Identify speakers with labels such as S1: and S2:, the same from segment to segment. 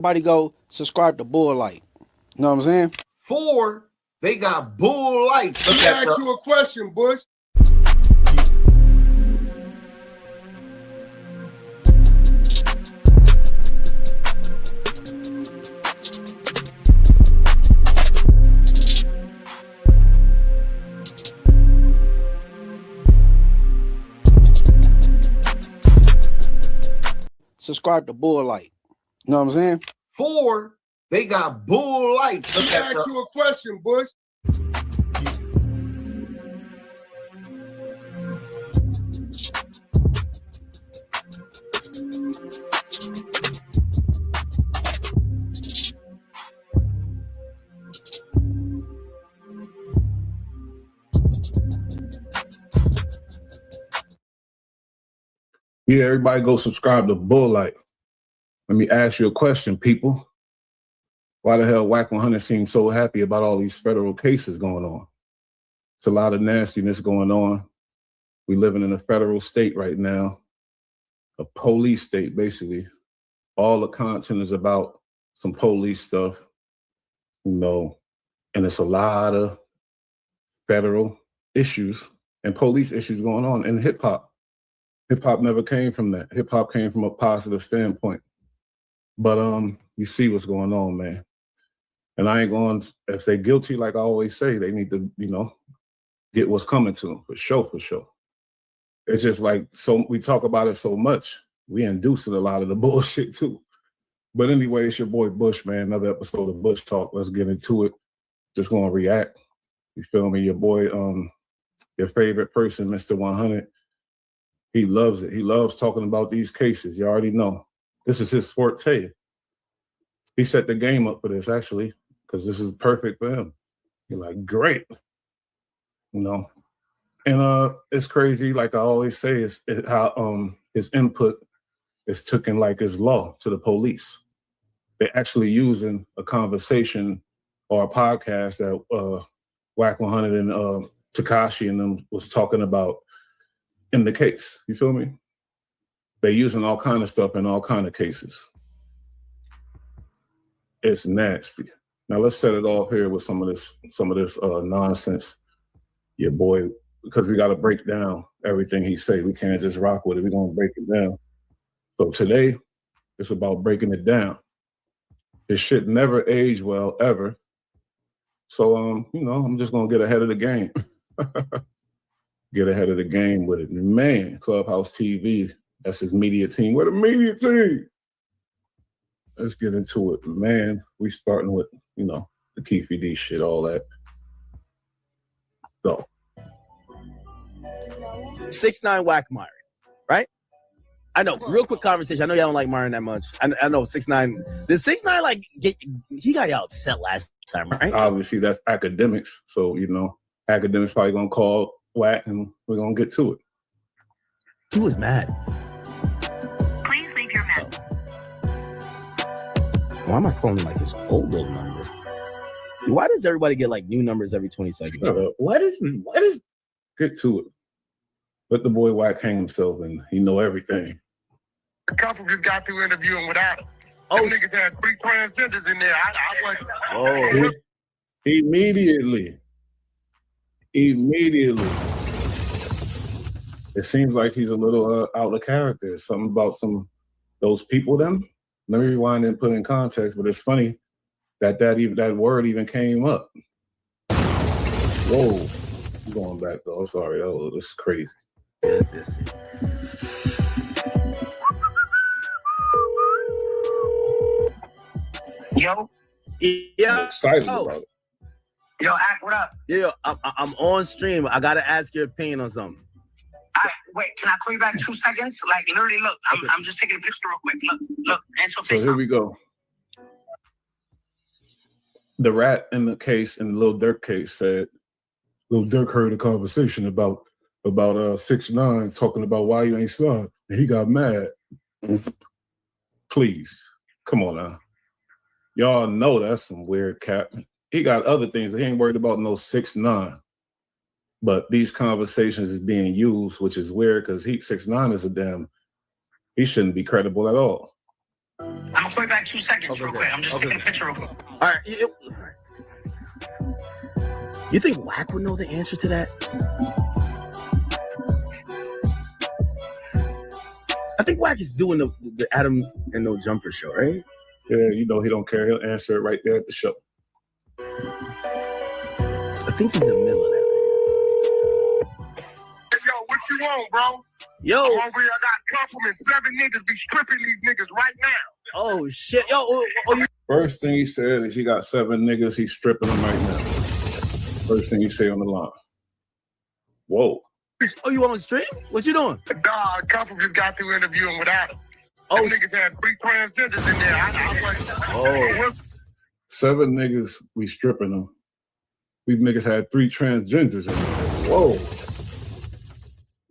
S1: Everybody go subscribe to Bull Light. You know what I'm saying?
S2: 4, they got Bull Light.
S3: Let me ask you a question, Bush.
S1: Subscribe to Bull Light. You know what I'm saying?
S2: 4, they got Bull Light.
S3: Let me ask you a question, Bush.
S4: Yeah, everybody go subscribe to Bull Light. Let me ask you a question, people. Why the hell Wack 100 seems so happy about all these federal cases going on? It's a lot of nastiness going on. We living in a federal state right now, a police state, basically. All the content is about some police stuff, you know, and it's a lot of federal issues and police issues going on in hip hop. Hip hop never came from that. Hip hop came from a positive standpoint. But you see what's going on, man. And I ain't going, if they're guilty, like I always say, they need to, you know, get what's coming to them, for sure, for sure. It's just like, so we talk about it so much, we inducing a lot of the bullshit too. But anyway, it's your boy Bush, man. Another episode of Bush Talk. Let's get into it. Just gonna react. You feel me? Your boy, your favorite person, Mr. 100. He loves it. He loves talking about these cases. You already know. This is his forte. He set the game up for this, actually, because this is perfect for him. You're like, great. You know? And it's crazy, like I always say, is how his input is taken like his law to the police. They're actually using a conversation or a podcast that Wack 100 and Tekashi and them was talking about in the case. You feel me? They're using all kind of stuff in all kind of cases. It's nasty. Now let's set it off here with some of this nonsense. Your boy, because we got to break down everything he say. We can't just rock with it. We're gonna break it down. So today, it's about breaking it down. This shit never age well ever. So you know, I'm just gonna get ahead of the game. Get ahead of the game with it. Man, Clubhouse TV, that's his media team. What a media team! Let's get into it. Man, we starting with, you know, the Keefe D shit, all that. Go.
S5: 6ix9ine Wack Myron, right? I know, real quick conversation. I know y'all don't like Myron that much. I know 6ix9ine. Did 6ix9ine like he got y'all upset last time, right?
S4: Obviously, that's academics. So, you know, academics probably gonna call Wack and we're gonna get to it.
S5: He was mad.
S6: Please leave your message.
S5: Why am I calling like his old number? Why does everybody get like new numbers every 20 seconds?
S4: What is get to it? Let the boy Wack hang himself and he know everything.
S3: The couple just got through interviewing without him.
S5: Oh.
S3: Them niggas had 3 transgenders in there. I wasn't.
S5: Oh,
S4: Immediately. It seems like he's a little out of character. Something about those people then. Let me rewind and put in context, but it's funny that word even came up. Whoa. I'm going back though. Sorry. Oh, this is crazy.
S5: yes.
S6: Yo,
S5: Yeah.
S4: I'm excited about it.
S6: yo, Act, what up?
S5: Yeah, I'm on stream. I gotta ask your opinion on something.
S6: Wait, can I call you back 2 seconds? Like, literally, look, I'm just taking a picture real quick. Look, answer
S4: So here we go. The rat in the case, in the Lil Durk case, said Lil Durk heard a conversation about 6ix9ine talking about why you ain't slide, and he got mad. Please, come on now. Y'all know that's some weird cap. He got other things. He ain't worried about no 6ix9ine. But these conversations is being used, which is weird because 6ix9ine is he shouldn't be credible at all.
S6: I'm gonna call you back 2 seconds real quick. I'm just taking a picture real quick.
S5: All right. You think Wack would know the answer to that? I think Wack is doing the Adam and No Jumper show, right?
S4: Yeah, you know he don't care. He'll answer it right there at the show.
S5: I think he's in the middle of that.
S3: Yo, what you want, bro?
S5: Yo.
S3: I'm over here. I got Councilman 7 niggas be stripping these niggas right now.
S5: Oh, shit. Yo.
S4: First thing he said is he got 7 niggas. He's stripping them right now. First thing he say on the line. Whoa.
S5: Oh, you on the stream? What you doing?
S3: Nah, Council just got through interviewing with Adam.
S5: Oh.
S3: Them niggas had 3 transgenders in there. I wasn't.
S4: 7 niggas, we stripping them. These niggas had 3 transgenders in there. Whoa.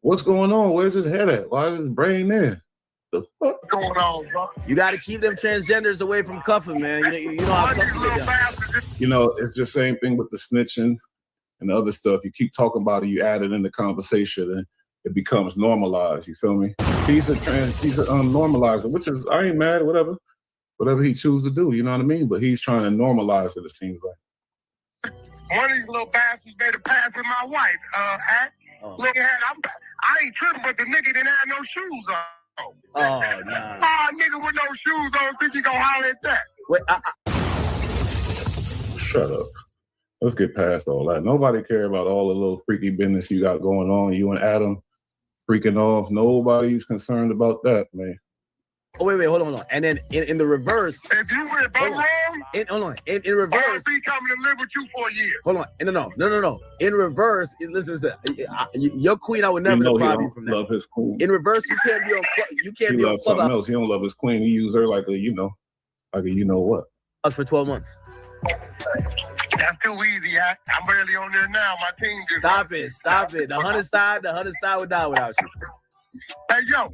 S4: What's going on? Where's his head at? Why is his brain there? The fuck?
S3: What's going on, bro?
S5: You got to keep them transgenders away from cuffing, man. You know how cuffing they done.
S4: You know, it's the same thing with the snitching and the other stuff. You keep talking about it, you add it in the conversation, and it becomes normalized. You feel me? He's a normalizer, which is, I ain't mad, whatever he chooses to do. You know what I mean? But he's trying to normalize it. It seems like
S3: one of these little bastards made a pass at my wife. Look at I ain't tripping, but the nigga didn't have no shoes on.
S5: Oh, nah.
S3: Nigga with no shoes on, think you gonna holler at that?
S5: Wait,
S4: shut up. Let's get past all that. Nobody care about all the little freaky business you got going on. You and Adam freaking off. Nobody's concerned about that, man.
S5: Oh, wait, hold on. And then in the reverse.
S3: If you went wrong,
S5: hold on. In reverse.
S3: I'll be coming to live with you for a year.
S5: Hold on. No. In reverse, listen. Your queen, I would never deprive you from that.
S4: Love his queen.
S5: In reverse, you can't be on. You can't be on
S4: Clubhouse. Something else. He don't love his queen. He use her like a you know what.
S5: Us for 12 months.
S3: That's too easy. I'm barely on there now. My team just
S5: stop it. The hunter side would die without you.
S3: Hey yo.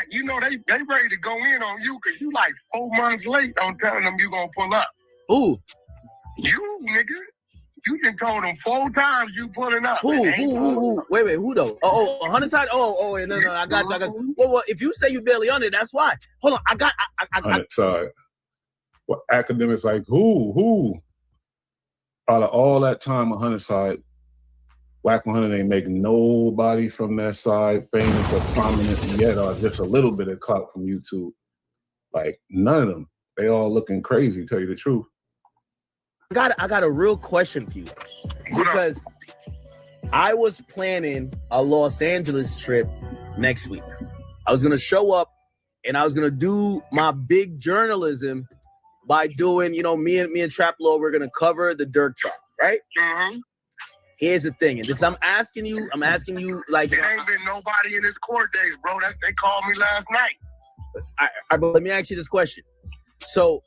S3: You know they ready to go in on you because you like 4 months late on telling them you gonna pull up.
S5: Who?
S3: You, nigga. You done told them 4 times you pulling up.
S5: Who? Wait, who though? Oh, Hunter side. Oh, no, I got you. Well, if you say you barely on it, that's why. Hold on, I got.
S4: Hunter side. Well, academics like who? Out of all that time on Hunter side, Wack 100 ain't making nobody from that side famous or prominent yet, or just a little bit of clout from YouTube. Like none of them. They all looking crazy, tell you the truth.
S5: I got a real question for you. Because I was planning a Los Angeles trip next week. I was gonna show up and I was gonna do my big journalism by doing, me and Trap Lord, we're gonna cover the Dirk trial, right?
S3: Mm-hmm.
S5: Here's the thing, and this I'm asking you like
S3: it ain't been nobody in his court days, bro. They called me last night.
S5: But let me ask you this question. So,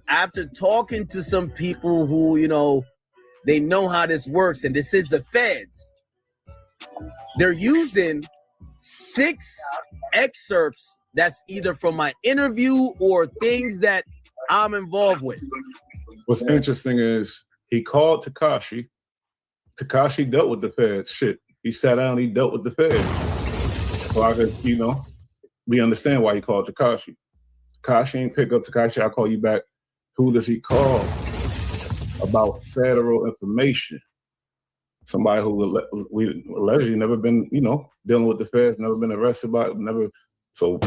S5: after talking to some people who, they know how this works, and this is the feds, they're using 6 excerpts that's either from my interview or things that I'm involved with.
S4: What's interesting is he called Tekashi. Tekashi dealt with the feds. Shit. He sat down, he dealt with the feds. So I could, we understand why he called Tekashi. Tekashi ain't pick up Tekashi, I'll call you back. Who does he call? About federal information. Somebody who we allegedly never been, dealing with the feds, never been arrested by it, never. So,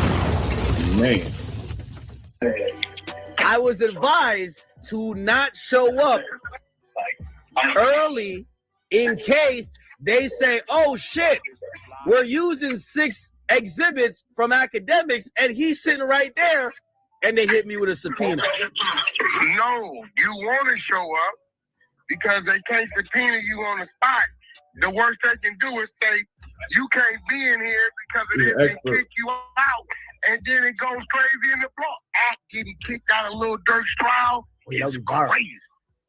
S4: man.
S5: I was advised to not show up early in case they say, oh shit, we're using 6 exhibits from academics and he's sitting right there and they hit me with a subpoena.
S3: No, you want to show up because they can't subpoena you on the spot. The worst they can do is say, you can't be in here because of this and kick you out. And then it goes crazy in the block. Getting kicked out of Lil Durk's trial is crazy.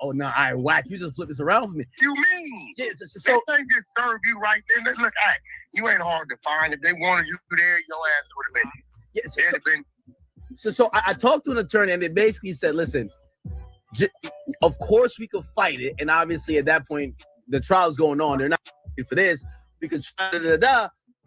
S5: Oh, no, I Wack. You just flip this around for me.
S3: You mean?
S5: Yeah,
S3: so they just serve you right there. Look, you ain't hard to find. If they wanted you there, your ass would have been.
S5: Yeah, so I talked to an attorney and they basically said, listen, of course we could fight it. And obviously at that point, the trial's going on. They're not for this. We could try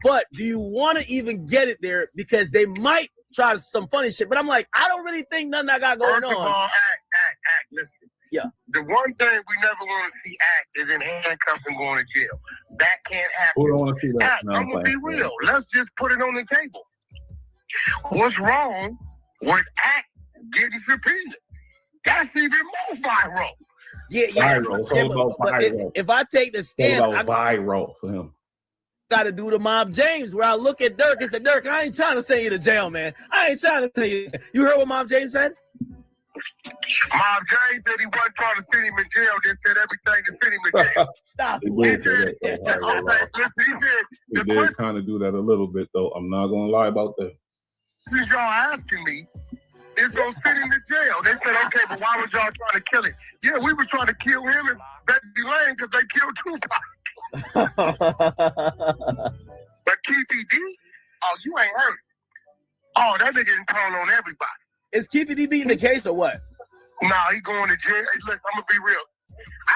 S5: but do you want to even get it there? Because they might try some funny shit. But I'm like, I don't really think nothing I got going
S3: First of
S5: on.
S3: all, act. Listen.
S5: Yeah.
S3: The one thing we never want to see act is in handcuffs and going to jail. That can't happen.
S4: Who don't want to see that?
S3: Act, I'm going to be real. Let's just put it on the table. What's wrong with act getting subpoenaed? That's even more viral.
S5: Yeah.
S4: Viral. It's all about viral.
S5: If I take the stand,
S4: I viral for him.
S5: Got to do the Mob James, where I look at Dirk and say, Dirk, I ain't trying to send you to jail, man. I ain't trying to send you. You heard what Mob James said?
S3: Mob James said he wasn't trying to send him in jail. Just said everything to send him in jail.
S5: Stop.
S4: He did kind of do that a little bit, though. I'm not going to lie about that.
S3: Since y'all asking me, it's going to sit in the jail. They said, okay, but why was y'all trying to kill him? Yeah, we were trying to kill him and Betty Lane because they killed Tupac. But Keefy D, oh, you ain't heard it. Oh, that nigga done told on everybody.
S5: Is Keefy D beating the case or what?
S3: Nah, he going to jail. Hey, listen, I'm going to be real.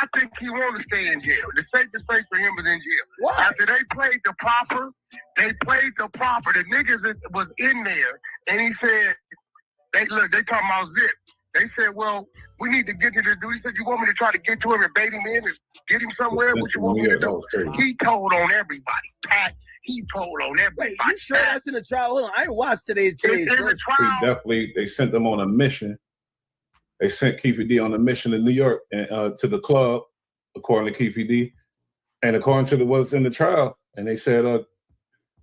S3: I think he want to stay in jail. The safest place for him is in jail.
S5: Why?
S3: After they played the proper. The niggas was in there, and he said, they talking about Zip. They said, well, we need to get to the dude. He said, you want me to try to get to him and bait him in and get him somewhere? What you want me to do? He told on everybody. Pat, he told on everybody.
S5: Wait, you sure that's in the trial? Hold on, I didn't watch today's
S3: in the trial.
S4: They sent them on a mission. They sent Keefy D on a mission to New York and to the club, according to Keefy D, and according to what's in the trial. And they said,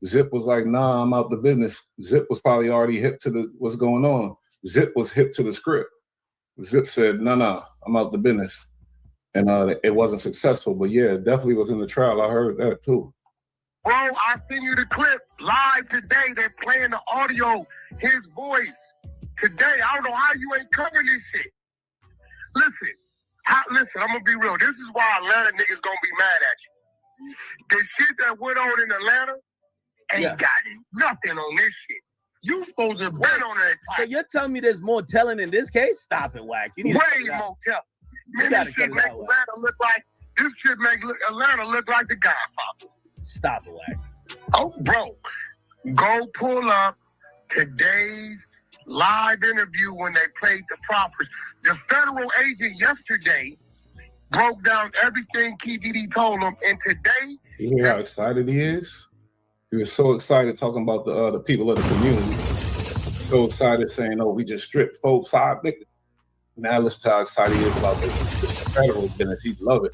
S4: Zip was like, nah, I'm out the business. Zip was probably already hip to what's going on. Zip was hip to the script. Zip said, no, I'm out the business. And it wasn't successful. But yeah, it definitely was in the trial. I heard that too.
S3: Bro, I sent you the clip live today. They're playing the audio, his voice. Today, I don't know how you ain't covering this shit. Listen, I'm going to be real. This is why Atlanta niggas going to be mad at you. The shit that went on in Atlanta ain't got nothing on this shit. You supposed to bet on that.
S5: So you're telling me there's more telling in this case? Stop it, Wack. You need
S3: way more telling. Man, this shit make Atlanta look like Atlanta look like the Godfather.
S5: Stop it, Wack.
S3: Oh, bro, go pull up today's live interview when they played the proffers. The federal agent yesterday broke down everything Keefy D told him, and today.
S4: You hear how excited he is? He was so excited talking about the people of the community. So excited saying, oh, we just stripped 4-5 niggas. Now listen to how excited he is about the federal business. He love it.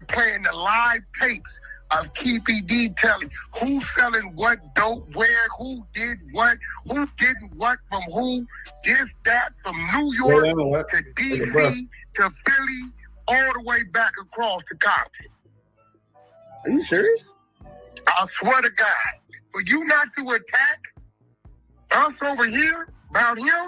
S3: Playing the live tapes of Keefy D telling who's selling what dope, where, who did what, who didn't what from who, this, that, from New York to D.C. to Philly, all the way back across to Compton.
S5: Are you serious?
S3: I swear to God, for you not to attack us over here about him,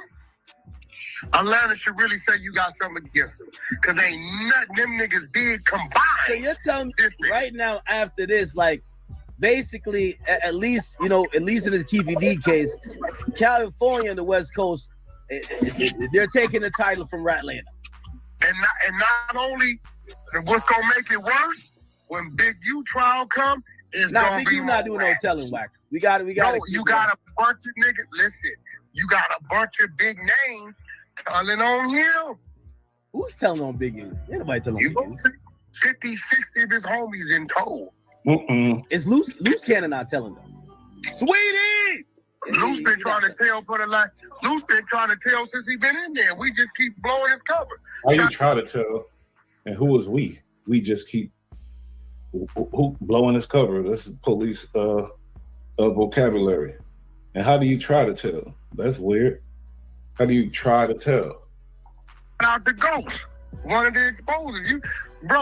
S3: Atlanta should really say you got something against him. Because ain't nothing them niggas did combined.
S5: So you're telling me right now after this, like, basically, at least in this Keefy D case, California and the West Coast, they're taking the title from Ratlanta.
S3: And not only, what's going to make it worse, when Big U trial come, it's going to be
S5: not doing no telling, Wack. We got
S3: you got a bunch of niggas, listen, you got a bunch of big names telling on him.
S5: Who's telling on Big U? Ain't nobody telling on Big U.
S3: 50, 60 of his homies in tow.
S5: It's Loose Cannon not telling them. Sweetie!
S3: Loose been trying to tell for the last. Loose been trying to tell since he been in there. We just keep blowing his cover.
S4: How you try to tell? And who is we? We just keep who blowing his cover. This is police vocabulary. And how do you try to tell? That's weird. How do you try to tell?
S3: Out the ghost. One of the exposers.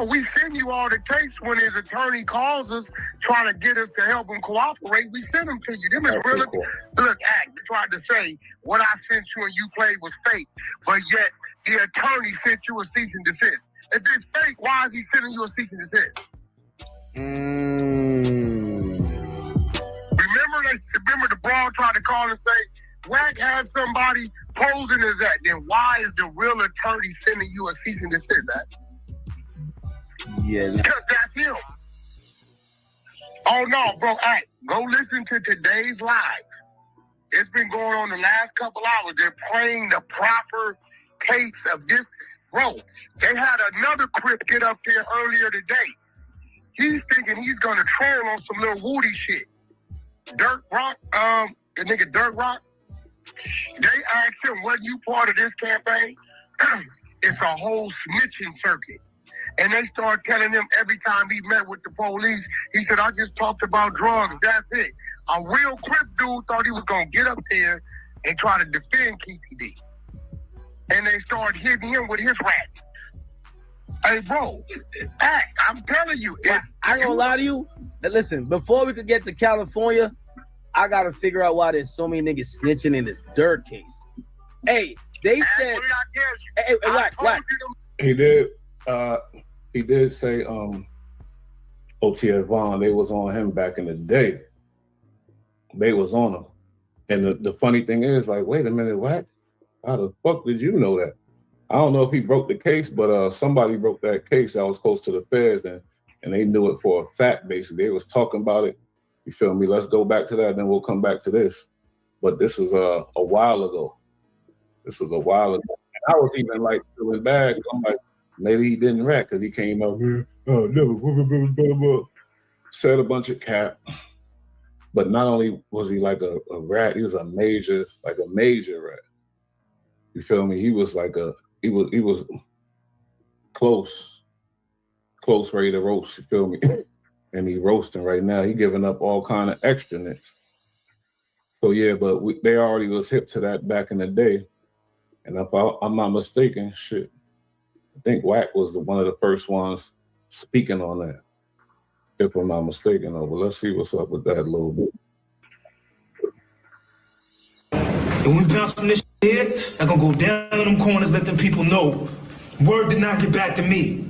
S3: We send you all the tapes when his attorney calls us trying to get us to help him cooperate. We send them to you. Them is really cool. Look, Act tried to say what I sent you and you played was fake, but yet the attorney sent you a cease and desist. If it's fake, why is he sending you a cease and desist? Remember the broad tried to call and say, Wack had somebody posing as that. Then why is the real attorney sending you a cease and desist, Act?
S5: Yeah.
S3: Because that's him. Oh, no, bro. Act, go listen to today's live. It's been going on the last couple hours. They're playing the proper case of this. Bro, they had another Crip get up there earlier today. He's thinking he's going to troll on some little Woody shit. Dirt Rock, the nigga Dirt Rock, they asked him, wasn't you part of this campaign? It's a whole snitching circuit. And they started telling him every time he met with the police, he said, I just talked about drugs, that's it. A real Crip dude thought he was going to get up there and try to defend KPD. And they started hitting him with his rat. Hey, bro, I'm telling you.
S5: I ain't gonna lie to you. Listen, before we could get to California, I gotta figure out why there's so many niggas snitching in this Dirk case. Hey, they said. Hey, Wack.
S4: He did say OTF Vaughn, they was on him back in the day. They was on him. And the funny thing is, like, wait a minute, Wack? How the fuck did you know that? I don't know if he broke the case, but somebody broke that case that was close to the feds, and they knew it for a fact, basically. They was talking about it. You feel me? Let's go back to that, then we'll come back to this. But this was a while ago. This was a while ago. And I was even like feeling bad. I'm like, maybe he didn't rat because he came out here, never, said a bunch of cap. But not only was he like a rat, he was a major rat. You feel me? He was like he was close ready to roast, you feel me? And he roasting right now. He giving up all kind of extraness. So yeah, but they already was hip to that back in the day. And if I'm not mistaken, shit, I think Wack was one of the first ones speaking on that. If I'm not mistaken, but let's see what's up with that a little bit.
S7: And we bounce from this shit here, I'm gonna go down in them corners, let them people know. Word did not get back to me.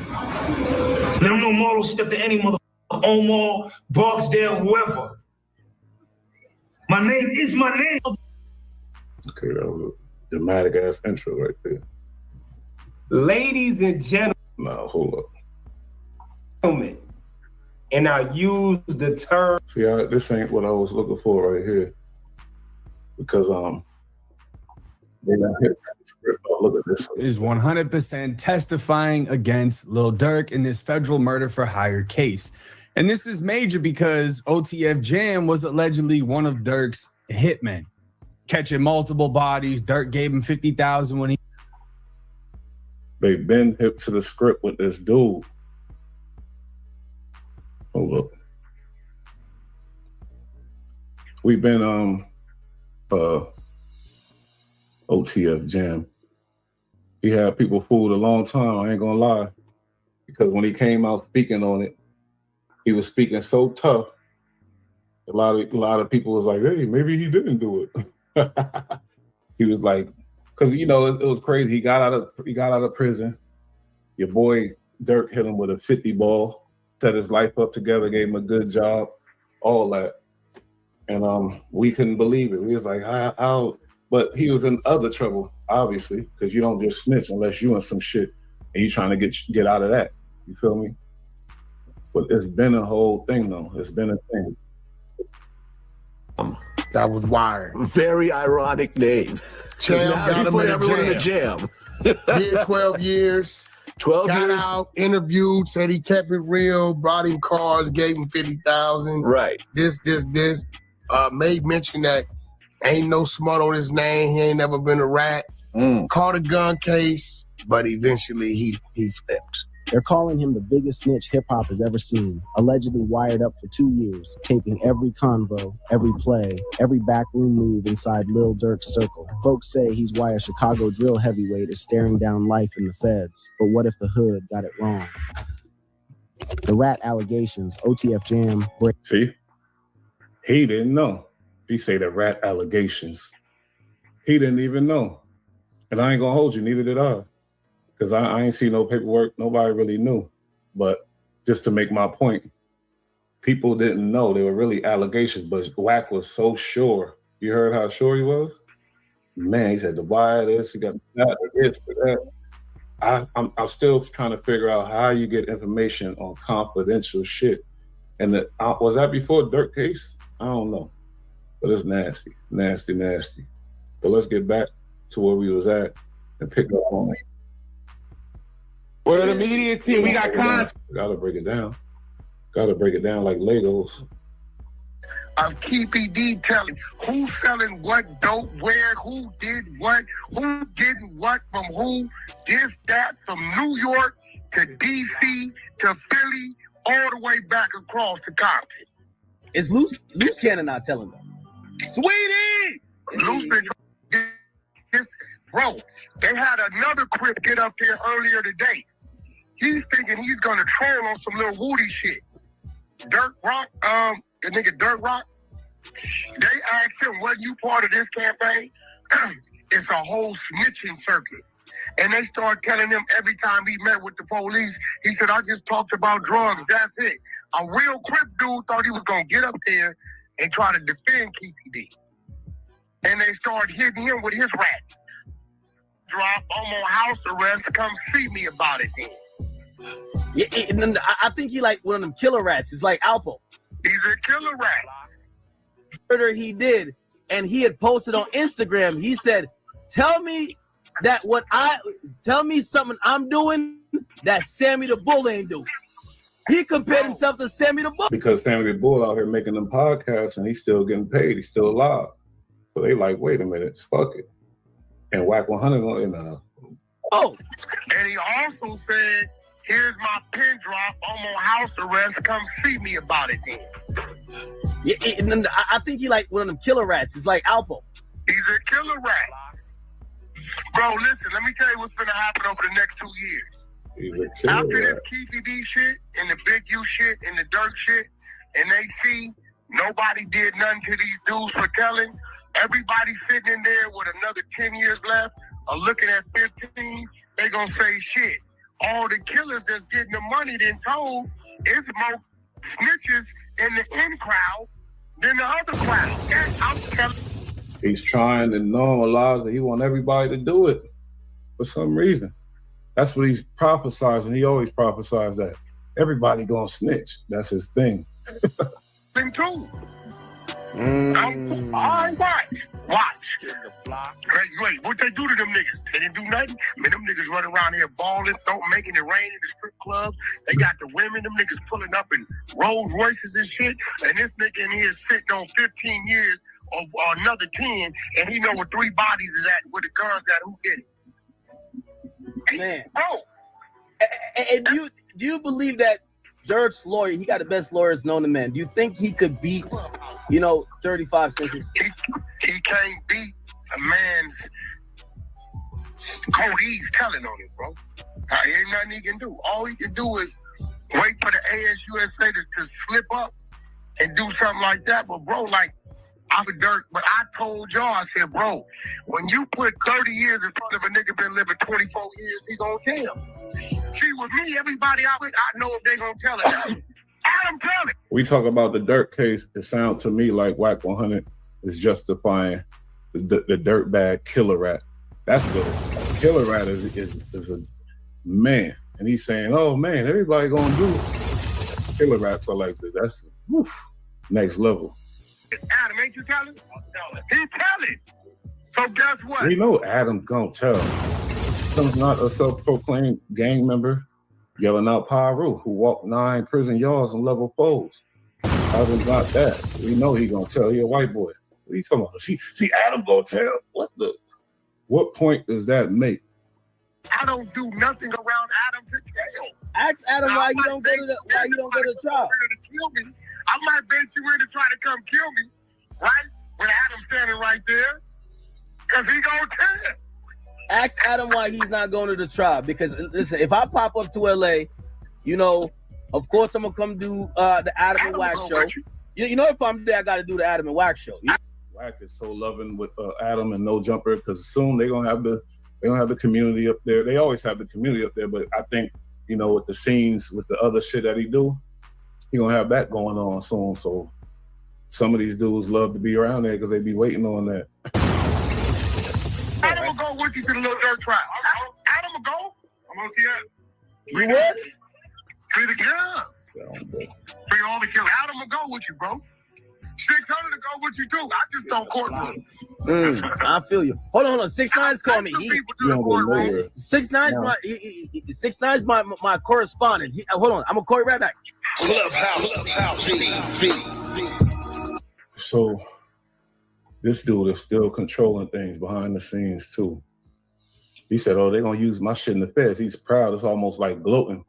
S7: Let them know Marlo stepped to any motherfucker, Omar, Barksdale, whoever. My name is my name.
S4: Okay, that was a dramatic ass intro right there.
S8: Ladies and gentlemen.
S4: Now, hold up.
S8: And I use the term.
S4: See, this ain't what I was looking for right here. Because they got hit with the script. Oh, look at this.
S9: Is 100% testifying against Lil Durk in this federal murder for hire case. And this is major because OTF Jam was allegedly one of Durk's hitmen, catching multiple bodies. Durk gave him $50,000 when he.
S4: They've been hip to the script with this dude. Hold up. We've been OTF Jam. He had people fooled a long time, I ain't gonna lie. Because when he came out speaking on it, he was speaking so tough. A lot of people was like, hey, maybe he didn't do it. He was like, because it was crazy. He got out of prison. Your boy Durk hit him with a 50 ball, set his life up together, gave him a good job, all that. And we couldn't believe it. We was like, how? But he was in other trouble, obviously, because you don't just snitch unless you in some shit and you trying to get out of that. You feel me? But it's been a whole thing, though. It's been a thing.
S1: That was wired.
S2: Very ironic name.
S1: Jam got him
S2: put
S1: in
S2: everyone in the
S1: jam.
S2: jam.
S1: Did 12 years.
S2: 12
S1: got
S2: years.
S1: out, interviewed, said he kept it real, brought him cars, gave him $50,000.
S2: Right.
S1: This. Made mention that ain't no smut on his name. He ain't never been a rat. Caught a gun case, but eventually he flipped.
S10: They're calling him the biggest snitch hip-hop has ever seen, allegedly wired up for 2 years, taping every convo, every play, every backroom move inside Lil Durk's circle. Folks say he's why a Chicago drill heavyweight is staring down life in the feds. But what if the hood got it wrong? The rat allegations, OTF Jam...
S4: See? He didn't know. He say the rat allegations. He didn't even know. And I ain't gonna hold you, neither did I. Because I ain't see no paperwork. Nobody really knew. But just to make my point, people didn't know. They were really allegations, but Wack was so sure. You heard how sure he was? Man, he said the wire this, he got that, this, that. I'm still trying to figure out how you get information on confidential shit. And was that before Durk case? I don't know. But it's nasty, nasty, nasty. But let's get back to where we was at and pick up on it.
S11: We're the media team. We got content.
S4: Gotta break it down. Gotta break it down like Legos.
S3: Of keeping detailing who's selling what dope, where, who did what, who didn't what from who, this, that, from New York to DC to Philly, all the way back across the continent.
S5: Is Loose Cannon not telling them? Sweetie!
S3: Loose been, bro, they had another Crip get up there earlier today. He's thinking he's gonna troll on some little Woody shit. Dirt Rock, the nigga Dirt Rock, they asked him, wasn't you part of this campaign? It's a whole snitching circuit. And they started telling him every time he met with the police, he said, I just talked about drugs, that's it. A real Crip dude thought he was gonna get up there and try to defend KPD. And they started hitting him with his rat. Drop, I'm on house arrest, come see me about it then.
S5: Yeah, I think he like one of them killer rats. It's like Alpo.
S3: He's a killer rat.
S5: Murder he did, and he had posted on Instagram. He said, "Tell me something I'm doing that Sammy the Bull ain't doing." He compared himself to Sammy the Bull
S4: because Sammy the Bull out here making them podcasts, and he's still getting paid. He's still alive. So they like, wait a minute, fuck it. And Wack 100 on
S5: Oh,
S3: and he also said, here's my pin drop. I'm on house arrest. Come see me about it then.
S5: Yeah, I think he like one of them killer rats. It's like Alpo.
S3: He's a killer rat. Bro, listen, let me tell you what's going to happen over the next 2 years.
S4: He's a killer
S3: After
S4: rat.
S3: this KPD shit and the Big U shit and the Dirt shit, and they see nobody did nothing to these dudes for telling, everybody sitting in there with another 10 years left or looking at 15, they going to say shit. All the killers that's getting the money then told is more snitches in the in crowd than the other crowd. That's I'm telling.
S4: He's trying to normalize it. He want everybody to do it for some reason. That's what he's prophesizing. He always prophesies that everybody gonna snitch. That's his thing.
S3: Thing too. All right, watch. Wait, what they do to them niggas? They didn't do nothing. Man, them niggas running around here balling, making it rain in the strip clubs. They got the women, them niggas pulling up in Rolls Royces and shit. And this nigga in here sitting on 15 years or another 10, and he know where 3 bodies is at, where the guns at, who did it.
S5: Man.
S3: Bro.
S5: And do you believe that Dirk's lawyer, he got the best lawyers known to man. Do you think he could beat, 35 snitches?
S3: He can't beat a man's Cody's telling on him, bro. Ain't nothing he can do. All he can do is wait for the ASUSA to slip up and do something like that. But, bro, I'm a Dirk, but I told y'all, I said, bro, when you put 30 years in front of a nigga been living 24 years, he gonna tell. See, with me, everybody I know if they gonna tell it. Adam, tell it.
S4: We talk about the Dirk case. It sounds to me like Wack 100 is justifying the dirt bag killer rat. That's what a killer rat is a man. And he's saying, oh man, everybody gonna do it. Killer rats are like this. That's next level.
S3: Adam, ain't you telling? I'm telling. He telling. So guess what?
S4: We know Adam's gonna tell. Adam's not a self-proclaimed gang member yelling out Pyru who walked 9 prison yards on level 4s. Adam's not that. We know he gonna tell. He a white boy. What are you talking about? See, Adam gonna tell? What point does that make?
S3: I don't do nothing around Adam to tell.
S5: Ask Adam why you don't go to the trial.
S3: I might bet you in to try to come kill me, right? With Adam standing right there, because he gonna tell.
S5: Ask Adam why he's not going to the trial. Because listen, if I pop up to LA, of course I'm gonna come do the Adam and Wack show. If I'm there, I got to do the Adam and Wack show.
S4: Wack is so loving with Adam and No Jumper because soon they're gonna have the community up there. They always have the community up there, but I think with the scenes with the other shit that he do. He gonna have that going on soon, so some of these dudes love to be around there because they be waiting on that.
S3: Adam will go with you to the little dirt trial. Adam will go. I'm on TF.
S5: You what?
S3: Free the killer. Free all the killers. Adam will go with you, bro. 600 to go what you do. I just don't courtroom.
S5: I feel you. Hold on. 6ix9ine's calling me. 6ix9ine's my correspondent. Hold on. I'm gonna call you right back.
S3: Clubhouse.
S4: So this dude is still controlling things behind the scenes too. He said, "Oh, they're gonna use my shit in the feds." He's proud. It's almost like gloating.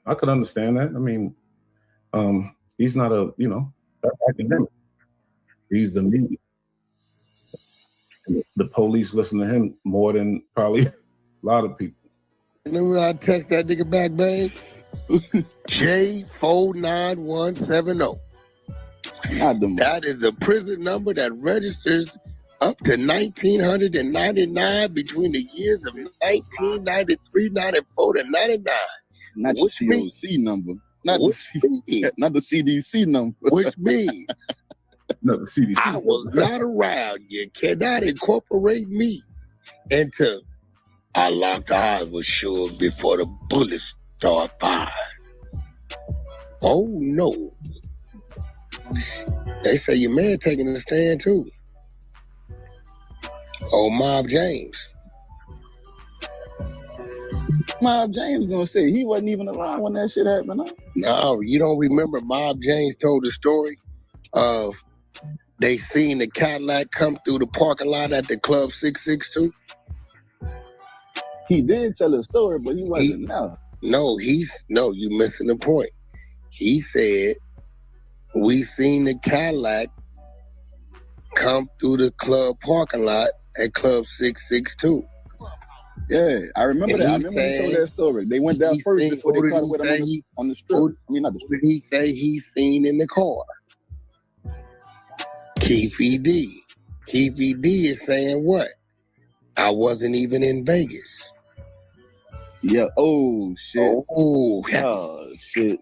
S4: I could understand that. I mean, he's not a academic. He's the media. The police listen to him more than probably a lot of people.
S1: Remember when I text that nigga back, babe? J49170. That is a prison number that registers up to 1,999 between the years of 1993, 94 to 99.
S12: Not the COC number. Not the CDC number.
S1: Which means
S4: no, the CDC.
S1: I was not around. You cannot incorporate me into I locked eyes with sure before the bullets start firing. Oh no. They say your man taking a stand too. Oh, Mob James.
S12: Mob James gonna say he wasn't even around when that shit happened, huh?
S1: No, you don't remember Mob James told the story of they seen the Cadillac come through the parking lot at the Club 662?
S12: He did tell a story, but he wasn't there.
S1: No, you missing the point. He said, we seen the Cadillac come through the club parking lot at Club 662.
S12: Yeah, I remember that. I remember he told that story. They went down first before they caught with him on the strip. I mean, not the strip.
S1: He say he seen in the car? Keefe D. Keefe D is saying what? I wasn't even in Vegas.
S12: Yeah. Oh shit.
S1: Oh
S12: shit.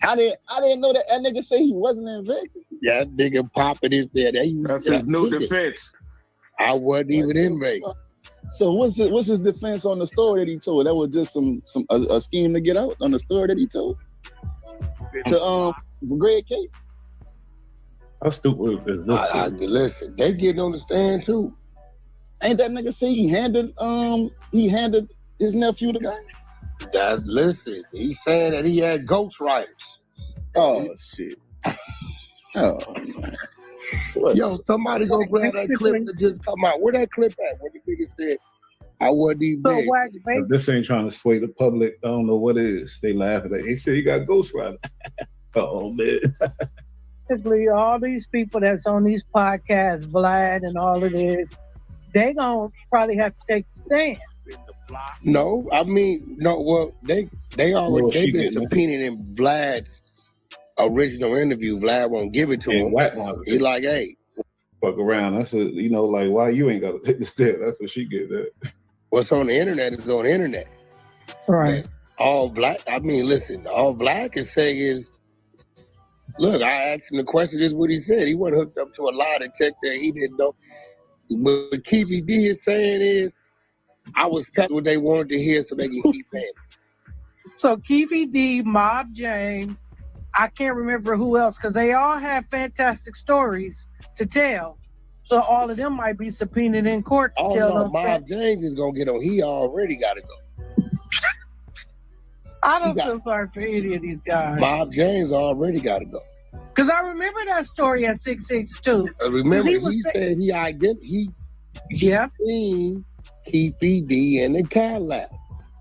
S12: I didn't know that nigga say he wasn't in Vegas.
S1: Yeah, that nigga popping his head.
S11: That's his new defense.
S1: I wasn't even in Vegas.
S12: So what's his defense on the story that he told? That was just a scheme to get out on the story that he told to Greg K.
S4: How stupid is this?
S1: Listen, they getting on the stand too.
S12: Ain't that nigga say he handed his nephew the gun?
S1: Listen, he's saying that he had ghostwriters.
S12: Oh shit. Oh man.
S1: Yo, somebody go grab that clip that just come out. Where that clip at? Where the nigga said, I wasn't even there.
S4: If this ain't trying to sway the public, I don't know what it is. They laugh at it. He said he got ghostwriter. Oh man.
S13: Basically, all these people that's on these podcasts, Vlad and all of this, they gonna probably have to take a stand.
S1: No, I mean, no. Well, they already been subpoenaed in Vlad's original interview. Vlad won't give it to him. He like, hey,
S4: fuck around. I said, like, why you ain't got to take the step? That's what she get at.
S1: What's on the internet is on the internet.
S13: Right.
S1: And all Vlad can say is, look, I asked him the question. This is what he said. He wasn't hooked up to a lie detector. He didn't know. What Keefe D is saying is, I was telling what they wanted to hear so they can keep paying.
S13: So Keefe D, Mob James, I can't remember who else, because they all have fantastic stories to tell. So all of them might be subpoenaed in court to tell them.
S1: Mob James is going to get on. He already got to go.
S13: I don't feel sorry for any of these guys.
S1: Mob James already got to go.
S13: Because I remember that story at 662.
S1: Remember, he said he seen Keefe D in the Cadillac.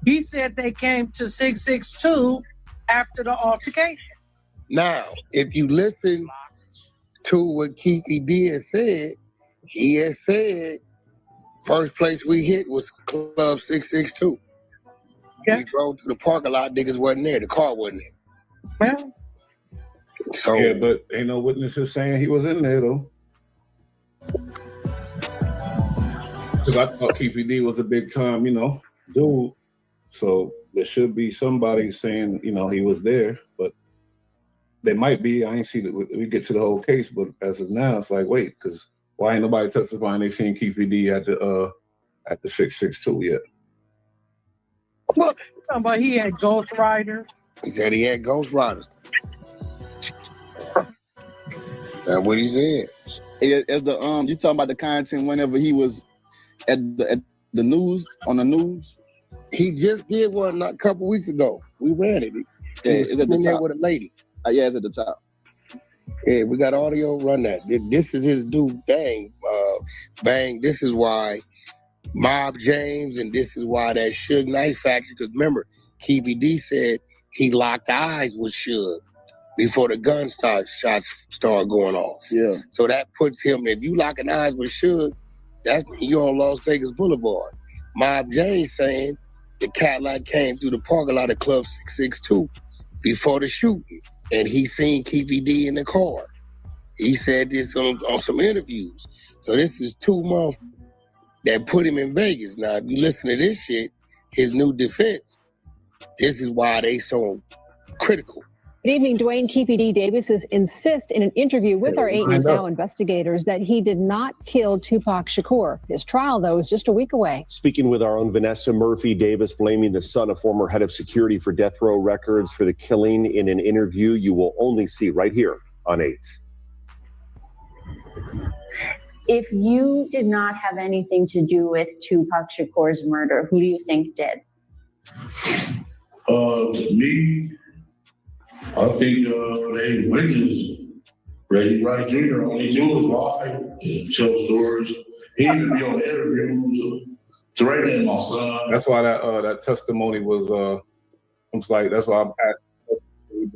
S13: He said they came to 662 after the altercation.
S1: Now, if you listen to what Keefe D has said, he has said first place we hit was Club 662. Yeah. We drove to the parking lot, niggas wasn't there. The car wasn't there.
S13: Well,
S4: so, yeah, but ain't no witnesses saying he was in there, though. Because I thought Keefe D was a big time, dude. So there should be somebody saying, he was there. But there might be. I ain't see that. We get to the whole case, but as of now, it's like, wait, because why ain't nobody testifying they seen Keefe D at the 662 yet?
S13: Well, talking about he had ghostwriters.
S1: He said he had ghostwriters. That's what he said.
S12: As the you talking about the content whenever he was at the news, on the news?
S1: He just did one a couple weeks ago. We ran it.
S12: Yeah, it's at the
S1: there
S12: top.
S1: with a lady.
S12: Yeah, it's at the top.
S1: Yeah, we got audio. Run that. This is his new thing. Bang. This is why Mob James, and this is why that Suge Knight factor. Because remember, Keefy D said he locked eyes with Suge before the shots started going off.
S12: Yeah.
S1: So that puts him. If you locking eyes with Suge, that's you're on Las Vegas Boulevard. Mob James saying the Cadillac came through the parking lot of Club 662 before the shooting, and he seen Keefy D in the car. He said this on some interviews. So this is 2 months that put him in Vegas. Now, if you listen to this shit, his new defense, this is why they so critical.
S14: Good evening, Dwayne. Keefy D. Davis insists in an interview with our 8 News Now investigators that he did not kill Tupac Shakur. His trial, though, is just a week away.
S15: Speaking with our own Vanessa Murphy, Davis blaming the son of former head of security for Death Row Records for the killing in an interview you will only see right here on 8.
S16: If you did not have anything to do with Tupac Shakur's murder, who do you think did?
S17: To me, I think they witnessed Reggie Wright Jr. All he do is lie, is tell stories. He even be on interviews threatening my son.
S4: That's why that testimony was like, that's why I'm asking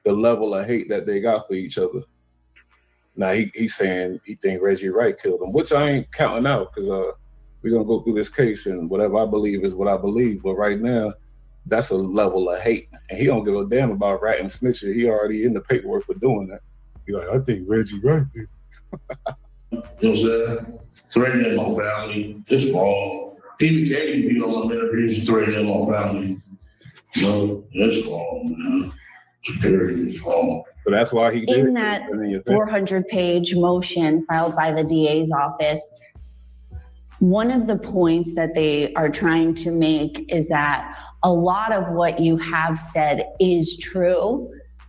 S4: the level of hate that they got for each other. Now he's saying he think Reggie Wright killed him, which I ain't counting out because we're gonna go through this case and whatever I believe is what I believe. But right now, that's a level of hate, and he don't give a damn about rat and snitching. He already in the paperwork for doing that. He's like, I think Reggie Wright did.
S17: You know what I'm saying? Threatening my family, it's wrong. He became be on them interviews threatening my family. No, that's wrong, man. It's wrong.
S4: So that's why he did
S16: in that 400-page motion filed by the DA's office. One of the points that they are trying to make is that a lot of what you have said is true.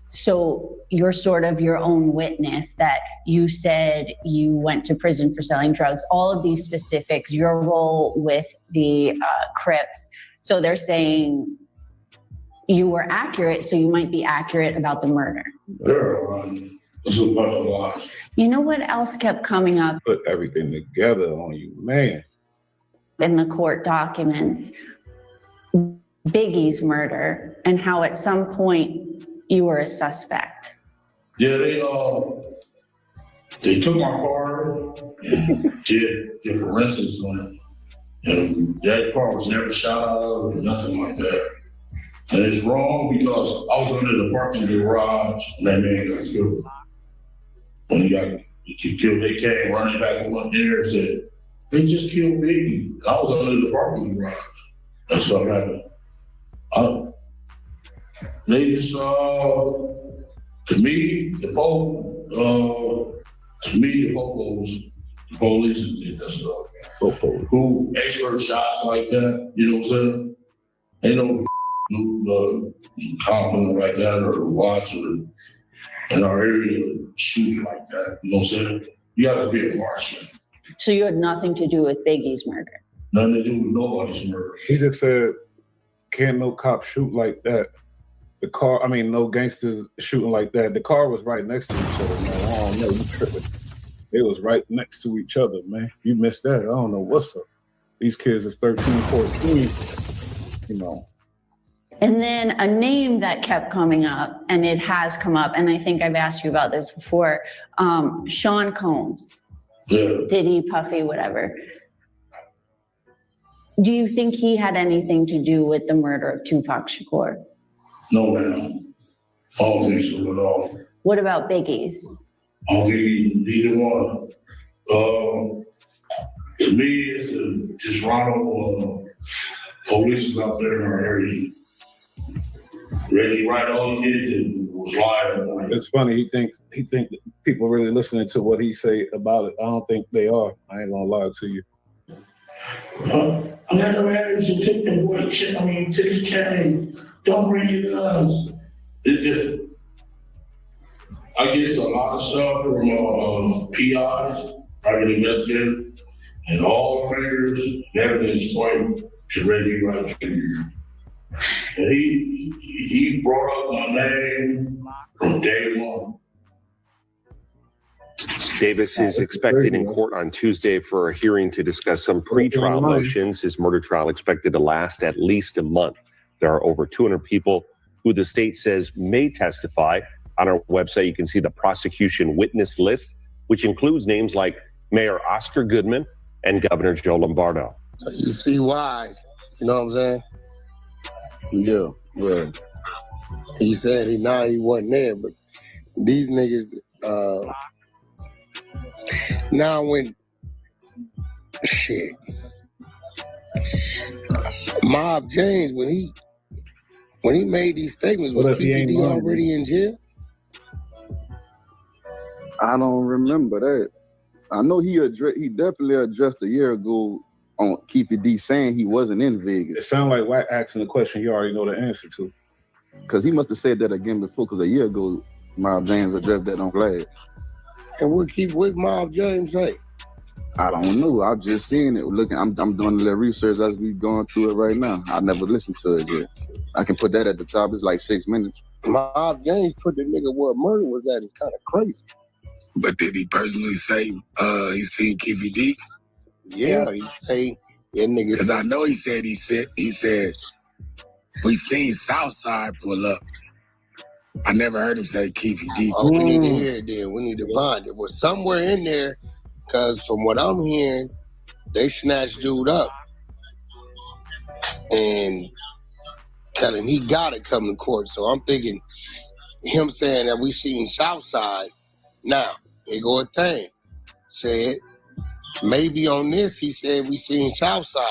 S16: So you're sort of your own witness, that you said you went to prison for selling drugs, all of these specifics, your role with the Crips. So they're saying you were accurate, so you might be accurate about the murder.
S17: This is a bunch of lies.
S16: You know what else kept coming up?
S4: Put everything together on you, man.
S16: In the court documents, Biggie's murder, and how at some point you were a suspect.
S17: Yeah, they took my car and did forensics on it. And that car was never shot out of, nothing like that. And it's wrong because I was under the parking garage and that man got killed. When he got killed, they came running back in there and said, they just killed Biggie. I was under the parking garage. That's what happened. They just, to me, the police did that stuff. Who expert shots like that, you know what I'm saying? Ain't no compliment like that or watch or in our area shoot like that, you know what I'm saying? You have to be a marksman.
S16: So you had nothing to do with Biggie's murder?
S17: Nothing to do with nobody's murder.
S4: He just said, can't no cop shoot like that. No gangsters shooting like that. The car was right next to each other, man. I don't know, you tripping. It was right next to each other, man. You missed that. I don't know what's up. These kids is 13, 14, you know.
S16: And then a name that kept coming up, and it has come up, and I think I've asked you about this before, Sean Combs.
S17: Yeah.
S16: Diddy, Puffy, whatever. Do you think he had anything to do with the murder of Tupac Shakur?
S17: No, man. I don't think so at all.
S16: What about Biggie's?
S17: I don't think neither one. To me, it's just Ronald police out there in our area. Reggie Wright, all he did was lie.
S4: It's funny. He think that people really listening to what he say about it. I don't think they are. I ain't gonna lie to you.
S17: I never had to take the boy shit. I mean, take his chain. Don't bring your guns. It just, I get a lot of stuff from PIs, private investigators, and all fingers and evidence point to Reggie right here. And he brought up my name from day one.
S15: Davis is expected in court on Tuesday for a hearing to discuss some pretrial motions. His murder trial expected to last at least a month. There are over 200 people who the state says may testify. On our website, you can see the prosecution witness list, which includes names like Mayor Oscar Goodman and Governor Joe Lombardo.
S1: So you see why, you know what I'm saying?
S12: Yeah.
S1: He said he wasn't there, but these niggas, now when, shit, Mob James, when he made these statements, was TPD already in jail?
S12: I don't remember that. I know he definitely addressed a year ago on Keefy D saying he wasn't in Vegas.
S4: It sounds like Wack asking the question you already know the answer to.
S12: Because he must have said that again before, because a year ago, Mob James addressed that on Glad.
S1: And what Mob James say?
S12: I don't know. I've just seen it. Looking, I'm doing a little research as we going through it right now. I never listened to it yet. I can put that at the top. It's like 6 minutes.
S1: Mob James put the nigga where murder was at. It's kind of crazy.
S3: But did he personally say he seen Keefy D?
S1: Yeah, he say that nigga.
S3: Because I know he said we seen Southside pull up. I never heard him say Keefy D.
S1: Oh, we need to hear it then. We need to find it. It was somewhere in there, because from what I'm hearing, they snatched dude up and tell him he gotta come to court. So I'm thinking him saying that we seen Southside. Now, they go a thing. Said, maybe on this, he said we seen Southside.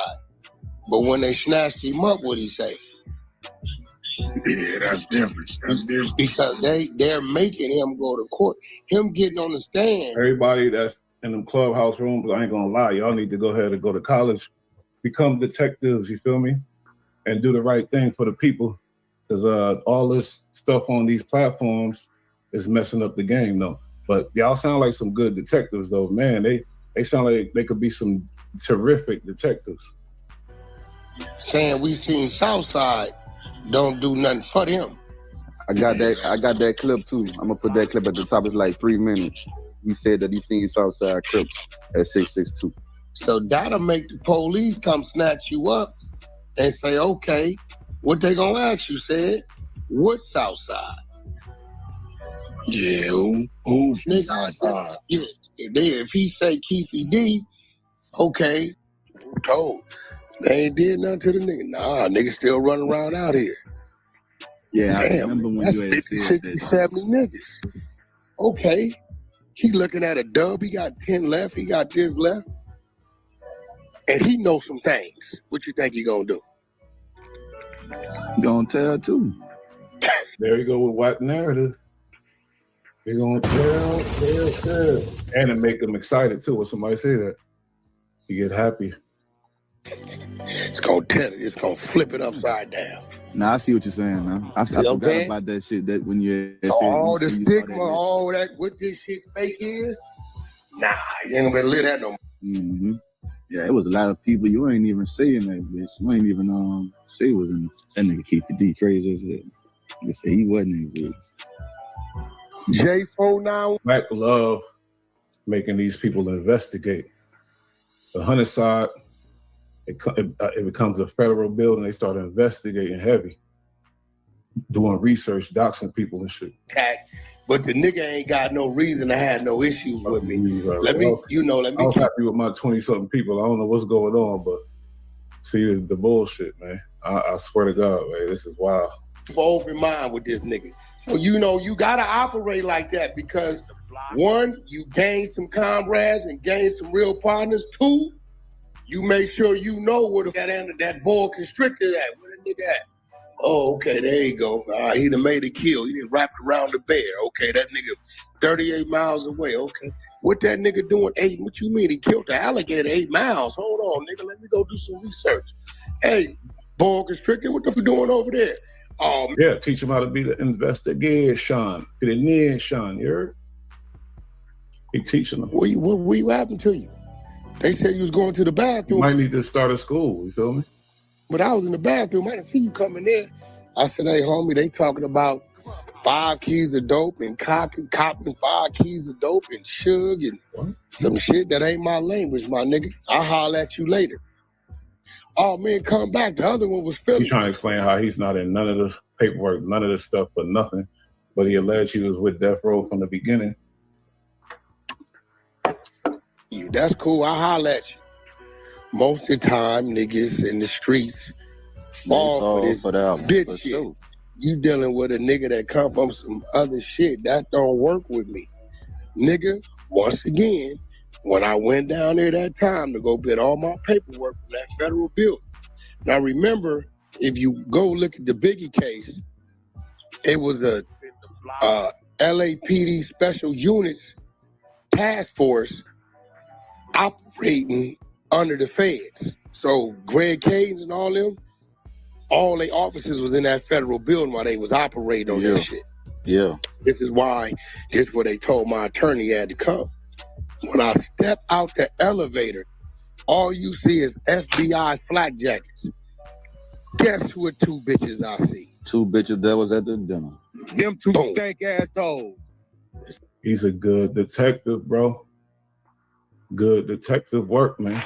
S1: But when they snatched him up, what'd he say?
S3: Yeah, that's different.
S1: Because they're making him go to court. Him getting on the stand.
S4: Everybody that's in them clubhouse rooms, I ain't gonna lie, y'all need to go ahead and go to college, become detectives, you feel me? And do the right thing for the people. Because all this stuff on these platforms is messing up the game, though. But y'all sound like some good detectives, though. Man, they sound like they could be some terrific detectives.
S1: Saying we seen Southside don't do nothing for them.
S12: I got that clip too. I'm gonna put that clip at the top. It's like 3 minutes. He said that he seen Southside Crips at 662.
S1: So that'll make the police come snatch you up and say, okay, what they gonna ask you, said, what Southside?
S3: Yeah, who Southside?
S1: Yeah, if he say Keefy D, okay, told. They ain't did nothing to the nigga. Nah, nigga still running around out here.
S12: Yeah,
S1: damn,
S12: I remember when
S1: that's
S12: you had
S1: 50,
S12: said
S1: 60,
S12: that.
S1: 70 niggas. Okay, he looking at a dub. He got 10 left. He got this left. And he knows some things. What you think he gonna do?
S12: He gonna tell too.
S4: There you go with Wack narrative. They're gonna tell. And it make them excited too when somebody say that. You get happy.
S1: It's gonna tell it. It's gonna flip it upside down.
S12: Nah, I see what you're saying, man. I forgot about that shit. That when you said
S1: all the
S12: you
S1: stigma, all that, what this shit fake is, nah, you ain't gonna let that no more.
S12: Mm-hmm. Yeah, it was a lot of people. You ain't even saying that, bitch. You ain't even say it was in that nigga Keefy D crazy as hell. You say he wasn't in it.
S1: J49.
S4: Wack love making these people investigate. The Hunter side, it becomes a federal building. They start investigating heavy, doing research, doxing people and shit.
S1: But the nigga ain't got no reason to have no issues with me. Let me.
S4: I was happy with my 20-something people. I don't know what's going on, but see the bullshit, man. I swear to God, man, this is wild.
S1: Open mind with this nigga. So you gotta operate like that because 1, you gain some comrades and gain some real partners. 2, you make sure you know where that boa constrictor at. Where the nigga at? Oh, okay, there you go. He done made a kill. He done wrapped around the bear. Okay, that nigga 38 miles away. Okay. What that nigga doing 8? What you mean? He killed the alligator 8 miles. Hold on, nigga. Let me go do some research. Hey, boa constrictor, what the fuck you doing over there? Oh,
S4: yeah, teach them how to be the investigation, be the nation, you heard? He teaching them.
S1: What happened to you? They said you was going to the bathroom.
S4: You might need to start a school, you feel me?
S1: But I was in the bathroom. I didn't see you coming there. I said, hey, homie, they talking about 5 keys of dope and copping 5 keys of dope and shug and some shit that ain't my language, my nigga. I'll holler at you later. Oh, man, come back. The other one was Philly.
S4: He's trying to explain how he's not in none of the paperwork, none of the stuff, but nothing. But he alleged he was with Death Row from the beginning.
S1: That's cool. I'll holler at you. Most of the time, niggas in the streets fall for this bitch shit. Sure. You dealing with a nigga that come from some other shit. That don't work with me. Nigga, once again, when I went down there that time to go get all my paperwork from that federal building. Now remember, if you go look at the Biggie case, it was a LAPD special units task force operating under the feds. So Greg Cadens and all them, all their officers was in that federal building while they was operating on that shit.
S12: Yeah.
S1: This is why they told my attorney had to come. When I step out the elevator, all you see is FBI flak jackets. Guess who are 2 bitches I see?
S12: 2 bitches that was at the dinner.
S11: Them 2 stank assholes.
S4: He's a good detective, bro. Good detective work, man.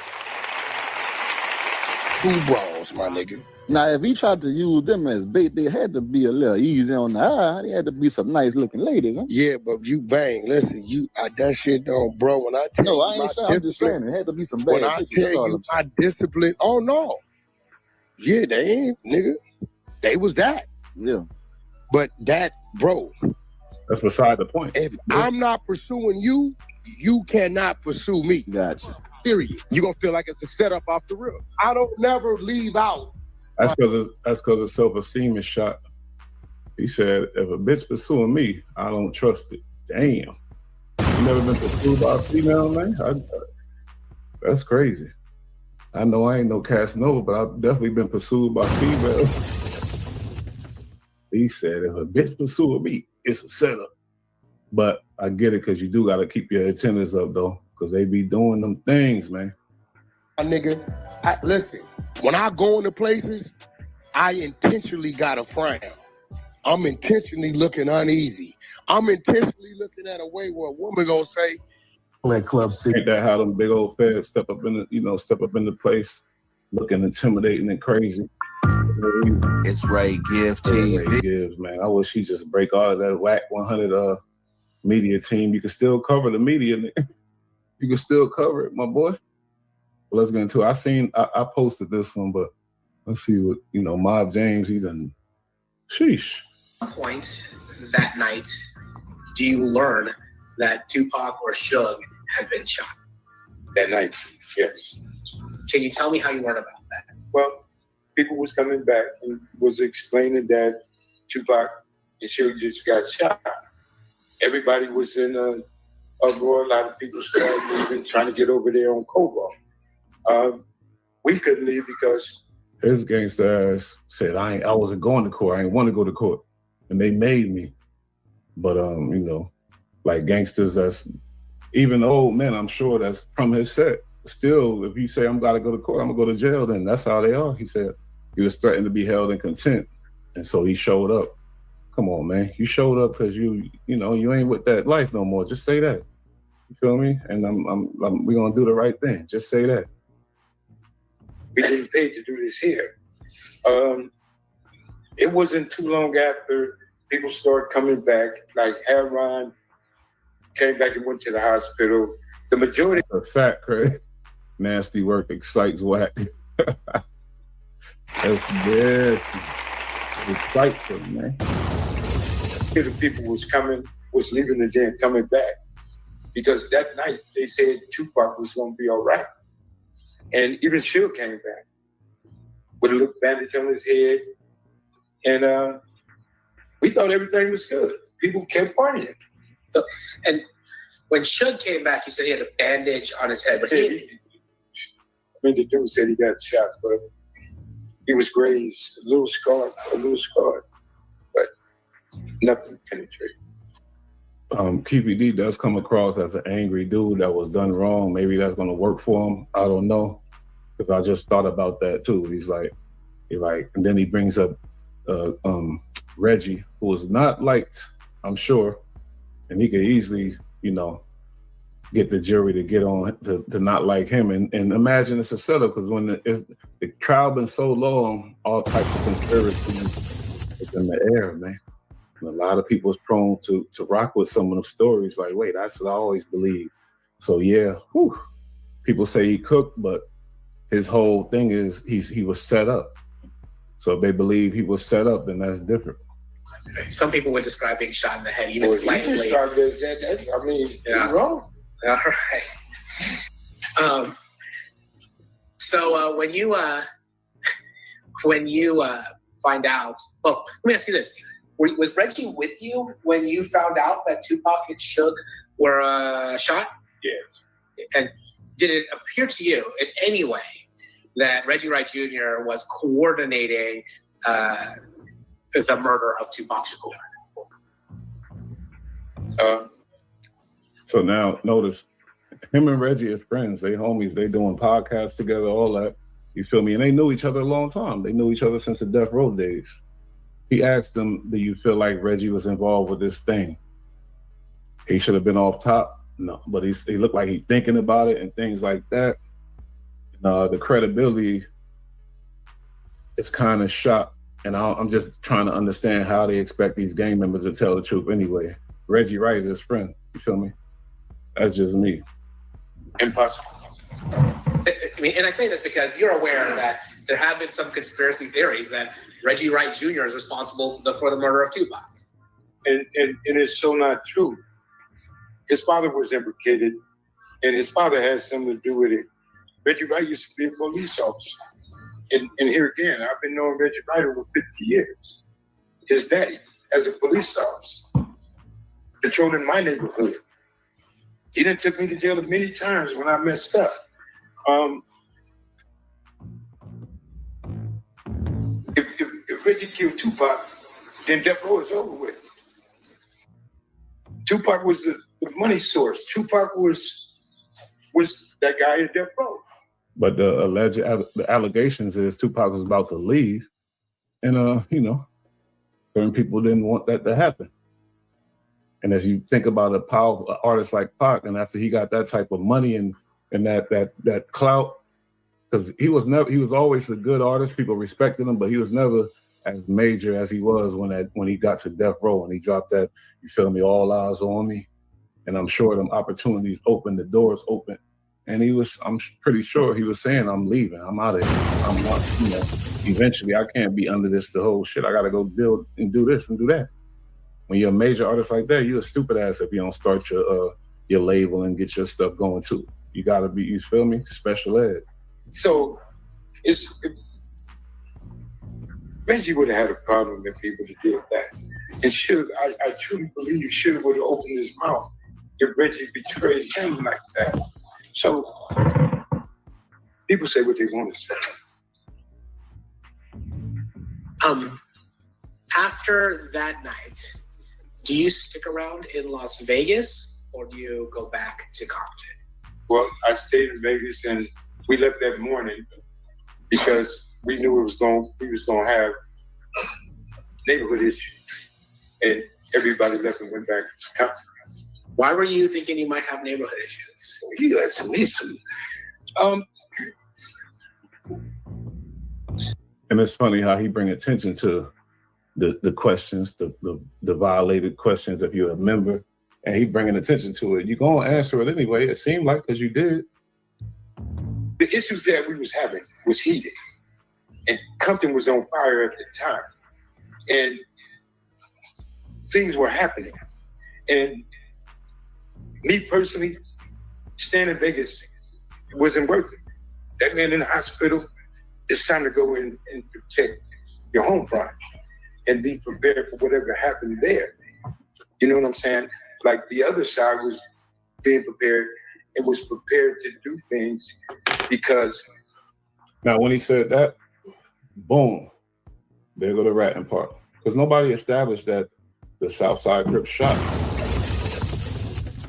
S1: 2 bras, my nigga.
S12: Now, if he tried to use them as bait, they had to be a little easy on the eye. They had to be some nice looking ladies, huh?
S1: Yeah, but you bang. Listen, that shit don't, bro. When I tell you,
S12: I ain't saying. I'm just saying it had to be some bad.
S1: When I tell you my discipline, oh no, yeah, they ain't, nigga. They was that.
S12: Yeah.
S1: But that, bro.
S4: That's beside the point.
S1: If I'm not pursuing you, you cannot pursue me.
S12: Gotcha.
S1: Period.
S11: You gonna feel like it's a setup off the rip.
S1: I don't never leave out.
S4: That's because of self-esteem is shot. He said, if a bitch pursuing me, I don't trust it. Damn. You never been pursued by a female, man? That's crazy. I know I ain't no Casanova, but I've definitely been pursued by females. He said, if a bitch pursuing me, it's a setup. But I get it, because you do got to keep your antennas up, though, because they be doing them things, man.
S1: My nigga, listen, when I go into places, I intentionally got a frown. I'm intentionally looking uneasy. I'm intentionally looking at a way where a woman gonna say,
S4: "Let Club C." Ain't that how them big old feds step up in the place, looking intimidating and crazy?
S2: It's Ray Gift TV.
S4: Ray Gives, man. I wish he just break all of that Wack 100 media team. You can still cover the media. You can still cover it, my boy. Well, let's get into it. I posted this one, but let's see what, Mob James, he done, sheesh.
S18: At what point that night do you learn that Tupac or Suge had been shot?
S19: That night, yes.
S18: Can you tell me how you learned about that?
S19: Well, people was coming back and was explaining that Tupac and Suge just got shot. Everybody was in a roar. A lot of people started leaving, trying to get over there on Cobalt. We couldn't leave because
S4: his gangster ass said I wasn't going to court. I ain't want to go to court, and they made me. But like gangsters, that's even old men. I'm sure that's from his set. Still, if you say I'm gotta go to court, I'm gonna go to jail. Then that's how they are. He said he was threatened to be held in contempt, and so he showed up. Come on, man, you showed up because you ain't with that life no more. Just say that. You feel me? And we're gonna do the right thing. Just say that.
S19: We didn't pay to do this here. It wasn't too long after people started coming back, like Aaron came back and went to the hospital. The majority
S4: of fact, Craig, nasty work excites Wack. That's dead. Excites him, man.
S19: The people was leaving the den, coming back. Because that night they said Tupac was gonna be all right. And even Suge came back with a little bandage on his head. And we thought everything was good. People kept partying.
S18: So, and when Suge came back, he said he had a bandage on his head. But
S19: the dude said he got shot, but he was grazed, a little scarred. Nothing penetrated.
S4: QPD does come across as an angry dude that was done wrong. Maybe that's going to work for him. I don't know, because I just thought about that too. He's like, and then he brings up Reggie, who was not liked, I'm sure, and he could easily, get the jury to get on to not like him. And imagine it's a setup, because when the crowd been so long, all types of conspiracies is in the air, man. And a lot of people is prone to rock with some of the stories. Like, wait, that's what I always believed. So yeah, people say he cooked, but his whole thing is he was set up. So if they believe he was set up, then that's different.
S18: Some people would describe being shot in the head, even slightly.
S19: You're wrong.
S18: All right. So when you find out, well, let me ask you this: was Reggie with you when you found out that Tupac and Suge were shot?
S19: Yes.
S18: And did it appear to you in any way that Reggie Wright Jr. was coordinating the murder of Tupac Shakur?
S4: So now notice, him and Reggie are friends. They homies. They doing podcasts together, all that. You feel me? And they knew each other a long time. They knew each other since the Death Row days. He asked him, do you feel like Reggie was involved with this thing? He should have been off top. No, but he looked like he's thinking about it and things like that. The credibility is kind of shot. And I'm just trying to understand how they expect these gang members to tell the truth anyway. Reggie Wright is his friend. You feel me? That's just me.
S19: Impossible.
S18: I mean, and I say this because you're aware that there have been some conspiracy theories that Reggie Wright Jr. is responsible for the murder of Tupac.
S19: And it's so not true. His father was implicated, and his father had something to do with it. Reggie Wright used to be a police officer. And here again, I've been knowing Reggie Wright over 50 years. His daddy, as a police officer, patrolling my neighborhood. He done took me to jail many times when I messed up. If Reggie killed Tupac, then Death Row is over with. Tupac was the money source. Tupac was that guy in Death Row.
S4: But the allegations is Tupac was about to leave, and certain people didn't want that to happen. And as you think about a powerful artist like Pac, and after he got that type of money and that clout, because he was always a good artist, people respected him, but he was never as major as he was when he got to Death Row and he dropped that, you feel me, All Eyes on Me. And I'm sure them opportunities opened, the doors open. And I'm pretty sure he was saying, I'm leaving, I'm out of here. I'm not, eventually I can't be under this the whole shit. I gotta go build and do this and do that. When you're a major artist like that, you're a stupid ass if you don't start your label and get your stuff going too. You gotta be, you feel me, special ed.
S19: So Reggie would have had a problem if people did that. And I truly believe Suge would have opened his mouth if Reggie betrayed him like that. So people say what they want to say.
S18: After that night, do you stick around in Las Vegas or do you go back to Compton?
S19: Well, I stayed in Vegas and we left that morning because we knew we was going to have neighborhood issues, and everybody left and went back to Compton.
S18: Why were you thinking you might have neighborhood issues?
S19: You had some issues.
S4: And it's funny how he bring attention to the questions, the violated questions if you're a member, and he bringing attention to it. You're going to answer it anyway. It seemed like because you did.
S19: The issues that we was having was heated, and Compton was on fire at the time, and things were happening. And me personally, staying in Vegas, it wasn't working. That man in the hospital, it's time to go in and protect your home front and be prepared for whatever happened there. You know what I'm saying? Like the other side was being prepared and was prepared to do things because.
S4: Now, when he said that, boom, there go the ratting part. Because nobody established that the Southside Crip shot.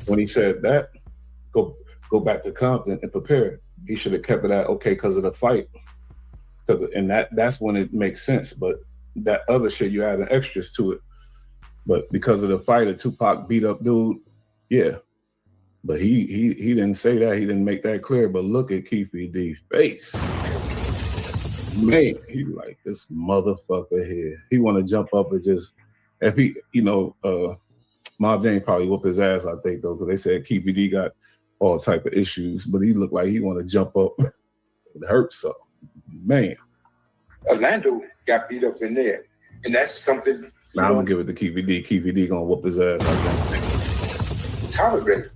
S4: When he said that, go back to Compton and prepare. He should have kept it at okay because of the fight. And that's when it makes sense. But that other shit, you add extras to it. But because of the fight, a Tupac beat up dude, yeah. But he didn't say that. He didn't make that clear. But look at Keefe D's face. Man, he like, this motherfucker here. He want to jump up and just, if he, Mob James probably whoop his ass, I think, though, because they said Keefe D got all type of issues, but he looked like he want to jump up. It hurts so. Man.
S19: Orlando got beat up in there, and that's something.
S4: Now I'm going to give it to Keefe D. Keefe D going to whoop his ass, I think.
S19: Tolerate.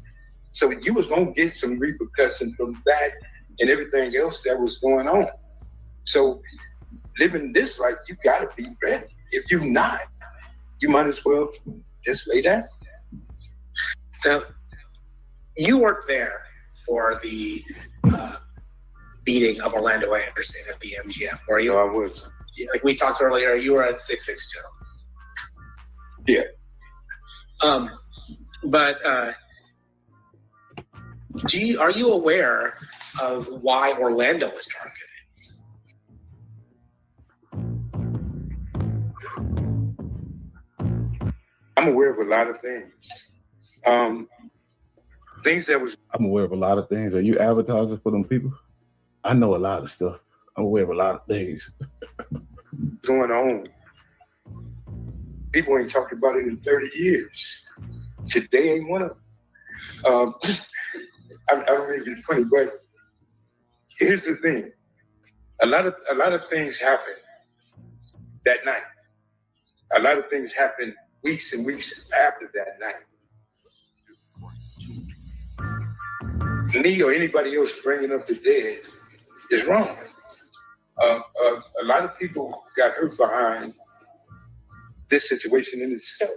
S19: So you was going to get some repercussions from that and everything else that was going on. So living this life, you got to be ready. If you're not, you might as well just lay down.
S18: Now, you weren't there for the beating of Orlando Anderson at the MGM, were you?
S19: No, I was.
S18: Like we talked earlier, you were at 662.
S19: Yeah.
S18: But are you aware of why Orlando was targeted?
S19: I'm aware of a lot of things. Things that was.
S4: I'm aware of a lot of things. Are you advertising for them people? I know a lot of stuff. I'm aware of a lot of things
S19: going on. People ain't talked about it in 30 years. Today ain't one of them. I don't mean to be funny, but here's the thing. A lot of things happen that night. A lot of things happen weeks and weeks after that night. Me or anybody else bringing up the dead is wrong. A lot of people got hurt behind this situation in itself.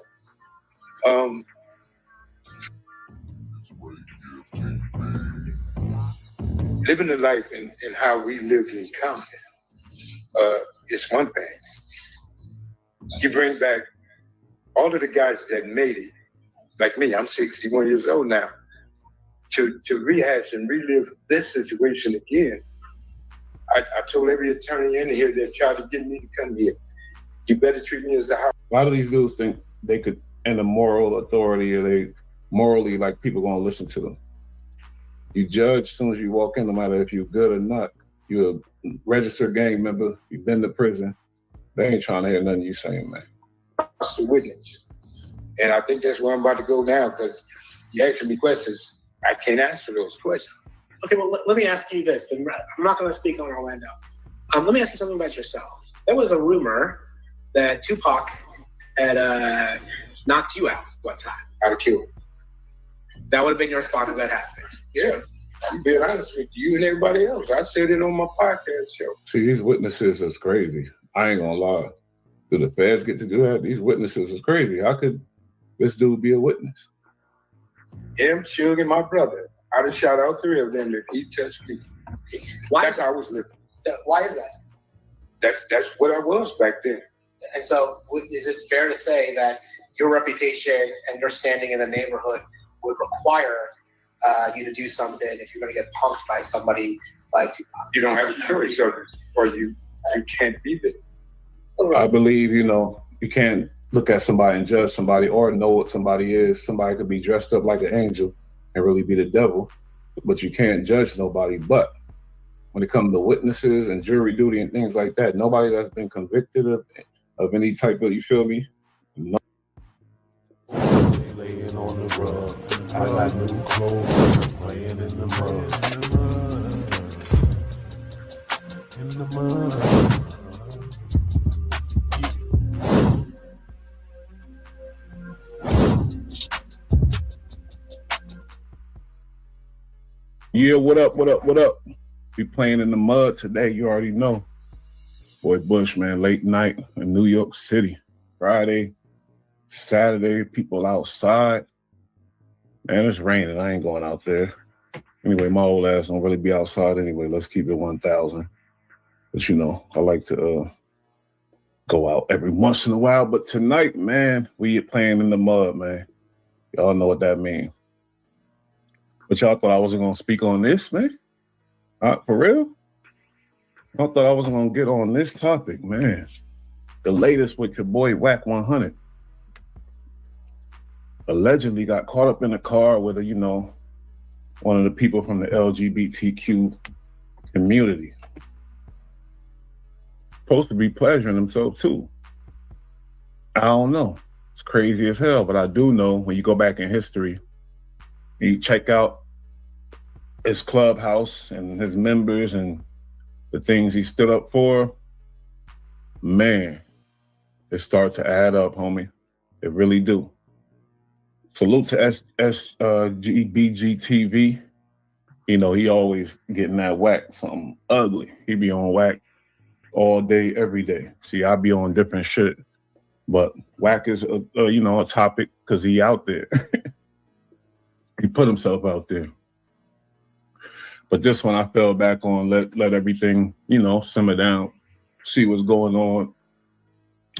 S19: Living the life and how we live in Compton is one thing. You bring back all of the guys that made it, like me, I'm 61 years old now, to rehash and relive this situation again. I told every attorney in here that tried to get me to come here, you better treat me as a house.
S4: Why do these dudes think they could, and the moral authority, or they morally, like, people gonna listen to them? You judge as soon as you walk in, no matter if you're good or not. You're a registered gang member, you've been to prison. They ain't trying to hear nothing you saying, man.
S19: That's the witness. And I think that's where I'm about to go now, because you asking me questions, I can't answer those questions.
S18: Okay, well, let me ask you this. I'm not going to speak on Orlando. Let me ask you something about yourself. There was a rumor that Tupac had knocked you out one time.
S19: I'd have killed him.
S18: That would have been your response if that happened.
S19: Yeah, I'm being honest with you and everybody else. I said it on my podcast show.
S4: See, these witnesses is crazy. I ain't gonna lie. Do the feds get to do that? These witnesses is crazy. How could this dude be a witness?
S19: Him, Suge, and my brother. I'd have shot out 3 of them if he touched me. That's how I was living.
S18: Why is that?
S19: That's what I was back then.
S18: And so is it fair to say that your reputation and your standing in the neighborhood would require you to do something if you're going to get punked by somebody like Tupac?
S19: You don't have a choice, or you can't be there.
S4: I believe, you can't look at somebody and judge somebody or know what somebody is. Somebody could be dressed up like an angel and really be the devil, but you can't judge nobody. But when it comes to witnesses and jury duty and things like that, nobody that's been convicted of any type of, you feel me? No.
S20: Laying on the rug, I got new clothes, playing in the mud. In the mud.
S4: Yeah, what up? We playing in the mud today, you already know. Boy Bush, man, late night in New York City. Friday, Saturday, people outside. Man, it's raining. I ain't going out there. Anyway, my old ass don't really be outside anyway. Let's keep it 1,000. But I like to go out every once in a while. But tonight, man, we playing in the mud, man. Y'all know what that means. But y'all thought I wasn't going to speak on this, man? For real? I thought I wasn't going to get on this topic, man. The latest with your boy Wack 100. Allegedly got caught up in a car with one of the people from the LGBTQ community. Supposed to be pleasuring himself too. I don't know. It's crazy as hell, but I do know when you go back in history, you check out his clubhouse and his members and the things he stood up for, man, it starts to add up, homie. It really do. Salute to SGBG TV. He always getting that Wack, something ugly. He be on Wack all day, every day. See, I be on different shit. But Wack is, a topic because he out there. He put himself out there. But this one I fell back on, let everything, simmer down, see what's going on.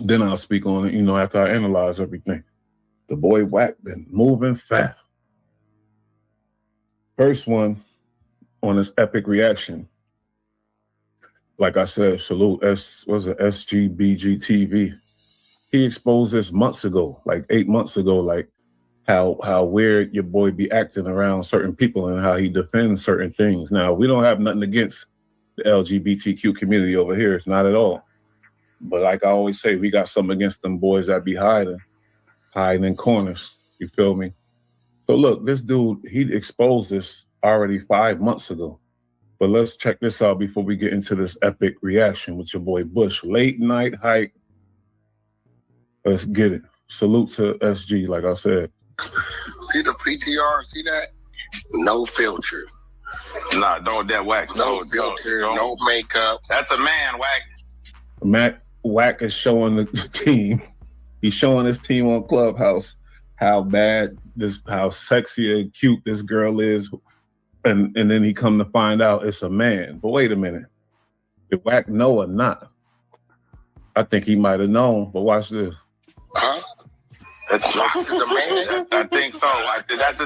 S4: Then I'll speak on it, after I analyze everything. The boy Wack been moving fast. First one on his epic reaction. Like I said, salute SGBG TV. He exposed this months ago, like 8 months ago, like how weird your boy be acting around certain people and how he defends certain things. Now, we don't have nothing against the LGBTQ community over here. It's not at all. But like I always say, we got something against them boys that be hiding in corners. You feel me? So look, this dude, he exposed this already 5 months ago. But let's check this out before we get into this epic reaction with your boy Bush. Late night hike. Let's get it. Salute to SG, like I said.
S3: See the PTR? See that? No filter.
S11: Nah, don't that Wack.
S3: No filter, no makeup.
S11: That's a man, Wack.
S4: Wack is showing the team. He's showing his team on Clubhouse how sexy and cute this girl is. And then he come to find out it's a man. But wait a minute. Did Wack know or not? I think he might have known, but watch this.
S3: Huh?
S11: That's the man. I think so. Is that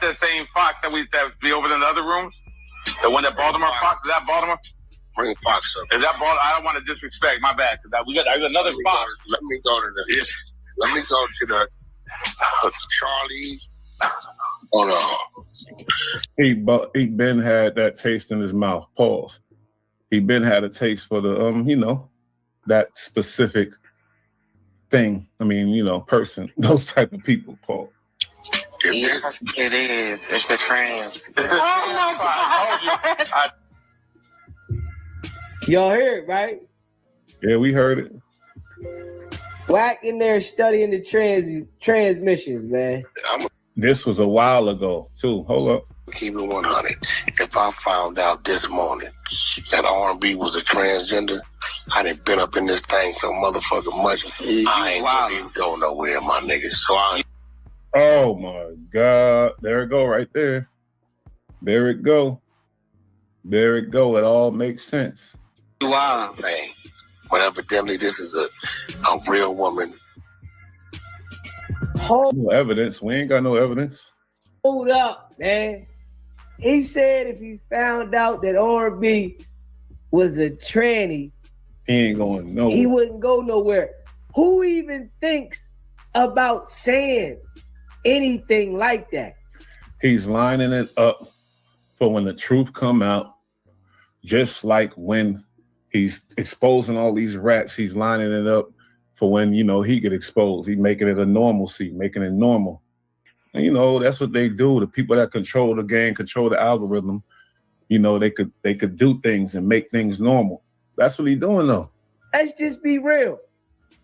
S11: the same Fox that be over in the other rooms? The one that Baltimore Fox? Is that Baltimore?
S3: Bring Fox up.
S11: Is that Baltimore? I don't want to disrespect. My bad. I got another Fox.
S3: Let me go to the Charlie. Hold on.
S4: He been had that taste in his mouth. Pause. He been had a taste for the that specific thing. I mean, person. Those type of people. Paul.
S6: Yes, it is. It's the trans.
S11: Oh my God.
S21: Y'all heard it, right?
S4: Yeah, we heard it.
S21: Wack in there studying the transmissions, man.
S4: This was a while ago, too. Hold up.
S3: Keep it 100. If I found out this morning that R&B was a transgender, I done been up in this thing so motherfucking much. I ain't gonna even go nowhere, my nigga. So
S4: oh my God. There it go right there. There it go. There it go. It all makes sense.
S3: Wow. Man. But evidently this is a real woman.
S4: No evidence. We ain't got no evidence.
S21: Hold up, man. He said if he found out that R&B was a tranny,
S4: he ain't going nowhere.
S21: He wouldn't go nowhere. Who even thinks about saying anything like that?
S4: He's lining it up for when the truth come out. Just like when he's exposing all these rats, he's lining it up for when, he get exposed. He's making it a normalcy, making it normal. And, that's what they do. The people that control the game, control the algorithm, they could do things and make things normal. That's what he's doing, though.
S21: Let's just be real.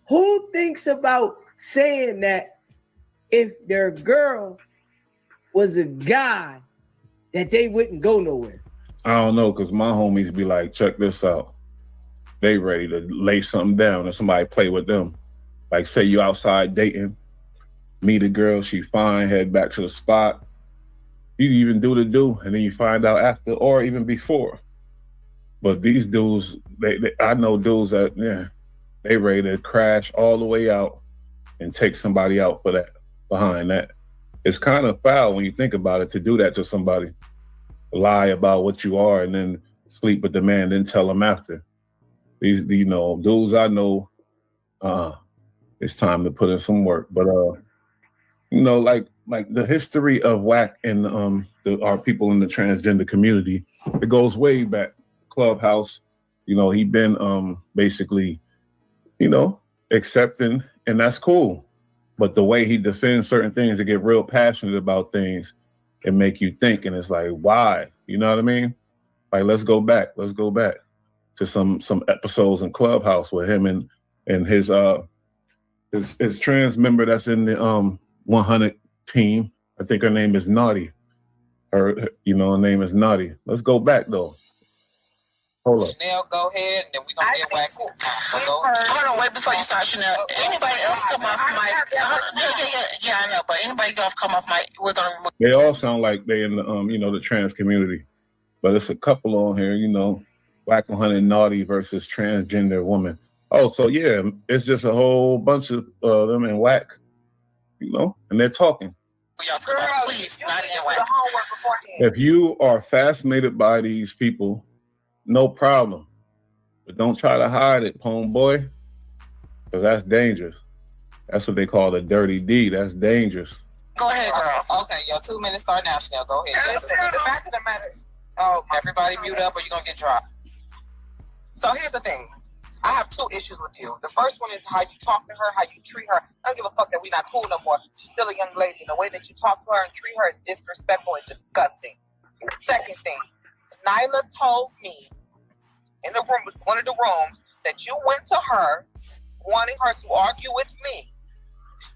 S21: Who thinks about saying that if their girl was a guy, that they wouldn't go nowhere?
S4: I don't know, because my homies be like, check this out. They ready to lay something down and somebody play with them. Like, say you outside dating, meet a girl, she fine, head back to the spot. You even do the do, and then you find out after or even before. But these dudes, I know dudes that, they ready to crash all the way out and take somebody out for that, behind that. It's kind of foul when you think about it, to do that to somebody. Lie about what you are and then sleep with the man, then tell them after. These, you know, dudes I know, it's time to put in some work. But you know, like the history of Wack and our people in the transgender community, it goes way back. Clubhouse, you know, he been basically, you know, accepting, and that's cool. But the way he defends certain things, to get real passionate about things, and make you think, and it's like, why? You know what I mean? Like, let's go back to some episodes in Clubhouse with him and his trans member that's in the 100 team. I think her name is Naughty. Her name is Naughty. Let's go back though. Hold up.
S7: Chanel, go ahead, and then we're going to get Wack. Hold on, wait before you start, Chanel. Anybody else come off mic? Yeah, I know, but anybody else come off mic, we're going to...
S4: They all sound like they in the, the trans community. But it's a couple on here, Wack 100 Naughty versus transgender woman. Oh, so yeah, it's just a whole bunch of them in Wack, and they're talking.
S7: Please, not in Wack.
S4: If you are fascinated by these people, no problem. But don't try to hide it, homeboy, because that's dangerous. That's what they call the dirty D. That's dangerous.
S7: Go ahead, girl. Okay, your 2 minutes start now, Chanel. Go ahead. Listen, the fact of the matter, everybody mute up or you're going to get dropped.
S22: So here's the thing. I have two issues with you. The first one is how you talk to her, how you treat her. I don't give a fuck that we're not cool no more. She's still a young lady. And the way that you talk to her and treat her is disrespectful and disgusting. Second thing, Nyla told me in the room, one of the rooms, that you went to her wanting her to argue with me.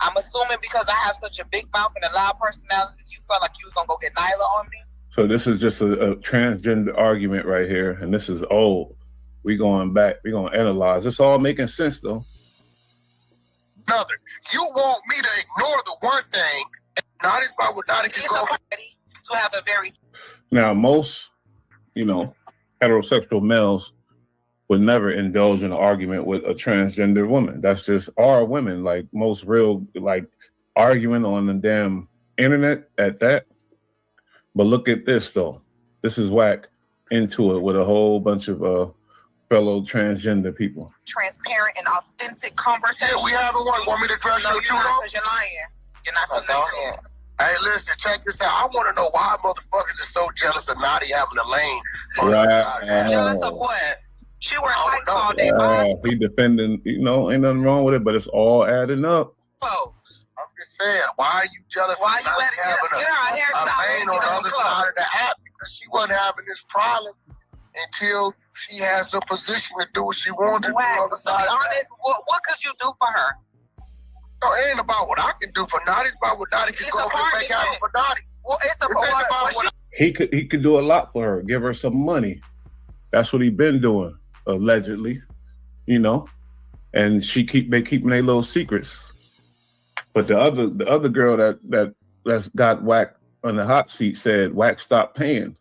S22: I'm assuming because I have such a big mouth and a loud personality, you felt like you was going to go get Nyla on me?
S4: So this is just a transgender argument right here, and this is old. We going back. We going to analyze. It's all making sense, though.
S3: Another. You want me to ignore the one thing, and not is about what not is going
S22: to have a very...
S4: Now, most, heterosexual males would never indulge in an argument with a transgender woman. That's just our women. Like, most real, arguing on the damn internet at that. But look at this, though. This is Wack into it with a whole bunch of fellow transgender people.
S22: Transparent and authentic conversation.
S3: Yeah, we having one. Want me to dress you too, though?
S22: Because you're lying. You're not familiar.
S3: Hey, listen, check this out. I want to know why motherfuckers are so jealous of Naughty having a lane.
S22: Jealous of what? She wears tights all day.
S4: He defending, ain't nothing wrong with it, but it's all adding up.
S22: Clothes.
S3: I'm just saying, why are you jealous
S22: why
S3: of Naughty having a lane on the other side of the app? Because she wasn't having this problem until she has a position to do what she wanted to do on the other side.
S22: To be honest, what could you do for her?
S3: No, it ain't about what I can do for Naughty. It's about what Naughty can go and make out for Naughty.
S22: Well, it's about what
S4: he could do a lot for her. Give her some money. That's what he been doing, allegedly. And they keeping their little secrets. But the other girl that's got Wack on the hot seat said Wack stopped paying.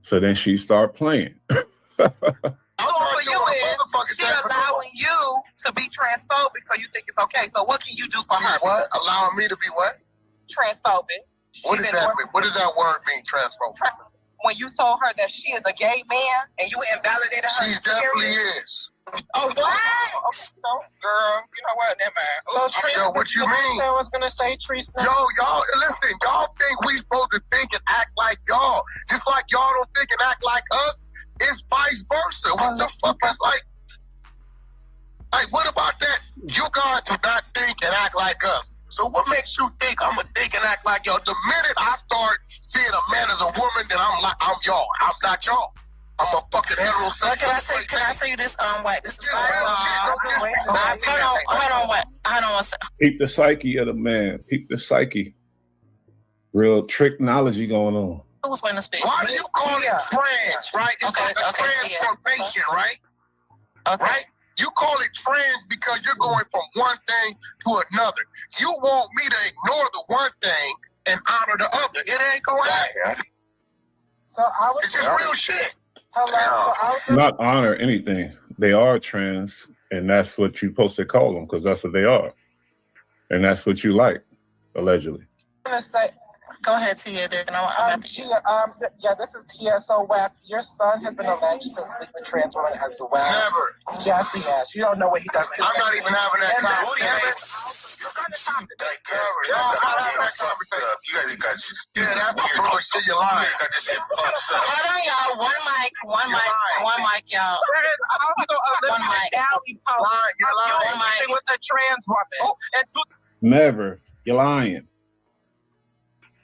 S4: So then she started playing.
S22: For you is she allowing you to be transphobic, so you think it's okay. So what can you do for her?
S3: What? Allowing me to be what?
S22: Transphobic.
S3: What does that mean? What does that word mean, transphobic?
S22: When you told her that she is a gay man and you invalidated her.
S3: She definitely is.
S22: Oh, what? So, girl, you know what? Never mind.
S3: Yo, what you mean?
S22: I was gonna say, Teresa.
S3: Yo, y'all, listen. Y'all think we supposed to think and act like y'all, just like y'all don't think and act like us. It's vice versa. What the fuck is like, what about that? You guys do not think and act like us. So what makes you think I'm gonna think and act like y'all? The minute I start seeing a man as a woman, then I'm y'all. I'm not y'all. I'm a fucking heterosexual.
S22: Can I say you this, Wack? This is hold on, Wack. Hold on one second.
S4: Peep the psyche of the man. Peep the psyche. Real tricknology going on.
S22: Who's going to speak?
S3: Why do you call it trans, right? It's like a transformation, right?
S22: Okay.
S3: Right? You call it trans because you're going from one thing to another. You want me to ignore the one thing and honor the other. It ain't going to happen.
S22: So I was
S3: it's just real shit.
S4: Not honor anything. they are trans, and that's what you're supposed to call them because that's what they are, and that's what you like, allegedly.
S22: I'm gonna say, go ahead, Tia. Then yeah, this is Tia. So, Wack, your son has been alleged to sleep with trans women as well.
S3: Never.
S22: Yes, he has. You don't know what he does.
S3: I'm not even having that conversation. Yeah, that's bullshit. You're lying.
S7: Hold on, y'all. One mic, y'all.
S22: One mic. With a trans woman.
S4: Never. You're lying.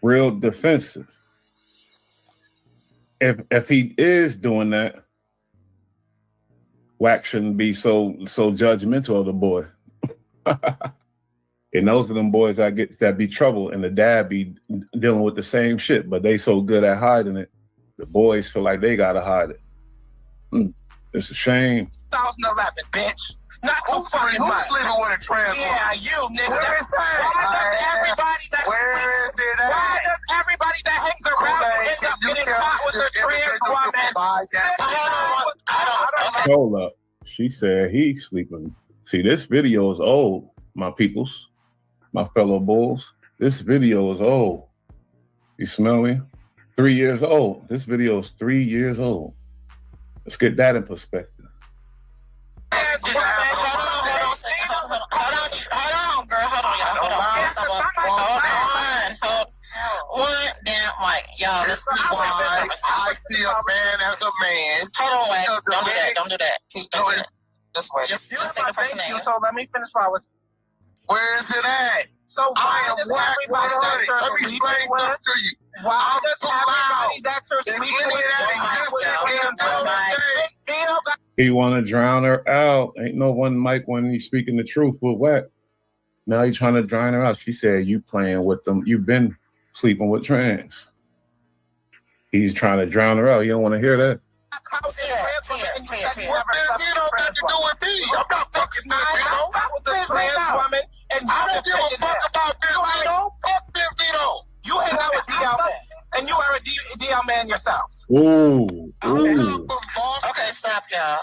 S4: Real defensive. If he is doing that, Wack shouldn't be so judgmental of the boy. And those are them boys that be trouble, and the dad be dealing with the same shit, but they so good at hiding it. The boys feel like they gotta hide it. It's a shame.
S22: 2011, bitch. Not too fucking much.
S3: Who's sleeping with a trans woman?
S22: Yeah, you, nigga.
S3: Where is that?
S22: Why does everybody that hangs around end up getting caught with a trans woman?
S4: Hold up. She said he's sleeping. See, this video is old, my peoples, my fellow bulls. This video is old. You smell me? 3 years old. This video is 3 years old. Let's get that in perspective.
S7: Y'all, let's
S3: I see a man as a man.
S7: Hold on, Wack. Don't do that. Just take the person name.
S22: So let me finish what I was.
S3: Where is it at?
S22: So
S3: I am Wack 100. Let me explain something to you.
S22: Why does everybody that you're sleeping with?
S4: He want to drown her out. Ain't no one mic when you speaking the truth with Wack. Now you trying to drown her out. She said you playing with them. You've been sleeping with trans. He's trying to drown her out. You don't want to hear that?
S3: What does it got to do with me? I'm not fucking Benzino. I don't give a fuck about Benzino. Fuck Benzino.
S22: You hang out with DL Man, and you are a DL Man yourself.
S4: Ooh.
S7: Okay, stop, y'all.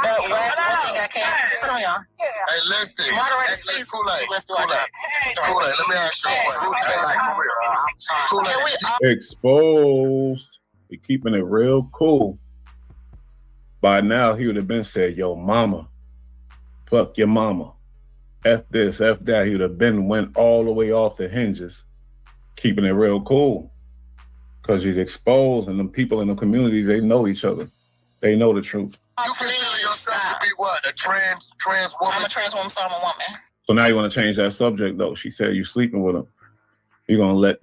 S7: But one thing I can't. Hold on, y'all.
S3: Hey, listen.
S7: Moderators, please. Let's do our job.
S3: Kool-Aid, let me ask you a question.
S4: Exposed. He keeping it real cool. By now, he would have been said, yo, mama, fuck your mama. F this, F that. He would have been went all the way off the hinges, keeping it real cool. Because he's exposed, and the people in the communities, they know each other. They know the truth.
S3: You consider yourself to be what? A trans woman?
S7: I'm a trans woman, so I'm a woman.
S4: So now you want to change that subject, though. She said you sleeping with him. You gonna let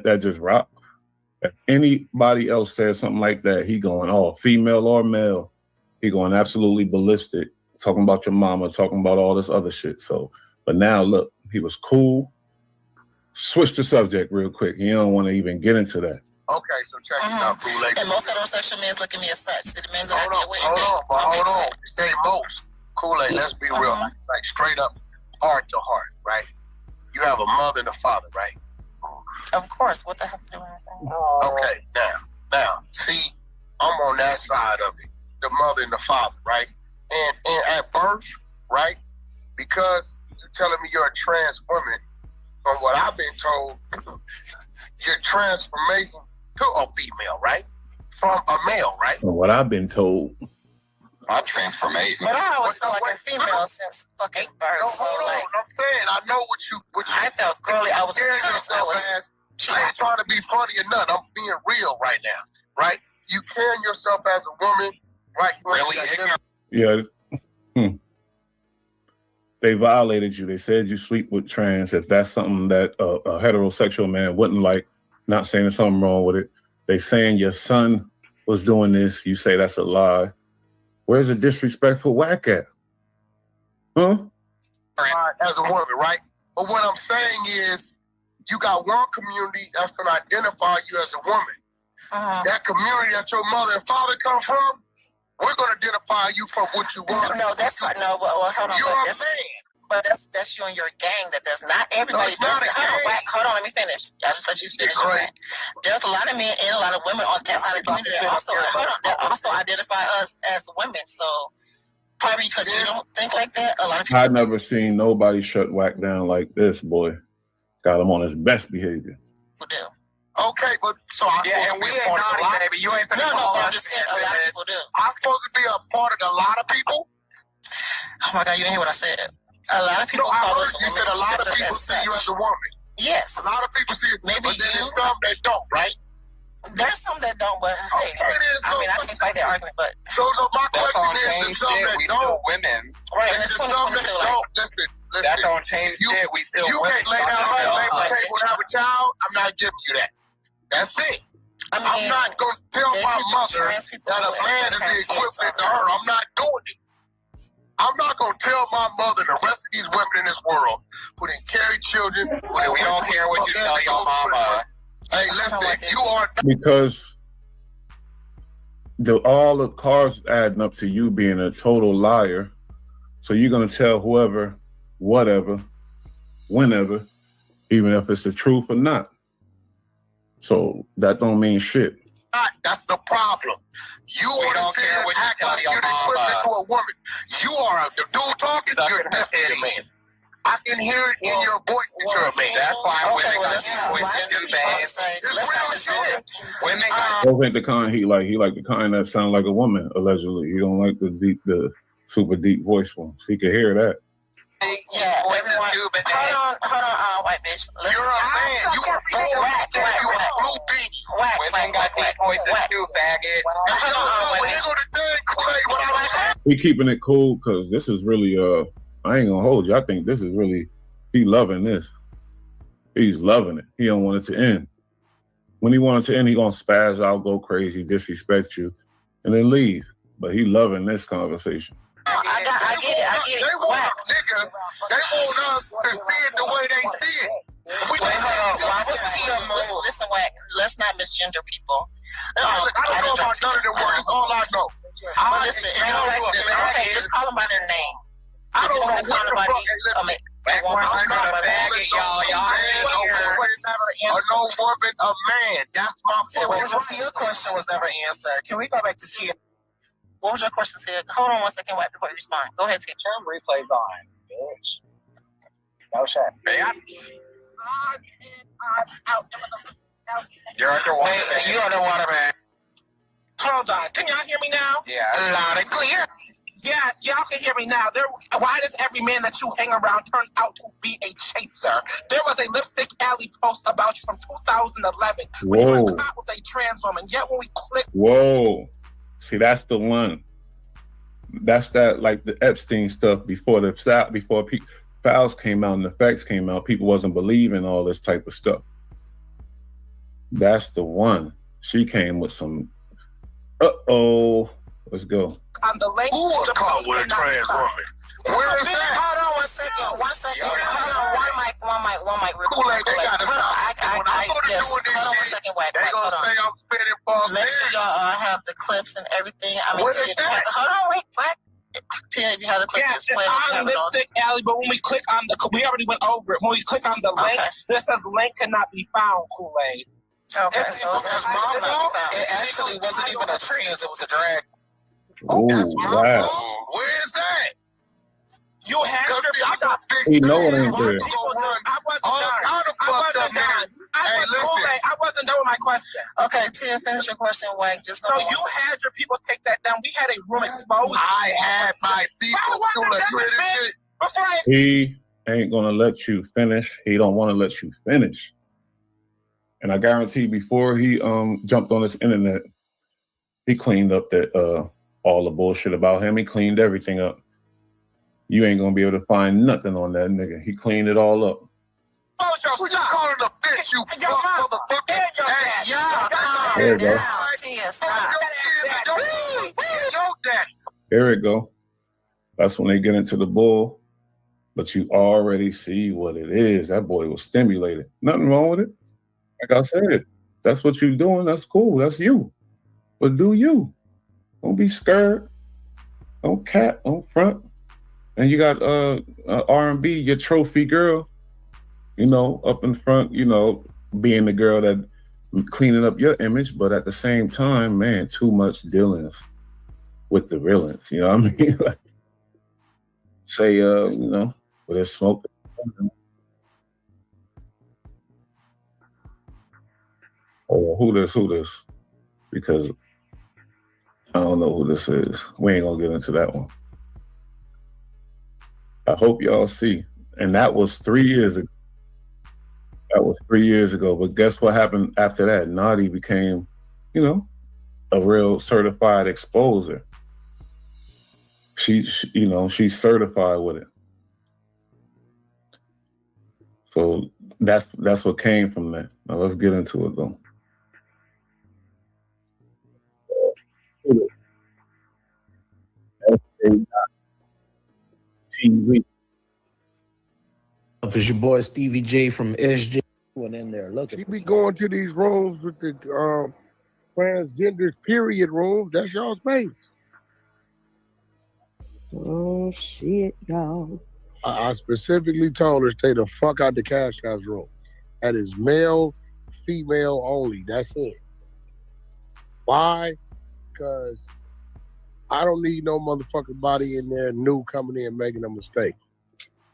S4: that just rock? If anybody else says something like that, he going, oh, female or male, he going absolutely ballistic, talking about your mama, talking about all this other shit. So, but now look, he was cool. Switch the subject real quick. You don't want to even get into that.
S3: Okay, so check it out, Kool-Aid.
S7: And most heterosexual men look at me as such. The men that I deal with.
S3: Hold on. Say most. Kool-Aid, let's be real. Like straight up, heart to heart, right? You have a mother and a father, right?
S7: Of course. What the hell's doing with that?
S3: Okay, now, see, I'm on that side of it. The mother and the father, right? And at birth, right? Because you're telling me you're a trans woman, from what I've been told, you're transformation to a female, right? From a male, right?
S4: From what I've been told.
S3: I'm transformation.
S7: But I always felt like a female since fucking birth.
S3: No, hold on. I'm saying, I know what you
S7: I felt girly. I was
S3: carrying yourself as. I ain't trying to be funny or nothing. I'm being real right now, right? You carrying yourself as a woman, right? Really ignorant.
S4: Yeah. They violated you. They said you sleep with trans. If that's something that a heterosexual man wouldn't like, not saying there's something wrong with it. They saying your son was doing this. You say that's a lie. Where's the disrespectful Wack at? Huh?
S3: As a woman, right? But what I'm saying is, you got one community that's going to identify you as a woman. That community that your mother and father come from, we're going to identify you from what you want.
S7: No, that's right. No, well, hold on.
S3: You know what I'm saying?
S7: But that's you and your gang. Not everybody.
S3: No, it's not a gang.
S7: Hold on, let me finish. I just let you finish. There's a lot of men and a lot of women on that side of the community that also identify us as women. So probably because you don't think like that, a lot of people.
S4: I've never seen nobody shut Wack down like this, boy. Got him on his best behavior.
S3: Okay, but so I'm supposed to be a part of a lot. Baby. You ain't finna
S7: I'm just saying a lot of people do.
S3: I'm supposed to be a part of a lot of people.
S7: Oh my God, you didn't hear what I said. A lot of people.
S3: No, I heard you said a lot of people see you as a woman.
S7: Yes.
S3: A lot of people see it, but then there's some that don't, right?
S7: There's some that don't, but hey, I can't fight that argument, but.
S3: So my question is, there's some that don't.
S8: Women.
S7: Right,
S3: and there's some that don't. Listen.
S8: That don't change shit. We still
S3: You can't lay down on the table and have a child. I'm not giving you that. That's it. I'm not going to tell my mother that a man is the equivalent to her. I'm not doing it. I'm not going to tell my mother the rest of these women in this world who didn't carry children.
S8: We don't care what you tell your mama.
S3: Hey, listen, you are not.
S4: Because all the cards adding up to you being a total liar. So you're going to tell whoever, whatever, whenever, even if it's the truth or not. So that don't mean shit.
S3: That's the problem. You want to sit and act like you're the equivalent to a woman. You are the dude talking, you're definitely a man. I can hear it in your voice that you're a man.
S8: That's why women got these voices in fast.
S3: It's real shit.
S8: Women
S4: I don't think the kind he like the kind that sound like a woman, allegedly. He don't like the super deep voice ones. He can hear that.
S7: Yeah, everyone. Hold on, white bitch.
S3: You're a man. You are born with that. You are blue beat.
S8: Women got deep voices too, faggot.
S4: We keeping it cool because this is really I ain't gonna hold you. I think this is really he loving this. He's loving it. He don't want it to end. When he wants it to end, he gonna spaz out, go crazy, disrespect you, and then leave. But he loving this conversation.
S7: I get it.
S3: They want a nigga. They want us to see it the way they see it.
S7: Listen, Wack, let's not misgender people.
S3: I don't know about none of their words. That's all I know.
S7: Listen, if you don't like women, okay, just call them by their name.
S3: I don't know what the fuck. No woman, a man. That's my point.
S22: Your question was never answered. Can we go back to Tia?
S7: What was your question, Sid? Hold on 1 second, Wack, before you respond. Go ahead, Sid.
S18: Turn replays on, bitch. No shit.
S8: You're underwater.
S22: You underwater, man. Hold on. Can y'all hear me now?
S8: Yeah.
S22: Loud and clear. Yes, y'all can hear me now. Why does every man that you hang around turn out to be a chaser? There was a Lipstick Alley post about you from 2011 when you were caught with a trans woman. Yet when we click.
S4: Whoa. See, that's the one. That's that, like the Epstein stuff before files came out and the facts came out. People wasn't believing all this type of stuff. That's the one. She came with some. Let's go.
S22: On the link.
S3: Who was caught with a trans woman? Where is that?
S22: Hold on 1 second. 1 second. Hold on. One mic.
S3: Kool-Aid, they gotta stop. When I go to doing this
S7: hold on 1
S3: shit,
S7: second, Wack.
S3: they gonna say I'm spitting false.
S7: Make sure y'all have the clips and everything. I mean, hold on, wait, Wack. Tia, if you have the clip,
S22: it's on Lipstick Alley, but when we click on we already went over it. When we click on the link, it says link cannot be found, Kool-Aid.
S7: Okay, so that's my fault.
S22: It actually wasn't even a trans, it was a drag.
S4: Oh, wow.
S3: Where is that?
S22: You had your
S4: He know it ain't there.
S22: I wasn't done. I wasn't done with my question.
S7: Okay, Tia, finish your question, Wack. Just
S22: so you had your people take that down. We had a room exposed.
S3: I had my people.
S4: He ain't gonna let you finish. He don't want to let you finish. And I guarantee before he jumped on this internet, he cleaned up that all the bullshit about him. He cleaned everything up. You ain't gonna be able to find nothing on that nigga. He cleaned it all up.
S3: Who you calling a bitch, you motherfucker?
S4: There you go. There we go. That's when they get into the bull. But you already see what it is. That boy was stimulated. Nothing wrong with it. Like I said, that's what you're doing. That's cool. That's you. But do you. Don't be scared. Don't cap. Don't front. And you got R&B, your trophy girl, you know, up in front, you know, being the girl that cleaning up your image, but at the same time, man, too much dealings with the villains. You know what I mean? Like, say, you know, with a smoke. Oh, who this? Because I don't know who this is. We ain't gonna get into that one. I hope y'all see. And that was 3 years ago. But guess what happened after that? Naughty became, you know, a real certified exposer. She you know, she's certified with it. So that's what came from that. Now let's get into it though. TV.
S9: Up is your boy Stevie J from SJ. Went in there looking.
S3: She be going to these rooms with the transgenders period rooms. That's y'all's space.
S10: Oh shit, y'all.
S3: I specifically told her stay the fuck out the cash house room. That is male, female only. That's it. Why? Because I don't need no motherfucking body in there new coming in making a mistake.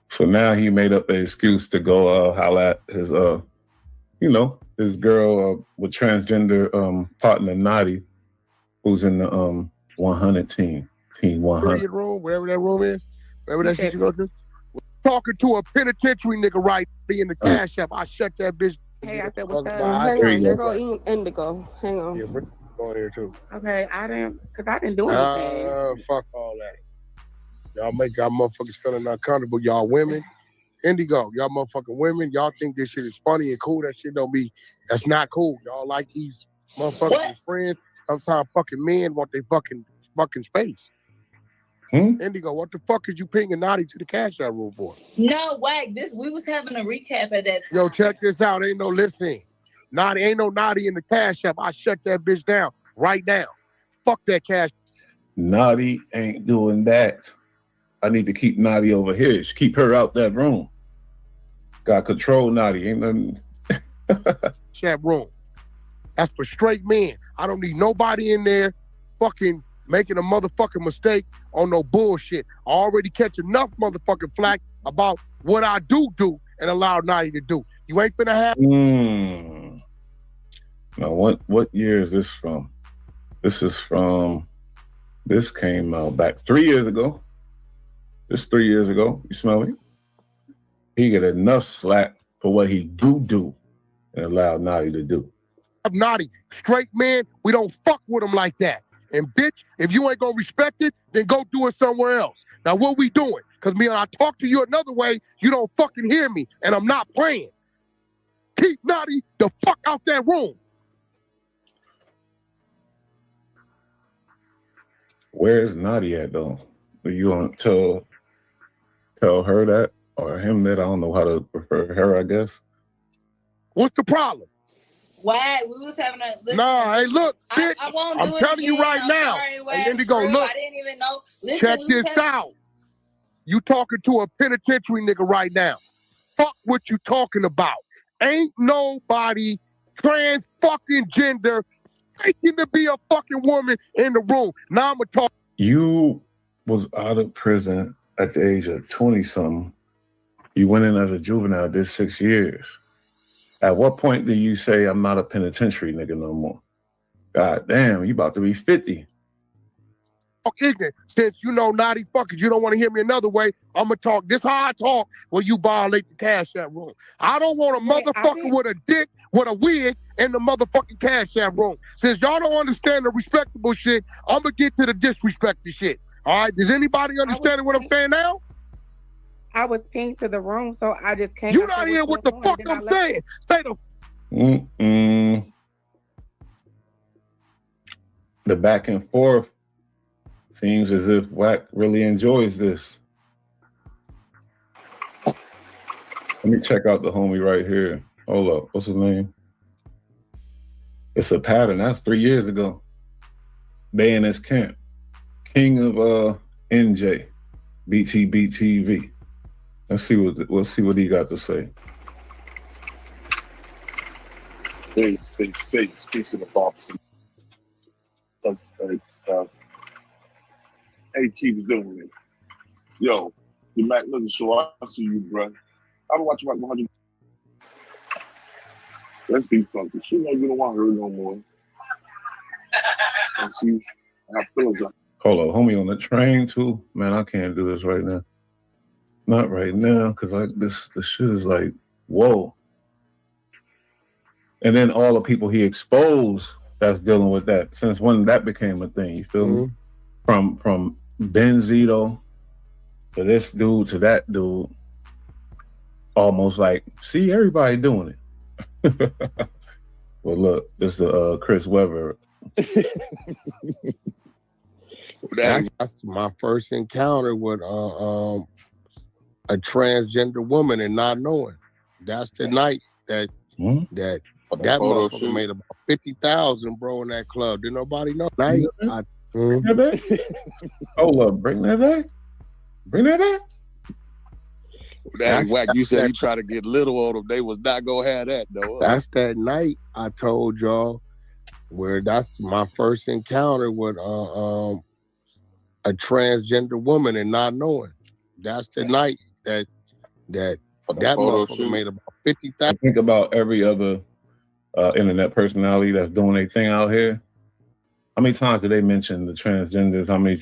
S4: So now he made up an excuse to go holler at his you know, his girl with transgender partner Naughty, who's in the 100 team 100.
S3: Period room, wherever that room is, wherever that shit you go to. Talking to a penitentiary nigga right in the cash app. I shut that bitch.
S10: Hey, I said, what's up? Hang on, there go Indigo. Hang on.
S3: Yeah, Brittany's going here too.
S10: Okay, I didn't do anything.
S3: Fuck all that. Y'all make y'all motherfuckers feeling uncomfortable. Y'all women. Indigo, y'all motherfucking women. Y'all think this shit is funny and cool. That shit don't be, that's not cool. Y'all like these motherfuckers friends. Sometimes fucking men want their fucking space. Indigo, what the fuck is you pinging Naughty to the cash out room for?
S23: No, Wack, we was having a recap at that time.
S3: Yo, check this out. Ain't no listening. Ain't no Naughty in the cash app. I shut that bitch down right now. Fuck that cash.
S4: Naughty ain't doing that. I need to keep Naughty over here. Keep her out that room. Got control Naughty. Ain't nothing.
S3: Chat room. That's for straight men. I don't need nobody in there fucking making a motherfucking mistake on no bullshit. I already catch enough motherfucking flack about what I do and allow Naughty to do. You ain't finna have.
S4: Now, what year is this from? This came out back 3 years ago. This 3 years ago. You smell me? He get enough slack for what he do and allow Naughty to do.
S3: Naughty, straight man, we don't fuck with him like that. And bitch, if you ain't gonna respect it, then go do it somewhere else. Now what we doing? Cause when I talk to you another way, you don't fucking hear me, and I'm not playing. Keep Naughty the fuck out that room.
S4: Where's Naughty at though? Do you want to tell her that or him that? I don't know how to refer her, I guess.
S3: What's the problem?
S23: Why? We was having a...
S3: Nah, hey, look, bitch.
S23: I won't
S3: I'm
S23: do it
S3: telling you
S23: again.
S3: right now.
S23: Sorry,
S3: And then they go, look.
S23: I didn't even know. Listen,
S3: check this out. You talking to a penitentiary nigga right now. Fuck what you talking about. Ain't nobody trans fucking gender faking to be a fucking woman in the room. Now I'm gonna talk.
S4: You was out of prison at the age of 20-something. You went in as a juvenile, did 6 years. At what point do you say, I'm not a penitentiary nigga no more? God damn, you about to be 50.
S3: Ignorant. Since you know Naughty fuckers, you don't want to hear me another way, I'm gonna talk. This how I talk when you violate the cash app room. I don't want a motherfucker with a dick, with a wig in the motherfucking cash app room. Since y'all don't understand the respectable shit, I'm gonna get to the disrespected shit. All right, does anybody understand what I'm saying now?
S10: I was pinged to the room, so I just came.
S3: You not hear what the fuck I'm saying. Say the
S4: The back and forth seems as if Wack really enjoys this. Let me check out the homie right here. Hold up, what's his name? It's a pattern. That's 3 years ago. They in his camp. King of NJ. BTBTV. Let's see what he got to say.
S5: Speaks to the false suspect stuff. Hey, keep doing it. Yo, the Mac Little Show, I see you, bro. I've been watching Wack 100. Let's be focused. She know you don't want her no more. And she's have feelings like.
S4: Hold on, homie on the train too. Man, I can't do this right now. Not right now, because the shit is like, whoa. And then all the people he exposed that's dealing with that, since when that became a thing, you feel me? From Benzito to this dude to that dude, almost like, see, everybody doing it. Well, look, this is Chris Webber.
S13: That's my first encounter with a transgender woman and not knowing. That's the night that motherfucker made about 50,000, bro, in that club. Did nobody know? Night.
S4: Bring that back? Hold up, bring that back? Bring that back?
S14: That Wack, you said he tried to get little on them. They was not gonna have that though.
S13: That's that night I told y'all where that's my first encounter with a transgender woman and not knowing. That's the night that motherfucker made about 50,000.
S4: Think about every other internet personality that's doing their thing out here. How many times did they mention the transgenders? How many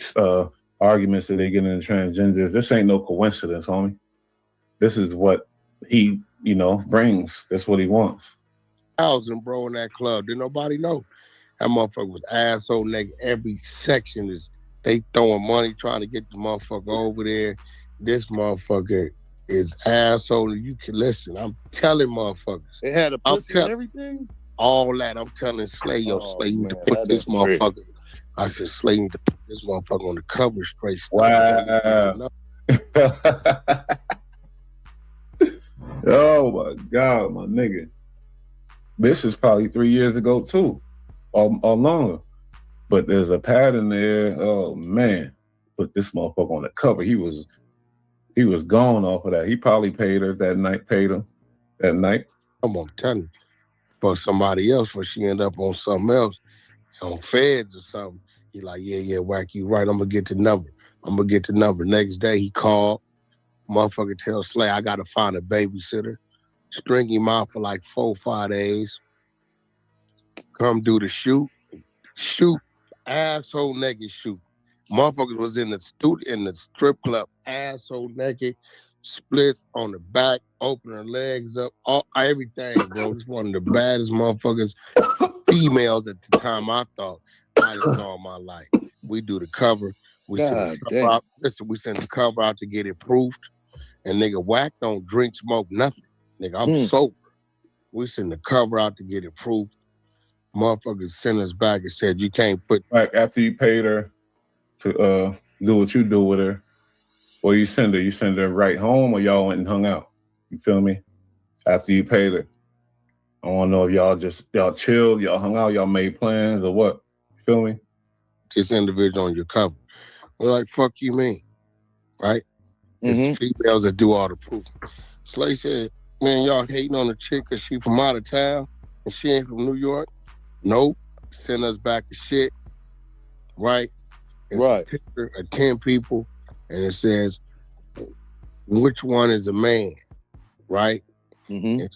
S4: arguments did they get in the transgenders? This ain't no coincidence, homie. This is what he, brings. That's what he wants.
S13: 1,000, bro, in that club. Did nobody know? That motherfucker was asshole nigga. Every section is they throwing money trying to get the motherfucker over there. This motherfucker is asshole. You can listen. I'm telling motherfuckers.
S14: It had a pussy and everything?
S13: All that. I'm telling Slay, Slay, you need to put this motherfucker. I said, Slay, you need to put this motherfucker on the cover straight.
S4: Wow. Oh my God, my nigga. This is probably 3 years ago too, or longer. But there's a pattern there. Oh man, put this motherfucker on the cover. He was gone off of that. He probably paid her that night. Paid him that night.
S13: I'm telling you, for somebody else, for she end up on something else, on Feds or something. He like, yeah, Wack, you right. I'm gonna get the number. Next day he called. Motherfucker tell Slay, I gotta find a babysitter. String him out for like 4-5 days. Come do the shoot. Asshole naked shoot. Motherfuckers was in the strip club, asshole naked, splits on the back, open her legs up, everything, bro. It's one of the baddest motherfuckers, females at the time I thought I just saw in my life. We do the cover. We send the cover out to get it proofed. And nigga, Wack don't drink, smoke, nothing. Nigga, I'm sober. We send the cover out to get it proofed. Motherfuckers sent us back and said, you can't put...
S4: Like after you paid her to do what you do with her, or you send her right home, or y'all went and hung out. You feel me? After you paid her. I want to know if y'all chilled, y'all hung out, y'all made plans, or what. You feel me?
S13: This individual on your cover. We're like, fuck you mean? Right? It's females that do all the proof. Slay said, man, y'all hating on the chick because she from out of town and she ain't from New York? Nope. Send us back to shit. Right? It's a picture of 10 people and it says, which one is a man? Right? And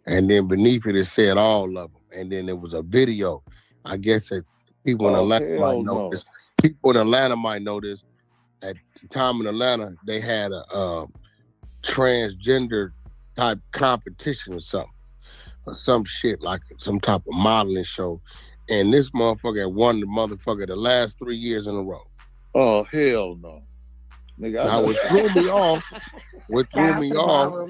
S13: then beneath it said all of them. And then there was a video. I guess that people in Atlanta might know this. People in Atlanta might know this. At the time in Atlanta, they had a transgender type competition or something. Or some shit, like some type of modeling show. And this motherfucker had won the last 3 years in a row.
S14: Oh, hell no. Nigga,
S13: now, what threw me off,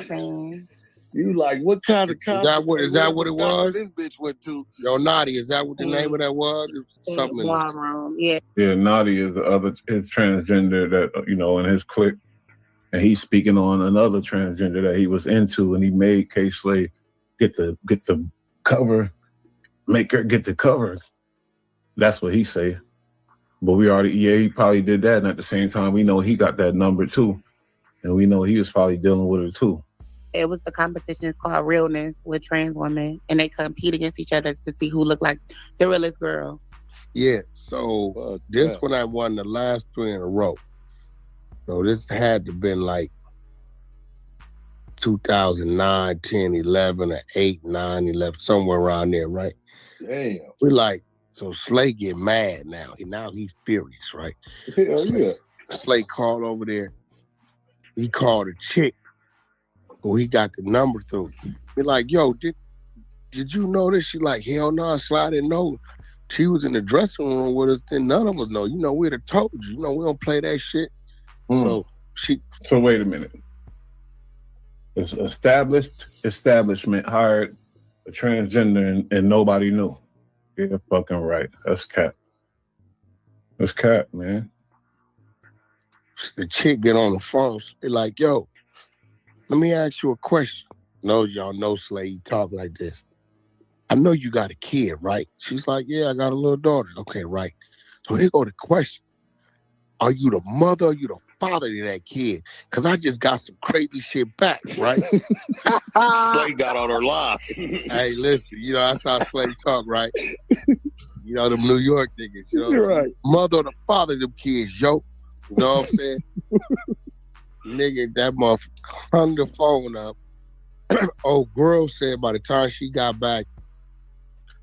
S14: you like, what kind of competition?
S13: Is that what it was?
S14: This bitch went to.
S13: Yo, Naughty, is that what the name of that was? Something in
S23: yeah.
S4: Yeah, Naughty is his transgender that, in his clique. And he's speaking on another transgender that he was into, and he made K-Slay get the cover, make her get the cover. That's what he say. But he probably did that, and at the same time, we know he got that number too, and we know he was probably dealing with it too.
S15: It was the competition. It's called Realness with trans women, and they compete against each other to see who looked like the realest girl.
S13: Yeah, so this one I won the last 3 in a row. So this had to been like 2009, 10, 11, or 8, 9, 11, somewhere around there, right?
S5: Damn.
S13: We like, so Slay get mad now. Now he's furious, right?
S5: Hell yeah.
S13: Slay called over there. He called a chick who he got the number through. Be like, yo, did you know this? She like, hell no, Slay, I didn't know. She was in the dressing room with us, then none of us know. You know, we'd have told you. You know, we don't play that shit. So
S4: wait a minute. This establishment hired a transgender and nobody knew. Yeah, fucking right. That's cap. That's cap, man.
S13: The chick get on the phone. They like, yo, let me ask you a question. No, y'all know Slay, you talk like this. I know you got a kid, right? She's like, yeah, I got a little daughter. Okay, right. So here go the question. Are you the mother or you the father to that kid? Because I just got some crazy shit back, right?
S14: Slay got on her line.
S13: Hey, listen, you know, that's how Slay talk, right? You know, them New York niggas, you know.
S5: You're right.
S13: Mother or the father of them kids, yo. You know what I'm saying? Nigga, that motherfucker hung the phone up. Old girl said by the time she got back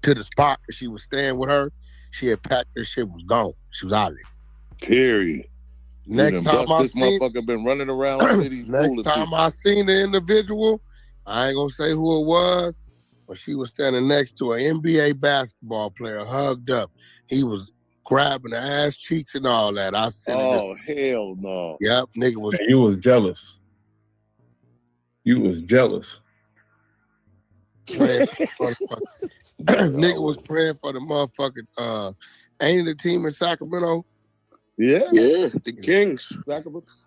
S13: to the spot where she was staying with her, she had packed her shit, was gone. She was out of there.
S5: Period.
S13: Next time
S5: this motherfucker been running around the city.
S13: Next time I seen the individual, I ain't gonna say who it was, but she was standing next to an NBA basketball player, hugged up. He was grabbing her ass cheeks and all that. I said,
S5: oh, hell no.
S13: Yep, nigga was.
S4: Man, you was jealous. You was jealous.
S13: Nigga was praying for the motherfucking ain't the team in Sacramento?
S5: Yeah, the Kings.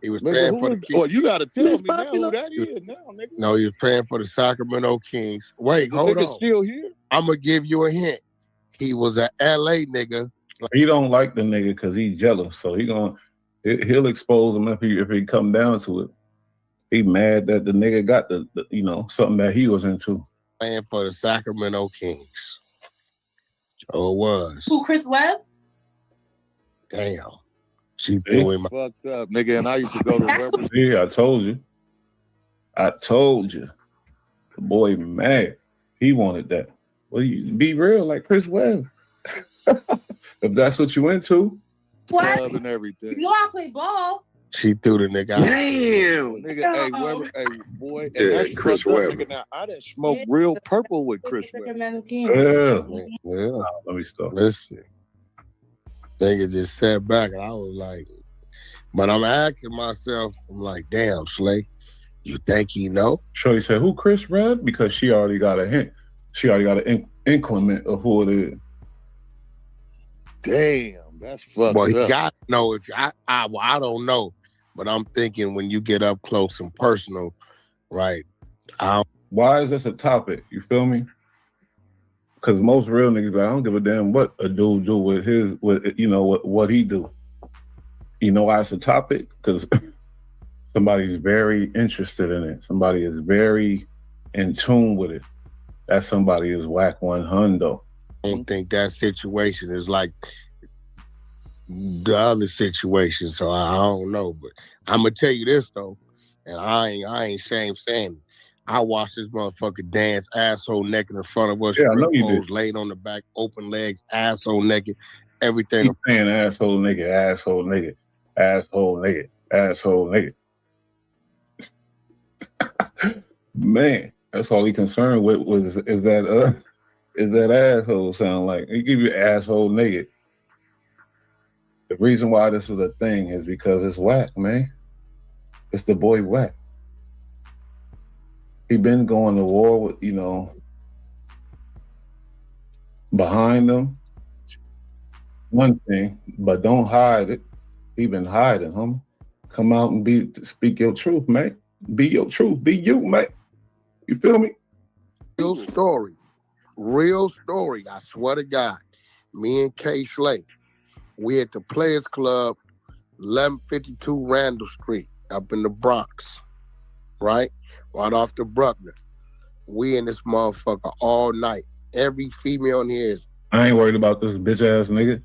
S13: He was praying for the Kings.
S5: Oh, you gotta tell me now who that is now, nigga.
S13: No, he was praying for the Sacramento Kings. Wait, hold on.
S5: Still here?
S13: I'm gonna give you a hint. He was an LA nigga.
S4: He don't like the nigga because he's jealous, so he'll expose him if he come down to it. He mad that the nigga got the something that he was into.
S13: Playing for the Sacramento Kings. Oh, it was.
S23: Who, Chris Webb?
S13: Damn. She threw him
S5: fucked up, nigga, and I used to go to Weber's.
S4: Yeah, I told you. The boy mad. He wanted that. Well, you be real like Chris Webb. If that's what you into.
S23: What?
S5: Club and everything.
S23: You know I play ball.
S13: She threw the nigga out.
S5: Damn. Nigga, hey, Weber, hey, boy. And
S14: Yeah,
S5: that's
S14: Chris
S5: fucked up,
S14: Webb.
S5: nigga. Now, I didn't smoke real purple with Chris Webb.
S4: Yeah. Let me stop.
S13: Listen. Nigga just sat back and I was like, but I'm asking myself, I'm like, damn, Slay, you think he know?
S4: Shorty said, who Chris Webb? Because she already got a hint. She already got an increment of who it is.
S5: Damn, that's fucked
S13: Well, he
S5: up.
S13: got to know. If I don't know, but I'm thinking when you get up close and personal, right?
S4: Why is this a topic? You feel me? Because most real niggas, I don't give a damn what a dude do with what he do. You know why it's a topic? Because somebody's very interested in it. Somebody is very in tune with it. That somebody is Wack 100.
S13: I don't think that situation is like the other situation, so I don't know. But I'm gonna tell you this though, and I ain't saying it. I watched this motherfucker dance asshole naked in front of us.
S4: Yeah, I know you did.
S13: Laid on the back, open legs, asshole naked, everything.
S4: He's saying asshole nigga, asshole nigga, asshole nigga, asshole nigga. Man, that's all he concerned with is that asshole sound like. He give you asshole nigga. The reason why this is a thing is because it's Wack, man. It's the boy Wack. He been going to war with, behind them. One thing, but don't hide it. He been hiding, homie. Come out and speak your truth, man. Be your truth. Be you, man. You feel me?
S13: Real story. I swear to God. Me and K Slay. We at the Players Club, 1152 Randall Street, up in the Bronx, right? Right off the Bruckner. We in this motherfucker all night. Every female in here is.
S4: I ain't worried about this bitch ass nigga.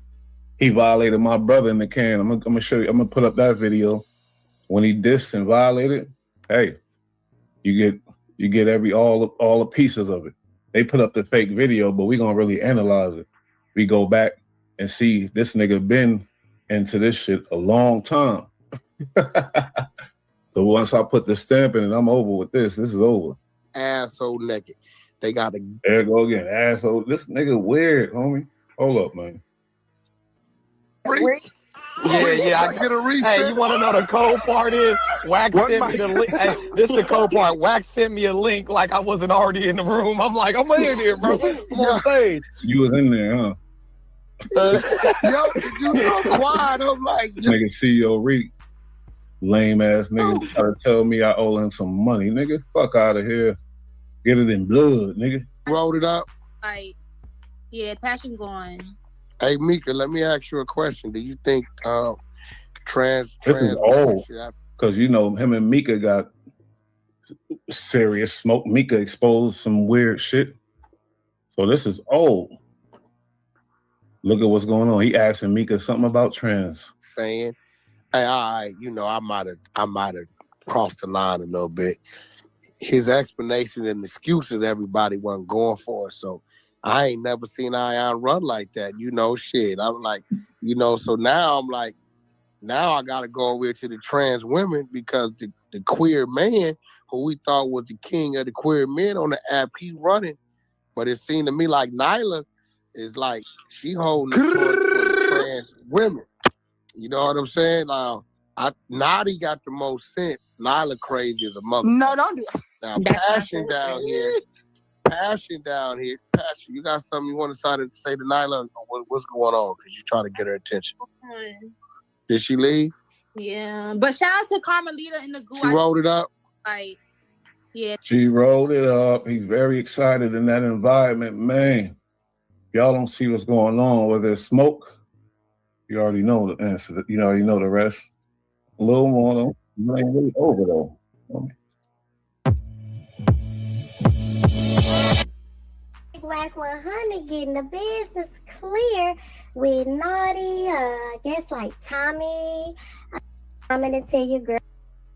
S4: He violated my brother in the can. I'm gonna show you. I'm gonna put up that video when he dissed and violated. Hey, you get all the pieces of it. They put up the fake video, but we gonna really analyze it. We go back and see this nigga been into this shit a long time. So once I put the stamp in and I'm over with this is over.
S13: Asshole naked. They got a.
S4: There go again, asshole. This nigga weird, homie. Hold up, man.
S8: Yeah. I get a reset. Hey, you want to know the cold part is? Wack sent me the link. Hey, this is the cold part. Wack sent me a link like I wasn't already in the room. I'm like, I'm in here, bro. I'm on stage.
S4: You was in there, huh?
S13: Yo, you know why? I'm like,
S4: nigga, CEO Reek, lame ass nigga, try to tell me I owe him some money, nigga. Fuck out of here. Get it in blood, nigga.
S13: Rolled it up.
S12: Like, yeah, passion going.
S13: Hey, Mika, let me ask you a question. Do you think
S4: This is old, because you know him and Mika got serious smoke. Mika exposed some weird shit. So this is old. Look at what's going on. He asking Mika something about trans.
S13: Saying, hey, all right, you know, I might have crossed the line a little bit. His explanation and excuses everybody wasn't going for. So I ain't never seen Ion run like that. You know, shit. I'm like, you know, so now I'm like, now I gotta go over to the trans women because the queer man who we thought was the king of the queer men on the app, he running. But it seemed to me like Nyla is like, she holding the torch for the trans women. You know what I'm saying? Now, Naughty got the most sense. Nyla crazy as a mother.
S22: No, don't do it.
S13: Now, Passion down here. Passion, you got something you want to say to Nyla? What's going on? Because you're trying to get her attention. Did she leave?
S12: Yeah, but shout out to Carmelita in the goo.
S13: She rolled it up.
S12: Like, yeah.
S4: She rolled it up. He's very excited in that environment, man. Y'all don't see what's going on. Whether it's smoke, you already know the answer. You already know the rest. A little more though. You ain't really over though.
S16: Wack 100 getting the business clear with Naughty, I guess like Tommy. I'm gonna tell you, girl.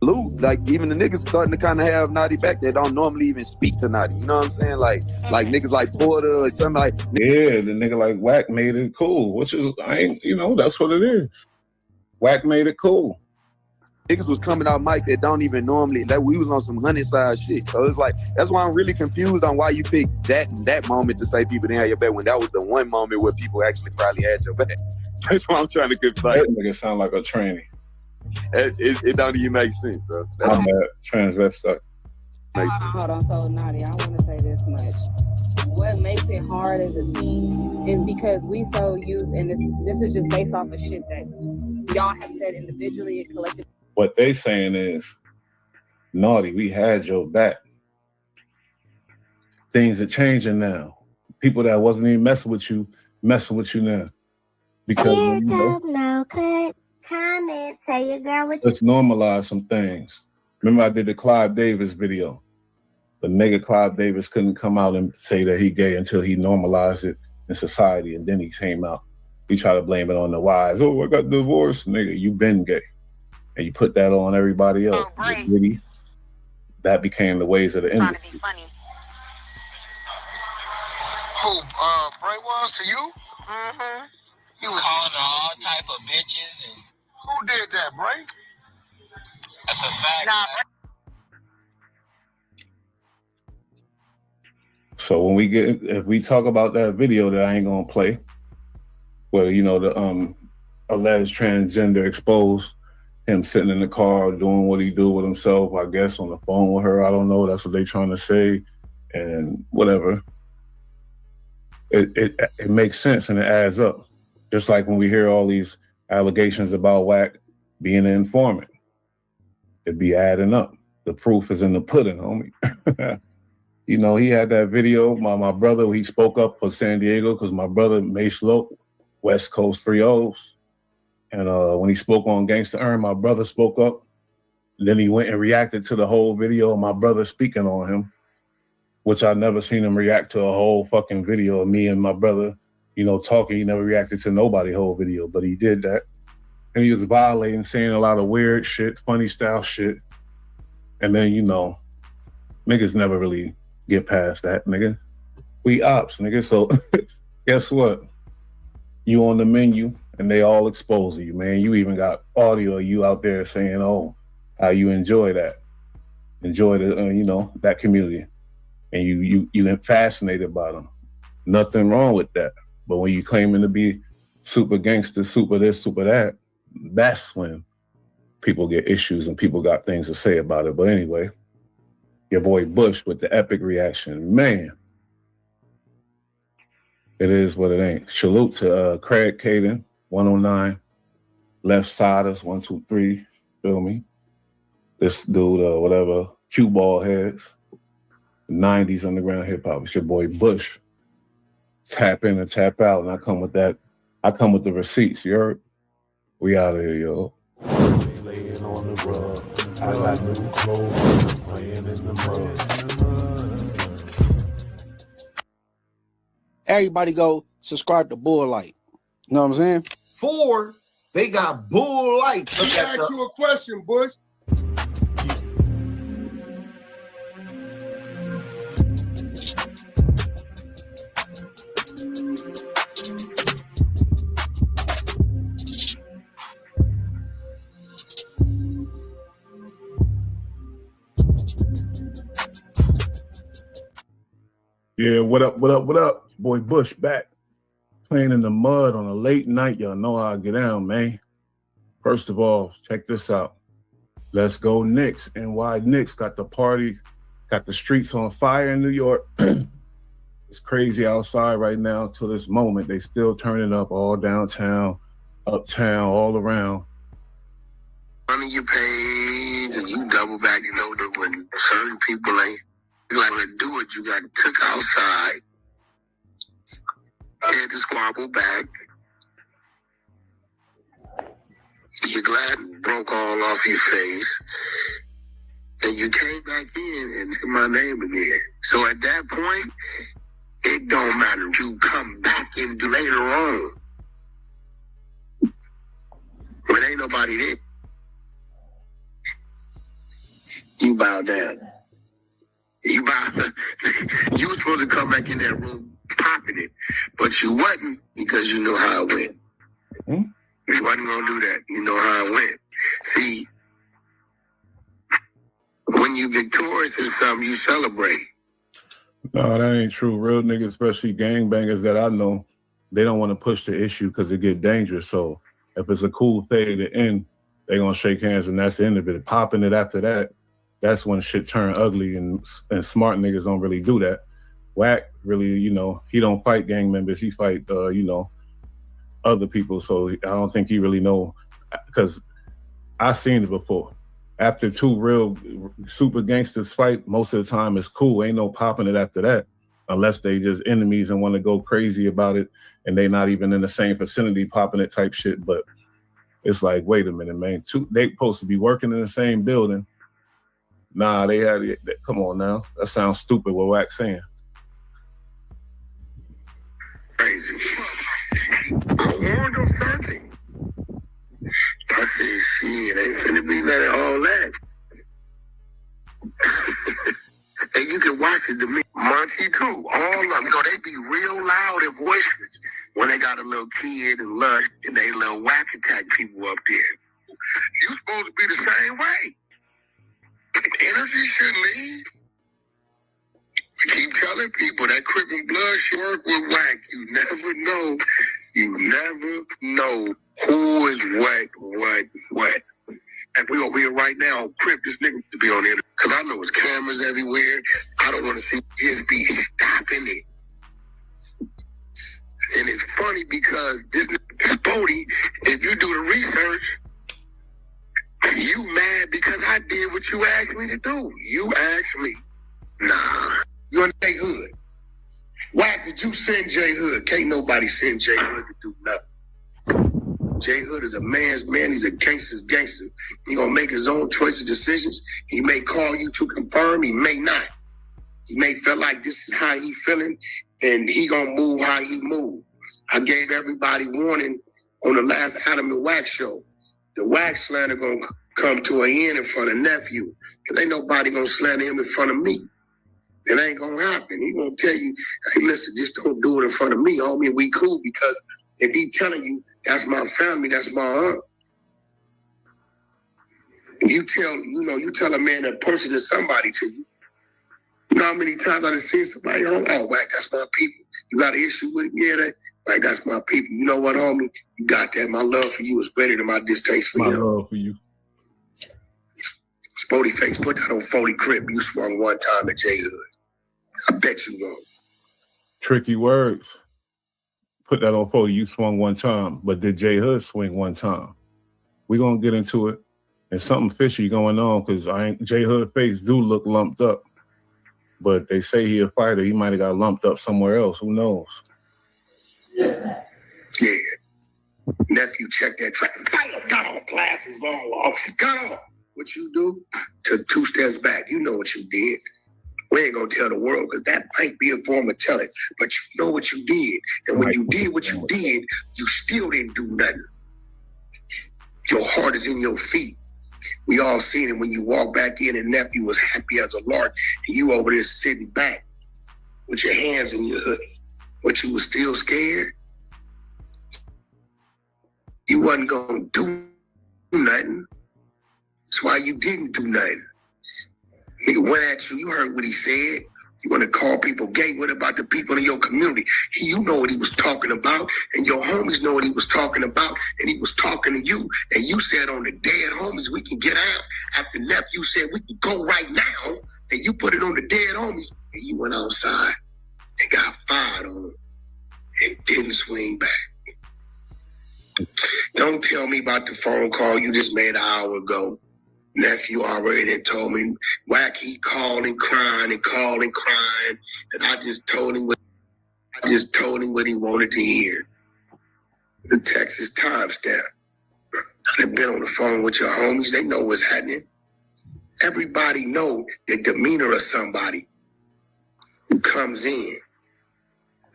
S17: Like even the niggas starting to kind of have Naughty back that don't normally even speak to Naughty. You know what I'm saying? Like niggas like Porter or something like.
S4: Yeah, the nigga like Wack made it cool, which is that's what it is. Wack made it cool.
S17: Niggas was coming out mic that don't even normally, that we was on some 100 side shit. So it's like, that's why I'm really confused on why you picked that moment to say people didn't have your back when that was the one moment where people actually probably had your back. That's why I'm trying to get like.
S4: That nigga sound like a tranny.
S17: It don't even make sense, bro.
S4: I'm a transvestite.
S24: Hold on, so Naughty, I want to say this much. What makes it hard as a team is because we so used, and this is just based off of shit that y'all have said individually and collectively.
S4: What they saying is, Naughty, we had your back. Things are changing now. People that wasn't even messing with you now. Because
S16: No cut. Comment. Tell your girl what you.
S4: Let's normalize some things. Remember I did the Clive Davis video. The nigga Clive Davis couldn't come out and say that he gay until he normalized it in society, and then he came out. He tried to blame it on the wives. Oh, I got divorced. Nigga, you been gay. And you put that on everybody else. Really, that became the ways of the industry.
S12: Trying to be funny.
S3: Who, Bray was to you?
S12: Mm-hmm.
S3: He was calling all type of bitches and... Who did that, Bray? That's a fact. Nah,
S4: So when if we talk about that video that I ain't gonna play, where the alleged transgender exposed him sitting in the car doing what he do with himself, I guess on the phone with her. I don't know. That's what they trying to say, and whatever. It makes sense and it adds up. Just like when we hear all these allegations about Wack being an informant, it be adding up. The proof is in the pudding, homie. He had that video. My brother, he spoke up for San Diego because my brother, Mace Loke, West Coast 3-0s. And when he spoke on Gangsta Earn, my brother spoke up. Then he went and reacted to the whole video of my brother speaking on him, which I never seen him react to a whole fucking video of me and my brother, you know, talking. He never reacted to nobody's whole video, but he did that. And he was violating, saying a lot of weird shit, funny style shit. And then, you know, niggas never really get past that, nigga. We ops, nigga. So guess what? You on the menu and they all expose you, man. You even got audio of you out there saying, oh, how you enjoy that. Enjoy the, you know, that community. And you fascinated by them. Nothing wrong with that. But when you claiming to be super gangster, super this, super that, that's when people get issues and people got things to say about it. But anyway, your boy Bush with the epic reaction. Man, it is what it ain't. Salute to Craig Caden, 109, Left Siders, 123, feel me? This dude, whatever, cue ball heads, 90s underground hip hop. It's your boy Bush. Tap in and tap out, and I come with that. I come with the receipts, you heard? We out of here, yo.
S1: Laying on the rug. I got new clothes, playing in the mud.
S9: Everybody go subscribe to Bull Light. You know what I'm saying?
S2: 4, they got Bull Light.
S5: Let me ask you a question, Bush.
S4: Yeah, what up, what up, what up? Boy Bush back. Playing in the mud on a late night. Y'all know how I get down, man. First of all, check this out. Let's go Knicks. NY Knicks got the party, got the streets on fire in New York. It's crazy outside right now till this moment. They still turning up all downtown, uptown, all around.
S3: Money you paid and you double back, you know, that when certain people ain't gonna do it, you got took outside, had to squabble back. You're glad it broke all off your face, and you came back in and said my name again. So at that point, it don't matter. You come back and do later on when ain't nobody there. You bow down. You were supposed to come back in that room popping it, but you wasn't because you knew how it went. You wasn't gonna do that. You know how it went. See, when you victorious in something, you celebrate.
S4: No, that ain't true. Real niggas, especially gangbangers that I know, they don't want to push the issue because it get dangerous. So if it's a cool thing to end, they gonna shake hands and that's the end of it. Popping it after that, that's when shit turn ugly, and smart niggas don't really do that. Wack really, you know, he don't fight gang members. He fight, you know, other people. So I don't think he really know, because I seen it before. After two real super gangsters fight, most of the time it's cool. Ain't no popping it after that, unless they just enemies and want to go crazy about it, and they not even in the same vicinity popping it type shit. But it's like, wait a minute, man. They supposed to be working in the same building. Nah, they had it. Come on now. That sounds stupid what Wack's saying.
S3: Crazy. I warned them something. I said, shit, ain't finna be letting all that. And you can watch it to me. Monty too. All of them. So they be real loud and boisterous when they got a little kid and lunch and they little whack attack people up there. You supposed to be the same way. Energy should leave. I keep telling people that Crip and Blood should work with Wack. You never know. You never know who is what. And we over here right now, Crip, this nigga to be on there. Because I know there's cameras everywhere. I don't want to see his be stopping it. And it's funny because this Spody, if you do the research, you mad because I did what you asked me to do. You asked me. Nah. You're J Hood. Wack, did you send J Hood? Can't nobody send J Hood to do nothing. J Hood is a man's man. He's a gangster's gangster. He gonna make his own choice of decisions. He may call you to confirm. He may not. He may feel like this is how he feeling, and he gonna move how he move. I gave everybody warning on the last Adam and Wack show. The Wack slander gonna come to an end in front of nephew. Cause ain't nobody gonna slander him in front of me. It ain't gonna happen. He gonna tell you, hey, listen, just don't do it in front of me, homie. We cool, because if he telling you that's my family, that's my aunt. You tell a man that person is somebody to you. You know how many times I done seen somebody, oh, Wack, that's my people. You got an issue with it? Yeah, Wack, that's my people. You know what, homie? You got that. My love for you is better than my distaste for you.
S4: My love for you.
S3: Spody face, put that on 40 Crip. You swung one time at J Hood. I bet you won't.
S4: Tricky words. Put that on 40. You swung one time, but did J Hood swing one time? We're gonna get into it. And something fishy going on, because J Hood face do look lumped up. But they say he a fighter. He might have got lumped up somewhere else. Who knows?
S3: Yeah. Nephew, check that track. Got off, glasses all off. Got off. What you do? Took 2 steps back. You know what you did. We ain't gonna tell the world, because that might be a form of telling. But you know what you did. And when you did what you did, you still didn't do nothing. Your heart is in your feet. We all seen it when you walk back in and nephew was happy as a lark, and you over there sitting back with your hands in your hoodie. But you was still scared. You wasn't gonna do nothing. That's why you didn't do nothing. Nigga went at you. You heard what he said. You want to call people gay? What about the people in your community? You know what he was talking about, and your homies know what he was talking about, and he was talking to you, and you said on the dead homies, we can get out. After nephew said we can go right now, and you put it on the dead homies, and you went outside and got fired on and didn't swing back. Don't tell me about the phone call you just made an hour ago. Nephew already had told me, Wack, he called and crying, and I just told him what he wanted to hear. The text is timestamp. I've been on the phone with your homies. They know what's happening. Everybody know the demeanor of somebody who comes in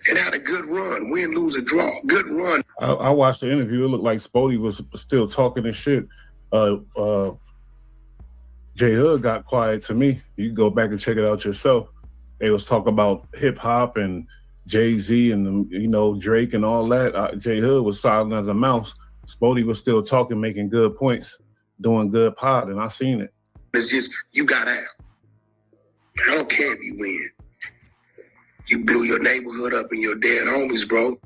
S3: and had a good run, win, lose, or draw. Good run.
S4: I watched the interview. It looked like Spody was still talking and shit. J Hood got quiet to me. You can go back and check it out yourself. They was talking about hip hop and Jay-Z and Drake and all that. J Hood was silent as a mouse. Spody was still talking, making good points, doing good pod, and I seen it.
S3: It's just you got out. I don't care if you win. You blew your neighborhood up and your dead homies, bro.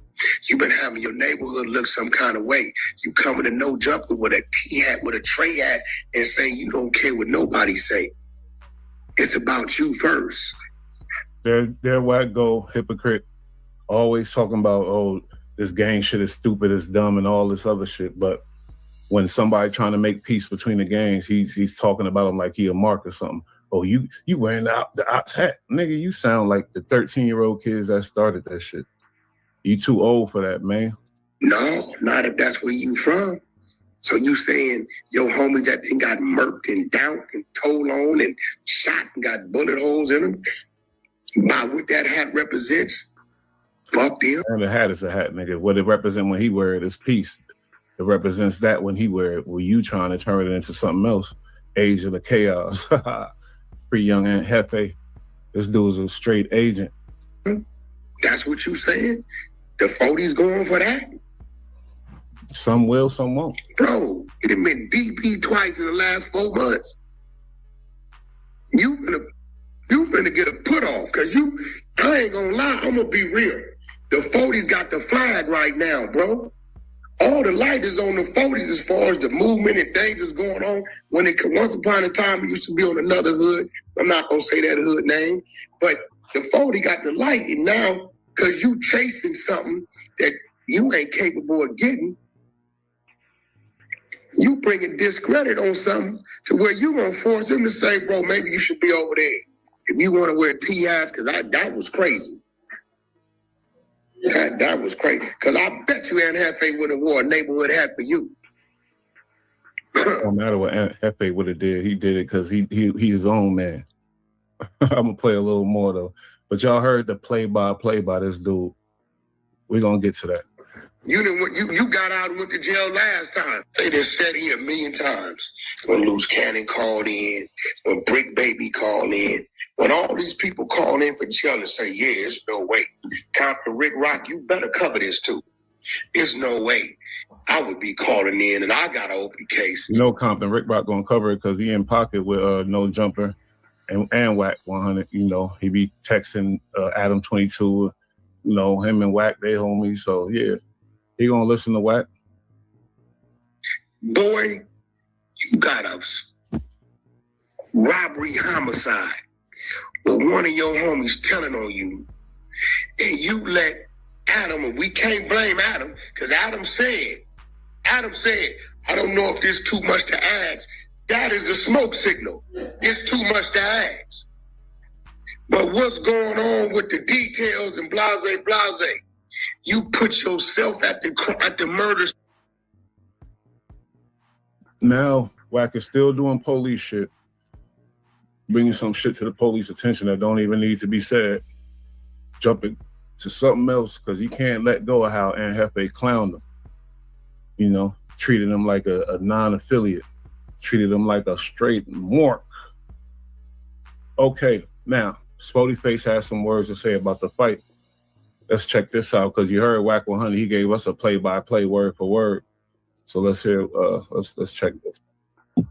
S3: You been having your neighborhood look some kind of way. You coming to No Jumper with a T-hat, with a tray hat, and say you don't care what nobody say. It's about you first.
S4: They're Wack go hypocrite, always talking about, oh, this gang shit is stupid, it's dumb, and all this other shit. But when somebody trying to make peace between the gangs, he's talking about them like he a mark or something. Oh, you wearing the ops hat. Nigga, you sound like the 13-year-old kids that started that shit. You too old for that, man.
S3: No, not if that's where you from. So you saying your homies that thing got murked and downed and told on and shot and got bullet holes in them? By what that hat represents? Fuck them.
S4: And the hat is a hat, nigga. What it represents when he wear it is peace. It represents that when he wear it. Well, you trying to turn it into something else. Age of the chaos. Free young Aunt Hefe. This dude's a straight agent.
S3: That's what you saying? The 40's going for that?
S4: Some will, some won't.
S3: Bro, it done been DP twice in the last 4 months. You gonna get a put off, cause I ain't gonna lie, I'm gonna be real. The 40's got the flag right now, bro. All the light is on the 40's as far as the movement and things that's going on. Once upon a time, it used to be on another hood. I'm not gonna say that hood name, but the 40 got the light, and now, cause you chasing something that you ain't capable of getting, you bringing discredit on something to where you gonna force him to say, bro, maybe you should be over there. If you want to wear T-hats, because that was crazy. That was crazy. Because I bet you Aunt Hefe would have wore a neighborhood hat for you.
S4: No matter what Aunt Hefe would have did, he did it because he his own man. I'm gonna play a little more though. But y'all heard the play-by-play by this dude. We're gonna get to that.
S3: You got out and went to jail last time. They just said here 1 million times. When Loose Cannon called in, when Brick Baby called in, when all these people call in for jail and say, yeah, it's no way. Compton Rick Rock, you better cover this too. It's no way. I would be calling in and I got an open case.
S4: You know Compton Rick Rock gonna cover it because he in pocket with No Jumper and Wack 100. You know, he be texting Adam 22. You know, him and Wack, they homies. So yeah. He gonna listen to Wack?
S3: Boy, you got a robbery homicide with one of your homies telling on you, and you let Adam, and we can't blame Adam, because Adam said, I don't know if this is too much to ask. That is a smoke signal. It's too much to ask. But what's going on with the details and blase? You put yourself at the murder.
S4: Now, Wack is still doing police shit, bringing some shit to the police attention that don't even need to be said, jumping to something else because he can't let go of how Aunt Hefe clowned him. You know, treated him like a non-affiliate, treated him like a straight mark. Okay, now, Spody Face has some words to say about the fight. Let's check this out because you heard Wack 100. He gave us a play-by-play word for word. So let's hear. Let's check this.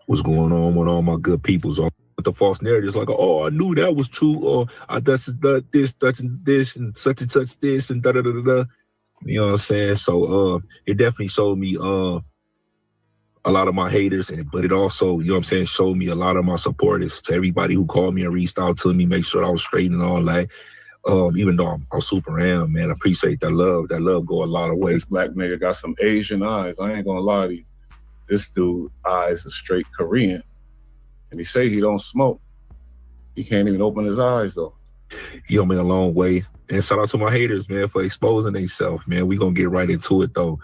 S6: What's going on with all my good peoples? With the false narratives, like, oh, I knew that was true, or I this, and such this, and da da da da da. You know what I'm saying? So it definitely showed me a lot of my haters, but it also, you know what I'm saying, showed me a lot of my supporters. To everybody who called me and reached out to me, make sure I was straight and all that. Even though I'm super am, man, I appreciate that love. That love go a lot of ways.
S4: This black nigga got some Asian eyes. I ain't gonna lie to you. This dude eyes are straight Korean. And he say he don't smoke. He can't even open his eyes though.
S6: He on me a long way. And shout out to my haters, man, for exposing themselves, man. We gonna get right into it though.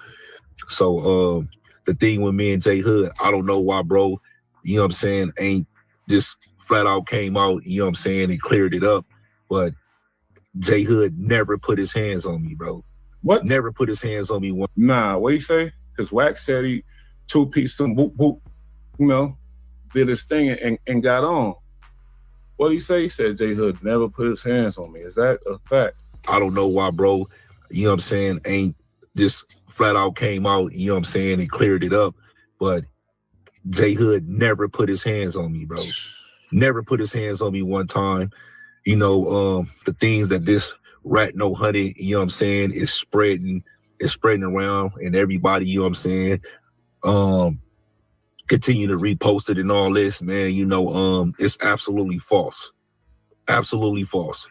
S6: So the thing with me and J Hood, I don't know why, bro, you know what I'm saying, ain't just flat out came out, you know what I'm saying, and cleared it up. But J Hood never put his hands on me, bro.
S4: What?
S6: Never put his hands on me.
S4: Nah, what he say? Because Wack said he two-piece some whoop whoop, you know, did his thing and got on. What did he say? He said J Hood never put his hands on me. Is that a fact?
S6: I don't know why, bro, you know what I'm saying, ain't just flat out came out, you know what I'm saying, and cleared it up. But J Hood never put his hands on me, bro. Never put his hands on me one time. You know, the things that this rat no honey, you know what I'm saying, is spreading around, and everybody, you know what I'm saying, continue to repost it and all this, man, you know, it's absolutely false. Absolutely false.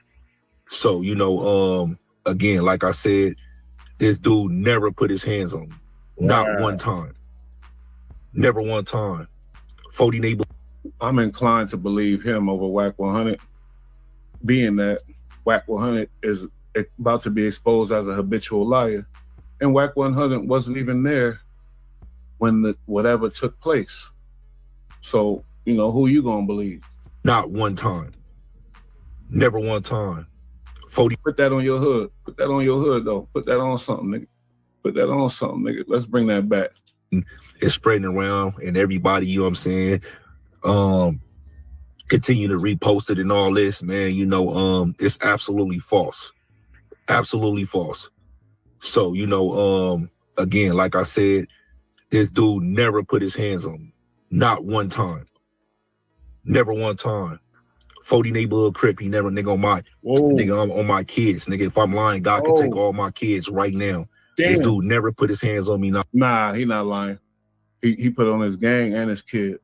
S6: So, you know, again, like I said, this dude never put his hands on me. Wow. Not one time. Never one time. 40 neighbor.
S4: I'm inclined to believe him over Wack 100. Being that Wack 100 is about to be exposed as a habitual liar, and Wack 100 wasn't even there when whatever took place. So, you know, who you gonna believe?
S6: Not one time. Never one time. 40.
S4: Put that on your hood. Put that on your hood, though. Put that on something, nigga. Put that on something, nigga. Let's bring that back.
S6: It's spreading around, and everybody, you know what I'm saying, continue to repost it and all this, man, you know, it's absolutely false. Absolutely false. So, you know, again, like I said, this dude never put his hands on me. Not one time. Never one time. 40 neighborhood crip, he never, nigga, on my kids. Nigga, if I'm lying, God can take all my kids right now. Damn. This dude never put his hands on me.
S4: Nah, he not lying. He put on his gang and his kid.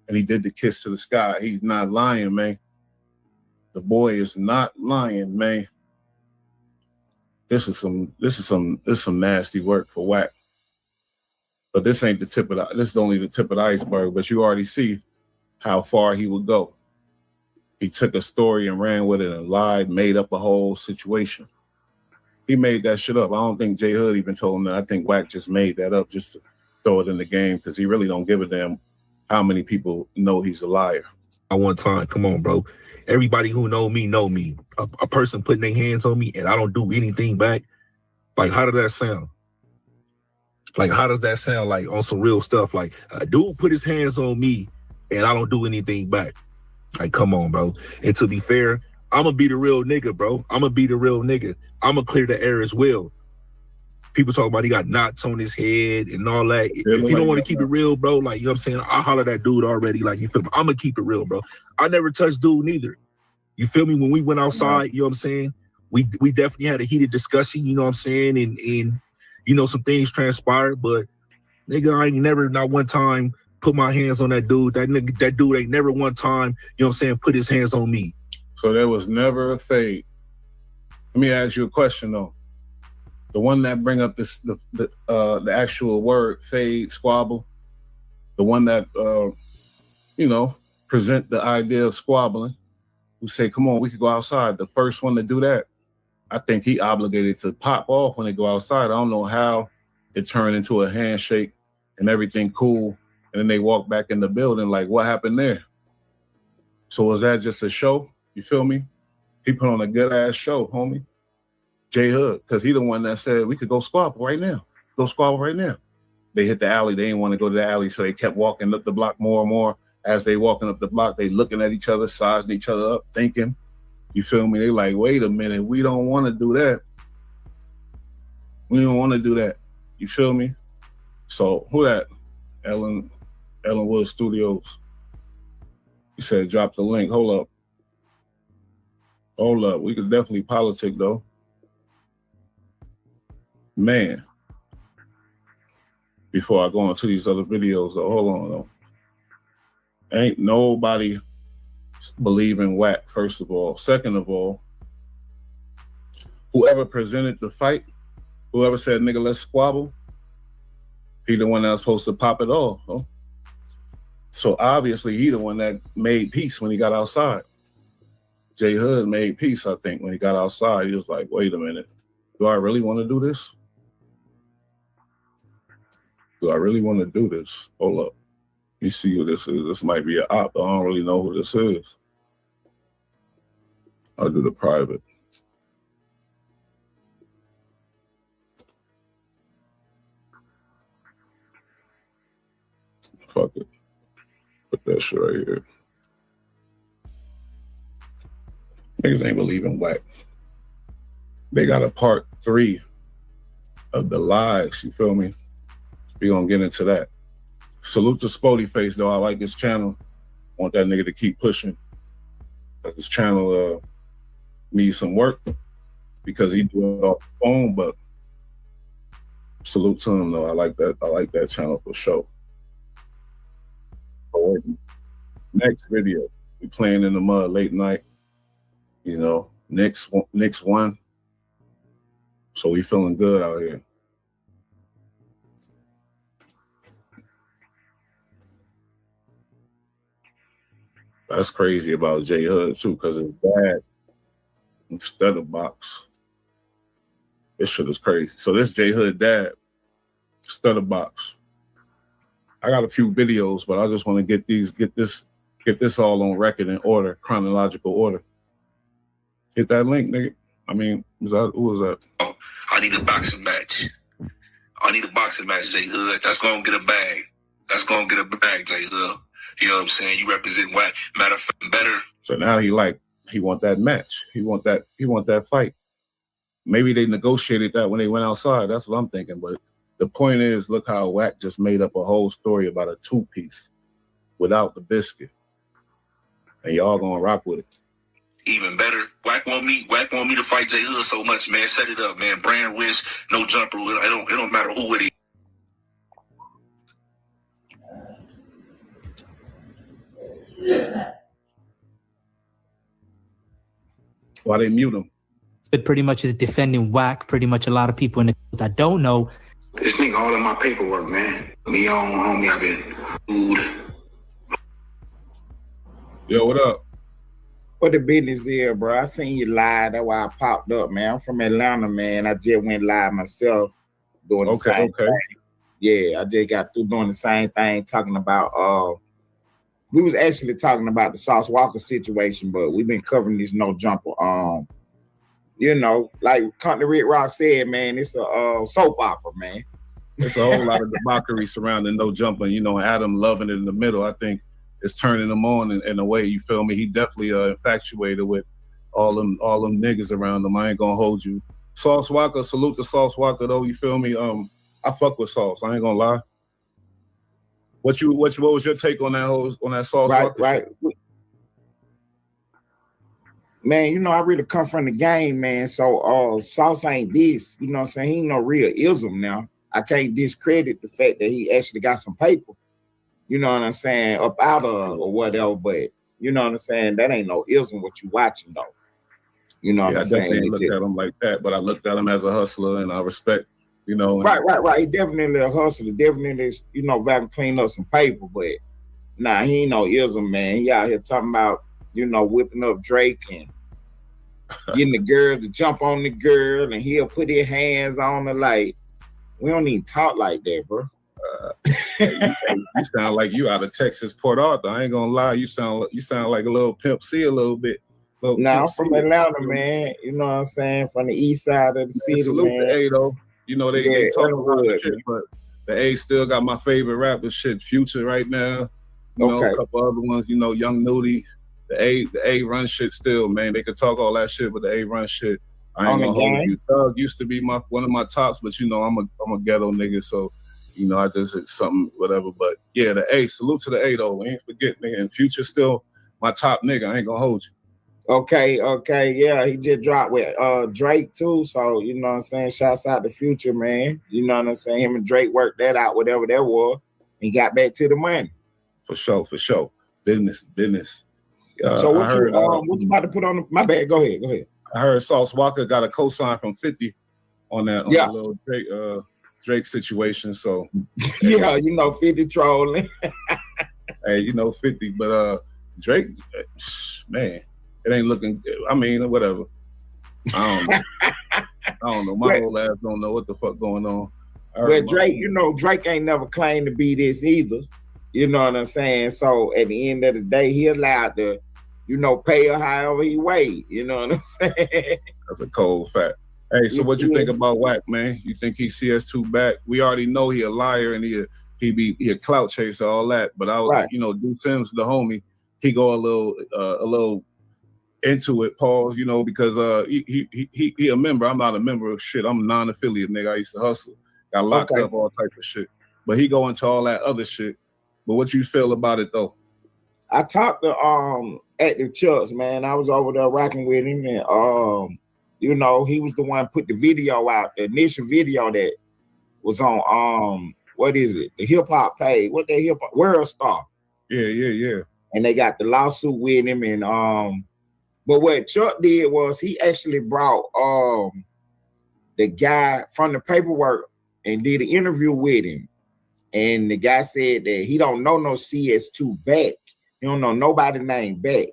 S4: And he did the kiss to the sky. He's not lying, man. The boy is not lying, man. This is some nasty work for Wack. But this ain't the tip of this is only the tip of the iceberg. But you already see how far he would go. He took a story and ran with it and lied, made up a whole situation. He made that shit up. I don't think J Hood even told him that. I think Wack just made that up just to throw it in the game because he really don't give a damn how many people know he's a liar.
S6: At one time, come on, bro. Everybody who know me know me. A person putting their hands on me and I don't do anything back. Like, how does that sound? Like, how does that sound? Like on some real stuff? Like, a dude put his hands on me and I don't do anything back. Like, come on, bro. And to be fair, I'm gonna be the real nigga, bro. I'm gonna be the real nigga. I'm gonna clear the air as well. People talk about he got knots on his head and all that. If you don't want to keep it real, bro, like, you know what I'm saying? I'll holler at that dude already. Like, you feel me? I'm gonna keep it real, bro. I never touched dude neither. You feel me? When we went outside, you know what I'm saying? We definitely had a heated discussion, you know what I'm saying? And you know, some things transpired, but nigga, I ain't never not one time put my hands on that dude. That dude ain't never one time, you know what I'm saying, put his hands on me.
S4: So there was never a fade. Let me ask you a question though. The one that bring up this the actual word fade, squabble, the one that you know, present the idea of squabbling, who say, come on, we could go outside. The first one to do that, I think he obligated to pop off when they go outside. I don't know how it turned into a handshake and everything cool. And then they walk back in the building. Like, what happened there? So was that just a show? You feel me? He put on a good ass show, homie. J Hood, because he the one that said we could go squabble right now. Go squabble right now. They hit the alley. They didn't want to go to the alley, so they kept walking up the block more and more. As they walking up the block, they looking at each other, sizing each other up, thinking. You feel me? They like, wait a minute, we don't want to do that. We don't want to do that. You feel me? So who that? Ellenwood Studios. He said, drop the link. Hold up. Hold up. We could definitely politic though. Man. Before I go into these other videos though, hold on though. Ain't nobody believing Wack, first of all. Second of all, whoever presented the fight, whoever said, nigga, let's squabble, he the one that was supposed to pop it off. Huh? So obviously he the one that made peace when he got outside. J Hood made peace, I think, when he got outside. He was like, wait a minute, do I really want to do this? Do I really want to do this? Hold up. You see who this is. This might be an op. I don't really know who this is. I'll do the private. Fuck it. Put that shit right here. Niggas ain't believing Wack. They got a part 3 of the lies, you feel me? We gonna get into that. Salute to Spody Face though. I like his channel. Want that nigga to keep pushing. His channel needs some work because he do it off the phone, but salute to him though. I like that channel for sure. Next video, we playing in the mud late night. You know, Knicks won. So we feeling good out here. That's crazy about J Hood too, because his dad instead of box. This shit is crazy. So this J Hood dad, stutter box. I got a few videos, but I just want to get this all on record in order, chronological order. Hit that link, nigga. I mean, who was that?
S11: I need a boxing match. I need a boxing match, J Hood. That's gonna get a bag. That's gonna get a bag, J Hood. You know what I'm saying? You represent Wack. Matter of fact, better.
S4: So now he want that match. He want that fight. Maybe they negotiated that when they went outside. That's what I'm thinking. But the point is, look how Wack just made up a whole story about a 2-piece without the biscuit. And y'all gonna rock with it.
S11: Even better. Wack want me to fight J Hood so much, man. Set it up, man. Brand wish, no jumper. It don't matter who it is.
S4: Why they mute him?
S19: It pretty much is defending Wack. Pretty much a lot of people in the that don't know.
S11: This nigga all in my paperwork, man. Me on, homie, I've been food.
S4: Yo, what up?
S7: What the business is, bro? I seen you live. That's why I popped up, man. I'm from Atlanta, man. I just went live myself doing the same thing. Yeah, I just got through doing the same thing, talking about we was actually talking about the Sauce Walker situation, but we've been covering this no jumper. You know, like Country Rick Rock said, man, it's a soap opera, man.
S4: It's a whole lot of debauchery surrounding no jumper. You know, Adam loving it in the middle. I think it's turning him on in a way. You feel me? He definitely infatuated with all them niggas around him. I ain't gonna hold you. Sauce Walker, salute to Sauce Walker though. You feel me? I fuck with Sauce. I ain't gonna lie. What was your take on that Sauce Walker?
S7: Right. Man, you know, I really come from the game, man. So Sauce ain't this, you know what I'm saying? He ain't no real ism now. I can't discredit the fact that he actually got some paper, you know what I'm saying, up out of or whatever, but you know what I'm saying? That ain't no ism what you watching though. You know what I'm saying?
S4: I definitely looked at him like that, but I looked at him as a hustler and I respect, you know.
S7: Right. He definitely a hustler, definitely, you know, vacuum clean up some paper, but nah, he ain't no ism, man. He out here talking about, you know, whipping up Drake and getting the girls to jump on the girl and he'll put his hands on her. Like, we don't even talk like that, bro.
S4: You sound like you out of Texas, Port Arthur. I ain't gonna lie. You sound like a little Pimp C a little bit.
S7: Nah, I'm from Atlanta, man. You know what I'm saying? From the east side of the city,
S4: salute
S7: man.
S4: the A though. You know they talk about the shit, but the A still got my favorite rapper shit, Future right now. You know, a couple other ones. You know, Young Nudie. The A run shit still, man. They could talk all that shit, but the A run shit, I ain't gonna hold you. Thug used to be one of my tops, but you know, I'm a ghetto nigga, so you know, I just it's something, whatever. But yeah, the A, salute to the A though. We ain't forget, nigga. And Future still my top nigga. I ain't gonna hold you.
S7: Okay, yeah, he just dropped with Drake too. So you know what I'm saying? Shouts out to Future, man. You know what I'm saying? Him and Drake worked that out, whatever that was, and got back to the money.
S4: For sure. Business.
S7: So what you about to put on my bad? Go ahead.
S4: I heard Sauce Walker got a cosign from 50 on that little Drake situation. So
S7: yeah, you know, 50 trolling.
S4: Hey, you know, 50, but Drake, man, it ain't looking. I mean, whatever. I don't know. My whole ass don't know what the fuck going on.
S7: But Drake, you know, Drake ain't never claimed to be this either. You know what I'm saying? So at the end of the day, he allowed to, you know, pay her however he weighed. You know what I'm saying?
S4: That's a cold fact. Hey, so what you think about Wack, man? You think he CS2 back? We already know he a liar and he a clout chaser, all that. But I was, you know, Duke Sims, the homie, he go a little into it, pause, you know, because he a member. I'm not a member of shit. I'm a non-affiliate nigga. I used to hustle, got locked up, all type of shit. But he go into all that other shit. But what you feel about it though?
S7: I talked to Active Chucks, man. I was over there rocking with him, and you know, he was the one put the video out, the initial video that was on what is it? The hip hop page. What the hip hop World Star.
S4: Yeah.
S7: And they got the lawsuit with him, and but what Chuck did was he actually brought the guy from the paperwork and did an interview with him. And the guy said that he don't know no CS2 back. He don't know nobody named back.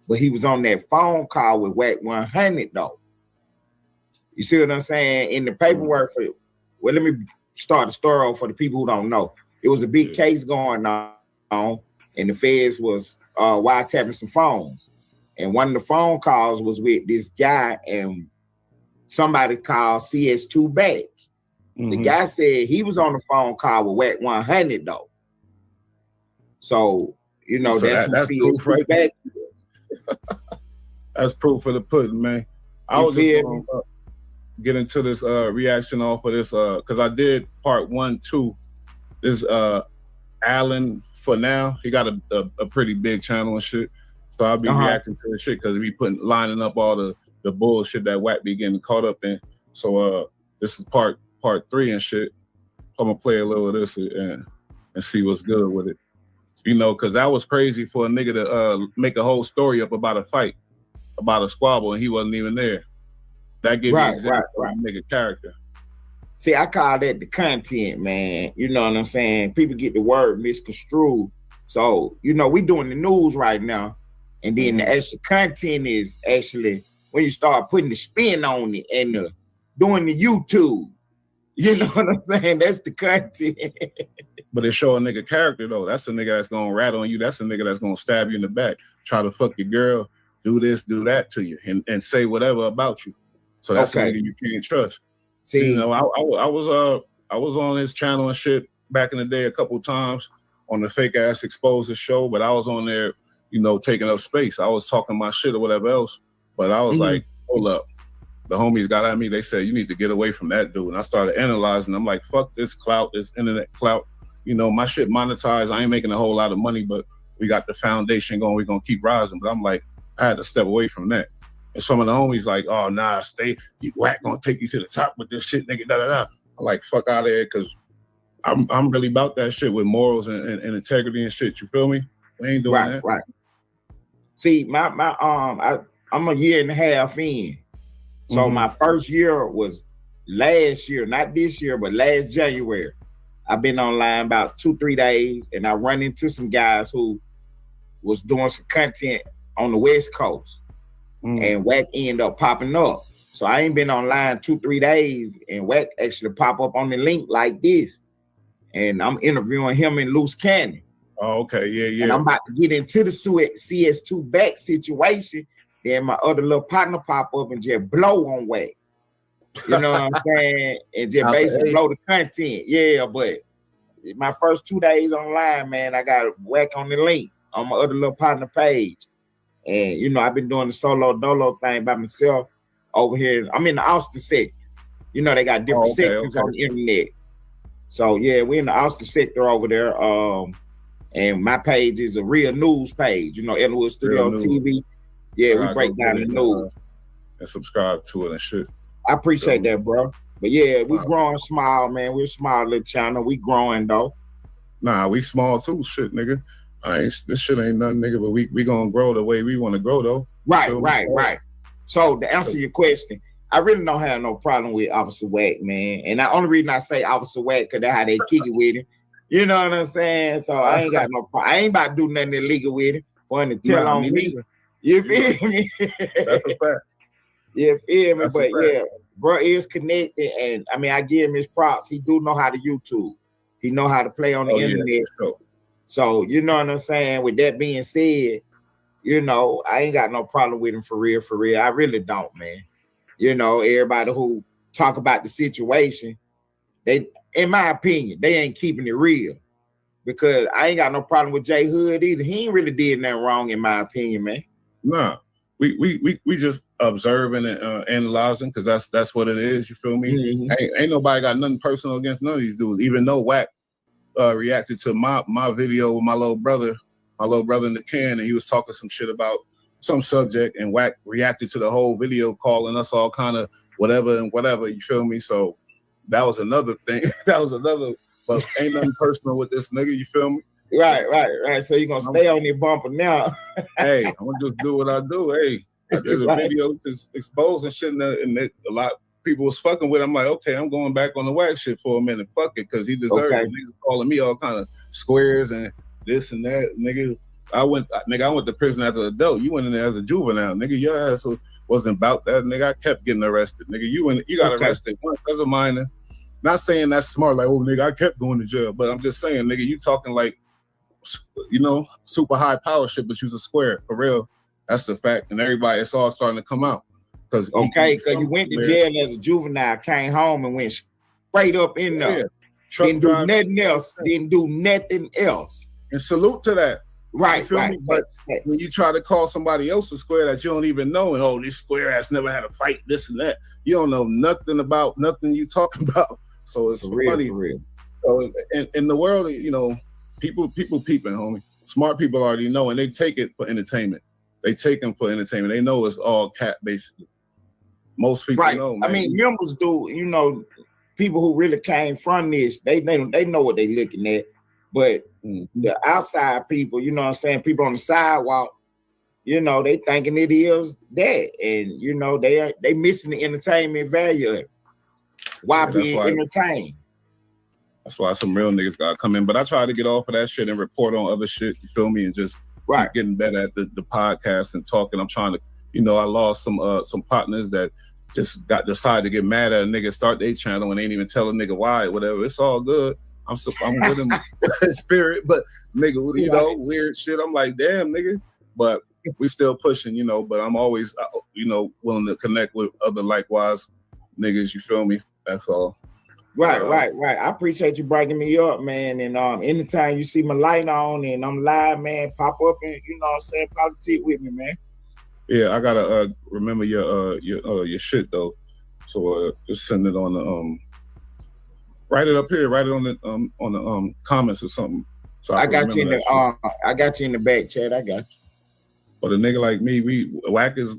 S7: But he was on that phone call with Wack 100 though. You see what I'm saying? In the paperwork let me start the story off for the people who don't know. It was a big case going on, and the feds was wiretapping some phones. And one of the phone calls was with this guy, and somebody called CS2 back. The guy said he was on the phone call with Wack 100 though. So, you know,
S4: so
S7: that's
S4: proof right back. That's proof for the pudding, man. I was just going to get into this reaction off of this because I did part 1, 2. This Alan for now, he got a pretty big channel and shit. So I'll be reacting to the shit because he lining up all the bullshit that Wack be getting caught up in. So this is part 3 and shit. I'm gonna play a little of this and see what's good with it. You know, because that was crazy for a nigga to make a whole story up about a fight, about a squabble, and he wasn't even there. That gave me an example of a nigga character.
S7: See, I call that the content, man. You know what I'm saying? People get the word misconstrued. So, you know, we doing the news right now. And then the extra content is actually when you start putting the spin on it and doing the YouTube. You know what I'm saying? That's the content.
S4: But it show a nigga character though. That's a nigga that's gonna rat on you. That's a nigga that's gonna stab you in the back, try to fuck your girl, do this, do that to you, and say whatever about you. So that's a nigga you can't trust.
S7: See,
S4: you know, I was on his channel and shit back in the day a couple times on the fake ass exposure show, but I was on there, you know, taking up space. I was talking my shit or whatever else, but I was like, hold up. The homies got at me. They said, you need to get away from that dude. And I started analyzing. I'm like, fuck this clout, this internet clout. You know, my shit monetized. I ain't making a whole lot of money, but we got the foundation going. We're going to keep rising. But I'm like, I had to step away from that. And some of the homies like, oh, nah, Wack going to take you to the top with this shit, nigga, da-da-da. I'm like, fuck out of here, because I'm really about that shit with morals and integrity and shit. You feel me? We ain't doing that.
S7: Right. See, I'm a year and a half in. So my first year was last year, not this year, but last January. I've been online about 2-3 days, and I run into some guys who was doing some content on the West Coast, and Wack ended up popping up. So I ain't been online 2-3 days, and Wack actually pop up on the link like this, and I'm interviewing him in Loose Cannon.
S4: Oh, okay, yeah.
S7: And I'm about to get into the CS2 back situation. Then my other little partner pop up and just blow on Wack. You know what I'm saying? And just basically blow the content. Yeah, but my first 2 days online, man, I got Wack on the link on my other little partner page. And, you know, I've been doing the solo dolo thing by myself over here. I'm in the Austin sector. You know, they got different sectors on the internet. So, yeah, we're in the Austin sector over there. And my page is a real news page. You know, Elwood Studio TV. Yeah, we break down the news.
S4: And subscribe to it and shit.
S7: I appreciate that, bro. But yeah, we growing small, man. We're a small little channel. We growing though.
S4: Nah, we small too, shit, nigga. This shit ain't nothing, nigga, but we gonna grow the way we want to grow though.
S7: Right. So to answer your question, I really don't have no problem with Officer Wack, man. And the only reason I say Officer Wack, because that's how they kick it with him. You know what I'm saying? So I ain't got no problem. I ain't about to do nothing illegal with him for him to tell on me. You feel me?
S4: That's a fact.
S7: You feel me? But yeah, bro is connected, and I mean, I give him his props. He do know how to YouTube. He know how to play on the internet.
S4: Yeah,
S7: So you know what I'm saying? With that being said, you know, I ain't got no problem with him for real. I really don't, man. You know, everybody who talk about the situation, they, in my opinion, they ain't keeping it real. Because I ain't got no problem with J Hood either. He ain't really did nothing wrong, in my opinion, man.
S4: Nah, we just observing and analyzing, because that's what it is. You feel me? Ain't nobody got nothing personal against none of these dudes. Even though Wack reacted to my video with my little brother in the can, and he was talking some shit about some subject, and Wack reacted to the whole video, calling us all kind of whatever. You feel me? So that was another thing. But ain't nothing personal with this nigga. You feel me?
S7: Right. So you're gonna stay on your bumper now.
S4: Hey, I'm gonna just do what I do. Hey, I did a video just exposing shit, and a lot of people was fucking with. I'm like, okay, I'm going back on the Wack shit for a minute. Fuck it, because he deserved it. Niggas calling me all kind of squares and this and that. Nigga, I went to prison as an adult. You went in there as a juvenile. Nigga, your ass wasn't about that. Nigga, I kept getting arrested. Nigga, you got arrested once as a minor. Not saying that's smart, like, oh, nigga, I kept going to jail. But I'm just saying, nigga, you talking like, you know, super high power shit, but you's a square, for real. That's the fact. And everybody, it's all starting to come out. Because
S7: you went to jail as a juvenile, came home and went straight up in there. Didn't do nothing else.
S4: And salute to that.
S7: Right.
S4: But when you try to call somebody else a square that you don't even know, and oh, this square ass never had a fight, this and that. You don't know nothing about nothing you talking about. So it's funny.
S7: For real.
S4: So in the world, you know, people peeping, homie. Smart people already know, and they take it for entertainment. They take them for entertainment. They know it's all cat, basically. Most people know, man.
S7: I mean, members do, you know, people who really came from this, they know what they looking at. But the outside people, you know what I'm saying, people on the sidewalk, you know, they thinking it is that. And, you know, they missing the entertainment value of it. Why being entertained?
S4: That's why some real niggas gotta come in. But I try to get off of that shit and report on other shit, you feel me? And just keep getting better at the podcast and talking. I'm trying to, you know, I lost some partners that just decided to get mad at a nigga, start their channel and ain't even tell a nigga why, whatever. It's all good. I'm with him spirit, but nigga, you know, weird shit. I'm like, damn, nigga. But we still pushing, you know, but I'm always, you know, willing to connect with other likewise niggas, you feel me? That's all.
S7: Right. I appreciate you breaking me up, man. And anytime you see my light on and I'm live, man, pop up and, you know what I'm saying, politic with me, man.
S4: Yeah, I gotta remember your shit though. So just send it on the write it up here, write it on the comments or something. So
S7: I got you in the I got you in the back chat. I got you.
S4: But a nigga like me, Wack is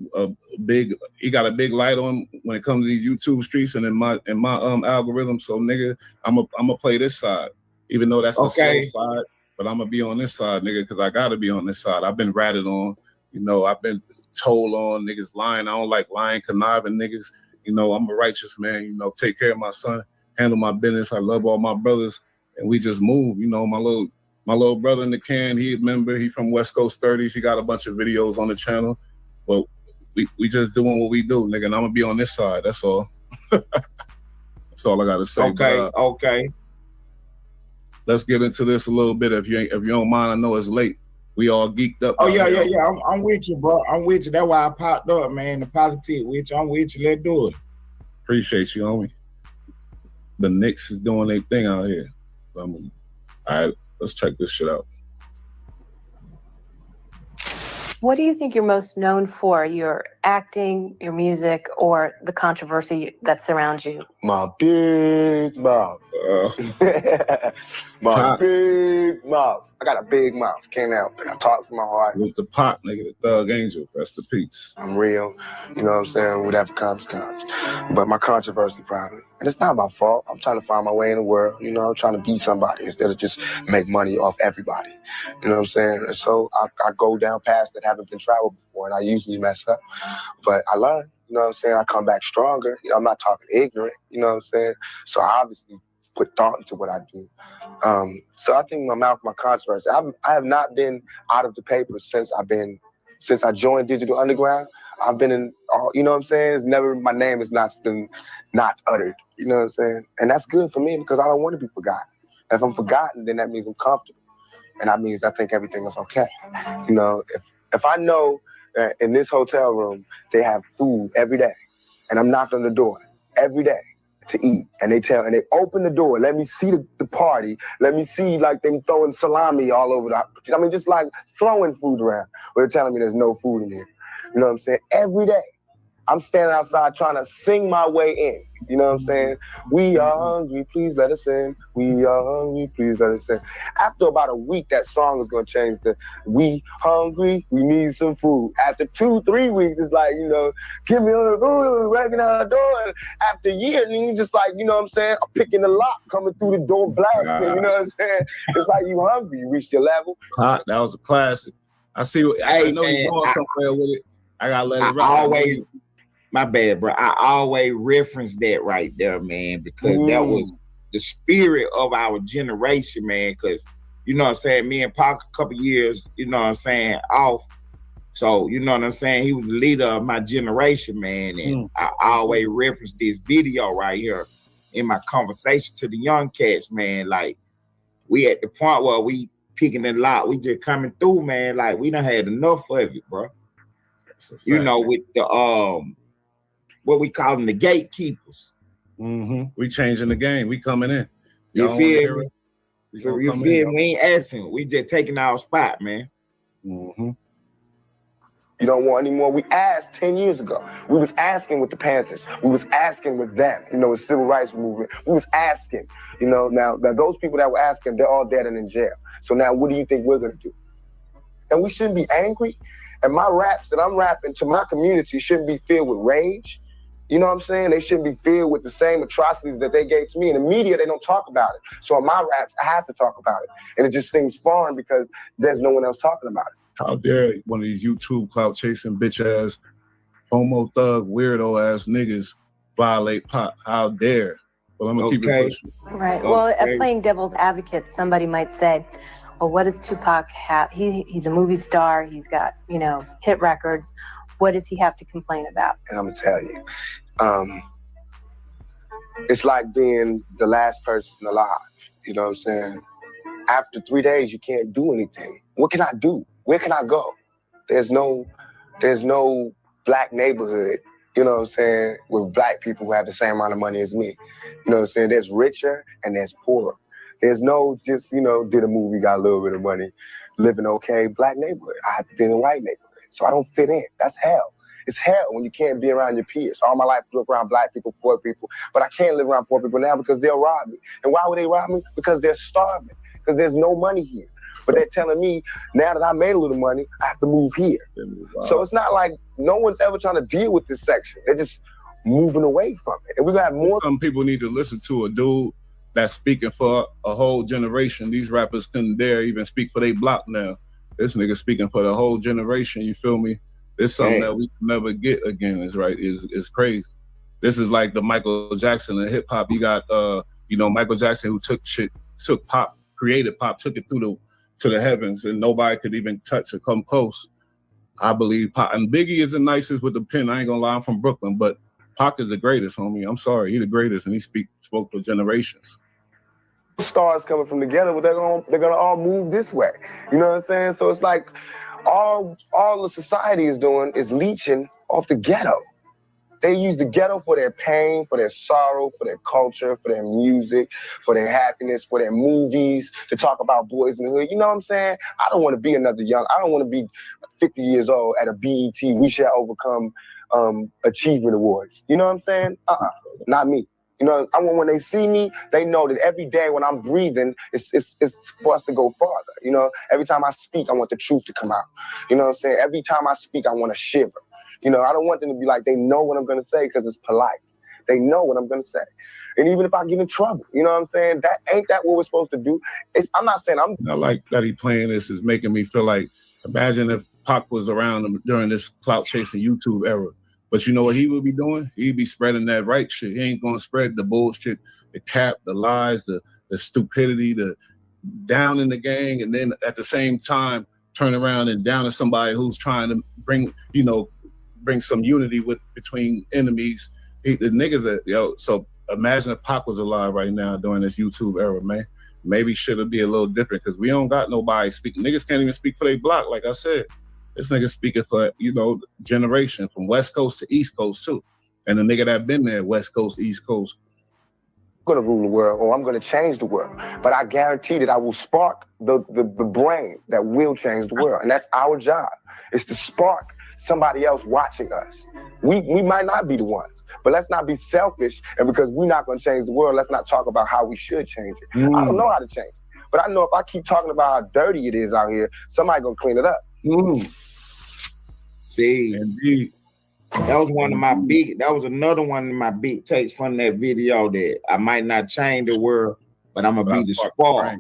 S4: he got a big light on when it comes to these YouTube streets and in my algorithm. So nigga, I'm gonna play this side, even though that's the slow side. But I'm gonna be on this side, nigga, because I gotta be on this side. I've been ratted on, you know. I've been told on, niggas lying. I don't like lying, conniving niggas. You know, I'm a righteous man. You know, take care of my son, handle my business. I love all my brothers, and we just move. You know, my little brother in the can, he a member. He from West Coast 30s. He got a bunch of videos on the channel. But we just doing what we do, nigga. And I'm gonna be on this side. That's all. That's all I gotta say.
S7: Okay.
S4: Let's get into this a little bit. If you don't mind, I know it's late. We all geeked up.
S7: Oh yeah. I'm with you, bro. I'm with you. That's why I popped up, man. The politic with you. I'm with you. Let's do it.
S4: Appreciate you, homie. The Knicks is doing their thing out here. All right. Let's check this shit out.
S10: What do you think you're most known for? Your acting, your music, or the controversy that surrounds you?
S18: My big mouth. My big mouth. I got a big mouth. Can't help it. I talk from my heart.
S4: With the pop, nigga, the Thug Angel. Rest in peace.
S18: I'm real. You know what I'm saying? Whatever comes, comes. But my controversy probably. And it's not my fault. I'm trying to find my way in the world. You know, I'm trying to be somebody instead of just make money off everybody. You know what I'm saying? And so I go down paths that haven't been traveled before, and I usually mess up. But I learn. You know what I'm saying? I come back stronger. You know, I'm not talking ignorant. You know what I'm saying? So I obviously put thought into what I do. So I think my mouth, my controversy. I have not been out of the paper since I joined Digital Underground. I've been in, you know what I'm saying? It's never, my name has not been not uttered. You know what I'm saying? And that's good for me because I don't want to be forgotten. If I'm forgotten, then that means I'm comfortable. And that means I think everything is okay. You know, if I know that in this hotel room, they have food every day, and I'm knocked on the door every day to eat, and they open the door, let me see the party, let me see like them throwing salami all over just like throwing food around, but they're telling me there's no food in here. You know what I'm saying? Every day, I'm standing outside trying to sing my way in. You know what I'm saying? We are hungry, please let us in. We are hungry, please let us in. After about a week, that song is going to change to we hungry, we need some food. After 2-3 weeks, it's like, you know, give me on the food, walking out the door. And after a year, then you just like, you know what I'm saying? I'm picking the lock, coming through the door, blasting, you know what I'm saying? It's like you hungry, you reached your level.
S4: That was a classic. I see. I know you're going somewhere with it. I got to let it rock.
S7: My bad, bro. I always reference that right there, man, because that was the spirit of our generation, man. Because, you know what I'm saying, me and Pac a couple years, you know what I'm saying, off. So, you know what I'm saying, he was the leader of my generation, man. And I always reference this video right here in my conversation to the young cats, man. Like, we at the point where we picking the lot, we just coming through, man. Like, we done had enough of it, bro. You know, with the what we call them, the gatekeepers.
S4: We changing the game. We coming in.
S7: You feel me? You feel me? We ain't asking. We just taking our spot, man.
S18: You don't want any more. We asked 10 years ago. We was asking with the Panthers. We was asking with them, you know, the civil rights movement. We was asking, you know, now those people that were asking, they're all dead and in jail. So now what do you think we're going to do? And we shouldn't be angry. And my raps that I'm rapping to my community shouldn't be filled with rage. You know what I'm saying? They shouldn't be filled with the same atrocities that they gave to me. In the media, they don't talk about it. So in my raps, I have to talk about it. And it just seems foreign because there's no one else talking about it.
S4: How dare one of these YouTube clout chasing bitch ass, homo thug, weirdo ass niggas violate Pop? How dare? Well, I'm gonna keep it pushing.
S10: Right. Well, playing devil's advocate, somebody might say, well, what does Tupac have? He's a movie star. He's got, you know, hit records. What does he have to complain about?
S18: And I'm gonna tell you, it's like being the last person alive. You know what I'm saying? After 3 days, you can't do anything. What can I do? Where can I go? There's no black neighborhood, you know what I'm saying, with black people who have the same amount of money as me. You know what I'm saying? There's richer and there's poorer. There's no just, you know, did a movie, got a little bit of money, living okay, black neighborhood. I have to be in a white neighborhood, so I don't fit in. That's hell. It's hell when you can't be around your peers. All my life I grew up around black people, poor people, but I can't live around poor people now because they'll rob me. And why would they rob me? Because they're starving, because there's no money here. But they're telling me, now that I made a little money, I have to move here. So it's not like no one's ever trying to deal with this section. They're just moving away from it. And we're gonna have more.
S4: Some people need to listen to a dude that's speaking for a whole generation. These rappers couldn't dare even speak for their block now. This nigga speaking for the whole generation, you feel me? It's something that we can never get again, is crazy. This is like the Michael Jackson of hip hop. You got you know, Michael Jackson who took pop, created pop, took it to the heavens, and nobody could even touch or come close. I believe Pac, and Biggie is the nicest with the pen. I ain't gonna lie, I'm from Brooklyn, but Pac is the greatest, homie. I'm sorry, he the greatest, and he spoke for generations.
S18: Stars coming from the ghetto, but they're gonna all move this way. You know what I'm saying? So it's like all the society is doing is leeching off the ghetto. They use the ghetto for their pain, for their sorrow, for their culture, for their music, for their happiness, for their movies, to talk about boys in the hood. You know what I'm saying? I don't want to be another I don't want to be 50 years old at a BET We Shall Overcome Achievement Awards. You know what I'm saying? Not me. You know, I want when they see me, they know that every day when I'm breathing, it's for us to go farther. You know, every time I speak, I want the truth to come out. You know what I'm saying? Every time I speak, I want to shiver. You know, I don't want them to be like, they know what I'm going to say because it's polite. They know what I'm going to say. And even if I get in trouble, you know what I'm saying? Ain't that what we're supposed to do? I'm not saying I
S4: like that he playing this is making me feel like, imagine if Pac was around during this clout chasing YouTube era. But you know what he would be doing? He'd be spreading that right shit. He ain't going to spread the bullshit, the cap, the lies, the stupidity, the down in the gang, and then at the same time turn around and down to somebody who's trying to bring some unity between enemies. The niggas so imagine if Pac was alive right now during this YouTube era, man. Maybe shit'll be a little different because we don't got nobody speaking. Niggas can't even speak for their block, like I said. This nigga speaking for, you know, generation from West Coast to East Coast too. And the nigga that been there, West Coast, East Coast.
S18: I'm going to rule the world or I'm going to change the world. But I guarantee that I will spark the brain that will change the world. And that's our job, is to spark somebody else watching us. We might not be the ones, but let's not be selfish. And because we're not going to change the world, let's not talk about how we should change it. I don't know how to change it. But I know if I keep talking about how dirty it is out here, somebody going to clean it up.
S7: See,
S4: indeed.
S7: That was another one of my big takes from that video, that I might not change the world, but I'm gonna be the spark.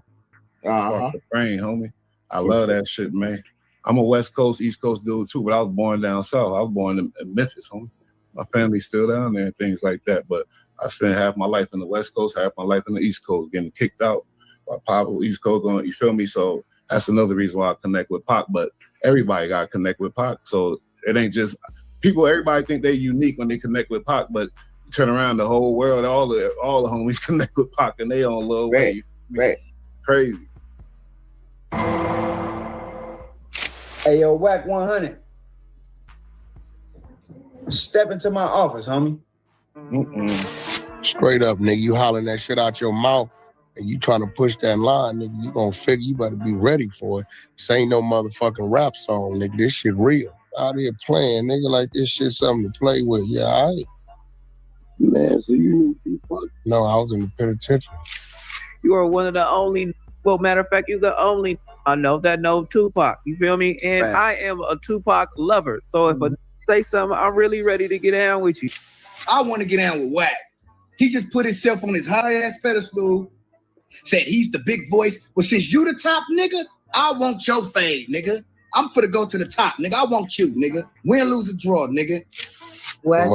S4: Spark the brain, homie. I love that shit, man. I'm a West Coast, East Coast dude too, but I was born down south. I was born in Memphis, homie. My family's still down there and things like that. But I spent half my life in the West Coast, half my life in the East Coast, getting kicked out by Pablo, East Coast going, you feel me? So that's another reason why I connect with Pac. But everybody got to connect with Pac. So it ain't just people, everybody think they're unique when they connect with Pac, but you turn around, the whole world, all the homies connect with Pac and they on low way.
S7: Right.
S4: Crazy.
S7: Hey, yo, Wack 100. Step into my office, homie.
S13: Straight up, nigga, you hollering that shit out your mouth and you trying to push that line, nigga, you gonna figure you better be ready for it. This ain't no motherfucking rap song, nigga. This shit real. Out here playing, nigga, like this shit something to play with. Yeah, all right.
S5: Man, so you knew Tupac?
S13: No, I was in the penitentiary.
S15: You are one of the only, well, matter of fact, you're the only I know that know Tupac. You feel me? And
S7: Facts.
S15: I am a Tupac lover. So if I say something, I'm really ready to get down with you.
S2: I want to get down with Wack. He just put himself on his high-ass pedestal, said he's the big voice. Well, since you the top, nigga, I want your fade, nigga. I'm finna go to the top, nigga. I want you, nigga. Win, lose, or draw, nigga.
S4: Wack.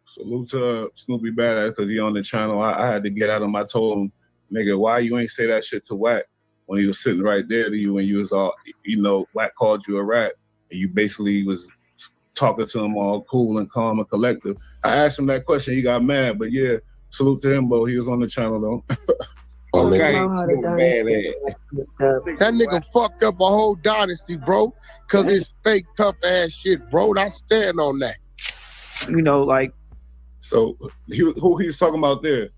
S4: Salute to Snoopy Badass because he on the channel. I had to get out of my told him, nigga, why you ain't say that shit to Wack? when he was sitting right there to you and you was all, you know, Wack called you a rat and you basically was talking to him all cool and calm and collective. I asked him that question, he got mad, but yeah, salute to him, Bo. He was on the channel though.
S13: Okay. That nigga fucked up a whole dynasty, bro, because it's fake tough ass shit, bro. And I stand on that.
S15: You know, like.
S4: So who he's talking about there?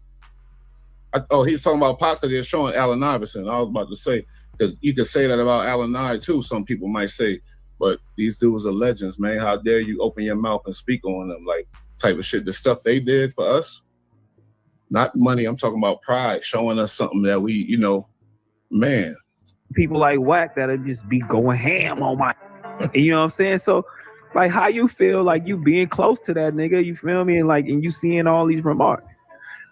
S4: He's talking about Pac because they're showing Allen Iverson. I was about to say, because you could say that about Allen I too, some people might say, but these dudes are legends, man. How dare you open your mouth and speak on them, like type of shit. The stuff they did for us, not money, I'm talking about pride, showing us something that we, you know, man.
S15: People like Wack that'll just be going ham on my, you know what I'm saying? So, like, how you feel like you being close to that nigga, you feel me? And like, and you seeing all these remarks.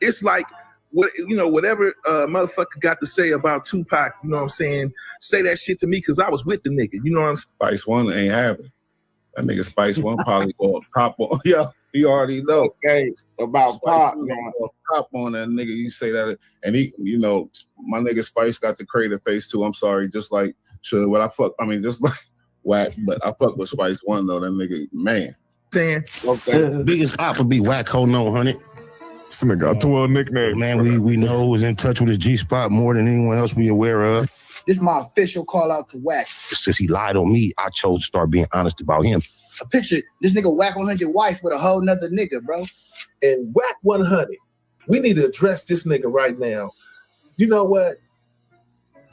S14: It's like, whatever motherfucker got to say about Tupac, you know what I'm saying? Say that shit to me because I was with the nigga, you know what I'm saying?
S4: Spice One ain't having. That nigga Spice One probably go pop on. Yeah, you already know.
S7: Okay, about Pop.
S4: Pop on that nigga. You say that, and he, you know, my nigga Spice got the creative face too. I'm sorry, just like just like Wack, but I fuck with Spice One though. That nigga, man.
S14: Saying
S20: biggest op would be Wack holding on 100.
S21: This nigga got 12 nicknames.
S20: Man, we know was in touch with his G-spot more than anyone else we aware of.
S2: This is my official call out to Wack.
S20: Since he lied on me, I chose to start being honest about him.
S2: A picture, this nigga Wack 100 wife with a whole nother nigga, bro.
S14: And Wack 100, we need to address this nigga right now. You know what?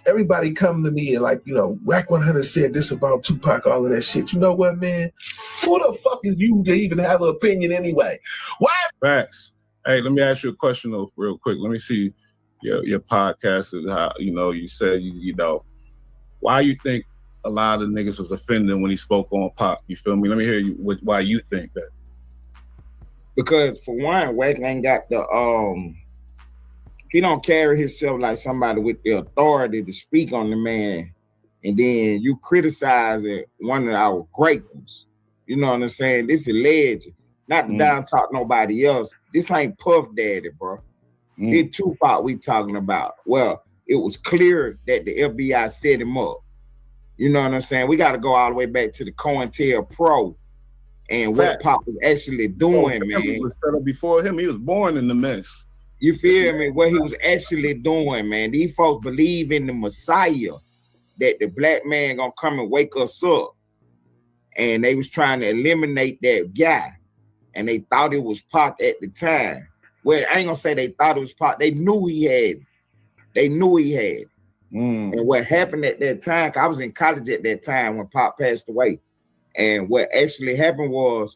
S14: Everybody come to me and like, you know, Wack 100 said this about Tupac, all of that shit. You know what, man? Who the fuck is you to even have an opinion anyway? Why?
S4: Facts. Hey, let me ask you a question though, real quick. Let me see your podcast and how, you know, you said, you know, why you think a lot of the niggas was offended when he spoke on Pac? You feel me? Let me hear you why you think that.
S7: Because for one, Wack ain't got the he don't carry himself like somebody with the authority to speak on the man, and then you criticize it, one of our great ones. You know what I'm saying? This is legend. Not to down talk nobody else. This ain't Puff Daddy, bro. This Tupac we talking about. Well, it was clear that the FBI set him up. You know what I'm saying? We got to go all the way back to the COINTELPRO and what Pac was actually doing, man.
S4: He was set up before him. He was born in the mess.
S7: You feel me? What he was actually doing, man. These folks believe in the Messiah, that the black man gonna come and wake us up. And they was trying to eliminate that guy. And they thought it was Pac at the time. Well, I ain't gonna say they thought it was Pac. They knew he had it. They knew he had it. And what happened at that time, 'cause I was in college at that time when Pac passed away. And what actually happened was,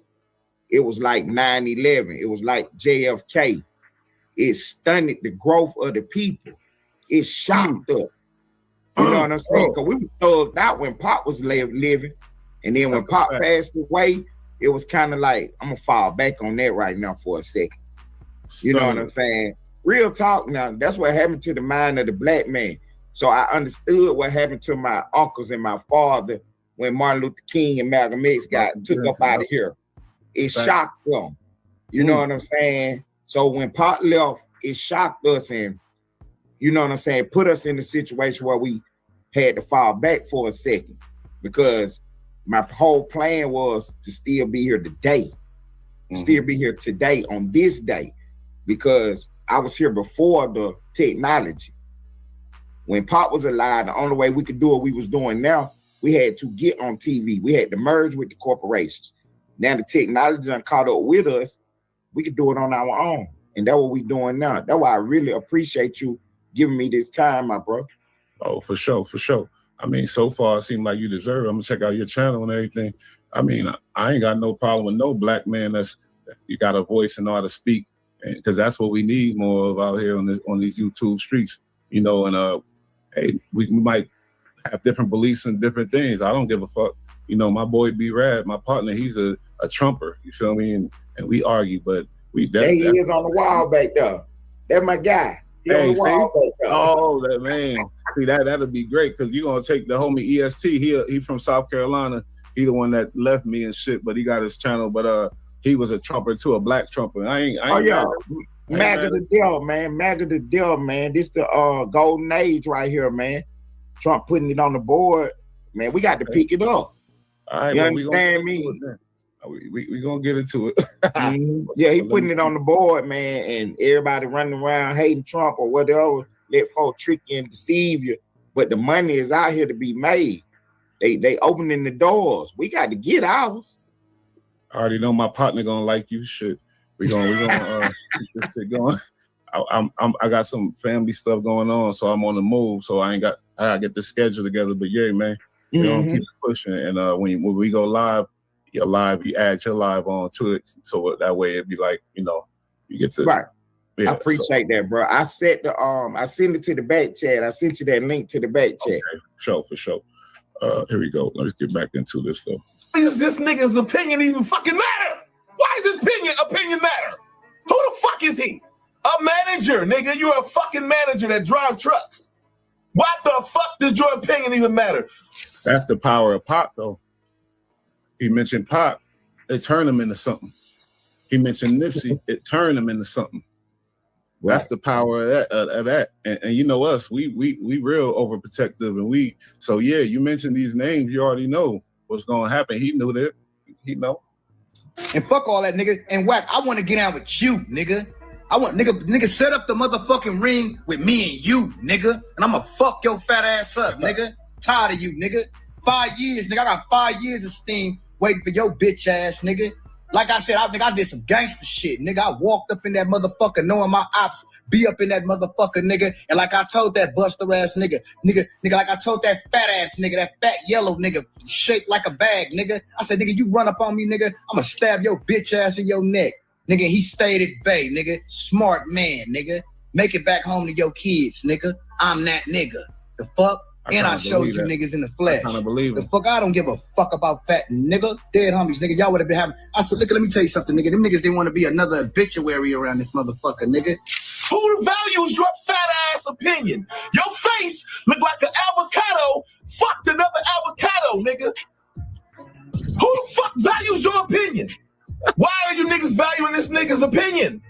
S7: it was like 9/11. It was like JFK. It stunned the growth of the people. It shocked us. You know what I'm saying? Because we were thugged out when Pac was living. And then when Pac passed away, it was kind of like, I'm gonna fall back on that right now for a second. You know what I'm saying? Real talk now, that's what happened to the mind of the black man. So I understood what happened to my uncles and my father when Martin Luther King and Malcolm X took up out of here. It shocked them. You know what I'm saying? So when Pac left, it shocked us and, you know what I'm saying, put us in a situation where we had to fall back for a second, because my whole plan was to still be here today, still be here today on this day, because I was here before the technology. When Pac was alive, the only way we could do what we was doing now, we had to get on TV. We had to merge with the corporations. Now the technology done caught up with us. We could do it on our own. And that's what we doing now. That's why I really appreciate you giving me this time, my bro.
S4: Oh, for sure, for sure. I mean, so far it seems like you deserve it. I'm gonna check out your channel and everything. I mean, I ain't got no problem with no black man that's you got a voice and know how to speak, because that's what we need more of out here on these YouTube streets. You know, and hey, we might have different beliefs and different things. I don't give a fuck. You know, my boy B Rad, my partner, he's a trumper. You feel me? And we argue, but we
S7: there he is on the wall back there. That's my guy. He on the wall back there.
S4: Oh, that man. See, that'll be great, because you're gonna take the homie EST. He from South Carolina. He the one that left me and shit, but he got his channel. But he was a trumper too, a black trumper. I ain't
S7: MAGA the deal, man. MAGA the deal, man. This the golden age right here, man. Trump putting it on the board, man, we got to pick it up.
S4: All right,
S7: you
S4: well,
S7: understand me?
S4: We gonna get into it.
S7: Yeah, he putting it on the board, man, and everybody running around hating Trump or whatever. Let folks trick you and deceive you, but the money is out here to be made. They opening the doors. We got to get ours.
S4: I already know my partner gonna like you. Shit, we gonna keep this shit going. I got some family stuff going on, so I'm on the move. So I gotta get the schedule together. But yeah, man, we gonna keep pushing. And when we go live, you're live. You add your live on to it, so that way it'd be like, you get to
S7: right.
S4: Yeah,
S7: I appreciate that, bro. I set the I sent it to the back chat. I sent you that link to the back chat.
S4: Okay, for sure. Here we go. Let's get back into this though.
S14: Why does this nigga's opinion even fucking matter? Why does his opinion matter? Who the fuck is he? A manager, nigga. You're a fucking manager that drive trucks. What the fuck does your opinion even matter?
S4: That's the power of Pop, though. He mentioned Pop, it turned him into something. He mentioned Nipsey, it turned him into something. That's the power of that. And you know us, we real overprotective, and so yeah, you mentioned these names, you already know what's gonna happen. He knew that. He know.
S2: And fuck all that, nigga. And Wack, I want to get out with you, nigga. I want nigga set up the motherfucking ring with me and you, nigga. And I'ma fuck your fat ass up, nigga. Tired of you, nigga. 5 years, nigga. I got 5 years of steam waiting for your bitch ass, nigga. Like I said, I did some gangster shit, nigga. I walked up in that motherfucker knowing my ops be up in that motherfucker, nigga. And like I told that buster ass nigga, like I told that fat ass nigga, that fat yellow nigga, shaped like a bag, nigga. I said, nigga, you run up on me, nigga, I'ma stab your bitch ass in your neck. Nigga, he stayed at bay, nigga. Smart man, nigga. Make it back home to your kids, nigga. I'm that nigga. The fuck? And I showed you niggas in the flesh.
S4: I believe
S2: the fuck, I don't give a fuck about fat nigga. Dead homies, nigga. Y'all would have been having. I said, look, let me tell you something, nigga. Them niggas didn't want to be another obituary around this motherfucker, nigga.
S14: Who values your fat ass opinion? Your face look like an avocado. Fucked another avocado, nigga. Who the fuck values your opinion? Why are you niggas valuing this nigga's opinion?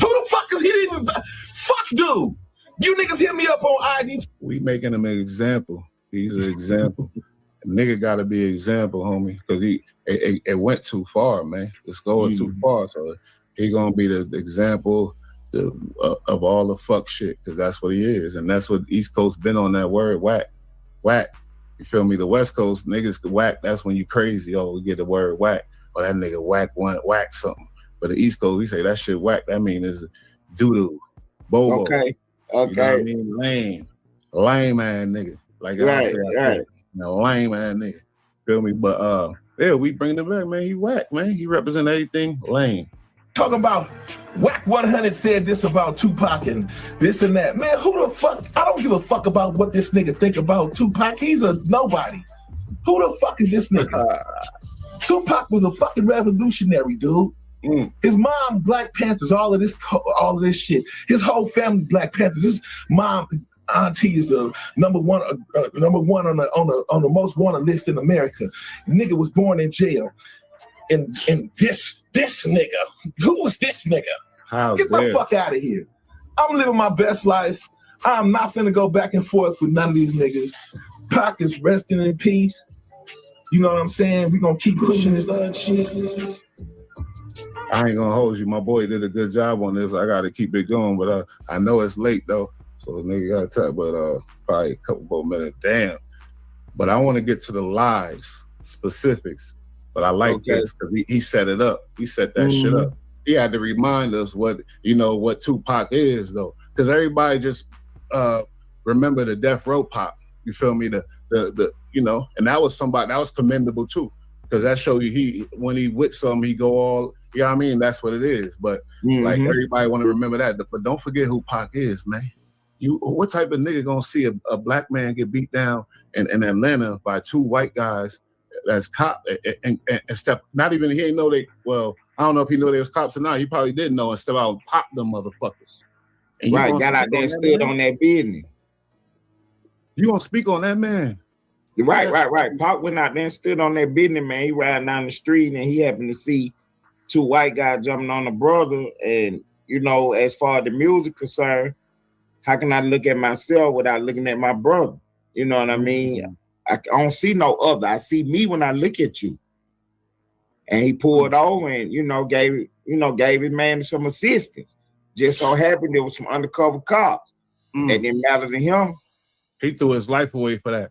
S14: Who the fuck is he even? Fuck, dude. You niggas hit me up on IG.
S4: We making him an example. He's an example. Nigga got to be an example, homie, because it went too far, man. It's going too far. So he gonna be the example of all the fuck shit, because that's what he is, and that's what East Coast been on that word whack. You feel me? The West Coast niggas whack. That's when you crazy. Oh, we get the word whack. Or that nigga whack something. But the East Coast, we say that shit whack. That mean is doo-doo, bobo.
S7: Okay.
S4: You know what I mean? Lame ass nigga. Like
S7: right.
S4: Lame ass nigga. Feel me? But yeah, we bring it back, man. He whack, man. He represent everything lame.
S14: Talk about Wack 100 said this about Tupac and this and that. Man, who the fuck? I don't give a fuck about what this nigga think about Tupac. He's a nobody. Who the fuck is this nigga? Tupac was a fucking revolutionary, dude. His mom, Black Panthers, all of this shit. His whole family, Black Panthers. His mom, auntie is the number one on the most wanted list in America. Nigga was born in jail, and this nigga, who was this nigga? Get the fuck out of here. I'm living my best life. I'm not finna go back and forth with none of these niggas. Pac is resting in peace. You know what I'm saying? We gonna keep pushing this shit.
S4: I ain't gonna hold you. My boy did a good job on this. I gotta keep it going, but I know it's late though, so the nigga gotta talk. But probably a couple more minutes. Damn. But I want to get to the lies, specifics. But I like this because he set it up. He set that shit up. He had to remind us what Tupac is though, because everybody just remember the Death Row Pop. You feel me? The and that was somebody that was commendable too, because that showed you when he with something he go all. You know what I mean? That's what it is. But like everybody want to remember that. But don't forget who Pac is, man. What type of nigga gonna see a black man get beat down in Atlanta by two white guys that's cop and step? Not even he ain't know they. Well, I don't know if he knew they was cops or not. He probably didn't know and step out and pop them motherfuckers. And
S7: got out there and stood on that business.
S4: You gonna speak on that man?
S7: Right. Pac went out there and stood on that business, man. He riding down the street and he happened to see two white guys jumping on the brother, and as far as the music concerned, how can I look at myself without looking at my brother? You know what I mean? I don't see no other. I see me when I look at you. And he pulled over and, gave his man some assistance. Just so happened there was some undercover cops. That didn't matter to him.
S4: He threw his life away for that.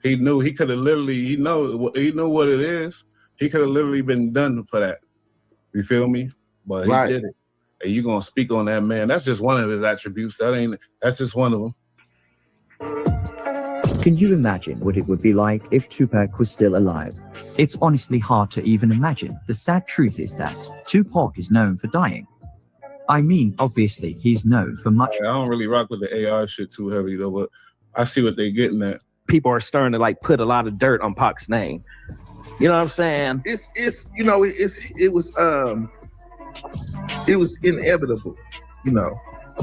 S4: He knew he could have literally, he knew what it is. He could have literally been done for that. You feel me? But he did it. And you gonna speak on that man. That's just one of his attributes. That's just one of them.
S8: Can you imagine what it would be like if Tupac was still alive? It's honestly hard to even imagine. The sad truth is that Tupac is known for dying. I mean, obviously, he's known for much.
S4: I don't really rock with the AR shit too heavy though, but I see what they're getting at.
S17: People are starting to like put a lot of dirt on Pac's name. You know what I'm saying?
S14: It was inevitable.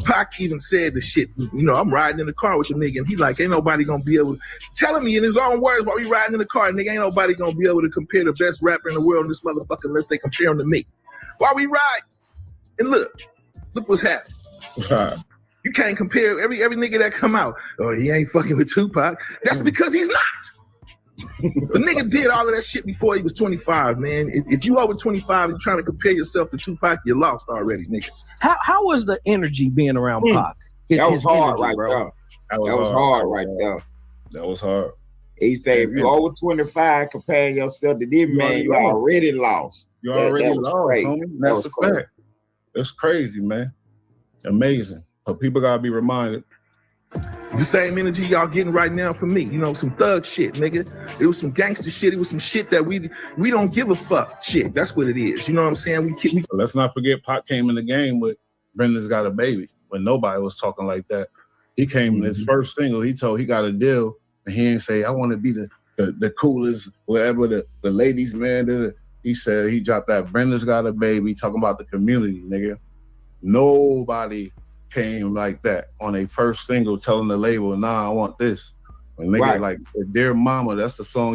S14: Pac even said the shit. I'm riding in the car with a nigga, and he like, ain't nobody gonna be able to telling me in his own words while we riding in the car, nigga, ain't nobody gonna be able to compare the best rapper in the world in this motherfucker unless they compare him to me. While we ride, and look what's happening. You can't compare every nigga that come out. Oh, he ain't fucking with Tupac. That's because he's not. The nigga did all of that shit before he was 25, man. If you over 25 and you're trying to compare yourself to Tupac, you lost already, nigga.
S17: How was the energy being around Pac?
S7: That was hard right there. That was hard right there.
S4: That was hard.
S7: He said, if you over 25, comparing yourself to this man, you already lost.
S4: You already lost, homie. That's a fact. That's crazy, man. Amazing. But people gotta be reminded.
S14: The same energy y'all getting right now from me. Some thug shit, nigga. It was some gangster shit. It was some shit that we don't give a fuck shit. That's what it is. You know what I'm saying?
S4: Let's not forget Pac came in the game with Brenda's Got a Baby when nobody was talking like that. He came in his first single. He told he got a deal, and he didn't say, I want to be the coolest, whatever the ladies man. He said he dropped that Brenda's Got a Baby, talking about the community, nigga. Nobody came like that on a first single, telling the label, nah, I want this. When nigga like Dear Mama, that's the song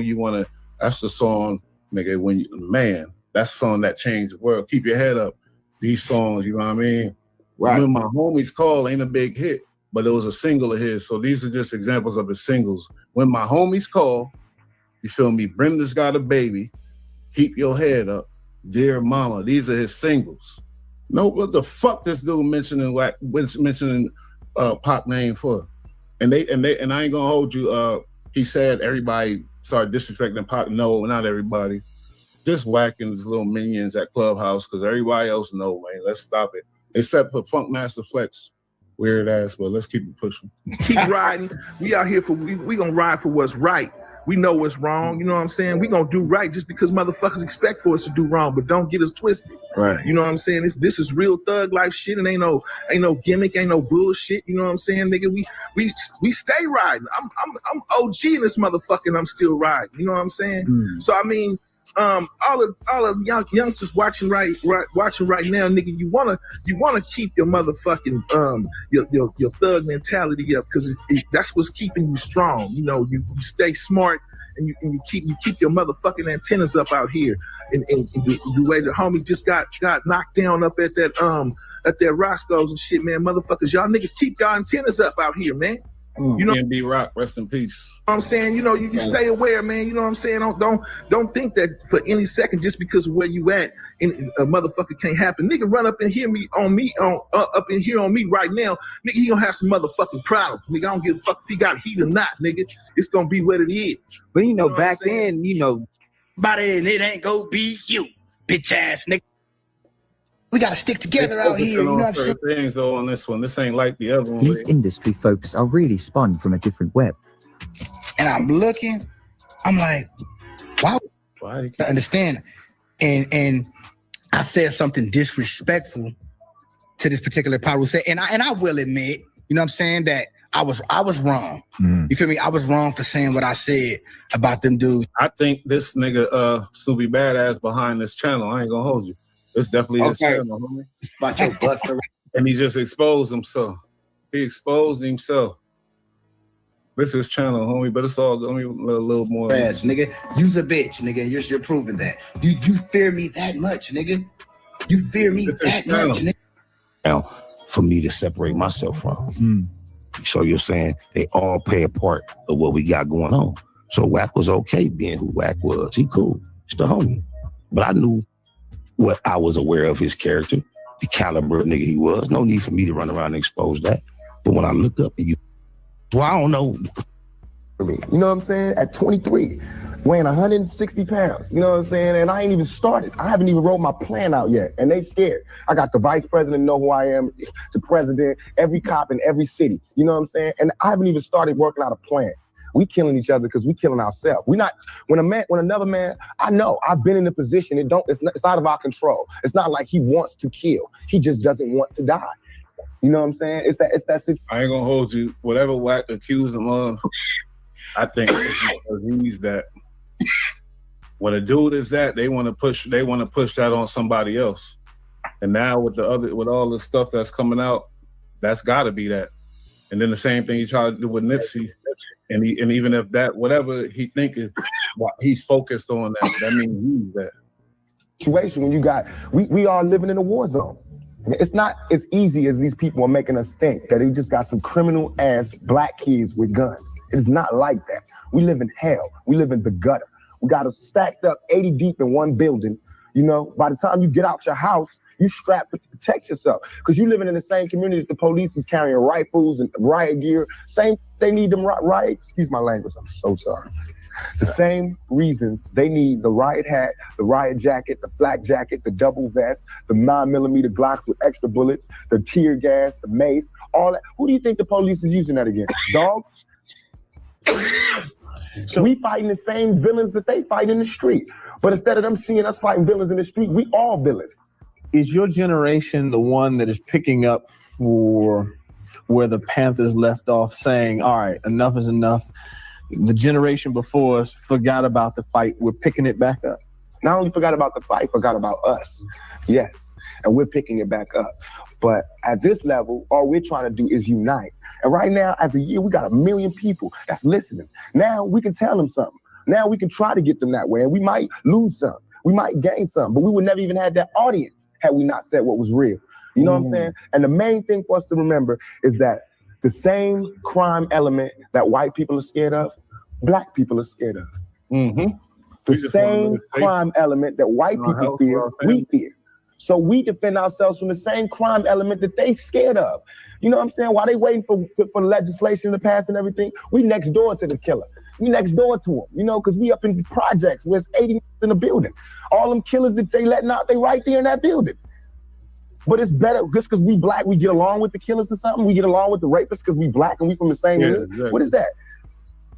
S4: that's the song, nigga, that's the song that changed the world. Keep your head up. These songs, you know what I mean? Right. When My Homies Call ain't a big hit, but it was a single of his. So these are just examples of his singles. When My Homies Call, you feel me? Brenda's Got a Baby, Keep Your Head Up, Dear Mama. These are his singles. No, what the fuck this dude mentioning Pac name for? And I ain't gonna hold you. He said everybody started disrespecting Pac. No, not everybody. Just Wack and his little minions at Clubhouse, because everybody else know, man. Let's stop it. Except for Funk Master Flex. Weird ass, but let's keep it pushing.
S14: Keep riding. We out here we gonna ride for what's right. We know what's wrong. You know what I'm saying? We gonna do right just because motherfuckers expect for us to do wrong, but don't get us twisted.
S17: Right.
S14: You know what I'm saying? This is real thug life shit, and ain't no gimmick, ain't no bullshit. You know what I'm saying, nigga? We stay riding. I'm OG in this motherfucker, and I'm still riding. You know what I'm saying? So I mean, all of youngsters watching right now, nigga, you wanna keep your motherfucking your thug mentality up, because that's what's keeping you strong. You stay smart, and you keep your motherfucking antennas up out here. And the way the homie just got knocked down up at that Roscoe's and shit, man, motherfuckers, y'all niggas keep y'all antennas up out here, man.
S4: B Rock, rest in peace.
S14: I'm saying, you stay aware, man. You know what I'm saying? Don't think that for any second, just because of where you at, and a motherfucker can't happen. Nigga, run up and hear me up in here on me right now. Nigga, he gonna have some motherfucking problems. Nigga, I don't give a fuck if he got heat or not, nigga. It's gonna be what it is.
S17: But back then,
S2: But it ain't gonna be you, bitch ass nigga. We gotta stick together out here. You know what I'm saying?
S4: Things though on this one. This ain't like the other one.
S8: These industry folks are really spun from a different web.
S2: And I'm looking, I'm like, wow, I understand. And I said something disrespectful to this particular part. And I will admit, you know what I'm saying, that I was wrong. You feel me? I was wrong for saying what I said about them dudes.
S4: I think this nigga Snoopy Badass behind this channel. I ain't gonna hold you. It's definitely his channel, homie.
S2: About your buster.
S4: And he just exposed himself. He exposed himself. This is channel, homie, but it's all going to be a little more.
S2: Yes, nigga. You's a bitch, nigga. You're proving that. You fear me that much, nigga. You fear me that much, nigga.
S22: Now,
S20: for me to separate myself from. So you're saying they all play a part of what we got going on. So Wack was okay being who Wack was. He cool. He's the homie. But I knew what I was aware of his character, the caliber of nigga he was. No need for me to run around and expose that. But when I look up at you, well, I don't know.
S18: You know what I'm saying? At 23, weighing 160 pounds, you know what I'm saying? And I ain't even started. I haven't even wrote my plan out yet. And they scared. I got the vice president know who I am, the president, every cop in every city. You know what I'm saying? And I haven't even started working out a plan. We killing each other because we killing ourselves. We not, when another man, I know, I've been in a position, it's out of our control. It's not like he wants to kill. He just doesn't want to die. You know what I'm saying? It's that
S4: I ain't gonna hold you. Whatever Wack accused him of, I think he's that. When a dude is that, they want to push that on somebody else. And now with all the stuff that's coming out, that's got to be that. And then the same thing he tried to do with Nipsey, and even if that whatever he think is, he's focused on that means he's that.
S18: Situation when you got we are living in a war zone. It's not as easy as these people are making us think that they just got some criminal ass black kids with guns. It's not like that. We live in hell. We live in the gutter. We got us stacked up 80 deep in one building. You know, by the time you get out your house, you strapped to protect yourself because you living in the same community that the police is carrying rifles and riot gear. They need them riot. Excuse my language. I'm so sorry. The same reasons they need the riot hat, the riot jacket, the flak jacket, the double vest, the 9mm Glocks with extra bullets, the tear gas, the mace, all that. Who do you think the police is using that against? Dogs? So we fighting the same villains that they fight in the street. But instead of them seeing us fighting villains in the street, we all villains.
S15: Is your generation the one that is picking up for where the Panthers left off, saying, all right, enough is enough? The generation before us forgot about the fight. We're picking it back up.
S18: Not only forgot about the fight, forgot about us. Yes, and we're picking it back up. But at this level, all we're trying to do is unite. And right now, as a year, we got 1 million people that's listening. Now we can tell them something. Now we can try to get them that way. And we might lose some. We might gain some. But we would never even have that audience had we not said what was real. You know what I'm saying? And the main thing for us to remember is that the same crime element that white people are scared of, black people are scared of. The same crime element that white people fear, we fear. So we defend ourselves from the same crime element that they scared of. You know what I'm saying? While they waiting for legislation to pass and everything, we next door to the killer. We next door to him, you know, because we up in the projects where it's 80 in the building. All them killers that they letting out, they right there in that building. But it's better just because we black, we get along with the killers or something. We get along with the rapists because we black and we from the same hood. Exactly. What is that?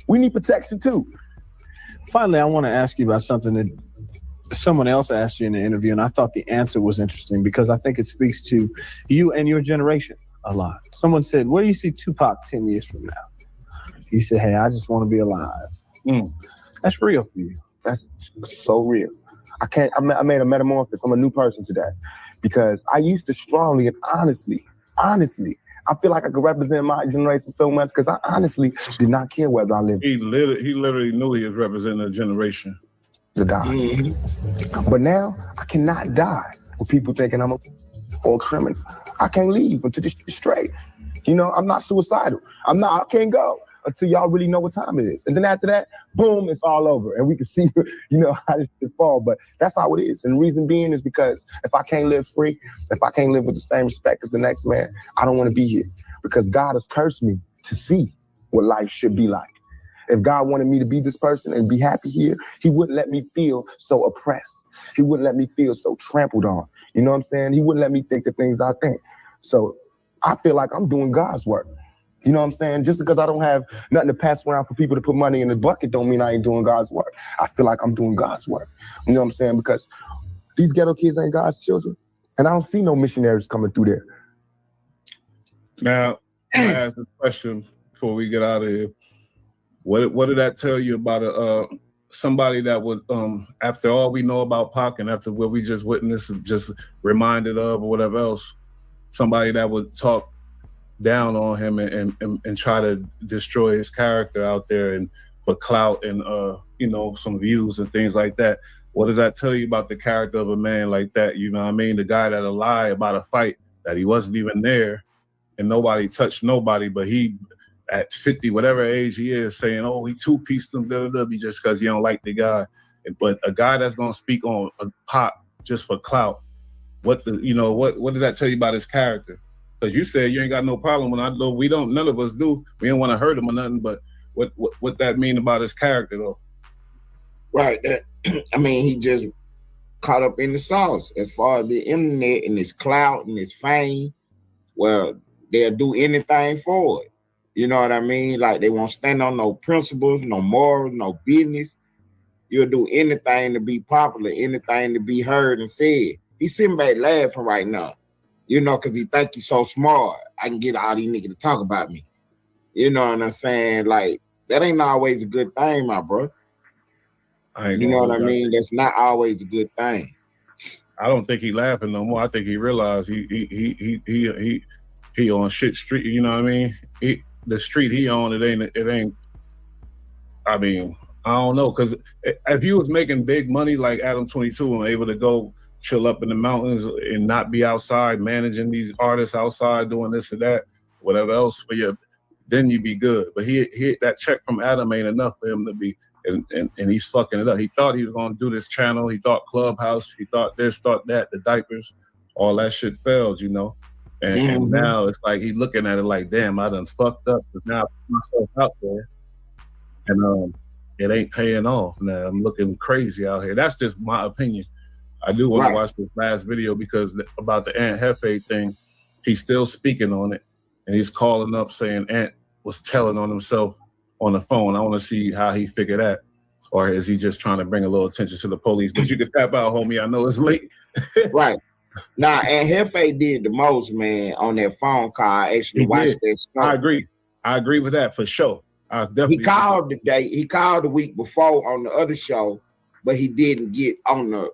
S18: We need protection too.
S15: Finally, I want to ask you about something that someone else asked you in the interview, and I thought the answer was interesting because I think it speaks to you and your generation a lot. Someone said, where do you see Tupac 10 years from now? He said, hey, I just want to be alive. That's real for you.
S18: That's so real. I made a metamorphosis. I'm a new person today because I used to strongly and honestly, I feel like I could represent my generation so much because I honestly did not care whether I lived.
S4: He literally knew he was representing a generation.
S18: To die. But now I cannot die with people thinking I'm a criminal. I can't leave until this is straight. You know, I'm not suicidal. I can't go until y'all really know what time it is. And then after that, boom, it's all over. And we can see, you know, how it fall. But that's how it is. And the reason being is because if I can't live free, if I can't live with the same respect as the next man, I don't want to be here. Because God has cursed me to see what life should be like. If God wanted me to be this person and be happy here, he wouldn't let me feel so oppressed. He wouldn't let me feel so trampled on. You know what I'm saying? He wouldn't let me think the things I think. So I feel like I'm doing God's work. You know what I'm saying? Just because I don't have nothing to pass around for people to put money in the bucket don't mean I ain't doing God's work. I feel like I'm doing God's work. You know what I'm saying? Because these ghetto kids ain't God's children. And I don't see no missionaries coming through there.
S4: Now, I'm going to ask a question before we get out of here. What did that tell you about somebody that would, after all we know about Pac and after what we just witnessed, just reminded of or whatever else, somebody that would talk down on him and try to destroy his character out there and put clout and, you know, some views and things like that. What does that tell you about the character of a man like that? You know what I mean? The guy that'll lie about a fight that he wasn't even there and nobody touched nobody, but he at 50, whatever age he is, saying, oh, he two-pieced him, just because he don't like the guy. But a guy that's gonna speak on a pop just for clout, what does that tell you about his character? Because you said you ain't got no problem when I know we don't, none of us do. We don't want to hurt him or nothing, but what that mean about his character though?
S7: Right. I mean, he just caught up in the sauce as far as the internet and his clout and his fame. Well, they'll do anything for it. You know what I mean? Like they won't stand on no principles, no morals, no business. You'll do anything to be popular, anything to be heard and said. He's sitting back laughing right now, you know, because he think he's so smart. I can get all these niggas to talk about me. You know what I'm saying? Like, that ain't always a good thing, my bro. You know what I mean? That's not always a good thing.
S4: I don't think he laughing no more. I think he realized he on shit street. You know what I mean? The street he on, it ain't. I mean, I don't know, because if you was making big money like Adam 22 and able to go chill up in the mountains and not be outside managing these artists outside doing this or that, whatever else for you, then you'd be good. But he that check from Adam ain't enough for him to be, and he's fucking it up. He thought he was gonna do this channel. He thought Clubhouse. He thought this, thought that. The diapers, all that shit failed, you know. And now it's like he looking at it like, damn, I done fucked up. Because now I put myself out there, and it ain't paying off. Now I'm looking crazy out here. That's just my opinion. I do want to watch this last video because about the Aunt Hefe thing, he's still speaking on it, and he's calling up saying Aunt was telling on himself on the phone. I want to see how he figured that, or is he just trying to bring a little attention to the police? But you can tap out, homie. I know it's late.
S7: Right. Nah, Aunt Hefe did the most, man, on that phone call. I actually watched that show.
S4: I agree with that for sure.
S7: He called the day. He called the week before on the other show, but he didn't get on the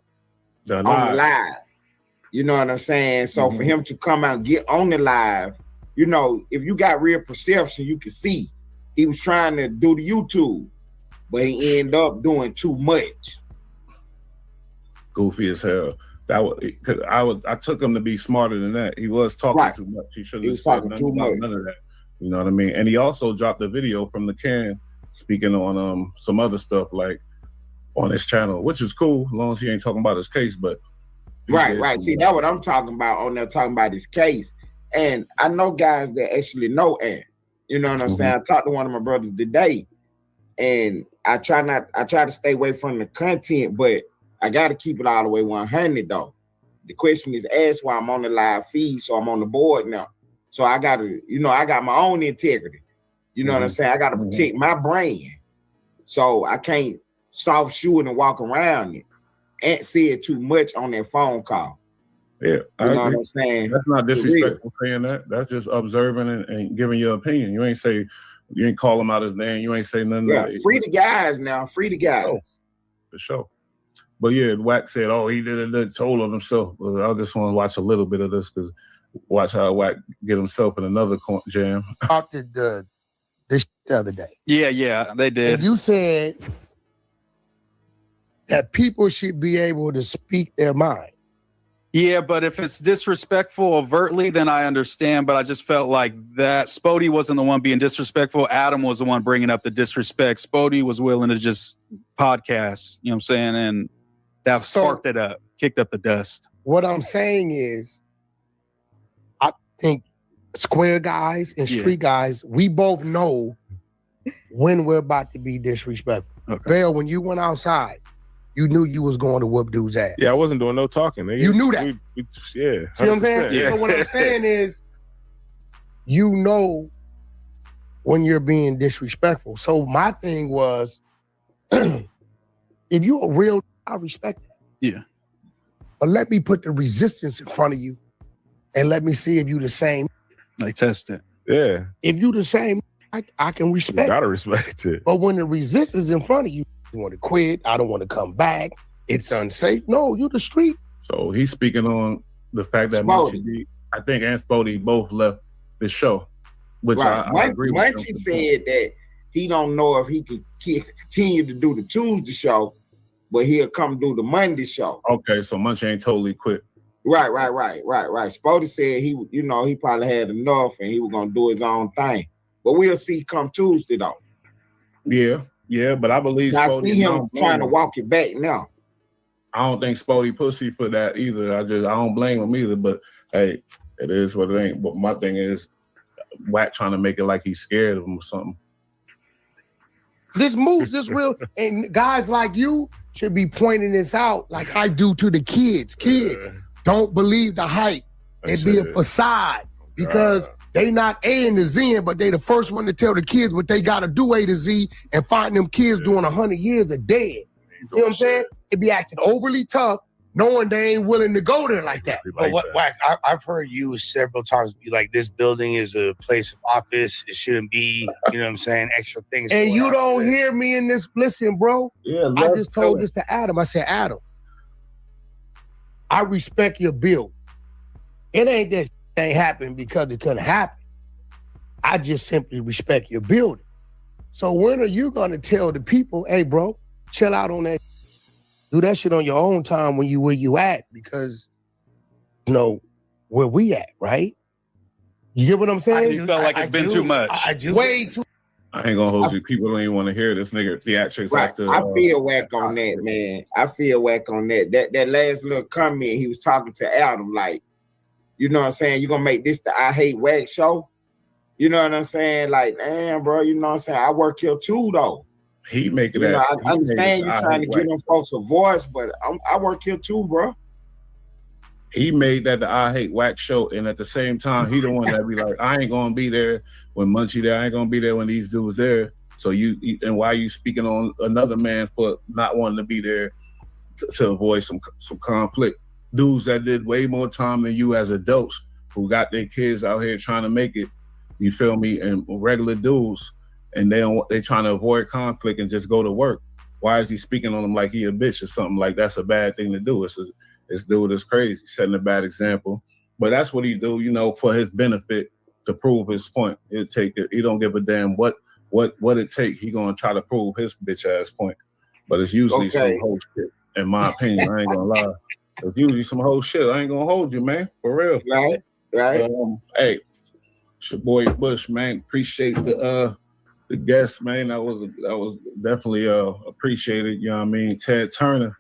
S7: live. You know what I'm saying? So for him to come out and get on the live, you know, if you got real perception, you can see he was trying to do the YouTube, but he ended up doing too much.
S4: Goofy as hell. I took him to be smarter than that. He was talking too much. He should have said none of that. You know what I mean? And he also dropped a video from the can speaking on some other stuff like on his channel, which is cool as long as he ain't talking about his case. But
S7: right. See, that's what I'm talking about on there, talking about his case. And I know guys that actually know Ant. You know what I'm saying? I talked to one of my brothers today, and I try to stay away from the content, but I got to keep it all the way 100 though. The question is asked while I'm on the live feed, so I'm on the board now. So I got to, you know, I got my own integrity. You know what I'm saying? I got to protect my brand. So I can't soft shoe it and walk around it. Ant said too much on that phone call.
S4: Yeah,
S7: you know what I'm saying?
S4: That's not disrespectful saying that. That's just observing and giving your opinion. You ain't call him out his name. You ain't say nothing.
S7: Yeah, free the guys now. Free the guys.
S4: For sure. But yeah, Wack said, oh, he did a toll on himself. But I just want to watch a little bit of this because watch how Wack get himself in another jam.
S16: Talked to this the other day.
S22: Yeah, they did.
S16: And you said that people should be able to speak their mind.
S22: Yeah, but if it's disrespectful overtly, then I understand. But I just felt like that Spody wasn't the one being disrespectful. Adam was the one bringing up the disrespect. Spody was willing to just podcast, you know what I'm saying? And that sparked it up, kicked up the dust.
S16: What I'm saying is, I think square guys and street guys, we both know when we're about to be disrespectful.
S22: Okay.
S16: Vale, when you went outside, you knew you was going to whoop dude's ass.
S21: Yeah, I wasn't doing no talking. Nigga.
S16: You knew that.
S21: Yeah.
S16: See what I'm saying?
S21: Yeah.
S16: So what I'm saying is, you know when you're being disrespectful. So my thing was, if you're a real, I respect that.
S22: Yeah.
S16: But let me put the resistance in front of you and let me see if you the same.
S22: They test it.
S21: Yeah.
S16: If you the same, I can respect.
S21: You gotta respect it.
S16: But when the resistance in front of you, you want to quit, I don't want to come back, it's unsafe. No, you're the street.
S4: So he's speaking on the fact that I think and Spody both left the show, which I agree with.
S7: Munchie said that he don't know if he could continue to do the Tuesday show, but he'll come do the Monday show.
S4: Okay, so Munchie ain't totally quit.
S7: Right. Spody said he probably had enough and he was gonna do his own thing. But we'll see come Tuesday though.
S4: Yeah, but I believe
S7: I
S4: Spody
S7: see him trying to walk it back now.
S4: I don't think Spody pussy for that either. I don't blame him either. But hey, it is what it ain't. But my thing is, Wack trying to make it like he's scared of him or something.
S16: This real, and guys like you should be pointing this out like I do to the kids. Kids, don't believe the hype. It be a facade because they not A and the Z, but they the first one to tell the kids what they got to do A to Z and find them kids doing 100 years of dead. You know what I'm saying? It be acting overly tough, knowing they ain't willing to go there like that.
S1: But Wack, I've heard you several times be like, this building is a place of office. It shouldn't be, you know what I'm saying, extra things.
S16: And you don't hear me in this. Listen, bro.
S4: Yeah,
S16: I just told this to Adam. I said, Adam, I respect your build. It ain't that ain't happened because it couldn't happen. I just simply respect your building. So when are you gonna tell the people, hey, bro, chill out on that? Do that shit on your own time when you where you at, because you know where we at, right? You get what I'm saying?
S22: I felt like it's been too much.
S16: Way too.
S4: I ain't gonna hold you. People don't even want to hear this nigga theatrics.
S7: Right.
S4: After,
S7: I feel Wack on that, man. I feel Wack on that. That last little comment, he was talking to Adam, like, you know what I'm saying? You gonna make this the I Hate Wack show? You know what I'm saying? Like, damn, bro, you know what I'm saying? I work here too, though.
S4: He making
S7: that.
S4: that.
S7: I understand you trying to give them folks a voice, but I work here too, bro.
S4: He made that the I Hate Wack show, and at the same time, he the one that be like, I ain't gonna be there when Munchie there. I ain't gonna be there when these dudes there. So you and why you speaking on another man for not wanting to be there to avoid some conflict? Dudes that did way more time than you as adults who got their kids out here trying to make it. You feel me? And regular dudes, and they trying to avoid conflict and just go to work. Why is he speaking on them like he a bitch or something? Like that's a bad thing to do. This dude is crazy, setting a bad example. But that's what he do, you know, for his benefit to prove his point. He don't give a damn what it take. He gonna try to prove his bitch ass point. But it's usually some whole shit. In my opinion, I ain't gonna lie. It's usually some whole shit. I ain't gonna hold you, man. For real.
S7: Right.
S4: Hey, it's your boy Bush, man. Appreciate the guest, man. That was definitely appreciated. You know what I mean? Ted Turner,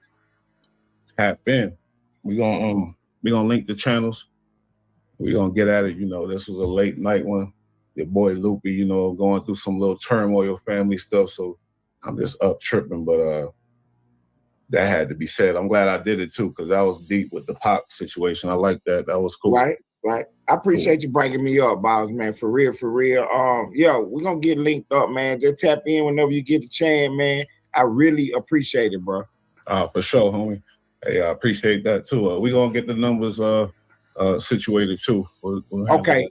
S4: tap in. We gonna link the channels. We gonna get at it. You know, this was a late night one. Your boy Loopy, you know, going through some little turmoil, family stuff. So I'm just up tripping, but that had to be said. I'm glad I did it too, because I was deep with the Pac situation. I like that. That was cool.
S7: Right. I appreciate you bringing me up, Boss, man. For real. Yo, we're gonna get linked up, man. Just tap in whenever you get the chance, man. I really appreciate it, bro.
S4: For sure, homie. Hey, I appreciate that too. We gonna get the numbers situated too. We'll
S7: okay.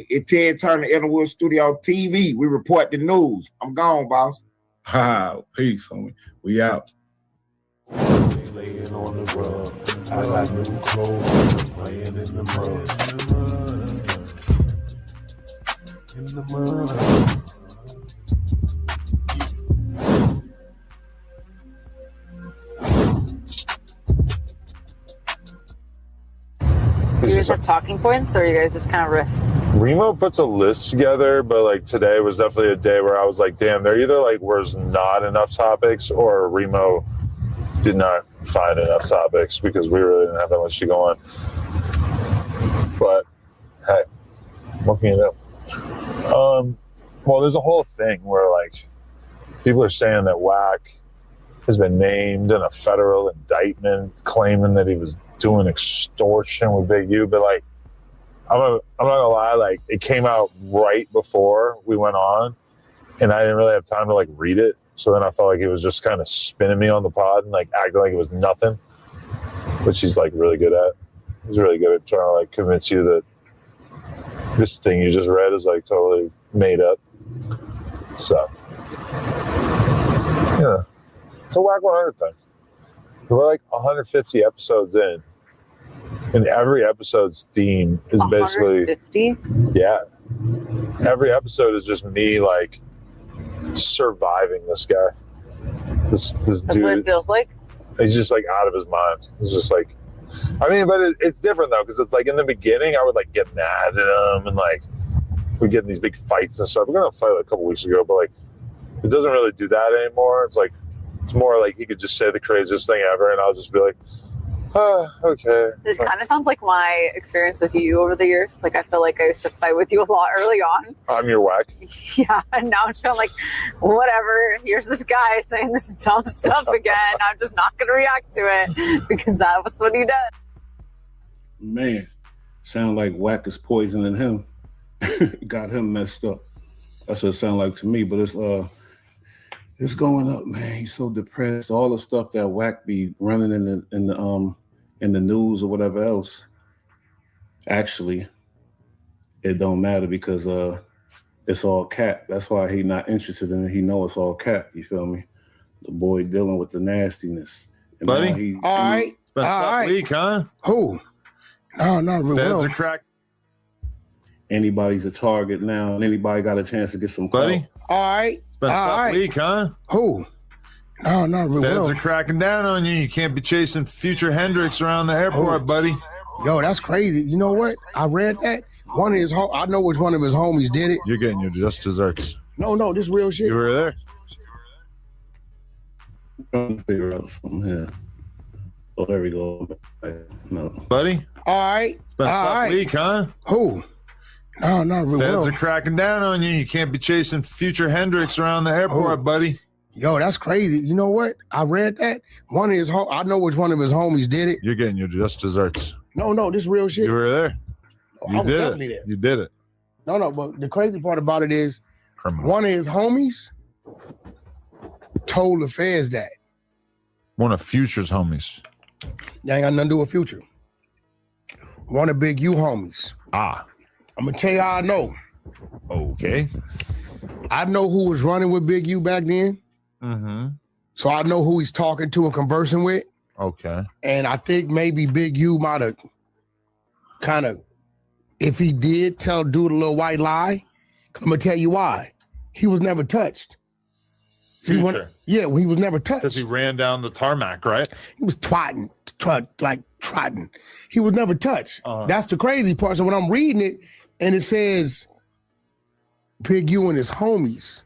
S7: It's Ted Turner, Ellenwood Studio TV. We report the news. I'm gone, boss.
S4: Peace, homie. We out.
S12: Laying on the rug, I got new clothes, playing in the mud.
S23: You guys have talking points, or you guys just kind of riff?
S24: Remo puts a list together, but like today was definitely a day where I was like, damn, there either like was not enough topics or Remo did not find enough topics because we really didn't have that much to go on. But hey, what can you do? Well, there's a whole thing where like people are saying that Wack has been named in a federal indictment claiming that he was doing extortion with Big U, but like I'm not gonna lie, like it came out right before we went on and I didn't really have time to like read it. So then I felt like it was just kind of spinning me on the pod and like acting like it was nothing, which he's like really good at. He's really good at trying to like convince you that this thing you just read is like totally made up. So yeah, it's a Wack 100 thing. We're like 150 episodes in, and every episode's theme is basically
S23: 150?
S24: Yeah. Every episode is just me like surviving this guy. This
S23: That's
S24: dude.
S23: what it feels like.
S24: He's just like out of his mind. He's just like I mean, but it's different though, because it's like in the beginning, I would like get mad at him and like we get in these big fights and stuff. We're gonna fight like a couple weeks ago, but like it doesn't really do that anymore. It's more like he could just say the craziest thing ever, and I'll just be like, okay.
S23: This kind of sounds like my experience with you over the years. Like, I feel like I used to fight with you a lot early on.
S24: I'm your whack.
S23: Yeah, and now it's kind of like, whatever. Here's this guy saying this dumb stuff again. I'm just not going to react to it because that was what he did.
S4: Man, sound like Wack is poisoning him. Got him messed up. That's what it sounds like to me. But it's going up, man. He's so depressed. All the stuff that Wack be running in the news or whatever else. Actually, it don't matter because it's all cap. That's why he not interested in it. He know it's all cap. You feel me? The boy dealing with the nastiness. And
S3: buddy.
S4: All
S3: right. It's been a tough week, huh?
S16: Who? No, not really.
S3: Feds are crack.
S4: Anybody's a target now, and anybody got a chance to get some
S3: buddy.
S4: clout.
S16: All right.
S3: It's been a tough week, huh?
S16: Who? No, not really.
S3: Feds are cracking down on you. You can't be chasing future Hendrix around the airport, buddy.
S16: Yo, that's crazy. You know what? I read that. I know which one of his homies did it.
S3: You're getting your just desserts.
S16: No, this real shit.
S3: You were there.
S4: Trying to figure out something here. Oh, there we go. No.
S3: Buddy?
S16: All right.
S3: It's been a tough week, huh?
S16: Who? No, not really.
S3: Feds are cracking down on you. You can't be chasing future Hendrix around the airport, buddy.
S16: Yo, that's crazy. You know what? I read that. I know which one of his homies did it.
S3: You're getting your just desserts.
S16: No, this real shit.
S3: You were there.
S16: I was definitely there.
S3: You did it.
S16: No, but the crazy part about it is one of his homies told the feds that.
S3: One of Future's homies.
S16: That ain't got nothing to do with Future. One of Big U homies.
S3: Ah.
S16: I'm going to tell you how I know.
S3: Okay.
S16: I know who was running with Big U back then.
S3: Mm-hmm.
S16: So I know who he's talking to and conversing with.
S3: Okay.
S16: And I think maybe Big U might have kind of, if he did tell dude a little white lie, I'm going to tell you why. He was never touched. See, he was never touched.
S3: Because he ran down the tarmac, right?
S16: He was trotting. He was never touched. That's the crazy part. So when I'm reading it and it says Big U and his homies,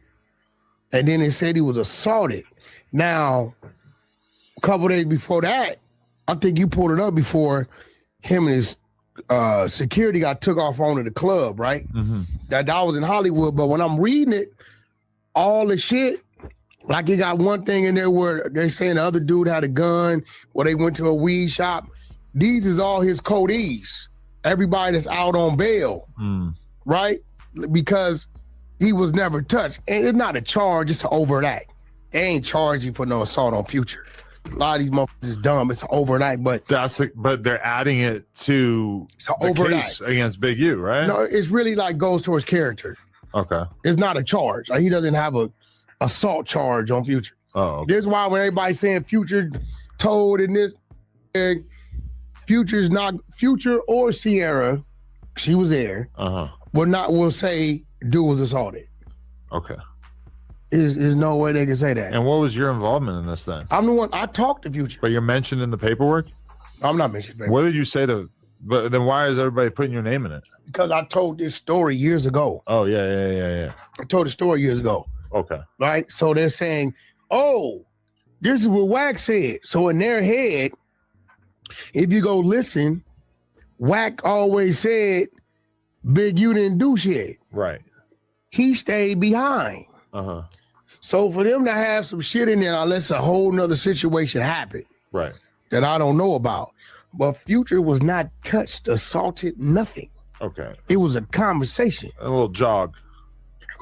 S16: and then it said he was assaulted. Now, a couple days before that, I think you pulled it up before him and his security got took off onto the club, right?
S3: Mm-hmm.
S16: That was in Hollywood. But when I'm reading it, all the shit, like you got one thing in there where they're saying the other dude had a gun, where they went to a weed shop. These is all his codees. Everybody that's out on bail, right? Because he was never touched. And it's not a charge, it's an overt act. They ain't charging for no assault on Future. A lot of these motherfuckers is dumb. It's an overt act, but
S3: but they're adding it to the case against Big U, right?
S16: No, it's really like goes towards character.
S3: Okay.
S16: It's not a charge. Like, he doesn't have a assault charge on Future.
S3: Oh, okay.
S16: This is why when everybody's saying Future told in this, Future's not Future or Sierra, she was there. Will say dude was assaulted.
S3: Okay.
S16: There's no way they can say that.
S3: And what was your involvement in this then?
S16: I'm the one, I talked to Future.
S3: But you're mentioned in the paperwork?
S16: I'm not mentioned.
S3: What did you say but then why is everybody putting your name in it?
S16: Because I told this story years ago.
S3: Oh, yeah.
S16: I told the story years ago.
S3: Okay.
S16: Right? So they're saying, oh, this is what Wack said. So in their head, if you go listen, Wack always said, Big U didn't do shit.
S3: Right.
S16: He stayed behind. So for them to have some shit in there, unless a whole nother situation happened.
S3: Right.
S16: That I don't know about. But Future was not touched, assaulted, nothing.
S3: Okay.
S16: It was a conversation.
S3: A little jog.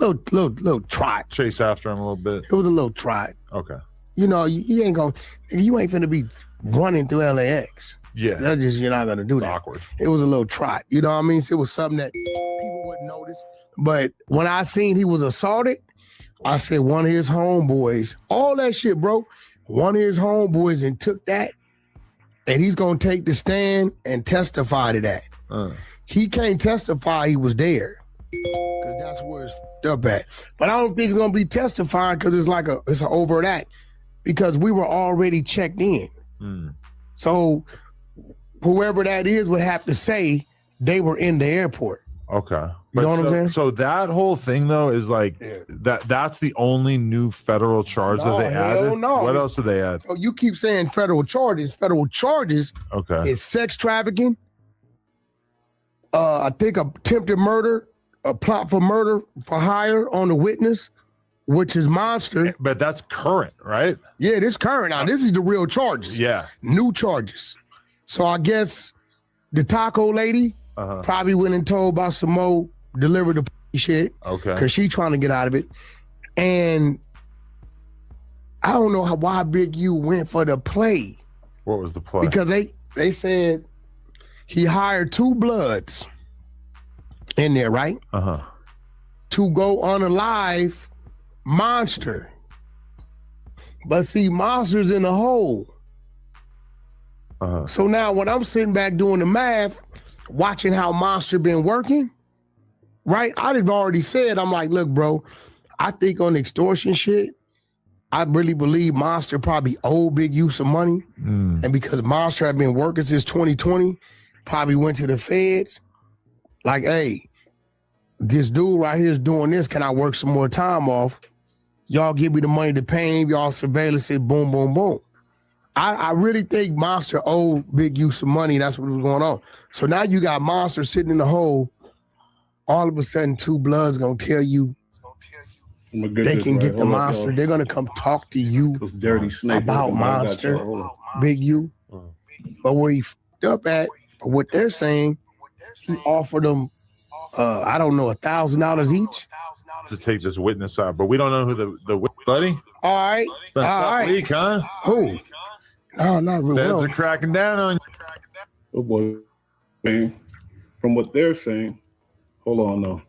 S16: A little trot.
S3: Chase after him a little bit.
S16: It was a little trot.
S3: Okay.
S16: You know, you ain't finna be running through LAX.
S3: Yeah.
S16: That's just, you're not gonna do that.
S3: Awkward.
S16: It was a little trot. You know what I mean? So it was something that people wouldn't notice. But when I seen he was assaulted, I said one of his homeboys, all that shit, bro. One of his homeboys and took that, and he's gonna take the stand and testify to that. He can't testify he was there. Cause that's where it's up at. But I don't think it's gonna be testifying because it's an overt act. Because we were already checked in. So whoever that is would have to say they were in the airport.
S3: Okay.
S16: You know what I'm saying?
S3: So that whole thing though is like that's the only new federal charge that they added.
S16: No.
S3: What else did they add?
S16: Oh, you keep saying federal charges. Federal charges is sex trafficking. I think attempted murder, a plot for murder for hire on the witness, which is monster.
S3: But that's current, right?
S16: Yeah, this current. Now this is the real charges.
S3: Yeah.
S16: New charges. So I guess the taco lady probably went and told about some more delivered the shit.
S3: Okay.
S16: Because she trying to get out of it. And I don't know why Big U went for the play.
S3: What was the play?
S16: Because they said he hired 2 Bloods in there, right? To go on a live Monster. But see, Monster's in the hole. So now when I'm sitting back doing the math, watching how Monster been working, right? I've already said, I'm like, look, bro, I think on extortion shit, I really believe Monster probably owed Big U some money. And because Monster had been working since 2020, probably went to the feds. Like, hey, this dude right here is doing this. Can I work some more time off? Y'all give me the money to pay him. Y'all surveillance it, boom, boom, boom. I really think Monster owed Big U some money. That's what was going on. So now you got Monster sitting in the hole. All of a sudden, 2 Bloods gonna tell you they can get the Monster. They're gonna come talk to you about Monster, Big U. But where he fucked up at, what they're saying, he offered them, I don't know, $1,000 each
S3: to take this witness out. But we don't know who the buddy.
S16: All right.
S3: It's been a tough week, huh?
S16: Who? No, not really.
S3: Feds are cracking down on you.
S4: Oh boy, man. From what they're saying, hold on though.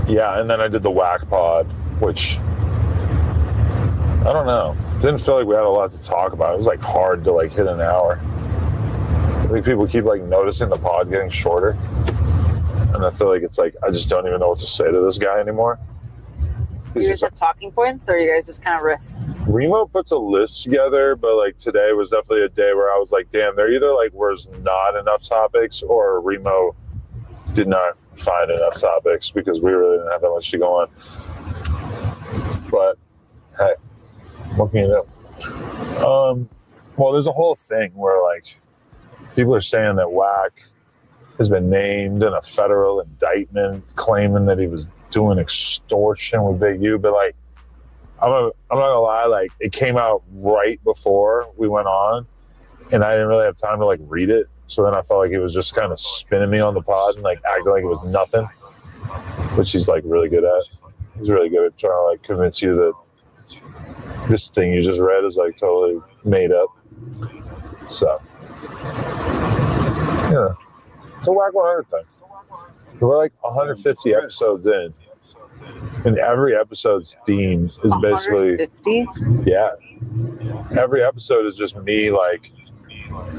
S24: Yeah, and then I did the Wack pod, which I don't know. Didn't feel like we had a lot to talk about. It was like hard to like hit an hour. I think people keep like noticing the pod getting shorter. And I feel like it's like I just don't even know what to say to this guy anymore.
S23: You guys have talking points, or you guys just kind of riff?
S24: Remo puts a list together, but like today was definitely a day where I was like, damn, there either like was not enough topics or Remo did not find enough topics because we really didn't have that much to go on. But hey, what can you do? Well, there's a whole thing where like people are saying that Wack has been named in a federal indictment claiming that he was doing extortion with Big U, but like I'm not gonna lie, like it came out right before we went on and I didn't really have time to like read it, so then I felt like he was just kind of spinning me on the pod and like acting like it was nothing, which he's like really good at. He's really good at trying to like convince you that this thing you just read is like totally made up. So yeah, it's a Wack 100 thing. We're like 150 episodes in, and every episode's theme is basically
S23: 150?
S24: Yeah. Every episode is just me like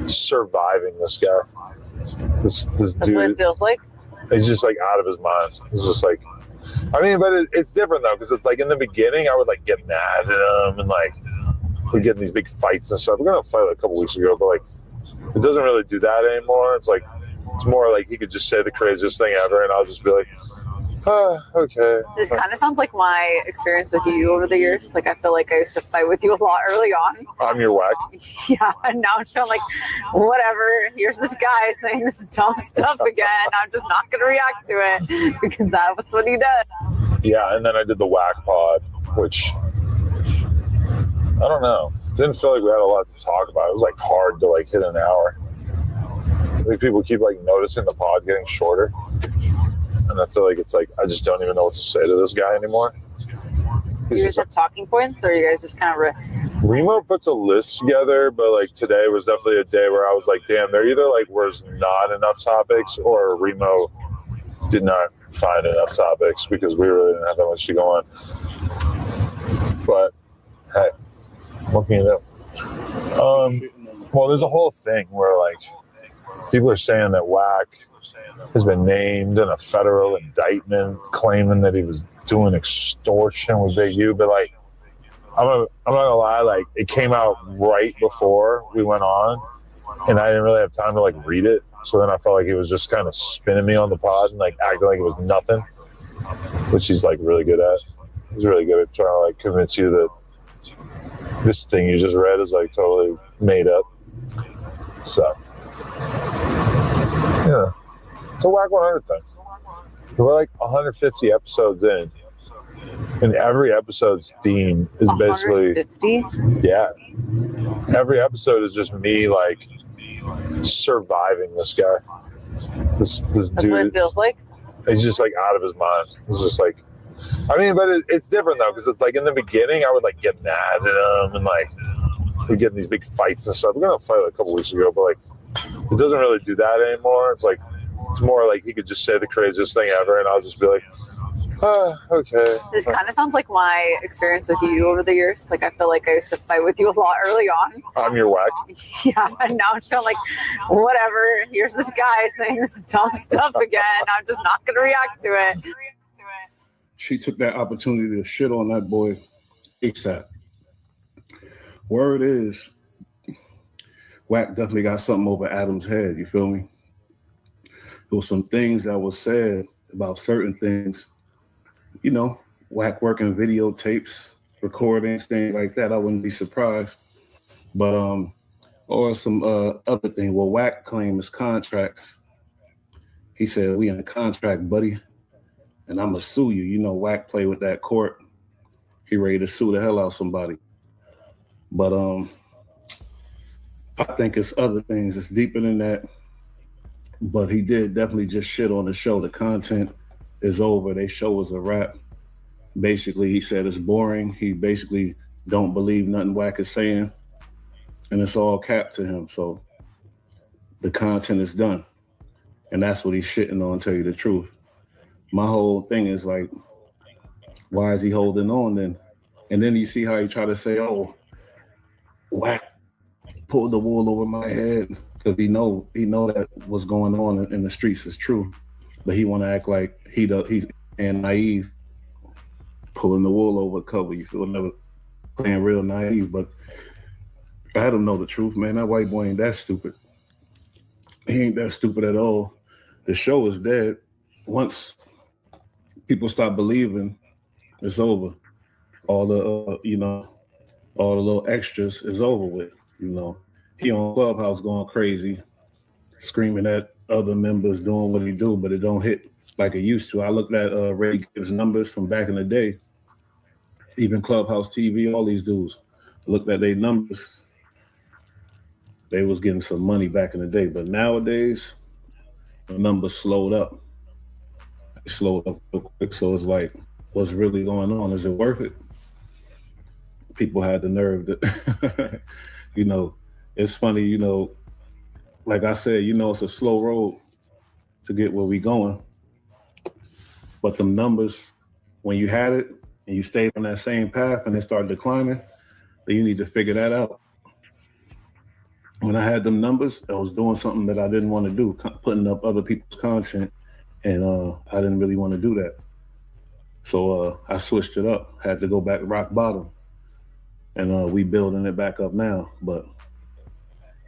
S24: surviving this guy. This
S23: That's
S24: dude.
S23: what it feels like.
S24: He's just like out of his mind. He's just like, I mean, but it's different though, because it's like in the beginning I would like get mad at him and like we get in these big fights and stuff. We're gonna fight like a couple weeks ago, but like it doesn't really do that anymore. It's like it's more like he could just say the craziest thing ever, and I'll just be like, okay.
S23: This kind of sounds like my experience with you over the years. Like, I feel like I used to fight with you a lot early on.
S24: I'm your Wack.
S23: Yeah, and now it's kind of like, whatever. Here's this guy saying this dumb stuff again. I'm just not going to react to it because that was what he does.
S24: Yeah, and then I did the Wack pod, which I don't know. Didn't feel like we had a lot to talk about. It was like hard to like hit an hour. I think people keep like noticing the pod getting shorter. And I feel like it's like I just don't even know what to say to this guy anymore.
S23: You guys have talking points, or you guys just kind of riff?
S24: Remo puts a list together, but like today was definitely a day where I was like, damn, there either like was not enough topics or Remo did not find enough topics because we really didn't have that much to go on. But hey, what can you do? Well, there's a whole thing where like people are saying that Wack has been named in a federal indictment claiming that he was doing extortion with Big U, but like I'm not gonna lie, like it came out right before we went on, and I didn't really have time to like read it. So then I felt like it was just kind of spinning me on the pod and like acting like it was nothing, which he's like really good at. He's really good at trying to like convince you that this thing you just read is like totally made up. So yeah, it's a Wack 100 thing. We're like 150 episodes in, and every episode's theme is basically
S23: 150?
S24: yeah. Every episode is just me like surviving this guy. This
S23: That's
S24: dude.
S23: what it feels like.
S24: He's just like out of his mind. He's just like, I mean, but it's different though, because it's like in the beginning I would like get mad at him and like we get in these big fights and stuff. We're gonna fight like a couple weeks ago, but like it doesn't really do that anymore. It's like it's more like he could just say the craziest thing ever, and I'll just be like, okay.
S23: This kind of sounds like my experience with you over the years. Like I feel like I used to fight with you a lot early on.
S24: I'm your Wack.
S23: Yeah, and now it's kind of like, whatever. Here's this guy saying this dumb stuff again. I'm just not gonna react to it.
S4: She took that opportunity to shit on that boy ASAP. Word is, Wack definitely got something over Adam's head. You feel me? There was some things that was said about certain things. You know, Wack working videotapes, recordings, things like that. I wouldn't be surprised. But or some other thing. Well, Wack claims contracts. He said, "We in a contract, buddy, and I'm gonna sue you." You know, Wack play with that court. He ready to sue the hell out of somebody. But I think it's other things. It's deeper than that. But he did definitely just shit on the show. The content is over. They show is a wrap. Basically, he said it's boring. He basically don't believe nothing Wack is saying. And it's all cap to him. So the content is done. And that's what he's shitting on, tell you the truth. My whole thing is like, why is he holding on then? And then you see how he try to say, oh, Wack pulled the wool over my head. Because he know that what's going on in the streets is true. But he want to act like he's naive, pulling the wool over the cover. You feel never playing real naive. But Adam know the truth, man. That white boy ain't that stupid. He ain't that stupid at all. The show is dead. Once people stop believing, it's over. All the all the little extras is over with. You know, he on Clubhouse going crazy, screaming at other members doing what he do, but it don't hit like it used to. I looked at Ray Gibbs' numbers from back in the day, even Clubhouse TV, all these dudes. I looked at their numbers. They was getting some money back in the day, but nowadays the numbers slowed up. They slowed up real quick, so it's like, what's really going on? Is it worth it? People had the nerve to, you know, it's funny, you know, like I said, you know, it's a slow road to get where we going. But them numbers, when you had it and you stayed on that same path and they started declining, then you need to figure that out. When I had them numbers, I was doing something that I didn't want to do, putting up other people's content, and I didn't really want to do that. So I switched it up, had to go back to rock bottom, and we building it back up now. But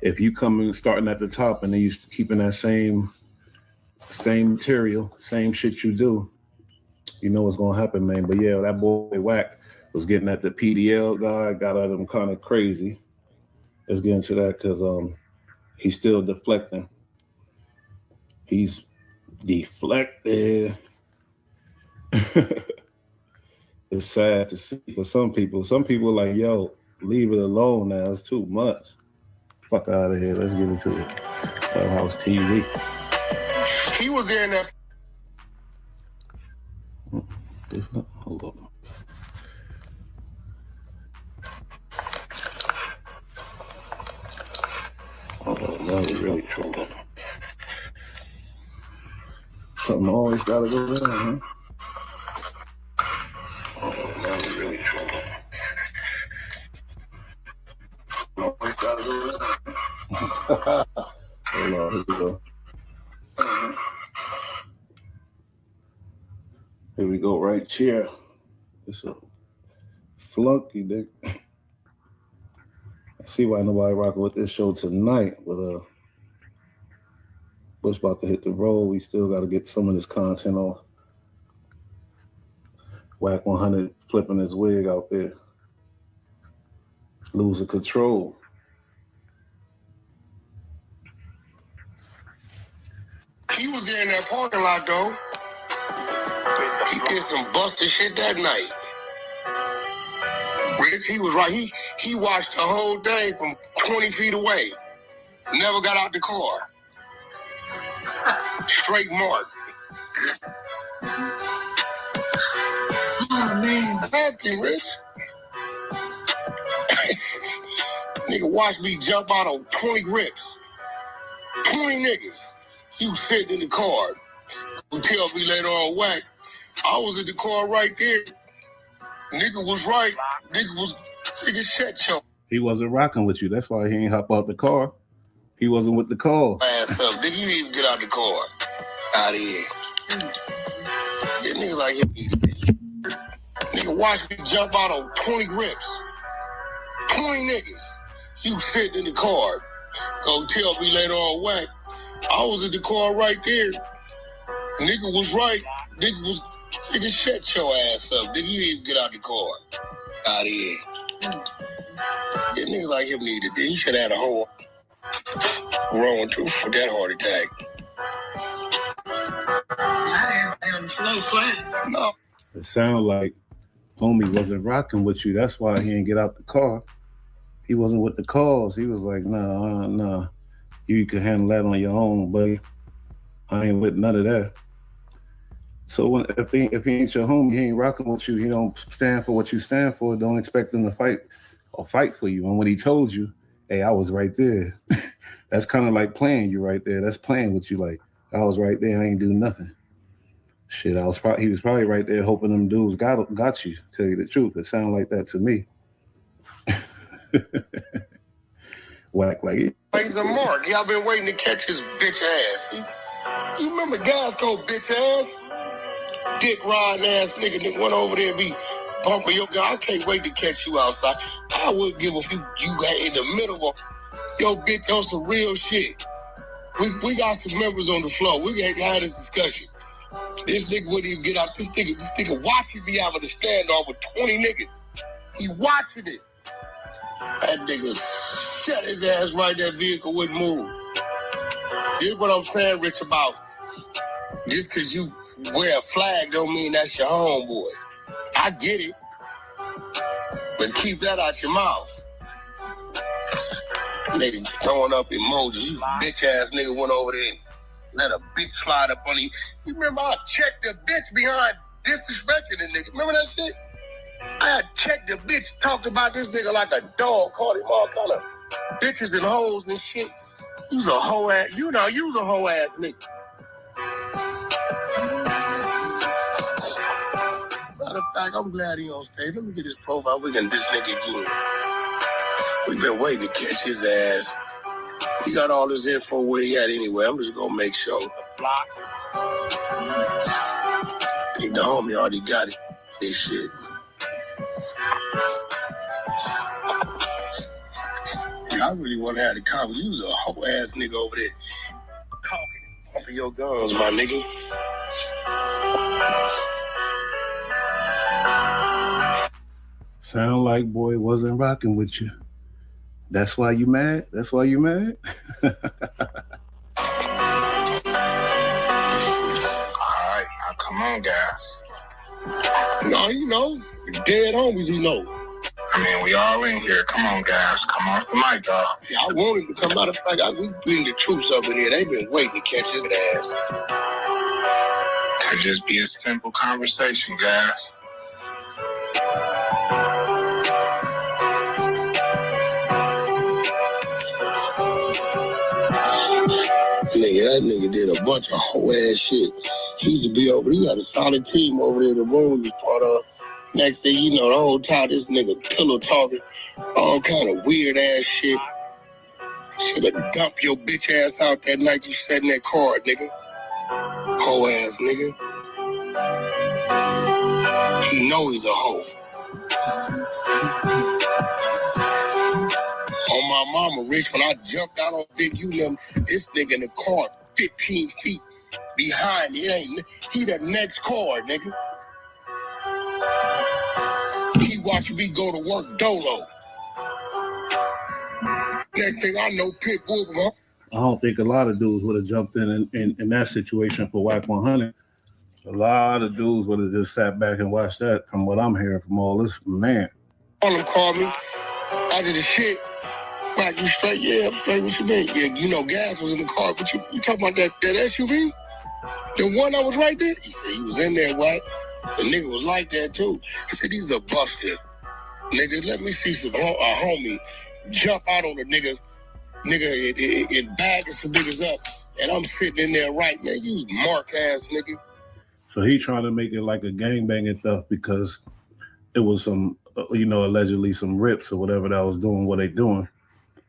S4: if you come in starting at the top and then you keeping that same material, same shit you do, you know what's gonna happen, man. But yeah, that boy Wack was getting at the PDL guy, got at him kind of crazy. Let's get into that because he's still deflecting. He's deflected. It's sad to see for some people. Some people are like, yo, leave it alone now. It's too much. Fuck out of here. Let's get into it. Clubhouse TV.
S16: He was in there.
S4: Hold on. Oh, that was really trouble. Something always gotta go down, huh? Oh, that was really trouble. Always gotta go down. Hold on, here we go. Here we go, right here. It's a Flunky, dick. I see why nobody rocking with this show tonight, but Bush about to hit the road. We still got to get some of this content off. Wack 100 flipping his wig out there. Losing control.
S6: He was there in that parking lot, though. He did some busted shit that night. Rich, he was right. He watched the whole thing from 20 feet away. Never got out the car. Straight mark. Oh, man. Ask him, Rich. Nigga watched me jump out on 20 grips. 20 niggas. He was sitting in the car. Would tell me later on, Wack, I was in the car right there. Nigga was right. Nigga shut your
S4: He wasn't rocking with you. That's why he ain't hop out the car. He wasn't with the call.
S6: ass up. Nigga, you didn't even get out the car. Out of here. Yeah, nigga like him. Nigga watched me jump out on 20 grips. 20 niggas. He was sitting in the car. Go tell me later on, Wack, I was in the car right there. Nigga was right. Nigga shut your ass up. Nigga, you didn't even get out the car. Out of here. Yeah, niggas like him needed it. He should have had a whole wrong too with that heart attack. No.
S4: It sounded like homie wasn't rocking with you. That's why he didn't get out the car. He wasn't with the calls. He was like, nah. You can handle that on your own, buddy. I ain't with none of that. So if he ain't your homie, he ain't rocking with you. He don't stand for what you stand for. Don't expect him to fight for you. And when he told you, hey, I was right there. That's kind of like playing you right there. That's playing with you. Like, I was right there. I ain't do nothing. Shit, he was probably right there hoping them dudes got you. Tell you the truth. It sounded like that to me. Wack like it.
S6: He's a mark. Y'all been waiting to catch his bitch ass. You remember guys called bitch ass? Dick riding ass nigga that went over there and be bumping your guy. I can't wait to catch you outside. I wouldn't give a fuck you got in the middle of yo bitch on some real shit. We got some members on the floor. We got to have this discussion. This nigga wouldn't even get out. This nigga watching me having a standoff with 20 niggas. He watching it. That nigga shut his ass right. That vehicle wouldn't move. This is what I'm saying, Rich, about just because you wear a flag don't mean that's your homeboy. I get it. But keep that out your mouth. Nigga throwing up emojis. You bitch ass nigga went over there and let a bitch slide up on you. You remember I checked the bitch behind disrespecting the nigga. Remember that shit? I had checked the bitch, talked about this nigga like a dog, called him all kind of bitches and hoes and shit. You was a hoe ass, you was a hoe ass nigga. Matter of fact, I'm glad he on stage. Let me get his profile. We can this nigga again. We've been waiting to catch his ass. He got all his info where he at anyway. I'm just gonna make sure. I think the homie already got it. This shit. Yeah, I really want to have the conversation. You was a whole ass nigga over there talking, pumping your guns, my nigga.
S4: Sound like boy wasn't rocking with you. That's why you mad? That's why you mad?
S6: All right, now come on, guys. No, you know, dead homies, you know. I mean, we all in here. Come on, guys. Come off the mic, dog. Yeah, I want him to come out of fact. We bring the troops up in here. They've been waiting to catch his ass. Could just be a simple conversation, guys. That nigga did a bunch of whole ass shit. He used to be over there. He got a solid team over there. The room was part of. Next thing you know, the whole time this nigga pillow talking, all kind of weird ass shit. Should have dumped your bitch ass out that night you sat in that car, nigga. Hoe ass nigga. He know he's a hoe. mama, Rich, when I jumped out on Big U, this nigga in the car 15 feet behind me. He the next car, nigga. He watched me go to work dolo. Next thing I know, Pit Bull from home.
S4: I don't think a lot of dudes would have jumped in that situation for Wack 100. A lot of dudes would have just sat back and watched that. From what I'm hearing from all this, man.
S6: All them called me after the shit. Wack, you straight? Yeah, I'm straight. What you mean? Yeah, you know, gas was in the car, but you talking about that SUV? The one that was right there? He said he was in there, Wack. The nigga was like that too. He said he's a buster. Nigga, let me see some homie jump out on the nigga. Nigga, it bagging some niggas up, and I'm sitting in there right, man. You mark ass nigga.
S4: So he trying to make it like a gangbanging stuff because it was some, allegedly some rips or whatever that was doing what they doing.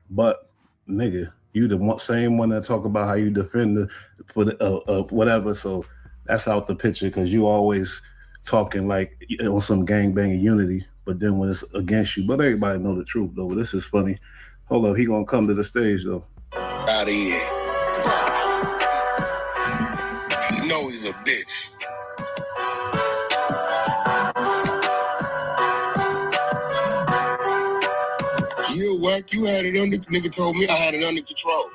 S4: But nigga, you the same one that talk about how you defend whatever. So that's out the picture because you always talking like on some gangbanging unity. But then when it's against you, but everybody know the truth though. But this is funny. Hold up, he gonna come to the stage though.
S6: Out of here. You know he's a bitch. Yeah, Wack, you had it under. Nigga told me I had it under control.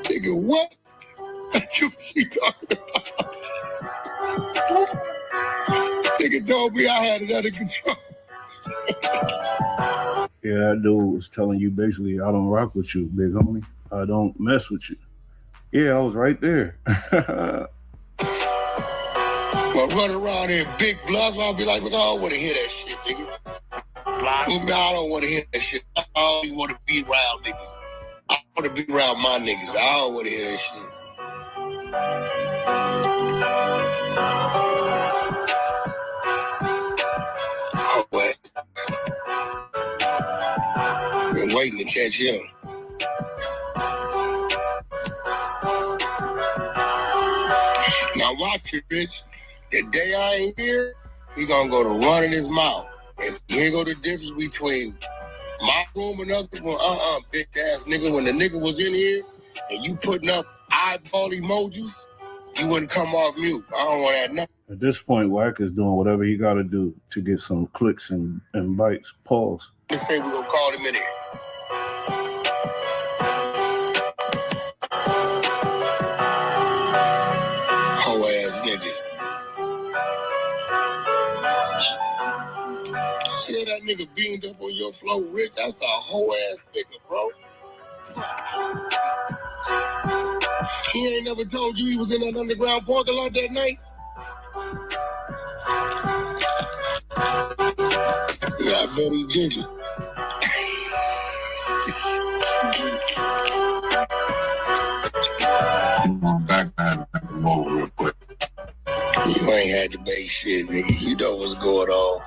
S6: Nigga, what? What you talking about? Nigga told me I had it under control.
S4: Yeah, that dude was telling you basically, I don't rock with you, big homie. I don't mess with you. Yeah, I was right there.
S6: Well, run around here, big bloods, I'll be like, I don't want to hear that shit, nigga. I don't want to hear that shit. I don't even want to be around niggas. I want to be around my niggas. I don't want to hear that shit. Oh, what? Been waiting to catch him. Now watch it, bitch. The day I ain't here, he gonna go to running his mouth. And here go the difference between my room and other one. Bitch ass nigga. When the nigga was in here and you putting up eyeball emojis, you wouldn't come off mute. I don't want that nothing.
S4: At this point, Wack is doing whatever he got to do to get some clicks and bites. Pause.
S6: Let's say we gonna call him in here. Hoe ass nigga. Yeah, that nigga beamed up on your flow, Rich. That's a hoe ass nigga, bro. He ain't never told you he was in that underground parking lot that night? Yeah, I bet he did it. Real quick. You ain't had to make shit, nigga. You know what's going on.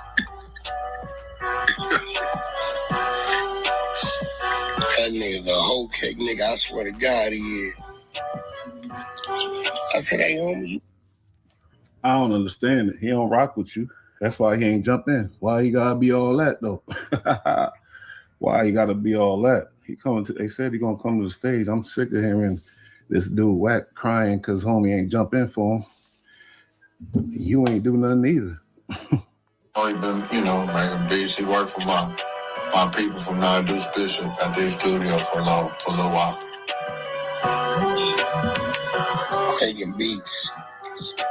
S6: That nigga's a whole cake, nigga. I swear to God he is. I said, hey, homie.
S4: I don't understand it. He don't rock with you. That's why he ain't jump in. Why he gotta be all that though? Why he gotta be all that? They said he gonna come to the stage. I'm sick of hearing this dude Wack crying because homie ain't jump in for him. You ain't do nothing either.
S6: Only been, making beats. He worked for my people from Non-Deuce Bishop at their studio for a little while. Taking beats.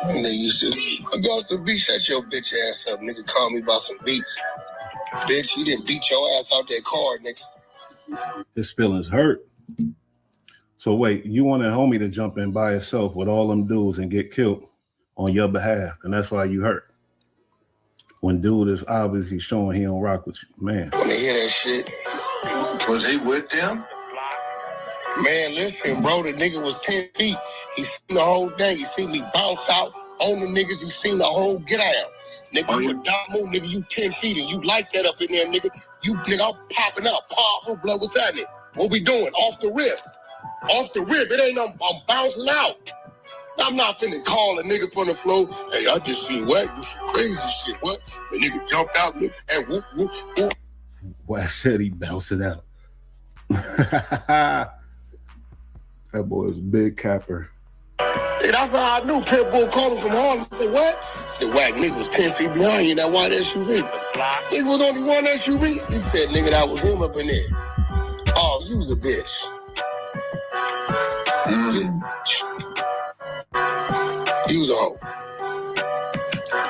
S6: And they used to, I go to the beat, shut your bitch ass up, nigga. Call me about some beats. Bitch, you didn't beat your ass out that car, nigga.
S4: His feelings hurt. So wait, you wanted homie to jump in by himself with all them dudes and get killed on your behalf, and that's why you hurt. When dude is obviously showing he don't rock with you, man.
S6: When they hear that shit, was he with them? Man, listen, bro, the nigga was 10 feet. He seen the whole thing. He seen me bounce out on the niggas. He seen the whole get out. Nigga, you a dumb move, nigga. You 10 feet and you like that up in there, nigga. Nigga, I'm popping up. Powerful blood. What's happening? What we doing? Off the rip. Off the rip. It ain't no, I'm bouncing out. I'm not finna call a nigga from the floor. Hey, I just seen Wack. You should crazy shit. What? The nigga jumped out and whoop, whoop, whoop.
S4: Boy, I said he bounced it out. That boy is a big capper.
S6: Hey, that's how I knew Pitbull called him from Harlem. I said, what? I said, Wack, nigga was 10 feet behind you in that white SUV. Nigga was only one SUV. He said, nigga, that was him up in there. Oh, you was a bitch. He was a hoe.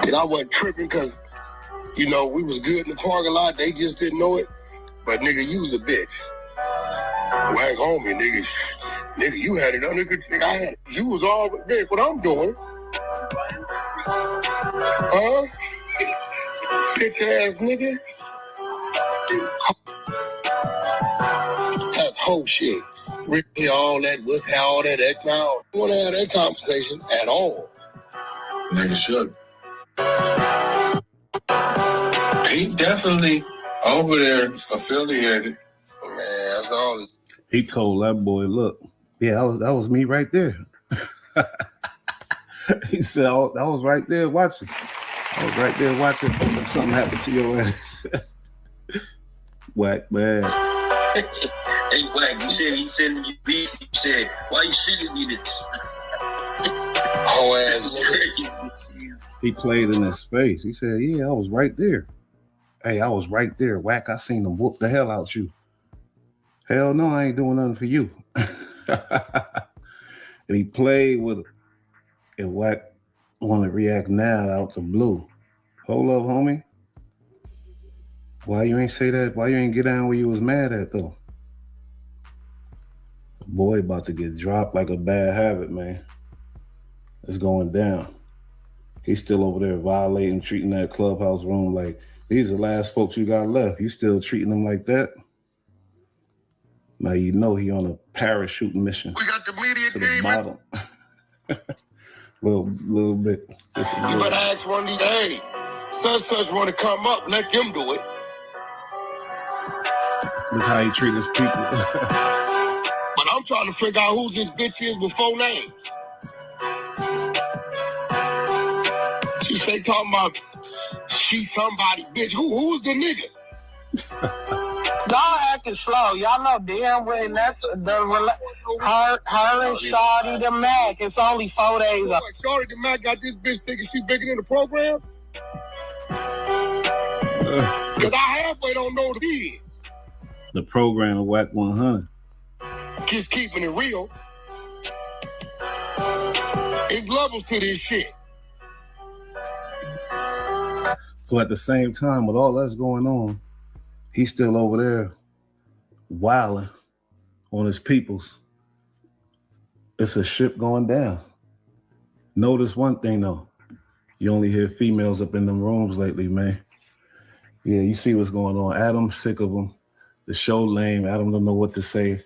S6: And I wasn't tripping because, you know, we was good in the parking lot. They just didn't know it. But, nigga, you was a bitch. Wack homie, nigga. Nigga, you had it under control. Nigga, I had it. You was all bitch. What I'm doing? Huh? Bitch ass nigga. That's whole shit. Really, all that, what's how all that now. I don't want to have that conversation at all. Nigga should.
S9: He definitely over there affiliated.
S6: Man, that's all.
S4: He told that boy, look, yeah, that was me right there. He said, oh, that was right there watching. I was right there watching. Something happened to your ass. Wack, man.
S9: Hey, Wack, you said he sending you beats. You said, why you sending me this?
S6: Oh, ass.
S4: He played in his face. He said, yeah, I was right there. Hey, I was right there. Wack, I seen him whoop the hell out you. Hell no, I ain't doing nothing for you. And he played with it. And Wack want to react now out the blue. Hold up, homie. Why you ain't say that? Why you ain't get down where you was mad at, though? The boy about to get dropped like a bad habit, man. It's going down. He's still over there violating, treating that clubhouse room like these are the last folks you got left. You still treating them like that? Now you know he on a parachute mission.
S6: We got the media
S4: to the bottom. little bit.
S6: You better ask one of these, hey, such want to come up, let them do it.
S4: That's how he treat his people.
S6: But I'm trying to figure out who this bitch is with 4 names. She say talking about she somebody, bitch. Who's the nigga?
S10: Y'all acting slow. Y'all know damn well that's the her and Shawty the Mac. It's only 4 days up.
S6: Shawty the Mac got this bitch thinking she bigger than the program? Because I halfway don't know the is.
S4: The program of Wack 100.
S6: Just keeping it real. It's levels to this shit.
S4: So at the same time, with all that's going on, he's still over there wilding on his peoples. It's a ship going down. Notice one thing, though. You only hear females up in them rooms lately, man. Yeah, you see what's going on. Adam's sick of them. The show lame. Adam don't know what to say.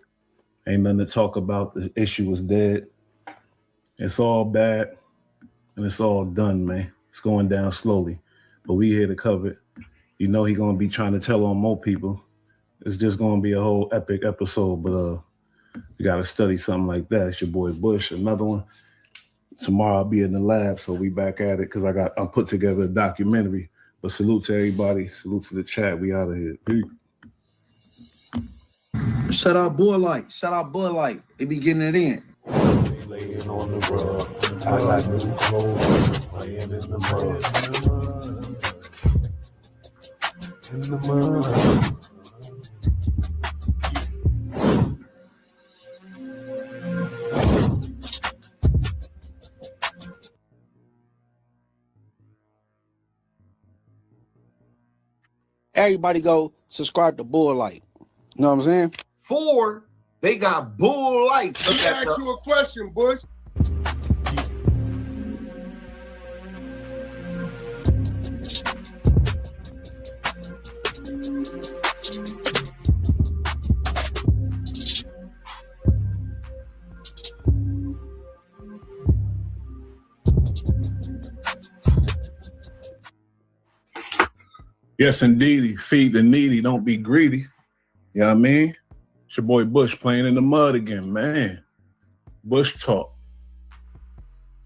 S4: Ain't nothing to talk about. The issue is dead. It's all bad, and it's all done, man. It's going down slowly. But we here to cover it. You know he gonna be trying to tell on more people. It's just gonna be a whole epic episode, but you gotta study something like that. It's your boy Bush, another one. Tomorrow I'll be in the lab, so we back at it because I'm put together a documentary. But salute to everybody, salute to the chat. We out of here. Peace.
S2: Shout out Bud Light. Shout out Bud Light. They be getting it in.
S12: Laying on the rug. I got new clothes. Laying in the mud. In the mud.
S11: Everybody go subscribe to Bull Light. You know what I'm saying?
S14: 4, they got Bull Light.
S5: Let me ask you a question, Bush.
S4: Yes, indeed. Feed the needy. Don't be greedy. You know what I mean? It's your boy Bush playing in the mud again, man. Bush talk.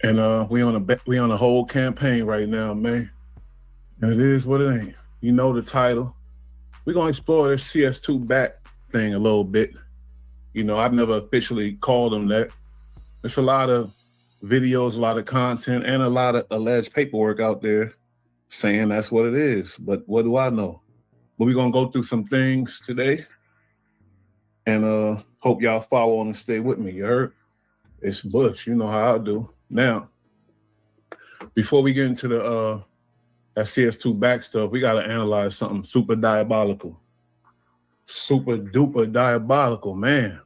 S4: And we on a whole campaign right now, man. And it is what it ain't. You know the title. We're going to explore this CS2 back thing a little bit. You know, I've never officially called them that. There's a lot of videos, a lot of content, and a lot of alleged paperwork out there saying that's what it is. But what do I know? But we're going to go through some things today. And hope y'all follow on and stay with me. You heard? It's Bush. You know how I do. Now, before we get into the that CS2 back stuff, we got to analyze something super diabolical. Super duper diabolical, man.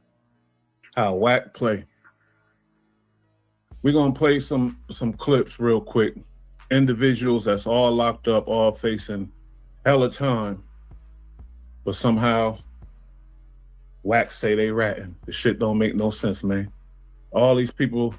S4: How Wack play. We're going to play some clips real quick. Individuals that's all locked up, all facing hella time. But somehow, Wack say they ratting. The shit don't make no sense, man. All these people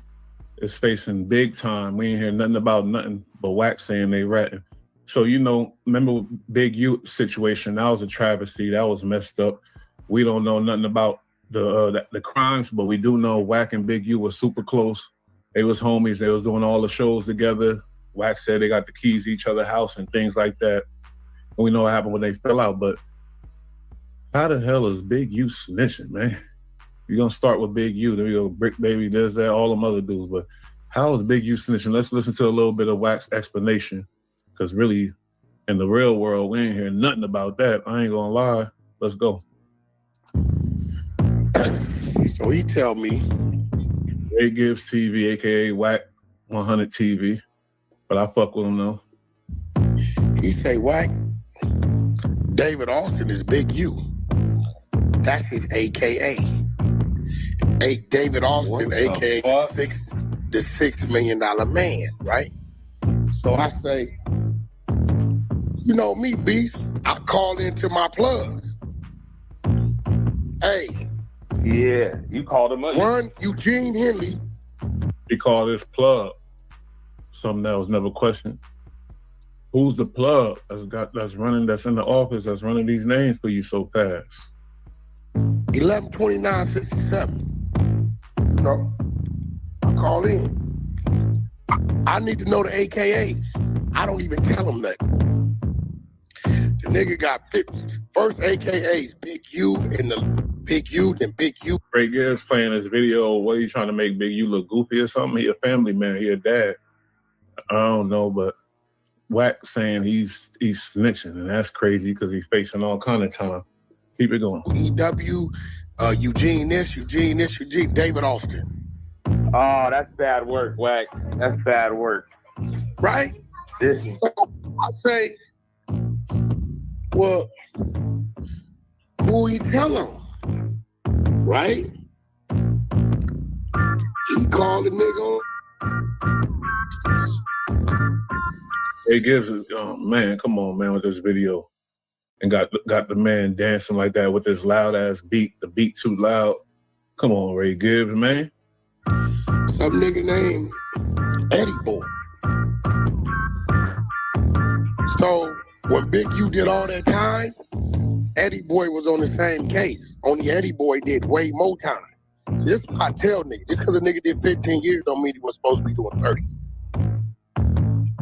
S4: is facing big time. We ain't hear nothing about nothing but Wack saying they ratting. So, you know, remember Big U situation? That was a travesty. That was messed up. We don't know nothing about the crimes, but we do know Wack and Big U were super close. They was homies. They was doing all the shows together. Wack said they got the keys to each other's house and things like that. And we know what happened when they fell out. But how the hell is Big U snitching, man? You're going to start with Big U. Then we go Brick Baby, there's that, all them other dudes. But how is Big U snitching? Let's listen to a little bit of Wack's explanation. Because really, in the real world, we ain't hearing nothing about that. I ain't going to lie. Let's go.
S6: So he tell me.
S4: Ray Gibbs TV, a.k.a. Wack 100 TV. But I fuck with him, though.
S6: He say, Wack, David Austin is Big U. That's his a.k.a. David Austin, a.k.a. the $6 million man, right? So I say, you know me, Beast. I call into my plug. Hey.
S7: Yeah, you called him up.
S6: One, Eugene Henley.
S4: He called his plug. Something that was never questioned. Who's the plug that's in the office, that's running these names for you so fast?
S6: 112967. You know, I call in. I need to know the AKAs. I don't even tell them nothing. The nigga got 50. First AKAs, Big U and the Big U, then Big U.
S4: Ray Gibbs playing this video. What are you trying to make Big U look goofy or something? He a family man. He a dad. I don't know, but Wack saying he's snitching, and that's crazy because he's facing all kind of time. Keep it going.
S6: EW, Eugene this, Eugene, David Austin.
S7: Oh, that's bad work, Wack. That's bad work.
S6: Right?
S7: This.
S6: So I say, well, who he tell him? Right? He called the nigga on.
S4: Ray Gibbs, man, come on, man, with this video. And got the man dancing like that with this loud ass beat, the beat too loud. Come on, Ray Gibbs, man.
S6: Some nigga named Eddie Boy. So when Big U did all that time, Eddie Boy was on the same case. Only Eddie Boy did way more time. So this is what I tell niggas. Just because a nigga did 15 years don't mean he was supposed to be doing 30.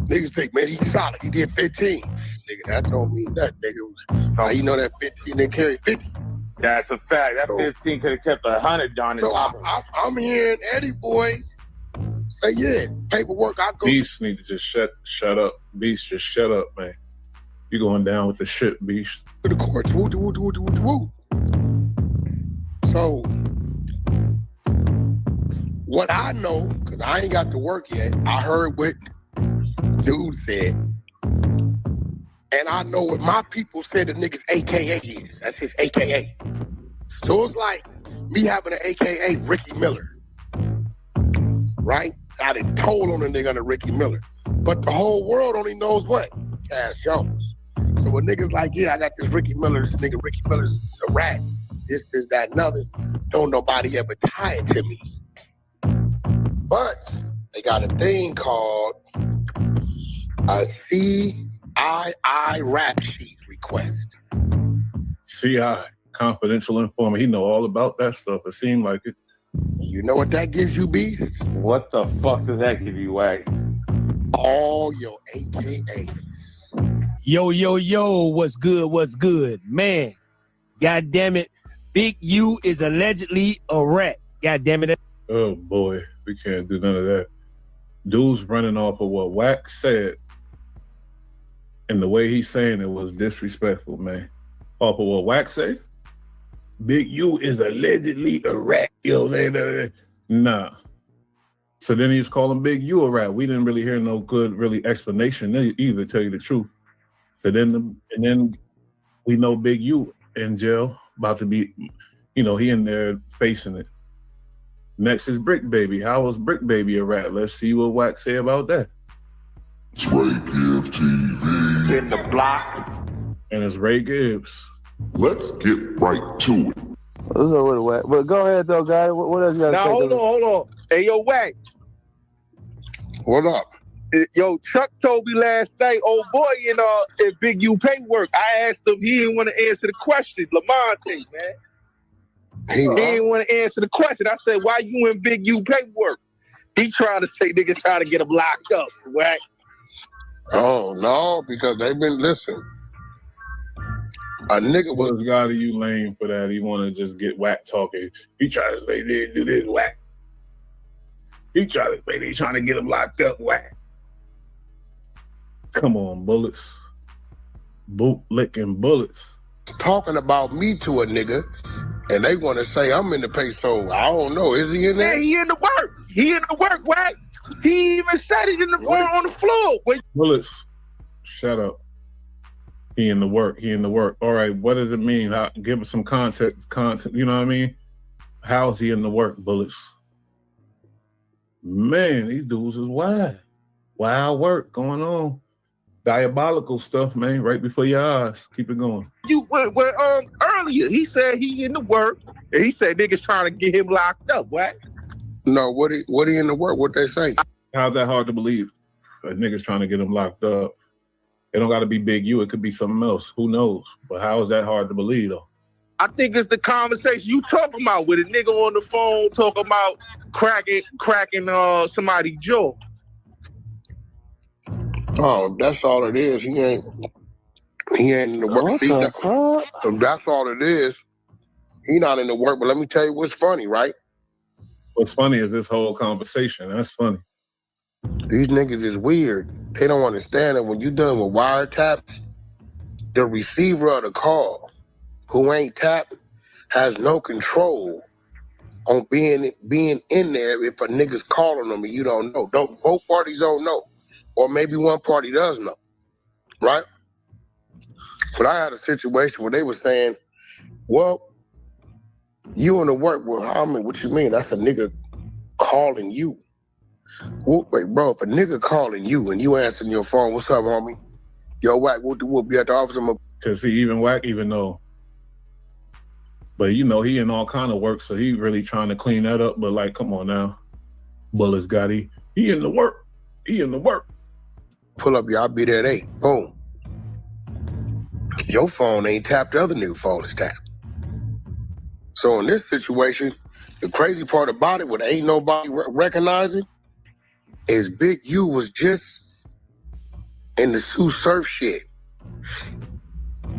S6: Niggas think, man, he's solid. He did 15. Nigga, that don't mean nothing, nigga. How you know that 15 they carry 50?
S7: That's a fact. That 15 could have kept 100 on it.
S6: So I'm hearing Eddie Boy say, yeah, paperwork, I go.
S4: Beast need to just shut up. Beast, just shut up, man. You going down with the shit, Beast.
S6: To the courts. Woo. So, what I know, because I ain't got to work yet, I heard what dude said. And I know what my people said the nigga's AKA is. That's his AKA. So it's like me having an AKA Ricky Miller. Right? I done told on the nigga under Ricky Miller. But the whole world only knows what? Cash Jones. So when niggas like, yeah, I got this Ricky Miller, this nigga Ricky Miller's a rat. This, that, and other. Don't nobody ever tie it to me. But they got a thing called a CII rap sheet request.
S4: CI, confidential informant. He know all about that stuff. It seemed like it.
S6: You know what that gives you, Beast?
S7: What the fuck does that give you, Wack?
S6: All your AKAs.
S8: Yo, yo, yo, what's good, what's good? Man, God damn it, Big U is allegedly a rat. God damn it.
S4: Oh, boy, we can't do none of that. Dude's running off of what Wack said, and the way he's saying it was disrespectful, man. Off of what Wack said? Big U is allegedly a rat. You know what I'm saying? Nah. So then he's calling Big U a rat. We didn't really hear no good, really explanation either, tell you the truth. So then, we know Big U in jail, about to be, he in there facing it. Next is Brick Baby. How was Brick Baby a rat? Let's see what Wack say about that.
S12: It's Ray Gibbs TV.
S4: In the block. And it's Ray Gibbs.
S12: Let's get right to it.
S15: What's up with Wack? But go ahead though, guy. What else you got to say?
S13: Now hold on. Hey, yo, Wack.
S18: What up?
S13: Yo, Chuck told me last night, old boy, in Big U paperwork. I asked him, he didn't want to answer the question. Lamonte, man. He didn't want to answer the question. I said, why you in Big U paperwork? He trying to say niggas trying to get him locked up, Wack.
S18: Oh, no, because they've been, listen. A nigga was
S4: guy to you lame for that. He want to just get Wack talking. He trying to say, they do this, Wack. He trying to say they trying to get him locked up, Wack. Come on, bullets. Boot-licking bullets.
S18: Talking about me to a nigga, and they want to say I'm in the peso. I don't know. Is he in there?
S13: Yeah, he in the work. He in the work, Wack. He even said it on the floor.
S4: Bullets, shut up. He in the work. He in the work. All right, what does it mean? Give us some context. You know what I mean? How is he in the work, Bullets? Man, these dudes is wild. Wild work going on. Diabolical stuff, man, right before your eyes. Keep it going.
S13: Earlier, he said he in the work, and he said niggas trying to get him locked up, Wack.
S18: No, what he in the work? What they say?
S4: How's that hard to believe? Niggas trying to get him locked up. It don't got to be Big U. It could be something else. Who knows? But how is that hard to believe, though?
S13: I think it's the conversation you talking about with a nigga on the phone talking about cracking somebody's jaw.
S18: Oh, that's all it is. He ain't in the work. See, that's all it is. He not in the work. But let me tell you what's funny, right?
S4: What's funny is this whole conversation. That's funny.
S18: These niggas is weird. They don't understand that when you done with wiretaps, the receiver of the call, who ain't tapped, has no control on being in there if a nigga's calling them and you don't know. Both parties don't know. Or maybe one party does know. Right? But I had a situation where they were saying, well, you in the work, well, what you mean? That's a nigga calling you. Wait, bro, if a nigga calling you and you answering your phone, what's up, homie? Yo, Wack, whoop, be at the office.
S4: Because Wack even know. But he in all kind of work, so he really trying to clean that up. But like, come on now. Bullets got he in the work. He in the work.
S18: Pull up, y'all be there at 8. Boom. Your phone ain't tapped, the other nigga phone is tapped. So in this situation, the crazy part about it, what ain't nobody recognizing, is Big U was just in the Sue Surf shit.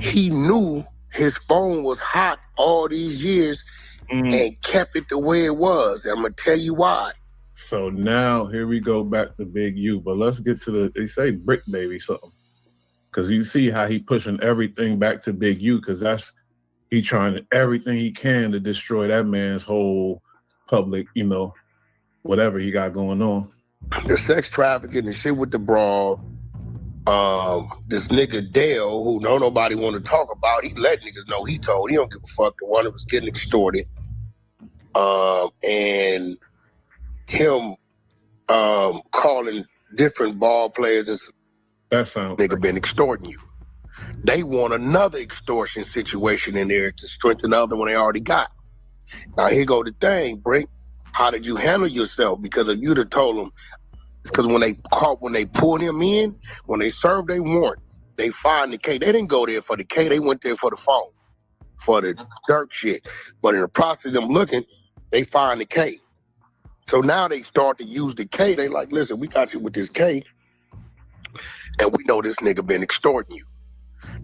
S18: He knew his phone was hot all these years and kept it the way it was. I'm going to tell you why.
S4: So now here we go back to Big U, but let's get to they say Brick Baby something. Because you see how he pushing everything back to Big U, because he trying everything he can to destroy that man's whole public, whatever he got going on.
S18: The sex trafficking and shit with the brawl. This nigga Dale, who nobody want to talk about, he let niggas know he told. He don't give a fuck. The one that was getting extorted. And him calling different ball players as
S4: that sounds
S18: nigga been extorting you. They want another extortion situation in there to strengthen the other one they already got. Now here go the thing, Brick. How did you handle yourself? Because if you'd have told them, because when they pulled him in, when they served their warrant, they find the K. They didn't go there for the K. They went there for the phone, for the dirt shit. But in the process of them looking, they find the K. So now they start to use the K. They like, listen, we got you with this K, and we know this nigga been extorting you.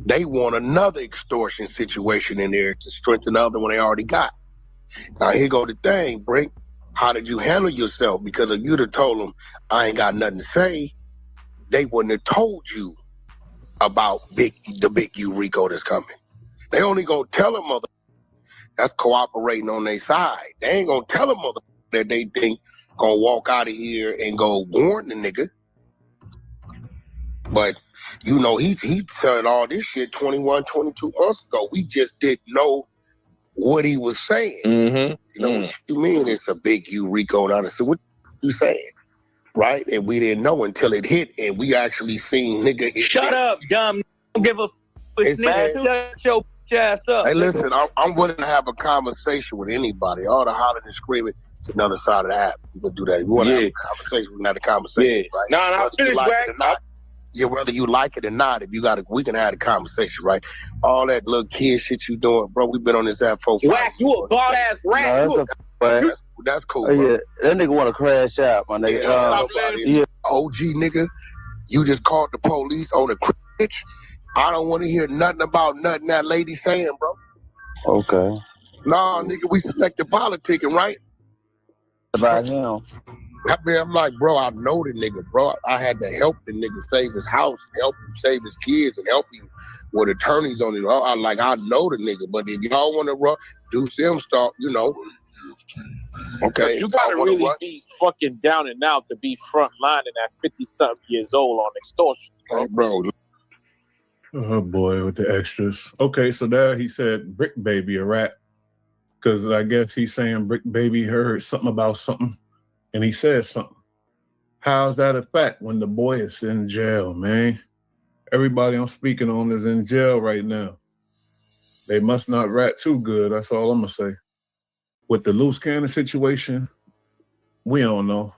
S6: They want another extortion situation in there to strengthen the other one they already got. Now here go the thing, Brink. How did you handle yourself? Because if you'd have told them, I ain't got nothing to say, they wouldn't have told you about the big U Rico that's coming. They only gonna tell a mother that's cooperating on their side. They ain't gonna tell a mother that they think gonna walk out of here and go warn the nigga. But, you know, he said all this shit 21, 22 months ago. We just didn't know what he was saying. You know, what you mean it's a big U Rico? And I said, what you saying? Right? And we didn't know until it hit, and we actually seen nigga.
S17: Shut up, dumb. Don't give a shut your ass up.
S6: Hey, listen, I'm willing to have a conversation with anybody. All the hollering and screaming, it's another side of the app. You can do that. If you want to have a conversation, we can have a conversation, right?
S13: No, finish, Wack.
S6: Yeah, whether you like it or not, if you got we can have a conversation, right? All that little kid shit you doing, bro. We've been on this app for
S17: Wack, you a bald ass rat.
S6: That's cool,
S19: Oh,
S6: bro.
S19: yeah, that nigga want to crash out, my nigga.
S6: Yeah. OG nigga, you just called the police on a bitch. I don't want to hear nothing about nothing that lady saying, bro.
S19: Okay.
S6: Nah, nigga, we selected politicking, right?
S19: About him.
S6: I mean, I'm like, bro, I know the nigga, bro. I had to help the nigga save his house, help him save his kids, and help him with attorneys on it. I know the nigga, but if y'all want to do some stuff, you know. Okay.
S20: You gotta really be fucking down and out to be front lining at 50-something years old on extortion.
S6: Bro.
S4: Oh boy, with the extras. Okay, so there he said Brick Baby a rat. Because I guess he's saying Brick Baby heard something about something and he said something. How's that a fact when the boy is in jail, man? Everybody I'm speaking on is in jail right now. They must not rat too good. That's all I'm gonna say. With the Loose Cannon situation, we don't know.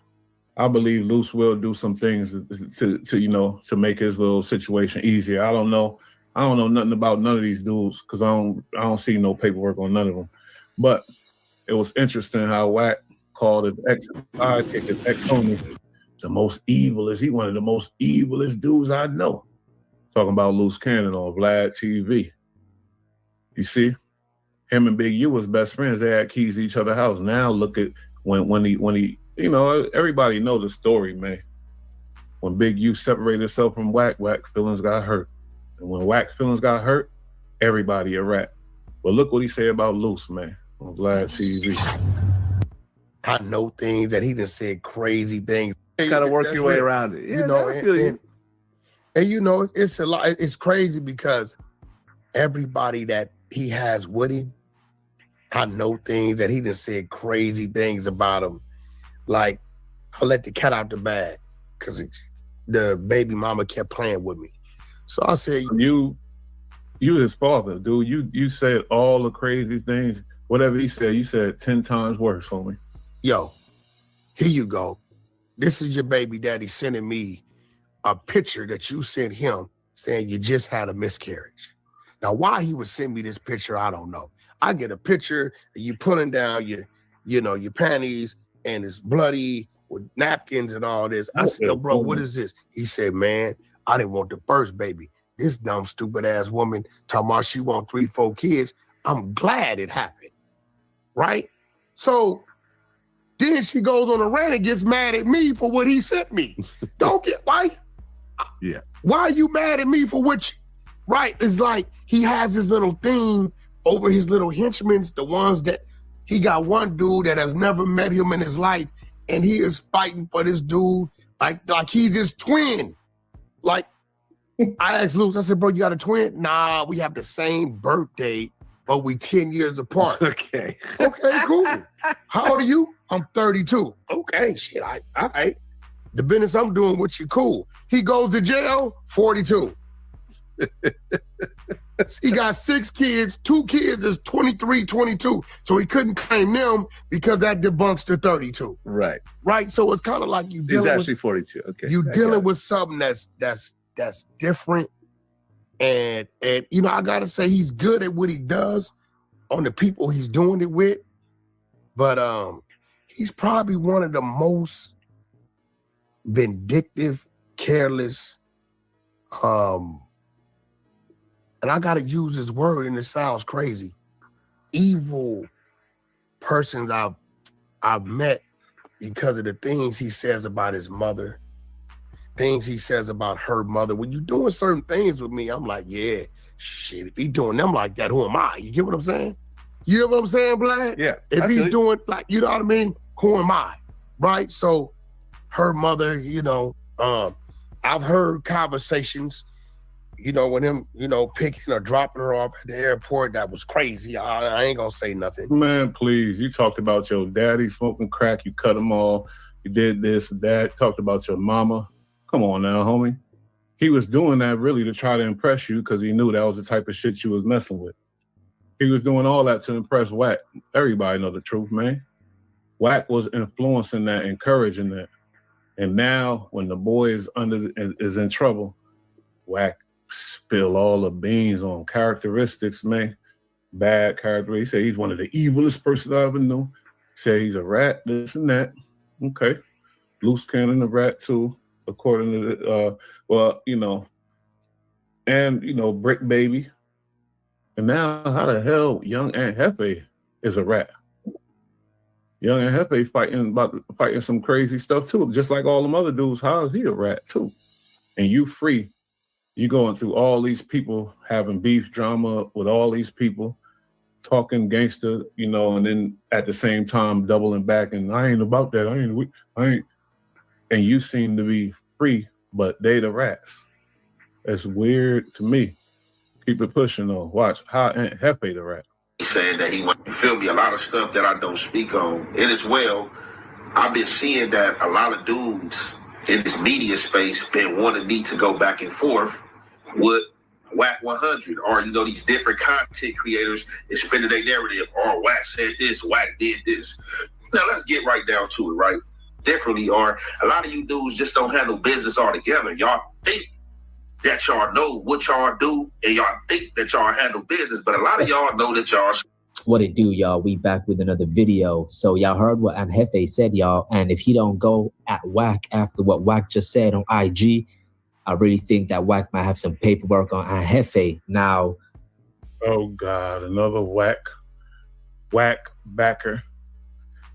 S4: I believe Loose will do some things to make his little situation easier. I don't know nothing about none of these dudes because I don't see no paperwork on none of them. But it was interesting how Wack called his ex-sidekick, his ex-homie, the most evilest. He one of the most evilest dudes I know. Talking about Loose Cannon on Vlad TV. You see? Him and Big U was best friends. They had keys to each other's house. Now look at when he you know, everybody know the story, man. When Big U separated himself from Wack, Wack feelings got hurt. And when Wack feelings got hurt, everybody a rat. But look what he said about Loose, man, on Vlad TV.
S1: I know things that he just said crazy things.
S21: You gotta work your way around it. Yeah,
S1: you know,
S21: I feel you.
S1: And you know, it's a lot. It's crazy because everybody that he has with him, I know things that he just said crazy things about him. Like, I let the cat out the bag because the baby mama kept playing with me. So I said,
S4: you his father, dude. You said all the crazy things. Whatever he said, you said 10 times worse, homie.
S1: Yo, here you go. This is your baby daddy sending me a picture that you sent him saying you just had a miscarriage. Now, why he would send me this picture, I don't know. I get a picture of you pulling down your panties and it's bloody with napkins and all this. I said, yo, bro, what is this? He said, man, I didn't want the first baby. This dumb, stupid ass woman talking about she want 3-4 kids. I'm glad it happened. Right? So then she goes on a rant and gets mad at me for what he sent me. Don't get why?
S21: Yeah.
S1: Why are you mad at me for what right? It's like he has this little thing over his little henchmen, the ones that he got one dude that has never met him in his life, and he is fighting for this dude like he's his twin. Like, I asked Luke, I said, bro, you got a twin? Nah, we have the same birthday, but we 10 years apart.
S21: Okay.
S1: Okay, cool. How old are you? I'm 32. Okay, shit, all right. The business I'm doing with you, cool. He goes to jail, 42. He got 6 kids. 2 kids is 23, 22. So he couldn't claim them because that debunks the 32.
S21: Right.
S1: Right. So it's kind of like you dealing
S21: He's actually 42. Okay.
S1: You dealing with something that's different. And you know, I gotta say he's good at what he does on the people he's doing it with. But he's probably one of the most vindictive, careless, and I gotta use this word, and it sounds crazy, evil persons I've met because of the things he says about his mother, things he says about her mother. When you're doing certain things with me, I'm like, yeah, shit, if he doing them like that, who am I? You get what I'm saying? You get what I'm saying, Vlad?
S21: Yeah.
S1: If he's doing like, you know what I mean? Who am I? Right? So her mother, you know, I've heard conversations, you know, with him, you know, picking or dropping her off at the airport. That was crazy. I ain't gonna say nothing.
S4: Man, please. You talked about your daddy smoking crack. You cut him off. You did this, that. Talked about your mama. Come on now, homie. He was doing that really to try to impress you because he knew that was the type of shit you was messing with. He was doing all that to impress Wack. Everybody know the truth, man. Wack was influencing that, encouraging that. And now when the boy is in trouble, Wack spill all the beans on characteristics, man. Bad character. He said he's one of the evilest person I ever knew. Said he's a rat, this and that. Okay. Loose cannon, a rat too, according to the, well, you know, and, you know, Brick Baby. And now how the hell young Aunt Hefe is a rat? Young Aunt Hefe fighting some crazy stuff too, just like all them other dudes. How is he a rat too? And you free. You going through all these people having beef drama with all these people, talking gangster, you know, and then at the same time doubling back and I ain't about that. I ain't. And you seem to be free, but they the rats. It's weird to me. Keep it pushing though. Watch how Aunt Hefe the rat.
S3: He's saying that he wants, you feel me, a lot of stuff that I don't speak on. And as well, I've been seeing that a lot of dudes in this media space been wanting me to go back and forth with Wack 100 or, you know, these different content creators and spinning their narrative. Or Wack said this, Wack did this. Now let's get right down to it, right? Differently, or a lot of you dudes just don't handle business altogether. Y'all think that y'all know what y'all do and y'all think that y'all handle business, but a lot of y'all know that y'all.
S22: What it do, y'all? We back with another video. So y'all heard what Aunt Hefe said, y'all. And if he don't go at Wack after what Wack just said on IG, I really think that Wack might have some paperwork on Aunt Hefe. Now,
S4: oh God, another Wack backer.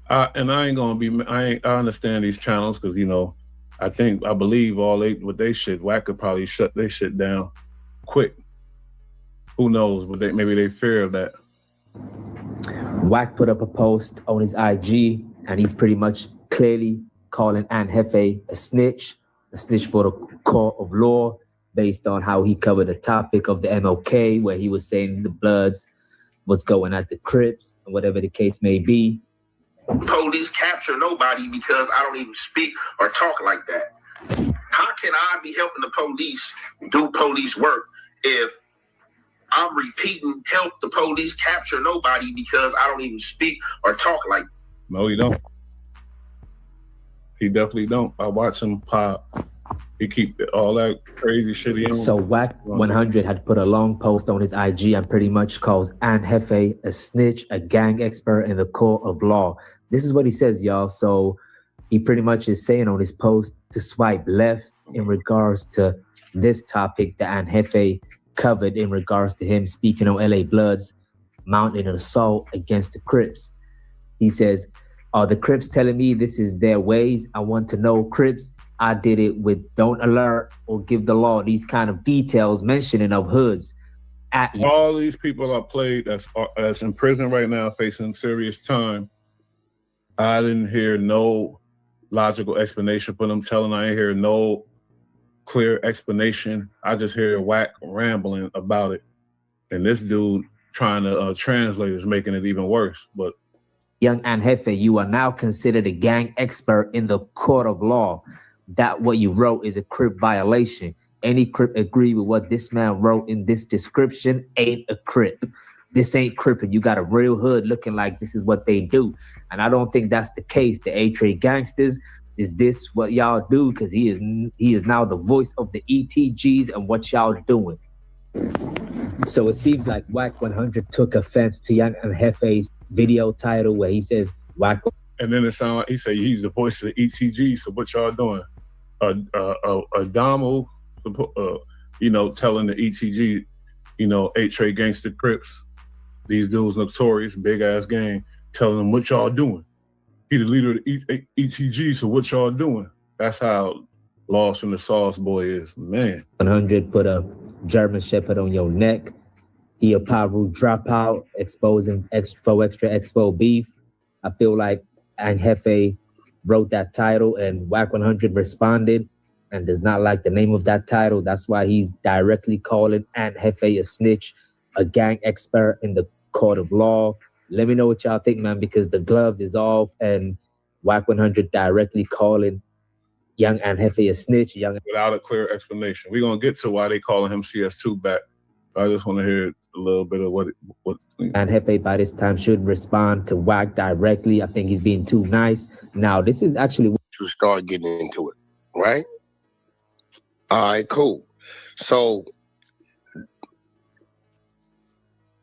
S4: And I ain't gonna be. I understand these channels because, you know, I believe what they shit. Wack could probably shut their shit down quick. Who knows? But maybe they fear of that.
S22: Wack put up a post on his IG, and he's pretty much clearly calling Aunt Hefe a snitch for the court of law, based on how he covered the topic of the MLK, where he was saying the Bloods was going at the Crips, and whatever the case may be.
S3: Police capture nobody because I don't even speak or talk like that. How can I be helping the police do police work if I'm repeating help the police capture nobody because I don't even speak or talk like that?
S4: No, you don't. He definitely don't. I watch him pop. He keep all that crazy shit he on.
S22: So Wack 100 had put a long post on his IG and pretty much calls Aunt Hefe a snitch, a gang expert in the court of law. This is what he says, y'all. So he pretty much is saying on his post to swipe left in regards to this topic that Aunt Hefe covered in regards to him speaking on LA Bloods mounting an assault against the Crips. He says, are the Crips telling me this is their ways? I want to know, Crips. I did it with don't alert or give the law these kind of details mentioning of hoods.
S4: All these people I played that's in prison right now facing serious time. I didn't hear no logical explanation for them telling. I didn't hear no clear explanation. I just hear Wack rambling about it. And this dude trying to translate is making it even worse. But
S22: young Aunt Hefe, you are now considered a gang expert in the court of law. That what you wrote is a Crip violation. Any Crip agree with what this man wrote in this description ain't a Crip. This ain't Crippin'. You got a real hood looking like this is what they do. And I don't think that's the case. The A-Trade gangsters, is this what y'all do? Because he is now the voice of the ETGs and what y'all doing. So it seems like Wack 100 took offense to young Aunt Hefe's video title where he says Wack.
S4: And then it sounds like he said he's the voice of the ETG. So what y'all doing? A Damo, you know, telling the ETG, Trey Gangster Crips. These dudes notorious, big ass gang, telling them what y'all doing. He the leader of the ETG, so what y'all doing? That's how Lost in the Sauce boy is, man.
S22: 100 put a German Shepherd on your neck. He a Paru dropout, exposing Expo beef. I feel like Anjefe wrote that title and Wack 100 responded and does not like the name of that title. That's why he's directly calling Anjefe a snitch, a gang expert in the court of law. Let me know what y'all think, man, because the gloves is off and Wack 100 directly calling young Anjefe a snitch.
S4: Without a clear explanation. We're going to get to why they calling him CS2 back. I just want to hear a little bit of what
S22: Anjefe by this time should respond to Wack directly. I think he's being too nice. Now, this is actually...
S6: To start getting into it, right? All right, cool. So,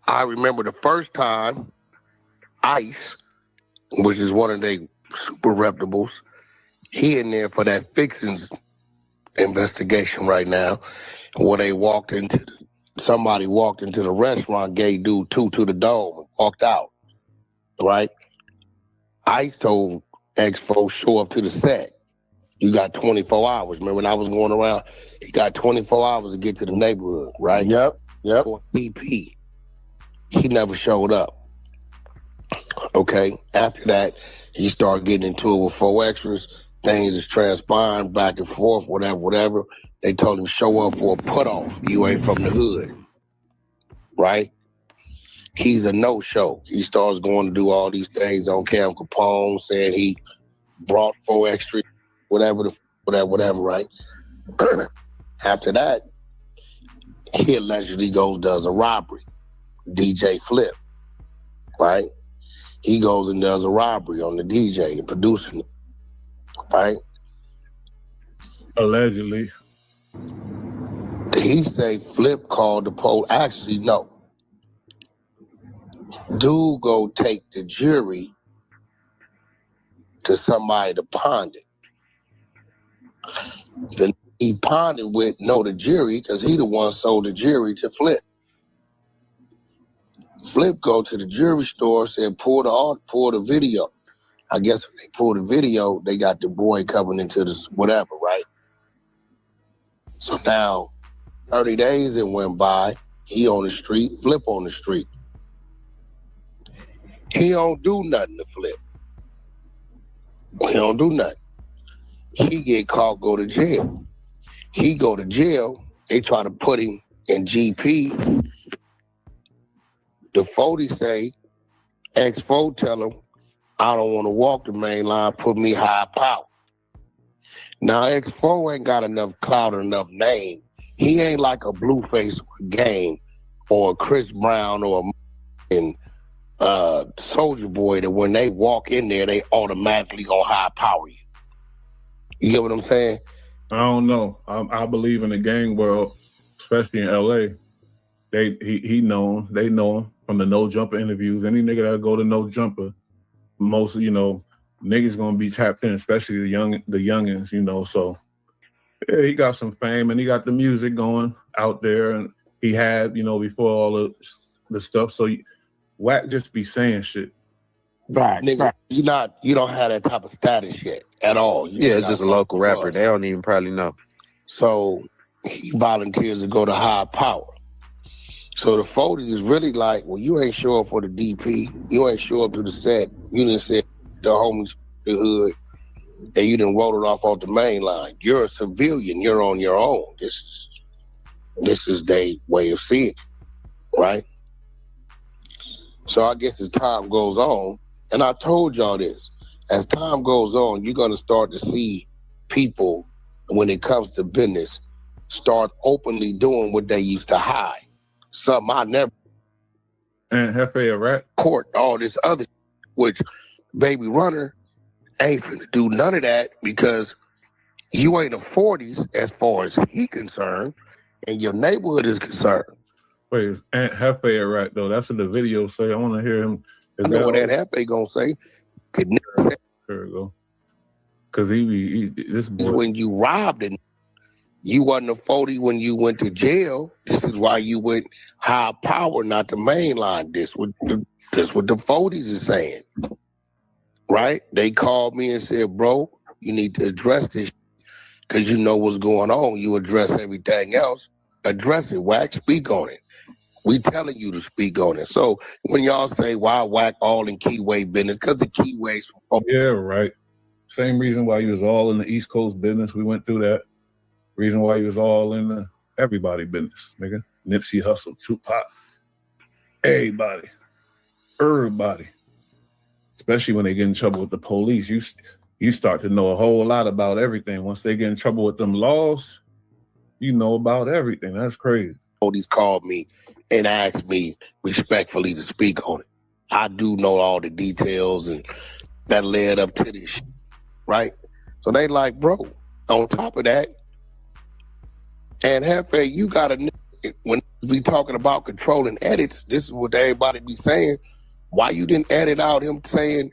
S6: I remember the first time ICE, which is one of their super reputables, he in there for that fixings investigation right now, where somebody walked into the restaurant, gave dude 2 to the dome, and walked out, right? ICE told Expo, show up to the set. You got 24 hours. Remember when I was going around, he got 24 hours to get to the neighborhood, right?
S7: Yep.
S6: BP. He never showed up. Okay. After that, he started getting into it with 4 extras. Things is transpiring back and forth, whatever. They told him show up for a put off. You ain't from the hood. Right? He's a no-show. He starts going to do all these things on Cam Capone, saying he brought 4 extras, whatever, right? After that, he allegedly does a robbery. DJ Flip, right? He goes and does a robbery on the DJ, the producer, right?
S4: Allegedly.
S6: Did he say Flip called the police? Actually, no. Dude go take the jury to somebody to pawn it. Then he pawned it with the jury, because he the one sold the jury to Flip. Flip go to the jury store, said pull the video. I guess when they pulled the video, they got the boy coming into this whatever, right? So now 30 days it went by, he on the street, Flip on the street. He don't do nothing to Flip. He don't do nothing. He get caught, go to jail. He go to jail, they try to put him in GP. The 40 say, Expo tell him, I don't want to walk the main line, put me high power. Now, Expo ain't got enough clout or enough name. He ain't like a Blueface Game or a Chris Brown or a Soldier Boy that when they walk in there, they automatically gonna high power you. You get what I'm saying?
S4: I don't know. I believe in the gang world, especially in LA. They know him from the No Jumper interviews. Any nigga that go to No Jumper, most niggas gonna be tapped in, especially the youngins. So yeah, he got some fame and he got the music going out there, and he had before all the stuff. So Wack just be saying shit.
S6: Right, nigga, you don't have that type of status yet at all.
S9: It's just a local rapper. They don't even probably know.
S6: So he volunteers to go to high power. So the 40 is really like, well, you ain't show up for the DP. You ain't show up to the set. You didn't say the homies, the hood, and you didn't roll it off the main line. You're a civilian. You're on your own. This is their way of seeing it, right? So I guess as time goes on, and I told y'all this, as time goes on, you're going to start to see people, when it comes to business, start openly doing what they used to hide. Something I never...
S4: And Hefe a rat?
S6: Court, all this other, which Baby Runner ain't finna do none of that, because you ain't a 40s as far as he concerned, and your neighborhood is concerned.
S4: Wait, is Aunt Hefe a rat, though? That's what the video say. I want to hear him.
S6: I know what Aunt Hefe gonna say. Could never say.
S4: There we go. Because he this boy.
S6: When you robbed it, You wasn't a 40 when you went to jail. This is why you went high power, not the main line. This what the 40s is saying. Right? They called me and said, bro, you need to address this because you know what's going on. You address everything else. Address it, Wack. Speak on it. We telling you to speak on it. So when y'all say why Wack all in Keyway business, because the Keyways from
S4: Yeah, right. Same reason why you was all in the East Coast business. We went through that. Reason why you was all in the everybody business, nigga. Nipsey Hussle, Tupac, everybody. Especially when they get in trouble with the police, you start to know a whole lot about everything. Once they get in trouble with them laws, you know about everything. That's crazy.
S6: Police called me and asked me respectfully to speak on it. I do know all the details and that led up to this shit, right? So they like, bro, on top of that, and Hefe, you got to, when we talking about controlling edits, this is what everybody be saying. Why you didn't edit out him saying,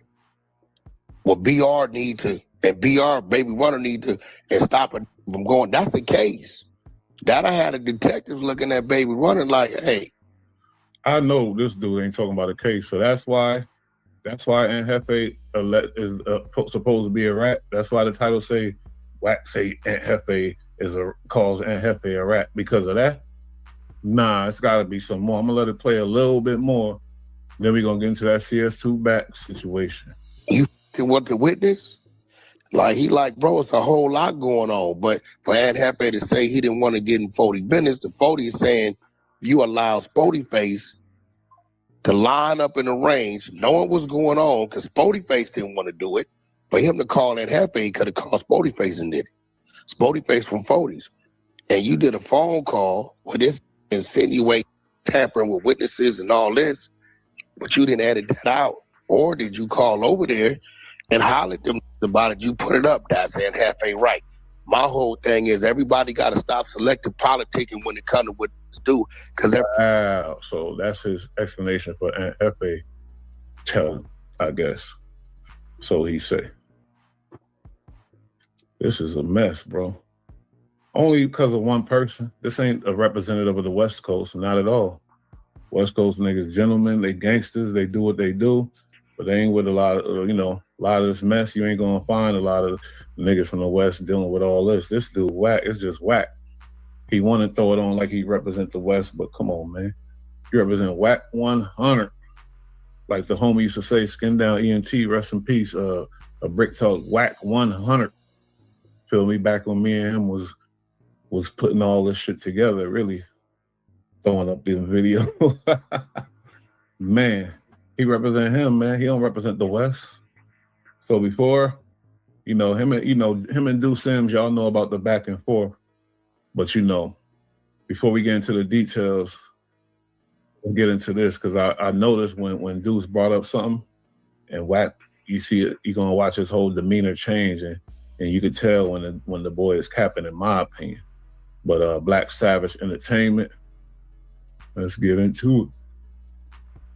S6: well, BR need to, and BR, Baby Runner need to, and stop it from going. That's the case. That I had a detective looking at Baby Runner like, hey.
S4: I know this dude ain't talking about a case, so that's why Aunt Hefe is supposed to be a rat. That's why the title say, Wack say Aunt Hefe calls Aunt Hefe a rat. Because of that? Nah, it's got to be some more. I'm going to let it play a little bit more. Then we're going to get into that CS2 back situation.
S6: You want the witness? Like, he like, bro, it's a whole lot going on. But for Aunt Hefe to say he didn't want to get in 40 business, the 40 is saying you allowed Spotyface to line up in the range, knowing what's going on, because Spotyface didn't want to do it. For him to call Aunt Hefe could have called Spotyface and did it. Spotyface from 40s. And you did a phone call with this insinuate tampering with witnesses and all this, but you didn't edit that out. Or did you call over there and holler at them about it? You put it up. That's Aunt Hefe right. My whole thing is everybody got to stop selective politicking when it comes to what it's do.
S4: Wow. So that's his explanation for Aunt Hefe telling, I guess. So he say. This is a mess, bro. Only because of one person. This ain't a representative of the West Coast, not at all. West Coast niggas, gentlemen, they gangsters, they do what they do, but they ain't with a lot of, a lot of this mess. You ain't gonna find a lot of niggas from the West dealing with all this. This dude Wack, it's just Wack. He want to throw it on like he represent the West, but come on, man. You represent Wack 100. Like the homie used to say, skin down ENT, rest in peace, a brick talk, Wack 100. Feel me? Back when me and him was putting all this shit together, really throwing up this video. Man, he represent him, man. He don't represent the West. So before, him and Due Sims, y'all know about the back and forth. But before we get into the details, we'll get into this because I noticed when Deuce brought up something and Wack, you see it, you're gonna watch his whole demeanor change and you could tell when the boy is capping, in my opinion. But Black Savage Entertainment, let's get into it.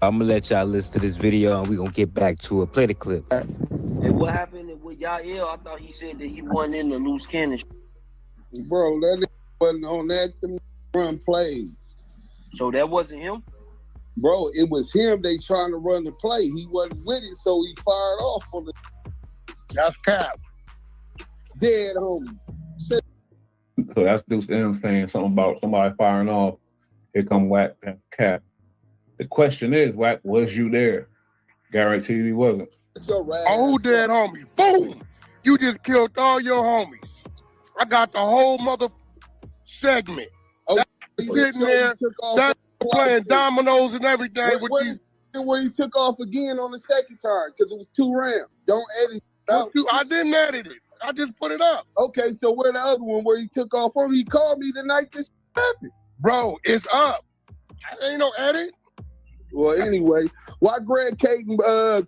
S10: I'm gonna let y'all listen to this video and we're gonna get back to it. Play the clip.
S17: Hey, what happened with Yael? I thought he said that he wasn't in the loose cannon.
S16: Bro, that wasn't on that run plays.
S17: So that wasn't him?
S16: Bro, it was him. They trying to run the play. He wasn't with it, so he fired off on the.
S5: That's cap.
S16: Dead homie.
S4: So that's Deuce M saying something about somebody firing off. Here come Wack, that's cap. The question is, Wack, was you there? Guaranteed he wasn't.
S6: Oh, dead homie. Boom! You just killed all your homies. I got the whole mother segment.
S16: Oh,
S6: sitting there, playing dominoes and everything with these.
S16: Where he took off again on the second time because it was 2 rounds. Don't edit it out.
S6: I didn't edit it. I just put it up.
S16: Okay, so where the other one where he took off on? He called me the night this happened.
S6: Bro, it's up. Ain't no edit.
S16: Well, anyway, why Greg Caton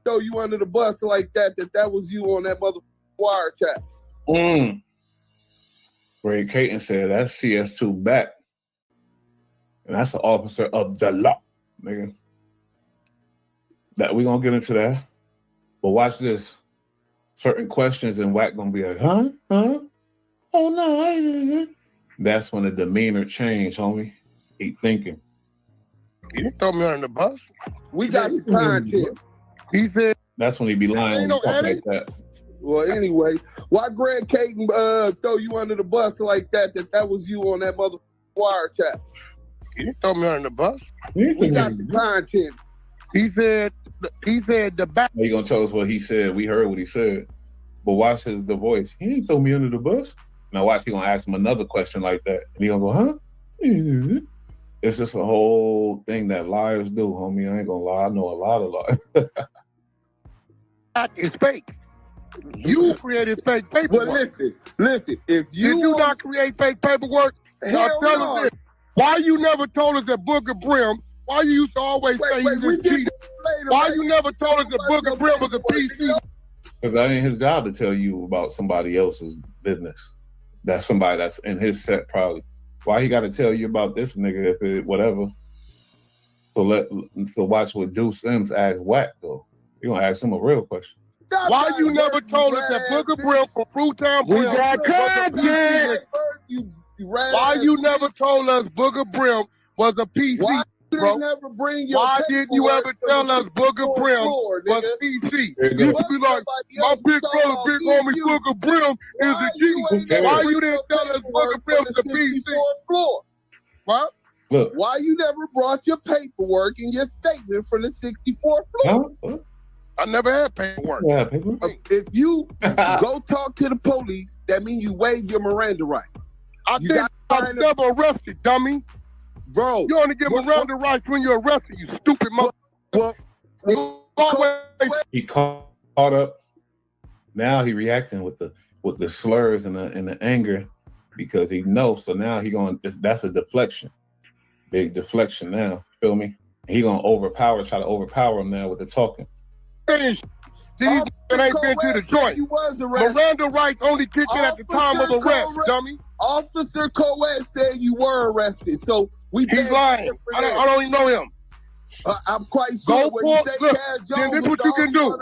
S16: throw you under the bus like that was you on that mother wiretap?
S4: Greg Caton said that's CS2 back. And that's an officer of the law, nigga. That we gonna get into that. But watch this. Certain questions and Wack gonna be like, huh? Oh no, That's when the demeanor changed, homie. Keep thinking.
S6: You didn't throw me under the bus.
S16: We got the content.
S6: He said
S4: that's when he be lying when he talk like that.
S16: Well, anyway, why Greg Caden throw you under the bus like that? That was you on that mother wiretap.
S6: You didn't throw me under the bus.
S16: We got the content.
S6: He said the back.
S4: He gonna tell us what he said. We heard what he said. But watch the voice. He ain't throw me under the bus. Now watch, he gonna ask him another question like that. And he gonna go, huh? It's just a whole thing that liars do, homie. I ain't gonna lie. I know a lot of lies.
S6: That is fake. You created fake paperwork.
S16: Well, listen. If you
S6: did you not create fake paperwork?
S16: Hell
S6: tell
S16: no.
S6: us this. Why you never told us that Booker Brim? Why you used to always say you didn't cheat? Why you never told us that Booker Brim was a PC?
S4: Because that ain't his job to tell you about somebody else's business. That's somebody that's in his set probably. Why he got to tell you about this nigga if it whatever? So watch what Deuce Sims asked Wack though. You gonna ask him a real question.
S6: Why you never told us that Booker Brim from Fruitown Brim?
S4: We got content.
S6: Why you never told us Booker Brim was a PC?
S16: Why
S6: bro?
S16: you never bring your
S6: Why didn't you ever tell us Booker Brim was PC? You used to be like, my big brother, big homie Booker Brim is a G. Why you didn't tell us Booker Brim was a PC?
S16: Floor.
S6: What?
S4: Look.
S16: Why you never brought your paperwork and your statement from the 64th floor?
S4: Huh?
S6: I never had paperwork.
S4: Yeah, paperwork.
S16: If you go talk to the police, that means you waive your Miranda rights.
S6: I was never arrested, dummy.
S16: Bro.
S6: You only get Miranda rights when you're arrested, you stupid mother.
S4: He caught up. Now he reacting with the slurs and the anger because he knows. So now he going. That's a deflection, big deflection. Now, feel me? He gonna try to overpower him now with the talking.
S6: These ain't been to the joint. Miranda rights only kick in at the time of arrest, dummy.
S16: Officer Coed said you were arrested, so
S6: he's lying. I don't even know him.
S16: I'm quite sure.
S6: Go for look. Then this is what you can do.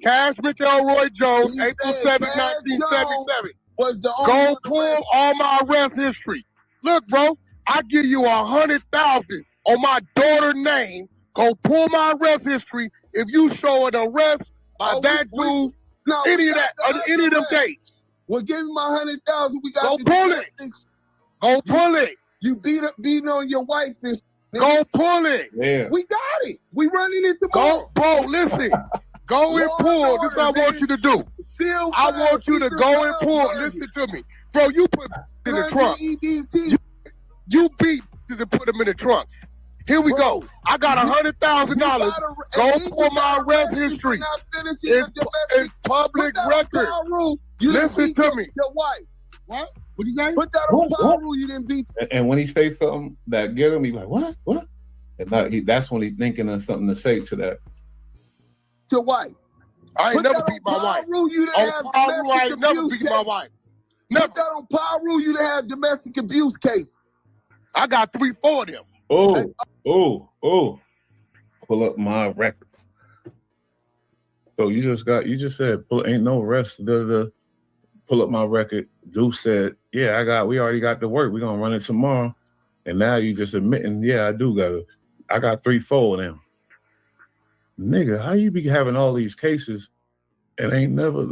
S6: Cash McElroy Jones, April 7, 1977.
S16: Was the only
S6: go pull all my arrest history. Look, bro, I give you 100,000 on my daughter's name. Go pull my arrest history. If you show an arrest by that dude, any of them dates.
S16: Well, give me my 100,000. We got
S6: go pull it. Go pull it.
S16: You beating on your wife and
S6: go pull it.
S4: Yeah.
S16: We got it. We running it tomorrow.
S6: Bro, listen. Go and pull. This is what I want you to do. I want you to go and pull. Listen to me. Bro, you put in the trunk. You beat to put them in the trunk. Here we go. I got $100,000. Go pull my arrest history. It's public record. Listen to me.
S16: Your wife.
S6: What? What you say?
S16: Put that on power rule. You didn't beat.
S4: And when he say something that get him, he like, what? What? And that's when he's thinking of something to say to that.
S16: To wife.
S6: I ain't never beat my wife.
S16: Rule, you didn't have
S6: I ain't never beat my wife. Never.
S16: Put that on power rule. You didn't have domestic abuse case.
S6: I got 3-4 of them.
S4: Oh. Pull up my record. So you just said ain't no rest. Pull up my record. Deuce said, yeah, we already got the work. We're gonna run it tomorrow. And now you just admitting, yeah, I got 3-4 of them. Nigga, how you be having all these cases and ain't never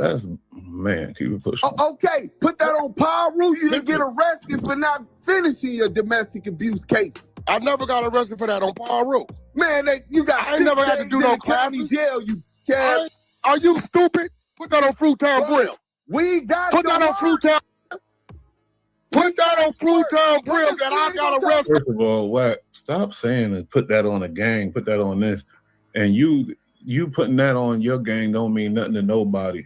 S4: keep it pushing.
S16: Okay, put that on power rule. You didn't get arrested for not finishing your domestic abuse case.
S6: I never got arrested for that on power rule.
S16: Man, you got
S6: I ain't never had to do no
S16: county jail, you cat.
S6: Are you stupid? Put that on Fruitown Brim.
S16: We got
S6: Put that on Fruitown. Put that on Fruitown Brim that I got arrested.
S4: First of all, Wack, stop saying and put that on a gang, put that on this. And you putting that on your gang don't mean nothing to nobody.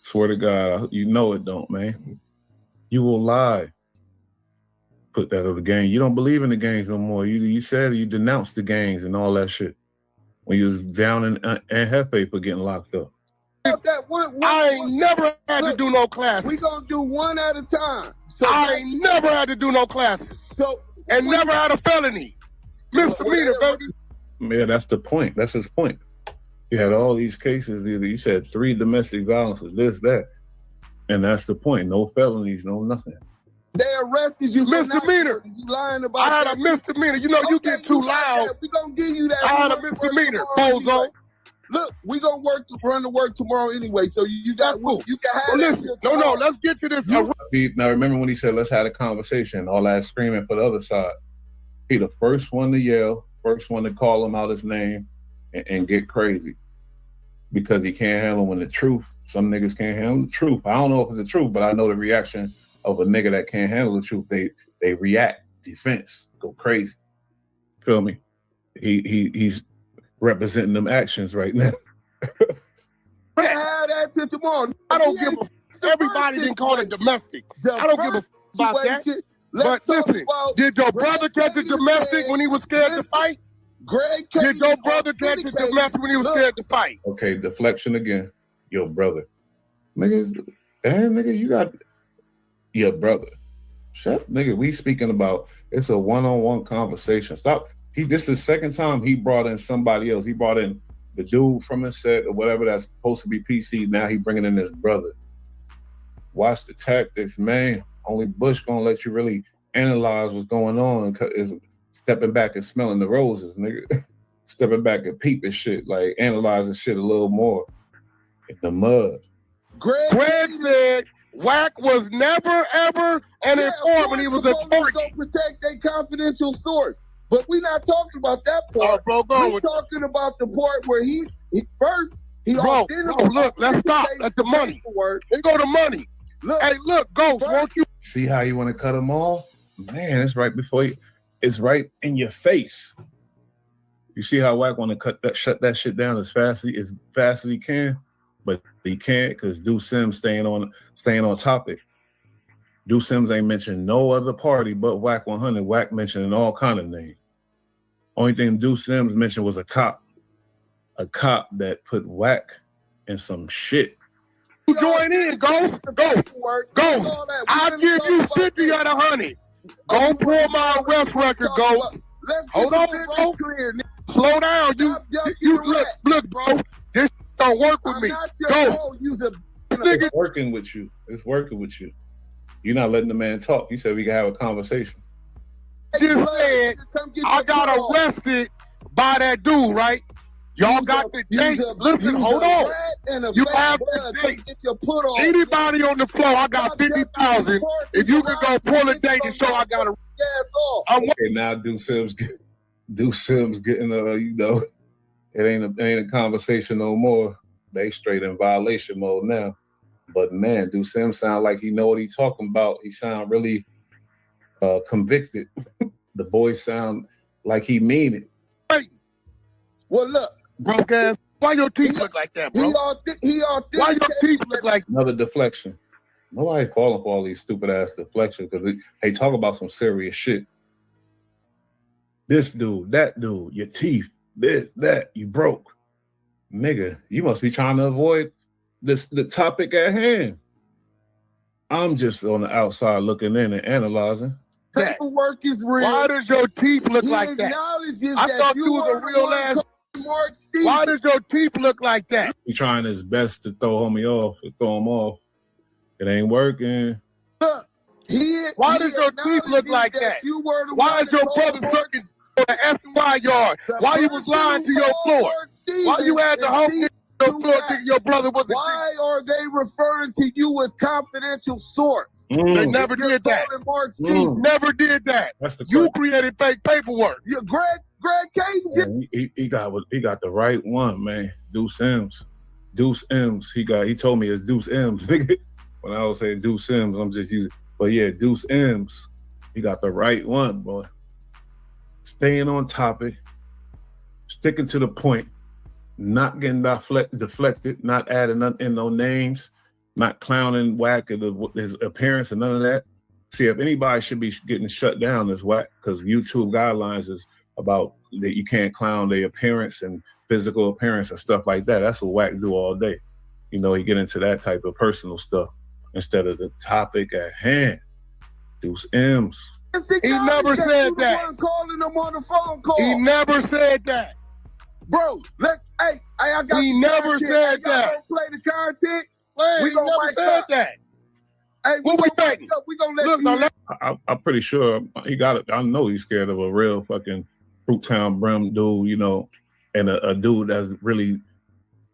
S4: Swear to God, you know it don't, man. You will lie. Put that on the gang. You don't believe in the gangs no more. You said you denounced the gangs and all that shit when you was down in Jefe for getting locked up.
S6: I ain't never had to do no classes.
S16: We gonna do one at a time.
S6: So I ain't never had to do no classes. And never had a felony. Misdemeanor, baby.
S4: Yeah, that's the point. That's his point. You had all these cases. You said 3 domestic violences, this, that. And that's the point. No felonies, no nothing.
S16: They arrested you for
S6: Misdemeanor.
S16: You lying about
S6: I had
S16: that.
S6: a misdemeanor. You know, you get too loud.
S16: We gonna give you that.
S6: I had a
S16: We work
S6: misdemeanor,
S16: tomorrow
S6: bozo.
S16: anyway. Look, we gonna run to work tomorrow anyway. So you got
S6: Cool.
S16: you can have
S6: Well,
S16: that
S6: listen,
S16: shit
S6: no,
S16: tomorrow.
S6: let's get to this.
S4: Now remember when he said, let's have a conversation, all that screaming for the other side. He the first one to yell, first one to call him out his name and get crazy. Because he can't handle when the truth, some niggas can't handle the truth. I don't know if it's the truth, but I know the reaction of a nigga that can't handle the truth. They react, defense, go crazy. Feel me? He's representing them actions right now.
S16: I have that till tomorrow.
S6: I don't give a. Everybody didn't call it domestic. I don't give a about that. But listen, did your brother catch a domestic when he was scared to fight? Did your brother catch a domestic when he was scared to fight?
S4: Okay, deflection again. Your brother. Niggas, damn nigga, you got your brother. Shut, nigga, we speaking about, it's a one-on-one conversation. Stop. This is the second time he brought in somebody else. He brought in the dude from his set or whatever that's supposed to be PC. Now he bringing in his brother. Watch the tactics, man. Only Bush gonna let you really analyze what's going on. Is stepping back and smelling the roses, nigga. Stepping back and peeping shit, like analyzing shit a little more in the mud.
S6: Greg said Wack was never, ever an informant. He was a target.
S16: Don't protect their confidential source. But we're not talking about that part.
S6: We're
S16: talking about the part where he
S6: Bro, look, let's stop at the money. Let's go to money. Look, hey, look, Ghost, won't you?
S4: See how you want to cut them off? Man, it's right before you. It's right in your face. You see how Wack want to shut that shit down as fast as he can, but he can't because Deuce Sims staying on topic. Deuce Sims ain't mentioned no other party but Wack 100. Wack mentioning all kind of names. Only thing Deuce Sims mentioned was a cop that put Wack in some shit.
S6: You join in, Ghost. I'll give you 50 out of 100. Go pull my arrest record, Ghost. Hold on, bro. Slow down. You look, bro. This don't work with me. Go.
S4: It's working with you. It's working with you. You're not letting the man talk. You said we can have a conversation.
S6: Just said I got arrested by that dude, right? Y'all got the date. Listen, hold on. You have the date. Anybody on the floor, I got 50,000. If you can go pull a date and show I got a
S4: okay, now Deuce Sims getting it ain't a conversation no more. They straight in violation mode now. But man, Deuce Sims sound like he know what he talking about. He sound really convicted. The boy sound like he mean it.
S6: Hey. Well, look, broke ass. Why your teeth look like that, bro? Why your teeth look like
S4: another deflection? Nobody falling for all these stupid ass deflections because they talk about some serious shit. This dude, that dude, your teeth, this, that, you broke. Nigga, you must be trying to avoid the topic at hand. I'm just on the outside looking in and analyzing.
S16: Paperwork is real.
S6: Why does your teeth look like that? I thought you was a real ass. Why does your teeth look like that?
S4: He trying his best to throw him off. It ain't working.
S16: Look,
S6: why does your teeth look like that? Why is your brother looking for the FY yard? Why you was lying to your floor? Why you had the whole your floor thinking your brother was?
S16: Why are they referring to you as confidential source?
S6: They never did that. Never did that.
S4: That's the
S6: you created fake paperwork.
S16: Greg Caden.
S4: He got the right one, man. Deuce M's. He told me it's Deuce M's. When I was saying Deuce Sims, I'm just using. But yeah, Deuce M's. He got the right one, boy. Staying on topic, sticking to the point, not getting deflected, not adding nothing in no names, not clowning Wack and his appearance and none of that. See, if anybody should be getting shut down, is Wack, because YouTube guidelines is about that you can't clown their appearance and physical appearance and stuff like that. That's what Wack do all day. You know, he get into that type of personal stuff instead of the topic at hand. Deuce M's.
S6: He never said that.
S16: Calling them on the phone call.
S6: He never said that.
S16: Bro, I got
S6: he never said that.
S16: Play the content.
S6: We gonna never said that.
S16: Hey,
S13: what we thinking?
S16: We gonna let
S13: Look,
S16: you.
S4: I'm pretty sure he got it. I know he's scared of a real fucking Fruit Town Brim dude, you know, and a dude that's really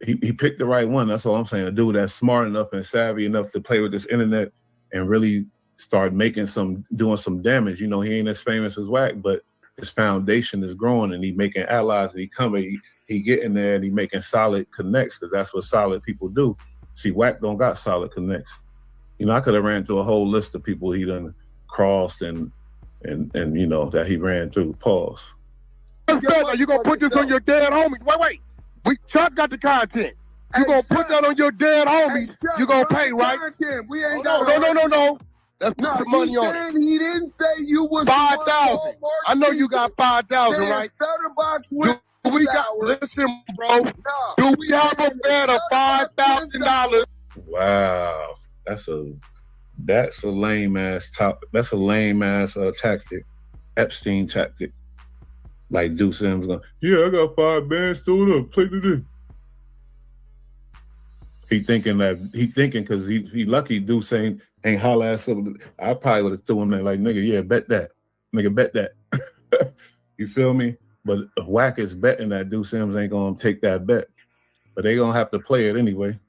S4: he picked the right one. That's all I'm saying. A dude that's smart enough and savvy enough to play with this internet and really start doing some damage. You know, he ain't as famous as Wack, but his foundation is growing and he making allies and he getting there and he making solid connects because that's what solid people do. See, Wack don't got solid connects. You know, I could have ran through a whole list of people he done crossed and you know that he ran through. Pause.
S13: Are you gonna put this on your dead homies? Wait. Chuck got the content. You gonna put that on your dead homies? You gonna pay, right?
S16: Content. We ain't
S13: No. Let's put the money on it.
S16: He didn't say you was
S13: 5,000. I know you got 5,000, right? Do we got? Listen, bro. Do we have a bet of $5,000?
S4: Wow, that's a lame ass tactic, Epstein tactic. Like Deuce Sims going, yeah, I got 5 bands sold up, play today. He thinking because he lucky Deuce ain't holla at something. I probably would have threw him there like, nigga, yeah, bet that. Nigga, bet that. You feel me? But Wack is betting that Deuce Sims ain't gonna take that bet. But they gonna have to play it anyway.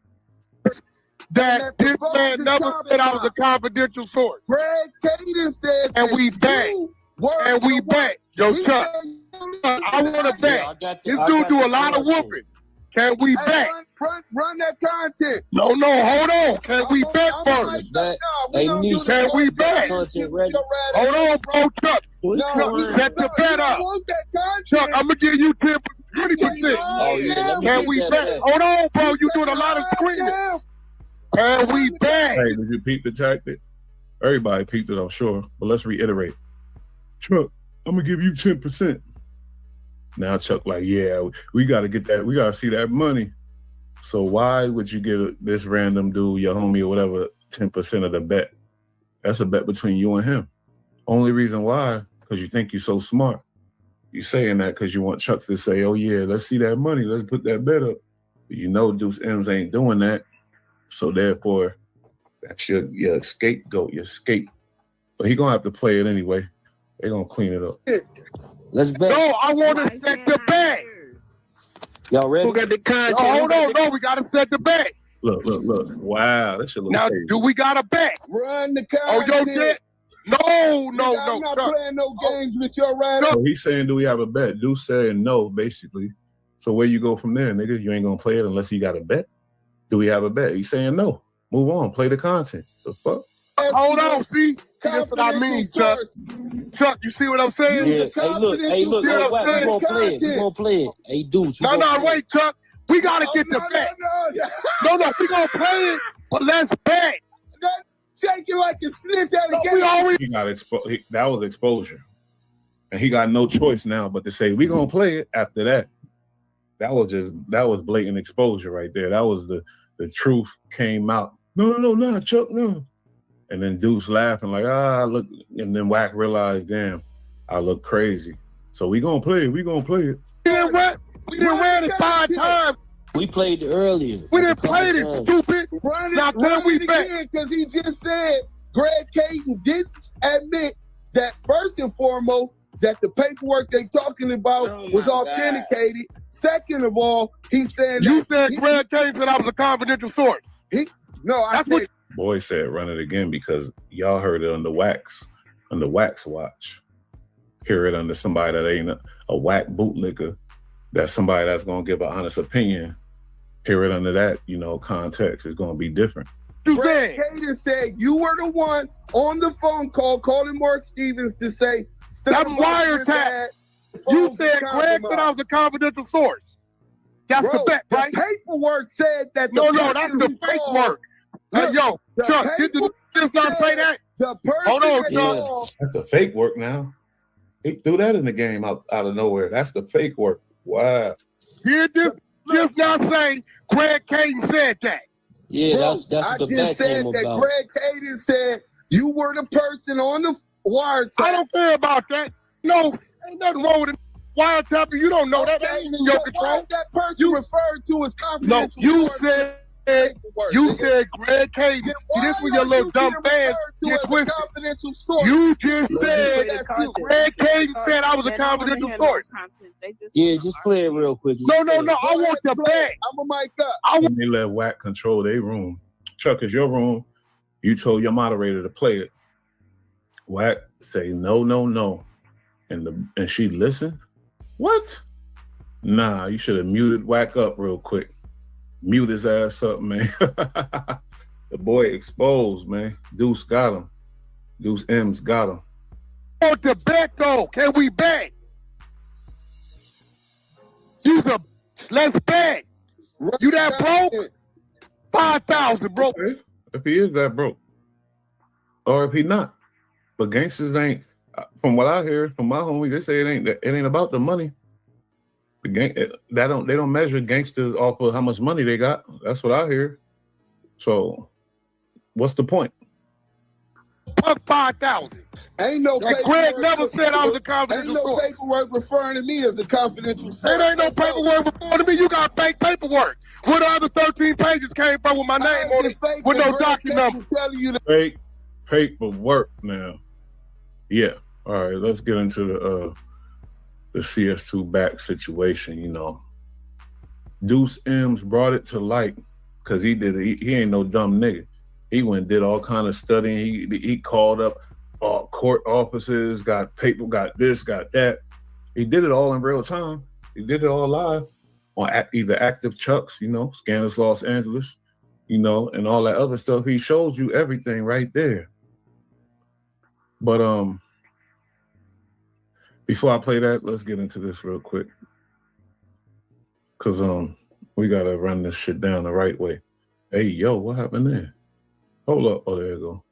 S13: That this man never said I was a confidential source.
S16: Greg Caden said,
S13: and we bet. And we bet. Yo, Chuck, I want to bet. This dude do a lot of whooping. Can we bet?
S16: Run that content.
S13: No, hold on. Can we bet first? Can we bet? Hold on, bro, Chuck. Chuck, set the bet up. Chuck, I'm gonna give you 10%, 20%. Can we bet? Hold on, bro. You doing a lot of screaming. Can we bet?
S4: Hey, did you peep the tactic? Everybody peeped it, I'm sure. But let's reiterate. Chuck, I'm gonna give you 10%. Now Chuck like, yeah, we gotta get that. We gotta see that money. So why would you give this random dude, your homie or whatever, 10% of the bet? That's a bet between you and him. Only reason why, because you think you're so smart. You saying that because you want Chuck to say, oh yeah, let's see that money. Let's put that bet up. But you know Deuce M's ain't doing that. So therefore, that's your scapegoat, your escape. But he gonna have to play it anyway. They're gonna clean it up.
S19: Let's bet.
S13: No, I want to set the bet.
S19: Y'all ready?
S13: Who got the content? Hold on, we gotta set the bet.
S4: Look. Wow, that shit look
S13: now,
S4: crazy.
S13: do we got a bet?
S16: Run the content.
S13: Oh, yo, bet? No.
S16: I'm not playing no games with your right.
S4: So he's saying, do we have a bet? Deuce saying no, basically. So where you go from there, nigga? You ain't gonna play it unless you got a bet? Do we have a bet? He's saying no. Move on. Play the content. The fuck?
S13: Hold on, see? That's what I mean, Chuck. Chuck, you see what I'm saying?
S19: Yeah. Hey, look. Hey, Wack, we gonna play it. We gonna play it. Hey, dudes.
S13: No, wait, Chuck. We gotta get the bet. No, we gonna play it, but let's bet.
S16: Shaking like a snitch at a game.
S4: He got that was exposure. And he got no choice now but to say, we gonna play it after that. That was blatant exposure right there. That was the truth came out. No, Chuck, no. And then Deuce laughing like, look. And then Wack realized, damn, I look crazy. So we gonna play it. We didn't
S13: ran it 5 times.
S19: We played it earlier.
S13: We didn't play it, stupid.
S16: Now can we bet? Because he just said Greg Caden did admit that first and foremost that the paperwork they talking about was authenticated. God. Second of all, he's saying
S13: you said Greg Caden said I was a confidential source.
S16: I said.
S4: Boy said run it again because y'all heard it on the Wax watch. Hear it under somebody that ain't a Wack bootlicker. That's somebody that's gonna give an honest opinion. Hear it under that, context. It's gonna be different.
S16: Greg Caden said you were the one on the phone call calling Mark Stevens to say
S13: that wiretap. You said Greg said I was a confidential source. That's the bet, right?
S16: The paperwork said that.
S13: No, that's the fake work. Hey, yo, Chuck, did the not say that? Hold on, Chuck.
S4: That's a fake work now. He threw that in the game out of nowhere. That's the fake work. Wow.
S13: Did this just not say Greg Caden said that?
S19: Yeah, that's what the bet came about.
S16: That Greg Caden said you were the person on the wiretap.
S13: I don't care about that. No, ain't nothing wrong with it. Wiretapping, you don't know that. That ain't in your control.
S16: That person you referred to as confidential.
S13: No, you said
S16: You said Greg Cage. This was your little dumb fans get twisted. You just said Greg Cage said I was a confidential source.
S19: Yeah, just play it real quick.
S16: No. I want the back. I'm a mic up.
S4: They let Wack control their room. Chuck, is your room. You told your moderator to play it. Wack say no. And she listened? What? Nah, you should have muted Wack up real quick. Mute his ass up, man. The boy exposed, man. Deuce got him. Deuce M's got him.
S16: I want the bet though. Can we bet? Let's bet. You that broke? 5,000, bro.
S4: Okay. If he is that broke. Or if he not. But gangsters ain't, from what I hear from my homie, they say it ain't about the money. They don't measure gangsters off of how much money they got. That's what I hear. So what's the point?
S16: Fuck 5,000.
S6: Ain't no
S16: paperwork. Greg never said I was a confidential source.
S6: Ain't no paperwork referring to me as a confidential source.
S16: It ain't no paperwork referring to me. You got fake paperwork. Where the other 13 pages came from with my name on it, with no document number.
S4: Fake paperwork now. Yeah. All right, let's get into the CS2 back situation, you know. Deuce M's brought it to light because he ain't no dumb nigga. He went and did all kind of studying. He called up court offices, got paper, got this, got that. He did it all in real time. He did it all live on either Active Chucks, you know, Scandalous Los Angeles, you know, and all that other stuff. He shows you everything right there. But before I play that, let's get into this real quick. Cause we gotta run this shit down the right way. Hey, yo, what happened there? Hold up. Oh, there you go.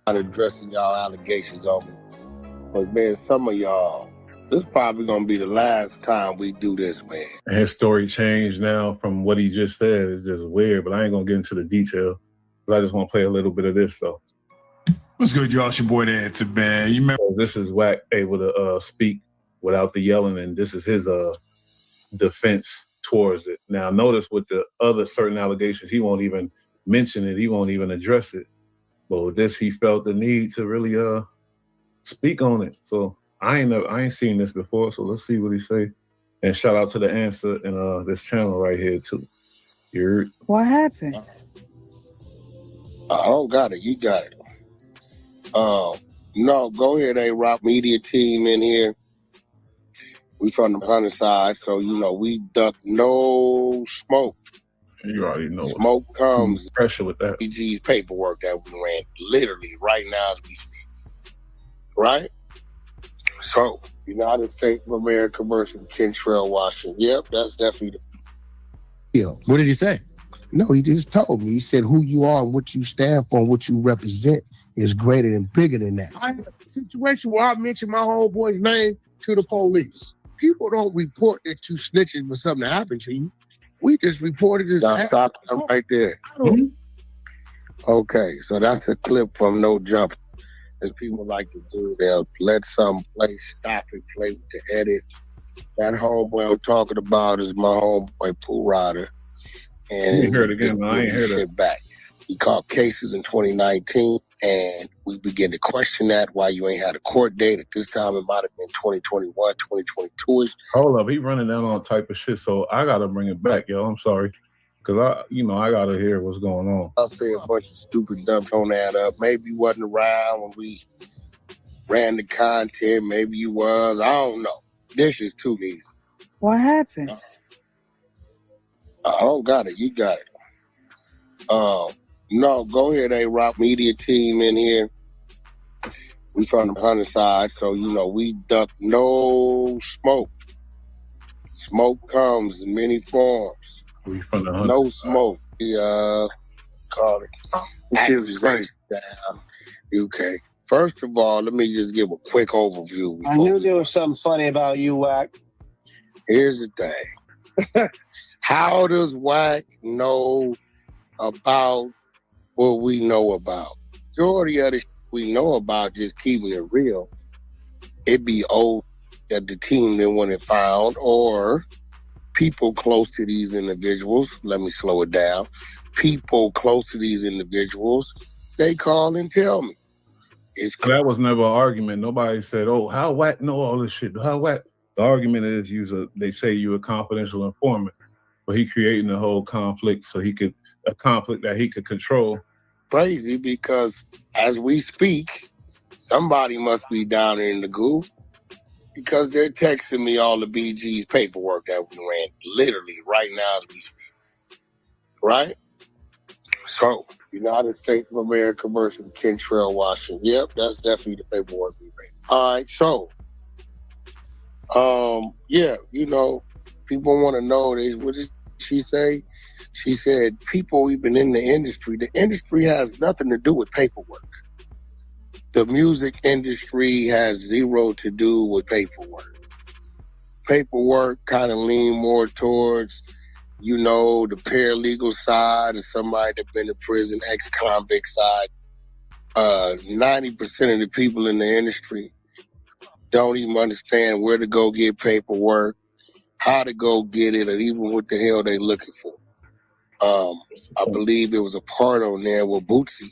S6: Not addressing y'all allegations on me. But man, some of y'all, this is probably gonna be the last time we do this, man.
S4: And his story changed now from what he just said. It's just weird, but I ain't gonna get into the detail. But I just want to play a little bit of this though.
S2: What's good, y'all? It's your boy, the Answer, man. You remember?
S4: This is Wack able to speak without the yelling, and this is his defense towards it. Now, notice with the other certain allegations, he won't even mention it. He won't even address it. But with this, he felt the need to really speak on it. So I ain't seen this before. So let's see what he say. And shout out to the Answer and this channel right here too. You heard?
S11: What happened?
S6: I don't got it. You got it. No, go ahead, A-Rock Media team in here. We from the Hunter side, so you know we duck no smoke.
S4: You already know.
S6: Smoke comes.
S4: Pressure with that.
S6: PG's paperwork that we ran literally right now as we speak. Right? So, United States of America versus Kentrell Washington. Yep, that's definitely
S1: What did he say? No, he just told me. He said who you are and what you stand for and what you represent is greater and bigger than that. I had a situation where I mentioned my homeboy's name to the police. People don't report that you snitching for something that happened to you. We just reported it.
S6: Now stop them right there. Okay, so that's a clip from No Jump. As people like to do, they'll let some play, stop and play with the edit. That homeboy I'm talking about is my homeboy Pooh Rider. And
S4: I ain't heard it again, man. I ain't heard it.
S6: Back. He caught cases in 2019, and we began to question that why you ain't had a court date. At this time, it might have been 2021, 2022-ish.
S4: Hold up, he running down all type of shit, so I gotta bring it back, yo. I'm sorry, cause I gotta hear what's going on.
S6: I'll say a bunch of stupid dumb don't add up. Maybe you wasn't around when we ran the content. Maybe you was. I don't know. This is too easy.
S11: What happened?
S6: I don't got it. You got it. No, go ahead, A-Rock Media team in here. We from the Hunter side, so you know we duck no smoke. Smoke comes in many forms.
S4: We from the Hunter
S6: no smoke. Call it. Okay. First of all, let me just give a quick overview.
S19: I knew there was something funny about you, Wack.
S6: Here's the thing. How does Wack know about what we know about? Majority of the shit we know about, just keeping it real, it be old that the team didn't want it found, or people close to these individuals, let me slow it down, people close to these individuals, they call and tell me.
S4: That was never an argument. Nobody said, "Oh, how Wack know all this shit?" How Wack? The argument is, they say you a confidential informant, but he creating the whole conflict so a conflict that he could control.
S6: Crazy, because as we speak, somebody must be down there in the goo, because they're texting me all the BG's paperwork that we ran literally right now as we speak. Right? So, United States of America versus Kentrell Washington. Yep, that's definitely the paperwork we ran. All right, so, yeah, people want to know, what did she say? She said, people even in the industry has nothing to do with paperwork. The music industry has zero to do with paperwork. Paperwork kind of lean more towards, the paralegal side, or somebody that's been in prison, ex-convict side. 90% of the people in the industry don't even understand where to go get paperwork, how to go get it, or even what the hell they looking for. I believe there was a part on there with Bootsy.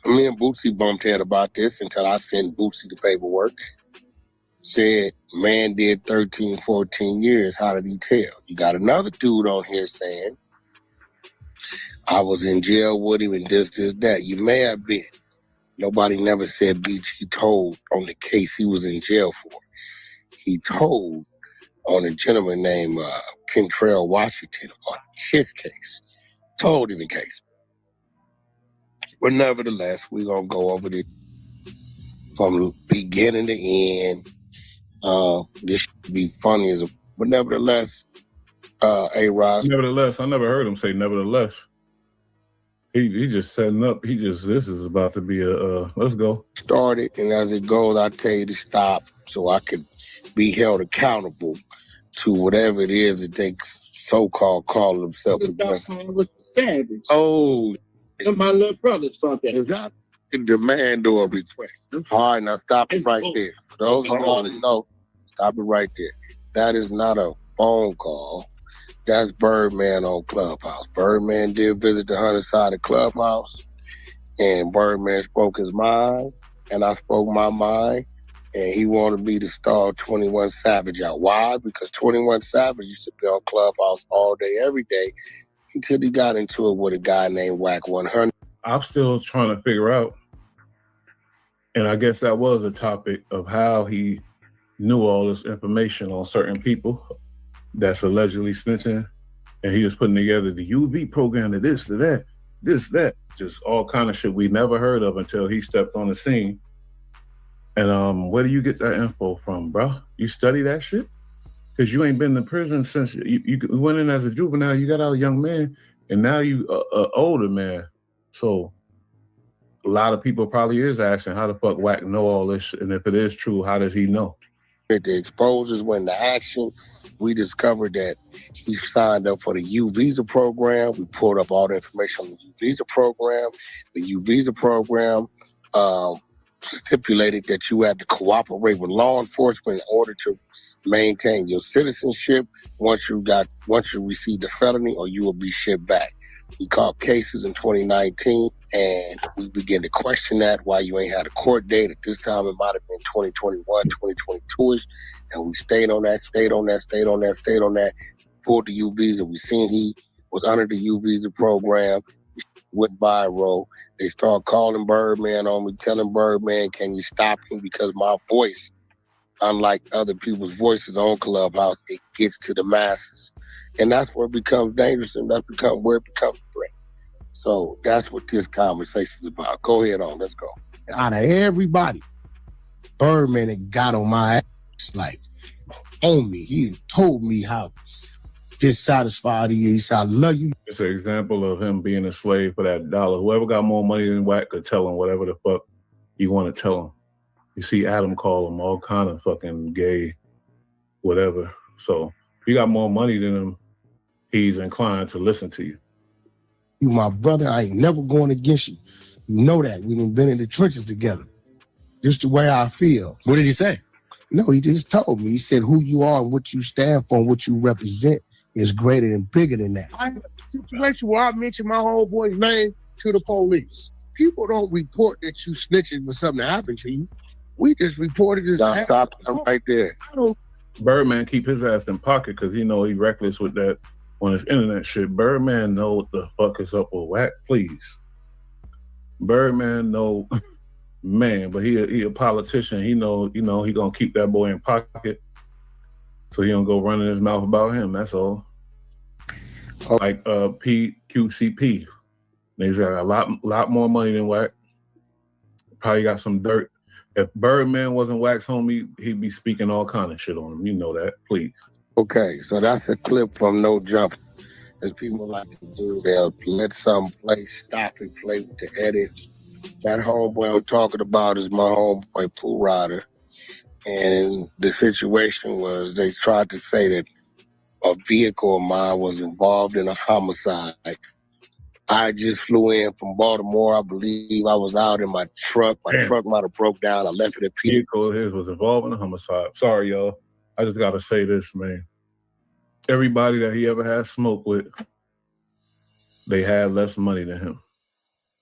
S6: Me and Bootsy bumped head about this until I sent Bootsy the paperwork. Said, man did 13, 14 years. How did he tell? You got another dude on here saying, I was in jail with him and this, that. You may have been. Nobody never said BG told on the case he was in jail for. He told on a gentleman named Kentrell Washington on his case. Told him the case. But nevertheless, we're going to go over this from beginning to end. This should be funny but nevertheless, A-Rod.
S4: Nevertheless, I never heard him say nevertheless. He just setting up. This is about to be let's go.
S6: Started, and as it goes, I tell you to stop so I can be held accountable to whatever it is that they so-called call themselves.
S5: Savage.
S6: Oh,
S5: my little brother saw that.
S6: Is that a demand or a request? All right, now stop it right there. Those who want to know, stop it right there. That is not a phone call. That's Birdman on Clubhouse. Birdman did visit the 100-sided Clubhouse, and Birdman spoke his mind, and I spoke my mind, and he wanted me to stall 21 Savage out. Why? Because 21 Savage used to be on Clubhouse all day, every day, until he got into it with a guy named Wack 100.
S4: I'm still trying to figure out, and I guess that was a topic of how he knew all this information on certain people that's allegedly snitching, and he was putting together the UV program, to this, to that, just all kind of shit we never heard of until he stepped on the scene. And where do you get that info from, bro? You study that shit? Because you ain't been in prison since you went in as a juvenile, you got out a young man, and now you a older man. So a lot of people probably is asking, how the fuck Wack know all this? And if it is true, how does he know?
S6: The exposures went into action. We discovered that he signed up for the U visa program. We pulled up all the information on the U visa program. The U visa program stipulated that you had to cooperate with law enforcement in order to maintain your citizenship. Once you received a felony, or you will be shipped back. He caught cases in 2019, and we began to question that, why you ain't had a court date. At this time, it might have been 2021, 2022-ish. And we stayed on that, pulled the U visa. We seen he was under the U visa program. Went viral. They started calling Birdman on me, telling Birdman, can you stop him? Because my voice, unlike other people's voices on Clubhouse, it gets to the masses. And that's where it becomes dangerous, and that's where it becomes a threat. So that's what this conversation is about. Go ahead on, let's go. Out of everybody, Birdman had got on my ass, like, on me. He told me how dissatisfied he is. He said, I love you.
S4: It's an example of him being a slave for that dollar. Whoever got more money than Wack could tell him whatever the fuck you want to tell him. You see Adam call him all kind of fucking gay, whatever. So if you got more money than him, he's inclined to listen to you.
S6: You my brother, I ain't never going against you. You know that. We've been in the trenches together. Just the way I feel.
S8: What did he say?
S1: No, he just told me. He said who you are and what you stand for and what you represent is greater and bigger than that. I had a situation where I mentioned my homeboy's name to the police. People don't report that you snitching for something that happened to you. We just reported it.
S6: Stop him right there.
S4: Birdman keep his ass in pocket because he know he reckless with that on his internet shit. Birdman know what the fuck is up with Wack, please. Birdman know, man, but he a politician. He know, he gonna keep that boy in pocket so he don't go running his mouth about him. That's all. Like PQCP, he's got a lot more money than Wack. Probably got some dirt. If Birdman wasn't Wack's homie, he'd be speaking all kind of shit on him. You know that, please.
S6: Okay, so that's a clip from No Jump. As people like to do, they'll let some place stop and play with the edit. That homeboy I'm talking about is my homeboy Pooh Rider. And the situation was they tried to say that a vehicle of mine was involved in a homicide. I just flew in from Baltimore. I believe I was out in my truck. My truck might have broke down. I left it at Peter.
S4: Vehicle of his was involved in a homicide. Sorry, y'all. I just got to say this, man. Everybody that he ever had smoke with, they had less money than him.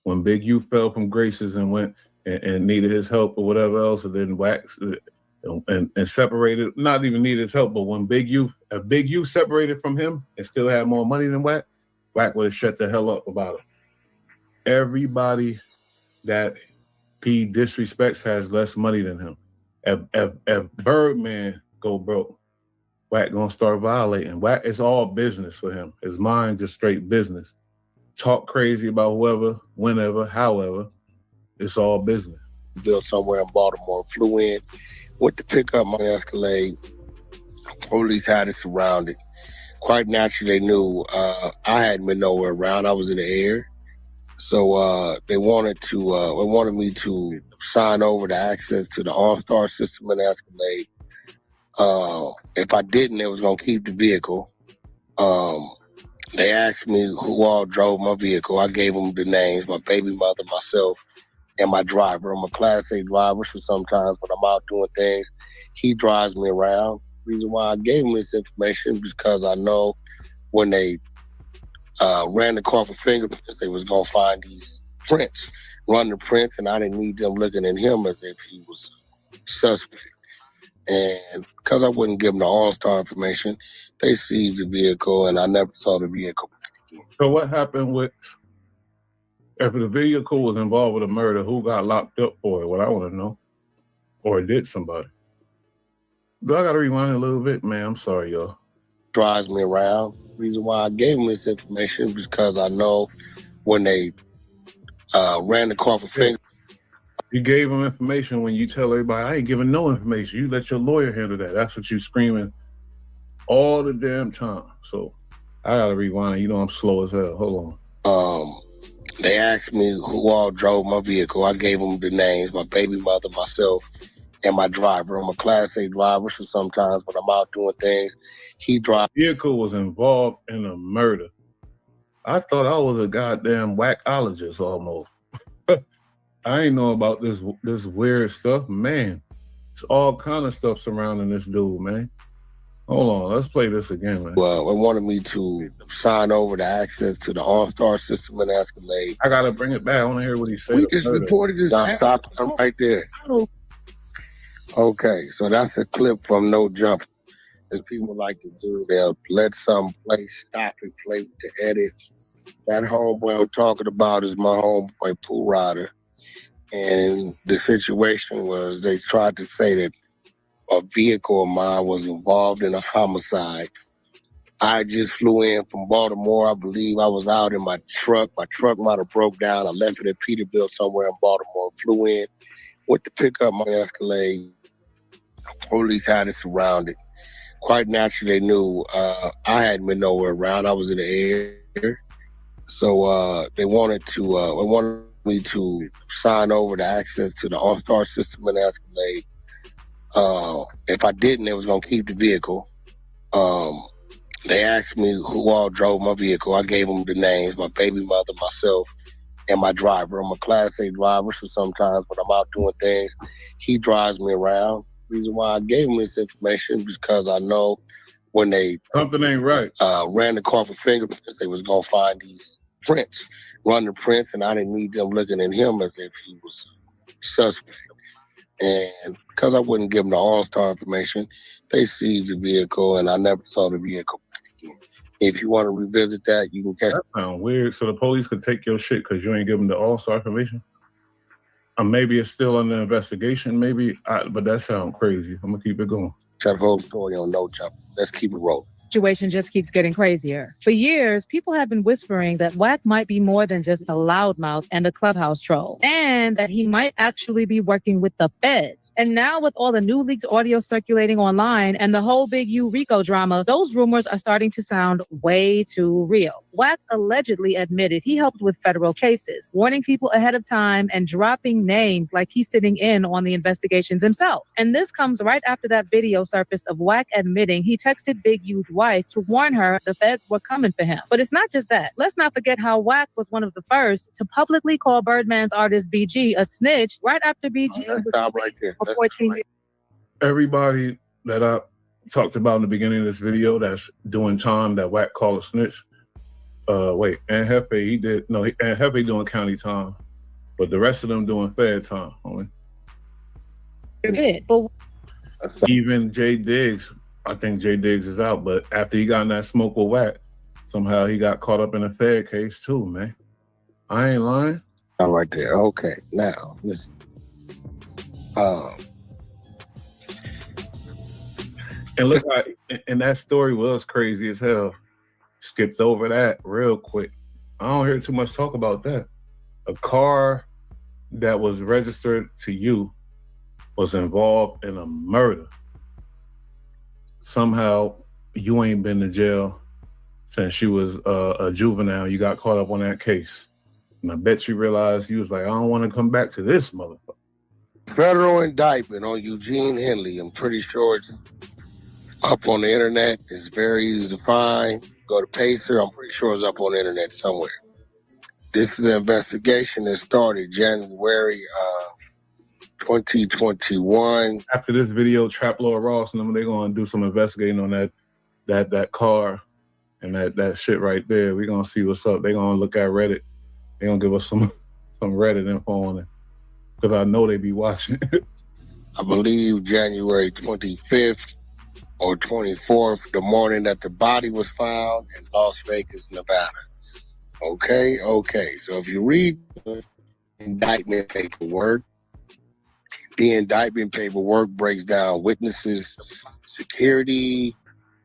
S4: When Big U fell from graces and went and needed his help or whatever else, and then Wax and separated, not even needed his help, but when if Big U separated from him and still had more money than Wack would have shut the hell up about it. Everybody that he disrespects has less money than him. If Birdman go broke, Wack gonna start violating. Wack, it's all business for him. His mind's just straight business. Talk crazy about whoever, whenever, however. It's all business.
S6: Built somewhere in Baltimore, flew in, went to pick up my Escalade. Police had it surrounded. Quite naturally, they knew I hadn't been nowhere around. I was in the air, so they wanted me to sign over the access to the OnStar system in Escalade. If I didn't, they was gonna keep the vehicle. They asked me who all drove my vehicle. I gave them the names: my baby mother, myself, and my driver. I'm a Class A driver, so sometimes when I'm out doing things, he drives me around. Reason why I gave him this information is because I know when they ran the car for fingerprints, they was gonna find these prints, run the prints, and I didn't need them looking at him as if he was suspect. And because I wouldn't give them the all-star information, they seized the vehicle, and I never saw the vehicle.
S4: So what happened with, if the vehicle was involved with a murder, who got locked up for it? What I want to know. Or did somebody? Do I got to rewind a little bit? Man, I'm sorry, y'all.
S6: Drives me around. Reason why I gave him this information is because I know when they ran the car for fingerprints.
S4: You gave him information when you tell everybody, I ain't giving no information. You let your lawyer handle that. That's what you screaming all the damn time. So I got to rewind. You know I'm slow as hell. Hold
S6: on. They asked me who all drove my vehicle. I gave them the names: my baby mother, myself, and my driver. I'm a Class A driver, so sometimes when I'm out doing things, he drives.
S4: Vehicle was involved in a murder. I thought I was a goddamn whackologist almost. I ain't know about this weird stuff, man. It's all kind of stuff surrounding this dude, man. Hold on, let's play this again, man.
S6: Well, they wanted me to sign over the access to the OnStar system in Escalade.
S4: I gotta bring it back. I want to hear what he said.
S6: We just reported this. Stop him right there. Okay, so that's a clip from No Jump. As people like to do, they'll let some place stop and play with the edit. That homeboy I'm talking about is my homeboy Pooh Rider. And the situation was they tried to say that a vehicle of mine was involved in a homicide. I just flew in from Baltimore. I believe I was out in my truck. My truck might have broke down. I left it at Peterbilt somewhere in Baltimore. Flew in, went to pick up my Escalade. Police had it surrounded. Quite naturally, they knew I hadn't been nowhere around. I was in the air. So they wanted me to sign over the access to the OnStar system in Escalade. If I didn't, they was gonna keep the vehicle. They asked me who all drove my vehicle. I gave them the names: my baby mother, myself, and my driver. I'm a Class A driver, so sometimes when I'm out doing things, he drives me around. Reason why I gave him this information because I know when they
S4: something ain't right.
S6: Ran the car for fingerprints, they was gonna find these prints, run the prints, and I didn't need them looking at him as if he was suspect. And because I wouldn't give them the all-star information, they seized the vehicle, and I never saw the vehicle again. If you want to revisit that, you can catch.
S4: That sounds weird. So the police could take your shit because you ain't give them the all-star information? Or maybe it's still under investigation, but that sounds crazy. I'm gonna keep it going.
S6: That whole story on no job. Let's keep it rolling.
S8: Situation just keeps getting crazier. For years, people have been whispering that Wack might be more than just a loudmouth and a clubhouse troll, and that he might actually be working with the feds. And now with all the new leaked audio circulating online and the whole Big U Rico drama, those rumors are starting to sound way too real. Wack allegedly admitted he helped with federal cases, warning people ahead of time and dropping names like he's sitting in on the investigations himself. And this comes right after that video surfaced of Wack admitting he texted Big U's wife to warn her the feds were coming for him. But it's not just that. Let's not forget how Wack was one of the first to publicly call Birdman's artist BG a snitch right after BG was
S6: right there.
S8: for 14 years.
S4: Everybody that I talked about in the beginning of this video that's doing time that Wack called a snitch. And Hefe doing county time, but the rest of them doing fed time. Only. Even Jay Diggs, I think Jay Diggs is out, but after he got in that smoke with Wack, somehow he got caught up in a fed case too, man. I ain't lying.
S6: All right there. Okay, now listen.
S4: And look, and that story was crazy as hell. Skipped over that real quick. I don't hear too much talk about that. A car that was registered to you was involved in a murder. Somehow you ain't been to jail since you was a juvenile. You got caught up on that case. And I bet you realized you was like, I don't want to come back to this motherfucker.
S6: Federal indictment on Eugene Henley. I'm pretty sure it's up on the internet. It's very easy to find. Go to Pacer. I'm pretty sure it's up on the internet somewhere. This is an investigation that started January 2021.
S4: After this video, Trap Lord Ross and them, they're gonna do some investigating on that car and that shit right there. We're gonna see what's up. They're gonna look at Reddit. They're gonna give us some Reddit info on it. Because I know they be watching.
S6: I believe January 25th or 24th, the morning that the body was found in Las Vegas, Nevada. Okay. So if you read the indictment paperwork, the indictment paperwork breaks down witnesses, security,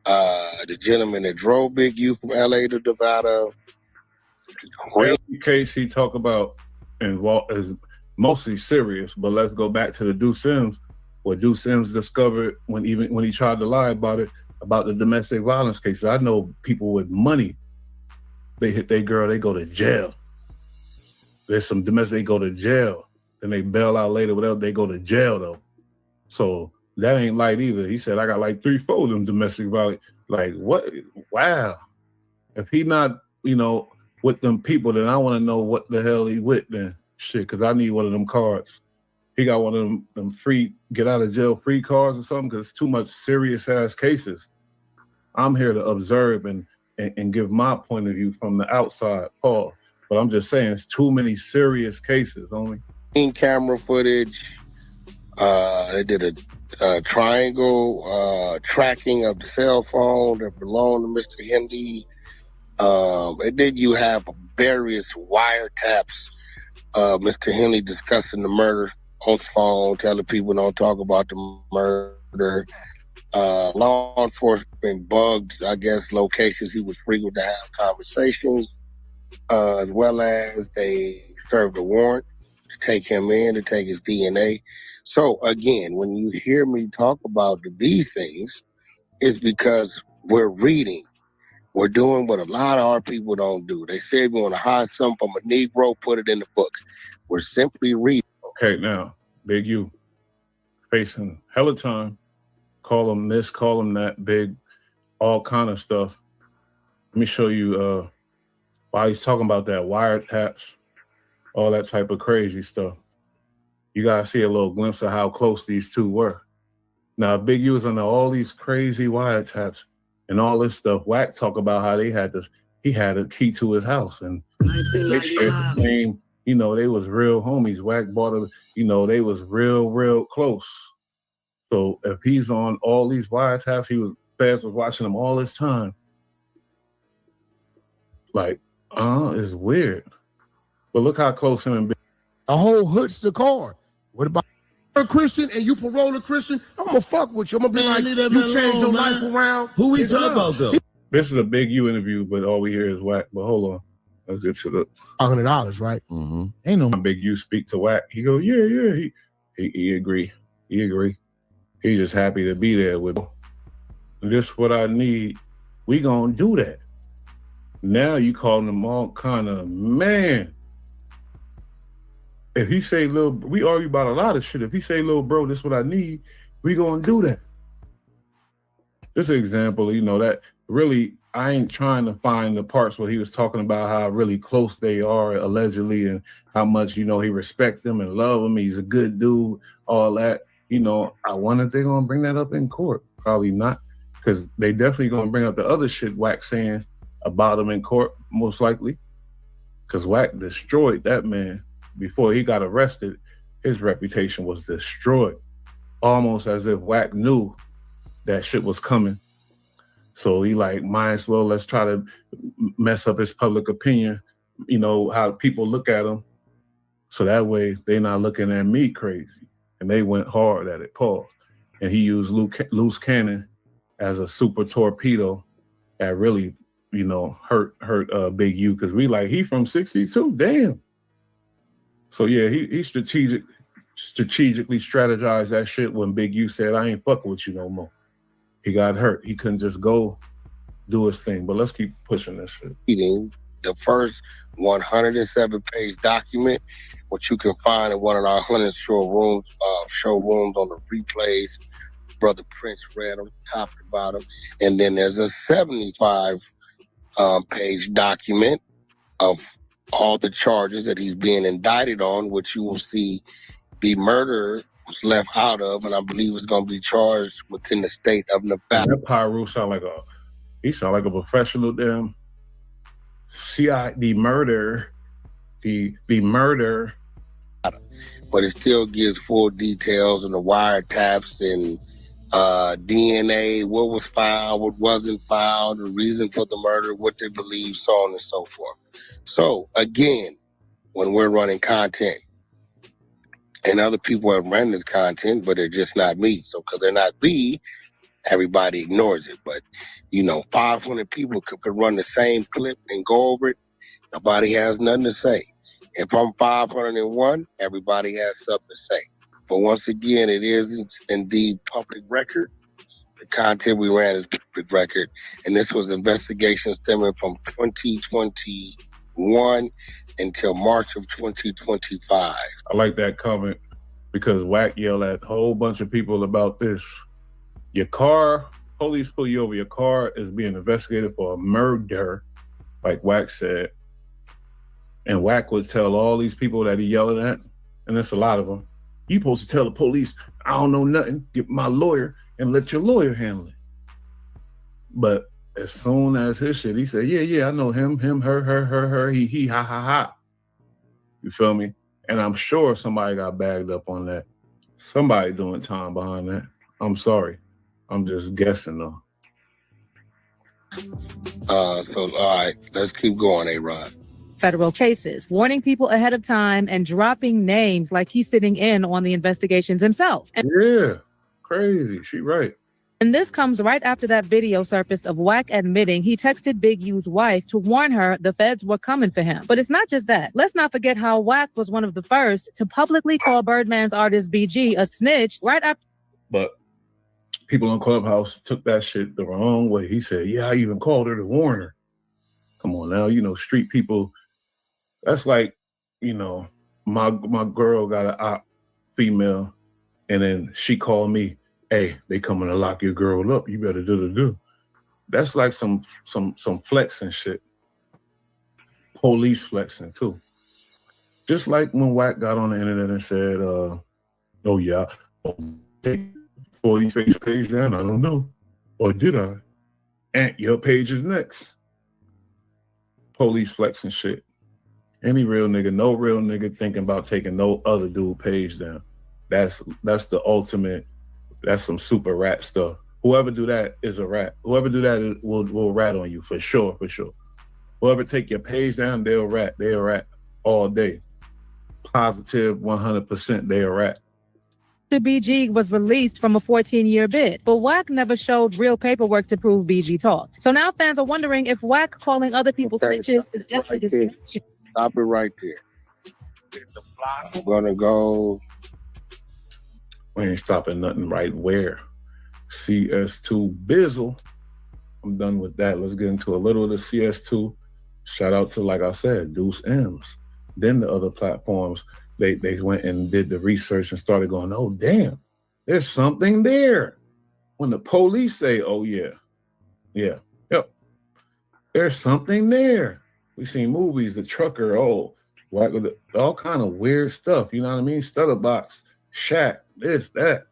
S6: the gentleman that drove Big U from LA to Nevada.
S4: Every case he talk about is mostly serious, but let's go back to the Deuce Sims. What Deuce Sims discovered when he tried to lie about it, about the domestic violence cases. I know people with money, they hit their girl, they go to jail. There's some domestic, they go to jail. Then they bail out later, whatever, they go to jail though. So that ain't light either. He said, I got like 3-4 of them domestic violence. Like, what? Wow. If he not, with them people, then I want to know what the hell he with then. Shit, because I need one of them cards. He got one of them free, get out of jail free cards or something, because it's too much serious ass cases. I'm here to observe and give my point of view from the outside, Paul. But I'm just saying, it's too many serious cases, only.
S6: Camera footage. They did a triangle tracking of the cell phone that belonged to Mr. Hendy. And then you have various wiretaps. Mr. Henley discussing the murder on the phone, telling people don't talk about the murder. Law enforcement bugged, I guess, locations he was frequent to have conversations, as well as they served a warrant to take him in, to take his DNA. So again, when you hear me talk about these things, it's because we're reading. We're doing what a lot of our people don't do. They say we want to hide something from a Negro, put it in the book. We're simply reading.
S4: Okay, now, Big U, facing hella time. Call him this, call him that, big, all kind of stuff. Let me show you while he's talking about that, wiretaps, all that type of crazy stuff. You guys see a little glimpse of how close these two were. Now, Big U was under all these crazy wiretaps and all this stuff. Wack talk about how he had a key to his house, and they shared the same, they was real homies. Wack bought a, they was real close. So if he's on all these wiretaps, Feds was watching him all this time. Like, it's weird. But look how close him and Big.
S1: A whole hood's the card. What about a Christian and you parole a Christian? I'm gonna fuck with you. I'm gonna be like, you change your life around. Who we talking about though?
S4: This is a Big U interview, but all we hear is Wack. But hold on, let's get to the
S1: $100, right?
S21: Mm-hmm.
S1: Ain't no
S4: Big U speak to Wack. He go, yeah. He agree. He just happy to be there with. This what I need. We gonna do that. Now you calling them all kind of man. If he say we argue about a lot of shit. If he say, little bro, this what I need, we gonna do that. Just an example, that really, I ain't trying to find the parts where he was talking about how really close they are allegedly and how much, he respects them and love him. He's a good dude, all that. I wonder if they're gonna bring that up in court. Probably not, because they definitely gonna bring up the other shit Wack saying about him in court, most likely. Because Wack destroyed that man. Before he got arrested, his reputation was destroyed. Almost as if Wack knew that shit was coming. So he might as well, let's try to mess up his public opinion, how people look at him. So that way they not looking at me crazy. And they went hard at it, Paul. And he used loose cannon as a super torpedo that really, hurt Big U. Because he from 62, damn. So yeah, he strategically strategized that shit when Big U said, I ain't fucking with you no more. He got hurt. He couldn't just go do his thing. But let's keep pushing this shit.
S18: The first 107-page document, which you can find in one of our 100 showrooms on the replays. Brother Prince read them, top to bottom. And then there's a 75-page document of all the charges that he's being indicted on, which you will see the murder was left out of, and I believe it's going to be charged within the state of Nevada.
S4: That Pyro sound like a professional damn the murder.
S18: But it still gives full details on the wiretaps and DNA, what was filed, what wasn't filed, the reason for the murder, what they believe, so on and so forth. So again, when we're running content, and other people have run this content, but they're just not me. So because they're not me, everybody ignores it. But 500 people could run the same clip and go over it. Nobody has nothing to say. If I'm 501, everybody has something to say. But once again, it is indeed public record. The content we ran is public record. And this was investigation stemming from 2021 until March of 2025.
S4: I like that comment because Wack yelled at a whole bunch of people about this. Your car, police pull you over, your car is being investigated for a murder, like Wack said. And Wack would tell all these people that he yelling at, and that's a lot of them, you supposed to tell the police, I don't know nothing, get my lawyer and let your lawyer handle it. But as soon as his shit, he said, yeah, I know him, her, he, ha, ha, ha. You feel me? And I'm sure somebody got bagged up on that. Somebody doing time behind that. I'm sorry. I'm just guessing though.
S18: All right, let's keep going, A-Rod.
S8: Federal cases, warning people ahead of time and dropping names like he's sitting in on the investigations himself.
S4: Yeah, crazy. She right.
S8: And this comes right after that video surfaced of Wack admitting he texted Big U's wife to warn her the feds were coming for him. But it's not just that. Let's not forget how Wack was one of the first to publicly call Birdman's artist BG a snitch right after.
S4: But people on Clubhouse took that shit the wrong way. He said, yeah, I even called her to warn her. Come on now, street people. That's like, my girl got an op, female, and then she called me, hey, they coming to lock your girl up. You better do. That's like some flexing shit. Police flexing too. Just like when Wack got on the internet and said, pull these page down? I don't know. Or did I? And your page is next. Police flexing shit. Any real nigga, no real nigga thinking about taking no other dude page down. That's the ultimate. That's some super rat stuff. Whoever do that is a rat. Whoever do that will rat on you for sure, for sure. Whoever take your page down, they'll rat. They'll rat all day. Positive 100% they a rat.
S8: BG was released from a 14-year bid, but Wack never showed real paperwork to prove BG talked. So now fans are wondering if Wack calling other people snitches is just
S12: Stop it right there. I'm gonna go.
S4: We ain't stopping nothing right where. CS2 Bizzle. I'm done with that. Let's get into a little of the CS2. Shout out to, like I said, Deuce M's. Then the other platforms, they went and did the research and started going, oh, damn, there's something there. When the police say, oh, yeah, yep, there's something there. We seen movies, The Trucker, all kind of weird stuff. You know what I mean? Stutterbox, Shaq, this, that.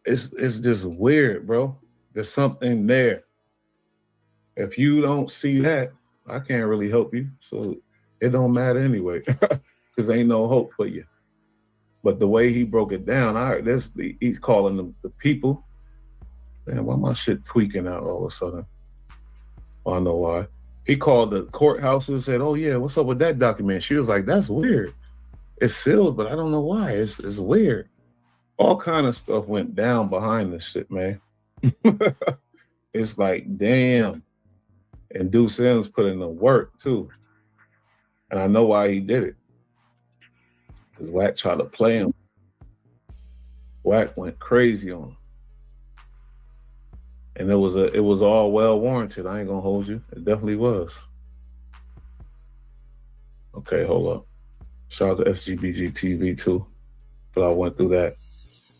S4: It's just weird, bro. There's something there. If you don't see that, I can't really help you. So it don't matter anyway, because ain't no hope for you. But the way he broke it down, he's calling them the people. Man, why my shit tweaking out all of a sudden? I know why. He called the courthouse and said, oh yeah, what's up with that document? She was like, that's weird. It's sealed, but I don't know why. It's weird. All kind of stuff went down behind this shit, man. It's like, damn. And Deuce M's put in the work too. And I know why he did it. Because Wack tried to play him. Wack went crazy on him. And it was all well warranted. I ain't gonna hold you. It definitely was. Okay, hold up. Shout out to SGBG TV too. But I went through that.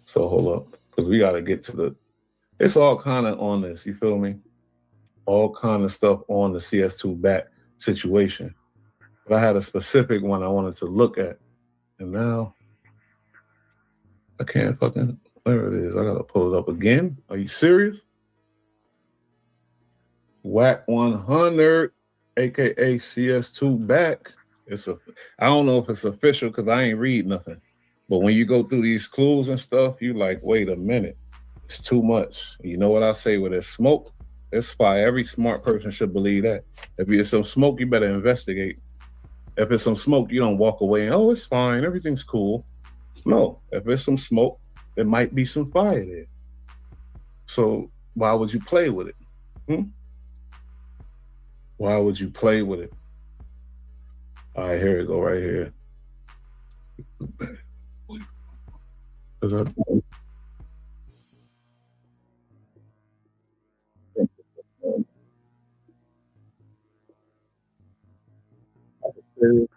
S4: So hold up. Because we gotta get to it's all kind of on this, you feel me? All kind of stuff on the CS2 back situation. But I had a specific one I wanted to look at. And now I can't fucking, there it is. I gotta pull it up again. Are you serious? Wack 100, aka CS2 back. I don't know if it's official because I ain't read nothing. But when you go through these clues and stuff, you like, wait a minute. It's too much. You know what I say with this smoke? It's fire. Every smart person should believe that. If it's some smoke, you better investigate. If it's some smoke, you don't walk away and, oh, it's fine. Everything's cool. No. If it's some smoke, there might be some fire there. So why would you play with it? Why would you play with it? All right, here we go, right here.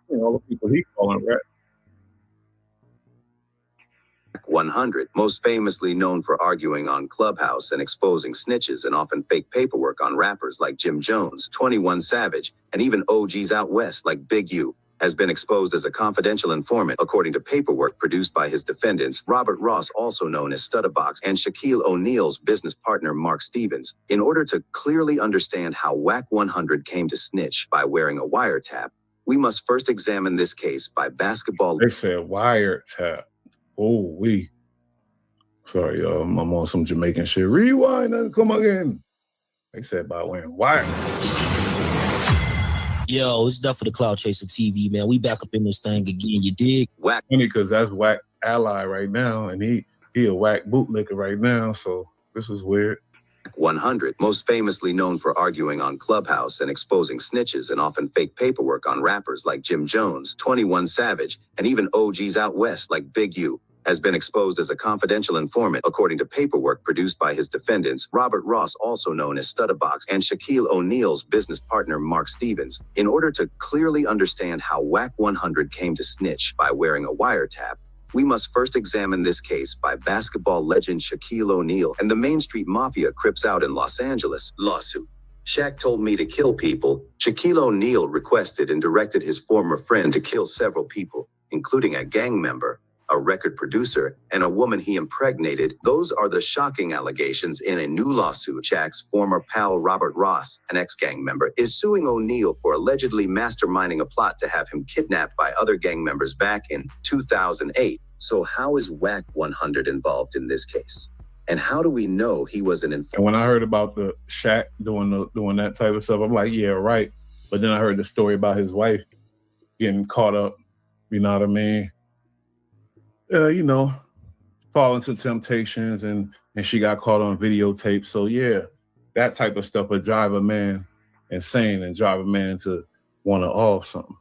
S4: All the people he calling rat.
S14: 100, most famously known for arguing on Clubhouse and exposing snitches and often fake paperwork on rappers like Jim Jones, 21 Savage, and even OGs out west like Big U, has been exposed as a confidential informant according to paperwork produced by his defendants, Robert Ross, also known as Stutterbox, and Shaquille O'Neal's business partner Mark Stevens. In order to clearly understand how Wack 100 came to snitch by wearing a wiretap, we must first examine this case by basketball.
S4: They said wiretap. Oh, sorry, y'all. I'm on some Jamaican shit. Rewind and come again. They said by wearing wire.
S19: Yo, it's Duff for the Cloud Chaser TV, man. We back up in this thing again. You dig?
S14: Wack.
S4: Funny because that's Wack ally right now, and he a Wack bootlicker right now. So this is weird.
S14: 100, most famously known for arguing on Clubhouse and exposing snitches and often fake paperwork on rappers like Jim Jones, 21 Savage, and even OGs out west like Big U, has been exposed as a confidential informant according to paperwork produced by his defendants, Robert Ross, also known as Stutterbox, and Shaquille O'Neal's business partner Mark Stevens. In order to clearly understand how Wack 100 came to snitch by wearing a wiretap, we must first examine this case by basketball legend Shaquille O'Neal and the Main Street Mafia Crips out in Los Angeles. Lawsuit. Shaq told me to kill people. Shaquille O'Neal requested and directed his former friend to kill several people, including a gang member. a record producer, and a woman he impregnated. Those are the shocking allegations in a new lawsuit. Shaq's former pal Robert Ross, an ex-gang member, is suing O'Neal for allegedly masterminding a plot to have him kidnapped by other gang members back in 2008. So how is Wack 100 involved in this case? And how do we know he was an
S4: And when I heard about the Shaq doing that type of stuff, I'm like, yeah, right. But then I heard the story about his wife getting caught up, you know what I mean? Fall into temptations and she got caught on videotape. So yeah, that type of stuff would drive a man insane and drive a man to want to off something.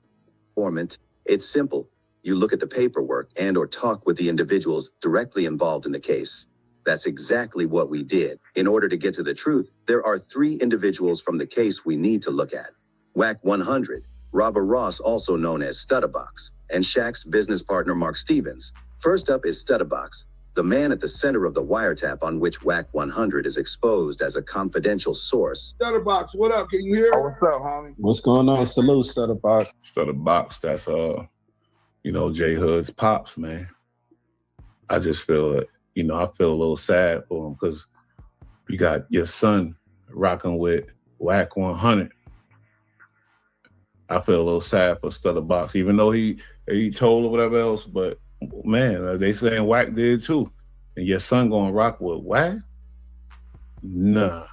S14: Informant. It's simple. You look at the paperwork and or talk with the individuals directly involved in the case. That's exactly what we did. In order to get to the truth, there are 3 individuals from the case we need to look at. Wack 100, Robert Ross, also known as Stutterbox, and Shaq's business partner Mark Stevens. First up is Stutterbox, the man at the center of the wiretap on which Wack 100 is exposed as a confidential source.
S16: Stutterbox, what up? Can you hear?
S5: Oh, what's up, homie?
S12: What's going on? Salute, Stutterbox.
S4: Stutterbox, that's J Hood's pops, man. I just feel it. I feel a little sad for him because you got your son rocking with Wack 100. I feel a little sad for Stutterbox, even though he told or whatever else. But man, they saying Wack did too, and your son gonna rock with Wack? Nah.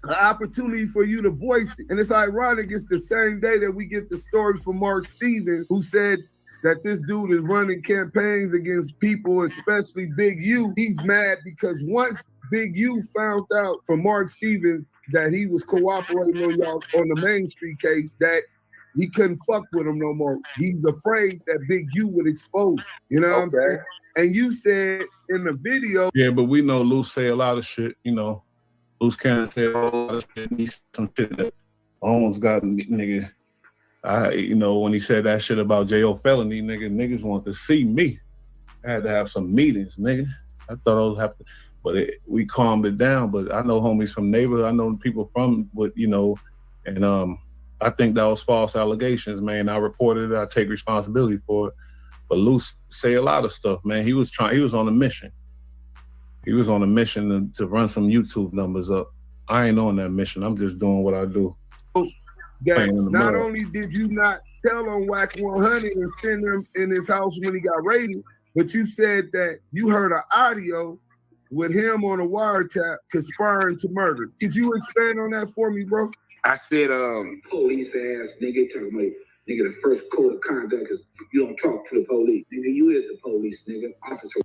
S16: An opportunity for you to voice it, and it's ironic. It's the same day that we get the stories from Mark Stevens, who said that this dude is running campaigns against people, especially Big U. He's mad because once Big U found out from Mark Stevens that he was cooperating on the Main Street case, that he couldn't fuck with him no more. He's afraid that Big U would expose him. You know what I'm saying? And you said in the video.
S4: Yeah, but we know Luce say a lot of shit, Luce Cannon say a lot of shit. And some shit that almost got nigga. When he said that shit about J.O. Felony, niggas want to see me. I had to have some meetings, nigga. I thought I was happy, but we calmed it down. But I know homies from neighborhood. I know people from and I think that was false allegations, man. I reported it. I take responsibility for it. But Luce say a lot of stuff, man. He was on a mission. He was on a mission to run some YouTube numbers up. I ain't on that mission. I'm just doing what I do.
S16: That not only did you not tell on Wack 100 and send him in his house when he got raided, but you said that you heard an audio with him on a wiretap conspiring to murder. Could you expand on that for me, bro?
S15: I said, police ass nigga, talking about nigga, the first code of conduct is you don't talk to the police. Nigga, you is the police, nigga, officer.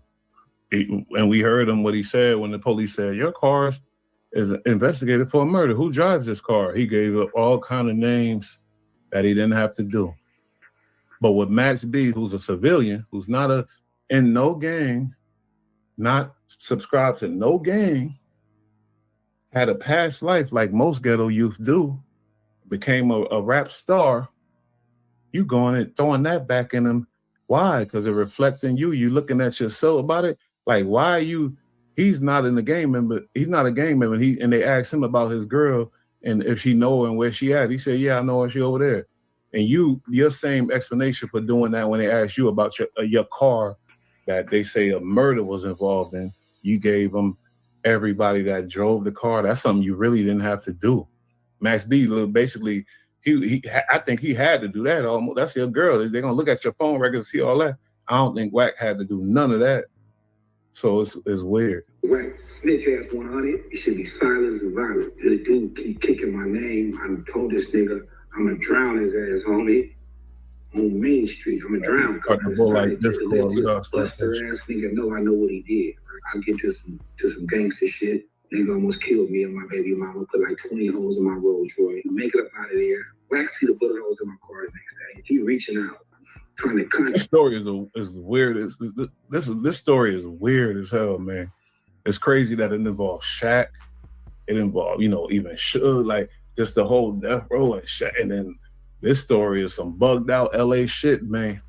S4: And we heard him what he said when the police said, your car is investigated for a murder. Who drives this car? He gave up all kind of names that he didn't have to do. But with Max B, who's a civilian, who's not in no gang, not subscribed to no gang, had a past life like most ghetto youth do, became a rap star, you going and throwing that back in him. Why? Because it reflects in you. You looking at yourself about it. Like, why are you? He's not in the gang member. He's not a gang member. And they asked him about his girl and if she know and where she at. He said, yeah, I know her. She over there. And your same explanation for doing that when they asked you about your car that they say a murder was involved in, you gave them everybody that drove the car. That's something you really didn't have to do. Max B, basically, I think he had to do that. Almost. That's your girl. They're gonna look at your phone records, see all that. I don't think Wack had to do none of that. So it's weird.
S15: Wack, snitch ass 100. It should be silence and violence. This dude keep kicking my name. I told this nigga I'm gonna drown his ass, homie. On Main Street, I'm gonna drown.
S4: Like this,
S15: Buster ass nigga know I know what he did. I get to some gangster shit. Nigga almost killed me and my baby mama. Put like 20 holes in my Rolls Royce. Make it up out of there. Wack see the bullet holes in my car the next day. He reaching out, trying to contact.
S4: This story is weird. This story is weird as hell, man. It's crazy that it involves Shaq. It involved, even Suge, like just the whole death row and Shaq. And then this story is some bugged out LA shit, man.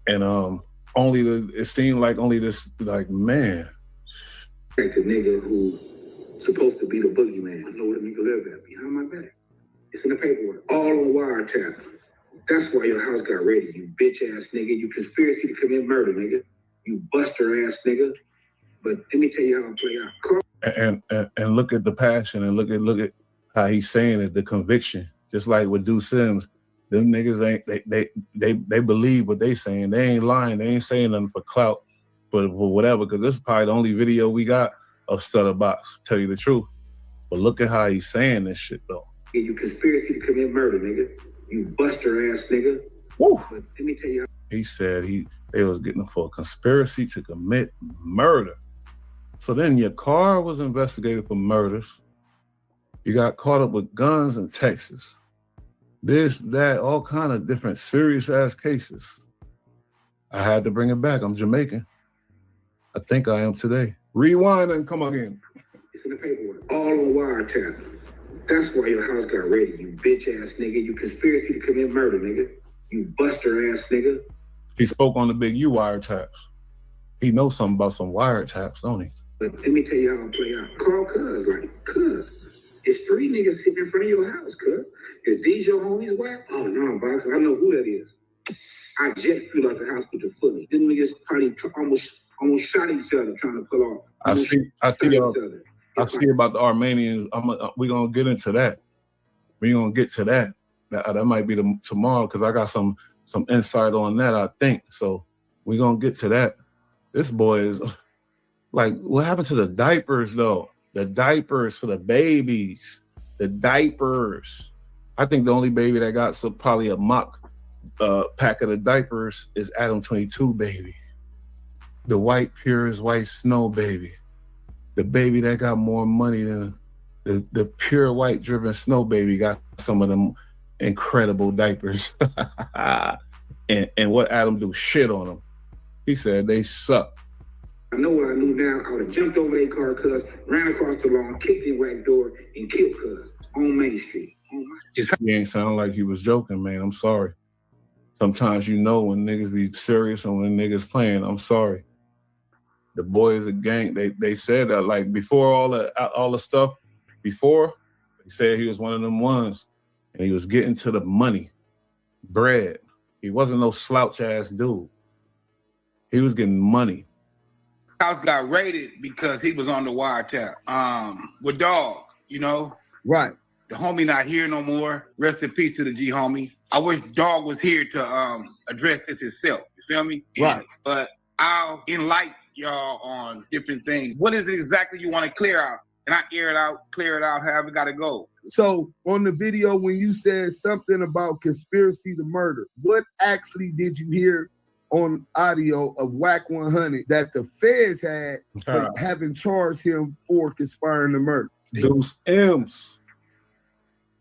S4: And it seemed like only this, like, man.
S15: Like the nigga who's supposed to be the boogeyman. I know where the nigga live at, behind my back. It's in the paperwork, all on wiretap. That's why your house got raided, you bitch ass nigga. You conspiracy to commit murder, nigga. You buster ass nigga. But let me tell you how I play out.
S4: And look at the passion and look at how he's saying it, the conviction. Just like with Due Sims, them niggas ain't they believe what they saying. They ain't lying. They ain't saying nothing for clout, but for whatever. Because this is probably the only video we got of Stutter Box. Tell you the truth. But look at how he's saying this shit though.
S15: Yeah, you conspiracy to commit murder, nigga. You buster ass nigga.
S4: Woo.
S15: But let me tell you.
S4: He said they was getting him for a conspiracy to commit murder. So then your car was investigated for murders. You got caught up with guns in Texas. This, that, all kind of different serious ass cases. I had to bring it back. I'm Jamaican. I think I am today. Rewind and come again.
S15: It's in the paperwork. All on wiretap. That's why your house got raided, you bitch ass nigga. You conspiracy to commit murder, nigga. You buster ass nigga.
S4: He spoke on the Big U wiretaps. He knows something about some wiretaps, don't he?
S15: But let me tell you how I play out. Call cuz. It's 3 niggas sitting in front of your house, cuz. Is these your homies, Wack? Oh, no, box. I know who that is. I just flew out the house with the fully. Them niggas probably almost shot each other trying to pull off.
S4: I see about the Armenians. We're going to get into that. We're going to get to that. That might be tomorrow because I got some insight on that, I think. So we're going to get to that. This boy is... Like, what happened to the diapers, though? The diapers for the babies. The diapers. I think the only baby that got probably a mock pack of the diapers is Adam 22 baby. The white, purest white snow baby. The baby that got more money than the pure white driven snow baby got some of them incredible diapers. and what Adam do? Shit on them. He said they suck.
S15: I know what I knew now. I would have jumped over their car, cuz, ran across the lawn, kicked in Wack door, and killed cuz on Main Street.
S4: He ain't sound like he was joking, man. I'm sorry. Sometimes you know when niggas be serious and when niggas playing. I'm sorry. The boy is a gang. They said that like before all the stuff. Before they said he was one of them ones, and he was getting to the money, bread. He wasn't no slouch ass dude. He was getting money.
S3: House got raided because he was on the wiretap with Dog, you know?
S16: Right.
S3: The homie not here no more. Rest in peace to the G homie. I wish Dog was here to address this himself. You feel me?
S16: Right.
S3: But I'll enlighten y'all on different things. What is it exactly you want to clear out? And I air it out, clear it out, however it got to go.
S16: So on the video, when you said something about conspiracy to murder, what actually did you hear on audio of Wack 100 that the feds had having charged him for conspiring to murder?
S4: Deuce M's.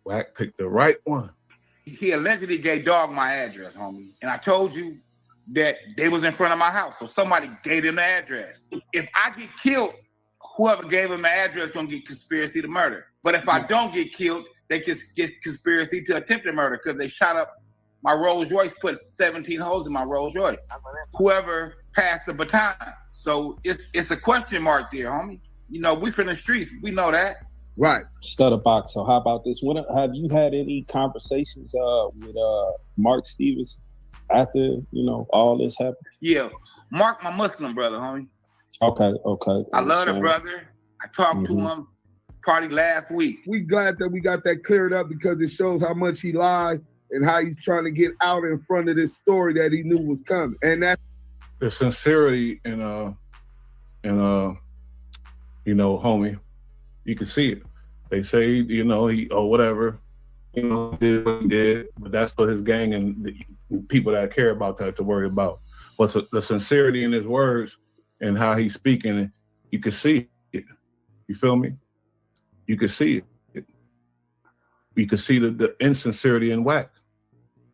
S4: Wack picked the right one.
S3: He allegedly gave Dog my address, homie. And I told you that they was in front of my house. So somebody gave him the address. If I get killed, whoever gave him the address gonna get conspiracy to murder. But if I don't get killed, they just get conspiracy to attempted murder because they shot up my Rolls Royce, put 17 holes in my Rolls Royce. Whoever passed the baton. So it's a question mark there, homie. You know, we from the streets. We know that.
S16: Right.
S12: Stutter Box. So how about this? When have you had any conversations with Mark Stevens after, you know, all this happened?
S3: Yeah. Mark, my Muslim brother, homie.
S12: Okay.
S3: I love the brother. I talked to him probably last week.
S16: We glad that we got that cleared up because it shows how much he lied and how he's trying to get out in front of this story that he knew was coming. And that's
S4: the sincerity and you know, homie, you can see it. They say, you know, he or whatever, you know, did what he did, but that's what his gang and the people that care about that to worry about. But the sincerity in his words and how he's speaking, you can see it. You feel me? You can see it. You can see the insincerity in Wack.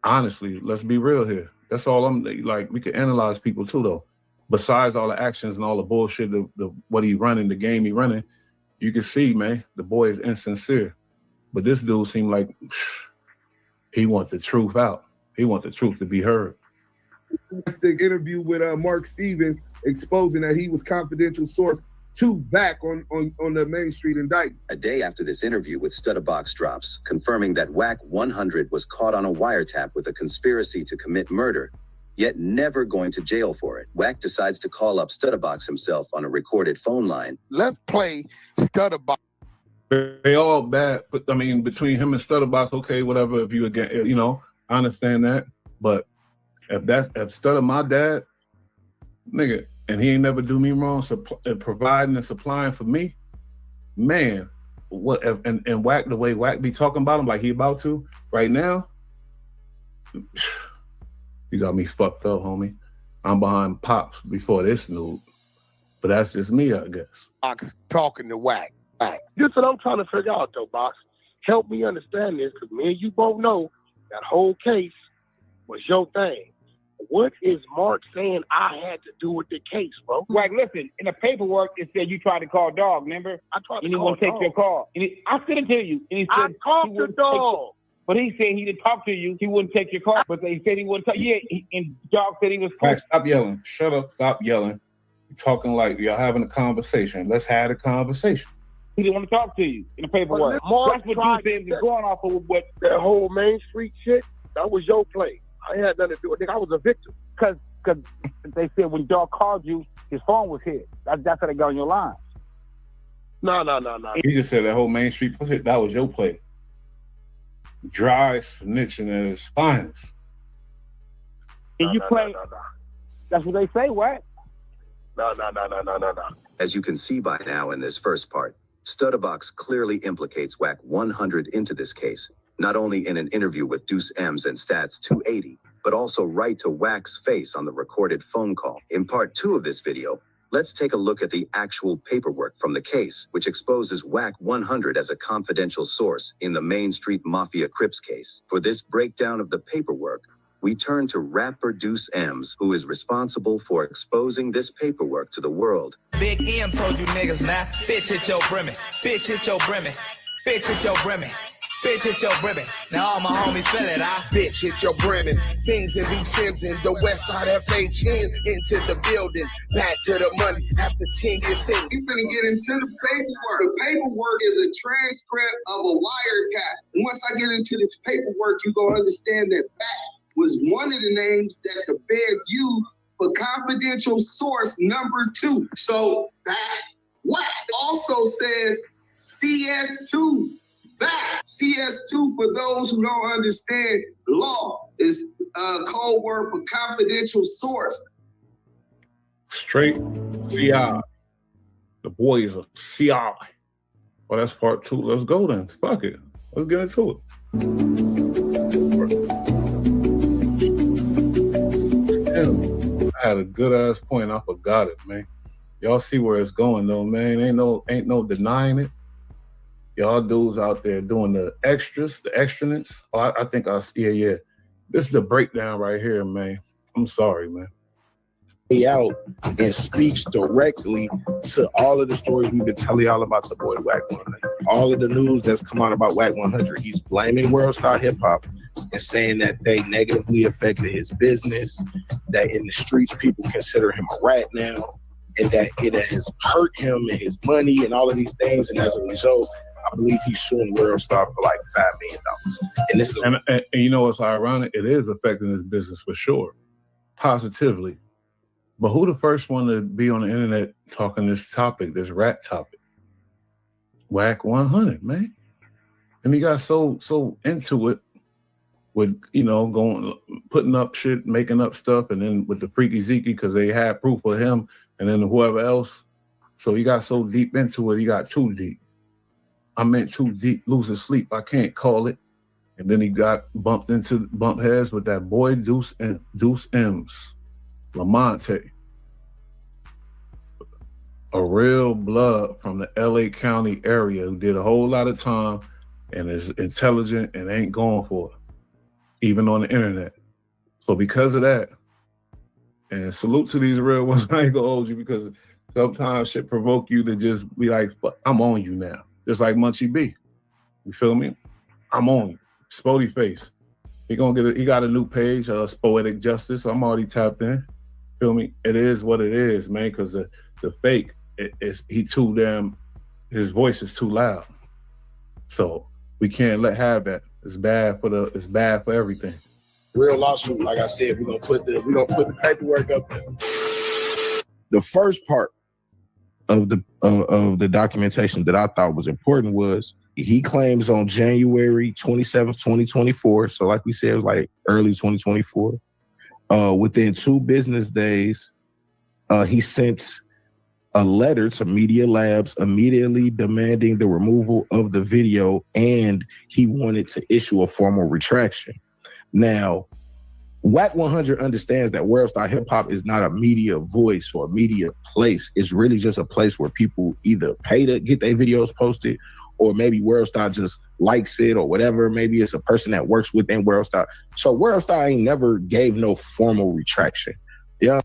S4: Honestly, let's be real here. That's all I'm like. We can analyze people too, though. Besides all the actions and all the bullshit, what he running, the game he running, you can see, man, the boy is insincere. But this dude seemed like he want the truth out. He want the truth to be heard.
S16: That's the interview with Mark Stevens exposing that he was confidential source to Wack on the Main Street indictment.
S14: A day after this interview with Stutterbox drops, confirming that Wack 100 was caught on a wiretap with a conspiracy to commit murder, yet never going to jail for it. Wack decides to call up Stutterbox himself on a recorded phone line.
S16: Let's play Stutterbox.
S4: They all bad, but I mean, between him and Stutterbox, okay, whatever. If you again, you know, I understand that. But if Stutter my dad, nigga, and he ain't never do me wrong, providing and supplying for me, man, what? And Wack, the way Wack be talking about him like he about to right now, you got me fucked up, homie. I'm behind Pops before this nude, but that's just me, I guess.
S1: Talking to Wack.
S20: This is what I'm trying to figure out, though, Box. Help me understand this, because me and you both know that whole case was your thing. What is Mark saying I had to do with the case, bro?
S3: Wack, listen, in the paperwork, it said you tried to call Dog, remember?
S20: I tried to
S3: and he
S20: call
S3: won't take your call. And I sent it to you. And he said
S20: I talked to Dog.
S3: But he said he didn't talk to you. He wouldn't take your call. But they said he wouldn't talk. Yeah, and Dog said he was cool.
S4: Wack, stop yelling. Shut up. Stop yelling. You're talking like y'all having a conversation. Let's have a conversation.
S3: He didn't want to talk to you in the paperwork.
S20: Mark
S3: That's what you said was going off of what
S20: that whole Main Street shit, that was your play. I had nothing to do with it. I was a victim.
S3: Because they said when Dog called you, his phone was hit. That's how they got on your line.
S20: No.
S4: He just said that whole Main Street shit, that was your play. Dry snitching at its finest.
S3: And you play. That's what they say, what?
S20: No.
S14: As you can see by now in this first part, Stutterbox clearly implicates Wack 100 into this case, not only in an interview with Deuce M's and Stats 280, but also right to Wack's face on the recorded phone call. In part 2 of this video, let's take a look at the actual paperwork from the case, which exposes Wack 100 as a confidential source in the Main Street Mafia Crips case. For this breakdown of the paperwork, we turn to rapper Deuce M's, who is responsible for exposing this paperwork to the world.
S22: Big M told you niggas now, bitch hit your brimmy, bitch hit your brimmy, bitch hit your brimmy, bitch hit your brimmy. Now all my homies feel it,
S6: Bitch hit your brimmy. Things in Deuce M's in the West Side FHN into the building. Back to the money after 10 years since.
S15: You finna get into the paperwork. The paperwork is a transcript of a wiretap. And once I get into this paperwork, you gonna understand that Wack was one of the names that the feds used for confidential source number 2. So that Wack also says CS2. That CS2, for those who don't understand law, is a code word for confidential source.
S4: Straight CI. The boys are CI. Well, that's part 2. Let's go then. Fuck it. Let's get into it. Damn, I had a good ass point. I forgot it, man. Y'all see where it's going though, man. Ain't no denying it. Y'all dudes out there doing the extras, the extraness. Oh, I think yeah. This is the breakdown right here, man. I'm sorry, man.
S7: Out and speaks directly to all of the stories we've been telling y'all about the boy Wack 100. All of the news that's come out about Wack 100. He's blaming World Star Hip Hop and saying that they negatively affected his business, that in the streets people consider him a rat now, and that it has hurt him and his money and all of these things. And as a result, I believe he's suing World Star for like $5 million. And this is
S4: and you know what's ironic? It is affecting his business for sure, positively. But who the first one to be on the internet talking this topic, this rat topic? Wack 100, man. And he got so into it with, putting up shit, making up stuff, and then with the Freaky Zeke, because they had proof of him, and then whoever else. So he got so deep into it, he got too deep. I meant too deep, losing sleep. I can't call it. And then he got bumped heads with that boy Deuce M's. Lamonte, a real blood from the LA County area who did a whole lot of time and is intelligent and ain't going for it, even on the internet. So because of that, and salute to these real ones, I ain't gonna hold you, because sometimes shit provoke you to just be like, I'm on you now. Just like Munchie B. You feel me? I'm on you. Spody Face. He got a new page, Poetic Justice. I'm already tapped in. Feel me? It is what it is, man, because the fake, his voice is too loud. So we can't have that. It's bad for everything. real lawsuit. Like I said, we're gonna put the paperwork up there. The first part of the documentation that I thought was important was he claims on January 27th, 2024. So like we said, it was like early 2024. Within 2 business days, he sent a letter to Media Labs immediately demanding the removal of the video, and he wanted to issue a formal retraction. Now, Wack 100 understands that World Star Hip Hop is not a media voice or a media place. It's really just a place where people either pay to get their videos posted, or maybe World Star just likes it or whatever. Maybe it's a person that works within World Star. So World Star ain't never gave no formal retraction. Yeah.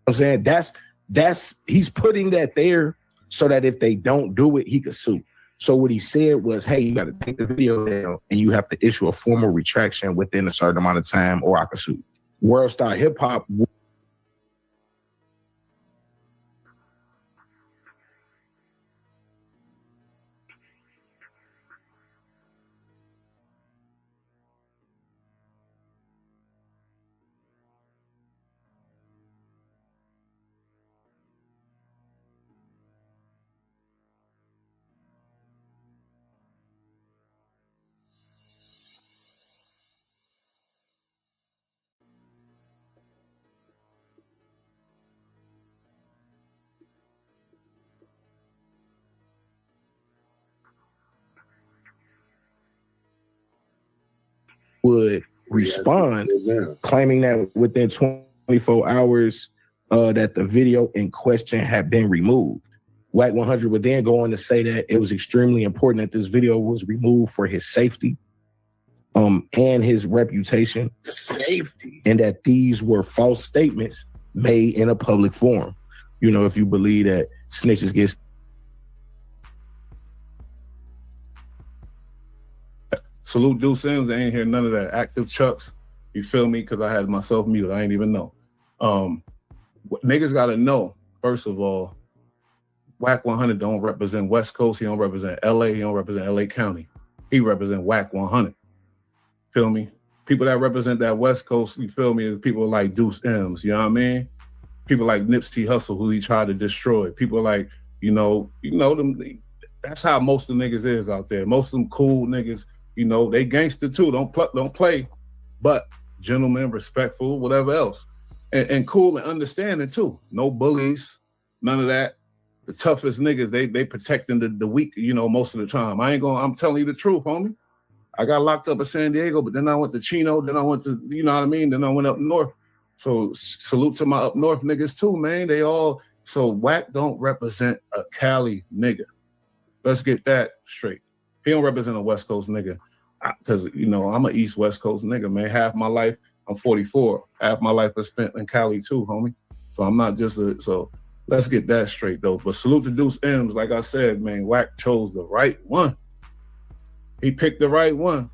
S4: I'm saying that's he's putting that there so that if they don't do it, he could sue. So what he said was, hey, you got to take the video down and you have to issue a formal retraction within a certain amount of time, or I could sue. World Star Hip Hop would respond, claiming that within 24 hours that the video in question had been removed. Wack 100 would then go on to say that it was extremely important that this video was removed for his safety and his reputation.
S1: Safety.
S4: And that these were false statements made in a public forum. You know, if you believe that snitches get... Salute Deuce Sims. I ain't hear none of that. Active Chucks. You feel me? Because I had myself muted. I ain't even know. Niggas got to know, first of all, Wack 100 don't represent West Coast. He don't represent LA. He don't represent LA County. He represent Wack 100. Feel me? People that represent that West Coast, you feel me, is people like Deuce M's. You know what I mean? People like Nipsey Hussle, who he tried to destroy. People like, you know them. That's how most of the niggas is out there. Most of them cool niggas. You know, they gangster too. Don't play, but gentlemen, respectful, whatever else, and cool and understanding too. No bullies, none of that. The toughest niggas, they protecting the weak. You know, most of the time. I'm telling you the truth, homie. I got locked up in San Diego, but then I went to Chino. Then I went to, you know what I mean. Then I went up north. So salute to my up north niggas too, man. They all so Wack don't represent a Cali nigga. Let's get that straight. He don't represent a West Coast nigga. Because, you know, I'm an East West Coast nigga, man. Half my life, I'm 44. Half my life I spent in Cali too, homie. So I'm not just so let's get that straight though. But salute to Deuce M's. Like I said, man, Wack chose the right one. He picked the right one.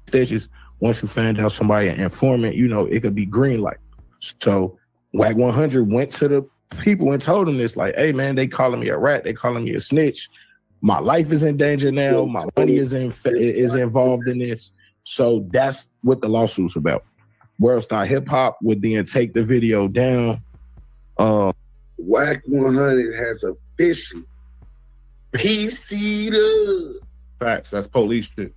S4: Stitches, once you find out somebody an informant, you know, it could be green light. So Wack 100 went to the people and told them this, like, hey man, they calling me a rat, they calling me a snitch. My life is in danger now. My money is involved in this. So that's what the lawsuit's about. World Star Hip Hop would then take the video down.
S1: Wack 100 has officially PC'd up.
S4: Facts. That's police shit.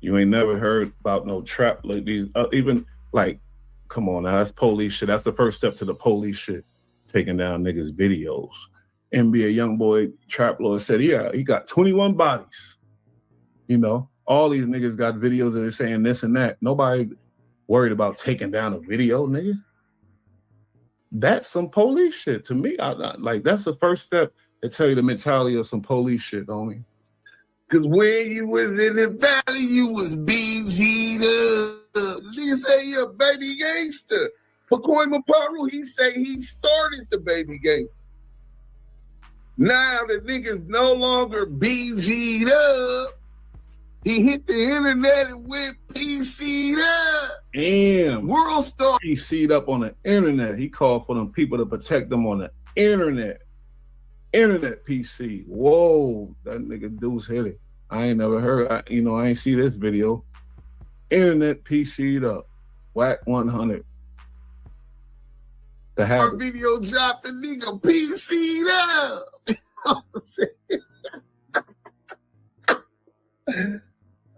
S4: You ain't never heard about no trap like these. Even like, come on now, that's police shit. That's the first step to the police shit. Taking down niggas' videos. NBA Youngboy Trap Lord said, yeah, he got 21 bodies. You know, all these niggas got videos that are saying this and that. Nobody worried about taking down a video, nigga. That's some police shit to me. Like, that's the first step to tell you the mentality of some police shit, homie.
S1: Cause when you was in the valley, you was BG'd up. Nigga say you're a baby gangster. Pacoima Paru, he say he started the baby gangster. Now the nigga's no longer BG'd up. He hit the internet and went PC'd up.
S4: Damn.
S1: World Star.
S4: PC'd up on the internet. He called for them people to protect them on the internet. Internet PC. Whoa, that nigga Deuce hit it. I ain't never heard. I ain't see this video. Internet PC'd up. Wack 100. The
S1: Our
S4: habit.
S1: video dropped, the nigga PC'd up. You know what I'm saying?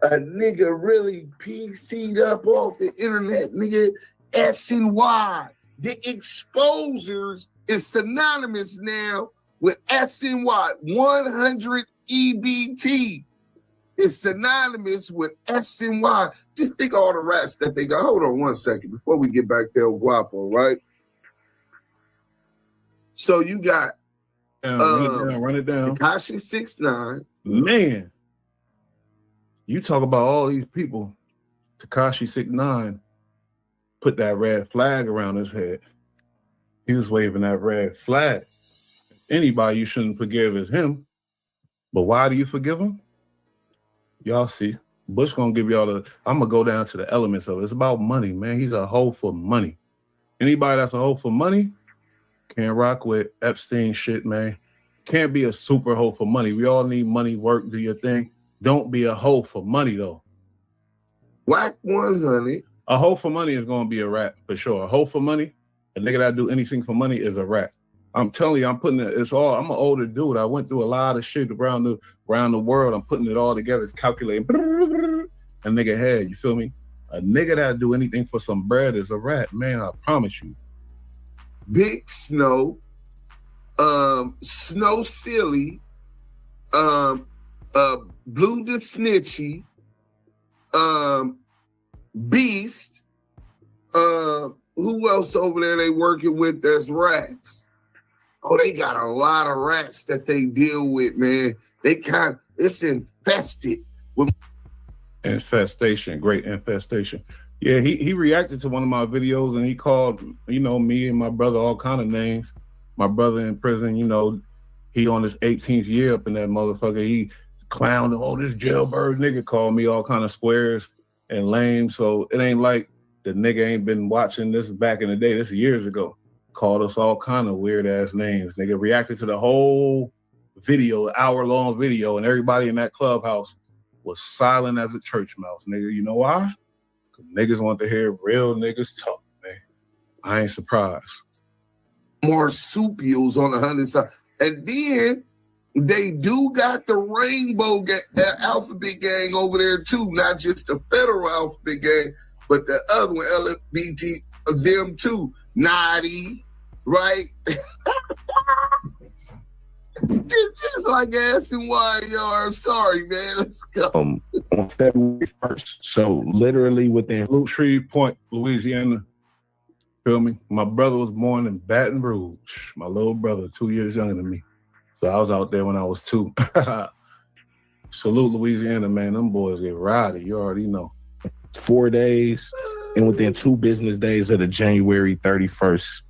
S1: A nigga really PC'd up off the internet, nigga. S and Y. The exposers is synonymous now with S and Y. 100 EBT is synonymous with S and Y. Just think of all the rats that they got. Hold on one second before we get back there, Guapo, right? So you got
S4: run it down.
S1: Tekashi 6ix9ine.
S4: Man, you talk about all these people. Tekashi 6ix9ine put that red flag around his head. He was waving that red flag. Anybody you shouldn't forgive is him. But why do you forgive him? Y'all see. Bush gonna give y'all I'm gonna go down to the elements of it. It's about money, man. He's a hoe for money. Anybody that's a hoe for money can't rock with Epstein shit, man. Can't be a super hoe for money. We all need money, work, do your thing. Don't be a hoe for money, though.
S1: Wack 100.
S4: A hoe for money is going to be a rat, for sure. A hoe for money, a nigga that do anything for money is a rat. I'm telling you, I'm an older dude. I went through a lot of shit around the world. I'm putting it all together. It's calculating. A nigga head, you feel me? A nigga that do anything for some bread is a rat, man, I promise you.
S1: Big Snow, Snow Silly, Blue the Snitchy, Beast, who else over there they working with that's rats? Oh, they got a lot of rats that they deal with, man. It's infested with
S4: infestation, great infestation. Yeah, he reacted to one of my videos and he called, me and my brother all kind of names. My brother in prison, he on his 18th year up in that motherfucker. He clowned him. Oh, this jailbird nigga called me all kind of squares and lame. So it ain't like the nigga ain't been watching this back in the day. This is years ago. Called us all kind of weird ass names. Nigga reacted to the whole video, hour-long video, and everybody in that clubhouse was silent as a church mouse. Nigga, you know why? Because niggas want to hear real niggas talk, man. I ain't surprised.
S1: Marsupials on the 100 side. And then they do got the rainbow alphabet gang over there too, not just the federal alphabet gang, but the other one, LGBT, them too. Naughty, right? just like S and Y, y'all. Sorry, man. Let's go.
S9: On February 1st. So literally within
S4: Blue Tree Point, Louisiana. Feel me? My brother was born in Baton Rouge. My little brother, 2 years younger than me. So I was out there when I was 2. Salute Louisiana, man. Them boys get rowdy. You already know.
S9: 4 days and within 2 business days of the January 31st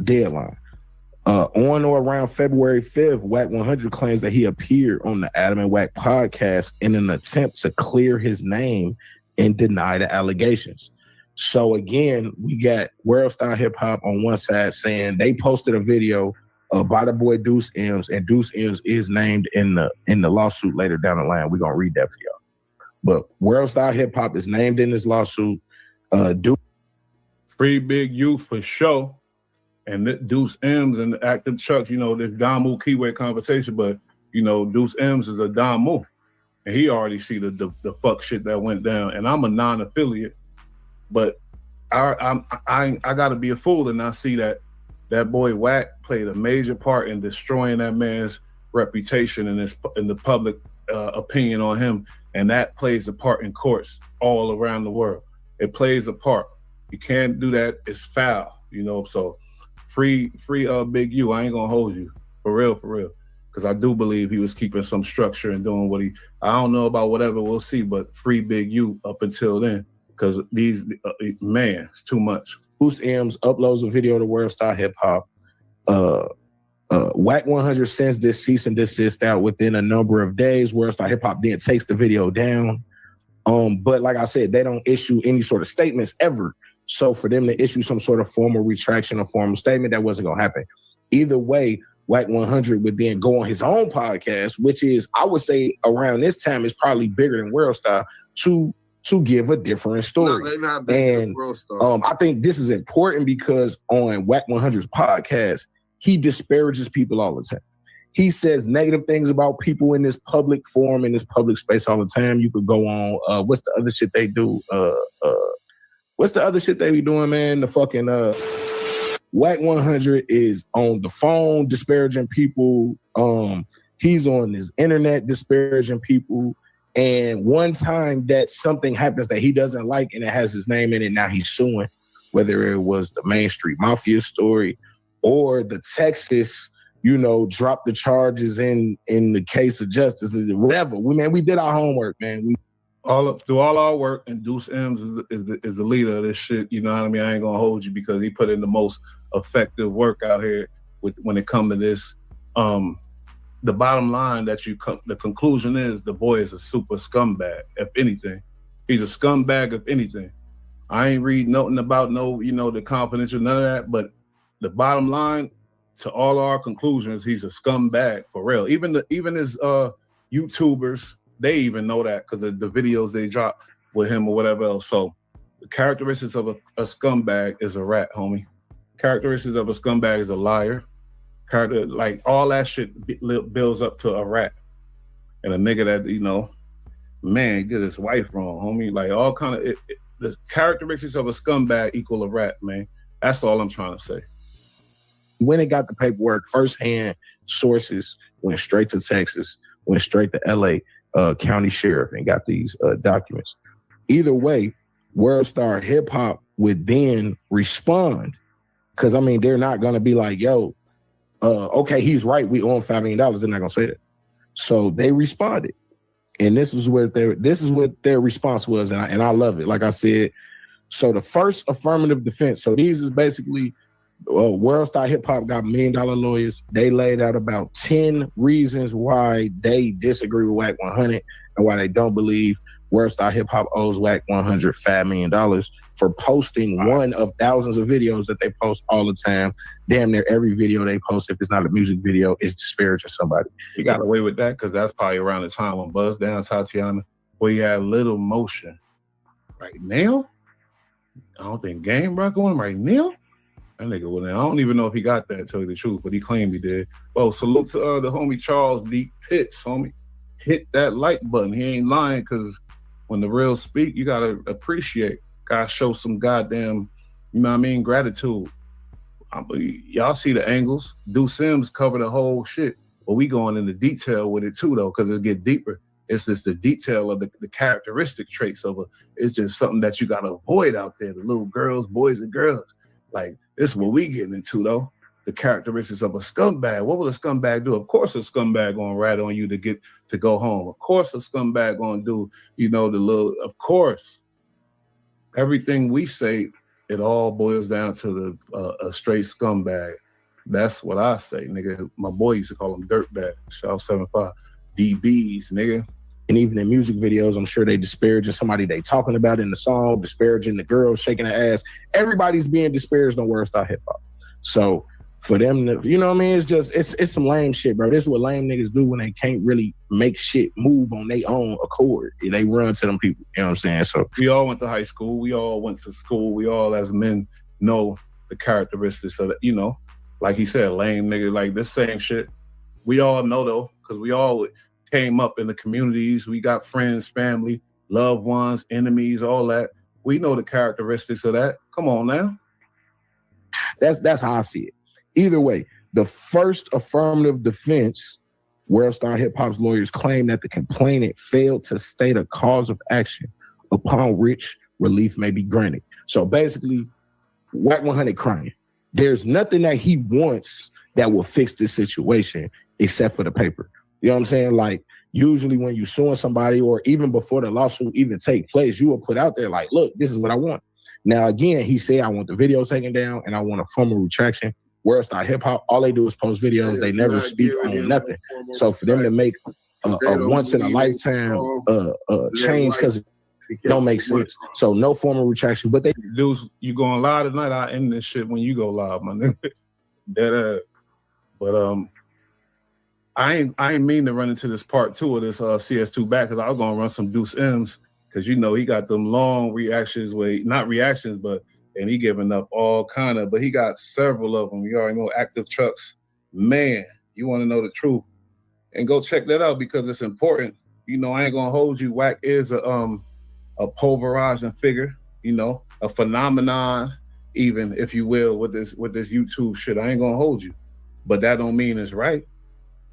S9: deadline. On or around February 5th, Wack 100 claims that he appeared on the Adam and Wack podcast in an attempt to clear his name and deny the allegations. So again, we got World Star Hip Hop on one side saying they posted a video by the boy Deuce M's, and Deuce M's is named in the lawsuit later down the line. We're gonna read that for y'all. But World Star Hip Hop is named in this lawsuit. Deuce
S4: Free Big U for sure. And Deuce M's and the Active Chuck, this Damu keyword conversation, but Deuce M's is a Damu. And he already see the fuck shit that went down. And I'm a non-affiliate, but I gotta be a fool and not see that boy Wack played a major part in destroying that man's reputation and in the public opinion on him. And that plays a part in courts all around the world. It plays a part. You can't do that. It's foul, so free Big U. I ain't gonna hold you for real. Because I do believe he was keeping some structure and doing what I don't know about whatever, we'll see, but free Big U up until then. Because these, man, it's too much.
S9: Deuce M's uploads a video to World Star Hip Hop Wack 100 sends this cease and desist out within a number of days. Worldstar Hip Hop then takes the video down. But like I said, they don't issue any sort of statements ever. So for them to issue some sort of formal retraction or formal statement, that wasn't going to happen. Either way, Wack 100 would then go on his own podcast, which is, I would say, around this time is probably bigger than Worldstar, to give a different story. And I think this is important because on Wack 100's podcast, he disparages people all the time. He says negative things about people in this public forum, in this public space all the time. You could go on, what's the other shit they do? What's the other shit they be doing, man? The fucking Wack 100 is on the phone disparaging people. He's on his internet disparaging people. And one time that something happens that he doesn't like and it has his name in it, now he's suing, whether it was the Main Street Mafia story or the Texas, drop the charges in the case of justice, whatever. We did our homework, man. We
S4: do all our work, and Deuce M's is the leader of this shit. You know what I mean? I ain't gonna hold you because he put in the most effective work out here when it comes to this. The bottom line the conclusion is the boy is a super scumbag. If anything, he's a scumbag. If anything, I ain't read nothing about the confidential, none of that. But the bottom line to all our conclusions, he's a scumbag for real. Even his YouTubers, they even know that because of the videos they drop with him or whatever else. So the characteristics of a scumbag is a rat, homie. Characteristics of a scumbag is a liar. Like all that shit builds up to a rat. And a nigga that, man, did his wife wrong, homie. Like all kind of, the characteristics of a scumbag equal a rat, man. That's all I'm trying to say.
S9: When it got the paperwork, firsthand sources went straight to Texas, went straight to LA County Sheriff and got these documents. Either way, Worldstar Hip Hop would then respond. Because, they're not going to be like, yo, okay, he's right. We owe him $5 million. They're not going to say that. So they responded. And this is what their response was. And I love it. Like I said, so the first affirmative defense. So these is basically Worldstar Hip Hop got $1 million lawyers. They laid out about 10 reasons why they disagree with Wack 100 and why they don't believe Worldstar Hip Hop owes Wack 100 $5 million for posting one of thousands of videos that they post all the time. Damn near every video they post, if it's not a music video, is disparaging somebody.
S4: He got away with that because that's probably around the time when Buzz Down Tatiana, where he had Little Motion. Right now? I don't think Game Rock on him right now. That nigga went in. I don't even know if he got that, to tell you the truth, but he claimed he did. Oh, salute to the homie Charles D. Pitts, homie. Hit that like button. He ain't lying, because when the real speak, you gotta appreciate. Gotta show some goddamn, gratitude. Y'all see the angles. Deuce Sims covered the whole shit. But we going into detail with it too, though, because it get deeper. It's just the detail of the characteristic traits of it's just something that you gotta avoid out there. The little girls, boys and girls. Like, this is what we getting into, though. The characteristics of a scumbag. What will a scumbag do? Of course a scumbag gonna rat on you to go home. Of course a scumbag gonna do, of course. Everything we say, it all boils down to a straight scumbag. That's what I say, nigga. My boy used to call them dirtbag. Shout 75. DBs, nigga.
S9: And even in music videos, I'm sure they disparaging somebody they talking about in the song, disparaging the girl, shaking her ass. Everybody's being disparaged on Worldstar Hip Hop. So for them to, it's some lame shit, bro. This is what lame niggas do when they can't really make shit move on their own accord. They run to them people, you know what I'm saying? So
S4: we all went to high school. We all went to school. We all, as men, know the characteristics of that, like he said, lame nigga, like this same shit. We all know, though, because we all came up in the communities. We got friends, family, loved ones, enemies, all that. We know the characteristics of that. Come on now.
S9: That's how I see it. Either way, the first affirmative defense, Worldstar Hip Hop's lawyers claim that the complainant failed to state a cause of action upon which relief may be granted. So basically, Wack 100 crying. There's nothing that he wants that will fix this situation except for the paper. You know what I'm saying? Like, usually when you're suing somebody, or even before the lawsuit even take place, you will put out there like, look, this is what I want. Now, again, he said, I want the video taken down and I want a formal retraction. World Star Hip Hop, all they do is post videos. They never speak on nothing. So for them to make a once in a lifetime change because it don't make sense. So no formal retraction, but they
S4: Dudes, you going live tonight? I end this shit when you go live, my nigga. Dead But I ain't mean to run into this part 2 of this CS2 back because I was gonna run some Deuce M's because you know he got them long reactions not reactions, but and he giving up all kind of, but he got several of them. You already know active trucks. Man, you want to know the truth. And go check that out because it's important. You know, I ain't gonna hold you. Wack is a pulverizing figure, you know, a phenomenon, even if you will, with this YouTube shit. I ain't gonna hold you. But that don't mean it's right.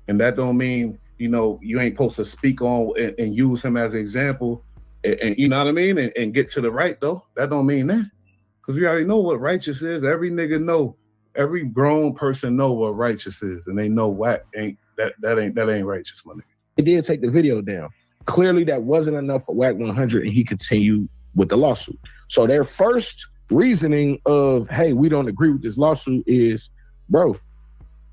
S4: And that don't mean, you know, you ain't supposed to speak on and use him as an example and you know what I mean? And get to the right though. That don't mean that. Because we already know what righteous is. Every nigga know, every grown person know what righteous is. And they know Wack ain't righteous, my nigga.
S9: They did take the video down. Clearly that wasn't enough for Wack 100 and he continued with the lawsuit. So their first reasoning of, hey, we don't agree with this lawsuit is, bro,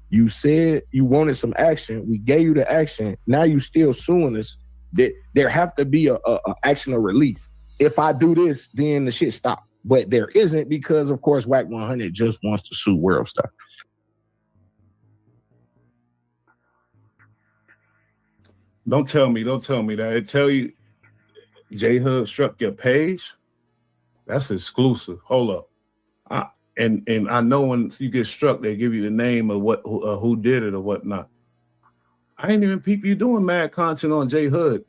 S9: you said you wanted some action. We gave you the action. Now you still suing us. There have to be a action of relief. If I do this, then the shit stop. But there isn't because, of course, Wack 100 just wants to sue World Star.
S4: Don't tell me that. It tell you J Hood struck your page. That's exclusive. Hold up. And I know when you get struck, they give you the name of who did it or whatnot. I ain't even peep you doing mad content on J Hood.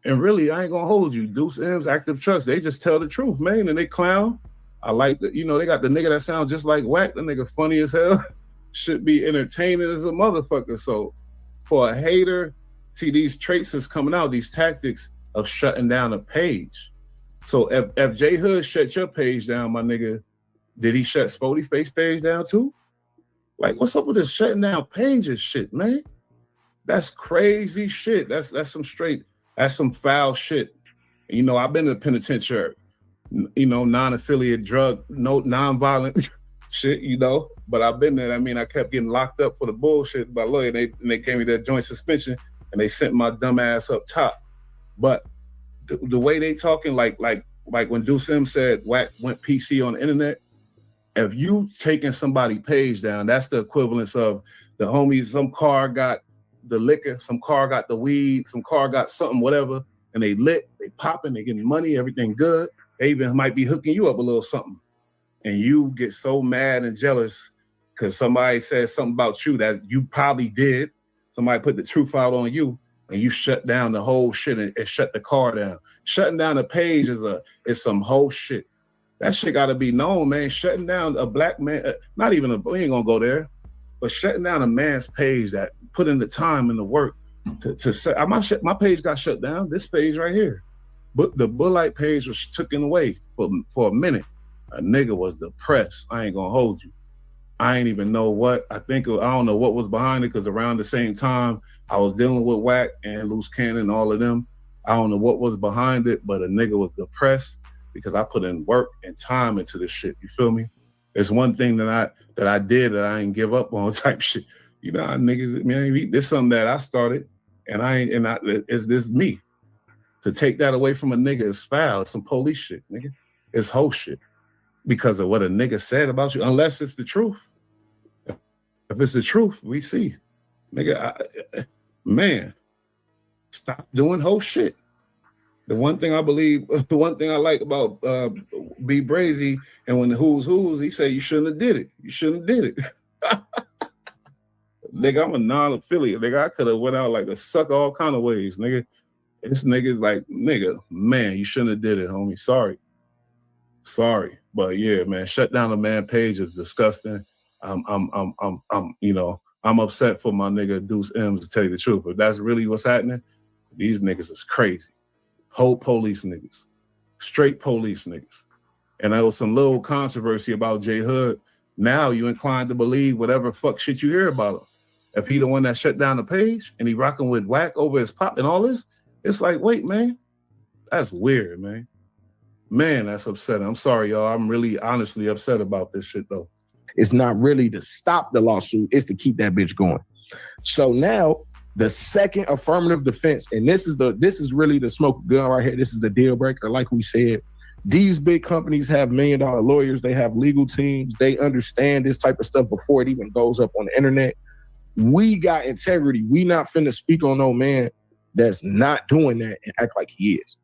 S4: And really, I ain't gonna hold you. Deuce M's, Active Trucks, they just tell the truth, man. And they clown. I like that, you know, they got the nigga that sounds just like Wack. The nigga funny as hell. Should be entertaining as a motherfucker. So for a hater, see these traits is coming out, these tactics of shutting down a page. So if J Hood shut your page down, my nigga, did he shut Spody Face page down too? Like, what's up with this shutting down pages shit, man? That's crazy shit. That's some foul shit. You know, I've been to the penitentiary, you know, non-affiliate drug, non-violent shit, you know, but I've been there. I mean, I kept getting locked up for the bullshit by lawyer. And they gave me that joint suspension and they sent my dumb ass up top. But the way they talking, like when Deuce M said Wack went PC on the internet, if you taking somebody's page down, that's the equivalence of the homies, some car got the liquor, some car got the weed, some car got something, whatever, and they lit, they popping, they getting money, everything good. They even might be hooking you up a little something. And you get so mad and jealous because somebody says something about you that you probably did. Somebody put the truth out on you and you shut down the whole shit and shut the car down. Shutting down a page is some whole shit. That shit gotta be known, man. Shutting down a black man, we ain't gonna go there, but shutting down a man's page that put in the time and the work to say, my page got shut down. This page right here, but the Bullite page was taken away for a minute. A nigga was depressed. I ain't gonna hold you. I ain't even know what. I don't know what was behind it because around the same time I was dealing with Wack and Loose Cannon and all of them. I don't know what was behind it, but a nigga was depressed because I put in work and time into this shit. You feel me? It's one thing that I did that I ain't give up on type shit. You know, niggas, man, this is something that I started and it's this me. To take that away from a nigga is foul. It's some police shit, nigga. It's whole shit. Because of what a nigga said about you, unless it's the truth. If it's the truth, we see. Nigga, man, stop doing whole shit. The one thing I like about B Brazy and when the who's, he said you shouldn't have did it. You shouldn't have did it. Nigga, I'm a non-affiliate. Nigga, I could have went out like a sucker all kind of ways, nigga. This nigga's like, nigga, man, you shouldn't have did it, homie. Sorry. But yeah, man, shut down a man page is disgusting. I'm upset for my nigga Deuce M's to tell you the truth. If that's really what's happening, these niggas is crazy. Whole police niggas. Straight police niggas. And there was some little controversy about J Hood. Now you inclined to believe whatever fuck shit you hear about him. If he the one that shut down the page and he rocking with Wack over his pop and all this, it's like, wait, man, that's weird, man. Man, that's upsetting. I'm sorry, y'all. I'm really honestly upset about this shit, though.
S9: It's not really to stop the lawsuit, it's to keep that bitch going. So now the second affirmative defense, and this is really the smoke gun right here. This is the deal breaker. Like we said, these big companies have $1 million lawyers. They have legal teams. They understand this type of stuff before it even goes up on the internet. We got integrity. We not finna speak on no man that's not doing that and act like he is.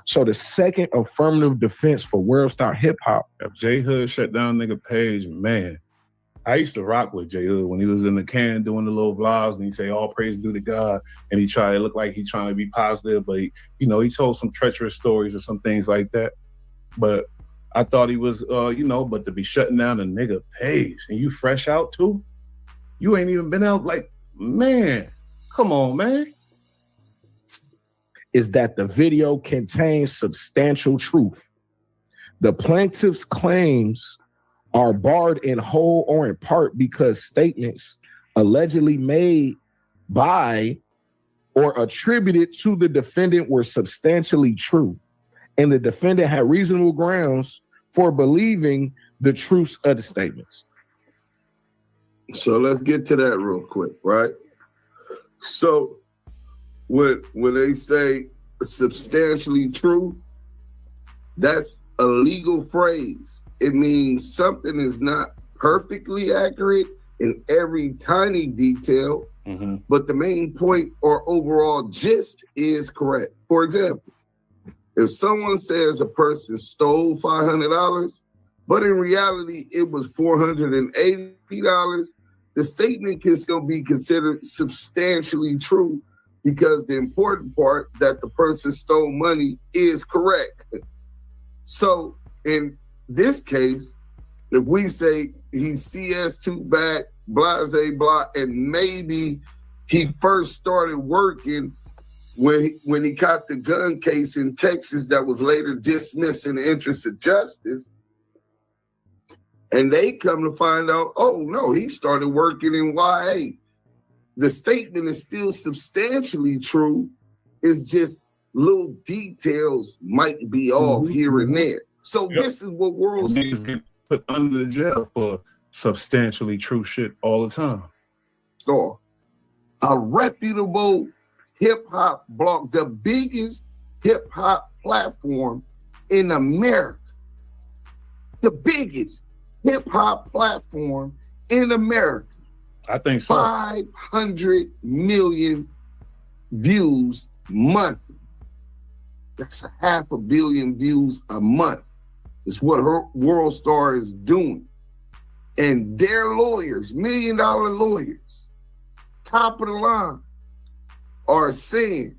S9: So the second affirmative defense for World Star Hip Hop.
S4: If J Hood shut down nigga page, man, I used to rock with J Hood when he was in the can doing the little vlogs and he say all praise due to God, and he tried to look like he trying to be positive, but he told some treacherous stories or some things like that. But I thought he was, but to be shutting down a nigga page and you fresh out too, you ain't even been out. Like, man, come on, man.
S9: Is that the video contains substantial truth. The plaintiff's claims are barred in whole or in part because statements allegedly made by or attributed to the defendant were substantially true, and the defendant had reasonable grounds for believing the truth of the statements.
S5: So let's get to that real quick, right? So when they say substantially true, that's a legal phrase. It means something is not perfectly accurate in every tiny detail, but the main point or overall gist is correct. For example, if someone says a person stole $500, but in reality it was $480, the statement can still be considered substantially true because the important part that the person stole money is correct. So in this case, if we say he's CS2 back, blase blah, and maybe he first started working when he caught the gun case in Texas that was later dismissed in the interest of justice, and they come to find out, oh no, he started working in YA. The statement is still substantially true. It's just little details might be off here and there. So this is what
S4: niggas get put under the jail for substantially true shit all the time.
S5: Star, a reputable hip hop blog, the biggest hip hop platform in America, the biggest hip hop platform in America.
S4: I think so.
S5: 500 million views monthly. That's 500 million views a month. It's what her World Star is doing. And their lawyers, $1 million lawyers, top of the line, are saying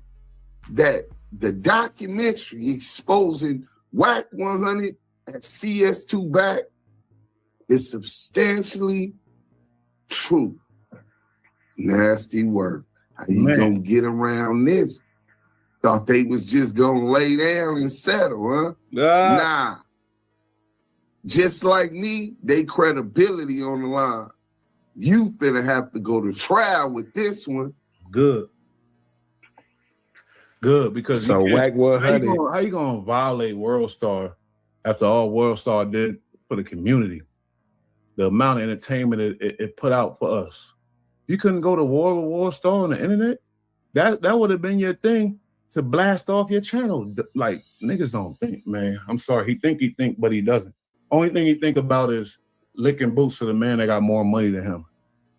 S5: that the documentary exposing Wack 100 and CS2 back is substantially true. Nasty work. How you gonna get around this? Thought they was just gonna lay down and settle, huh? Nah. Just like me, they credibility on the line. You finna have to go to trial with this one.
S4: Good, because
S9: so Wack 100.
S4: How you gonna violate World Star after all World Star did for the community? The amount of entertainment it put out for us. You couldn't go to war with World Star on the internet. That would have been your thing to blast off your channel. Like, niggas don't think, man. I'm sorry. He think, but he doesn't. Only thing he think about is licking boots to the man that got more money than him.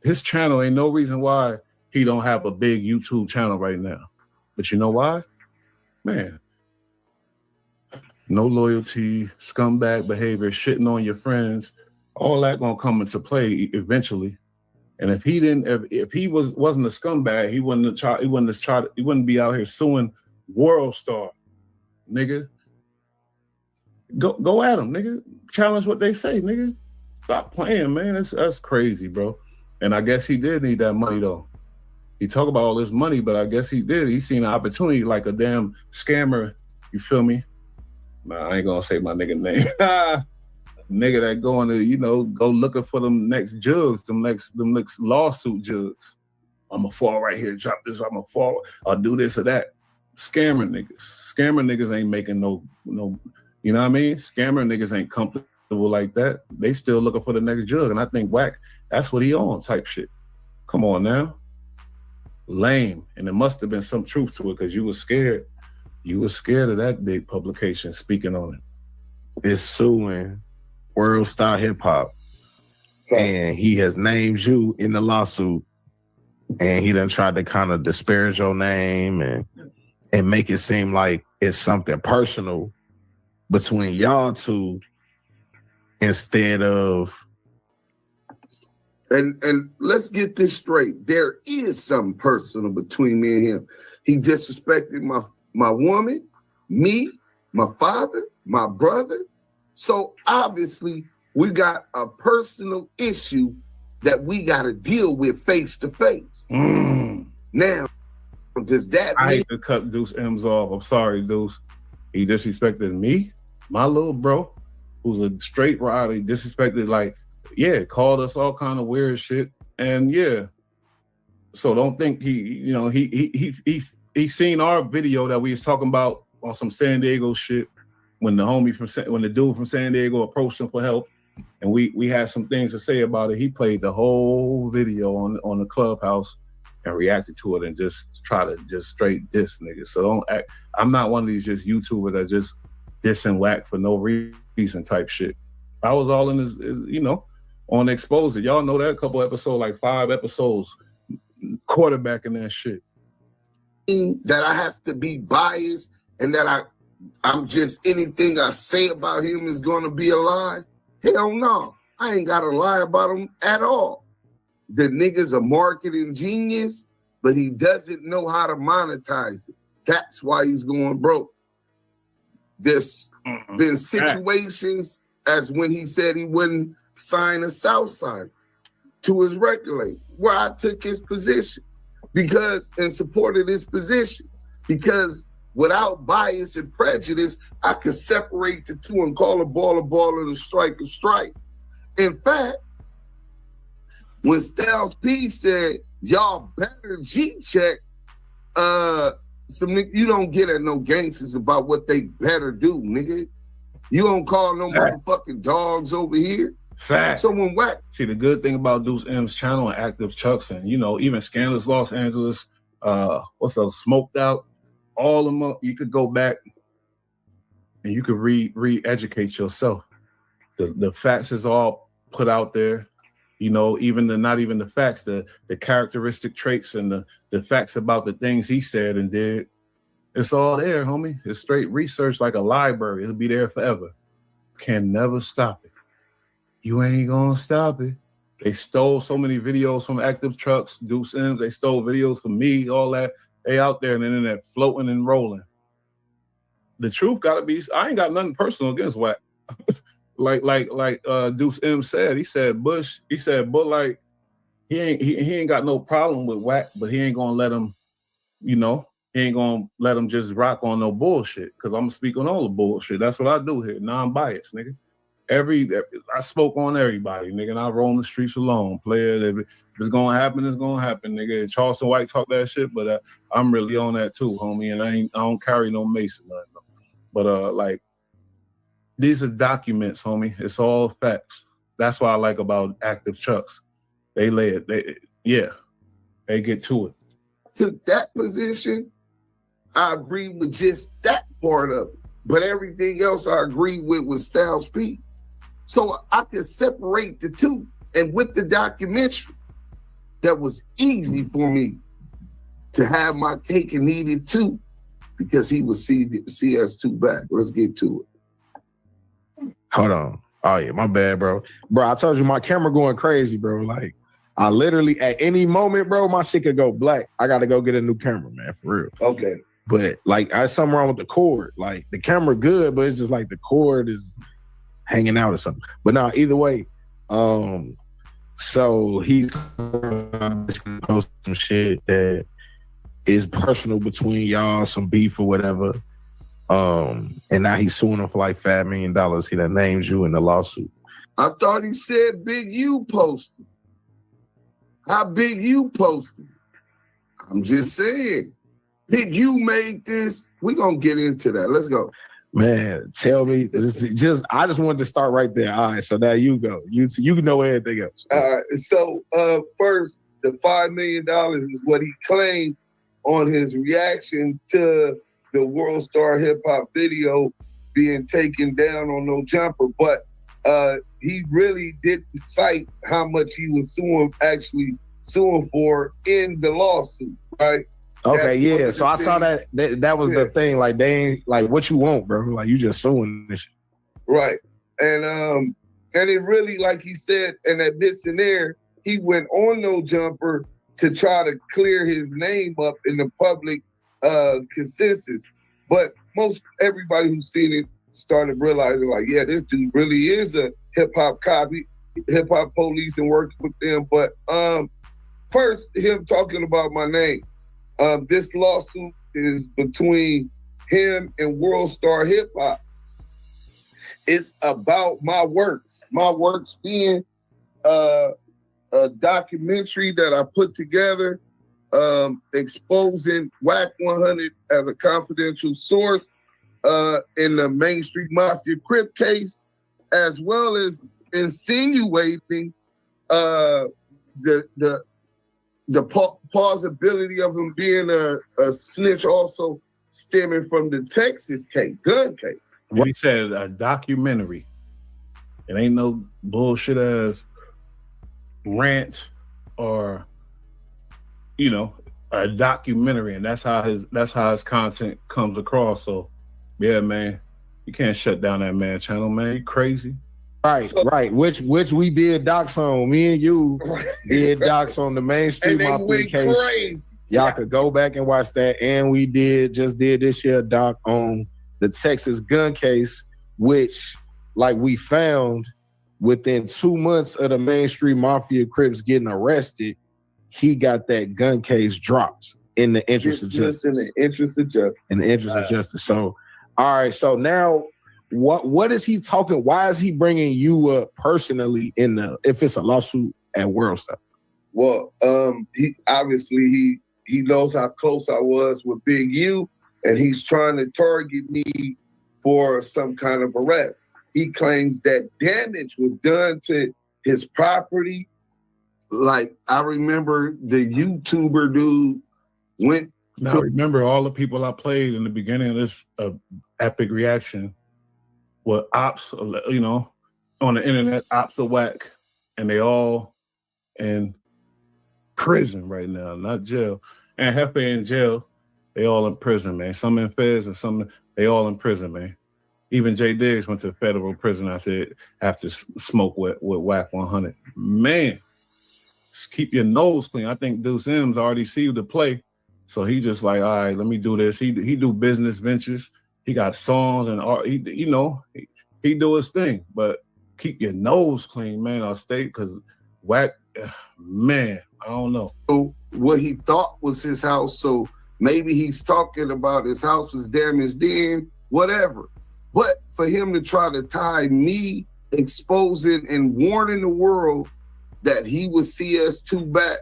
S4: His channel ain't no reason why he don't have a big YouTube channel right now. But you know why? Man, no loyalty, scumbag behavior, shitting on your friends, all that gonna come into play eventually. And if he wasn't a scumbag, he wouldn't be out here suing World Star, nigga. Go at him, nigga. Challenge what they say, nigga. Stop playing, man. That's crazy, bro. And I guess he did need that money though. He talk about all this money, but I guess he did. He seen an opportunity like a damn scammer. You feel me? Nah, I ain't gonna say my nigga name. Nigga that going to, go looking for them next jugs, them next lawsuit jugs. I'ma fall right here, drop this, I'ma fall, I'll do this or that. Scammer niggas. Scammer niggas ain't making no, you know what I mean? Scammer niggas ain't like that, they still looking for the next jug. And I think Wack, that's what he on type shit. Come on now. Lame. And there must have been some truth to it because you was scared. You was scared of that big publication speaking on it.
S9: It's suing World Star Hip Hop. And he has named you in the lawsuit. And he done tried to kind of disparage your name and make it seem like it's something personal between y'all two instead of.
S5: And let's get this straight. There is something personal between me and him. He disrespected my woman, me, my father, my brother. So obviously we got a personal issue that we got to deal with face to face. Now, does that
S4: I
S5: mean
S4: hate to cut Deuce M's off. I'm sorry, Deuce. He disrespected me, my little bro, who's a straight rider. He disrespected, like, yeah, called us all kind of weird shit. And yeah. So don't think he seen our video that we was talking about on some San Diego shit when the dude from San Diego approached him for help. And we had some things to say about it. He played the whole video on the Clubhouse and reacted to it and just try to just straight diss niggas. So don't act. I'm not one of these just YouTubers that just diss and whack for no reason type shit. I was all in his on Exposed It. Y'all know that, a couple episodes, like 5 episodes, quarterbacking that shit.
S5: That I have to be biased and that I'm just anything I say about him is going to be a lie? Hell no. I ain't got to lie about him at all. The nigga's a marketing genius, but he doesn't know how to monetize it. That's why he's going broke. There's been situations as when he said he wouldn't sign a Southside to his record label, where I took his position and supported his position because without bias and prejudice, I could separate the two and call a ball and a strike a strike. In fact, when Styles P said, y'all better G-check, you don't get at no gangsters about what they better do, nigga. You don't call no motherfucking dogs over here.
S4: Fact.
S5: So when Wack.
S4: See, the good thing about Deuce M's channel and Active Chucks and, even Scandalous Los Angeles, what's up, Smoked Out, all of them, you could go back and you could re-educate yourself. The facts is all put out there, even not even the facts, the characteristic traits and the facts about the things he said and did. It's all there, homie. It's straight research like a library. It'll be there forever. Can never stop it. You ain't gonna stop it. They stole so many videos from Active Trucks, Deuce M's. They stole videos from me, all that. They out there on the internet floating and rolling. The truth gotta be, I ain't got nothing personal against Wack. like Deuce M said, he said, but like, he ain't got no problem with Wack, but he ain't gonna let him, he ain't gonna let him just rock on no bullshit. Cause I'm gonna speak on all the bullshit. That's what I do here, non-biased, nigga. I spoke on everybody, nigga, and I roam the streets alone. Player, if it's gonna happen, it's gonna happen, nigga. Charleston White talk that shit, but I'm really on that too, homie. And I don't carry no mace or nothing. But like, these are documents, homie. It's all facts. That's what I like about Active Chucks. They lay it. They get to it.
S5: To that position, I agree with just that part of it. But everything else I agree with Styles P. So I could separate the two. And with the documentary, that was easy for me to have my cake and eat it too, because he was CS2 back. Let's get to it.
S9: Hold on. Oh yeah, my bad, bro. Bro, I told you my camera going crazy, bro. Like, I literally, at any moment, bro, my shit could go black. I got to go get a new camera, man, for real.
S5: Okay.
S9: But like, I something wrong with the cord. Like, the camera good, but it's just like the cord is hanging out or something. But now, either way, so he's post some shit that is personal between y'all, some beef or whatever. And now he's suing him for like $5 million. He done named you in the lawsuit.
S5: I thought he said Big U posted. How Big U posted? I'm just saying. Big U made this. We're going to get into that. Let's go.
S9: Man, tell me. I just wanted to start right there. All right, so now you go. You know everything else.
S5: So first, the $5 million is what he claimed on his reaction to the World Star Hip Hop video being taken down on No Jumper, but he really didn't cite how much he was suing for in the lawsuit, right?
S9: Okay, yeah. So I saw that was the thing. Like they ain't like what you want, bro. Like you just suing this shit.
S5: Right. And it really, like he said, and that bits in there, he went on No Jumper to try to clear his name up in the public consensus. But most everybody who's seen it started realizing, like, yeah, this dude really is a hip hop copy, hip hop police, and working with them. But first, him talking about my name. This lawsuit is between him and World Star Hip Hop. It's about my works being a documentary that I put together, exposing Wack 100 as a confidential source in the Main Street Mafia Crip case, as well as insinuating the plausibility of him being a snitch, also stemming from the Texas gun case.
S4: He said a documentary. It ain't no bullshit ass rant or, a documentary, and that's how his content comes across. So, yeah, man, you can't shut down that man channel, man. You crazy.
S9: Right. Which we did docs on. Me and you did docs on the Main Street Mafia case.
S5: Crazy.
S9: Y'all could go back and watch that. And we just did this year doc on the Texas gun case, which, like, we found within 2 months of the Main Street Mafia Crips getting arrested, he got that gun case dropped in the interest of justice.
S5: In the interest of justice.
S9: So, all right. So now, what is he talking? Why is he bringing you up personally if it's a lawsuit at World Star?
S5: Well, he obviously he knows how close I was with Big U, and he's trying to target me for some kind of arrest. He claims that damage was done to his property. Like, I remember the YouTuber dude went.
S4: Now, remember all the people I played in the beginning of this epic reaction were ops, on the internet, ops of Wack, and they all in prison right now, not jail. And Hefe in jail, they all in prison, man. Some in feds and some, they all in prison, man. Even Jay Diggs went to federal prison after smoke with Wack 100. Man, just keep your nose clean. I think Deuce M's already see you to play. So he just like, all right, let me do this. He do business ventures. He got songs and art. He do his thing. But keep your nose clean, man. I'll stay, because Wack, man, I don't know.
S5: So what he thought was his house. So maybe he's talking about his house was damaged then, whatever. But for him to try to tie me exposing and warning the world that he was CS2 back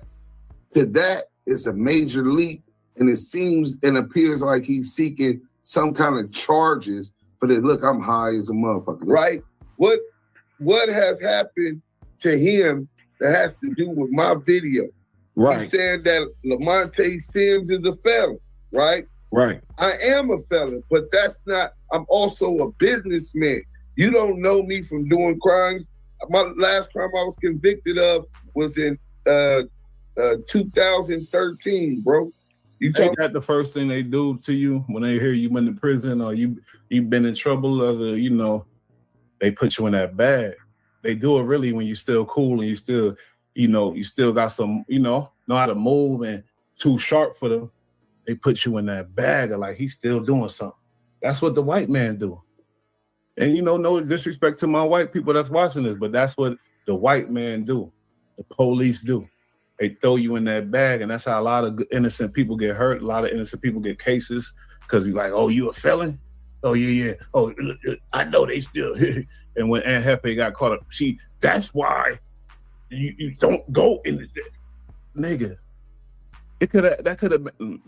S5: to that is a major leap. And it seems and appears like he's seeking some kind of charges for this. Look, I'm high as a motherfucker. Right? What has happened to him that has to do with my video?
S9: Right.
S5: He's saying that Lamonte Sims is a felon, right?
S9: Right.
S5: I am a felon, but that's not, I'm also a businessman. You don't know me from doing crimes. My last crime I was convicted of was in 2013, bro.
S4: Ain't that the first thing they do to you when they hear you in the prison or you've been in trouble, or they put you in that bag? They do it really when you're still cool and you still, you still got some, know how to move and too sharp for them. They put you in that bag of like, he's still doing something. That's what the white man do. And no disrespect to my white people that's watching this, but that's what the white man do. The police do. They throw you in that bag, and that's how a lot of innocent people get hurt. A lot of innocent people get cases because he's like, oh, you a felon? Oh, yeah. Oh, I know they still. And when Aunt Hefe got caught up, that's why you don't go in the nigga. That could have been.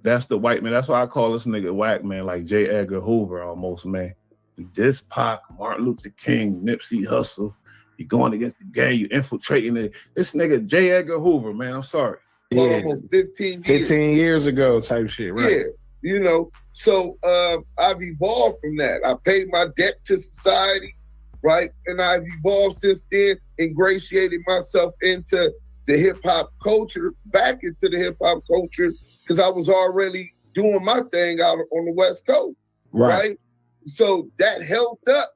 S4: That's the white man. That's why I call this nigga Wack, man, like J. Edgar Hoover almost, man. This Pac, Martin Luther King, Nipsey Hussle, you going against the gang, you infiltrating it. This nigga J. Edgar Hoover, man, I'm sorry.
S16: About almost 15 years.
S9: 15 years ago type shit, right?
S16: Yeah, you know, so I've evolved from that. I paid my debt to society, right? And I've evolved since then, ingratiated myself into the hip hop culture, back into the hip hop culture, because I was already doing my thing out on the West Coast, right? So that helped up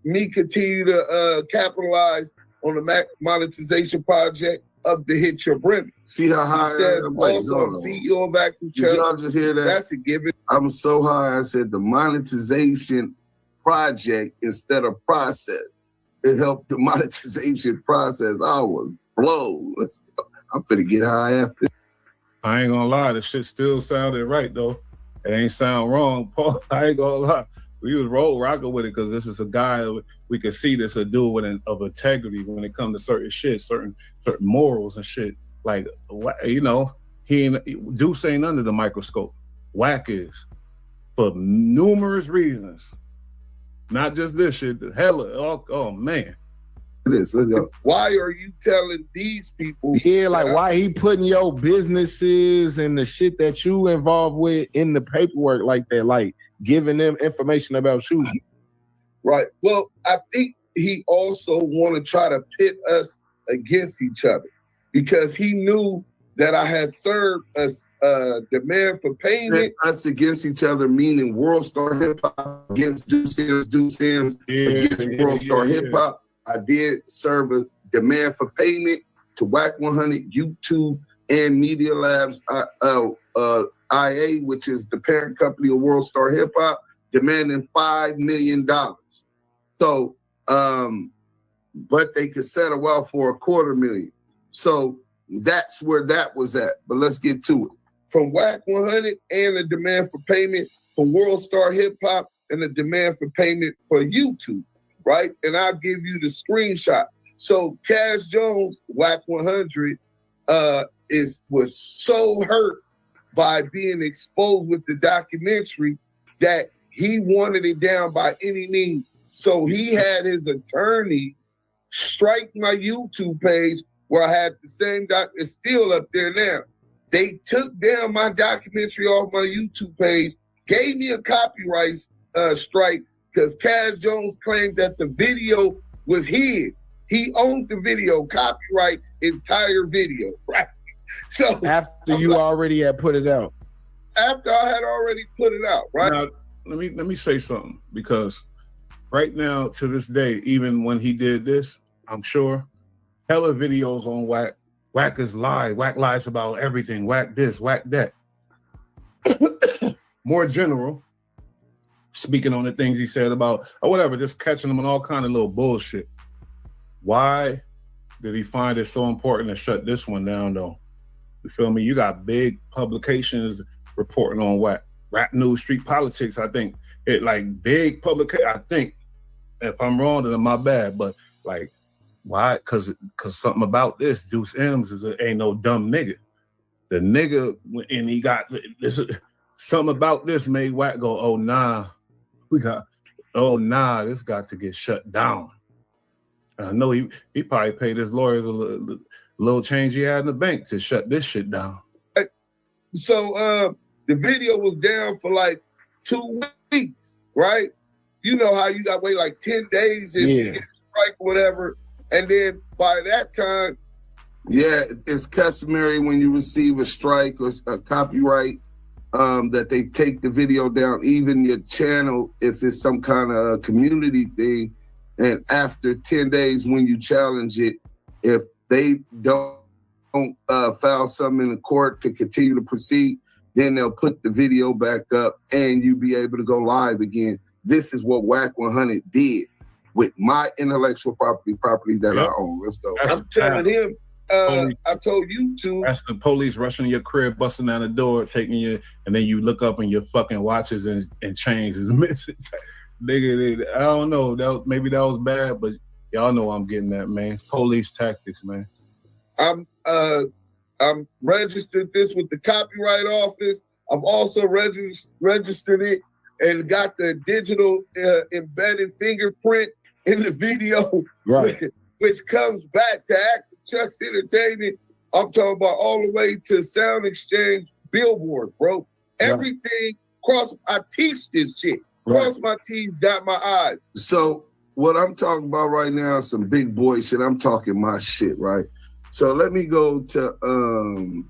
S16: me continue to capitalize on the monetization project of the Hit Your Brim.
S5: See how high
S16: He says
S5: I am? Wait,
S16: also
S5: hold on.
S16: CEO of Vacuum
S5: Did y'all just hear that?
S16: That's a given.
S5: I'm so high, I said the monetization project instead of process. It helped the monetization process. I was blown. I'm finna get high after.
S4: I ain't gonna lie, the shit still sounded right though. It ain't sound wrong, Paul. I ain't gonna lie. We was rocking with it because this is a guy we can see this a dude of integrity when it comes to certain shit, certain morals and shit. Like, you know, Deuce ain't under the microscope. Wack is for numerous reasons, not just this shit. Hella, oh man.
S5: Let's go.
S16: Why are you telling these people?
S9: Yeah, like why he putting your businesses and the shit that you involved with in the paperwork like that, like giving them information about you.
S16: Right. Well, I think he also want to try to pit us against each other because he knew that I had served a demand for payment.
S5: Us against each other, meaning World Star Hip Hop against Deuce Sims against World Star Hip Hop. I did serve a demand for payment to Wack 100, YouTube, and Media Labs IA, which is the parent company of World Star Hip Hop, demanding $5 million. So, but they could settle out for $250,000. So that's where that was at. But let's get to it. From Wack 100 and a demand for payment for World Star Hip Hop and a demand for payment for YouTube. Right? And I'll give you the screenshot. So Cash Jones, Wack 100, was so hurt by being exposed with the documentary that he wanted it down by any means. So he had his attorneys strike my YouTube page where I had the same it's still up there now. They took down my documentary off my YouTube page, gave me a copyright strike, because Cash Jones claimed that the video was his. He owned the video, copyright entire video, right? So
S9: after you already had put it out.
S16: After I had already put it out, right?
S4: Now, let me say something, because right now, to this day, even when he did this, I'm sure, hella videos on Wack. Wack is lie. Wack lies about everything. Wack this, Wack that. More general, speaking on the things he said about, or whatever, just catching them on all kind of little bullshit. Why did he find it so important to shut this one down, though? You feel me? You got big publications reporting on Wack. Rap News, Street Politics, I think. It like big publication, I think. If I'm wrong, then my bad. But like, why? Cause something about this, Deuce M's ain't no dumb nigga. The nigga, and he got this, something about this made Wack go, oh nah. This got to get shut down. I know he probably paid his lawyers a little change he had in the bank to shut this shit down.
S16: So the video was down for like 2 weeks, right? You know how you got to wait like 10 days and get a strike or whatever. And then by that time.
S5: Yeah, it's customary when you receive a strike or a copyright that they take the video down, even your channel, if it's some kind of community thing. And after 10 days, when you challenge it, if they don't file something in the court to continue to proceed, then they'll put the video back up and you be able to go live again. This is what Wack 100 did with my intellectual property that I own. Let's go.
S16: I'm telling him, I told you to.
S4: That's the police rushing your crib, busting down the door, taking you, and then you look up and your fucking watches and chains is missing. Nigga, I don't know. Maybe that was bad, but y'all know I'm getting that, man. It's police tactics, man.
S16: I'm registered this with the Copyright Office. I've also registered it and got the digital embedded fingerprint in the video,
S9: Right.
S16: which comes back to Active Chuck's Entertainment. I'm talking about all the way to Sound Exchange billboard, bro. Everything I teach this shit. Cross my T's, dot my I's.
S5: So what I'm talking about right now is some big boy shit. I'm talking my shit, right? So let me go to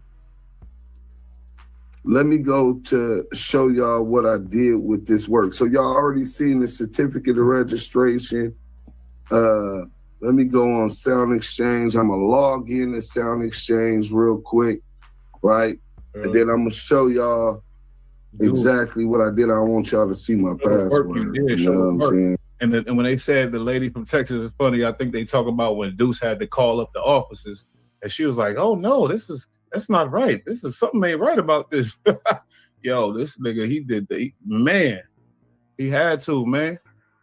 S5: show y'all what I did with this work. So y'all already seen the certificate of registration. Let me go on Sound Exchange. I'm gonna log in to Sound Exchange real quick, right? And then I'm gonna show y'all exactly what I did. I want y'all to see my password. You know what I'm saying?
S4: And when they said the lady from Texas is funny, I think they talk about when Deuce had to call up the offices, and she was like, "Oh no, that's not right. This is something ain't right about this." Yo, this nigga, he had to, man.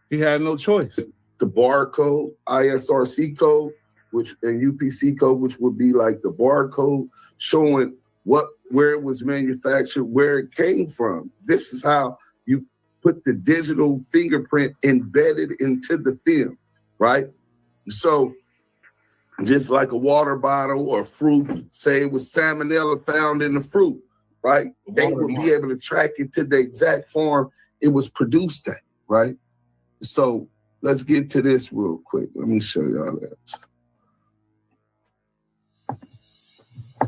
S4: He had no choice.
S5: The barcode, ISRC code, and UPC code, which would be like the barcode showing where it was manufactured, where it came from. This is how you put the digital fingerprint embedded into the film, right? So just like a water bottle or fruit, say it was salmonella found in the fruit, right? They would be able to track it to the exact form it was produced at, right? So let's get to this real quick. Let me show y'all that.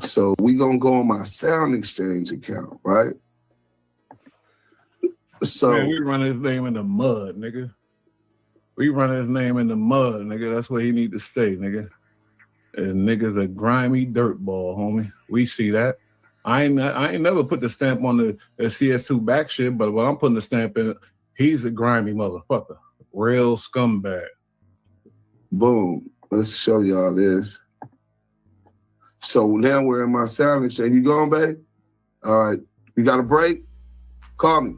S5: So we gonna go on my Sound Exchange account, right? So
S4: man, we run his name in the mud, nigga. We run his name in the mud, nigga. That's where he need to stay, nigga. And nigga's a grimy dirtball, homie. We see that. I ain't never put the stamp on the CS2 back shit, but when I'm putting the stamp in, he's a grimy motherfucker. Real scumbag.
S5: Boom. Let's show y'all this. So now we're in my Sound Exchange. You going, babe? All right. You got a break? Call me.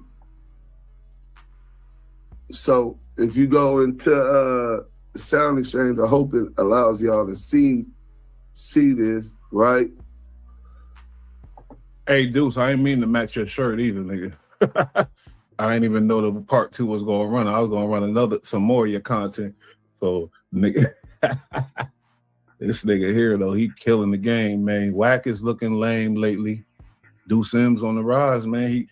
S5: So if you go into the Sound Exchange, I hope it allows y'all to see this, right?
S4: Hey, Deuce, I ain't mean to match your shirt either, nigga. I didn't even know the part 2 was gonna run. I was gonna run some more of your content. So, nigga, this nigga here though, he killing the game, man. Wack is looking lame lately. Deuce M's on the rise, man.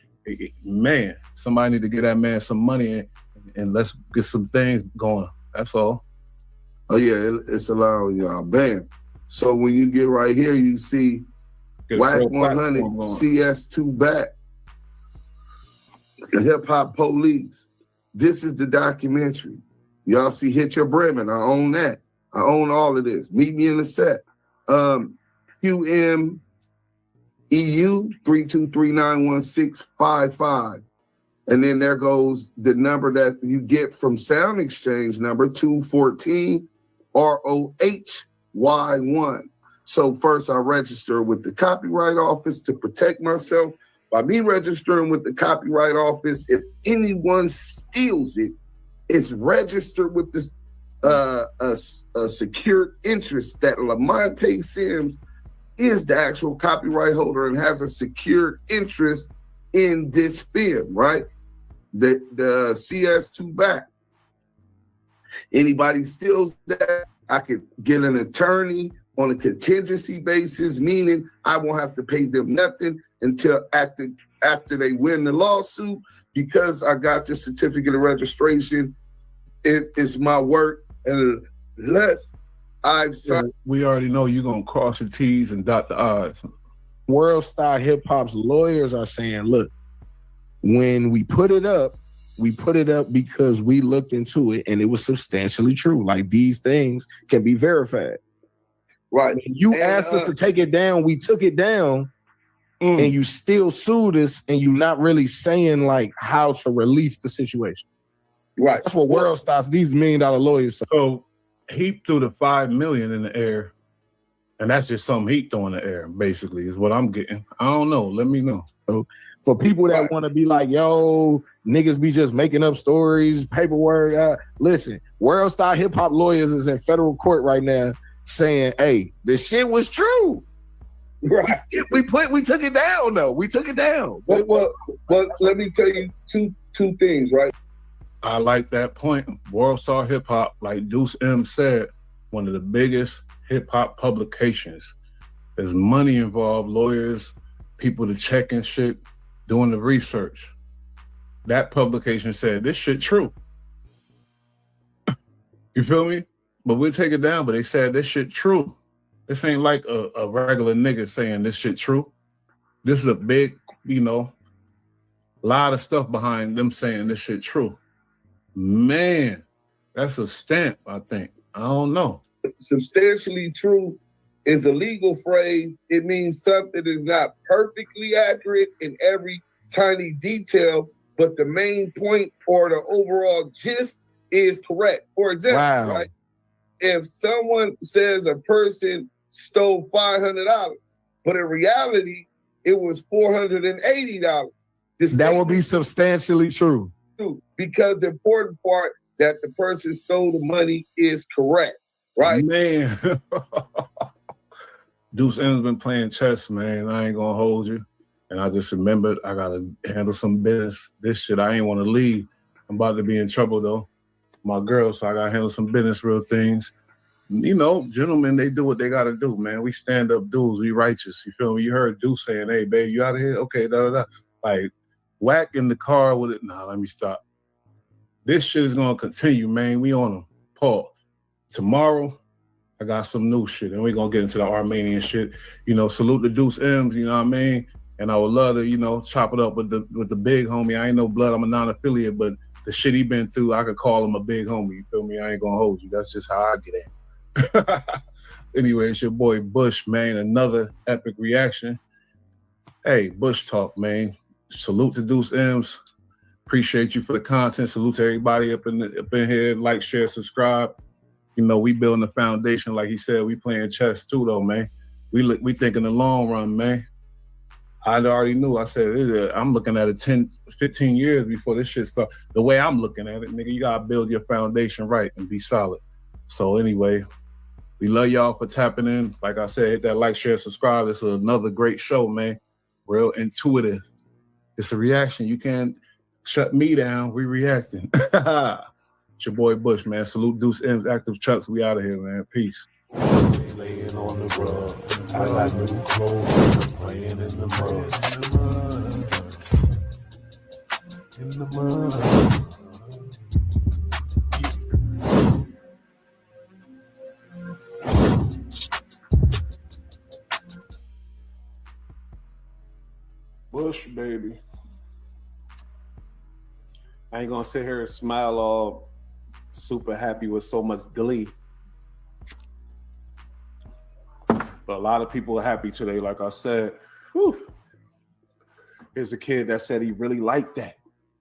S4: Man, somebody need to get that man some money and let's get some things going. That's all.
S5: Oh yeah, it's allowing y'all. Bam. So when you get right here, you see Wack 100 CS2 back. Hip Hop Police. This is the documentary. Y'all see Hit Your Bremen. I own that. I own all of this. Meet me in the set. QM EU 323-91655. And then there goes the number that you get from Sound Exchange, number 214 ROHY1. So first I register with the Copyright Office to protect myself. By me registering with the Copyright Office, if anyone steals it, it's registered with this a secured interest that Lamonte Sims is the actual copyright holder and has a secured interest in this film, right? The CS2 back. Anybody steals that, I could get an attorney on a contingency basis, meaning I won't have to pay them nothing until after they win the lawsuit, because I got the certificate of registration. It is my work, and unless I've signed.
S4: We already know you're gonna cross the T's and dot the I's.
S9: World Star Hip Hop's lawyers are saying, look, when we put it up because we looked into it and it was substantially true. Like, these things can be verified.
S5: Right.
S9: When you asked us to take it down, we took it down, and you still sued us, and you're not really saying like how to relieve the situation.
S5: Right.
S9: That's what World Stars, these $1 million lawyers.
S4: So he threw the $5 million in the air, and that's just something he threw in the air, basically, is what I'm getting. I don't know. Let me know.
S9: So for people that want to be like, yo, niggas be just making up stories, paperwork. Listen, World Star Hip Hop lawyers is in federal court right now saying, hey, this shit was true.
S7: Right.
S21: We took it down though. We took it down.
S16: But let me tell you two things, right?
S4: I like that point. World Star Hip Hop, like Deuce M said, one of the biggest hip hop publications. There's money involved, lawyers, people to check and shit, doing the research. That publication said this shit true. You feel me? But we'll take it down, but they said this shit true. This ain't like a regular nigga saying this shit true. This is a big, lot of stuff behind them saying this shit true. Man, that's a stamp, I think. I don't know.
S16: Substantially true is a legal phrase. It means something is not perfectly accurate in every tiny detail, but the main point or the overall gist is correct. For example, right? If someone says a person stole $500, but in reality, it was $480.
S21: That will be substantially true.
S16: Because the important part that the person stole the money is correct, right?
S4: Man. Deuce M's been playing chess, man. I ain't gonna hold you. And I just remembered I gotta handle some business. This shit, I ain't wanna leave. I'm about to be in trouble though. My girl, so I gotta handle some business, real things. Gentlemen, they do what they gotta do, man. We stand up dudes, we righteous. You feel me? You heard Deuce saying, hey, babe, you out of here? Okay, da-da-da. Like, Wack in the car with it. Nah, let me stop. This shit is gonna continue, man. We on them. Paul. Tomorrow, I got some new shit, and we're gonna get into the Armenian shit. Salute the Deuce M's, you know what I mean? And I would love to, chop it up with the big homie. I ain't no blood, I'm a non-affiliate, but the shit he been through, I could call him a big homie. You feel me? I ain't gonna hold you. That's just how I get in. Anyway, it's your boy Bush, man. Another epic reaction. Hey, Bush Talk, man. Salute to Deuce M's. Appreciate you for the content. Salute to everybody up in here. Like, share, subscribe. We building a foundation. Like he said, we playing chess too, though, man. We think in the long run, man. I already knew. I said, I'm looking at it 10, 15 years before this shit starts. The way I'm looking at it, nigga, you got to build your foundation right and be solid. So anyway, we love y'all for tapping in. Like I said, hit that like, share, subscribe. This is another great show, man. Real intuitive. It's a reaction. You can't shut me down. We reacting. It's your boy Bush, man. Salute Deuce M's, Active Chucks. We out of here, man. Peace.
S10: Laying on the rug. I got new clothes. Playing in the mud. In the mud.
S4: Bush, baby. I ain't gonna sit here and smile all super happy with so much glee. But a lot of people are happy today, like I said. Whew. Here's a kid that said he really liked that.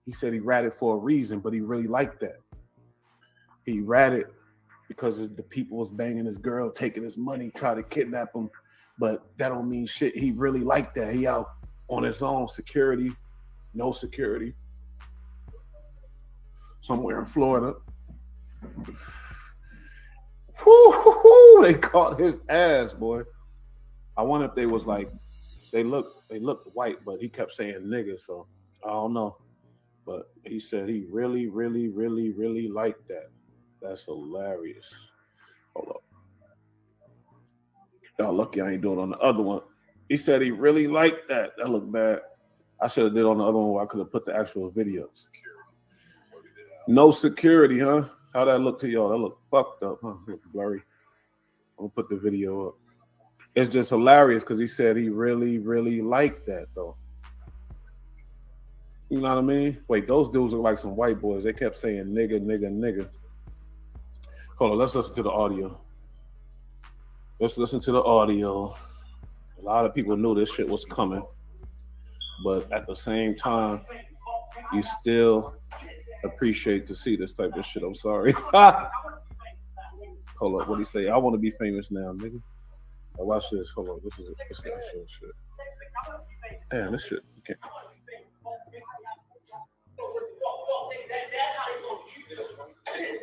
S4: He said he ratted for a reason, but he really liked that. He ratted because the people was banging his girl, taking his money, trying to kidnap him. But that don't mean shit. He really liked that. He out on his own, security, no security. Somewhere in Florida. Woo, they caught his ass, boy. I wonder if they was like, they looked white, but he kept saying nigga, so I don't know. But he said he really, really, really, really liked that. That's hilarious. Hold up. Y'all lucky I ain't doing it on the other one. He said he really liked that. That looked bad. I should have did on the other one where I could have put the actual videos. No security, huh? How that look to y'all? That look fucked up, huh? It's blurry. I'm gonna put the video up. It's just hilarious because he said he really, really liked that, though. You know what I mean? Wait, those dudes look like some white boys. They kept saying nigga, nigga, nigga. Hold on, let's listen to the audio. Let's listen to the audio. A lot of people knew this shit was coming. But at the same time, you still appreciate to see this type of shit. I'm sorry. Hold up, what do you say? I want to be famous now, nigga. Now watch this. Hold on, this is the actual shit. Damn, this shit. You can't.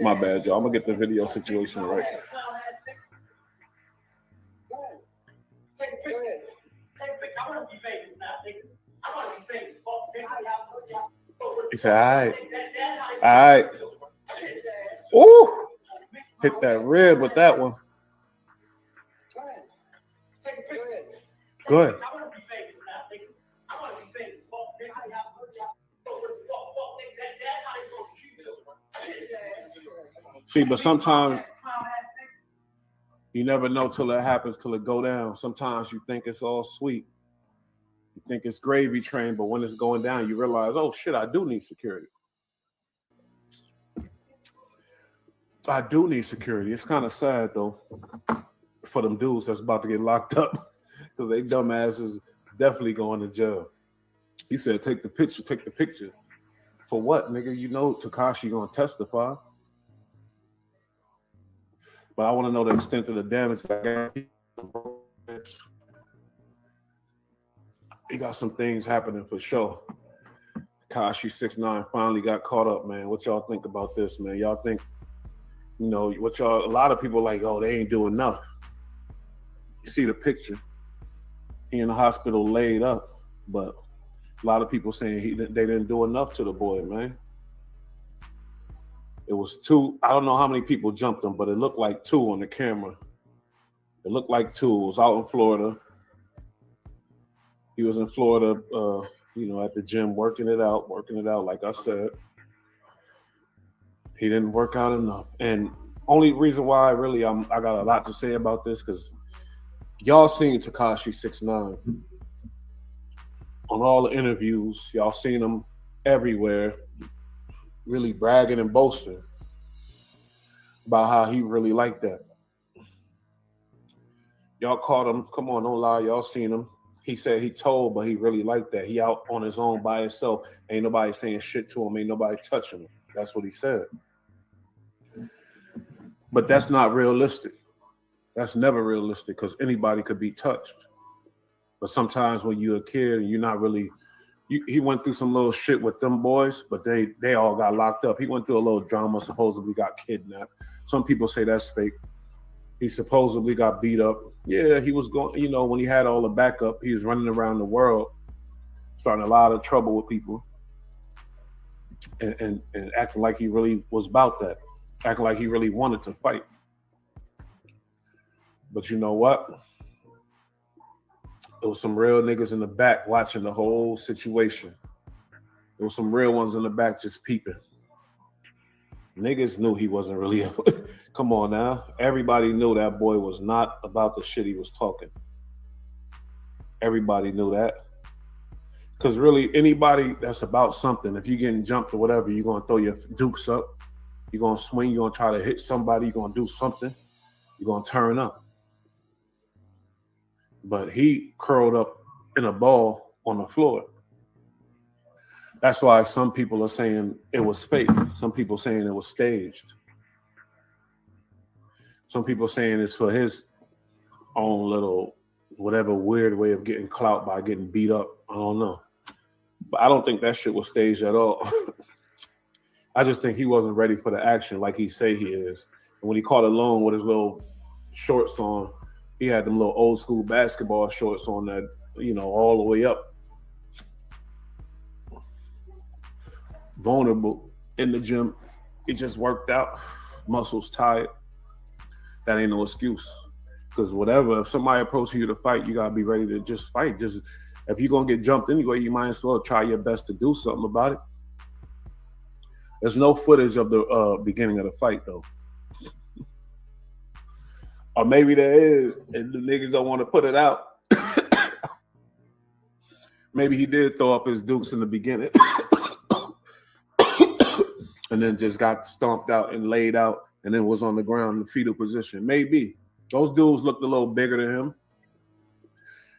S4: My bad, y'all. I'm gonna get the video situation right. He said, all right. Ooh, hit that rib with that one. Good. See, but sometimes you never know till it happens, till it go down. Sometimes you think it's all sweet. You think it's gravy train, but when it's going down, you realize, oh shit, I do need security. I do need security. It's kind of sad though for them dudes that's about to get locked up because they dumbasses definitely going to jail. He said, take the picture, take the picture. For what, nigga? You know Tekashi gonna testify. But I want to know the extent of the damage that he got some things happening for sure. Tekashi 6ix9ine finally got caught up, man. What y'all think about this, man? Y'all think, you know, what y'all, a lot of people like, oh, they ain't doing enough. You see the picture. He in the hospital laid up, but a lot of people saying they didn't do enough to the boy, man. It was 2. I don't know how many people jumped him, but it looked like 2 on the camera. It looked like 2. It was out in Florida. He was in Florida, you know, at the gym, working it out. Like I said, he didn't work out enough. And only reason why really I got a lot to say about this because y'all seen Tekashi 6ix9ine on all the interviews. Y'all seen him everywhere, really bragging and boasting about how he really liked that. Y'all caught him. Come on, don't lie. Y'all seen him. He said he told, but he really liked that. He out on his own by himself. Ain't nobody saying shit to him. Ain't nobody touching him. That's what he said. But that's not realistic. That's never realistic because anybody could be touched. But sometimes when you're a kid and you're not really, he went through some little shit with them boys, but they all got locked up. He went through a little drama, supposedly got kidnapped. Some people say that's fake. He supposedly got beat up. Yeah, he was going, you know, when he had all the backup, he was running around the world, starting a lot of trouble with people and acting like he really was about that, acting like he really wanted to fight. But you know what? There was some real niggas in the back watching the whole situation. There was some real ones in the back just peeping. Niggas knew he wasn't really come on now. Everybody knew that boy was not about the shit he was talking. Everybody knew that. Because really, anybody that's about something, if you're getting jumped or whatever, you're going to throw your dukes up. You're going to swing. You're going to try to hit somebody. You're going to do something. You're going to turn up. But he curled up in a ball on the floor. That's why some people are saying it was fake. Some people saying it was staged. Some people saying it's for his own little, whatever weird way of getting clout by getting beat up. I don't know. But I don't think that shit was staged at all. I just think he wasn't ready for the action like he say he is. And when he caught alone with his little shorts on, he had them little old school basketball shorts on that, you know, all the way up. Vulnerable in the gym. It just worked out. Muscles tired. That ain't no excuse. Because whatever, if somebody approaches you to fight, you gotta be ready to just fight. Just if you're gonna get jumped anyway, you might as well try your best to do something about it. There's no footage of the beginning of the fight though. Or maybe there is, and the niggas don't want to put it out. Maybe he did throw up his dukes in the beginning. And then just got stomped out and laid out and then was on the ground in the fetal position. Maybe. Those dudes looked a little bigger than him.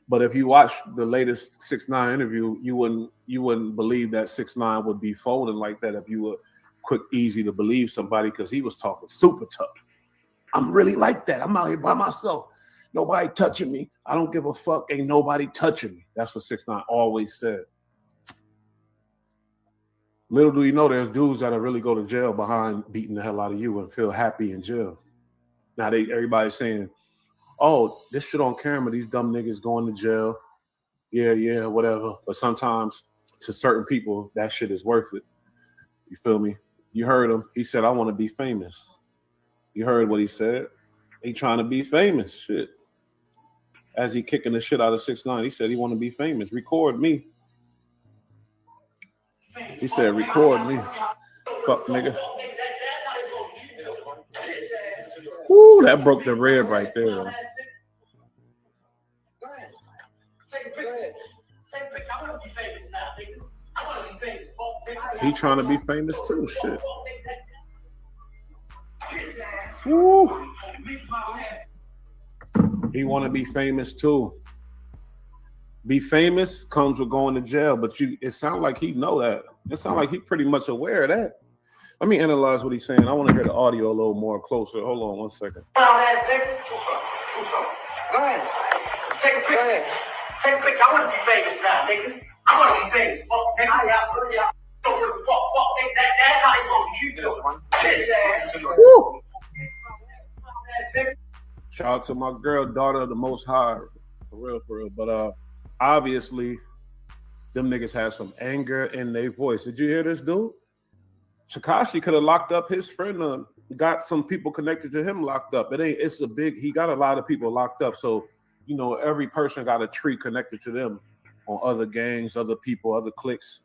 S4: But if you watch the latest 6ix9ine interview, you wouldn't believe that 6ix9ine would be folding like that if you were quick, easy to believe somebody because he was talking super tough. I'm really like that. I'm out here by myself. Nobody touching me. I don't give a fuck. Ain't nobody touching me. That's what 6ix9ine always said. Little do you know there's dudes that'll really go to jail behind beating the hell out of you and feel happy in jail. Now everybody's saying, oh, this shit on camera, these dumb niggas going to jail. Yeah, whatever. But sometimes to certain people, that shit is worth it. You feel me? You heard him. He said, I want to be famous. You heard what he said. He trying to be famous. Shit. As he kicking the shit out of 6ix9ine, he said he want to be famous. Record me. He said, record me. Fuck, nigga. Woo, that broke the red right there. He trying to be famous too. Shit. Woo. He want to be famous too. Be famous comes with going to jail, but it sounds like he know that. It sounds like he pretty much aware of that. Let me analyze what he's saying. I want to hear the audio a little more closer. Hold on 1 second.
S22: Go ahead. Take a picture. Take a picture. I want to be famous now, nigga. I want to be famous. Fuck, nigga. Don't give a fuck, nigga. That's how he's going to treat you. Bitch ass.
S4: Woo. Shout out to my girl, daughter of the Most High. For real. But obviously, them niggas have some anger in their voice. Did you hear this dude? Tekashi could have locked up his friend, got some people connected to him locked up. He got a lot of people locked up. So, you know, every person got a tree connected to them on other gangs, other people, other cliques.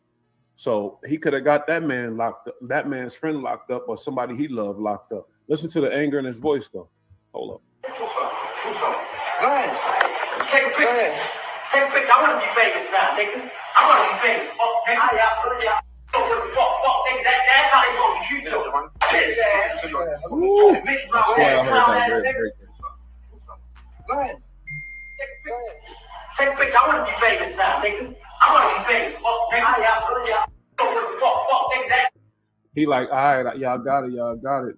S4: So he could have got that man locked up, that man's friend locked up, or somebody he loved locked up. Listen to the anger in his voice, though. Hold up.
S22: Go ahead. Take a picture. Take a picture. I want to be famous now, nigga. I want to be famous. Fuck, nigga. Don't give a fuck, nigga. That's how he's going to treat you. Bitch ass. Mickey Mouse ass, clown ass nigga. Go ahead. Take a picture. I want to be famous now, nigga. I want to be famous. Fuck, nigga. Don't give a fuck, nigga.
S4: He like, all right, y'all got it.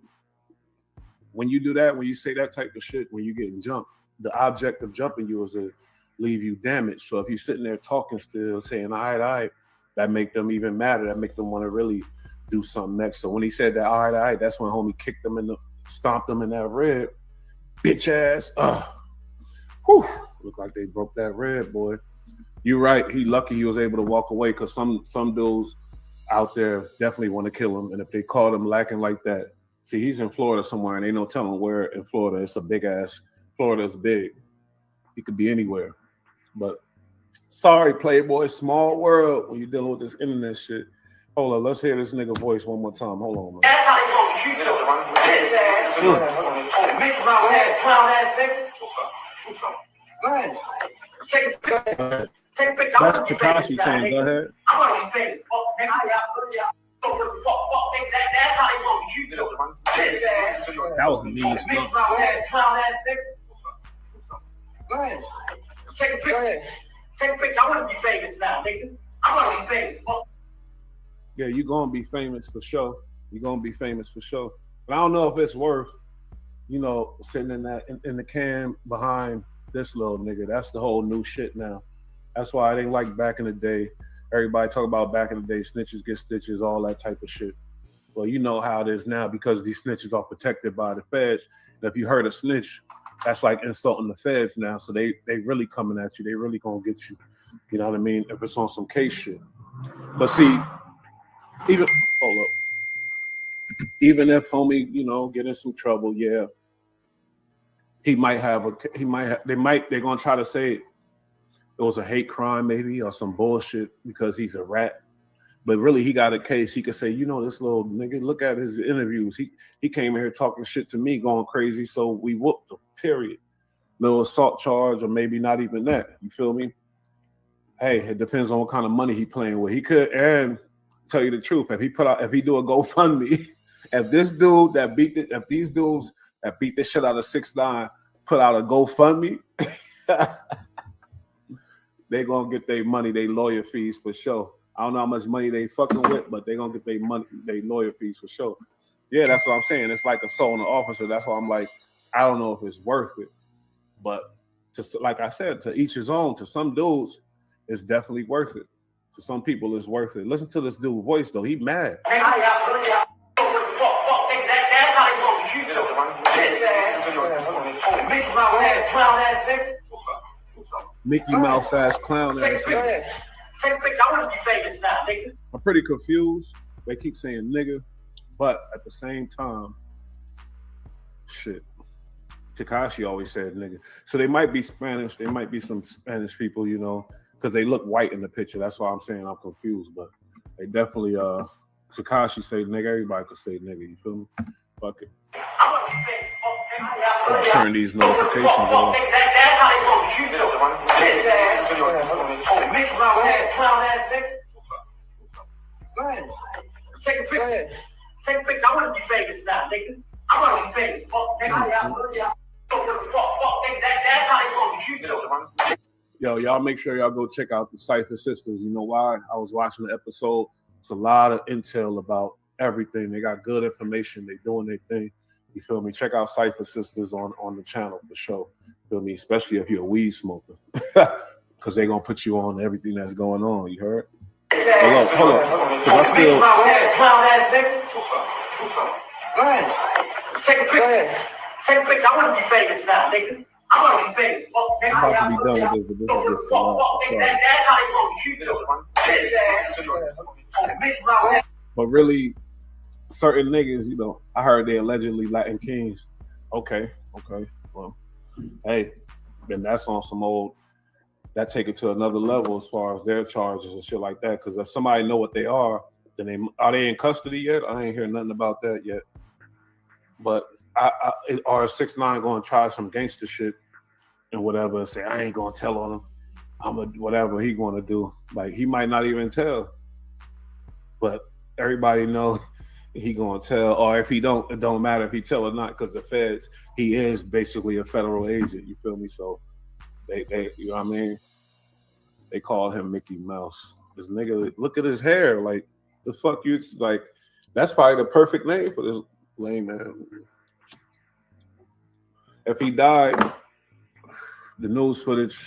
S4: When you do that, when you say that type of shit, when you getting jumped, the object of jumping you is to leave you damaged. So if you're sitting there talking still, saying, all right, that make them even madder. That make them want to really do something next. So when he said that, all right, that's when homie kicked them stomped them in that red. Bitch ass. Whew. Look like they broke that red, boy. You're right. He lucky he was able to walk away, because some dudes out there definitely want to kill him. And if they caught him lacking like that, see, he's in Florida somewhere, and ain't no telling where in Florida. It's a big ass. Florida's big. He could be anywhere. But sorry, Playboy, small world when you're dealing with this internet shit. Hold on, let's hear this nigga voice one more time. Hold on, man.
S22: That's how he's going to treat you. Bitch ass. Mickey Mouse ass, clown ass nigga. Go ahead. Take a picture. Take a picture. I want to be famous now, nigga.
S4: Go ahead.
S22: I want to be famous. Fuck, nigga. Don't give a fuck, nigga. That's how he's going to treat you. Bitch ass.
S4: That was mean
S22: Mickey Mouse ass, clown ass nigga. Go ahead. Take a picture. Take a picture. I want to be famous now, nigga. I want to be famous. Fuck.
S4: Yeah, you're gonna be famous for sure. You're gonna be famous for sure. But I don't know if it's worth, sitting in that in the can behind this little nigga. That's the whole new shit now. That's why I didn't like back in the day. Everybody talk about back in the day, snitches get stitches, all that type of shit. Well, you know how it is now, because these snitches are protected by the feds. And if you hurt a snitch, that's like insulting the feds now. So they really coming at you. They really gonna get you. You know what I mean? If it's on some case shit. But see, even if homie, get in some trouble, yeah, they're gonna try to say it was a hate crime maybe, or some bullshit because he's a rat. But really, he got a case. He could say, this little nigga, look at his interviews. He came in here talking shit to me, going crazy, so we whooped him, period. No assault charge, or maybe not even that. You feel me? Hey, it depends on what kind of money he playing with. He could, and tell you the truth, if he do a GoFundMe, if these dudes that beat the shit out of 6ix9ine put out a GoFundMe, they gonna get their money, their lawyer fees for sure. I don't know how much money they fucking with, but they gonna get their money, their lawyer fees for sure. Yeah, that's what I'm saying. It's like assaulting an officer. That's why I'm like, I don't know if it's worth it. But like I said, to each his own. To some dudes, it's definitely worth it. To some people, it's worth it. Listen to this dude's voice though. He mad.
S22: That's how he's going to treat you. Bitch ass. Mickey Mouse ass, clown ass nigga.
S4: Mickey Mouse ass, clown ass.
S22: Take a picture. I want to be famous now, nigga.
S4: I'm pretty confused. They keep saying nigga, but at the same time, shit. Tekashi always said nigga. So they might be Spanish. There might be some Spanish people, you know, because they look white in the picture. That's why I'm saying I'm confused. But they definitely, Tekashi say nigga. Everybody could say nigga. You feel me? Fuck it. Turn these notifications on.
S22: That's how they supposed to treat you. Bitch ass. Oh, Mickey Mouse ass, clown ass nigga. Go ahead. Take a picture. Take a picture. I want to be famous now, nigga. I want to be famous. Fuck, nigga. That's how they supposed to treat you.
S4: Yo, y'all make sure y'all go check out the Cypher Sisters. You know why? I was watching the episode. It's a lot of intel about everything. They got good information. They doing their thing. You feel me? Check out Cypher Sisters on the channel for sure. Feel me? Especially if you're a weed smoker. Because they're going to put you on everything that's going on. You heard? Hold up. Because I still...
S22: Clown ass nigga. Go ahead. Take a picture. Take a picture. I want to be famous now, nigga. I want to be famous. Nigga.
S4: I'm about to be done with this, but this is just a lot.
S22: That's how they supposed to treat you. Bitch ass. Oh, Mickey Mouse ass.
S4: But really, certain niggas, you know, I heard they allegedly Latin kings. Okay. Well, hey, then that's on some old, that take it to another level as far as their charges and shit like that. Because if somebody know what they are, then are they in custody yet? I ain't hear nothing about that yet. But are 6ix9ine going to try some gangster shit and whatever and say, I ain't going to tell on him. I'm going to, whatever he going to do. Like, he might not even tell. But everybody know he going to tell. Or if he don't, it don't matter if he tell or not because the feds, he is basically a federal agent. You feel me? So, they you know what I mean? They call him Mickey Mouse. This nigga, look at his hair. Like, the fuck you, like, that's probably the perfect name for this lame man. If he died, the news footage,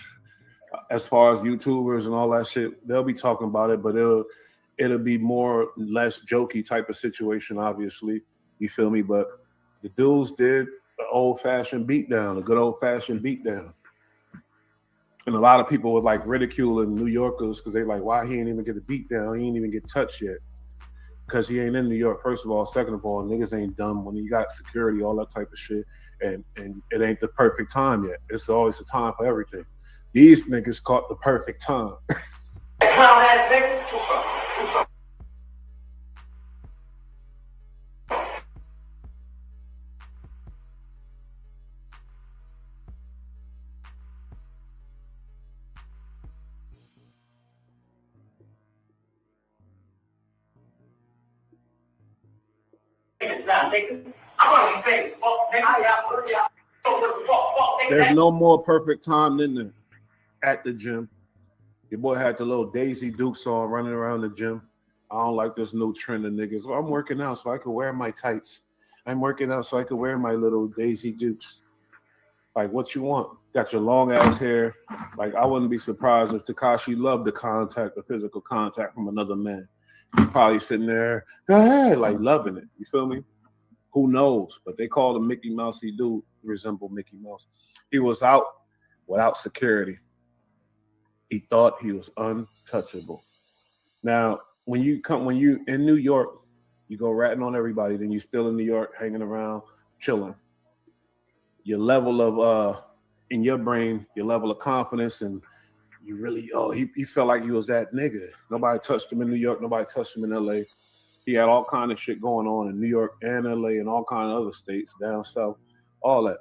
S4: as far as YouTubers and all that shit, they'll be talking about it, but it'll be more less jokey type of situation, obviously. You feel me? But the dudes did an old-fashioned beatdown, a good old-fashioned beatdown. And a lot of people were like ridiculing New Yorkers because they like, why he ain't even get a beatdown? He ain't even get touched yet. Because he ain't in New York, first of all. Second of all, niggas ain't dumb when you got security, all that type of shit. And it ain't the perfect time yet. It's always a time for everything. These niggas caught the perfect time.
S22: Clown ass nigga. Famous now, nigga. I want to be famous. Nigga.
S4: There's no more perfect time than at the gym. Your boy had the little Daisy Dukes on running around the gym. I don't like this new trend of niggas. Well, I'm working out so I can wear my tights. I'm working out so I can wear my little Daisy Dukes. Like, what you want? Got your long ass hair. Like, I wouldn't be surprised if Tekashi loved the contact, the physical contact from another man. He probably sitting there, go ahead, like loving it. You feel me? Who knows? But they called him Mickey Mouse. He do resemble Mickey Mouse. He was out without security. He thought he was untouchable. Now, when you in New York, you go ratting on everybody, then you still in New York, hanging around, chilling. Your level of in your brain, your level of confidence, and you really, he felt like he was that nigga. Nobody touched him in New York, nobody touched him in LA. He had all kind of shit going on in New York and LA and all kind of other states down south, all that.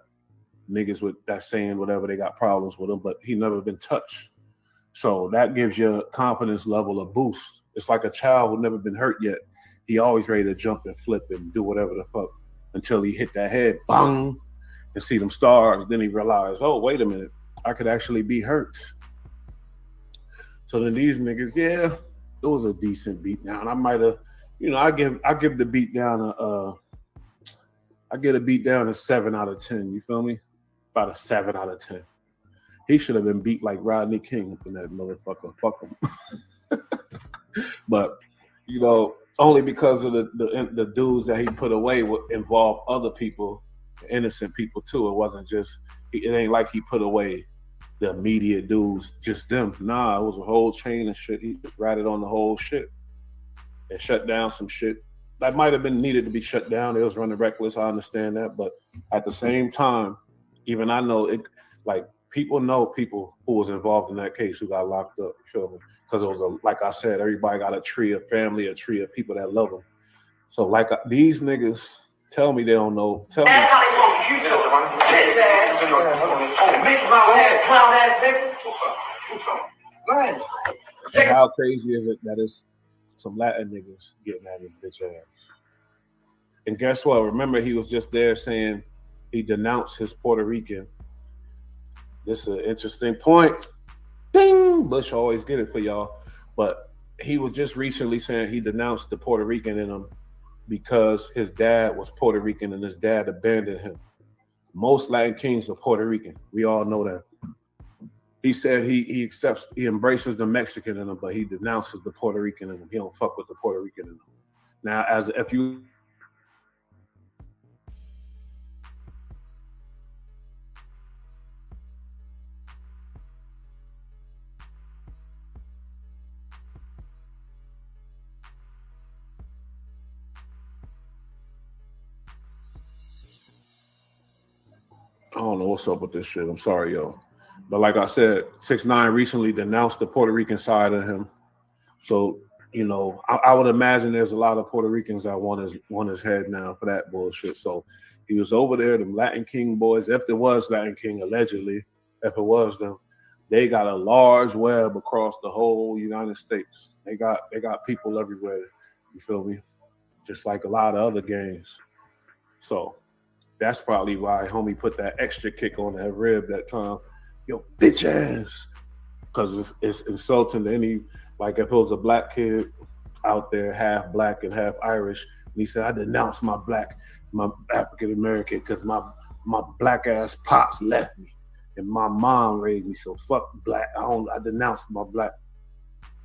S4: Niggas with that saying whatever, they got problems with him, but he never been touched. So that gives your confidence level a boost. It's like a child who never been hurt yet. He always ready to jump and flip and do whatever the fuck until he hit that head, bang, and see them stars. Then he realized, oh, wait a minute, I could actually be hurt. So then these niggas, yeah, it was a decent beat down. I might have, I give the beat down I get a beat down a 7 out of 10. You feel me? About a 7 out of 10. He should have been beat like Rodney King up in that motherfucker. Fuck him. But only because of the dudes that he put away would involve other people, innocent people too. It wasn't just. It ain't like he put away the immediate dudes, just them. Nah, it was a whole chain of shit. He just ratted on the whole shit. and shut down some shit that might have been needed to be shut down. It was running reckless. I understand that, but at the same time, even I know it. Like people know people who was involved in that case who got locked up. You feel me? Because it was like I said, everybody got a tree of family, a tree of people that love them. So like these niggas tell me they don't know. Tell me.
S22: That's how they gonna treat you. Bitch ass. Oh, Mickey Mouse ass, clown ass nigga. Man.
S4: And how crazy is it that it's some Latin niggas getting at his bitch ass? And guess what? Remember, he was just there saying he denounced his Puerto Rican. This is an interesting point. Ding! Bush always get it for y'all. But he was just recently saying he denounced the Puerto Rican in him because his dad was Puerto Rican and his dad abandoned him. Most Latin kings are Puerto Rican. We all know that. He said he embraces the Mexican in him, but he denounces the Puerto Rican in him. He don't fuck with the Puerto Rican in him. Now, if you I don't know what's up with this shit. I'm sorry, yo. But like I said, 6ix9ine recently denounced the Puerto Rican side of him. So, you know, I would imagine there's a lot of Puerto Ricans that want his head now for that bullshit. So he was over there, them Latin King boys, if there was Latin King, allegedly, if it was them, they got a large web across the whole United States. They got people everywhere. You feel me? Just like a lot of other gangs. So that's probably why homie put that extra kick on that rib that time. Yo, bitch ass. Because it's insulting to any, like if it was a black kid out there, half black and half Irish, and he said, I denounce my African American because my black ass pops left me and my mom raised me, so fuck black. I denounce my black.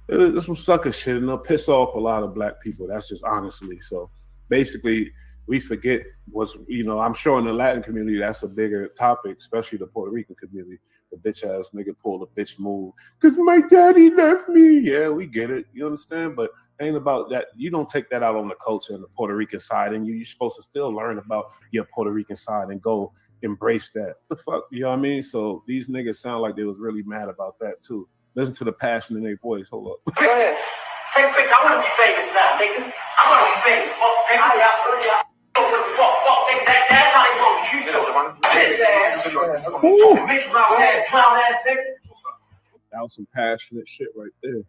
S4: It's some sucker shit and it'll piss off a lot of black people. That's just honestly. So basically, we forget I'm sure in the Latin community, that's a bigger topic, especially the Puerto Rican community. The bitch ass nigga pulled a bitch move because my daddy left me. Yeah, we get it. You understand? But it ain't about that. You don't take that out on the culture and the Puerto Rican side, and you're supposed to still learn about your Puerto Rican side and go embrace that. The fuck, you know what I mean? So these niggas sound like they was really mad about that too. Listen to the passion in their voice. Hold up.
S22: Go ahead. Take a picture. I want to be famous now, nigga. I want to be famous. Oh, nigga. That's how they supposed to treat you. Bitch ass. Mickey Mouse ass, clown ass nigga.
S4: That was some passionate shit right there.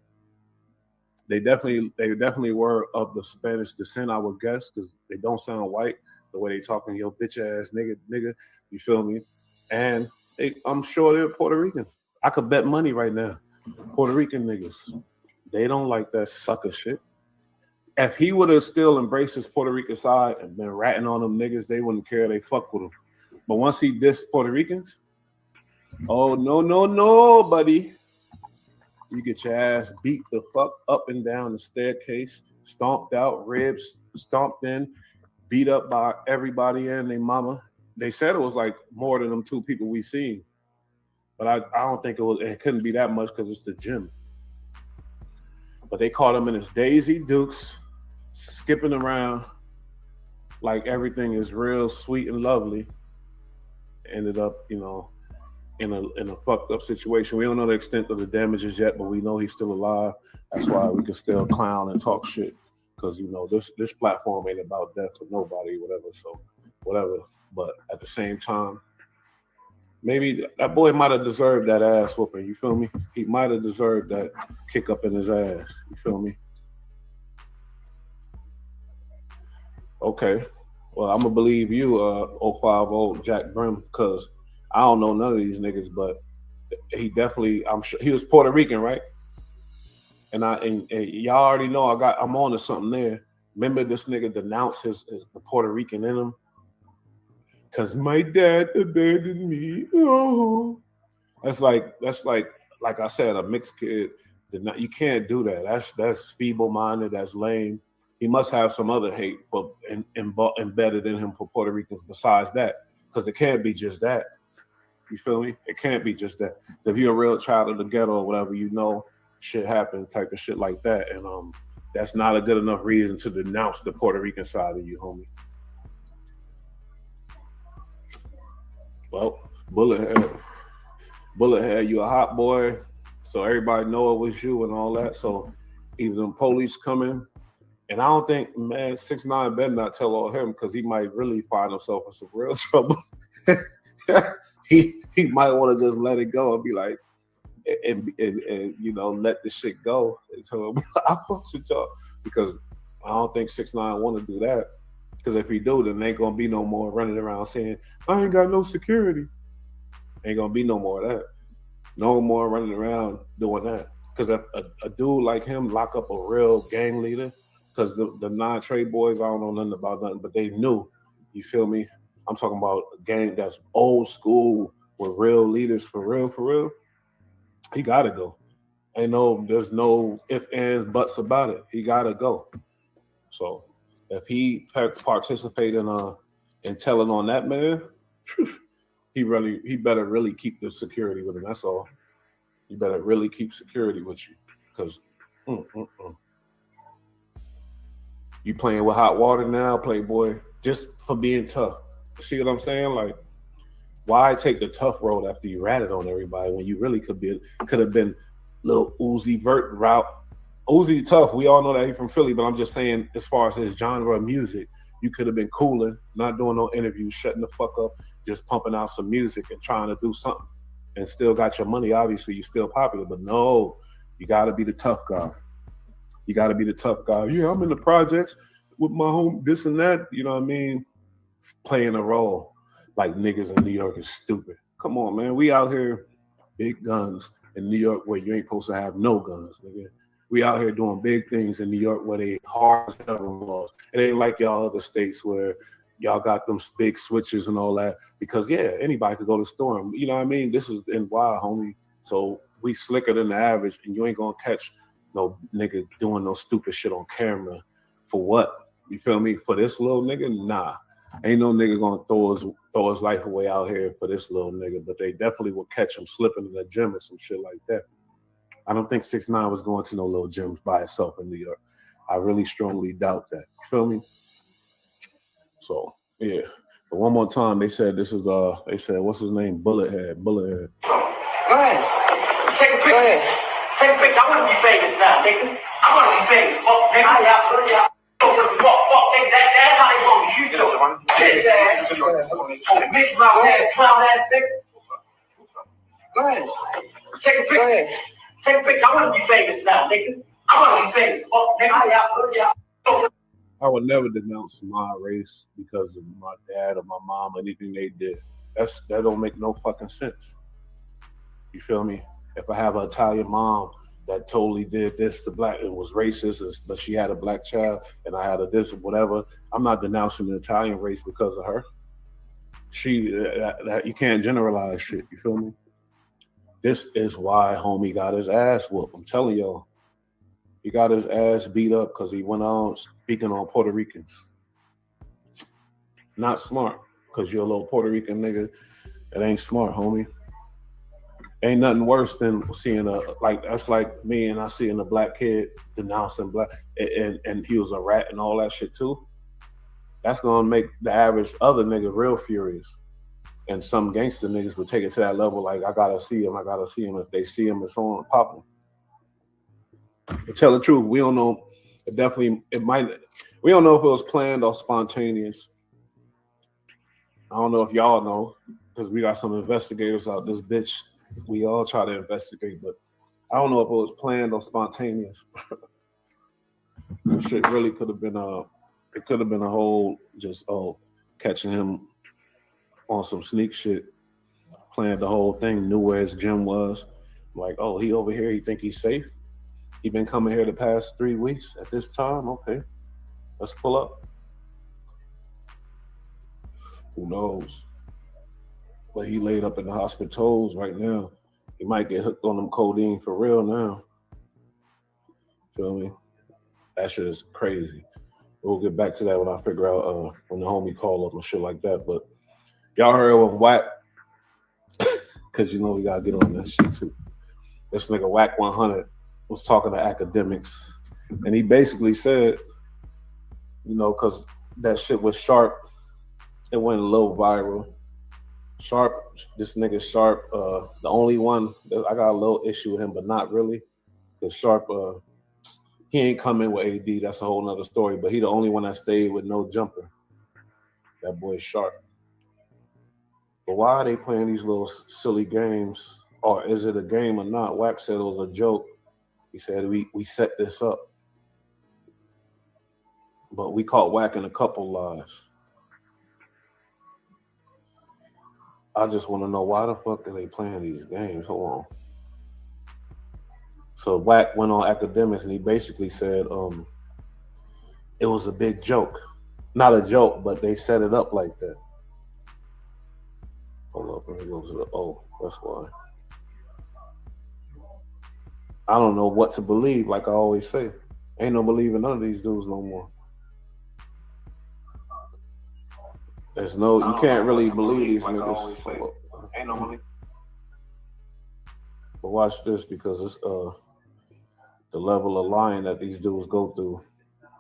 S4: They definitely were of the Spanish descent, I would guess, because they don't sound white the way they talking. Yo, bitch ass nigga. You feel me? And I'm sure they're Puerto Rican. I could bet money right now. Puerto Rican niggas, they don't like that sucker shit. If he would have still embraced his Puerto Rican side and been ratting on them niggas, they wouldn't care. They fuck with him. But once he dissed Puerto Ricans, oh, no, buddy. You get your ass beat the fuck up and down the staircase, stomped out, ribs stomped in, beat up by everybody and their mama. They said it was like more than them two people we seen. But I don't think it couldn't be that much because it's the gym. But they caught him in his Daisy Dukes, skipping around like everything is real sweet and lovely. Ended up, in a fucked up situation. We don't know the extent of the damages yet, but we know he's still alive. That's why we can still clown and talk shit. Because this platform ain't about death for nobody, whatever. So whatever. But at the same time, maybe that boy might have deserved that ass whooping. You feel me? He might have deserved that kick up in his ass. You feel me? Okay. Well, I'm gonna believe you, 050 Jack Brim, because I don't know none of these niggas, but he definitely, I'm sure he was Puerto Rican, right? And y'all already know I'm on to something there. Remember this nigga denounced the Puerto Rican in him? Cause my dad abandoned me. Oh, that's like I said, a mixed kid. You can't do that. That's feeble-minded. That's lame. He must have some other hate embedded in him for Puerto Ricans besides that, because it can't be just that. You feel me? It can't be just that. If you're a real child of the ghetto or whatever, shit happened, type of shit like that, and that's not a good enough reason to denounce the Puerto Rican side of you, homie. Well, Bullethead, you a hot boy, so everybody know it was you and all that. So either them police coming, and I don't think, man, 6ix9ine better not tell all him because he might really find himself in some real trouble. he might want to just let it go and be like, and you know, let the shit go. And tell him, I fucks with y'all, because I don't think 6ix9ine want to do that. Because if he do, then ain't gonna be no more running around saying, I ain't got no security. Ain't gonna be no more of that. No more running around doing that. Because a dude like him lock up a real gang leader, because the non-trade boys, I don't know nothing about nothing, but they knew. You feel me? I'm talking about a gang that's old school with real leaders for real. He gotta go. There's no ifs, ands, buts about it. He gotta go. So if he participate in telling on that man, he better really keep the security with him. That's all. You better really keep security with you, because you playing with hot water now, Playboy, just for being tough. See what I'm saying? Like, why take the tough road after you ratted on everybody when you really could have been little Uzi Vert route? Uzi tough. We all know that he's from Philly, but I'm just saying, as far as his genre of music, you could have been cooling, not doing no interviews, shutting the fuck up, just pumping out some music and trying to do something, and still got your money. Obviously, you're still popular, but no, you got to be the tough guy. You got to be the tough guy. Yeah, I'm in the projects with my home, this and that. You know what I mean? Playing a role like niggas in New York is stupid. Come on, man. We out here, big guns in New York where you ain't supposed to have no guns, nigga. We out here doing big things in New York where they hard as hell laws. It ain't like y'all other states where y'all got them big switches and all that, because yeah, anybody could go to the store. And, you know what I mean? This is NY, homie. So we slicker than the average, and you ain't gonna catch no nigga doing no stupid shit on camera. For what? You feel me? For this little nigga? Nah. Ain't no nigga gonna throw his life away out here for this little nigga, but they definitely will catch him slipping in the gym or some shit like that. I don't think 6ix9ine was going to no little gyms by itself in New York. I really strongly doubt that. You feel me? So yeah. But one more time, they said this is what's his name? Bullethead.
S22: Go ahead. Take a picture. Go ahead. Take a picture. I want to be famous now, nigga. I want to be famous. Fuck, nigga. Fuck, nigga. That's how they supposed to treat you. Bitch ass. Mickey Mouse ass, clown ass nigga. Go ahead. Take a picture. Go ahead. Take a picture. I want to be famous now, nigga. I want to be famous. Fuck, nigga.
S4: I would never denounce my race because of my dad or my mom or anything they did. That don't make no fucking sense. You feel me? If I have an Italian mom that totally did this to black and was racist, but she had a black child, and I had a this or whatever, I'm not denouncing the Italian race because of her. You can't generalize shit. You feel me? This is why homie got his ass whooped. I'm telling y'all. He got his ass beat up because he went on speaking on Puerto Ricans. Not smart, because you're a little Puerto Rican nigga. It ain't smart, homie. Ain't nothing worse than seeing that's like me and I seeing a black kid denouncing black, and he was a rat and all that shit too. That's gonna make the average other nigga real furious. And some gangster niggas would take it to that level, like, I gotta see him. If they see him, it's on popping. To tell the truth, we don't know. We don't know if it was planned or spontaneous. I don't know if y'all know, because we got some investigators out this bitch. We all try to investigate, but I don't know if it was planned or spontaneous. Shit really could have been it could have been a whole just catching him on some sneak shit, planned the whole thing, knew where his gym was. Like, oh, he over here, he think he's safe. He been coming here the past 3 weeks at this time. Okay, let's pull up. Who knows? But he laid up in the hospitals right now. He might get hooked on them codeine for real now. Feel me? That shit is crazy. We'll get back to that when I figure out when the homie call up and shit like that. But y'all heard when Wack, because you know we gotta get on that shit too. This nigga Wack 100 was talking to academics And he basically said, you know, because that shit was Sharp, it went a little viral. Sharp, this nigga Sharp, the only one that I got a little issue with him, but not really. Because Sharp, he ain't coming with AD. That's a whole nother story. But he the only one that stayed with no jumper. That boy Sharp. But why are they playing these little silly games? Or is it a game or not? Wack said it was a joke. He said we set this up. But we caught Wack in a couple lies. I just want to know why the fuck are they playing these games? Hold on. So Wack went on Academics and he basically said it was a big joke. Not a joke, but they set it up like that. Hold up, let me go to the O. That's why. I don't know what to believe, like I always say. Ain't no believing none of these dudes no more. There's no, you can't really believe these niggas. Ain't no belief. But watch this, because it's the level of lying that these dudes go through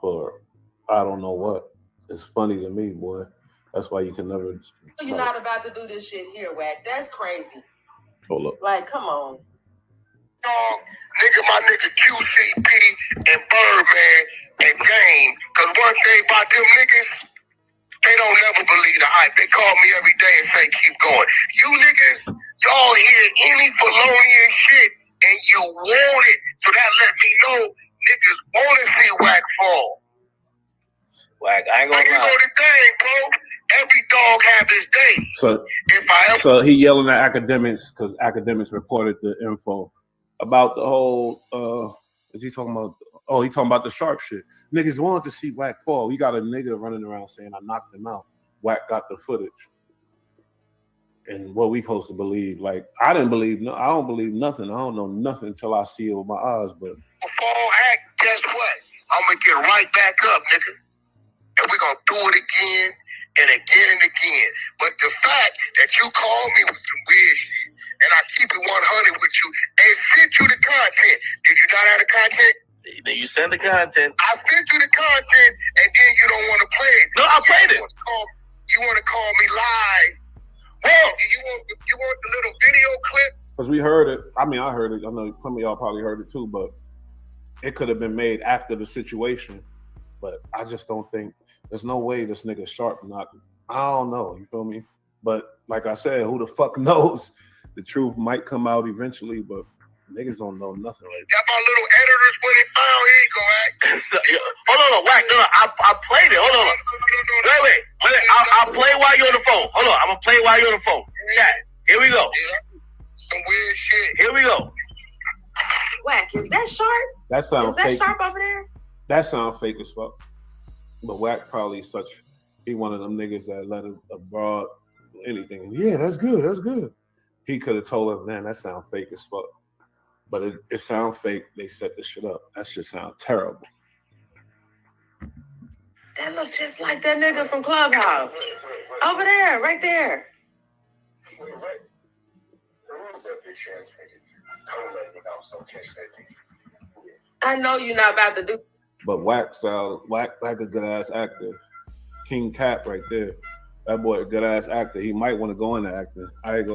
S4: for I don't know what. It's funny to me, boy. That's why you can never.
S13: You're not about to do this shit here, Wack. That's crazy.
S4: Hold up.
S13: Like, come on.
S6: Nigga, my nigga QCP and Birdman and Game. Cause one thing about them niggas, they don't never believe the hype. They call me every day and say, keep going. You niggas, y'all hear any felonious shit and you want it. So that let me know niggas want to see Wack fall.
S17: Wack, I ain't gonna lie.
S6: You know the thing, bro. Every dog have his day.
S4: So he yelling at Academics because Academics reported the info about the whole. Is he talking about? Oh, he talking about the Sharp shit. Niggas wanted to see Wack fall. We got a nigga running around saying I knocked him out. Wack got the footage. And what we supposed to believe? Like I didn't believe. I don't believe nothing. I don't know nothing until I see it with my eyes. But
S6: fall act, guess what? I'm gonna get right back up, nigga, and we're gonna do it again and again and again. But the fact that you called me with some weird shit and I keep it 100 with you and sent you the content. Did you not have the content?
S17: Then you send the content.
S6: I sent you the content and then you don't want to play it.
S17: No, I played it.
S6: You want to call me live. Well, you want the little video clip?
S4: because we heard it. I mean, I heard it. I know some of y'all probably heard it too, but it could have been made after the situation. But I just don't think there's no way this nigga Sharp not. I don't know. You feel me? But like I said, who the fuck knows? The truth might come out eventually, but niggas don't know nothing right now.
S6: Got my little editors when they found. Here you go, Act.
S17: Hold on, Wack. No, I played it. Hold on. Wait. I'll play while you're on the phone. Hold on. I'm gonna play while you're on the phone. Chat. Here we go.
S6: Some weird shit.
S17: Here we go.
S13: Wack, is that Sharp?
S4: That sounds
S13: Is that
S4: fake.
S13: Sharp over there?
S4: That sounds fake as fuck. But Wack probably he one of them niggas that let a broad anything. Yeah, that's good. That's good. He could have told her, man, that sounds fake as fuck. But it sounds fake. They set this shit up. That shit sounds terrible.
S13: That look just like that nigga from Clubhouse. Over there, right there. I know you're not about to do.
S4: But Wack a good ass actor. King Cap right there. That boy a good ass actor. He might want to go into acting.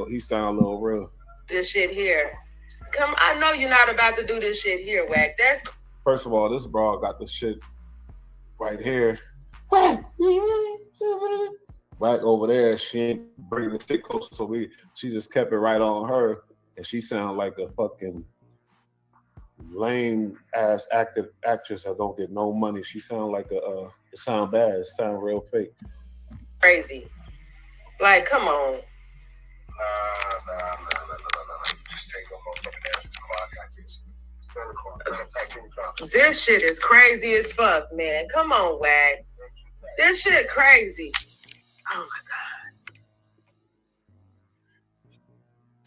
S4: He sound a little real.
S13: This shit here. I know you're not about to do this shit here, Wack. That's
S4: First of all, this broad got the shit right here. Wack over there, she ain't bringing the shit closer to me. She just kept it right on her, and she sound like a fucking lame ass actress that don't get no money. She sound like it sound bad. It sound real fake.
S13: crazy. Like, come on. This shit is crazy as fuck, man. Come on, Wack. This shit crazy. Oh my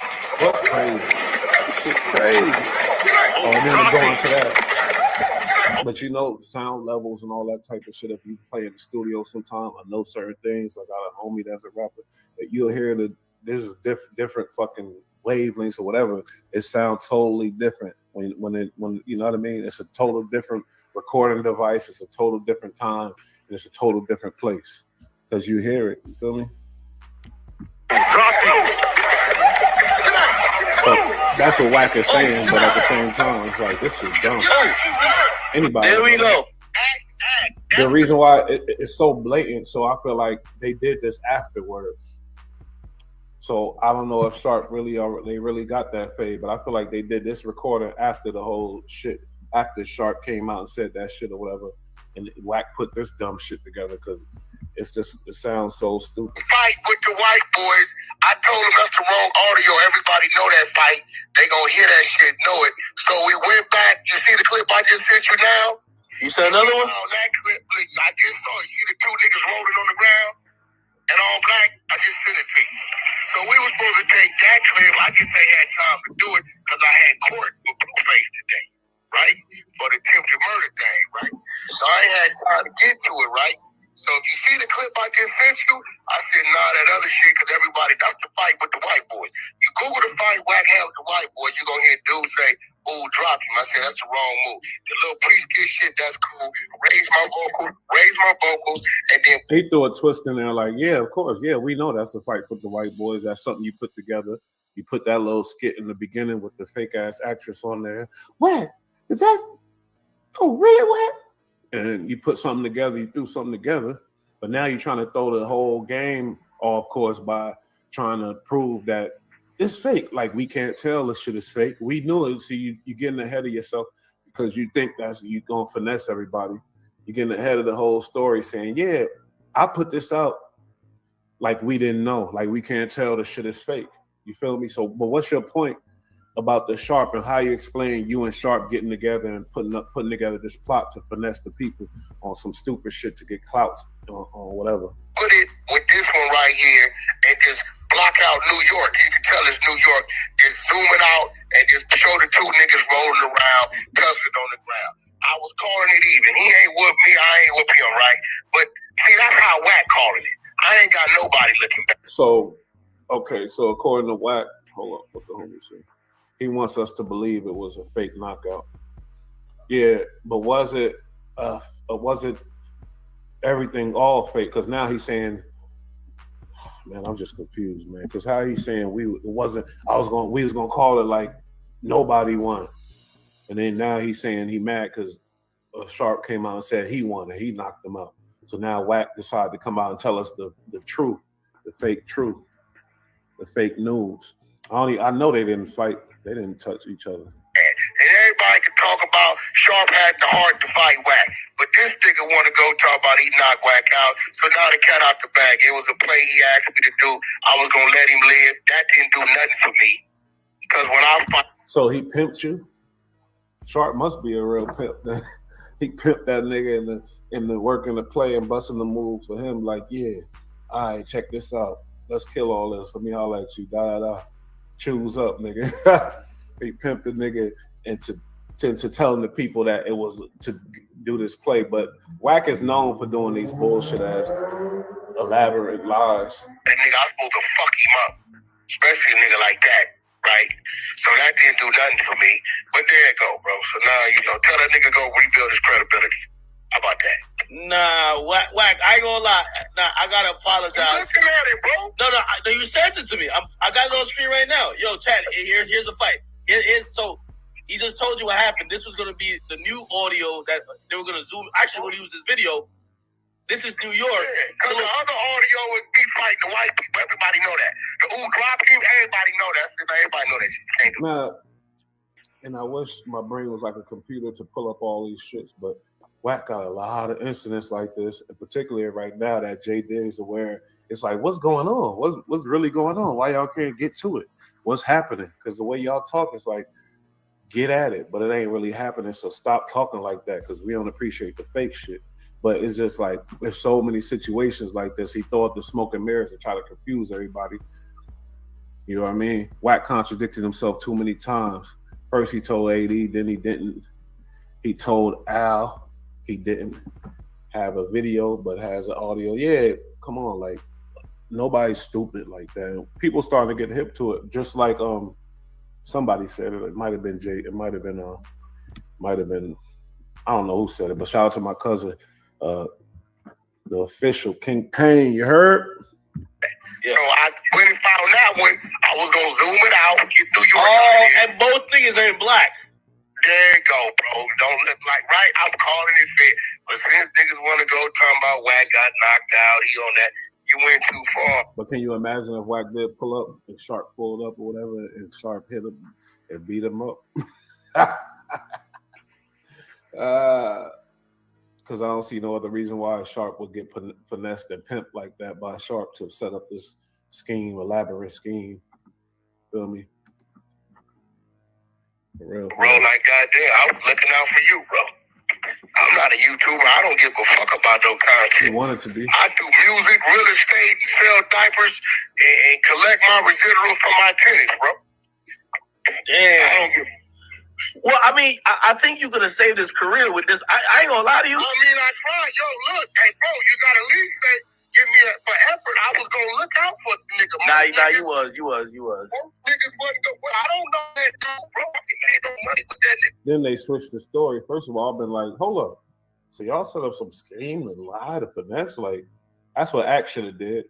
S13: God.
S4: What's crazy? This shit crazy. Oh, and then go into that. But you know, sound levels and all that type of shit. If you play in the studio sometime, I know certain things. I got a homie that's a rapper that you'll hear this is different fucking wavelengths or whatever. It sounds totally different when you know what I mean. It's a total different recording device. It's a total different time, and it's a total different place because you hear it. You feel me? That's what Wack is saying, but at the same time, it's like, this is dumb. Anybody.
S17: There we go.
S4: The reason why it's so blatant, so I feel like they did this afterwards. So I don't know if Sharp they really got that fade, but I feel like they did this recording after the whole shit, after Sharp came out and said that shit or whatever, and Wack put this dumb shit together because it sounds so stupid.
S17: Fight with the white boys. I told them that's the wrong audio. Everybody know that fight. They gonna hear that shit, know it. So we went back. You see the clip I just sent you now? You said another one? On that clip, I just saw it. You see the two niggas rolling on the ground and all black? I just sent it to you. So we were supposed to take that clip. I just ain't had time to do it because I had court with Blueface today, right? For the attempted murder thing, right? So I ain't had time to get to it, right? So if you see the clip I just sent you, I said, nah, that other shit, because everybody, that's the fight with the white boys. You Google the fight Wack had with the white boys, you're going to hear dudes say, ooh, drop him. I said, that's the wrong move. The little priest kid shit, that's cool. Raise my vocals, and then...
S4: He threw a twist in there like, yeah, of course. Yeah, we know that's a fight with the white boys. That's something you put together. You put that little skit in the beginning with the fake-ass actress on there. What? Is that... Oh, really, what? And you put something together, you threw something together, but now you're trying to throw the whole game off course by trying to prove that it's fake. Like, we can't tell this shit is fake. We knew it. See, you're getting ahead of yourself because you think that's you gonna finesse everybody. You're getting ahead of the whole story saying, yeah, I put this out like we didn't know. Like, we can't tell the shit is fake. You feel me? So, but what's your point about the Sharp and how you explain you and Sharp getting together and putting together this plot to finesse the people on some stupid shit to get clouts or whatever?
S17: Put it with this one right here and just block out New York. You can tell it's New York. Just zoom it out and just show the two niggas rolling around, cussing on the ground. I was calling it even. He ain't with me, I ain't with him, right? But see, that's how Wack calling it. I ain't got nobody looking back.
S4: So, okay, so according to Wack, hold up, what the homie say? He wants us to believe it was a fake knockout. Yeah, but was it everything all fake? Because now he's saying, man, I'm just confused, man. Because how he's saying we was gonna call it like nobody won, and then now he's saying he mad because Sharp came out and said he won and he knocked them out. So now Wack decided to come out and tell us the truth, the fake truth, the fake news. I know they didn't fight. They didn't touch each other.
S17: And everybody can talk about Sharp had the heart to fight Wack. But this nigga want to go talk about he knocked Wack out. So now the cat out the bag. It was a play he asked me to do. I was going to let him live. That didn't do nothing for me. Because when I fight...
S4: So he pimped you? Sharp must be a real pimp. He pimped that nigga in the working the play and busting the moves for him. Like, yeah, all right, check this out. Let's kill all this. Let me holler at you. Da-da-da. Choose up, nigga. He pimped the nigga into telling the people that it was to do this play. But Wack is known for doing these bullshit ass elaborate lies.
S17: That nigga, I supposed to fuck him up. Especially a nigga like that, right? So that didn't do nothing for me. But there it go, bro. So now, tell that nigga go rebuild his credibility. How about that?
S22: Nah, Wack, I ain't gonna lie. Nah, I gotta apologize.
S17: Looking at it, bro.
S22: No, you sent it to me. I got it on screen right now. Yo, chat, here's a fight. So he just told you what happened. This was gonna be the new audio that they were gonna zoom. Actually, we're gonna use this video. This is New York.
S17: Because the other audio was me fighting the white people. Everybody know that. The drop him, everybody know that. Everybody know that shit.
S4: Nah, and I wish my brain was like a computer to pull up all these shits, but Wack got a lot of incidents like this, and particularly right now that J Diggs aware. It's like, what's going on? What's really going on? Why y'all can't get to it? What's happening? Because the way y'all talk is like, get at it, but it ain't really happening. So stop talking like that because we don't appreciate the fake shit. But it's just like, there's so many situations like this. He thought the smoke and mirrors and try to confuse everybody. You know what I mean? Wack contradicted himself too many times. First he told AD, then he didn't. He told Al he didn't have a video, but has an audio. Yeah, come on, like nobody's stupid like that. People starting to get hip to it, just like somebody said it. It might have been Jay. It might have been I don't know who said it, but shout out to my cousin, the official King Payne. You heard?
S17: So I went and found that one. I was gonna zoom it out, get through your.
S22: And both niggas are in black.
S17: There you go, bro. Don't look like right. I'm calling it fair. But since niggas want to go talking about Wack got knocked out, he on that. You went too far.
S4: But can you imagine if Wack did pull up and Sharp pulled up or whatever, and Sharp hit him and beat him up? Because I don't see no other reason why Sharp would get finessed and pimped like that by Sharp to set up this scheme, elaborate scheme. Feel me? For real.
S17: Bro, like goddamn, I was looking out for you, bro. I'm not a YouTuber. I don't give a fuck about no content.
S4: You wanted to be.
S17: I do music, real estate, sell diapers, and collect my residuals from my tenants, bro.
S22: Damn.
S17: I don't give.
S22: Well, I mean, I think you could have saved his career with this. I ain't gonna lie to you.
S17: I mean, I tried. Yo, look, hey, bro, you gotta at least say, give me for effort. I was gonna look out for the nigga.
S22: Nah, you was.
S17: Most niggas wasn't go. Well, I don't know that dude, bro. I ain't no money with that nigga.
S4: Then they switched the story. First of all, I've been like, hold up. So y'all set up some scheme and lie to finesse? Like, that's what Act should have did.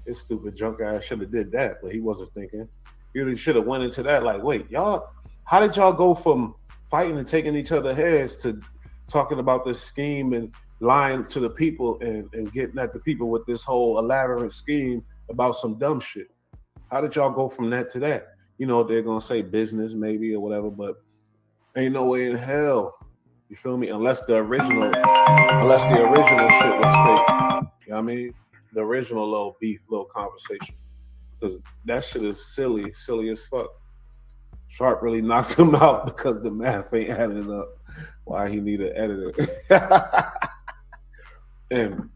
S4: His stupid junk ass should have did that, but he wasn't thinking. He really should have went into that like, wait, y'all, how did y'all go from fighting and taking each other heads to talking about this scheme and lying to the people and getting at the people with this whole elaborate scheme about some dumb shit? How did y'all go from that to that? You know, they're going to say business maybe or whatever, but ain't no way in hell, you feel me? Unless the original shit was fake. You know what I mean? The original little beef, little conversation. Because that shit is silly as fuck. Sharp really knocked him out because the math ain't adding up. Why he need an editor? And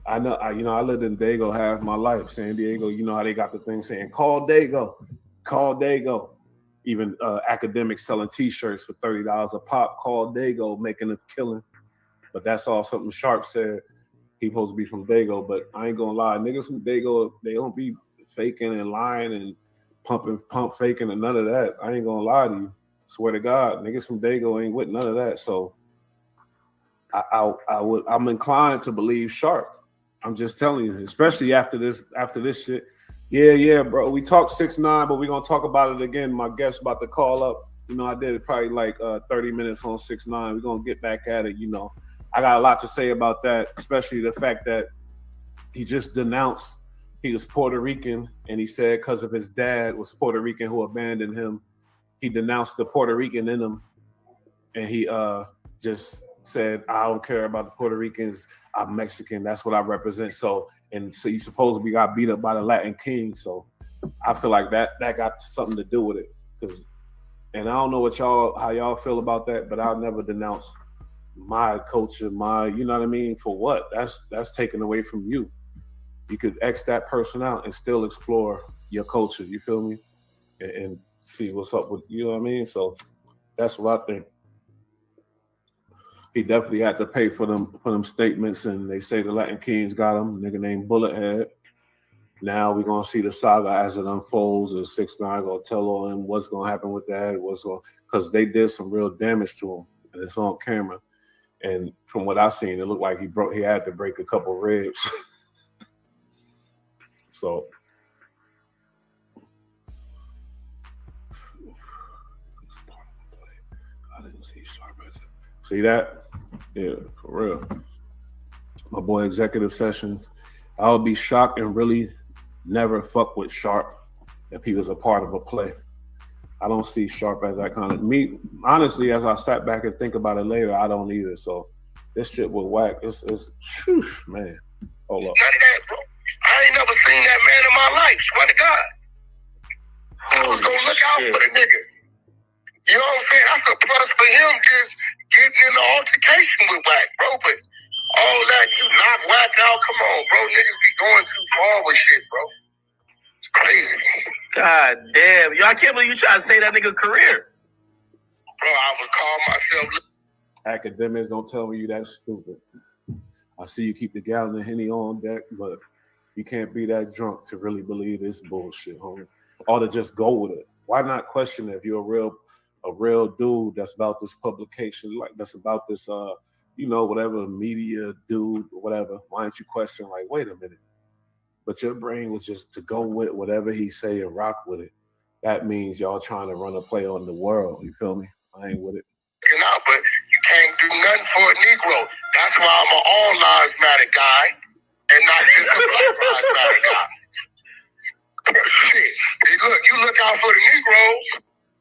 S4: I know, I lived in Dago half my life, San Diego. You know how they got the thing saying, call Dago. Even academics selling T-shirts for $30 a pop, call Dago, making a killing. But that's all something Sharp said. He supposed to be from Dago, but I ain't gonna lie, niggas from Dago, they don't be faking and lying and pump faking and none of that. I ain't gonna lie to you. Swear to God, niggas from Dago ain't with none of that. So I'm inclined to believe Sharp. I'm just telling you, especially after this shit. Yeah, bro. We talked 6ix9ine, but we're gonna talk about it again. My guest about to call up. You know, I did it probably like 30 minutes on 6ix9ine. We're gonna get back at it, you know. I got a lot to say about that, especially the fact that he just denounced he was Puerto Rican, and he said because of his dad was Puerto Rican who abandoned him, he denounced the Puerto Rican in him, and he just said, I don't care about the Puerto Ricans, I'm Mexican, that's what I represent. So he supposedly got beat up by the Latin King. So I feel like that got something to do with it. And I don't know how y'all feel about that, but I'll never denounce my culture, you know what I mean? For what? That's taken away from you. You could X that person out and still explore your culture, you feel me? And see what's up with, you know what I mean? So that's what I think. He definitely had to pay for them statements, and they say the Latin Kings got him, nigga named Bullethead. Now we're gonna see the saga as it unfolds, and 6ix9ine gonna tell on him what's gonna happen with that, because they did some real damage to him, and it's on camera. And from what I've seen, it looked like he had to break a couple ribs. So I didn't see Sharp. See that? Yeah, for real. My boy Executive Sessions. I would be shocked and really never fuck with Sharp if he was a part of a play. I don't see Sharp as that kind of me. Honestly, as I sat back and think about it later, I don't either. So this shit with Wack, it's whew, man. Hold up.
S17: None of that, bro. I ain't never seen that man in my life. Swear to God. I was gonna look out for the nigga. You know what I'm saying? That's a plus for him just getting in the altercation with Wack, bro. But all that, you knock Wack out, come on, bro. Niggas be going too far with shit, bro. It's crazy.
S22: God damn. Yo, I can't believe you trying to say that nigga career.
S17: Bro, I would call myself.
S4: Academics, don't tell me you that stupid. I see you keep the gallon of Henny on deck, but you can't be that drunk to really believe this bullshit, homie. Or to just go with it. Why not question it if you're a a real dude that's about this publication, like that's about this, whatever media dude or whatever, why don't you question like, wait a minute? But your brain was just to go with whatever he say and rock with it. That means y'all trying to run a play on the world. You feel me? I ain't with it.
S17: Out, but you can't do nothing for a Negro. That's why I'm an all lives matter guy and not just a Black Lives Matter guy. Shit. Hey, look, you look out for the Negroes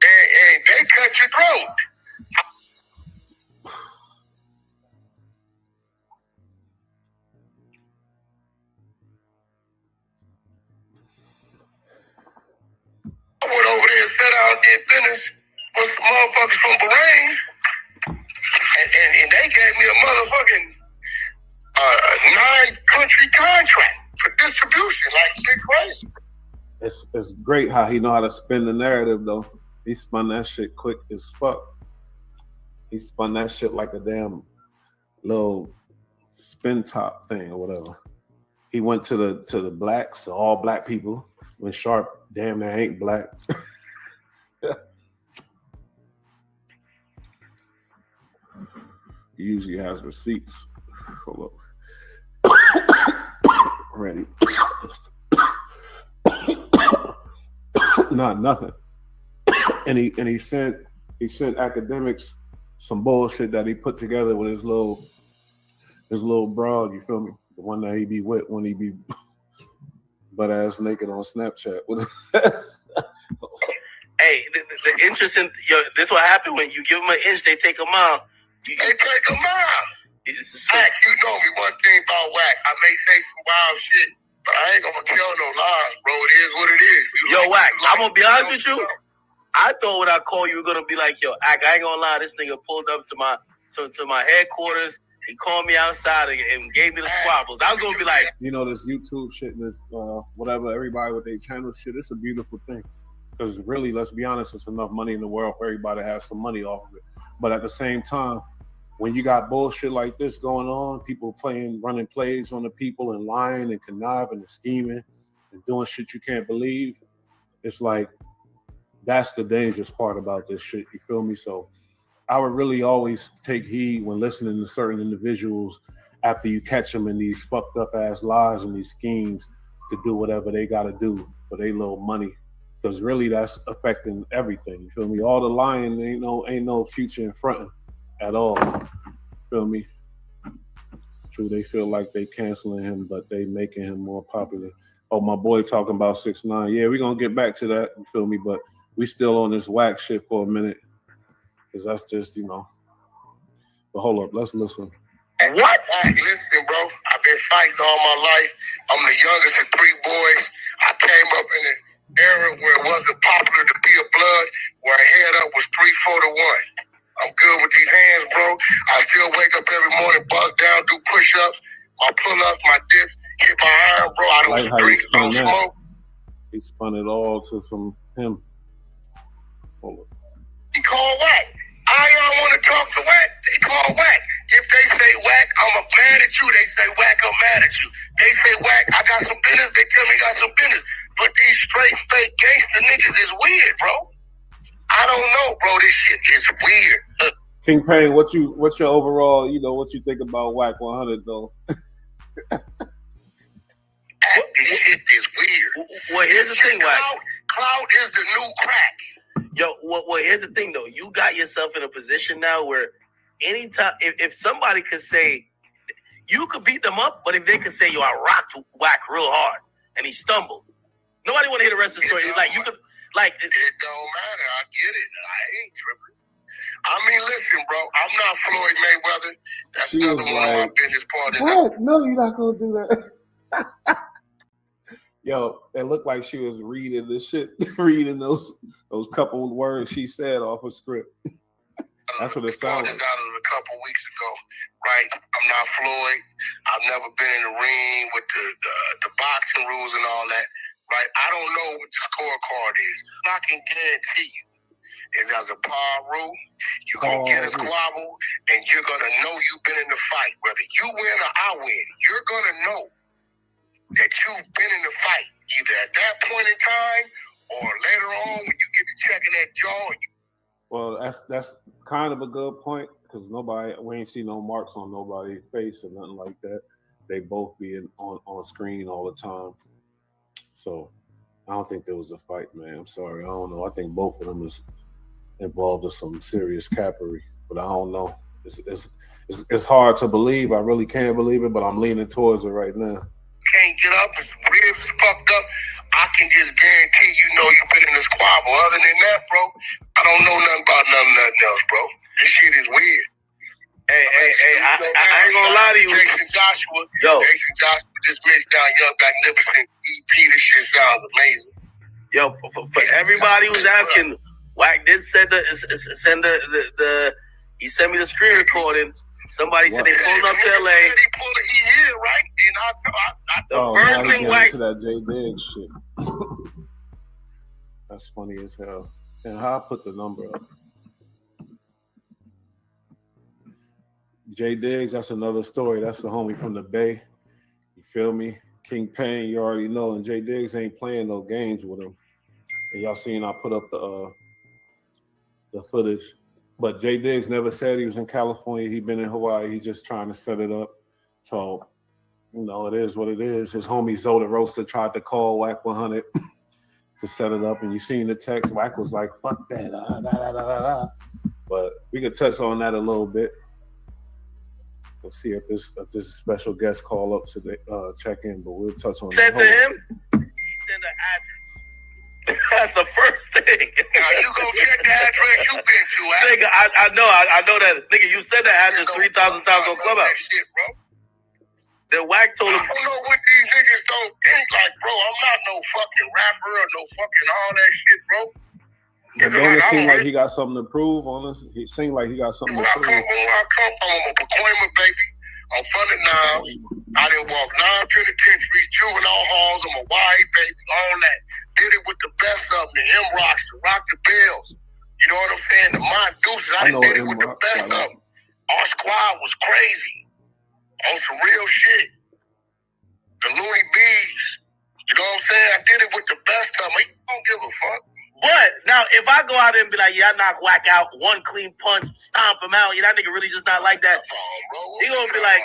S17: and they cut your throat. I went over there and sat out and did business with some motherfuckers from Bahrain. And they gave me a motherfucking 9-country contract for distribution. Like, shit crazy.
S4: It's great how he know how to spin the narrative, though. He spun that shit quick as fuck. He spun that shit like a damn little spin top thing or whatever. He went to the blacks, all black people, when Sharp damn near ain't black. He usually has receipts. Hold up. Ready. Not nothing. And he sent academics some bullshit that he put together with his little broad, you feel me? The one that he be with when he be butt ass naked on Snapchat.
S2: Hey, the interesting, this what happened when you give them an inch, they take a mile.
S17: They take a mile. Wack, you know me one thing about Wack. I may say some wild shit, but I ain't gonna tell no lies, bro. It is what it is.
S2: Wack, I'm gonna be honest with you. I thought when I call you were gonna be like, I ain't gonna lie, this nigga pulled up to my headquarters. He called me outside and gave me the squabbles. I was gonna be like,
S4: this YouTube shit and this whatever, everybody with their channel shit, it's a beautiful thing. Because really, let's be honest, there's enough money in the world for everybody to have some money off of it. But at the same time, when you got bullshit like this going on, people running plays on the people and lying and conniving and scheming and doing shit you can't believe, it's like, that's the dangerous part about this shit, you feel me? So I would really always take heed when listening to certain individuals after you catch them in these fucked up ass lies and these schemes to do whatever they got to do for their little money. Because really that's affecting everything, you feel me? All the lying, ain't no future in front at all, feel me? True, they feel like they canceling him, but they making him more popular. Oh, my boy talking about 6ix9ine. Yeah, we're going to get back to that, you feel me? But we still on this Wack shit for a minute. Because that's just, But hold up, let's listen.
S17: What? Listen, bro, I've been fighting all my life. I'm the youngest of 3 boys. I came up in an era where it wasn't popular to be a blood, where a head up was 3-4 to 1. I'm good with these hands, bro. I still wake up every morning, bust down, do push-ups, my pull-ups, my dips, hit my iron, bro. I don't drink, don't smoke.
S4: He spun it all to him. Hold up.
S17: He called Wack. I don't want to talk to Wack. They call Wack. If they say Wack, I'm mad at you. They say Wack, I'm mad at you. They say Wack, I got some business. They tell me I got some business. But these straight fake gangster niggas is weird, bro. I don't know, bro. This shit is weird.
S4: King Payne, what's your overall, what you think about Wack 100 though?
S17: This shit is weird.
S2: Well, here's the thing, Wack.
S17: Cloud is the new crack.
S2: Well, here's the thing though. You got yourself in a position now where anytime, if somebody could say, you could beat them up, but if they could say, I rocked Wack real hard and he stumbled, nobody want to hear the rest of the story. Like you could. Like
S17: it don't matter. I get it. I ain't tripping. I mean, listen, bro. I'm not Floyd Mayweather. That's another one of my business partners.
S4: What? No, you're not gonna do that. Yo, it looked like she was reading this shit, reading those couple of words she said off a script. That's what it sounded like.
S17: Out of a couple weeks ago, right? I'm not Floyd. I've never been in the ring with the boxing rules and all that. Right, I don't know what the scorecard is. I can guarantee you, if there's a par rule, you're going to get a squabble, and you're going to know you've been in the fight. Whether you win or I win, you're going to know that you've been in the fight, either at that point in time or later on when you get to checking that jaw.
S4: Well, that's kind of a good point because we ain't see no marks on nobody's face or nothing like that. They both be on screen all the time. So I don't think there was a fight, man. I'm sorry. I don't know. I think both of them is involved in some serious cappery, but I don't know. It's hard to believe. I really can't believe it, but I'm leaning towards it right now.
S17: Can't get up, his ribs is fucked up. I can just guarantee you've been in a squabble. Other than that, bro, I don't know nothing about nothing else, bro. This shit is weird.
S2: Hey, I ain't gonna lie to you.
S17: Jason Joshua just mixed down Young Magnificent EP. This shit sounds amazing.
S2: Yo, for everybody who's asking, Wack did send he sent me the screen recording. Somebody said they pulled up to LA.
S17: He here, right?
S2: The first thing Wack
S4: to that J Diggs shit. That's funny as hell. And how I put the number up. J Diggs, that's another story. That's the homie from the Bay. You feel me? King Payne, you already know, and J Diggs ain't playing no games with him. And y'all seen I put up the footage. But J Diggs never said he was in California. He been in Hawaii. He's just trying to set it up. So, it is what it is. His homie Zoda Roaster tried to call Wack 100 to set it up. And you seen the text. Wack was like, fuck that. But we could touch on that a little bit. We'll see if this special guest call up to check in. But we'll touch on
S2: said
S4: that.
S2: To him, he sent an address. That's the first thing.
S17: Now you go check the address you been to.
S2: Nigga, I know that. Nigga, you said that address 3,000 times on Clubhouse.
S17: Shit, bro.
S2: Then Wack told him.
S17: I don't know what these niggas don't think. Like, bro, I'm not no fucking rapper or no fucking all that shit, bro.
S4: But don't it seem like he got something to prove on this? He seemed like he got something to prove.
S17: Where I come from, I'm a Pacoima baby. I'm from the Nile. I done walked 9 penitentiaries, juvenile halls. I'm a white baby, all that. Did it with the best of them, the M-Rocks, the Rock the Bells. You know what I'm saying? The Mon Deuces. I done did it with the best of them. Our squad was crazy. On some real shit. The Looney Bees. You know what I'm saying? I did it with the best of them. I don't give a fuck.
S2: But now, if I go out there and be like, yeah, I knock Wack out, one clean punch, stomp him out, that nigga really just not like that. He gonna be like,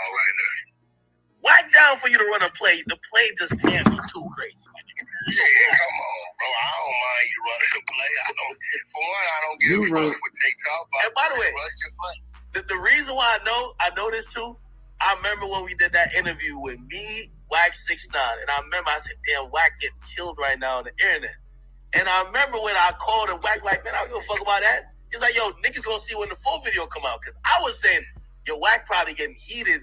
S2: Wack down for you to run a play. The play just can't be too crazy.
S17: Yeah, come on, bro. I don't mind you running the play. I don't give a fuck what they talk about.
S2: And by the way, the reason why I know this too, I remember when we did that interview with me, Wack 6ix9ine, and I remember I said, damn, Wack getting killed right now on the internet. And I remember when I called and Wack like, man, I don't give a fuck about that. He's like, yo, niggas gonna see when the full video come out. Because I was saying, yo, Wack probably getting heated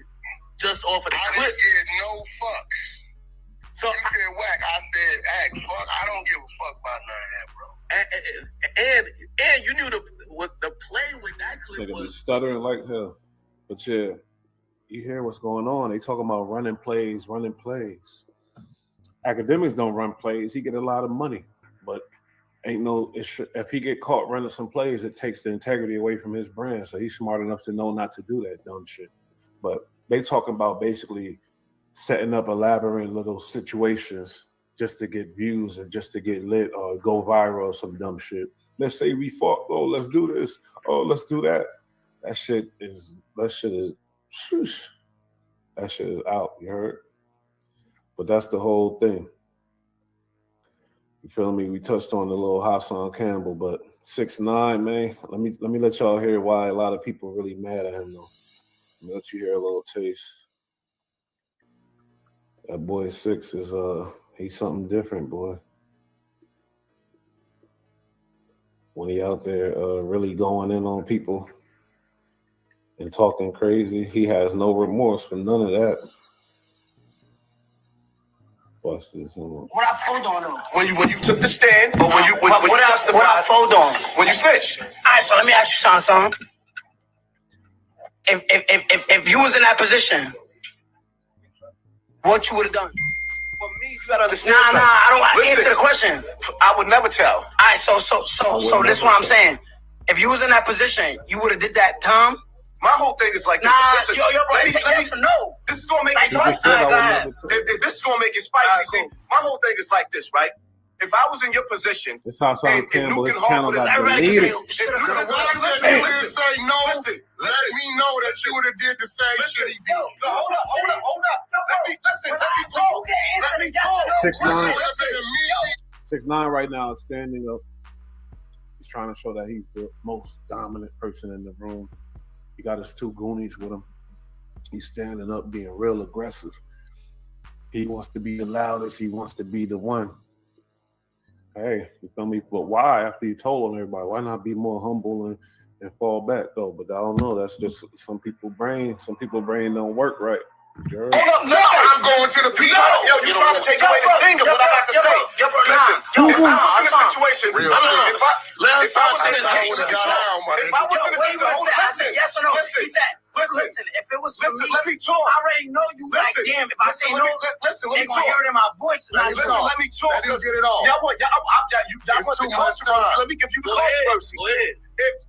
S2: just off of the clip.
S17: I didn't give no fucks. So you said Wack, I said, act, fuck. I don't give a fuck about none of that, bro.
S2: And you knew the play with that clip
S4: was stuttering like hell. But yeah, you hear what's going on. They talking about running plays. Academics don't run plays. He get a lot of money. But if he get caught running some plays, it takes the integrity away from his brand. So he's smart enough to know not to do that dumb shit. But they talking about basically setting up elaborate little situations just to get views and just to get lit or go viral or some dumb shit. Let's say we fought. Oh, let's do this. Oh, let's do that. That shit is out. You heard? But that's the whole thing. You feel me? We touched on the little Hassan Campbell, but 6ix9ine, man. Let me let y'all hear why a lot of people really mad at him though. Let me let you hear a little taste. That boy 6 is he's something different, boy. When he out there really going in on people and talking crazy, he has no remorse for none of that. Watch this.
S22: What I fold on though?
S11: When you took the stand, but when you
S22: what I fold on?
S11: When you snitched.
S22: All right, so let me ask you something. If you was in that position, what you would have done?
S11: For me, you gotta understand.
S22: Nah, I don't answer the question.
S11: I would never tell.
S22: All right, so this is what I'm saying. If you was in that position, you would have did that, Tom.
S11: My whole thing is like,
S22: nah,
S11: listen,
S22: yo, bro, yes or no?
S11: This is gonna make it spicy. This is gonna make it spicy. See, my whole thing is like this, right? if I was in your position,
S4: This how Sean Campbell, his channel got
S6: Everybody
S4: deleted.
S6: can say, shoulda, coulda, woulda.
S17: You didn't say no. Let me know that you would have did the same shit he did.
S11: Hold up. Let me talk. Let me talk.
S4: 6'9", 6'9" right now is standing up. He's trying to show that he's the most dominant person in the room. He got his two goonies with him. He's standing up, being real aggressive. He wants to be the loudest. He wants to be the one. Hey, you feel me? But why, after you told on everybody, why not be more humble and fall back, though? But I don't know. That's just some people's brain. Some people's brain don't work right.
S11: Hold up, no, I'm going to the people. Yo, you trying to take away the sting of what I got to say. Listen, if I was in a situation, if I was in a situation, yes or no, he said, listen, if it was for me, let me talk. I already know you like, damn, if I say no, they gonna hear it in my voice. Let me talk. Let me get it off. Y'all want the controversy. Let me give you the controversy.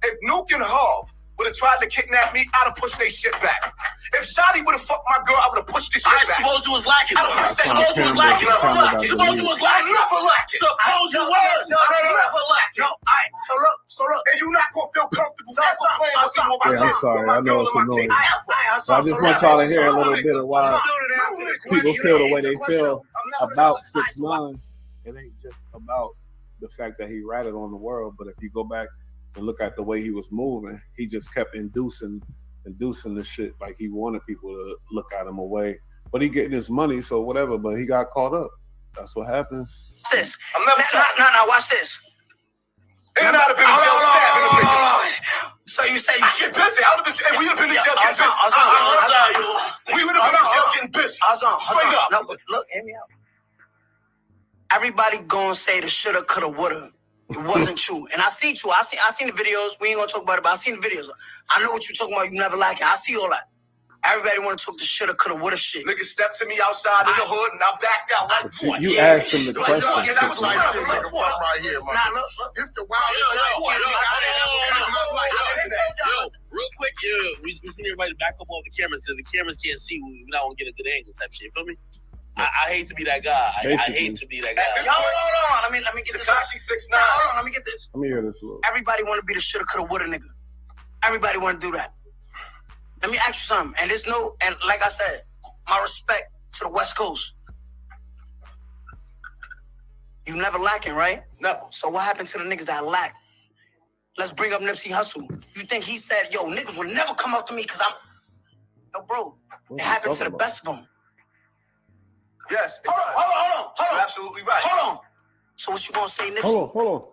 S11: If Nuke and Hov would have tried to kidnap me, I'd have pushed their shit back. If Shotty would have fucked my girl, I would have pushed this shit back.
S2: Suppose you was lacking. Suppose you was lacking. Suppose you was lacking.
S11: Never lacking.
S2: Suppose you was.
S11: Never lacking. No, all right. So look. And you're not gonna feel comfortable.
S4: Yeah, I'm sorry. I know it's annoying. So I just want y'all to hear a little bit of why people feel the way they feel about 6ix9ine. It ain't just about the fact that he ratted on the world, but if you go back and look at the way he was moving, he just kept inducing the shit like he wanted people to look at him away. But he getting his money, so whatever, but he got caught up. That's what happens.
S6: This. Now, watch this.
S11: And I'd have been in jail stabbing the niggas.
S6: So you say you
S11: get busy. I would have been, we would have been in jail getting busy. We would have been in jail getting busy. Straight up.
S6: No, but look, hear me out. Everybody gonna say the shoulda, coulda, woulda. It wasn't true. And I see you. I seen the videos. We ain't gonna talk about it, but I seen the videos. I know what you're talking about. You never like it. I see all that. Everybody want to talk the shoulda, coulda, woulda shit.
S11: Niggas stepped to me outside in the hood and I backed out like what?
S4: You asked him the question.
S11: Yeah, that was like right here, man.
S6: Nah, look.
S11: It's the wildest.
S2: Real quick, we just need everybody to back up off the cameras so the cameras can't see. We don't get a good angle type shit. You feel me? I hate to be that guy. I hate to be that guy.
S6: Hold on. Let me get this.
S11: Tekashi 6ix9ine.
S6: Hold on. Let me get this.
S4: Let me hear this. Little.
S6: Everybody want to be the shoulda, coulda, woulda nigga. Everybody want to do that. Let me ask you something. And there's no, and like I said, my respect to the West Coast. You never lacking, right?
S11: Never.
S6: So what happened to the niggas that lack? Let's bring up Nipsey Hussle. You think he said, yo, niggas will never come up to me because I'm... Yo, bro, it happened to the best of them.
S11: Yes.
S6: Hold on.
S11: You're absolutely right.
S6: Hold on. So what you gonna say, Nipsey?
S4: Hold on.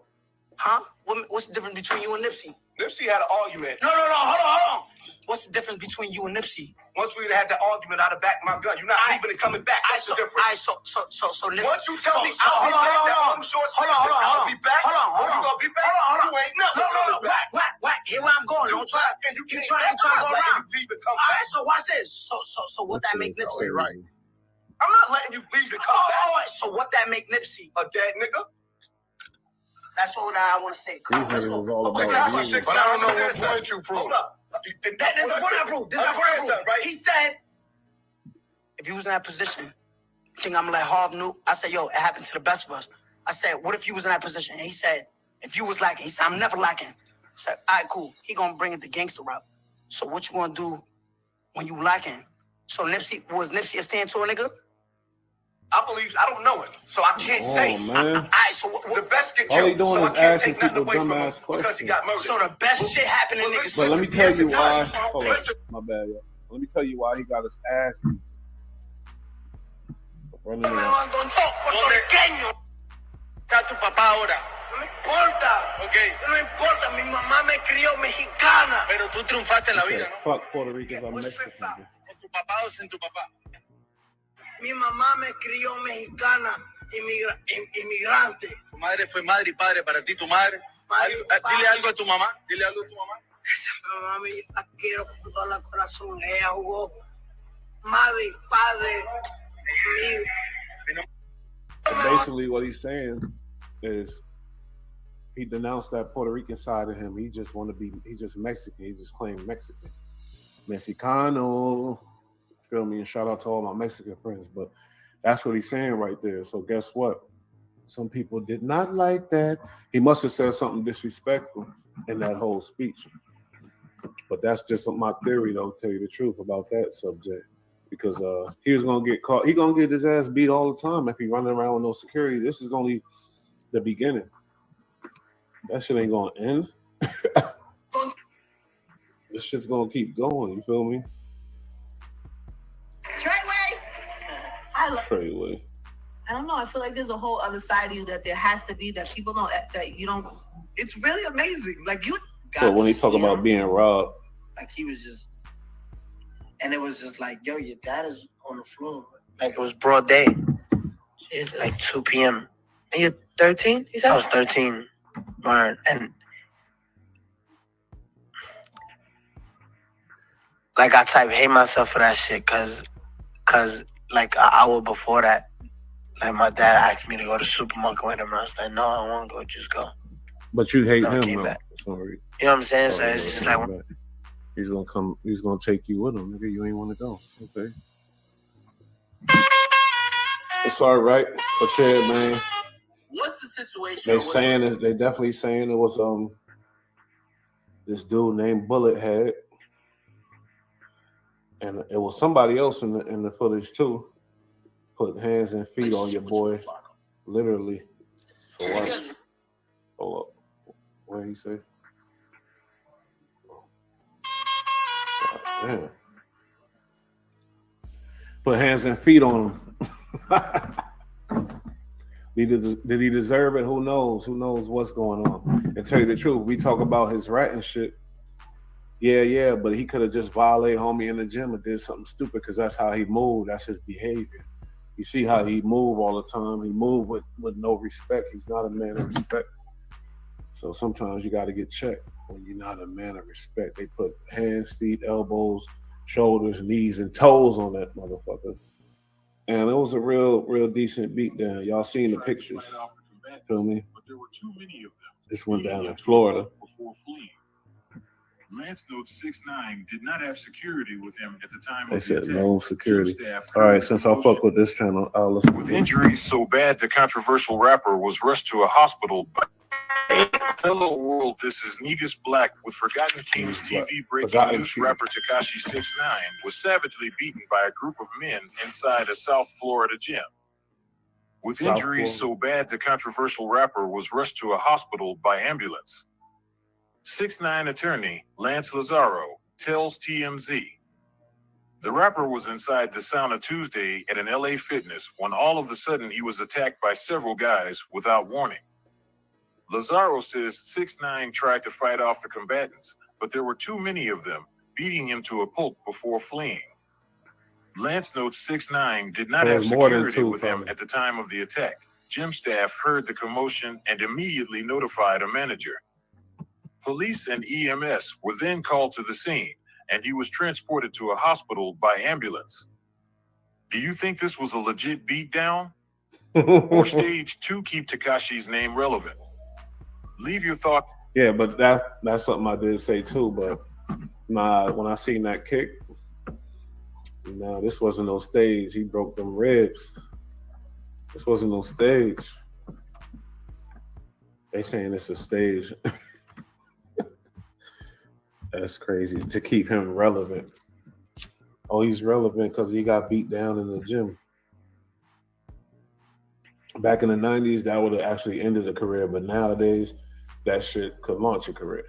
S6: Huh? What's the difference between you and Nipsey?
S11: Nipsey had an argument.
S6: No. Hold on. What's the difference between you and Nipsey?
S11: Once we had that argument, I'd have backed my gun. You're not leaving it coming back. That's the difference.
S6: So Nipsey.
S11: Once you tell me I'll be back, I'll be back.
S6: Hold on.
S11: You gonna be back? You ain't never coming back.
S6: Wack. Here where I'm going. Don't try.
S11: And you
S6: keep
S11: trying to go around. Leave it come
S6: All
S11: back.
S6: right. So watch this. So what that make Nipsey?
S11: Right. I'm not letting you leave it come back.
S6: All right. So what that make Nipsey?
S11: A dead nigga.
S6: That's all that I want to say. Come on, let's go.
S11: But I don't know what point you proved. Hold up.
S6: That is the point I proved. This is the point I proved. He said, if you was in that position, you think I'm gonna let Harv know? I said, yo, it happened to the best of us. I said, what if you was in that position? And he said, if you was lacking, he said, I'm never lacking. I said, all right, cool. He gonna bring it the gangster route. So what you gonna do when you lacking? So was Nipsey a stand tall nigga?
S11: I don't know him, so I can't say.
S4: Man.
S11: All right, so the best get
S4: All he
S11: killed,
S4: doing
S11: so I
S4: is
S11: can't
S4: asking
S11: take nothing
S4: people
S11: away from him
S4: dumbass
S11: because he got murdered.
S6: So the best shit happened to niggas.
S4: But let me tell you why. Hold on, my bad, yo. Let me tell you why he got his ass. Running
S6: Me abandonó puertorriqueño.
S22: Está tu papá ahora.
S6: No me importa.
S22: Okay.
S6: No me importa. Mi mamá me crió mexicana.
S22: Pero tú triunfaste en la vida, ¿no?
S4: Fuck Puerto Ricans, I'm Mexican.
S22: Con tu papá o sin tu papá.
S6: Mi mamá me crió mexicana, inmigrante.
S22: Tu madre fue madre y padre para ti, tu madre. Dile algo a tu mamá. Dile algo a tu mamá.
S6: Mamá, la quiero con todo el corazón. Ella jugó madre y padre conmigo.
S4: Basically, what he's saying is he denounced that Puerto Rican side of him. He just he's just Mexican. He just claimed Mexican. Mexicano. Feel me? And shout out to all my Mexican friends. But that's what he's saying right there. So guess what? Some people did not like that. He must have said something disrespectful in that whole speech. But that's just my theory, though, tell you the truth about that subject. Because he was going to get caught. He going to get his ass beat all the time if he running around with no security. This is only the beginning. That shit ain't going to end. This shit's going to keep going. You feel me? Treyway.
S8: I don't know. I feel like there's a whole other side of you that there has to be that people don't, that you don't. It's really amazing. Like you.
S4: So when he talk about being robbed,
S22: like he was just, and it was just like, yo, your dad is on the floor. Like it was broad day. Like 2 p.m.
S8: And you're 13? You said?
S22: I was 13. Word. And like I type hate myself for that shit cause like an hour before that, like my dad asked me to go to the supermarket with him and I was like, no, I don't want to go, just go.
S4: but you hate him,
S22: came
S4: though.
S22: back.
S4: Sorry.
S22: You know what I'm saying? So it's just like,
S4: He's gonna come. He's gonna take you with him, nigga. You ain't want to go. It's okay. It's all right. But yeah, man.
S2: What's the situation?
S4: They definitely saying it was this dude named Bullethead, and it was somebody else in the footage too. Put hands and feet on your boy, literally. For what? Hold up. What did he say? Damn. Put hands and feet on him. Did he deserve it? Who knows? Who knows what's going on? And tell you the truth, we talk about his rat and shit. Yeah, but he could have just violated homie in the gym and did something stupid because that's how he moved. That's his behavior. You see how he move all the time. He move with no respect. He's not a man of respect. So sometimes you got to get checked when you're not a man of respect. They put hands, feet, elbows, shoulders, knees, and toes on that motherfucker. And it was a real decent beat down. Y'all seen the pictures. Feel me?
S18: But there were too many of them.
S4: This went down in Florida.
S18: Before fleeing. Lance notes 6'9" did not have security with him at the time
S4: They
S18: of the
S4: said
S18: attack.
S4: no security. All right, since I fuck with this channel, I'll listen.
S18: With injuries so bad, the controversial rapper was rushed to a hospital. Hello world, this is Negus Black with Forgotten Kings TV breaking news. Rapper Tekashi 6ix9ine was savagely beaten by a group of men inside a South Florida gym. With injuries so bad, the controversial rapper was rushed to a hospital by ambulance. 6ix9ine attorney Lance Lazaro tells TMZ. The rapper was inside the sauna Tuesday at an LA Fitness when all of a sudden he was attacked by several guys without warning. Lazaro says 6ix9ine tried to fight off the combatants, but there were too many of them, beating him to a pulp before fleeing. Lance notes 6ix9ine did not have security with him at the time of the attack. Gym staff heard the commotion and immediately notified a manager. Police and EMS were then called to the scene, and he was transported to a hospital by ambulance. Do you think this was a legit beatdown? Or staged to keep Tekashi's name relevant? Leave your thought.
S4: Yeah, but that's something I did say too. But when I seen that kick, this wasn't no stage. He broke them ribs. This wasn't no stage. They saying it's a stage. That's crazy to keep him relevant. Oh, he's relevant because he got beat down in the gym. Back in the 90s, that would have actually ended a career, but nowadays, that shit could launch a career.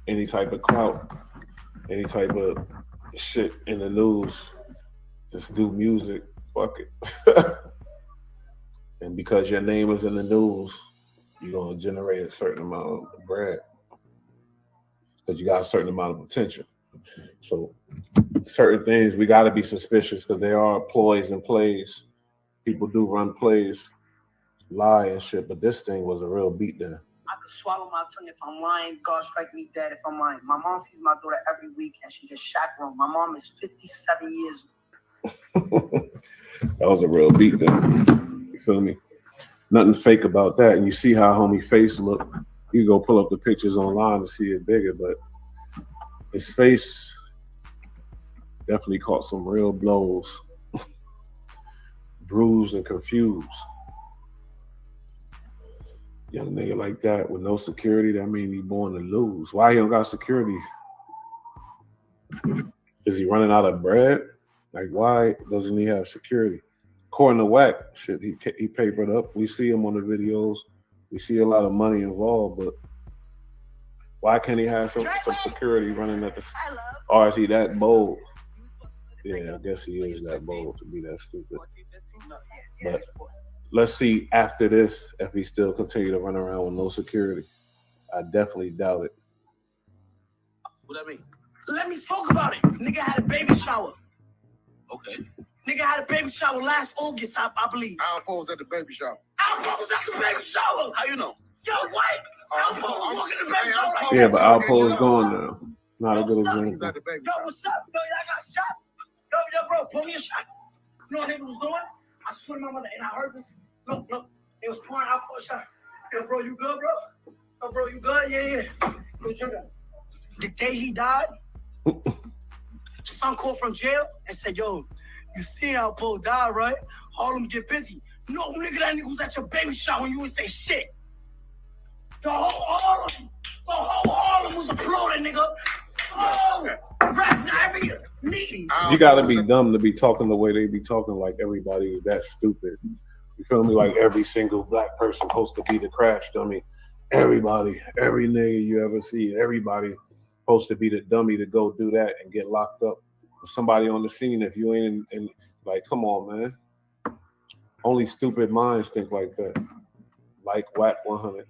S4: Any type of clout, any type of shit in the news, just do music, fuck it. And because your name is in the news, you're going to generate a certain amount of bread. Because you got a certain amount of potential. So certain things, we got to be suspicious because there are ploys and plays. People do run plays, lie and shit, but this thing was a real beatdown.
S22: I could swallow my tongue if I'm lying. God strike me dead if I'm lying. My mom sees my daughter every week and she gets chaperoned. My mom is 57 years old.
S4: That was a real beatdown. You feel me? Nothing fake about that. And you see how homie face looked. You go pull up the pictures online to see it bigger, but his face definitely caught some real blows. bruised and confused. Young nigga like that with no security, that means he born to lose. Why he don't got security? Is he running out of bread? Like, why doesn't he have security? According to Wack, shit, he papered up. We see him on the videos. We see a lot of money involved, but why can't he have some security running at the... Or is he that bold? Yeah, I guess he is that bold to be that stupid. But let's see after this if he still continue to run around with no security. I definitely doubt it.
S22: What that mean? Let me talk about it. Nigga had a baby shower. Okay. Nigga had a baby shower last August, I believe. Alpo was at the baby shower. Alpo was at the baby shower. How you know? Yo, what? Alpo was walking the baby shower.
S4: Yeah, but Alpo is gone now. Not a good example.
S22: Yo, what's up? Yo, y'all got shots? Yo, bro, pull me a shot. You know what nigga was doing? I swear to my mother, and I heard this. Look, it was pouring out a shot. Yo, bro, you good, bro? Yo, bro, you good? Yeah. Go drink that. The day he died, son called from jail and said, yo, you see how Paul died, right? Harlem get busy. No, nigga, that nigga was at your baby shower and you would say shit. The whole Harlem was applauding, nigga. Oh, rats every meeting.
S4: You gotta be dumb to be talking the way they be talking, like everybody is that stupid. You feel me? Like every single black person supposed to be the crash dummy. Everybody, every nigga you ever see, everybody supposed to be the dummy to go do that and get locked up with somebody on the scene. If you ain't in like, come on, man. Only stupid minds think like that. Like Wack 100.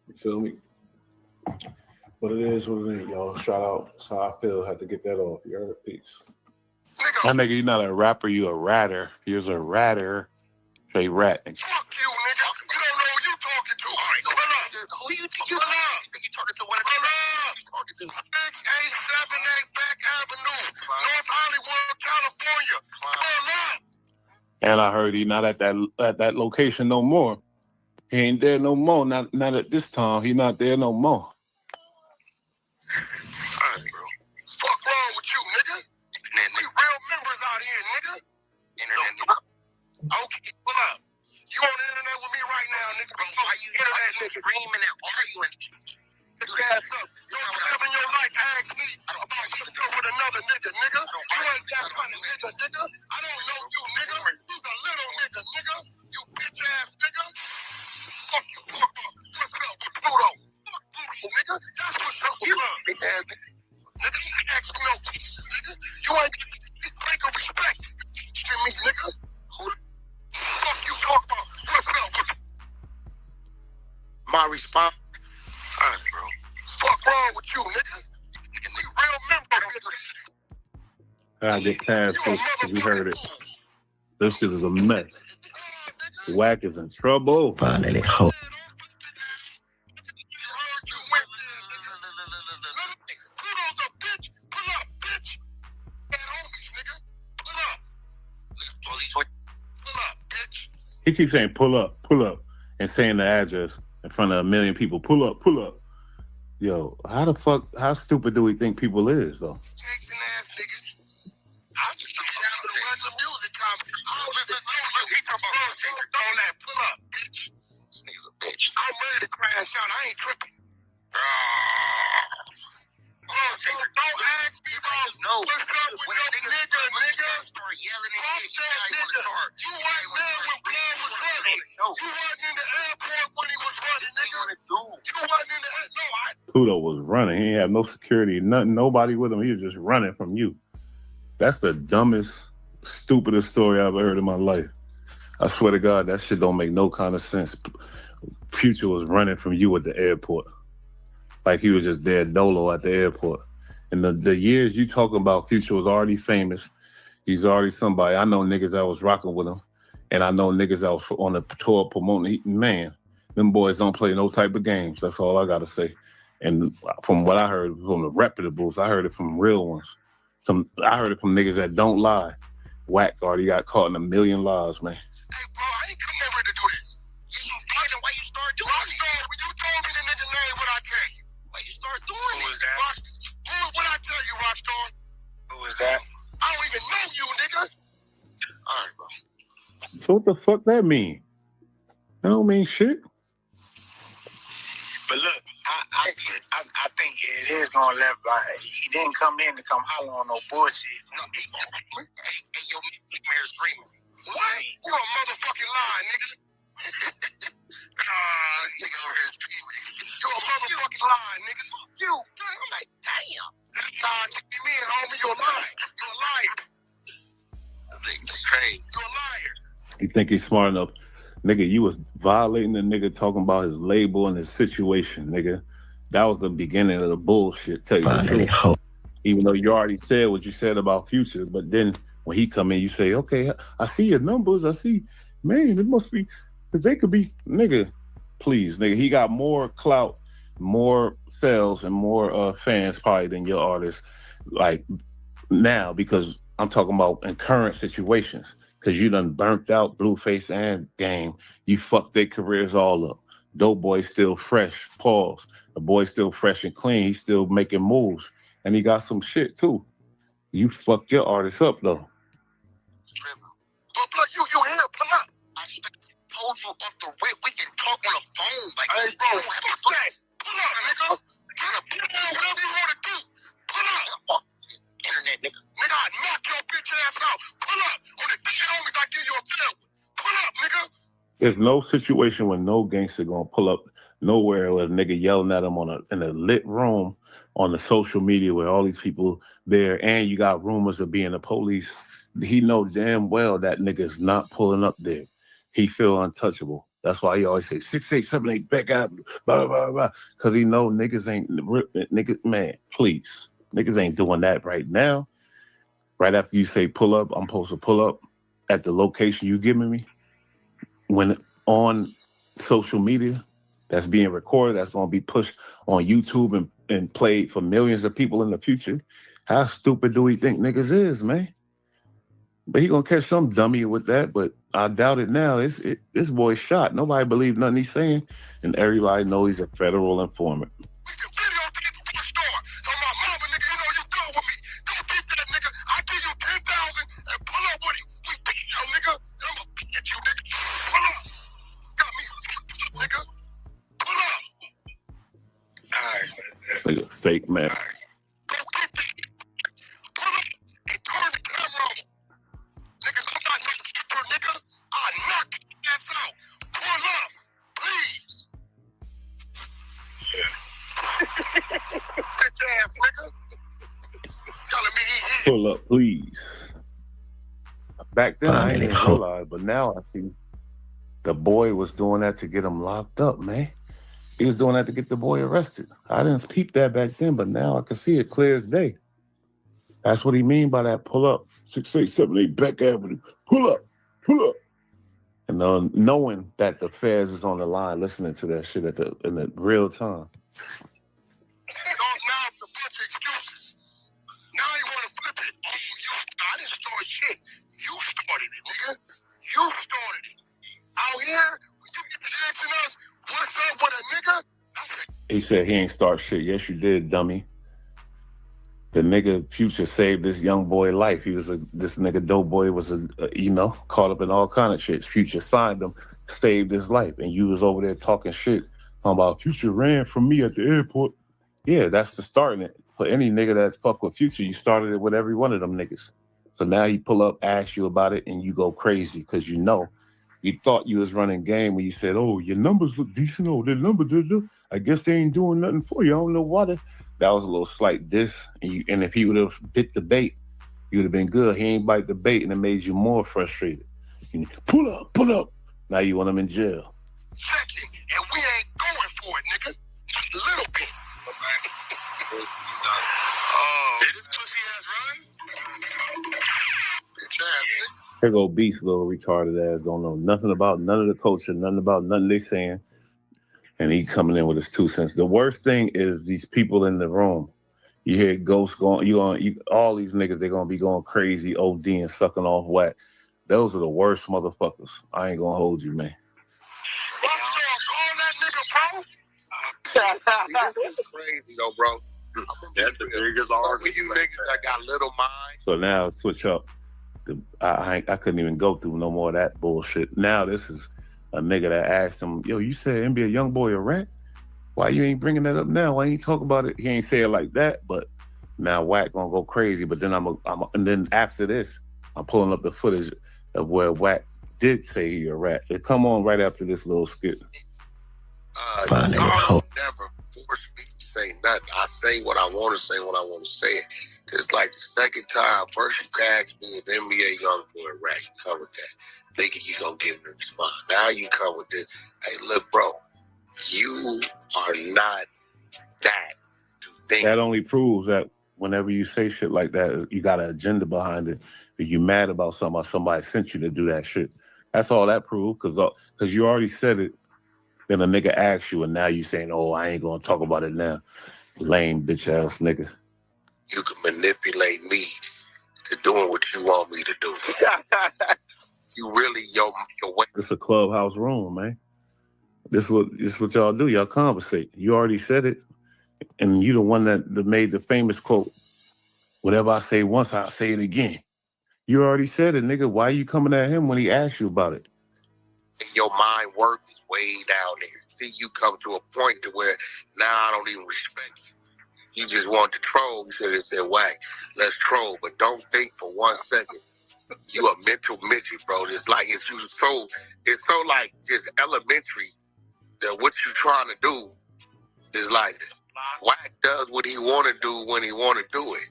S4: You feel me? But it is what it ain't, y'all. Shout out. That's how I feel. Had to get that off. You heard? Peace.
S18: That nigga, you're not a rapper, you a ratter. You're a ratter. Straight rat.
S17: Fuck you, nigga. You don't know who you talking to. All right, go ahead. Who you think you talking to? What you talking to? 6878 Back Avenue, North Hollywood, California.
S18: And I heard he not at that location no more. He ain't there no more. Not at this time. He not there no more.
S17: Alright, bro. Fuck wrong with you, nigga? We real members out here, nigga. Internet, nigga. Okay, pull up. You on the internet with me right now, nigga? Why you internet nigga? Screaming and arguing? Get your ass up. You never in your life ask me about you deal with another nigga, nigga. You ain't that kind of nigga, nigga. I don't know you, nigga. You's a little nigga, nigga. You bitch ass nigga. Fuck you, fuck up. What's up with Pluto? Fuck Pluto, nigga. That's what's up with love, bitch ass nigga. Nigga, you ask me no questions, nigga. You ain't think of respect to me, nigga. Who the fuck you talk about? What's up with my response? Alright, bro. Fuck wrong with you, nigga? You real member, nigga.
S18: I get past this because we heard it. This shit is a mess. Wack is in trouble.
S12: Finally, ho.
S18: He keeps saying pull up, and saying the address in front of a million people. Pull up. Yo, how stupid do we think people is, though?
S17: I'm ready to crash out. I ain't tripping. Don't ask me about what's up with your nigga. Start yelling at you. You wasn't there when Blood was running. You wasn't in the airport when he was running, nigga. You wasn't in the airport.
S18: Pluto was running. He ain't have no security, nothing, nobody with him. He was just running from you. That's the dumbest, stupidest story I've ever heard in my life. I swear to God, that shit don't make no kind of sense. Future was running from you at the airport. Like he was just there dolo at the airport. And the years you talking about, Future was already famous. He's already somebody. I know niggas that was rocking with him. And I know niggas that was on the tour promoting. Man, them boys don't play no type of games. That's all I got to say. And from what I heard from the reputables, I heard it from real ones. I heard it from niggas that don't lie. Wack already got caught in a million lies, man.
S17: Who is that? I don't even know you, nigga.
S4: So what the fuck that mean? That don't mean shit.
S6: But look, I think it is gonna let. He didn't come in to come holler on no bullshit. No, hey, yo, Mary's screaming. What? You a motherfucking lie, nigga. Nigga over here screaming. You a motherfucking lie, nigga. Fuck you. I'm like, damn. That's God taking me in, homie. You a liar. You a liar. I think that's crazy. You a liar.
S4: You think he's smart enough? Nigga, you was violating the nigga talking about his label and his situation, nigga. That was the beginning of the bullshit, tell you the truth. Even though you already said what you said about Future, but then when he come in, you say, okay, I see your numbers. I see, man, it must be, because they could be, nigga, please, nigga. He got more clout, more sales, and more fans probably than your artist, like, now, because I'm talking about in current situations. Because you done burnt out Blueface and Game. You fucked their careers all up. Dope Boy still fresh, pause. The boy's still fresh and clean. He's still making moves. And he got some shit too. You fucked your artist up though.
S6: But look, you here, pull up. I told you off the rip, we can talk on the phone. Like, hey, bro, fuck that. Pull up, nigga. Whatever you want to do. Pull up. Internet, nigga. Nigga, I knock your bitch ass out. Pull up. On the shit on me, I give you a pill. Pull up, nigga.
S4: There's no situation where no gangster gonna pull up nowhere with a nigga yelling at him in a lit room on the social media where all these people there, and you got rumors of being the police. He know damn well that nigga's not pulling up there. He feel untouchable. That's why he always say 6878 Beck Avenue, blah blah blah. Cause he know niggas ain't niggas, man, please. Niggas ain't doing that right now. Right after you say pull up, I'm supposed to pull up at the location you giving me. When on social media, that's being recorded, that's going to be pushed on YouTube and played for millions of people in the future. How stupid do we think niggas is, man? But he going to catch some dummy with that, but I doubt it now. This boy's shot. Nobody believe nothing he's saying, and everybody know he's a federal informant. Nigga, fake man. Pull up, please. Back then, I didn't realize, but now I see the boy was doing that to get him locked up, man. He was doing that to get the boy arrested. I didn't peep that back then, but now I can see it clear as day. That's what he mean by that pull up. 6878 Beck Avenue. Pull up. Pull up. And knowing that the feds is on the line listening to that shit in the real time.
S6: You started it. Out here, when you get the action us, what's up with a nigga?
S4: He said he ain't start shit. Yes, you did, dummy. The nigga Future saved this young boy life. This nigga Dope Boy was caught up in all kind of shit. Future signed him, saved his life, and you was over there talking shit about Future ran from me at the airport. Yeah, that's the starting it. For any nigga that fuck with Future, you started it with every one of them niggas. So now he pull up, ask you about it, and you go crazy because you thought you was running game when you said, oh, your numbers look decent. Oh, their numbers, I guess they ain't doing nothing for you. I don't know why. That was a little slight diss. And if he would have bit the bait, you would have been good. He ain't bite the bait, and it made you more frustrated. Pull up, pull up. Now you want him in jail.
S6: Second, and we ain't going for it, nigga. Just a little bit. Did this pussy ass run? Bitch ass.
S4: Here go Beast, little retarded ass, don't know nothing about none of the culture, nothing about nothing they saying. And he coming in with his 2 cents. The worst thing is these people in the room. You hear Ghost going, all these niggas, they're gonna be going crazy, OD and sucking off Wack. Those are the worst motherfuckers. I ain't gonna hold you, man.
S12: That's crazy though, bro. That's the biggest argument. You niggas that got little minds.
S4: So now switch up. I couldn't even go through no more of that bullshit. Now this is a nigga that asked him, yo, you said NBA YoungBoy a rat? Why you ain't bringing that up now? Why ain't you talk about it? He ain't say it like that, but now Wack gonna go crazy. But then and then after this, I'm pulling up the footage of where Wack did say he a rat. It come on right after this little skit.
S17: Y'all don't never force me to say nothing. I say what I want to say when I want to say it. It's like the second time. First you asked me if NBA YoungBoy a rat. You come with that, thinking you gonna give me a response. Now you come with this. Hey, look, bro, you are not that to think.
S4: That only proves that whenever you say shit like that, you got an agenda behind it. That you mad about something, or somebody sent you to do that shit. That's all that proves, because you already said it. Then a nigga asks you, and now you saying, "Oh, I ain't gonna talk about it now." Lame bitch ass nigga.
S17: You can manipulate me to doing what you want me to do. You really your way.
S4: It's a clubhouse room, man. This what y'all do. Y'all conversate. You already said it, and you the one that made the famous quote. Whatever I say once, I'll say it again. You already said it, nigga. Why are you coming at him when he asked you about it?
S17: Your mind work is way down there. See, you come to a point to where now I don't even respect you. You just want to troll. You should have said, Wack, let's troll. But don't think for 1 second. You a mental midget, bro. It's like it's so like just elementary that what you trying to do is like Wack does what he want to do when he want to do it.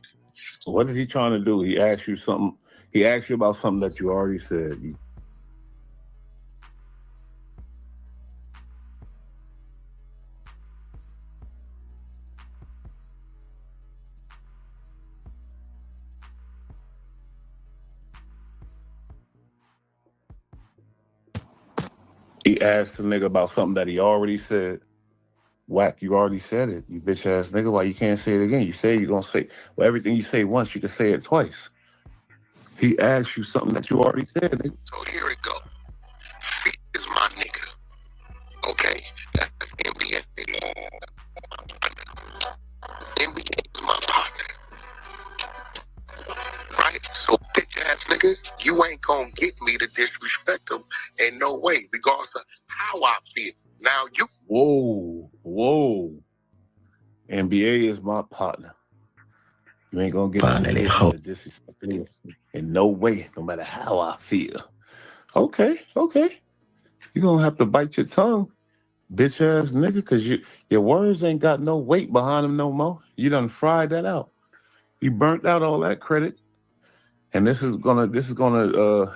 S4: What is he trying to do? He asked you something. He asked you about something that you already said. He asked the nigga about something that he already said. Wack, you already said it, you bitch ass nigga. Why you can't say it again? You say you're gonna say, well, everything you say once, you can say it twice. He asked you something that you already said, nigga.
S17: So here it go. He is my nigga. Okay? That's NBA. NBA is my partner. Right? So bitch ass nigga, you ain't gonna get me to disrespect him in no way, regardless of how I feel. Now you
S4: Whoa. NBA is my partner. You ain't gonna get me to disrespect me in no way, no matter how I feel. Okay. You're gonna have to bite your tongue, bitch ass nigga, because your words ain't got no weight behind them no more. You done fried that out. You burnt out all that credit. And this is gonna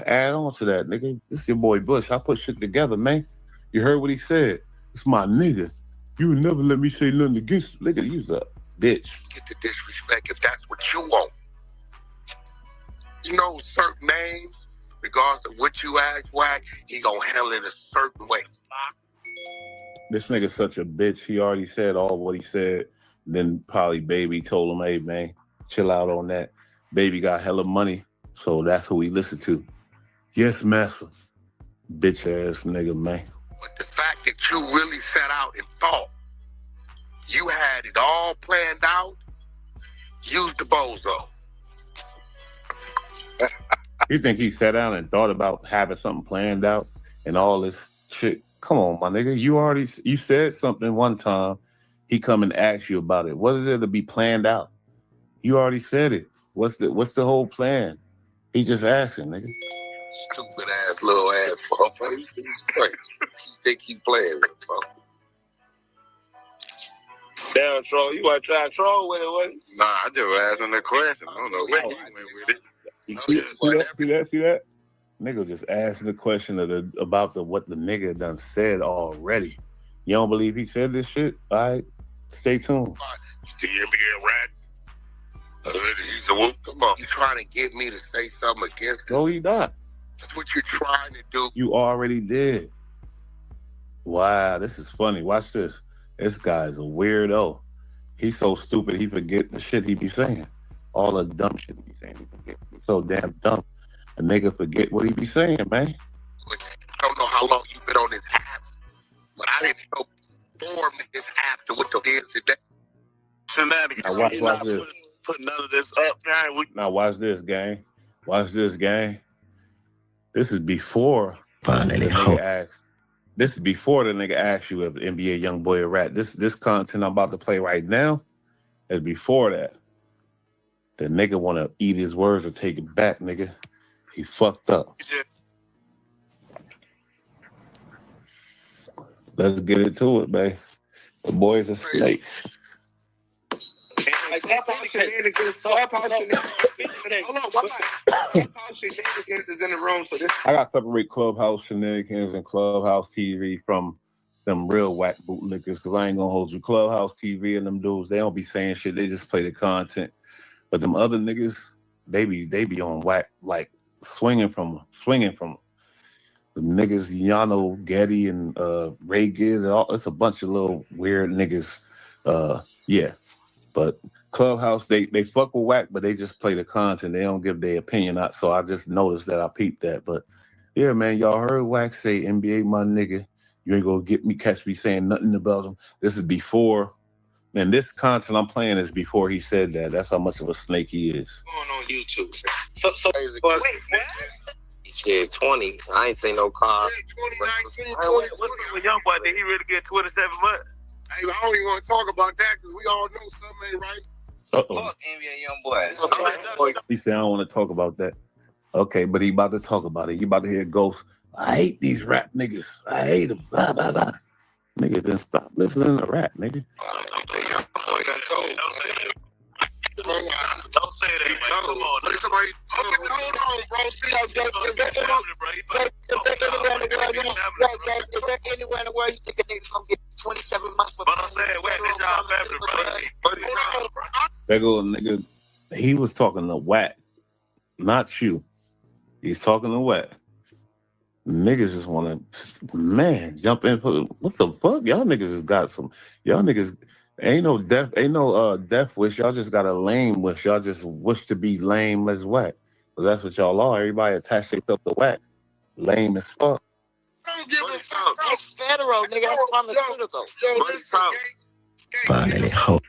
S4: add on to that, nigga. This is your boy Bush. I put shit together, man. You heard what he said. It's my nigga. You would never let me say nothing against nigga. You's a bitch.
S17: get the disrespect if that's what you want. You know certain names, regardless of what you ask Wack, he gonna handle it a certain way.
S4: This nigga's such a bitch. He already said all what he said. Then probably Baby told him, hey, man, chill out on that. Baby got hella money, so that's who he listened to. Yes, master. Bitch ass nigga, man.
S17: But the fact that you really set out and thought you had it all planned out, use the bozo.
S4: You think he sat down and thought about having something planned out and all this shit? Come on, my nigga. You said something one time. He come and ask you about it. What is it to be planned out? You already said it. What's the whole plan? He just asking, nigga.
S17: Stupid ass little ass motherfucker. He's crazy. You think he playing with it, bro?
S3: Damn, troll. You want to try and troll with it, what?
S17: Nah, I just asked him the question. I don't know where he went with it.
S4: See that? Nigga just asking the question about what the nigga done said already. You don't believe he said this shit? All right, stay tuned.
S17: The NBA rat. He's a whoop. Come on. You trying to get me to say something against him?
S4: No, you not.
S17: That's what you're trying to do.
S4: You already did. Wow, this is funny. Watch this. This guy's a weirdo. He's so stupid he forget the shit he be saying. All the dumb shit he be saying. He forget. He's so damn dumb. A nigga forget what he be saying, man.
S17: I don't know how long you've been on this app, but I didn't know form this app to what the is today.
S3: Shenanigans.
S4: Now watch this.
S3: Put none of this up, guy.
S4: Now watch this, gang. Watch this, gang. This is before the nigga asked. This is before the nigga asked you if NBA young boy a rat. This content I'm about to play right now is before that. The nigga want to eat his words or take it back, nigga. He fucked up. Let's get into it, man. The boy's a snake.
S6: Is in the room, so this.
S4: I got to separate Clubhouse shenanigans and Clubhouse TV from them real whack bootlickers, because I ain't gonna hold you. Clubhouse TV and them dudes, they don't be saying shit. They just play the content. But them other niggas, they be on whack, like swinging from them. The niggas, Yano, Getty, and Ray Gibbs, it's a bunch of little weird niggas. Yeah. But Clubhouse, they fuck with whack, but they just play the content. They don't give their opinion out. So I just noticed that. I peeped that. But yeah, man, y'all heard Wack say, NBA my nigga, you ain't gonna catch me saying nothing about him. This is before, man, this content I'm playing is before he said that. That's how much of a snake he is.
S6: Going on YouTube.
S12: So wait, what? Shit, 20. I ain't seen no car.
S6: 2019.
S3: When young boy, did he really get 27 months?
S6: Hey, I don't even want to talk about that because we all know something ain't right.
S12: Fuck NBA young boy.
S4: He said, I don't want to talk about that. Okay, but he about to talk about it. You about to hear Ghost. I hate these rap niggas. I hate them. Blah, blah, blah. Nigga, then stop listening to rap, nigga.
S3: Don't say that, man. Come on.
S6: Look, somebody, hold on, bro. See how is there anywhere in the world you think a nigga's gonna get 27 months for?
S3: But I'm saying, where this y'all family, bro?
S4: That go nigga, he was talking to Wack, not you. He's talking to Wack. Niggas just want to, man, jump in. What the fuck? Y'all niggas just got some. Y'all niggas ain't no death wish. Y'all just got a lame wish. Y'all just wish to be lame as Wack. But that's what y'all are. Everybody attached themselves to Wack. Lame as fuck.
S6: Don't give a fuck. It's federal, nigga. That's pharmaceutical. Yo, listen,
S9: Finally, ho.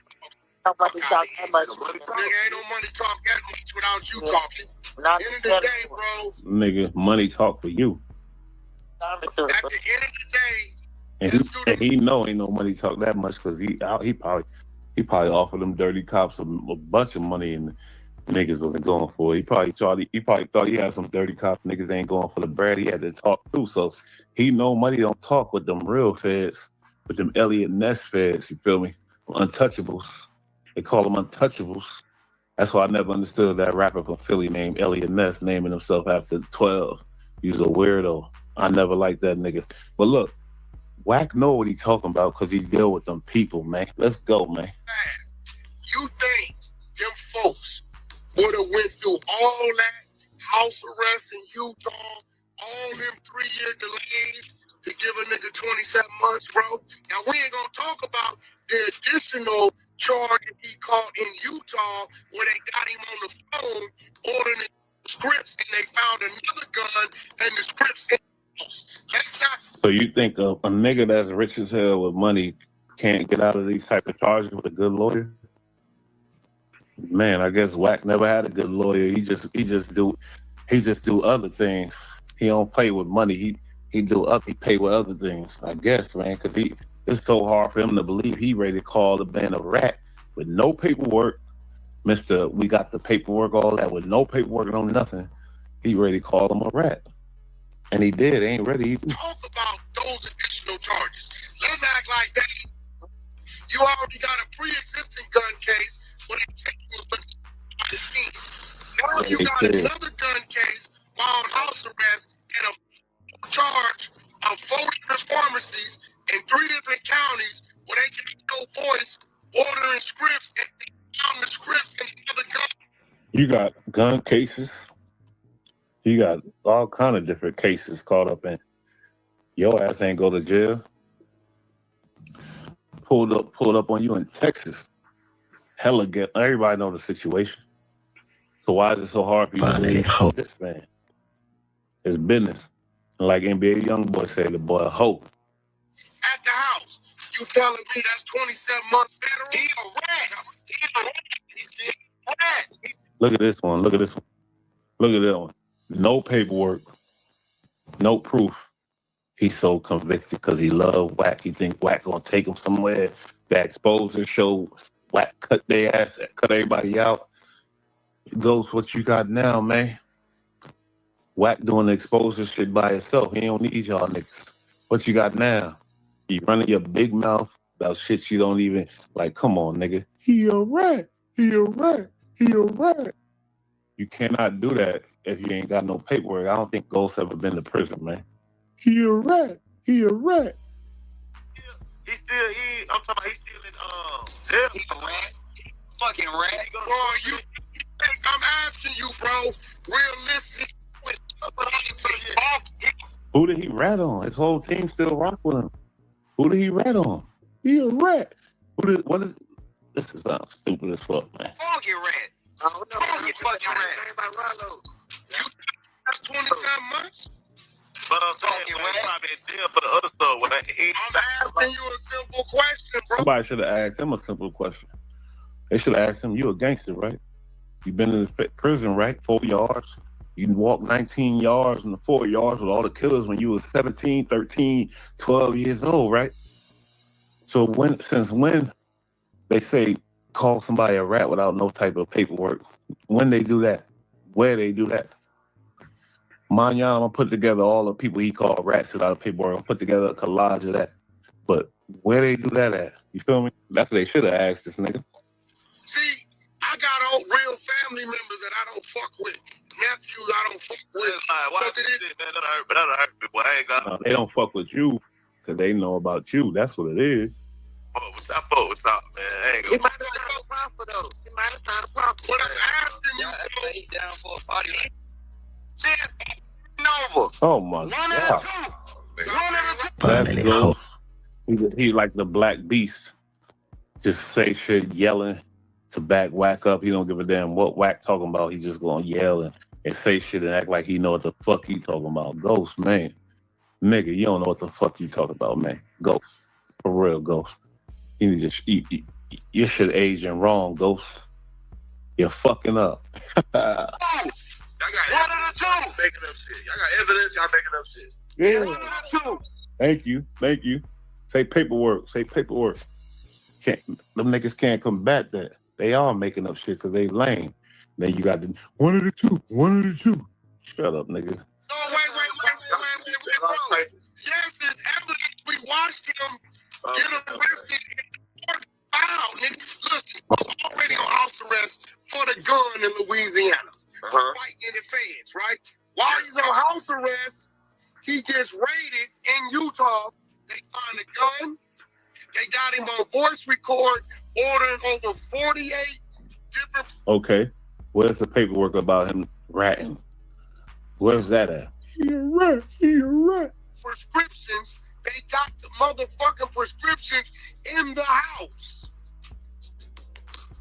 S6: Nobody talk that much. Nigga, ain't no money talk that much without you talking. At the end of the day, bro.
S4: Nigga, money talk for you.
S6: At the end of the day,
S4: and he know ain't no money talk that much because he probably offered them dirty cops a bunch of money and niggas wasn't going for it. He probably thought he had some dirty cops. Niggas ain't going for the bread. He had to talk too. So he know money don't talk with them real feds, with them Elliot Ness feds. You feel me? Untouchables. They call them untouchables. That's why I never understood that rapper from Philly named Elliot Ness naming himself after 12. He's a weirdo. I never liked that nigga. But look, Wack know what he talking about because he deal with them people, man. Let's go, man.
S6: You think them folks would have went through all that house arrest in Utah, all them 3-year delays to give a nigga 27 months, bro? Now, we ain't going to talk about the additional charge that he caught in Utah where they got him on the phone ordering scripts and they found another gun and the scripts in the house. Let's not.
S4: So you think a nigga that's rich as hell with money can't get out of these type of charges with a good lawyer? Man, I guess Wack never had a good lawyer. He just do other things. He don't play with money. He pay with other things. I guess, man, because it's so hard for him to believe he ready to call the man a rat with no paperwork. Mr. We got the paperwork, all that with no paperwork, no nothing. He ready to call him a rat, and he did. Ain't ready.
S6: Talk about those additional charges. Let's act like that. You already got a pre-existing gun case. Now you got another gun case while on house arrest and a charge of 4 different pharmacies in 3 different counties where they got no voice ordering scripts and they found the scripts in the other gun.
S4: You got gun cases. You got all kind of different cases caught up in. Your ass ain't go to jail. Pulled up on you in Texas. Hella get everybody know the situation. So why is it so hard for you to believe this man? It's business. And like NBA young boy said, the boy a hoe.
S6: At the house, you telling me that's 27 months federal? He a rat. He's a rat.
S4: Look at this one. Look at that one. No paperwork.
S19: No proof. He's so convicted because he loved Wack. He think Wack gonna take him somewhere. That exposure show Wack cut their ass, cut everybody out. Ghost, what you got now, man? Wack doing the exposure shit by himself. He don't need y'all niggas. What you got now? You running your big mouth about shit you don't even like. Come on, nigga. He a rat. He a rat. He a rat. You cannot do that if you ain't got no paperwork. I don't think Ghost ever been to prison, man. He a rat. He a rat.
S3: I'm talking about he's still in jail. He a rat. Fucking rat.
S6: Bro, I'm asking you, bro. Realistic.
S19: Who did he rat on? His whole team still rock with him. Who did he rat on? He a rat. This is stupid as fuck, man.
S3: Fucking rat. Oh, no, you fucking rat.
S6: You 27 months?
S3: But I'm saying, man, probably in jail for the other stuff.
S6: I'm asking you a simple question, bro.
S19: Somebody should have asked him a simple question. They should have asked him, you a gangster, right? You been in the prison, right? 4 yards. You can walk 19 yards in the 4 yards with all the killers when you was 17, 13, 12 years old, right? So since when they say call somebody a rat without no type of paperwork? When they do that? Where they do that? Manyan, I'm gonna put together all the people he called rats without paperwork. I'll put together a collage of that. But where they do that at? You feel me? That's what they should have asked this nigga.
S6: See, I got old real family members that I don't fuck with. Nephews I don't fuck with.
S19: No, they don't fuck with you because they know about you. That's what it is.
S3: Oh, what's up, man? I ain't gonna.
S6: It might have signed a profit, though. It might have signed a profit. What I'm asking you,
S3: he's down for a party. Nova.
S19: Oh my God. That's Ghost. He like the black beast. Just say shit, yelling to back Wack up. He don't give a damn what Wack talking about. He's just gonna yell and say shit and act like he know what the fuck he talking about. Ghost, man. Nigga, you don't know what the fuck you talking about, man. Ghost. For real, Ghost. You need to your shit aging wrong, Ghost. You're fucking up.
S3: Y'all got making up shit. Y'all got evidence. Y'all making up shit.
S19: Yeah. Thank you. Say paperwork. Them niggas can't combat that. They are making up shit because they lame. Then you got the one of the two. Shut up, nigga.
S6: Oh, wait. Yes, it's evidence. We watched him get arrested. Wow, nigga. Listen, I'm already on house arrest for the gun in Louisiana. Fighting in the feds, right? While he's on house arrest, he gets raided in Utah. They find a gun. They got him on voice record, ordering over 48 different.
S19: Okay. Where's the paperwork about him ratting? Where's that at? He a rat.
S6: Prescriptions. They got the motherfucking prescriptions in the house.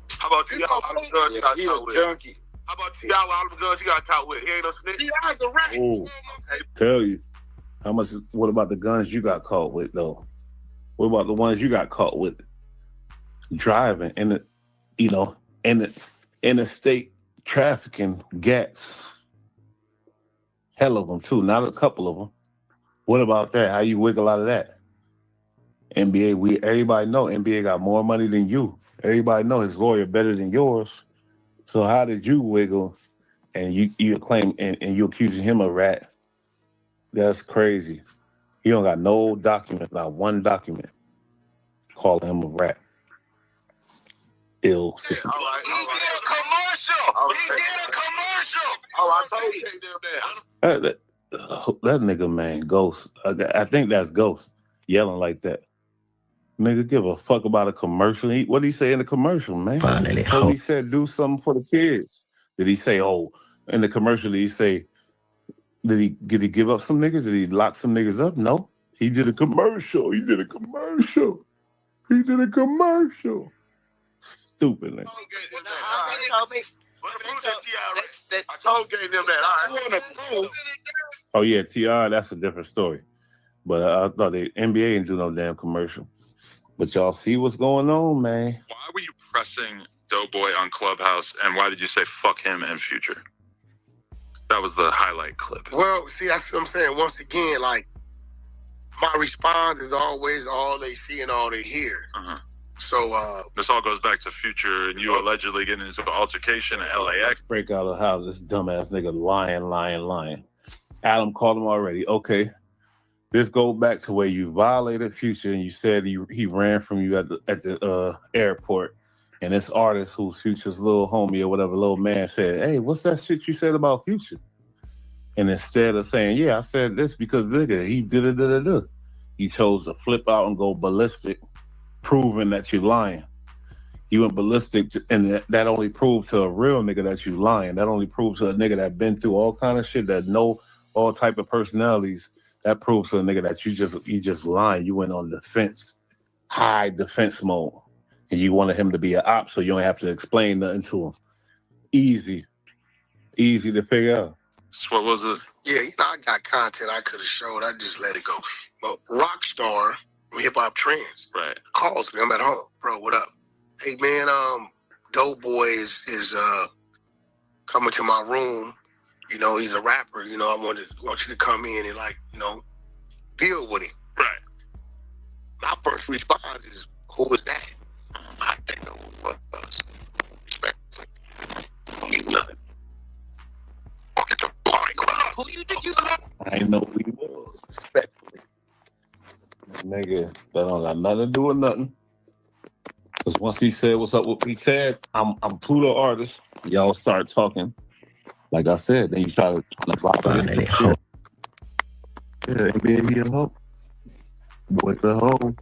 S3: How about T.I. all the guns you got caught with? Junkie. How about T.I. all the guns you got caught with? He ain't no snitch.
S6: T.I.'s a rat.
S19: Oh, tell you. What about the guns you got caught with, though? What about the ones you got caught with? Driving in the interstate trafficking gats. Hell of them, too. Not a couple of them. What about that? How you wiggle out of that? NBA, everybody know NBA got more money than you. Everybody know his lawyer better than yours. So how did you wiggle and you claim and you accusing him of rat? That's crazy. He don't got no document, not one document calling him a rat. Ill.
S3: He did a commercial. Oh, I told you that.
S19: That nigga, man, Ghost. I think that's Ghost yelling like that. Nigga, give a fuck about a commercial. What did he say in the commercial, man? Finally, he said do something for the kids. Did he say, in the commercial, did he say, did he give up some niggas? Did he lock some niggas up? No. He did a commercial. Stupid nigga.
S3: I told gave them that.
S19: Oh yeah, T.I., that's a different story. But I thought the NBA didn't do no damn commercial. But y'all see what's going on, man.
S20: Why were you pressing Doughboy on Clubhouse, and why did you say fuck him and Future?
S18: That was the highlight clip.
S6: Well, see, that's what I'm saying. Once again, like, my response is always all they see and all they hear. So
S18: this all goes back to Future and you allegedly getting into an altercation at LAX.
S19: Break out of how this dumbass nigga lying. Adam called him already. Okay. This goes back to where you violated Future and you said he ran from you at the airport. And this artist who's Future's little homie or whatever, little man said, hey, what's that shit you said about Future? And instead of saying, yeah, I said this because nigga, he did it. He chose to flip out and go ballistic, proving that you're lying. He went ballistic, and that only proved to a real nigga that you lying. That only proves to a nigga that been through all kind of shit, that know all type of personalities. That proves to a nigga that you just lying. You went on defense, high defense mode. And you wanted him to be an op so you don't have to explain nothing to him. Easy to figure out.
S18: So what was it?
S6: yeah, I got content I could have showed. I just let it go. But Rockstar, Hip Hop Trends, calls me. I'm at home, bro. What up? Hey man, Dope Boy is coming to my room. You know, he's a rapper. You know, I want you to come in and deal with him.
S18: Right.
S6: My first response is, who was that? I didn't know who it was. Respectfully. Don't need nothing. I'll get the party going on. Who you think you are?
S19: I didn't know who he was. Respectfully. Nigga, that don't got nothing to do with nothing. Because once he said what's up, what he said, I'm Pluto artist. Y'all start talking. Like I said, then you try to violate it. Yeah, baby, a hoe. What the hoe?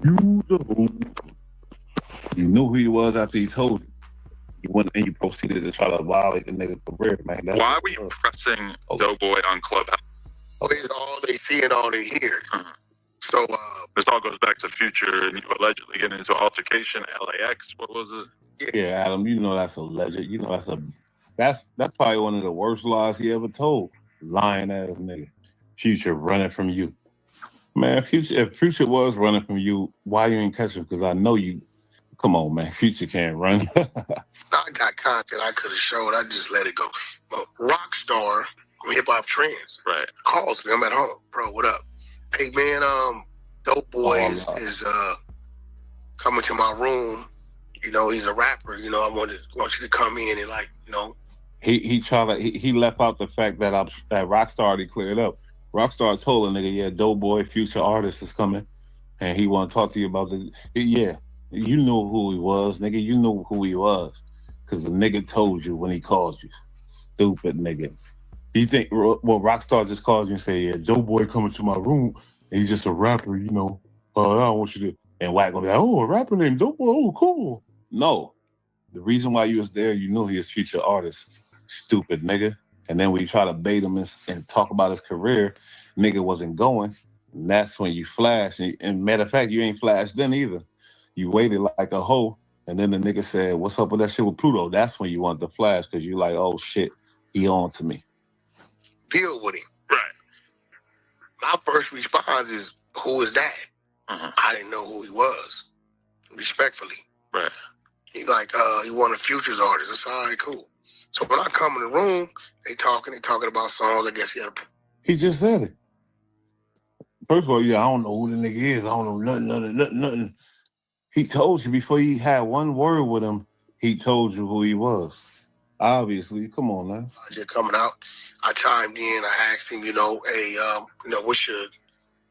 S19: You the hoe. You knew who he was after he told you. You went and you proceeded to try to violate the nigga's career, man.
S18: Why were you pressing Doughboy on Clubhouse?
S6: It's all they see and all they hear. So
S18: this all goes back to Future and you allegedly getting into an altercation at LAX. What was it?
S19: Yeah, Adam, you know that's alleged. You know that's probably one of the worst lies he ever told. Lying ass nigga. Future running from you. Man, if Future was running from you, why you ain't catch him? Because I know you. Come on, man. Future can't run.
S6: I got content I could have showed. I just let it go. But Rockstar, Hip Hop Trends, calls me. I'm at home, bro. What up? Hey man, Dope Boy is coming to my room. You know, he's a rapper. You know, I want you to come in and
S19: He left out the fact that Rockstar already cleared up. Rockstar told a nigga, yeah, Dope Boy, Future artist is coming, and he want to talk to you about you knew who he was, nigga. You knew who he was, because the nigga told you when he called you. Stupid nigga. You think, Rockstar just called you and say, yeah, Dope Boy coming to my room, and he's just a rapper, you know. I don't want you to. And Wack gonna be like, oh, a rapper named Dope Boy, oh, cool. No. The reason why you was there, you knew he was Future artist. Stupid nigga. And then when you try to bait him and talk about his career, nigga wasn't going. And that's when you flash. And matter of fact, you ain't flashed then either. You waited like a hoe. And then the nigga said, what's up with that shit with Pluto? That's when you want the flash, because you like, oh shit, he on to me.
S6: Deal with him.
S18: Right.
S6: My first response is, who is that? I didn't know who he was. Respectfully.
S18: Right.
S6: He he one of Future's artists. That's all right, cool. So when I come in the room, they talking about songs. I guess
S19: He just said it. First of all, I don't know who the nigga is. I don't know nothing. He told you before you had one word with him, he told you who he was. Obviously, come on, man.
S6: Just coming out, I chimed in. I asked him, hey, what's your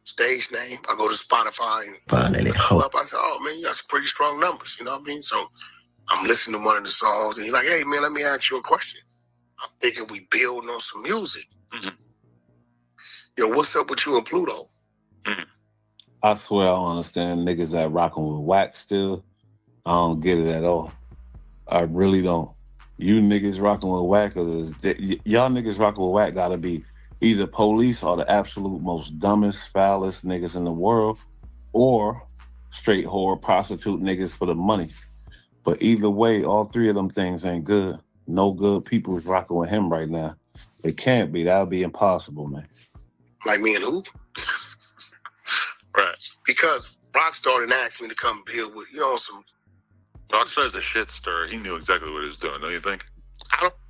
S6: stage name? I go to Spotify and up. I said, oh man, you got some pretty strong numbers. You know what I mean? So I'm listening to one of the songs, and he's like, hey man, let me ask you a question. I'm thinking we building on some music. Yo, what's up with you and Pluto?
S19: I swear I don't understand niggas that rocking with Wack still. I don't get it at all. I really don't. You niggas rocking with Wack, y'all niggas rocking with Wack gotta be either police or the absolute most dumbest, foulest niggas in the world, or straight whore prostitute niggas for the money. But either way, all three of them things ain't good. No good people is rocking with him right now. It can't be. That would be impossible, man.
S6: Like me and who?
S18: Right.
S6: Because Rockstar didn't ask me to come build with, some...
S18: Rockstar's a shit stirrer. He knew exactly what he was doing, don't you think?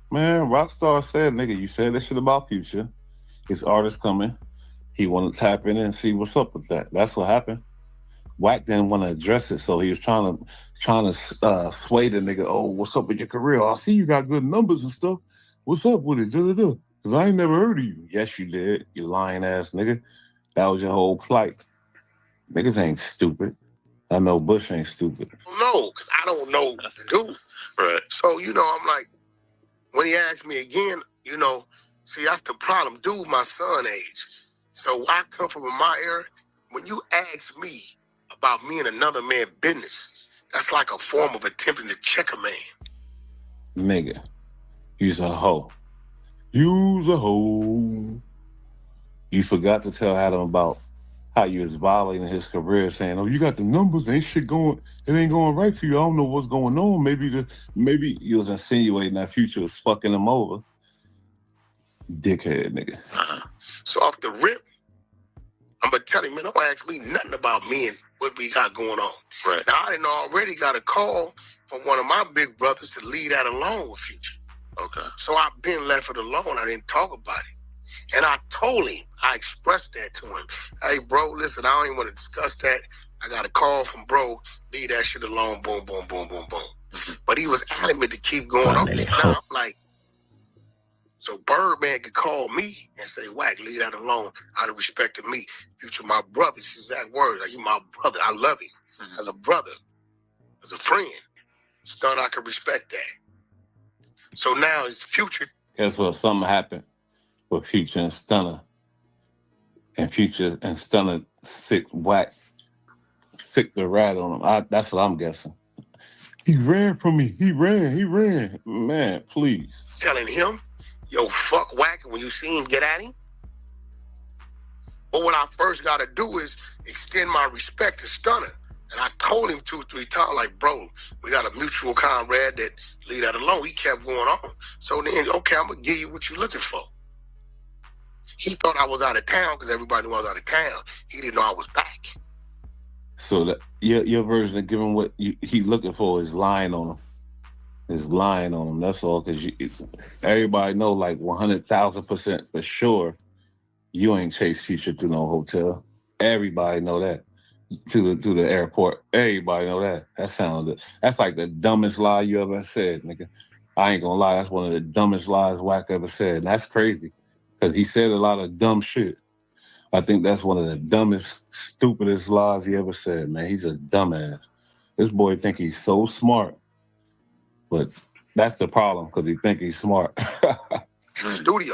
S19: Man, Rockstar said, nigga, you said that shit about Future. His artist coming. He want to tap in and see what's up with that. That's what happened. Wack didn't want to address it, so he was trying to sway the nigga. Oh, what's up with your career? I see you got good numbers and stuff. What's up with it? Because I ain't never heard of you. Yes, you did, you lying ass nigga. That was your whole plight. Niggas ain't stupid. I know Bush ain't stupid.
S1: No, because I don't know the dude.
S3: Right.
S1: So, I'm like, when he asked me again, see, that's the problem. Dude, my son age. So I come from my era. When you ask me about me and another man's business, that's like a form of attempting to check a man.
S19: Nigga, you's a hoe. You's a hoe. You forgot to tell Adam about how you was violating his career, saying, "Oh, you got the numbers, ain't shit going. It ain't going right for you. I don't know what's going on. Maybe you was insinuating that Future was fucking him over." Dickhead, nigga.
S1: So off the rip, I'm gonna tell him, man, don't ask me nothing about me and what we got going on.
S3: Right.
S1: Now I didn't already got a call from one of my big brothers to leave that alone with Future.
S3: Okay.
S1: So I've been left it alone. I didn't talk about it. And I told him, I expressed that to him. Hey, bro, listen, I don't even want to discuss that. I got a call from bro, leave that shit alone, boom, boom, boom, boom, boom. But he was adamant to keep going on. Now I'm like, so Birdman could call me and say, Wack, leave that alone. Out of respect to me. Future, my brother, his exact words. Like, you my brother. I love you. As a brother, as a friend. Stun, I can respect that. So now it's Future.
S19: Guess what? Something happened with Future and Stunner. And Future and Stunner sick the rat on him. That's what I'm guessing. He ran from me. He ran. Man, please.
S1: Telling him, yo, fuck Wack, when you see him, get at him. But what I first got to do is extend my respect to Stunner. And I told him 2-3 times, like, bro, we got a mutual comrade that leave that alone. He kept going on. So then, okay, I'm going to give you what you're looking for. He thought I was out of town because everybody knew I was out of town. He didn't know I was back.
S19: So that your version of giving what he looking for is lying on him. Is lying on him. That's all. Because everybody know, like 100,000% for sure, you ain't chased Future to no hotel. Everybody know that. To the airport. Everybody know that. That's like the dumbest lie you ever said, nigga. I ain't gonna lie. That's one of the dumbest lies Wack ever said. And that's crazy. Because he said a lot of dumb shit. I think that's one of the dumbest, stupidest lies he ever said, man. He's a dumbass. This boy think he's so smart. But that's the problem, because he think he's smart.
S1: Studio.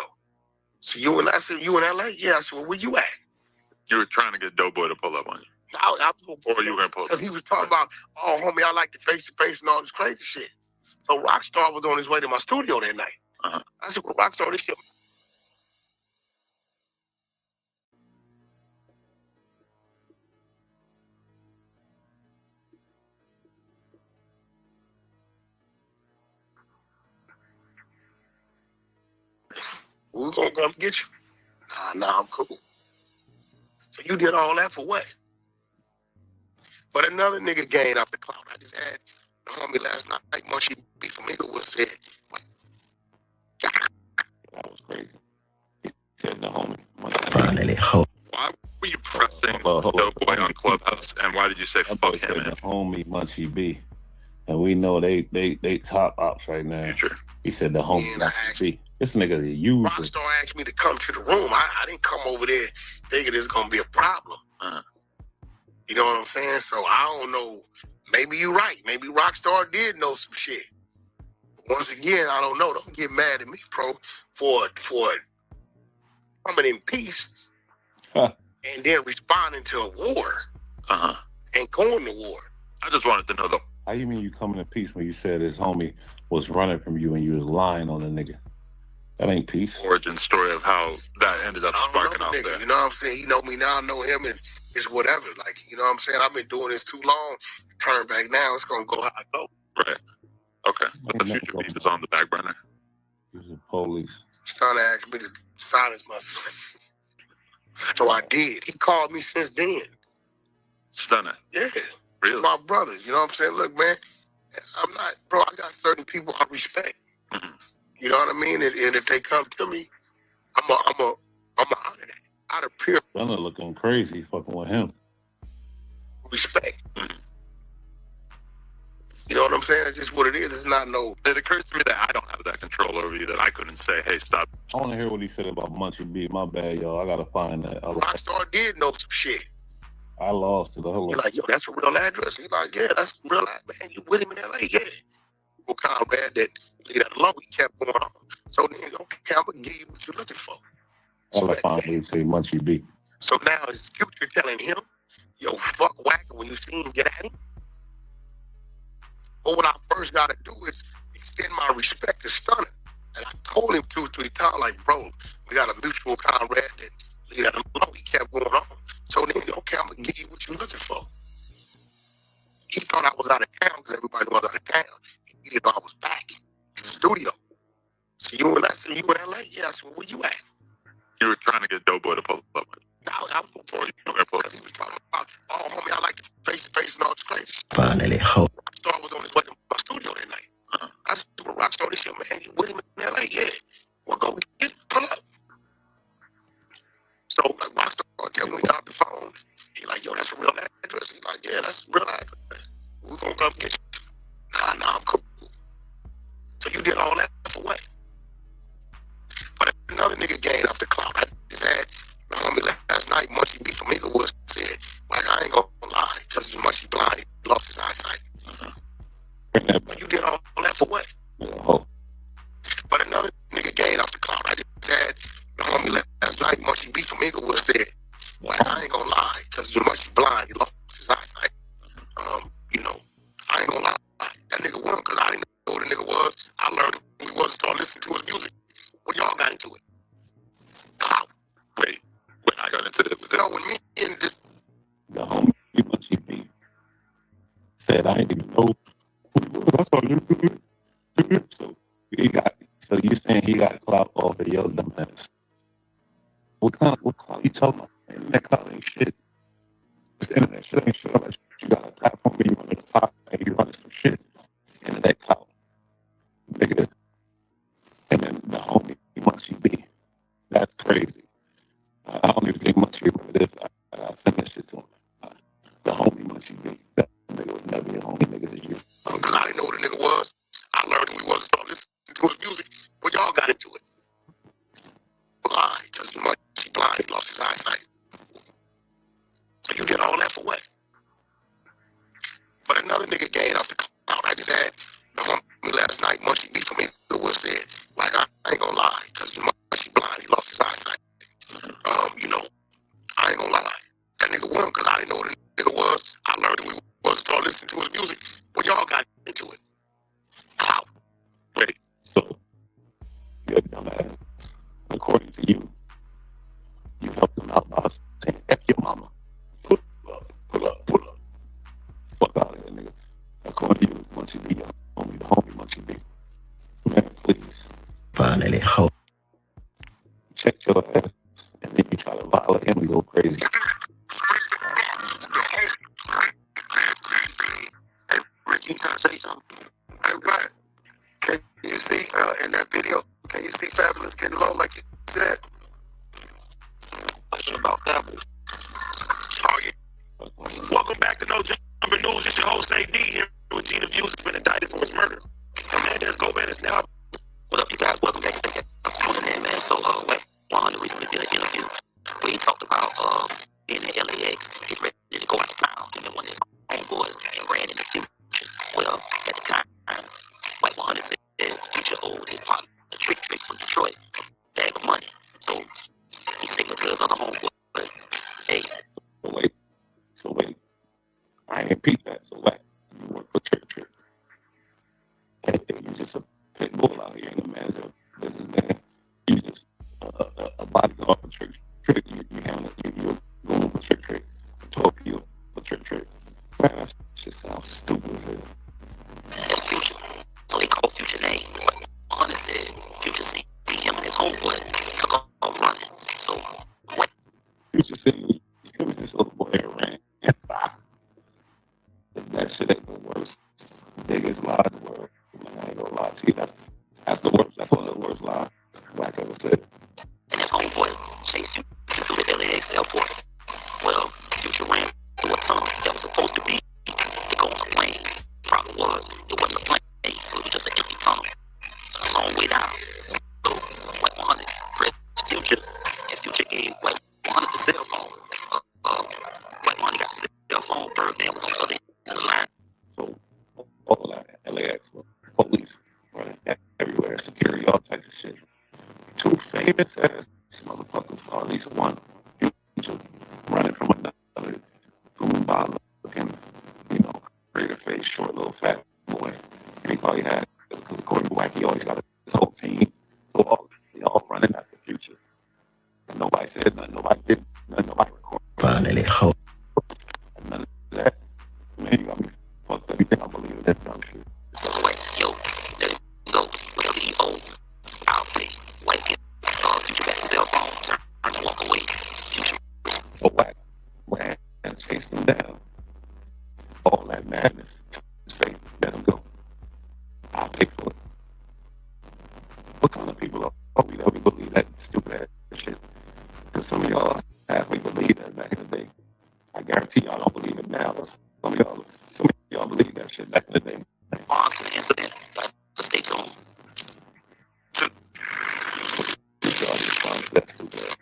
S1: So you in LA? Yeah. I said, well, where you at?
S3: You were trying to get Doughboy to pull up on you. Or you were going to pull up.
S1: Because he was talking about, oh, homie, I like the face-to-face and all this crazy shit. So Rockstar was on his way to my studio that night. I said, well, Rockstar, this shit. We're going to come get you. Nah, I'm cool. So you did all that for what? But another nigga gained off the cloud. I just had the homie last night, like Mushy B from Inglewood said.
S19: That was crazy. He said the homie.
S3: Why were you pressing Doughboy on Clubhouse, and why did you say fuck him?
S19: The homie Munchie B. And we know they top ops right now.
S3: Future.
S19: He said the homie Munchie B. This nigga's a user.
S1: Rockstar asked me to come to the room. I didn't come over there thinking there's going to be a problem. You know what I'm saying? So I don't know. Maybe you're right. Maybe Rockstar did know some shit. But once again, I don't know. Don't get mad at me, bro, for coming in peace and then responding to a war and going to war.
S3: I just wanted to know, though.
S19: How you mean you coming in peace when you said his homie was running from you and you was lying on the nigga? That ain't peace.
S3: Origin story of how that ended up sparking out there.
S1: You know what I'm saying? He know me now. I know him, and it's whatever. Like, you know what I'm saying? I've been doing this too long. Turn back now. It's going to go how I go.
S3: Right. Okay. But the Future beef is on the back burner.
S19: He's the police.
S1: He's trying to ask me to silence myself. So I did. He called me since then.
S3: Stunner.
S1: Yeah.
S3: Really?
S1: My brothers. You know what I'm saying? Look, man, I'm not, bro, I got certain people I respect. You know what I mean? And if they come to me, I'm a honor that. Out of pure
S19: Gunna looking crazy fucking with him.
S1: respect. You know what I'm saying? It's just what it is. It's not no.
S14: It occurs to me that I don't have that control over you, that I couldn't say, hey, stop.
S19: I want to hear what he said about Munchie B. My bad, y'all. I gotta find that.
S1: Rockstar did know some shit.
S19: I lost it.
S1: He's like, yo, that's a real address. He's like, yeah, that's a real address. Man, you with him in L.A.? Yeah. Well, Conrad, that leave that alone. He kept going on. So then, okay, I'm going to give you what you're looking for.
S19: I gotta find what he say Munchie B.
S1: So now his future telling him, yo, fuck Wack when you see him, get at him. But what I first got to do is extend my respect to Stunner. And I told him 2 or 3 times, like, bro, we got a mutual Conrad that leave that alone. He kept going on. So then, okay, I'm going to give you what you're looking for. He thought I was out of town because everybody was out of town. He didn't know I was back in the studio. So you and I said, you in L.A.? Yeah, I said, well, where you at?
S14: You were trying to get Doughboy to pull up.
S1: No, I was before you because he was talking about, oh, homie, I like the face-to-face and all this crazy.
S9: Finally, hope.
S1: Rockstar was on his way to my studio that night. I said, well, Rockstar, this your man, you with him in L.A.? Yeah. Well, go get him, pull up. So, like, Rockstar, when we got off the phone, he like, yo, that's a real address. He's like, yeah, that's a real address. We're going to come get you. Nah, I'm cool. So you did all that for what? But another nigga gained off the cloud. I just had my homie last night, Munchie B from Inglewood, said, like, I ain't going to lie, because he's Munchie blind. He lost his eyesight. But you did all that for what? But another nigga gained off the cloud. I just had my homie last night, Munchie B from Inglewood, said, like, I ain't going to lie, because he's Munchie blind. He lost his eyesight. You know, I ain't going to lie. That nigga won because I didn't know what the nigga was. I learned who he was and started listening to his music. Well, y'all got into it. How?
S14: Wait, when I got into it with
S1: no, when me and this.
S19: The homie Munchie B said, I ain't even know. So you saying he got clout off of your dumbass? What clout you talking about? Internet clout ain't shit. This internet shit ain't shit. Like, you got a platform where you running the top and you running some shit. Internet clout. Nigga. And then the homie Munchie B. That's crazy. I don't even think Munchie remember this. I sent that shit to him. The homie Munchie B. That nigga was never your homie nigga to you.
S1: Because I didn't know what the nigga was. I learned who he was and started listening to his music. Well, y'all got into it. Why? Because he's Munchie blind. He lost his eyesight. So you did all that for what? But another nigga gained off the cloud. I just had the homie last night, Munchie B from Inglewood, said, like, I ain't gonna lie, because he's Munchie blind. He lost his eyesight. You know, I ain't gonna lie. That nigga won because I didn't know what the nigga was. I learned who he was and started listening to his music. Well, y'all got into it. Clout.
S19: Wait, so you're dumbass. According to you, you helped him out by saying, F your mama. Pull up. Fuck out of here, nigga. According to you, Munchie B, the homie Munchie B. Man, please. Finally, hope. Check your ass, and then you try to violate him and go crazy.
S1: Hey, Rick, you trying to say something? Hey, Brian, can you see in that video, can you see Fabulous getting low like you said? What's it about Fabulous? Oh, yeah. Welcome back to No Jumping News. It's your host, AD, here with Gina Views. Has been indicted for his murder. And man, let's go, man. It's now. What up, you guys? Welcome back. I'm tuning in, man. So, Wack 100 recently did an interview where he talked about being in LAX. He's ready to go out of town. And then one of his homeboys and ran in the future. Well, at the time, Wack 100 said Future owed his partner a trick from Detroit, bag of money. So he's taking to his other homeboy. But hey.
S19: So wait. I ain't repeat that. So Wack, you work for Trick. Hey, you just a pit bull out here in the manager businessman. You just a bodyguard for Trick. You're going for Trick. A torpedo for Trick. Man, that shit sounds stupid as hell.
S1: That's Future. So they called Future name. But Hunter said Future see him and his homeboy took off running. So what?
S19: Future see him and his little boy ran. That shit ain't the worst, biggest lie in the world. Man, I ain't gonna lie to you. That's the worst
S9: That's one of the worst lies Wack ever said.
S12: And his homeboy chased you through the LAX airport. Well, Future ran through a tunnel that was supposed to be to go on a plane. Problem was, it wasn't a plane, so it was just an empty tunnel. A long way down. So, Wack 100 pressed Future, and Future gave Wack 100 the cell phone. Wack 100 got the cell phone, Birdman was on the other end of the line.
S9: So, all that LAX, police running everywhere, security, all types of shit. Two famous ass motherfuckers, or at least one, Future running from another goomba looking, straighter face, short little fat boy. And he probably had, because according to Wack, he always got his whole team. So they all running after Future. And nobody said nothing, nobody did nothing, nobody recorded.
S12: Finally, hope.
S9: None of that. Man, you got me fucked up. You think I believe in that dumb shit?
S12: So Wack, yo, let him go. Whatever he owes, I'll pay. Wack get Future back the cell phone, turn and walk away. Future.
S9: So Wack ran and chased him down. All that madness to say, let him go. I'll pay for it. What kind of people are we that we believe that stupid ass shit? Because some of y'all halfway believe that back in the day. I guarantee y'all don't believe it now. Some of y'all believe that shit back in the day.
S12: Awesome incident. But stay tuned.
S9: Y'all respond to that stupid ass.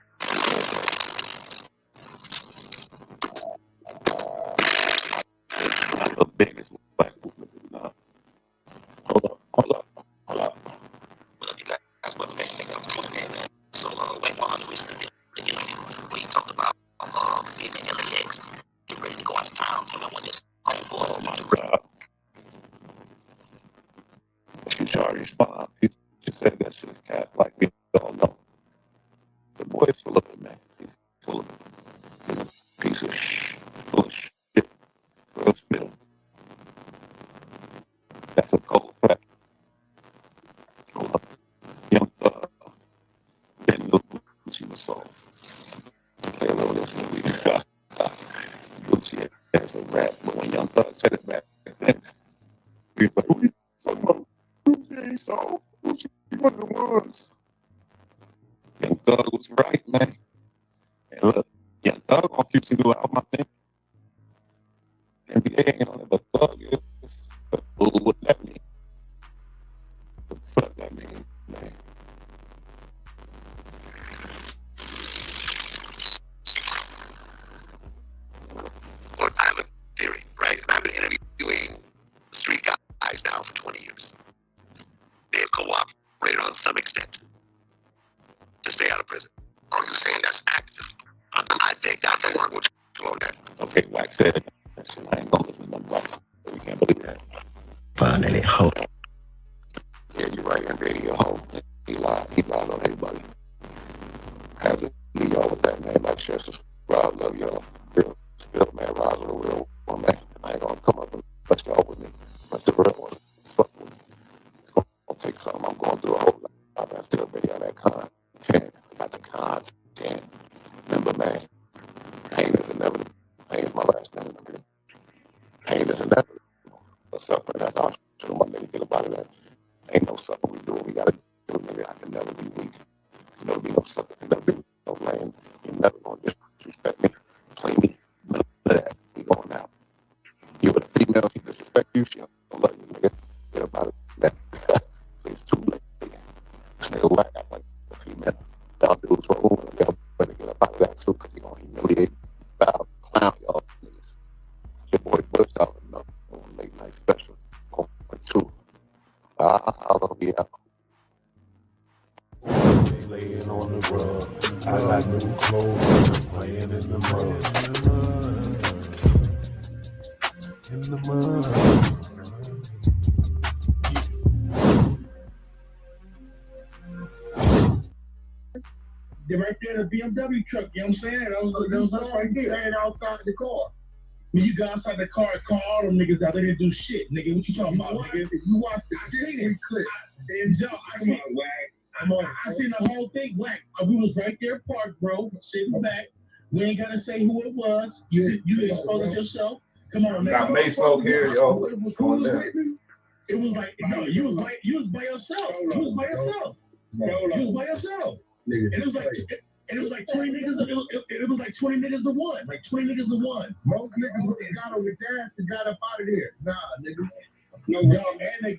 S9: The biggest black movement now. Hold up.
S12: Well, you guys wasn't thinking of doing that, man. So, Wack 100 recently did an interview where he talked about being in LAX, getting ready to go out of town, and when his homeboys.
S9: Oh my God. You should already respond. You just said that shit is cat, like we all know. The boy's full of it, man. He's full of it. He's a piece of full of shit. Real spill. That's a cold fact. Hold up. Young Thug didn't know Gucci was sold. Play a little of this movie. Gucci has a rap, but when Young Thug said it back then, we was like, what are you talking about? Gucci ain't sold. Gucci one of the ones. Young Thug was right, man. And look, Young Thug on Gucci new album, I think. NBA ain't on it, but Thug is. But what that mean? What that mean, man?
S12: Or I have a theory, right? I've been interviewing street guys now for 20 years. They have cooperated on some extent to stay out of prison. Are you saying that's active? I think that's the word. What you on that?
S9: Okay, Wack said it. I ain't gonna listen to them Wack. We can't believe that.
S12: Finally, hope.
S9: Yeah, you're right. NBA, your hoe. He lied. He lied on everybody. I have to leave y'all with that, man. Like, share, subscribe. Love y'all. Real spill, man. Rise with a real one, man. I ain't gonna come up and touch y'all with me. But the real one, fuck with me. It's gonna take something. I'm going through a whole lot. I still been on that content. I got the content. Remember, man, pain is inevitable. Pain is my last name. Pain is inevitable. But suffering, that's optional. My nigga, get up out of that. Ain't no suffering we do. We gotta do, nigga. I can never be weak. Can never be no sucker. Can never be no lame. You're never gonna disrespect me. Play me. None of that. We going out. You with a female, she disrespect you. She don't love you, nigga. Get up out of that. It's too late. This nigga Wack act like a female. Y'all dudes roll and y'all better get up out of that too, because you're gonna humiliate, foul, clown y'all niggas. Your boy Bush out enough on late night special. 2. I'll be out.
S10: Laying on the rug, I got new clothes, playing in the mud. In the mud.
S15: They're right there in the BMW truck, you know what I'm saying? That was us right there. Laying outside the car. When you go outside the car and call all them niggas out, they didn't do shit, nigga. What you talking about, nigga? You watched the clip. I seen the whole thing, Wack. We was right there parked, bro, sitting back. We ain't gotta say who it was. You exposed yourself. Come on, man.
S7: Got Mace Smoke here, yo.
S15: Who was with me? It was like, no, you was by yourself. You was by yourself. You was by yourself. And it was like, and it was like 20 niggas. It was like 20 niggas to one. Like 20 niggas to one. Most niggas would have got on with that and got up out of there. Nah, nigga. No, dog, and the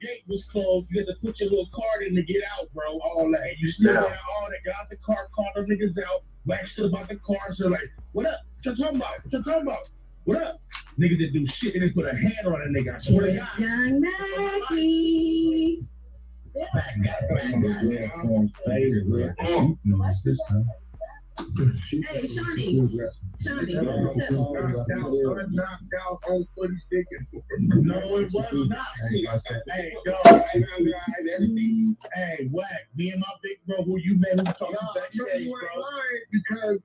S15: gate was closed. You had to put your little card in to get out, bro. All that. You still had all that. Got out the car, called them niggas out. Wack stood about the car. So like, what up? What you talking about? What you talking about? What up? Niggas didn't do shit. They didn't put a hand on a nigga. I swear to God.
S5: Young Maggie. Hey, Shawnee. Shawnee.
S15: Knocked out on footy stick. No, it was not. Hey, dog. Hey, Wack. Me and my big bro, who you met, who talking backstage, bro. Because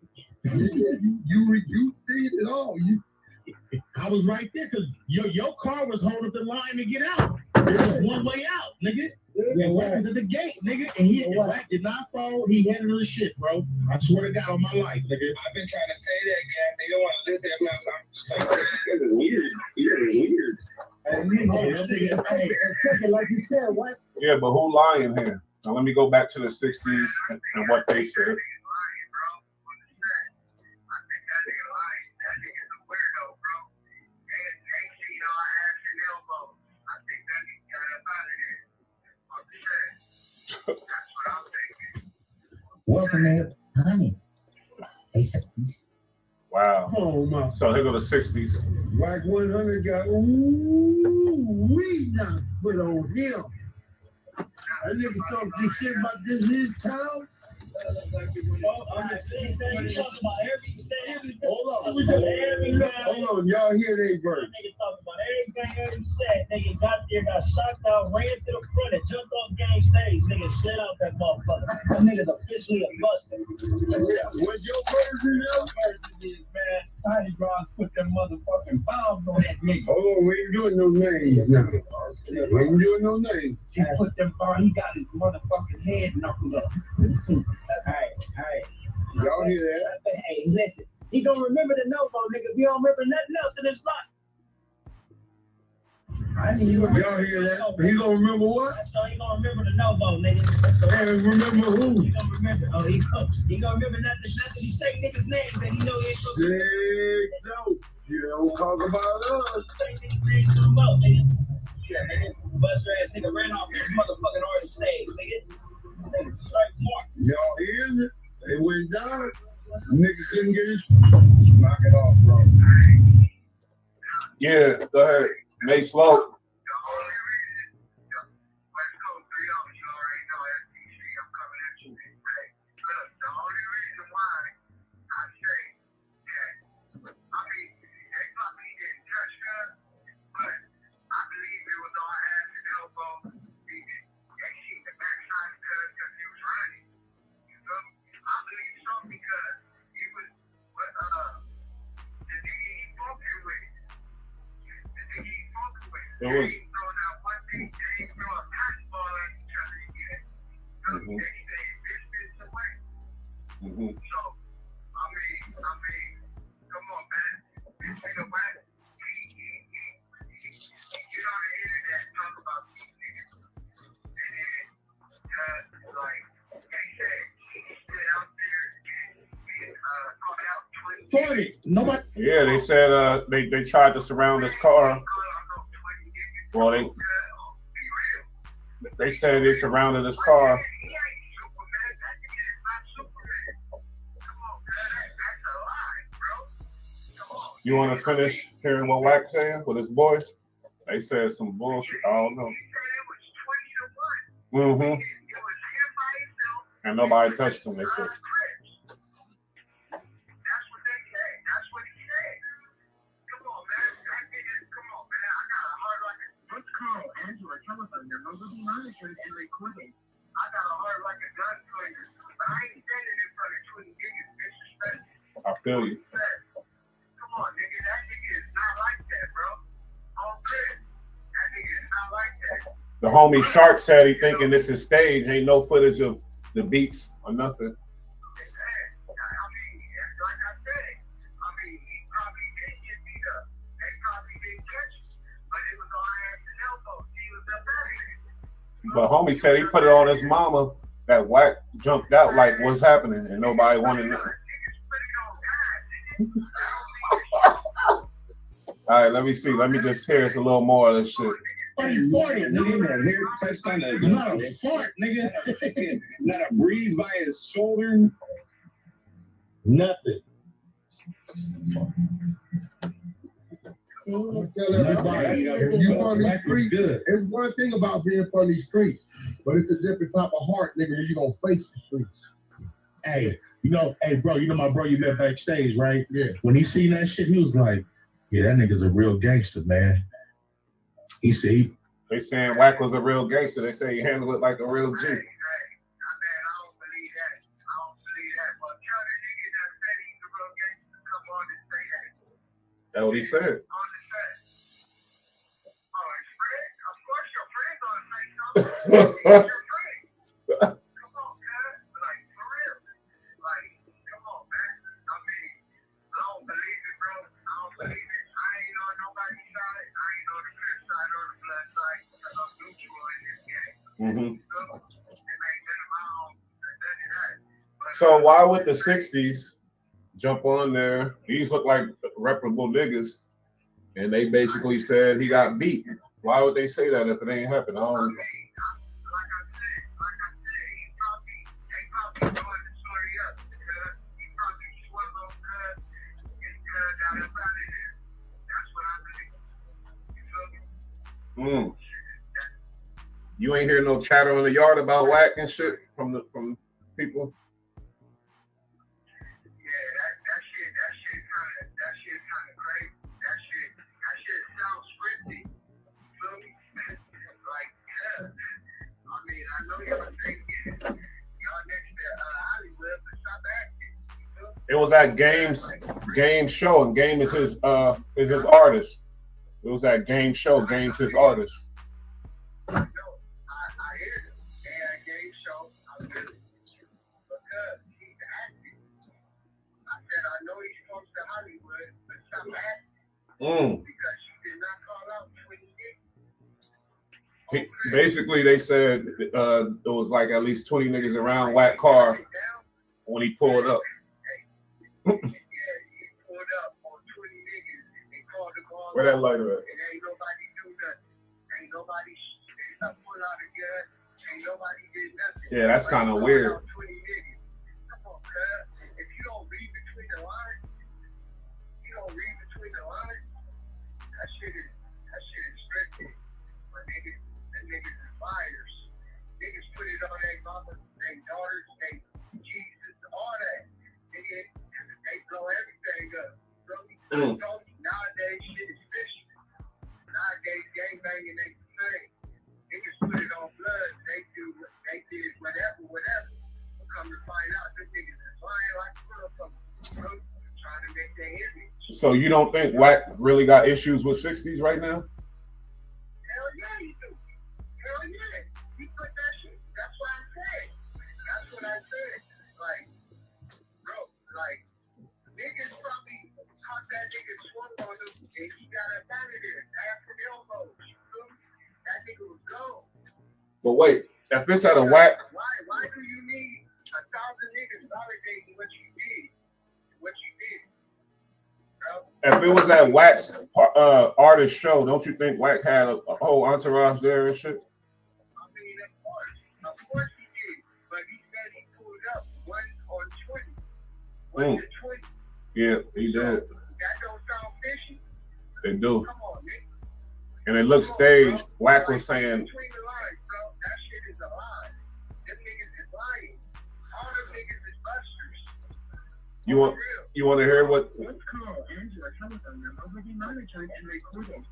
S15: you see it all. I was right there because your car was holding the line to get out. It was one way out, nigga. Yeah, Wack was at the gate, nigga, and Wack did not fold. He handled his shit, bro. I swear to God on my life, nigga. I've been trying to say that, guy. They don't want to listen. I'm just like, this is weird. Hey, like you said, what?
S4: Yeah, but who lying here? Now let me go back to the 60s and what they said.
S15: Welcome, man. Honey. Hey, 60s.
S4: Wow.
S15: Oh, my.
S4: So here go the 60s.
S15: Wack 100 got, we not put on him. That nigga talk this shit about this his town. Hold on, y'all hear they verse.
S20: Nigga talking about everything every said. Nigga got there, got shocked out, ran to the front, and jumped off game stage. Nigga shit out that motherfucker. That nigga's officially a busted.
S15: What's your version, yo?
S20: Man, Tiny Bros put them motherfucking bombs on that nigga.
S15: Hold on, we ain't doing no names now. We ain't doing no names.
S20: He put them bombs, he got his motherfucking head knuckled up. Hey.
S15: Y'all hear that?
S20: Hey, listen. He gonna remember the no-go, nigga. If you don't remember nothing else in his life.
S15: Y'all hear that? He gonna remember what?
S20: So he gonna remember the no-go, nigga.
S15: Hey, remember who?
S20: He gonna remember. Oh, he gonna remember nothing he say niggas' names that he know he ain't supposed to.
S15: You don't talk about us.
S20: Yeah, nigga. Buster ass nigga ran off his motherfucking artist stage, nigga. Strike mark.
S15: Y'all hear it? They went down. Niggas couldn't get it. Knock it off, bro.
S4: Yeah, go ahead. May Slow. It was.
S15: Nobody.
S4: Yeah, they said they tried to surround his car. Well, they said they surrounded his car. You want to finish hearing what Wack saying with his voice? They said some bullshit. I don't know. And nobody touched him. They said.
S15: Telephone number will be monitored and recorded. I got a heart like a gun player, but I ain't standing in front of 20 niggas disrespectful.
S4: I feel you.
S15: Come on, nigga, that nigga is not like that, bro. On Chris, that nigga is not like that.
S4: The homie Shark said he thinking this is stage. Ain't no footage of the beats or nothing. But homie said he put it on his mama that Wack jumped out like what's happening and nobody wanted nothing. All right, let me see. Let me just hear us a little more of this shit.
S15: Nigga, not a fart, nigga. Not a breeze by his shoulder. Nothing. I'm gonna tell everybody, if you on these streets, it's one thing about being from these streets, but it's a different type of heart, nigga, when you gonna face the streets. Hey, bro, you know my bro you met backstage, right? Yeah. When he seen that shit, he was like, yeah, that nigga's a real gangster, man. He said
S4: they saying Wack was a real gangster. They say he handled it like a real G. That's what he said. So why would the 60s jump on there? These look like reputable niggas, and they basically said he got beat. Why would they say that if it ain't happened? I don't know. You ain't hear no chatter in the yard about Wack and shit from people. It was at Game's show, and Game is his artist. It was at Game's show. Game's his artist. Basically, they said there was like at least 20 niggas around Wack car when he pulled up. Where that lighter at? Yeah, that's kind of weird.
S6: Nowadays, shit is fishy. Nowadays, gang banging ain't the same. Niggas put it on blood. They did whatever. But come to find out, them niggas is lying like motherfuckers. Trying to make their image.
S4: So you don't think Wack really got issues with 60s right now?
S6: Hell yeah, he do. Hell yeah. He put that shit. That's what I said. That's what I said. Like, bro, like, niggas probably caught that nigga swung on him and he got up out of there after the elbow. That nigga was gone.
S4: But wait, if it's at a Wack.
S6: Why do you need 1,000 niggas validating what you did?
S4: If it was at Wack's artist show, don't you think Wack had a whole entourage there and shit?
S6: I mean, of course he did. But he said he pulled up 1 on 20. 1 to 20.
S4: Yeah, he did.
S6: That don't sound fishy.
S4: They do.
S6: Come on, man.
S4: And it looks staged. Wack was saying.
S6: Between the lines, bro, that shit is a lie. Them niggas is lying. All them niggas is busters.
S4: You want to hear what?
S6: Let's call Angela telephone number already monitored and recorded.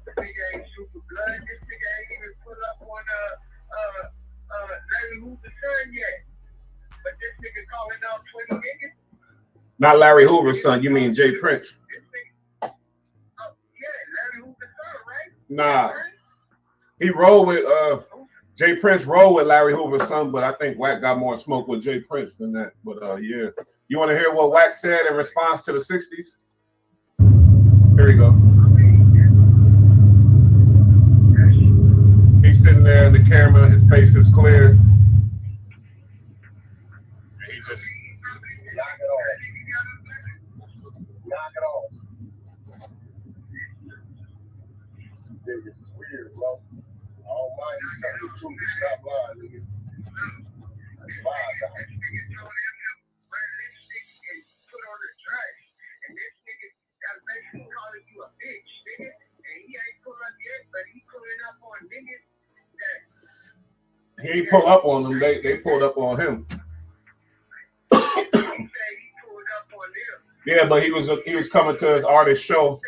S6: This nigga ain't super blood. This nigga ain't even pull up on Larry Hoover's son yet. But this nigga calling out 20 niggas.
S4: Not Larry Hoover's son. You mean Jay Prince?
S6: Yeah, Larry Hoover's son, right?
S4: Nah, he rolled with Jay Prince rolled with Larry Hoover's son, but I think Wack got more smoke with Jay Prince than that. But yeah, you want to hear what Wack said in response to the 60s? Here you go. there in the camera. His face is clear. And he just
S15: knock it off. Knock it off. This is weird, bro. All mine is telling the truth. Stop lying, nigga. That's lies out.
S17: Put on the trash. And this nigga got basically calling you a bitch, nigga. And he ain't pull up yet, but he pulling up on niggas that
S4: he ain't pull up on them. They pulled up on him. Yeah, but he was coming to his artist show.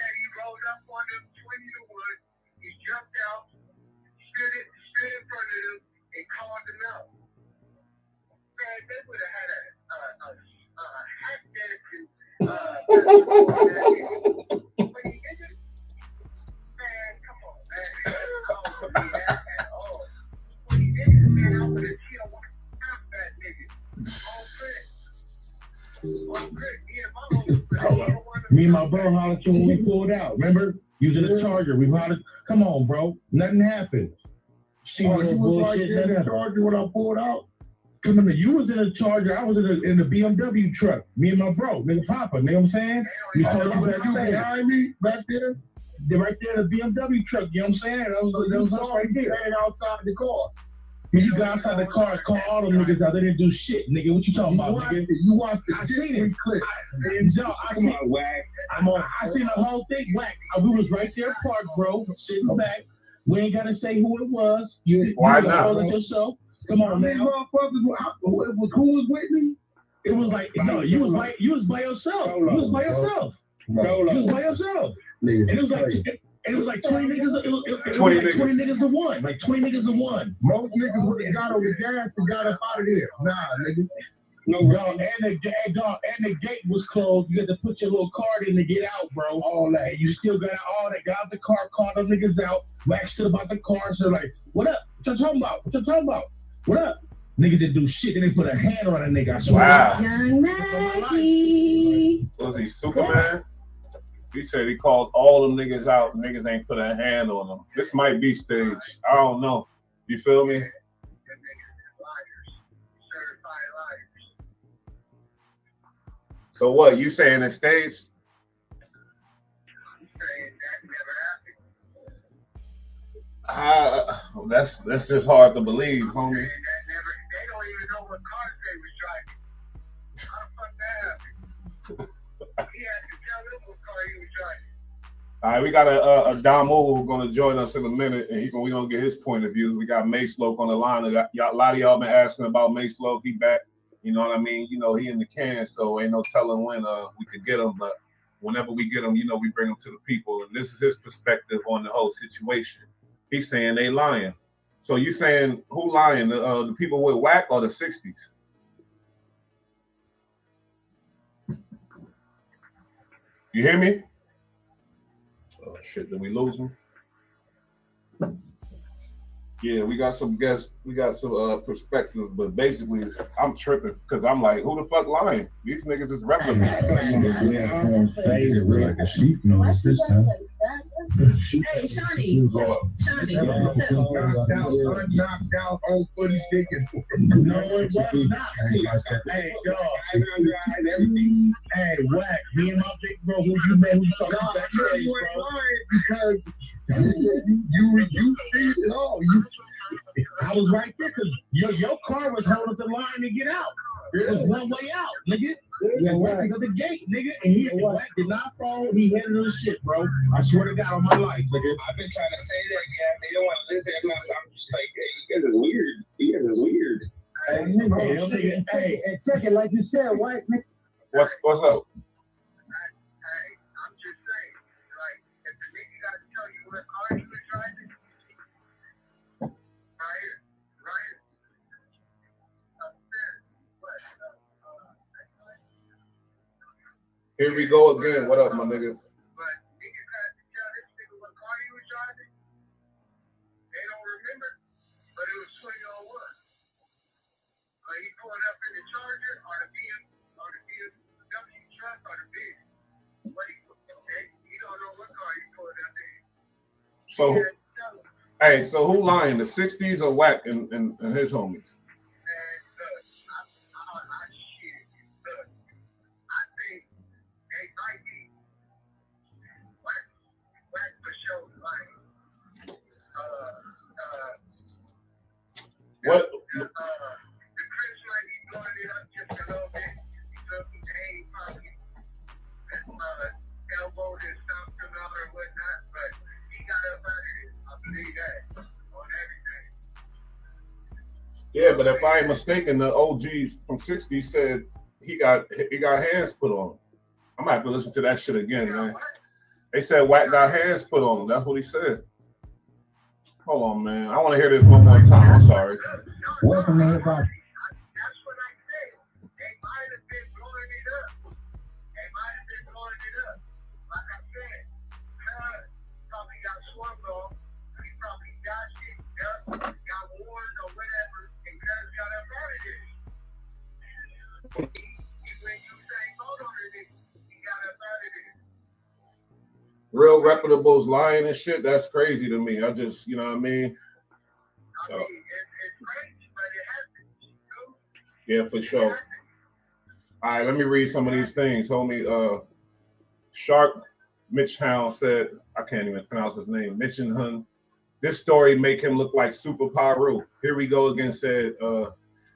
S15: Me and my bro hollered you when we pulled out. Remember? Using the charger. We hollered. Come on, bro. Nothing happened. See what
S17: you was like in the charger when I pulled out?
S15: Come on, you was in the charger. I was in the BMW truck. Me and my bro, nigga Papa. You know what I'm saying? You behind me back there? They're right there in the BMW truck. You know what I'm saying? That was us right there.
S17: Outside the car.
S15: When you got outside the car and call all them niggas out, they didn't do shit, nigga. What you talking about, nigga?
S17: You watched the
S15: I seen it.
S17: clip.
S15: I seen the whole thing. Wack. We was right there parked, bro, sitting back. We ain't gotta say who it was.
S4: Why not?
S15: Yourself. Come on, man.
S17: Who was with me?
S15: It was like, no, you was by yourself. You was by yourself. You was by yourself. And it was like 20 niggas. It was 20 niggas to one. Like 20 niggas to one.
S17: Most niggas would have got on the gas and got up out of there. Nah, nigga.
S15: No, dog, and the gate was closed. You had to put your little card in to get out, bro. All that. You still got all that. Got the car, called them niggas out. Wax stood about the car. So like, what up? What you talking about? What you talking about? What up? Niggas didn't do shit. They didn't put a hand on a nigga. I swear.
S4: Wow.
S5: Young Maggie.
S4: Was he Superman? He said he called all them niggas out. Niggas ain't put a hand on them. This might be staged. I don't know. You feel me? So what? You saying it's staged? That's just hard to believe, homie.
S17: They don't even know what car they was driving. How the fuck that happened? He had to tell them what car he was driving.
S4: All right, we got a Damo who's gonna join us in a minute, and we're gonna get his point of view. We got Maceloke on the line. A lot of y'all been asking about Maceloke. He back. You know what I mean? You know, he in the can, so ain't no telling when we could get him. But whenever we get him, you know, we bring him to the people, and this is his perspective on the whole situation. He's saying they lying. So you saying who lying? The people with Wack or the 60s? You hear me? Oh shit, did we lose him? Yeah, we got some guests, we got some perspectives, but basically I'm tripping because I'm like, who the fuck lying? These niggas is replicants.
S15: Like a sheep noise this time.
S5: Hey, Shawnee.
S17: Knocked out on footy sticking.
S15: No, it was not. Hey, dog. Hey, Wack, me and my big bro, who you met, who you talking about?
S17: You ain't lying because you see it all.
S15: I was right there because your car was holding the line to get out. It was one way out, nigga. Wack was at the gate, nigga. And Wack did not fall. He headed to the shit, bro. I swear to God on my life, nigga.
S16: I've been trying to say that, yeah. They don't want to listen. I'm just like, hey, you guys is weird. You guys is weird.
S15: Hey, check it like you said, Wack.
S4: What's up?
S17: I'm just saying, like, if the nigga got to tell you what car he was driving, right?
S4: Here we go again. What up, my nigga?
S17: But niggas had to tell this nigga what car he was driving. They don't remember, but it was 2001. Like he pulled up in the Charger or the BMW truck or the Benz. But he don't know what car he pulled up in.
S4: So, Hey, so who lying? The 60s or Wack and his homies? What? Yeah, but if I ain't mistaken, the OGs from 60 said he got hands put on him. I'm gonna have to listen to that shit again, man. They said Wack got hands put on him. That's what he said. Hold on, man. I want to hear this one more time. I'm sorry.
S15: Welcome to hip hop.
S4: Real reputables lying and shit, that's crazy to me. I just, you know what I mean? Yeah, for sure. All right, let me read some of these things. Homie, Shark Mitch Hound said, I can't even pronounce his name, Mitch and Hun. This story make him look like Super Pyro. Here we go again, said,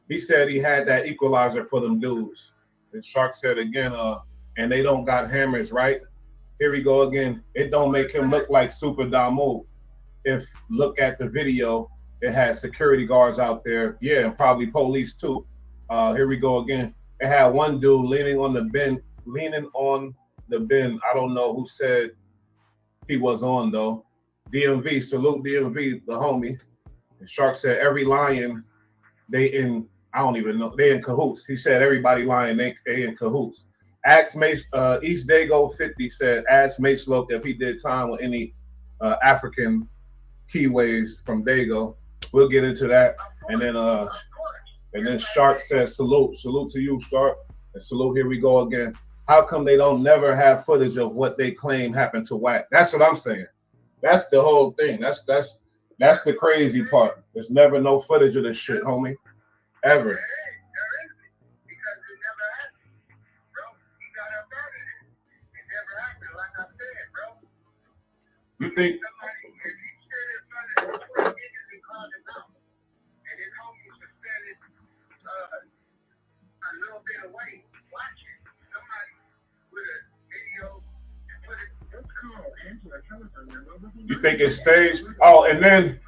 S4: he said he had that equalizer for them dudes. And Shark said again, and they don't got hammers, right? Here we go again. It don't make him look like Super Damu. If look at the video, it has security guards out there. Yeah, and probably police too. Here we go again. It had one dude leaning on the bin. I don't know who said he was on though. DMV, salute DMV, the homie. And Shark said every lion, they in, I don't even know, they in cahoots. He said everybody lying, they in cahoots. Ask Mace, East Dago 50 said, ask Mace Loke if he did time with any African keyways from Dago. We'll get into that. And then Shark says, salute to you, Shark. And salute, here we go again. How come they don't never have footage of what they claim happened to Wack? That's what I'm saying. That's the whole thing. That's the crazy part. There's never no footage of this shit, homie. Ever. You think? You think it's staged? Oh, and then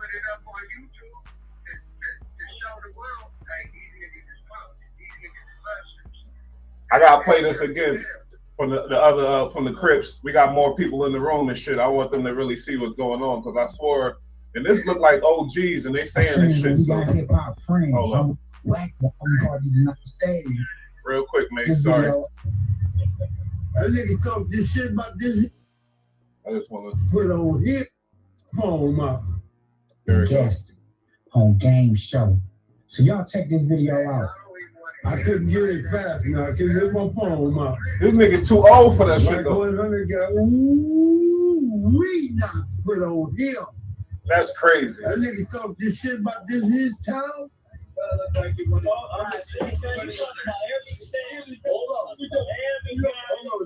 S4: I gotta play this again from the other from the Crips. We got more people in the room and shit. I want them to really see what's going on because I swore, and this look like OGs and they saying this shit.
S15: We got hip hop friends.
S4: Hold on.
S15: Wack on the stage.
S4: Real quick, man. Sorry.
S15: That nigga talk this shit about this.
S4: I just want to
S15: put on hit home
S13: guest on game show. So y'all check this video out.
S15: I couldn't get it fast enough. I couldn't get my phone up.
S4: This nigga's too old for that shit though.
S15: We not put on him.
S4: That's crazy.
S15: That nigga talk this shit about this his town.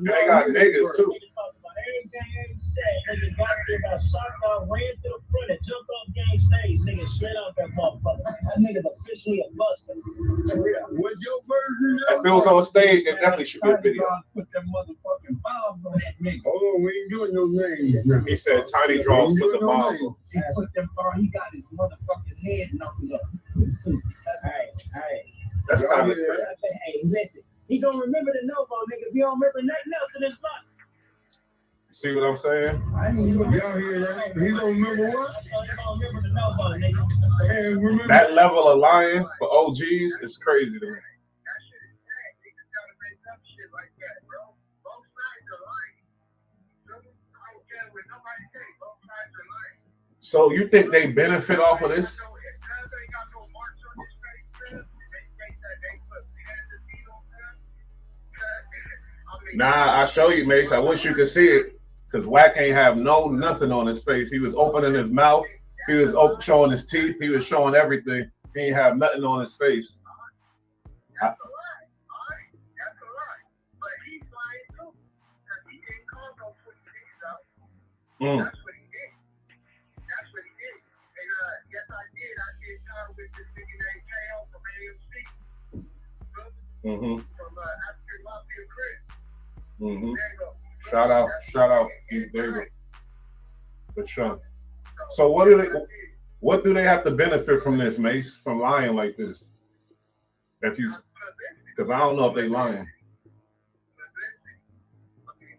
S4: They got niggas too.
S20: Nigga got there, got shot down, ran to the front and jumped off game stage. Nigga straight out that motherfucker. That nigga's officially a buster.
S15: What's your version?
S4: If it was on stage, it definitely should be a video.
S15: Put them motherfucking bombs on that nigga. Oh, we ain't doing no names.
S4: He said Tiny Draws put the bombs on.
S13: He put them bombs, he got his motherfucking head knuckles up. Hey.
S4: That's kind of
S13: hey, listen. He gonna remember the Novo, nigga. If you don't remember nothing else in his life.
S4: See what I'm saying?
S15: Y'all hear that? He don't remember what?
S4: That level of lying for OGs is crazy to me. So you think they benefit off of this? Nah, I'll show you, Mace. I wish you could see it. Because Wack ain't have nothing on his face. He was opening his mouth He was showing his teeth. He was showing everything. He ain't have nothing on his face. Mm.
S6: That's what he did. That's what he did. And yes, I did. I did time with this nigga named KO from AMC.
S4: Mm-hmm.
S6: From African Mafia Crib.
S4: Mm-hmm.
S6: There you go.
S4: Shout out. There you go. For sure. So what do they have to benefit from this, Mace? From lying like this? Because I don't know if they lying.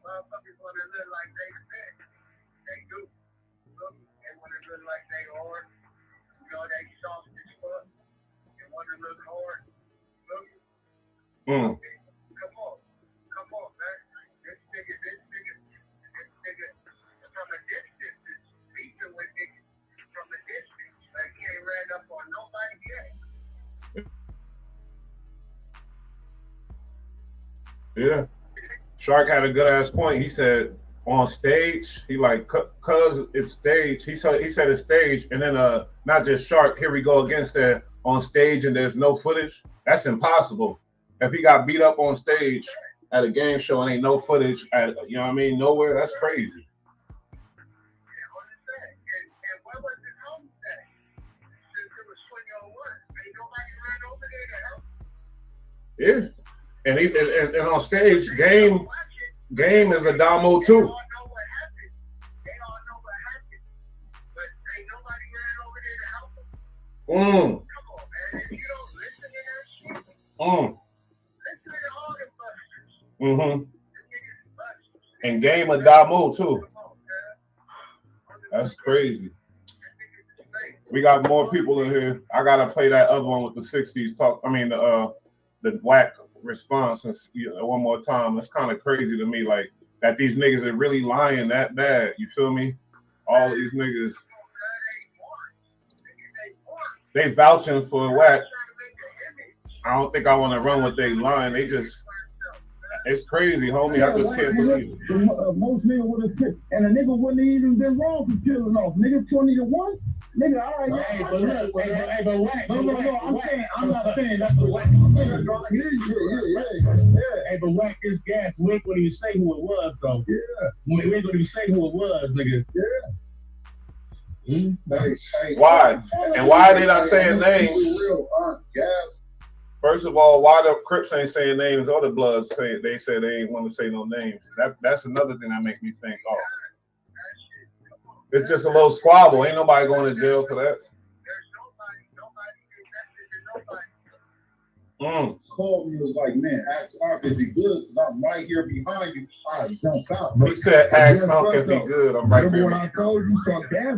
S6: Motherfuckers want to look like they fit. They do. They want to look like they hard. You know, they soft as fuck. They want to look hard.
S4: Mm.
S6: Come on, man. This nigga, from a distance is beefing with niggas from a distance. Like, he ain't ran up on nobody yet.
S4: Yeah. Shark had a good ass point. He said on stage, he like, cause it's stage. He said it's stage, and then not just Shark. Here we go again. Said on stage and there's no footage. That's impossible. If he got beat up on stage at a game show and ain't no footage at, you know what I mean, nowhere, that's crazy. Yeah, and on stage, game is a damo too. Mm. Mm-hmm. And game a damo too. That's crazy. We got more people in here. I gotta play that other one with the 60s talk. I mean the Wack response one more time. It's kind of crazy to me, like that these niggas are really lying that bad. You feel me? All these niggas, they vouching for Wack. I don't think I want to run with they lying. They just, it's crazy, homie. I just can't believe it.
S15: Most niggas would have killed, and a nigga wouldn't even been wrong for killing off. Nigga 20-1. Nigga, all right. Hey, but look, but Wack. No, I'm not saying that's what Wack. Hey, but Wack is gas. We ain't gonna even say who it was, though. Yeah. We ain't gonna even say who it was, nigga. Yeah.
S4: Why? And why they not saying names? First of all, why the Crips ain't saying names or the Bloods they said they ain't want to say no names. That's another thing that makes me think, oh, it's just a little squabble. Ain't nobody going to jail for that.
S15: Called me, was like, man, ask Ark if he good, because I'm right here behind you. I jumped out.
S4: He said, ask Ark if he good. I'm right there.
S15: Remember when I told you some gas?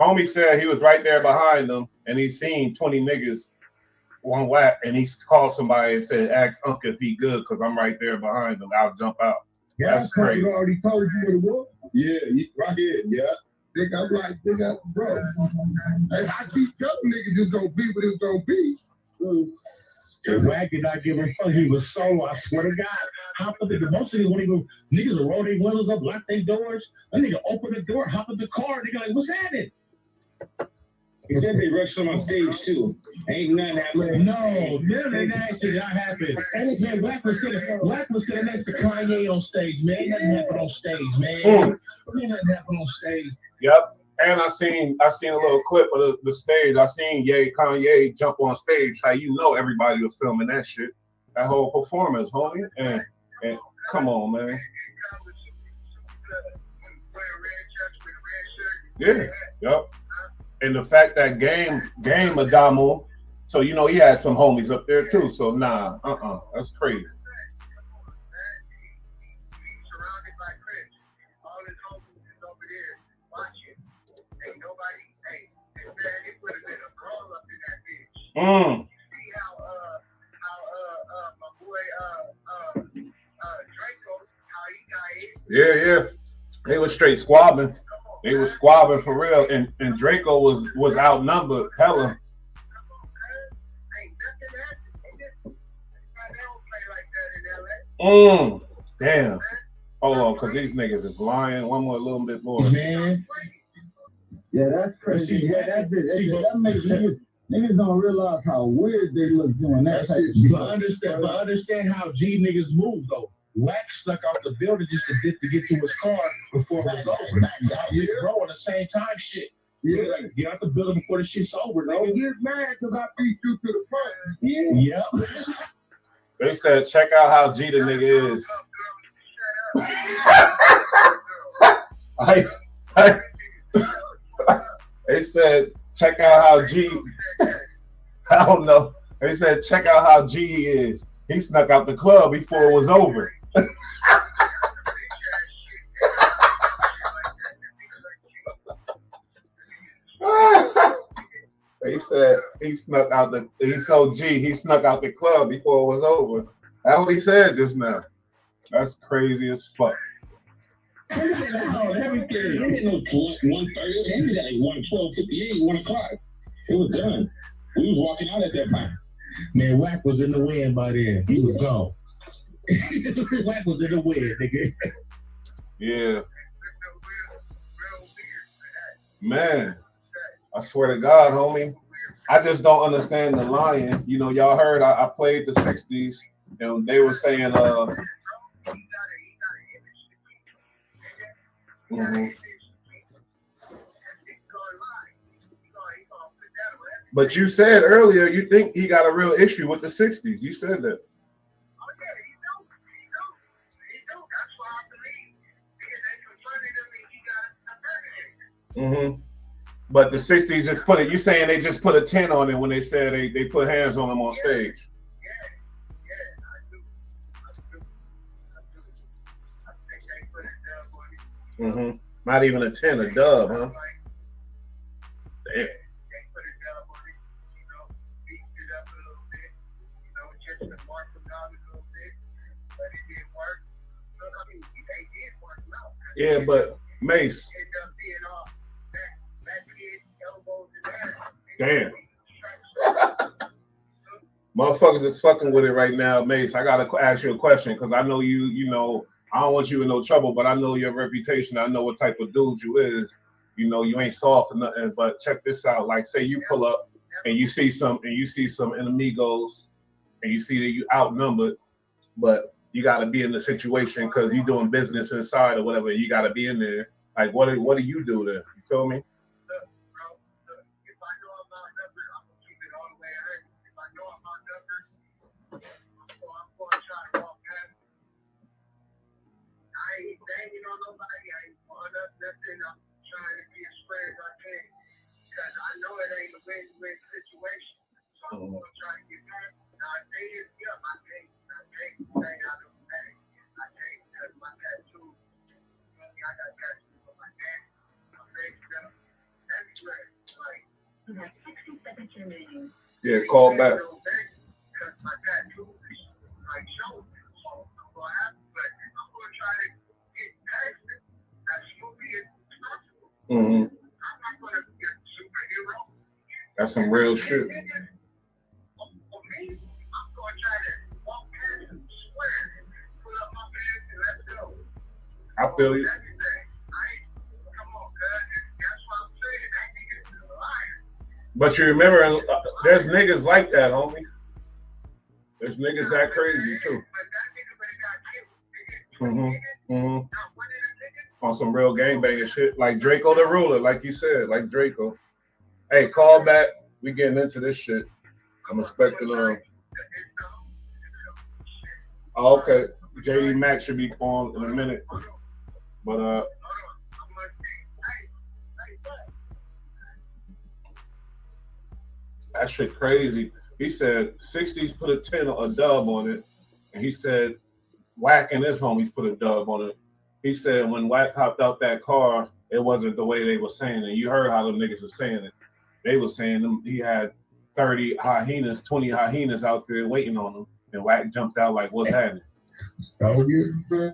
S4: Homie said he was right there behind them, and he seen 20 niggas on Wack, and he called somebody and said, ask Unc if he good, because I'm right there behind him. I'll jump out.
S15: Yeah,
S4: that's crazy.
S15: I already told you what it was. Yeah, right here. Yeah. I'm like, bro. I keep telling niggas it's gonna be what it's gonna be. And Wack did not give a fuck. He was solo. I swear to God. Hop up the most of niggas will roll their windows up, lock their doors. A nigga open the door, hop in the car. Nigga like, what's happening? He said they rushed him on stage too. Ain't nothing happening. No, none of that shit happened. And he said Wack was sitting next to Kanye on stage, man. Ain't nothing happened on stage, man. Ain't nothing happened on stage.
S4: Yep. And I seen a little clip of the stage. I seen Kanye jump on stage. How you know everybody was filming that shit. That whole performance, homie. And come on, man. Yeah. Yep. And the fact that game Adamo, so you know he had some homies up there too. So nah, that's crazy. Mm. Yeah. They were straight squabbing. They were squabbing for real, and Draco was outnumbered hella. Damn. Hold on, cause these niggas is lying. One more, a little bit more.
S15: Man.
S13: Yeah, that's crazy. Yeah, that's it. That makes niggas don't realize how weird they look doing that type of shit.
S15: But understand how G niggas move though. Wack stuck out the building just to get to his car before it was over. Bro, at the same time, shit. Yeah, like, get out the building before the shit's over.
S13: Don't get mad because I beat you to the front.
S15: Yeah.
S4: They said, check out how G the nigga is. They said, check out how G. I don't know. They said, check out how G is. He snuck out the club before it was over. They said he snuck out the. He told G he snuck out the club before it was over. That's what he said just now. That's crazy as fuck.
S15: Everything. It ain't no 1:30. It ended at 1:12:58, 1 o'clock. It was done. We was walking out at that time. Man, Wack was in the wind by then. He was gone. Wack was in the wind, nigga.
S4: Yeah. Man, I swear to God, homie. I just don't understand the lying. You know, y'all heard I played the 60s and they were saying But you said earlier you think he got a real issue with the 60s. You said that. But the 60s just put it. You saying they just put a 10 on it when they said they put hands on him on stage? Not even a 10, a dub, huh? Damn. Yeah, but Mace. Damn. Motherfuckers is fucking with it right now, Mace. I gotta ask you a question because I know you know, I don't want you in no trouble, but I know your reputation. I know what type of dude you is. You know, you ain't soft or nothing, but check this out. Like, say you pull up and you see some enemigos and you see that you outnumbered, but you gotta be in the situation because you doing business inside or whatever. You gotta be in there. Like, what do you do there? You feel me? Yeah, call back. That's some real shit. I feel you. But you remember, there's niggas like that, homie. There's niggas that crazy too. On some real gangbanging shit, like Draco the Ruler, like you said, like Draco. Hey, call back. We getting into this shit. I'm expecting Oh, okay. JD Max should be on in a minute. But that shit crazy. He said 60s put a 10 a dub on it. And he said Wack and his homies put a dub on it. He said when Wack hopped out that car, it wasn't the way they were saying it. You heard how them niggas were saying it. They were saying he had 30 hyenas, 20 hyenas out there waiting on him. And Wack jumped out like, what's happening?
S15: Oh, yeah.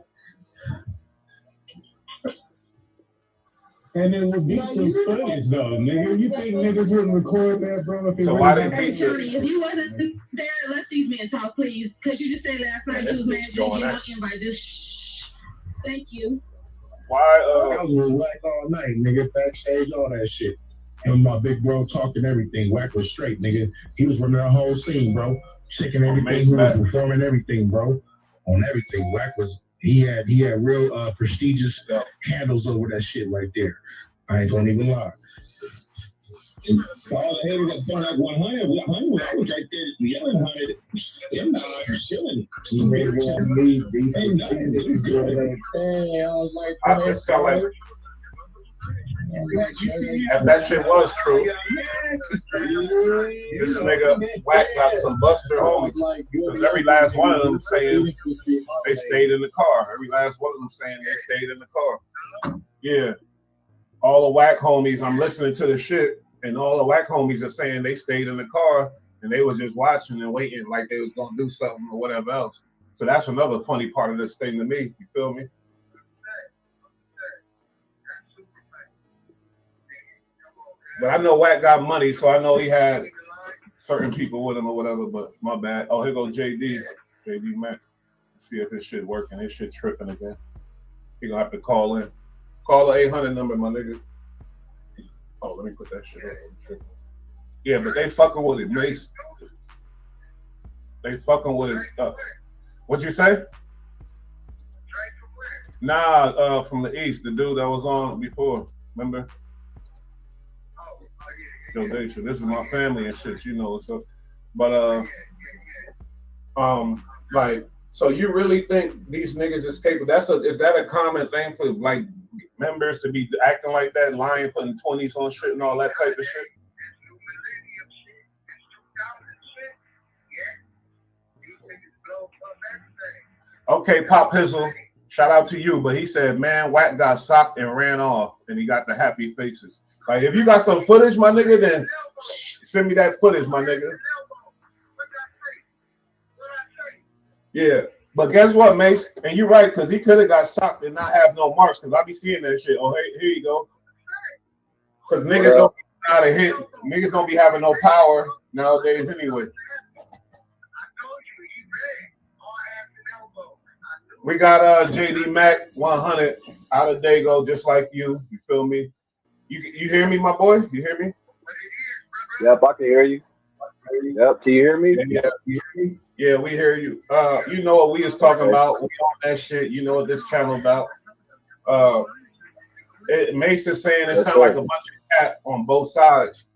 S15: And it would be some footage, though, nigga. You think niggas wouldn't record that, bro? If
S4: So why they beat
S5: Johnny, if you wasn't there, let these men talk, please. Because you just said last night you was mad you didn't get no invite. Just shh. Thank you.
S15: I was with Wack all night, nigga. Backstage, all that shit. Him and my big bro talking everything. Wack was straight, nigga. He was running the whole scene, bro. Checking everything. He was performing everything, bro. On everything. Wack was. He had real prestigious handles over that shit right there. I ain't gonna even lie.
S16: All the haters that bought like 100, I was right there yelling 100. Them not chilling. Ain't nothing. It was good.
S4: I just felt like if that shit was true, this nigga Wack got some buster homies. Because every last one of them saying they stayed in the car. Every last one of them saying they stayed in the car. Yeah. All the Wack homies, I'm listening to the shit, and all the Wack homies are saying they stayed in the car and they was just watching and waiting like they was gonna do something or whatever else. So that's another funny part of this thing to me. You feel me? But I know Wack got money, so I know he had certain people with him or whatever, but my bad. Oh, here goes JD Mac. Let's see if his shit working. His shit tripping again. He gonna have to call in. Call the 800 number, my nigga. Oh, let me put that shit up. Yeah, but they fucking with it, Mace. They fucking with it. What'd you say? Nah, from the East, the dude that was on before. Remember? Yo, Dacia, this is my family and shit, you know. So, but like, so you really think these niggas is capable? Is that a common thing for like members to be acting like that, lying, putting 20s on shit and all that type of shit? Okay, Pop Hizzle, shout out to you, but he said, man, Wack got socked and ran off, and he got the happy faces. Like, if you got some footage, my nigga, then send me that footage, my nigga. Yeah, but guess what, Mace? And you're right, because he could have got socked and not have no marks, because I be seeing that shit. Oh, hey, here you go. Because niggas don't know how to hit. Niggas don't be having no power nowadays anyway. We got JD Mac 100 out of Dago, just like you. You feel me? You hear me, my boy? You hear me?
S11: Yep, I can hear you. Yep, can you hear me?
S4: Yeah, you hear me? Yeah, we hear you. You know what we was talking about. We on that shit. You know what this channel about. Mace is saying it sounds like a bunch of cat on both sides.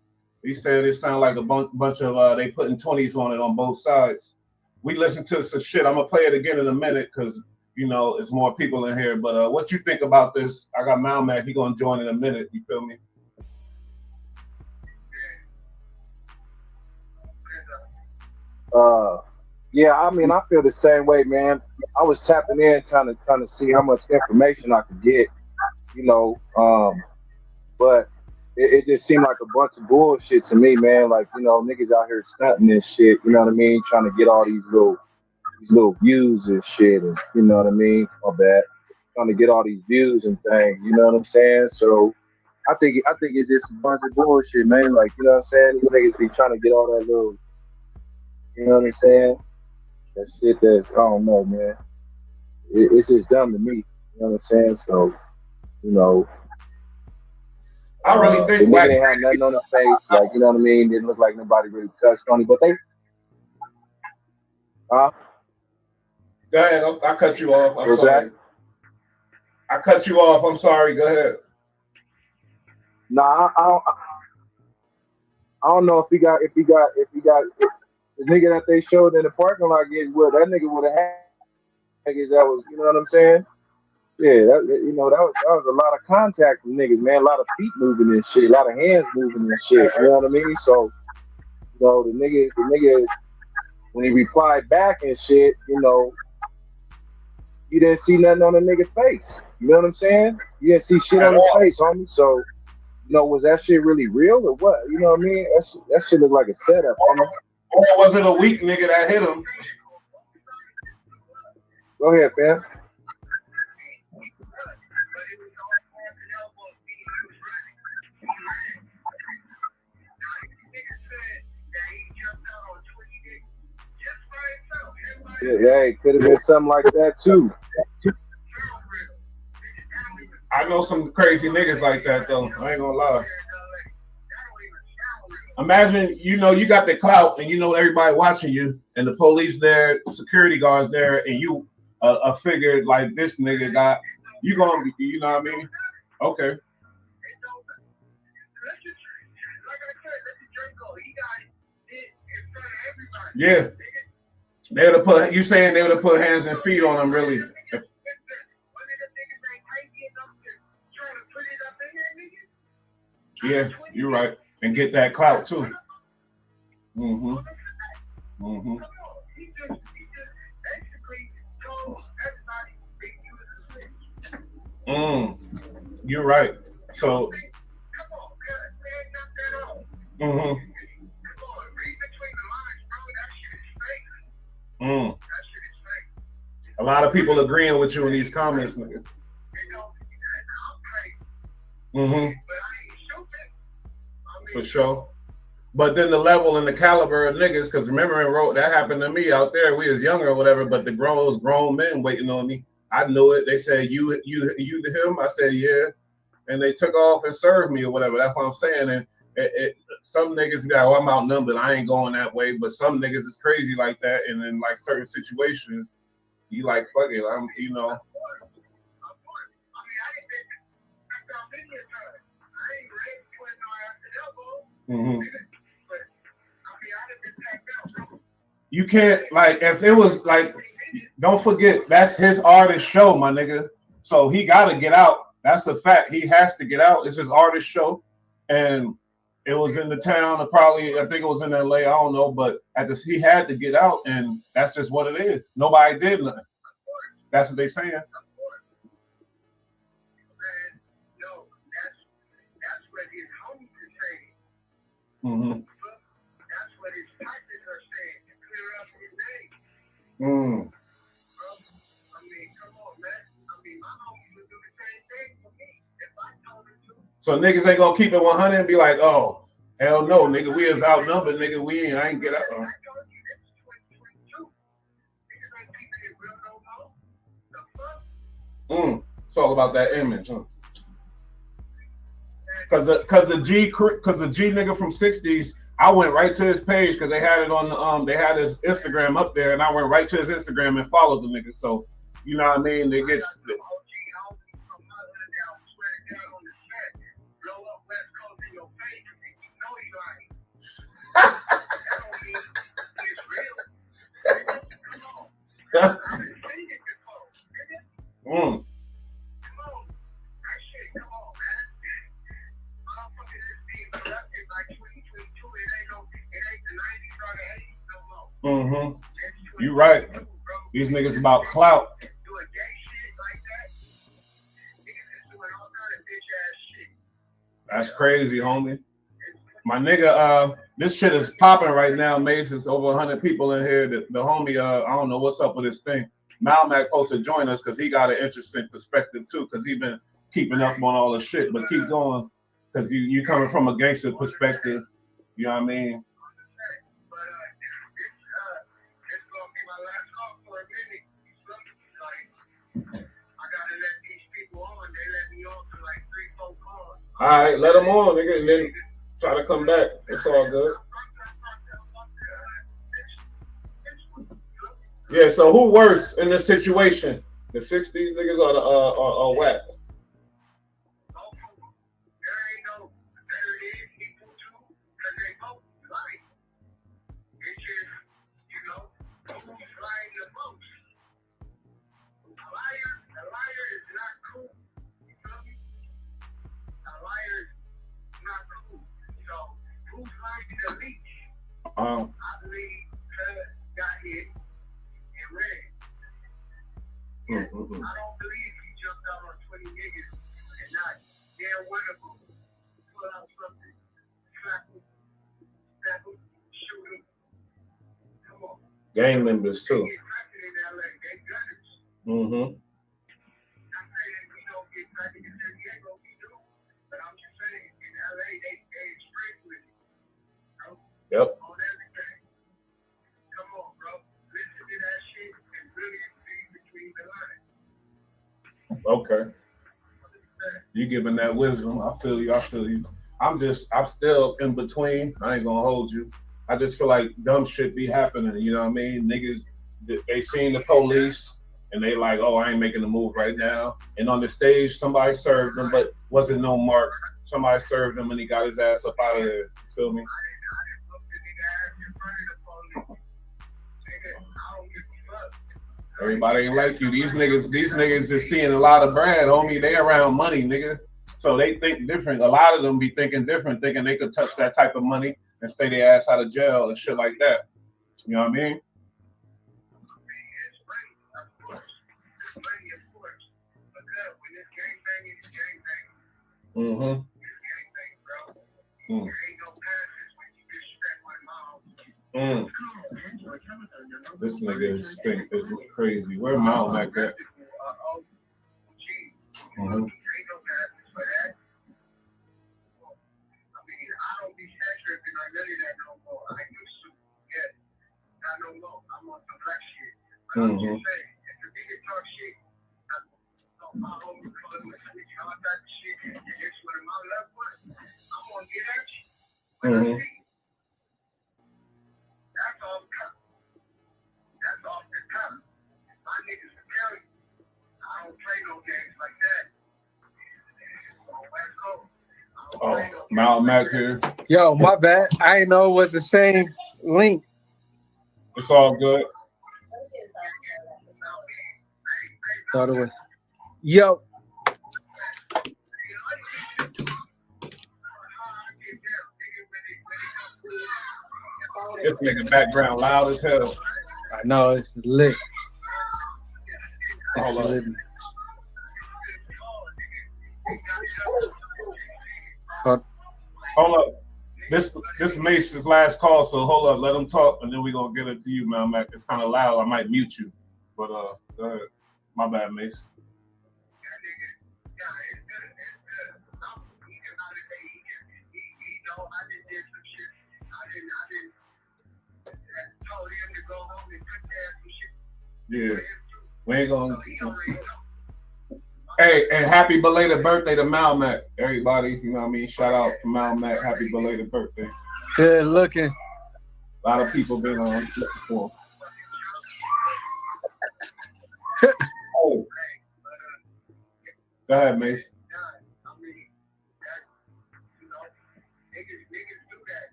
S4: He said it sounds like a bunch of they putting 20s on it on both sides. We listen to some shit. I'm gonna play it again in a minute because you know it's more people in here. But what you think about this? I got Malmac. He gonna join in a minute. You feel me?
S11: Yeah, I mean, I feel the same way, man. I was tapping in trying to see how much information I could get, you know. But it just seemed like a bunch of bullshit to me, man. Like, you know, niggas out here stunting this shit, you know what I mean? Trying to get all these little views and shit, and you know what I mean? My bad. Trying to get all these views and things, you know what I'm saying? So I think it's just a bunch of bullshit, man. Like, you know what I'm saying? These niggas be trying to get all that little, you know what I'm saying? That shit that's, I don't know, man. It's just dumb to me, you know what I'm saying? So, you know,
S4: I really think
S11: the nigga didn't have nothing on his face, like, you know what I mean? Didn't look like nobody really touched on him, but they,
S4: Go ahead. I cut you off. I'm sorry. I cut you off. I'm sorry. Go ahead.
S11: Nah, I don't know if he got the nigga that they showed in the parking lot getting with, that nigga would have had niggas that was, you know what I'm saying? Yeah, you know, that was a lot of contact with niggas, man. A lot of feet moving and shit, a lot of hands moving and shit. You know what I mean? So, you know, the nigga, when he replied back and shit, you know, you didn't see nothing on the nigga's face. You know what I'm saying? You didn't see shit on his face, homie. So, you know, was that shit really real or what? You know what I mean? That shit looked like a setup, homie.
S4: Or was it a weak nigga that hit him?
S11: Go ahead, fam. Yeah, it could have been something like that too.
S4: know some crazy niggas like that though. I ain't gonna lie. Imagine, you know, you got the clout and you know everybody watching you, and the police there, security guards there, and you a figure like this nigga got. You gonna be, you know what I mean? Okay. Yeah. They would have put, you saying they would have put hands and feet on him, really. Yeah, you're right. And get that clout too. Mm-hmm. Mm-hmm. You're right. So mm-hmm. A lot of people agreeing with you in these comments, nigga. Mm-hmm. For sure. But then the level and the caliber of niggas, because remember in road that happened to me out there. We was younger or whatever, but the grown men waiting on me. I knew it. They said, you to him? I said, yeah. And they took off and served me or whatever. That's what I'm saying. And some niggas be like, oh, I'm outnumbered. I ain't going that way. But some niggas is crazy like that. And in like certain situations, you like, fuck it. I'm, you know. Mm-hmm. You can't, like, if it was like, don't forget, that's his artist show, my nigga. So he got to get out. That's a fact. He has to get out. It's his artist show. And it was in the town, probably, I think it was in LA, I don't know, but he had to get out, and that's just what it is. Nobody did nothing. That's what they saying. Mm-hmm. Mm. So niggas ain't gonna keep it 100 and be like, oh, hell no, nigga, we is outnumbered, nigga, I ain't get out. It's all about that image, huh? Cause the G nigga from 60s, I went right to his page because they had it on the they had his Instagram up there, and I went right to his Instagram and followed the nigga. So you know what I mean? They get Mm-hmm. You right. These niggas about clout. That's crazy, homie. My nigga, this shit is popping right now, Mace. It's over 100 people in here. The homie, I don't know what's up with this thing. Malmac supposed to join us because he got an interesting perspective too, because he been keeping up on all the shit. But keep going, because you coming from a gangster perspective. You know what I mean? All right, let them on, nigga, and then try to come back. It's all good. Yeah, so who worse in this situation? The 60s niggas or Wack? I don't believe he jumped out on 20 niggas and not damn one of them pull out something, slap him, stab him, shoot him. Come on. Gang members too. Mm-hmm. Yep. Come on, bro. Listen to that shit and really read between the lines. Okay. You giving that wisdom. I feel you. I feel you. I'm still in between. I ain't gonna hold you. I just feel like dumb shit be happening. You know what I mean? Niggas, they seen the police and they like, oh, I ain't making a move right now. And on the stage, somebody served him, but wasn't no mark. Somebody served him and he got his ass up out of there. You feel me? Everybody ain't like you. These niggas is seeing a lot of bread, homie. They around money, nigga. So they think different. A lot of them be thinking different, thinking they could touch that type of money and stay their ass out of jail and shit like that. You know what I mean? Mm-hmm. This nigga is crazy. Where Mal Mac at? Mm-hmm. Mm-hmm. Mm-hmm. Oh, Mal Mac here.
S8: Yo, my bad. I didn't know it was the same link.
S4: It's all good.
S8: Thought it was. Yo.
S4: This nigga background loud as hell.
S8: I know, it's lit.
S4: Hold on. Hold up. This Mace's last call, so hold up, let him talk, and then we're gonna get it to you, man. Mac. It's kind of loud. I might mute you, but go ahead. My bad, Mace. Yeah, we ain't gonna. Hey, and happy belated birthday to Mal Mac, everybody. You know what I mean? Shout out to Mal Mac. Happy belated birthday.
S8: Good looking.
S4: A lot of people been on looking for him. Oh. Go ahead, Mace.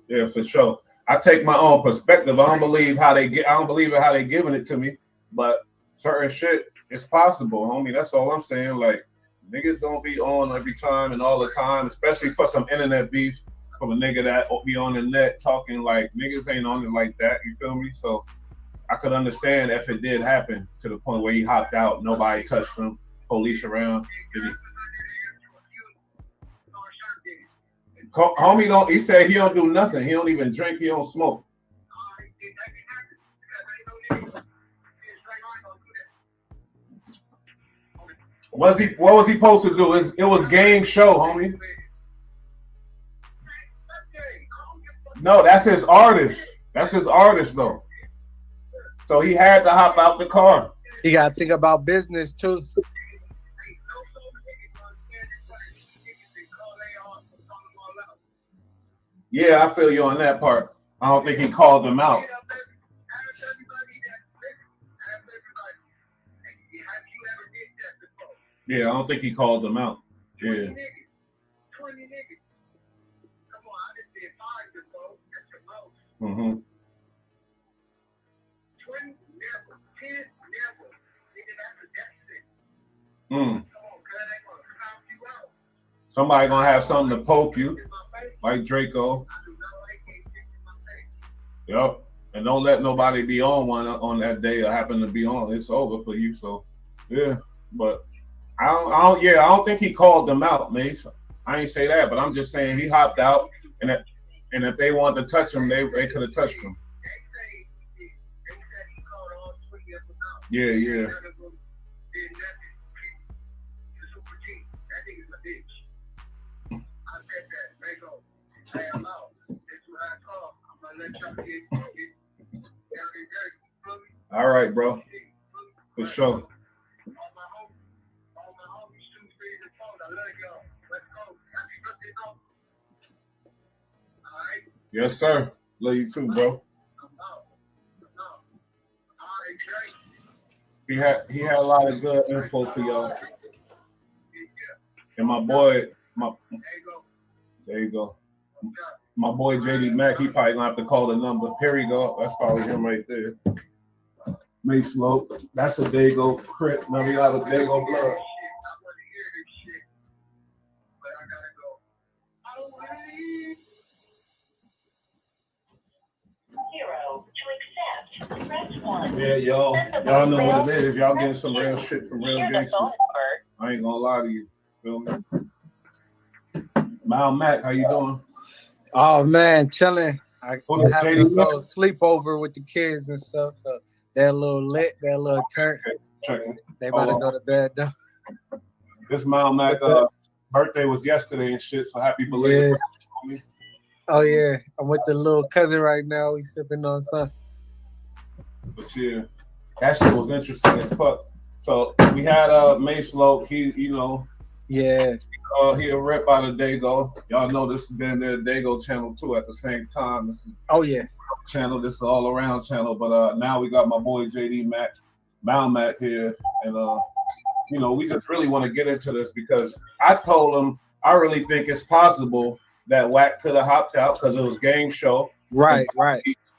S4: Yeah, for sure. I take my own perspective. I don't believe how they get. I don't believe how they giving it to me. But certain shit, it's possible, homie. That's all I'm saying. Like niggas don't be on every time and all the time, especially for some internet beef from a nigga that be on the net talking like niggas ain't on it like that. You feel me? So I could understand if it did happen to the point where he hopped out, nobody touched him, police around. Homie don't. He said he don't do nothing. He don't even drink. He don't smoke. What was he supposed to do? It was game show, homie. No, that's his artist. That's his artist though. So he had to hop out the car.
S8: You gotta think about business too.
S4: Yeah, I feel you on that part. I don't think he called them out. Yeah, I don't think he called them out. Yeah. Mm-hmm. Somebody gonna have something to poke you, like Draco. Yep. And don't let nobody be on one on that day or happen to be on. It's over for you. So yeah. But I don't think he called them out, Mace. I ain't say that, but I'm just saying he hopped out and if they wanted to touch him, they could have touched him. Yeah. All right, bro. For sure. Yes, sir. Love you too, bro. He had a lot of good info for y'all. And my boy, there you go. My boy JD Mack, he probably gonna have to call the number. Here we go. That's probably him right there. Mace Low. That's a Dago crit. Now we got a Dago blood. Yeah, y'all know what it is. Y'all getting some real shit from real gangsters. I ain't gonna lie to you. Feel me? Mal Mack, how you doing?
S8: Oh man, chilling. I having a little sleepover with the kids and stuff. So they're a little lit, they're a little turned. They about to go to bed though.
S4: This Mal Mack birthday was yesterday and shit, so happy belated.
S8: Yeah. Oh yeah, I'm with the little cousin right now. We sipping on something.
S4: But yeah, that shit was interesting as fuck. So we had Mace Low, he
S8: yeah.
S4: He a rep out of Dago. Y'all know this has been their Dago channel too at the same time. This is channel, this is all around channel. But now we got my boy JD Mack, Mal Mack here, and we just really want to get into this because I told him I really think it's possible that Wack could have hopped out because it was game show.
S8: Right.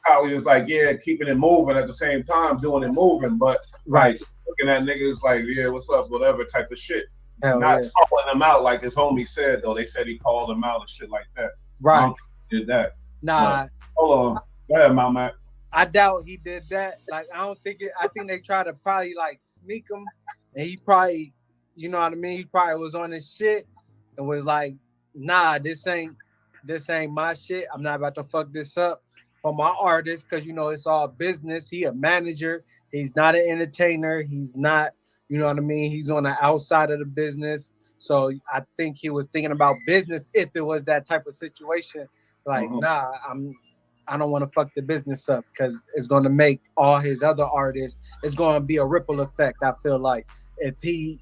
S4: How he was like, yeah, keeping it moving at the same time, doing it moving, but like looking at niggas like, yeah, what's up, whatever type of shit. Not calling him out like his homie said though. They said he called him out and shit like that.
S8: Right.
S4: Did that.
S8: Nah.
S4: But, hold on. Go ahead, Mal Mack.
S8: I doubt he did that. Like, I don't think it. I think they tried to probably like sneak him, and he probably, you know what I mean. He probably was on his shit and was like, "Nah, this ain't my shit. I'm not about to fuck this up for my artist because it's all business. He a manager. He's not an entertainer. He's not, you know what I mean. He's on the outside of the business. So I think he was thinking about business if it was that type of situation. Like, nah, I don't want to fuck the business up because it's going to make all his other artists, it's going to be a ripple effect. I feel like if he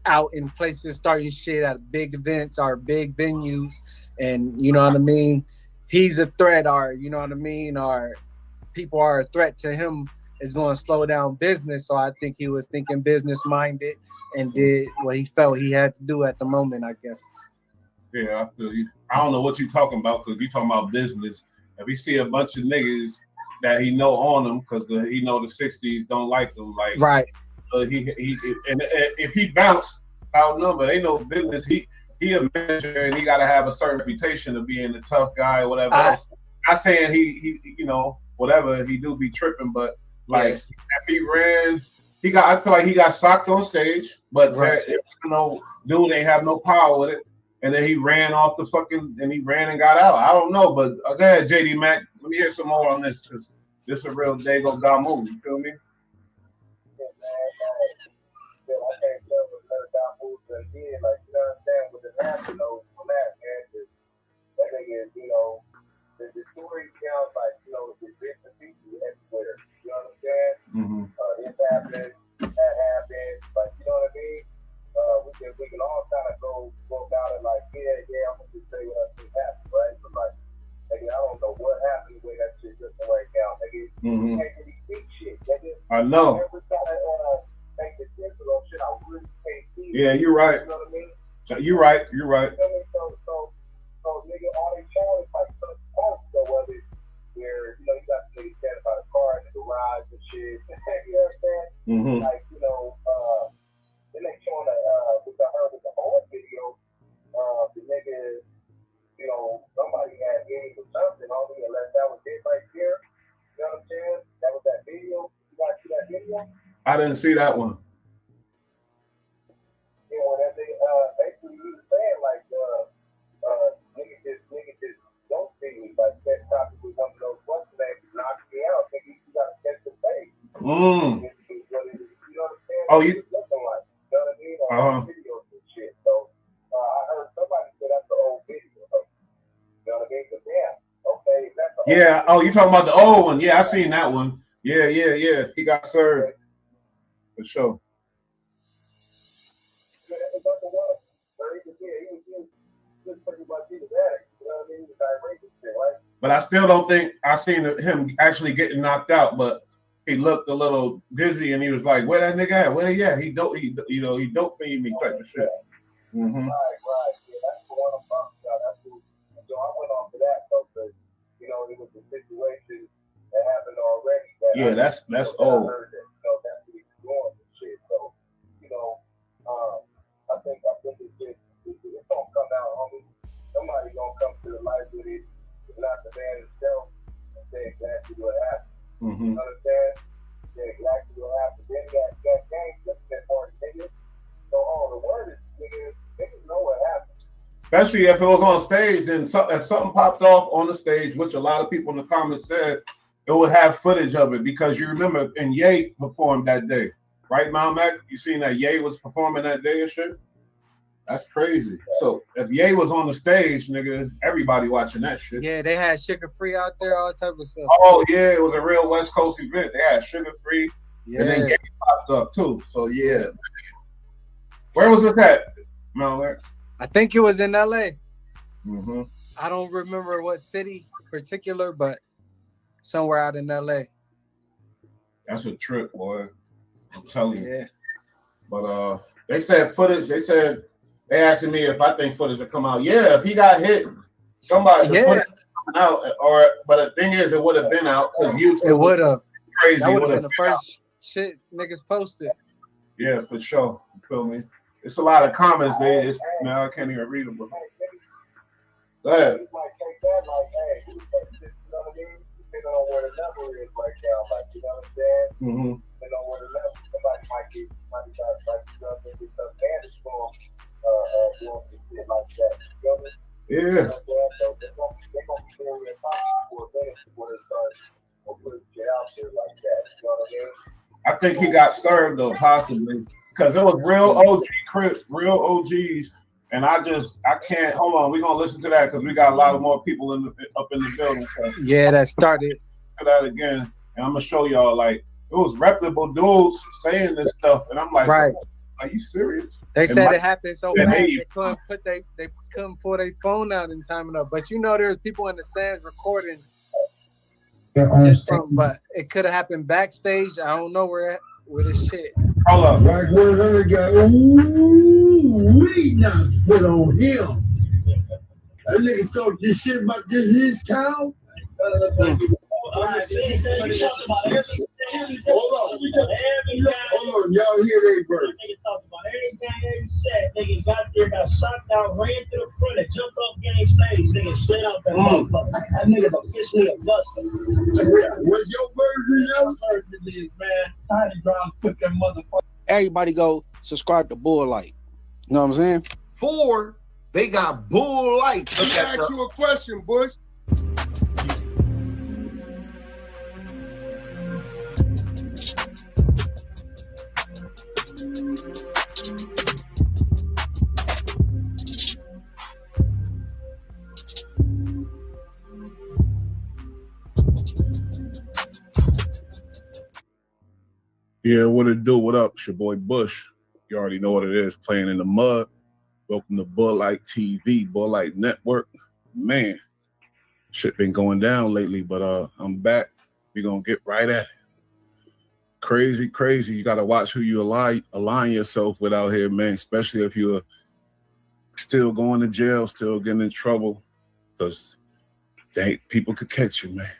S8: out in places starting shit at big events or big venues and you know what I mean, he's a threat or you know what I mean, or people are a threat to him, it's going to slow down business. So I think he was thinking business minded and did what he felt he had to do at the moment, I guess.
S4: Yeah, I feel you. I don't know what you're talking about because you're talking about business. If we see a bunch of niggas that he know on him because he know the 60s don't like them, like
S8: right.
S4: He and if he bounced outnumbered, ain't no business. He a manager and he got to have a certain reputation of being a tough guy or whatever else. Not saying he whatever he do be tripping, but like if he ran, I feel like he got socked on stage, but dude ain't have no power with it. And then he ran off the and he ran and got out. I don't know, but go ahead, JD Mack. Let me hear some more on this because this is a real Dago God move. You feel me?
S11: The story sounds like, it's bits and pieces everywhere. You know what I'm saying? This happened, that happened, like, you know what I mean? We can all kind of go about it like, I'm gonna just say what I think happened, right? But like, nigga, I don't know what happened when that shit just went out. Nigga, you can't really see shit, nigga.
S4: I know.
S11: Every time I make the sense of shit, I really can't see.
S4: Yeah, you're right.
S11: You know what I mean?
S4: You're right.
S11: So nigga, all they showing is like some parts of it where, you got the niggas standing by the car in the garage and shit. You know what I'm saying? Like, then they showing with the whole video, the nigga, somebody had games or something on me, unless that was it right there. You know what I'm saying? That was that video. You guys see that video?
S4: I didn't see that one.
S11: That they basically he was saying like niggas just don't see me. Like that topic was one of those questions that knocked me out. Nigga, you gotta catch the face. You know what I'm saying?
S4: Oh, you
S11: looking like, you know what I mean? On videos and shit. So I heard somebody say that's the old video. You know what I mean? But damn, okay, that's the
S4: Yeah. Oh, you talking about the old one? Yeah, I seen that one. Yeah. He got served for sure. But I still don't think I seen him actually getting knocked out. But he looked a little dizzy, and he was like, "Where that nigga at? Where he at? He dope me type of shit." Mm-hmm. Yeah, that's old.
S11: Somebody gonna come to the light with it, not the man himself, and say exactly what happened.
S4: Mm-hmm.
S11: You understand? Say exactly what happened. Then that gang flipped that party, nigga. So the word is, niggas know what happened.
S4: Especially if it was on stage, and if something popped off on the stage, which a lot of people in the comments said, it would have footage of it, because you remember, and Ye performed that day, right, Mount Mac? You seen that Ye was performing that day and shit? That's crazy. So if Ye was on the stage, nigga, everybody watching that shit.
S8: Yeah, they had Sugar Free out there, all type of stuff.
S4: Oh yeah, it was a real West Coast event. They had Sugar Free, and then Ye popped up too. So yeah. Where was this at, Mount Mac?
S8: I think it was in LA.
S4: Mm-hmm.
S8: I don't remember what city particular, but somewhere out in LA.
S4: That's a trip, boy. I'm telling you.
S8: Yeah.
S4: But they said footage. They asking me if I think footage will come out. Yeah, if he got hit, somebody the footage coming out. But the thing is, it would have been out because YouTube.
S8: It would have.
S4: Crazy.
S8: That would have been the first shit niggas posted.
S4: Yeah, for sure. You feel me? It's a lot of comments there. Now I can't even read them. Go ahead.
S11: Depending on where the level is right now, like, you know what I'm saying?
S4: Mm-hmm.
S11: Depending on where the level, somebody might get some bandage from doing some shit like that. You feel me?
S4: Yeah.
S11: So they're gonna be very responsible for a minute before they start putting shit out there like that. You know what I mean?
S4: I think he got served though, possibly, because it was real OG Crips, real OGs. And I can't. Hold on, we're gonna listen to that because we got a lot of more people up in the building. So
S8: yeah, that started.
S4: To that again, and I'm gonna show y'all like it was reputable dudes saying this stuff, and I'm like,
S8: right?
S4: Are you serious?
S8: They
S4: and
S8: said it happened so fast they couldn't pull their phone out in time enough. But there's people in the stands recording. But it could have happened backstage. I don't know where this shit.
S4: Hold up.
S13: Like where her got, we not put on him. That nigga talk this shit about this his town. Hold on, y'all hear they bird.
S20: Nigga talk about everything they said. Nigga got there, got shocked out, ran to the front, and jumped off game stage. Nigga slid out that motherfucker. That nigga officially a buster.
S13: What's your version?
S20: Your version is, man. Tiny Brown put that motherfucker.
S2: Everybody go subscribe to Bull Light. You know what I'm saying?
S1: 4, they got Bull Light.
S6: Let me ask you a question, Bush.
S4: Yeah, what it do? What up? It's your boy Bush. You already know what it is. Playing in the mud. Welcome to Bull Light TV, Bull Light Network. Man, shit been going down lately, but I'm back. We're gonna get right at it. Crazy. You gotta watch who you align yourself with out here, man. Especially if you're still going to jail, still getting in trouble, because people could catch you, man.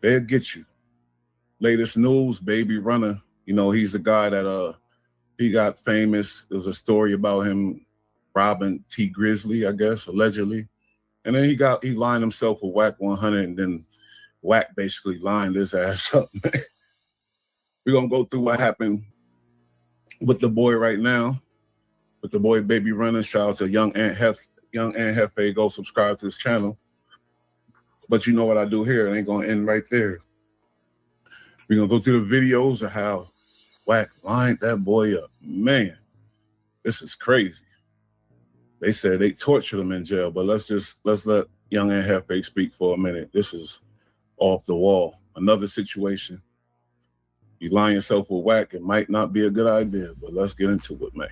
S4: They'll get you. Latest news, Baby Runner. He's the guy that he got famous. There's a story about him robbing T Grizzly, I guess, allegedly. And then he lined himself with Wack 100, and then Wack basically lined his ass up, man. We're gonna go through what happened with the boy right now. With the boy Baby Runner. Shout out to Young Ant Hefe. Go subscribe to his channel. But you know what I do here, it ain't gonna end right there. We're gonna go through the videos of how Wack lined that boy up. Man, this is crazy. They said they tortured him in jail, but let's let Young and Hefe speak for a minute. This is off the wall. Another situation. You line yourself with Wack, it might not be a good idea, but let's get into it, man.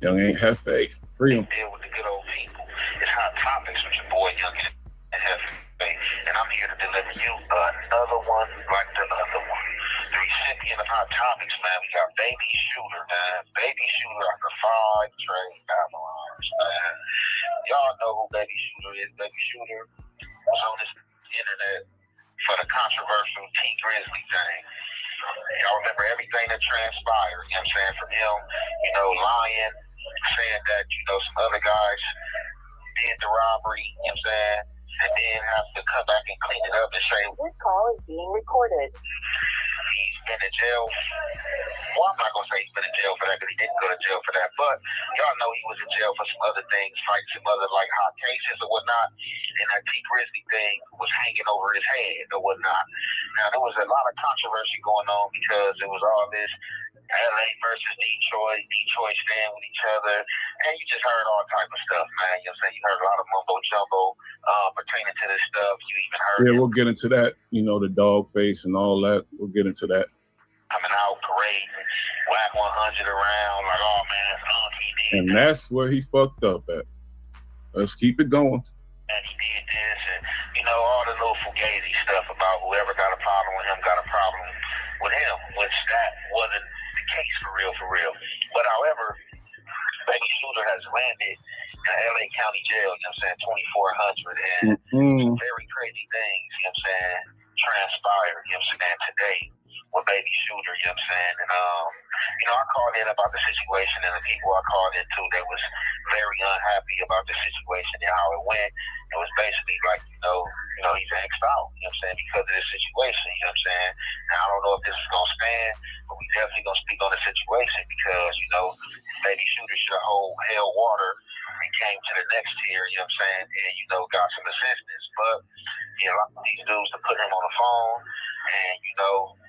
S4: Young ain't Hefe. Free him.
S17: Deal with the good old people. It's Hot Topics with your boy Young and Hefe, and I'm here to deliver you another one like the other one. The recipient of Hot Topics, man, we got Baby Shooter, man. Baby Shooter after 5 trade Avalons, man. Y'all know who Baby Shooter is. Baby Shooter was on this internet for the controversial T Grizzly thing. Y'all remember everything that transpired, you know what I'm saying, from him, you know, lying, saying that, you know, some other guys did the robbery, you know what I'm saying, and then have to come back and clean it up and say, this call is being recorded. He's been in jail. Well, I'm not going to say he's been in jail for that because he didn't go to jail for that, but y'all know he was in jail for some other things, fighting some other, like, hot cases or whatnot, and that T Grizzly thing was hanging over his head or whatnot. Now, there was a lot of controversy going on because it was all this LA versus Detroit stand with each other, and you just heard all type of stuff, man. You know what I'm saying? You heard a lot of mumbo jumbo pertaining to this stuff. You even heard
S4: we'll get into that, you know, the dog face and all that. We'll get into that.
S17: Coming out, parading, Wack 100 around, like, oh man, he did.
S4: And that's where he fucked up at. Let's keep it going.
S17: And he did this, and you know, all the little fugazi stuff about whoever got a problem with him got a problem with him, which that wasn't the case for real. But however, Baby Shooter has landed in LA County Jail, you know what I'm saying, 2400, and some very crazy things, you know what I'm saying, transpired, you know what I'm saying, today with Baby Shooter, you know what I'm saying, and you know, I called in about the situation, and the people I called in to, they was very unhappy about the situation and how it went. It was basically like, you know, he's X'd out, you know what I'm saying, because of this situation, you know what I'm saying. Now, I don't know if this is going to stand, but we definitely going to speak on the situation because, you know, Baby Shooter should have held water and came to the next tier, you know what I'm saying, and, you know, got some assistance. But, you know, a lot of these dudes to put him on the phone and, you know,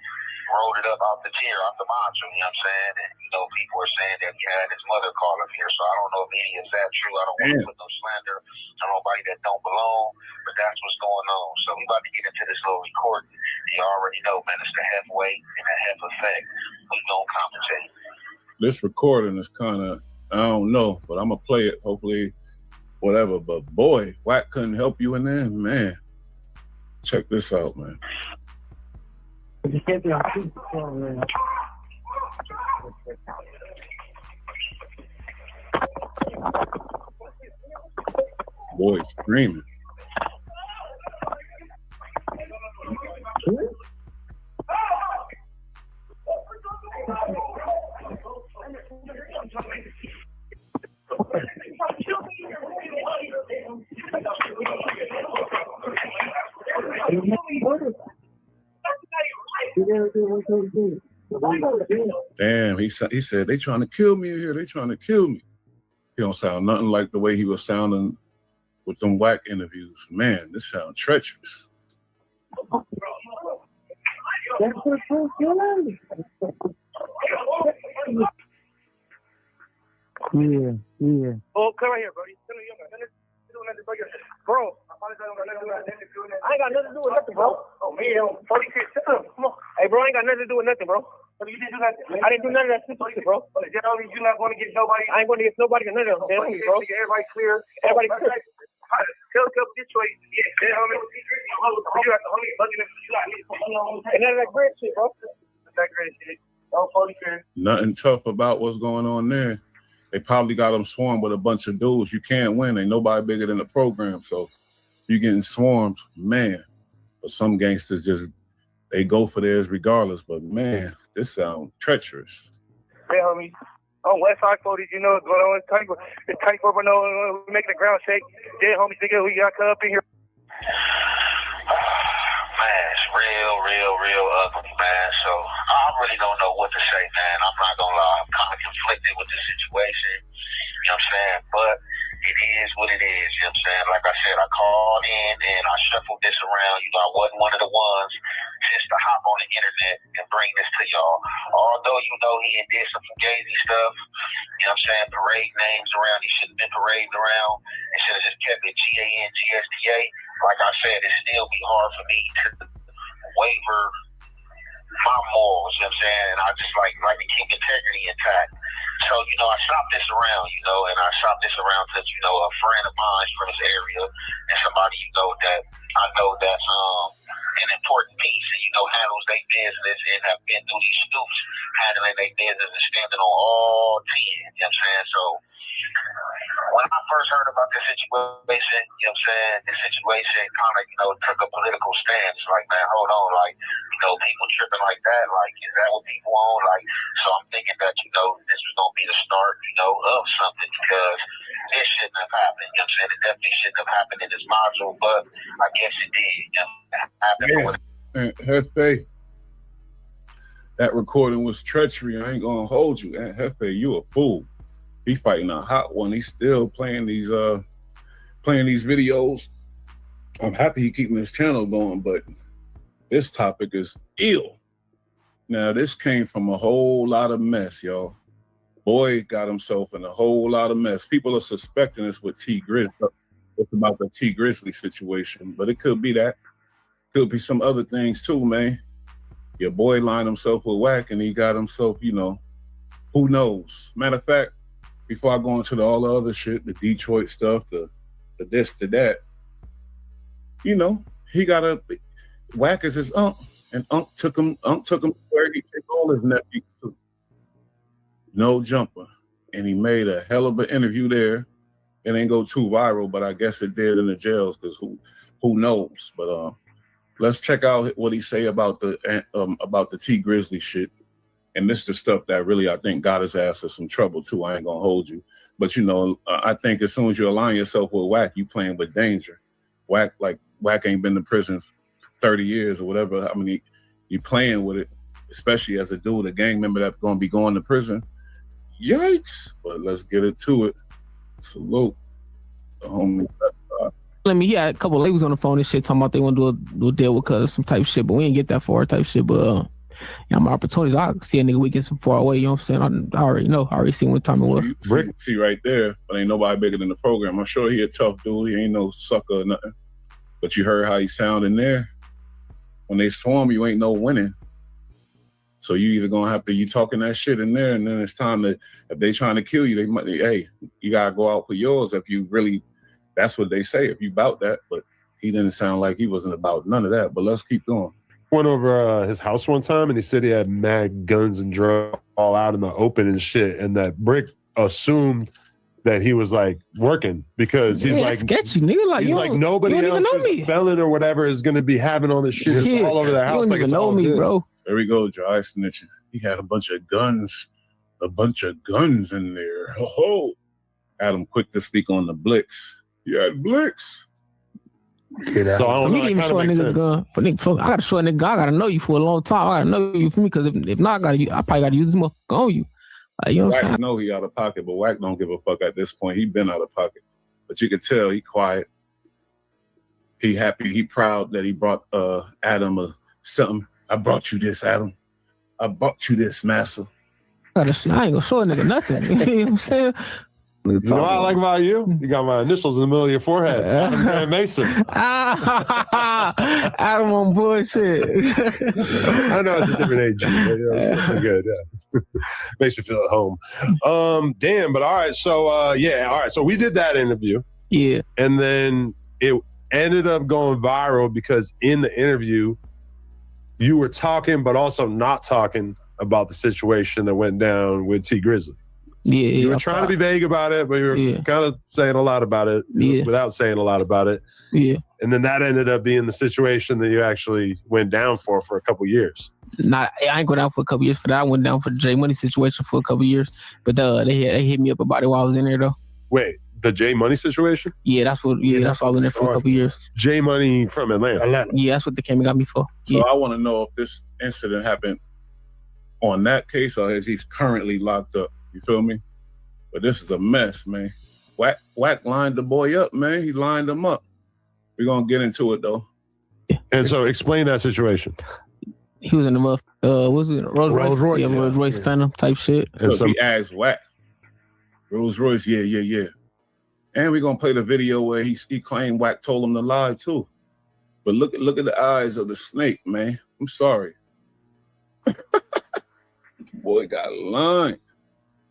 S17: rolled it up out the tier, out the mantra, you know what I'm saying? And, you know, people are saying that he had his mother call him here, so I don't know if any of that true. I don't want to put no slander on nobody that don't belong, but that's what's going on. So we about to get into this little recording. You already know, man, it's the half weight and the half effect. We gonna compensate.
S4: This recording is kind of, I don't know, but I'm going to play it, hopefully, whatever. But boy, Wack couldn't help you in there, man. Check this out, man. Boy, screaming. Damn, he said, they trying to kill me here. They trying to kill me. He don't sound nothing like the way he was sounding with them Wack interviews. Man, this sounds treacherous.
S20: Yeah.
S21: Oh, come right here, buddy. Bro, I ain't got nothing to do with nothing, bro. Oh, man. Come on. Hey, bro, I ain't got nothing to do with nothing, bro. You didn't do nothing. I didn't do none of that stupid shit, bro. You're not going to get nobody. I ain't going to get nobody or none of them. Bro. Everybody clear. Everybody clear. Tell Detroit. Yeah, homie. You got the homie bugging. And none of that great shit, bro. That great shit. Oh, 40.
S4: Nothing tough about what's going on there. They probably got them swarmed with a bunch of dudes. You can't win. Ain't nobody bigger than the program. So you getting swarmed, man. But some gangsters just, they go for theirs regardless. But man, this sounds treacherous.
S21: Yeah, homie. On West Side 40, you know what's going on. It's tight for no, we making the ground shake. Yeah, homie, think we got cut up in here.
S17: Man, it's real ugly, man. So I really don't know what to say, man. I'm not gonna lie. I'm kind of conflicted with this situation. You know what I'm saying? But it is what it is. You know what I'm saying? Like I said, I called in and I shuffled this around. You know, I wasn't one of the ones just to hop on the internet and bring this to y'all. Although, you know, he did some fugazi stuff. You know what I'm saying? Parade names around. He shouldn't have been parading around. He should have just kept it GANGSDA. like I said, it still be hard for me to waver my morals, you know what I'm saying? And I just like to keep integrity intact. So, I shop this around, and I shop this around because, a friend of mine from this area and somebody, that I know that's an important piece and, handles their business and have been through these stoops handling their business and standing on all 10, you know what I'm saying? So, when I first heard about this situation, this situation kind of, took a political stance. Like, man, hold on, people tripping like that, is that what people want? So I'm thinking that, this was going to be the start, of something because this shouldn't have happened. You know what I'm saying? It definitely shouldn't have happened in this module, but I guess it did.
S4: Man, Hefe, that recording was treachery. I ain't going to hold you. Hefe, you a fool. He fighting a hot one. He's still playing these videos. I'm happy he keeping his channel going, but this topic is ill. Now, this came from a whole lot of mess, y'all. Boy got himself in a whole lot of mess. People are suspecting this with T Grizzly. It's about the T Grizzly situation, but it could be that. Could be some other things too, man. Your boy lined himself with Wack, and he got himself, who knows? Matter of fact, before I go into all the other shit, the Detroit stuff, the this, the that, he got a Wack is his unc, and unc took him where he took all his nephews to. No jumper. And he made a hell of an interview there. It ain't go too viral, but I guess it did in the jails because who knows? But let's check out what he say about the T Grizzly shit. And this is the stuff that really, I think, got his ass in some trouble, too. I ain't going to hold you. But, I think as soon as you align yourself with Wack, you playing with danger. Wack ain't been to prison 30 years or whatever. I mean, you playing with it, especially as a dude, a gang member that's going to be going to prison. Yikes. But let's get into it. Salute the homie.
S18: He had a couple of labels on the phone and shit talking about they want to do a deal with us, some type of shit, but we ain't get that far type shit. But my opportunities, I see a nigga we get some far away, you know what I'm saying? I already know. I already seen what time it was.
S4: See right there, but ain't nobody bigger than the program. I'm sure he a tough dude. He ain't no sucker or nothing. But you heard how he sound in there. When they swarm, you ain't no winning. So you either gonna have to, you talking that shit in there, and then it's time to, if they trying to kill you, they might, hey, you gotta go out for yours if you really, that's what they say, if you about that. But he didn't sound like he wasn't about none of that. But let's keep going.
S22: Went over his house one time, and he said he had mad guns and drugs all out in the open and shit, and that Brick assumed that he was like working because he's like
S18: sketchy nigga, like
S22: he's like nobody else who's a felon or whatever is gonna be having all this shit all over their house.
S18: You don't
S22: like
S18: even
S22: it's
S18: know
S22: all
S18: me,
S22: good.
S18: bro.
S4: There we go, dry snitching. He had a bunch of guns in there. Oh, Adam quick to speak on the Blix. He had Blix.
S22: So I don't know.
S18: I gotta show a nigga. I gotta know you for a long time. I gotta know you for me because if not, I probably gotta use this motherfucker on you. You know what I'm saying?
S4: Wack know he out of pocket, but Wack don't give a fuck at this point. He been out of pocket, but you can tell he quiet. He happy. He proud that he brought Adam something. I brought you this, Adam. I bought you this, massa.
S18: I ain't gonna show a nigga nothing. You know what I'm saying?
S22: You know what I like about you? You got my initials in the middle of your forehead. Adam Grant Mason.
S18: Adam on bullshit.
S22: I know it's a different age, but it's still good. Yeah. Makes me feel at home. Damn, but all right. So all right. So we did that interview.
S18: Yeah.
S22: And then it ended up going viral because in the interview, you were talking, but also not talking about the situation that went down with T Grizzly.
S18: Yeah,
S22: you were trying to be vague about it, but you were kind of saying a lot about it without saying a lot about it.
S18: Yeah.
S22: And then that ended up being the situation that you actually went down for a couple years.
S18: I ain't go down for a couple years for that. I went down for the J Money situation for a couple years, but they hit me up about it while I was in there though.
S22: Wait, the J Money situation?
S18: Yeah, that's what I was in there for a couple years.
S22: J Money from Atlanta.
S18: Yeah, that's what they came and got me for.
S4: So I want to know if this incident happened on that case or is he currently locked up? You feel me? But this is a mess, man. Wack lined the boy up, man. He lined him up. We're gonna get into it though.
S22: And so explain that situation.
S18: He was in the Rolls Royce? Yeah, Rolls Royce Phantom type shit.
S4: And so he asked Wack, Rolls Royce, yeah. And we're gonna play the video where he claimed Wack told him to lie too. But look at the eyes of the snake, man. I'm sorry. Boy got lined.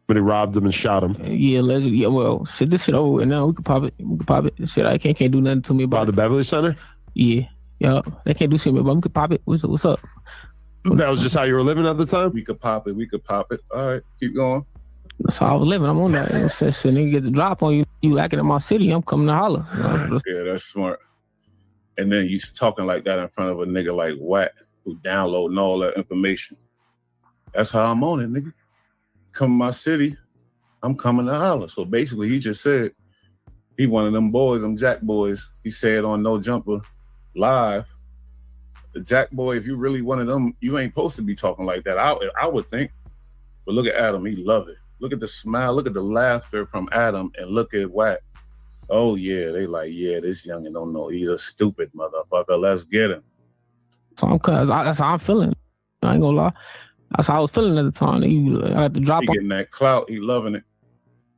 S22: But he robbed him and shot him.
S18: Yeah, allegedly. Yeah, well, shit, this shit over with now. We can pop it. We can pop it. Shit, I can't do nothing to me about
S22: the Beverly Center?
S18: Yeah. Yeah. They can't do shit, but we can pop it. What's up?
S22: That was just how you were living at the time?
S4: We could pop it. All right, keep going.
S18: That's how I was living. I'm on that. You know, shit, nigga get the drop on you. You acting in my city. I'm coming to holler.
S4: Yeah, that's smart. And then you talking like that in front of a nigga like Wack who downloading all that information. That's how I'm on it, nigga. Come to my city, I'm coming to holler. So basically, he just said he one of them boys, them Jack boys. He said on No Jumper live, the Jack boy, if you really one of them, you ain't supposed to be talking like that. I would think. But look at Adam, he love it. Look at the smile, look at the laughter from Adam, and look at Wack. Oh yeah, they like, yeah, this youngin' don't know. He's a stupid motherfucker. Let's get him.
S18: So that's how I'm feeling. I ain't gonna lie. That's how I was feeling at the time. I had to drop.
S4: He getting that clout. He loving it.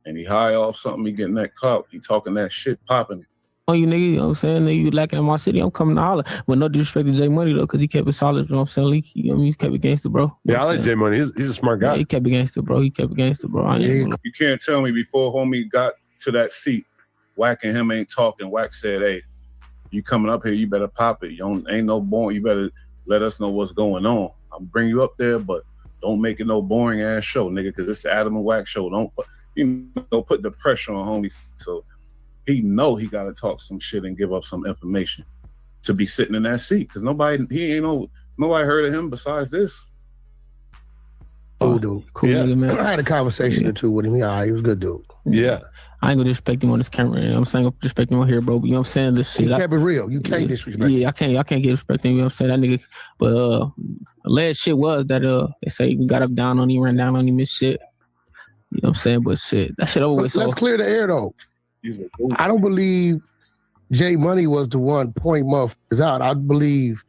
S4: And he high off something. He getting that clout. He talking that shit, popping it.
S18: Oh, you nigga, you know what I'm saying? You lacking in my city, I'm coming to holler. With no disrespect to J Money though, because he kept it solid, you know what I'm saying? He kept it gangster, bro.
S22: Yeah, I like J Money. He's a smart guy.
S18: Yeah, he kept it gangster, bro.
S4: You can't tell me before homie got to that seat, Wack and him ain't talking. Wack said, hey, you coming up here, you better pop it. Ain't no boring. You better let us know what's going on. I'll bring you up there, but don't make it no boring ass show, nigga, because it's the Adam and Wack show. Don't put the pressure on homie. So he know he got to talk some shit and give up some information to be sitting in that seat because nobody heard of him besides this.
S1: Cool dude.
S18: Cool nigga, man.
S1: I had a conversation or two with him. Yeah, he was a good dude.
S22: Yeah.
S18: I ain't gonna disrespect him on this camera. You know what I'm saying? I'm disrespecting him on here, bro. But you know what I'm saying? This shit.
S1: He kept it real. You can't disrespect.
S18: Yeah, I can't get respect him. You know what I'm saying? That nigga. But alleged shit was that they say he got up down on him, ran down on him and shit. You know what I'm saying? But shit, that shit over with.
S1: Let's clear the air though. I don't believe J Money was the one pointing motherfuckers out. I believe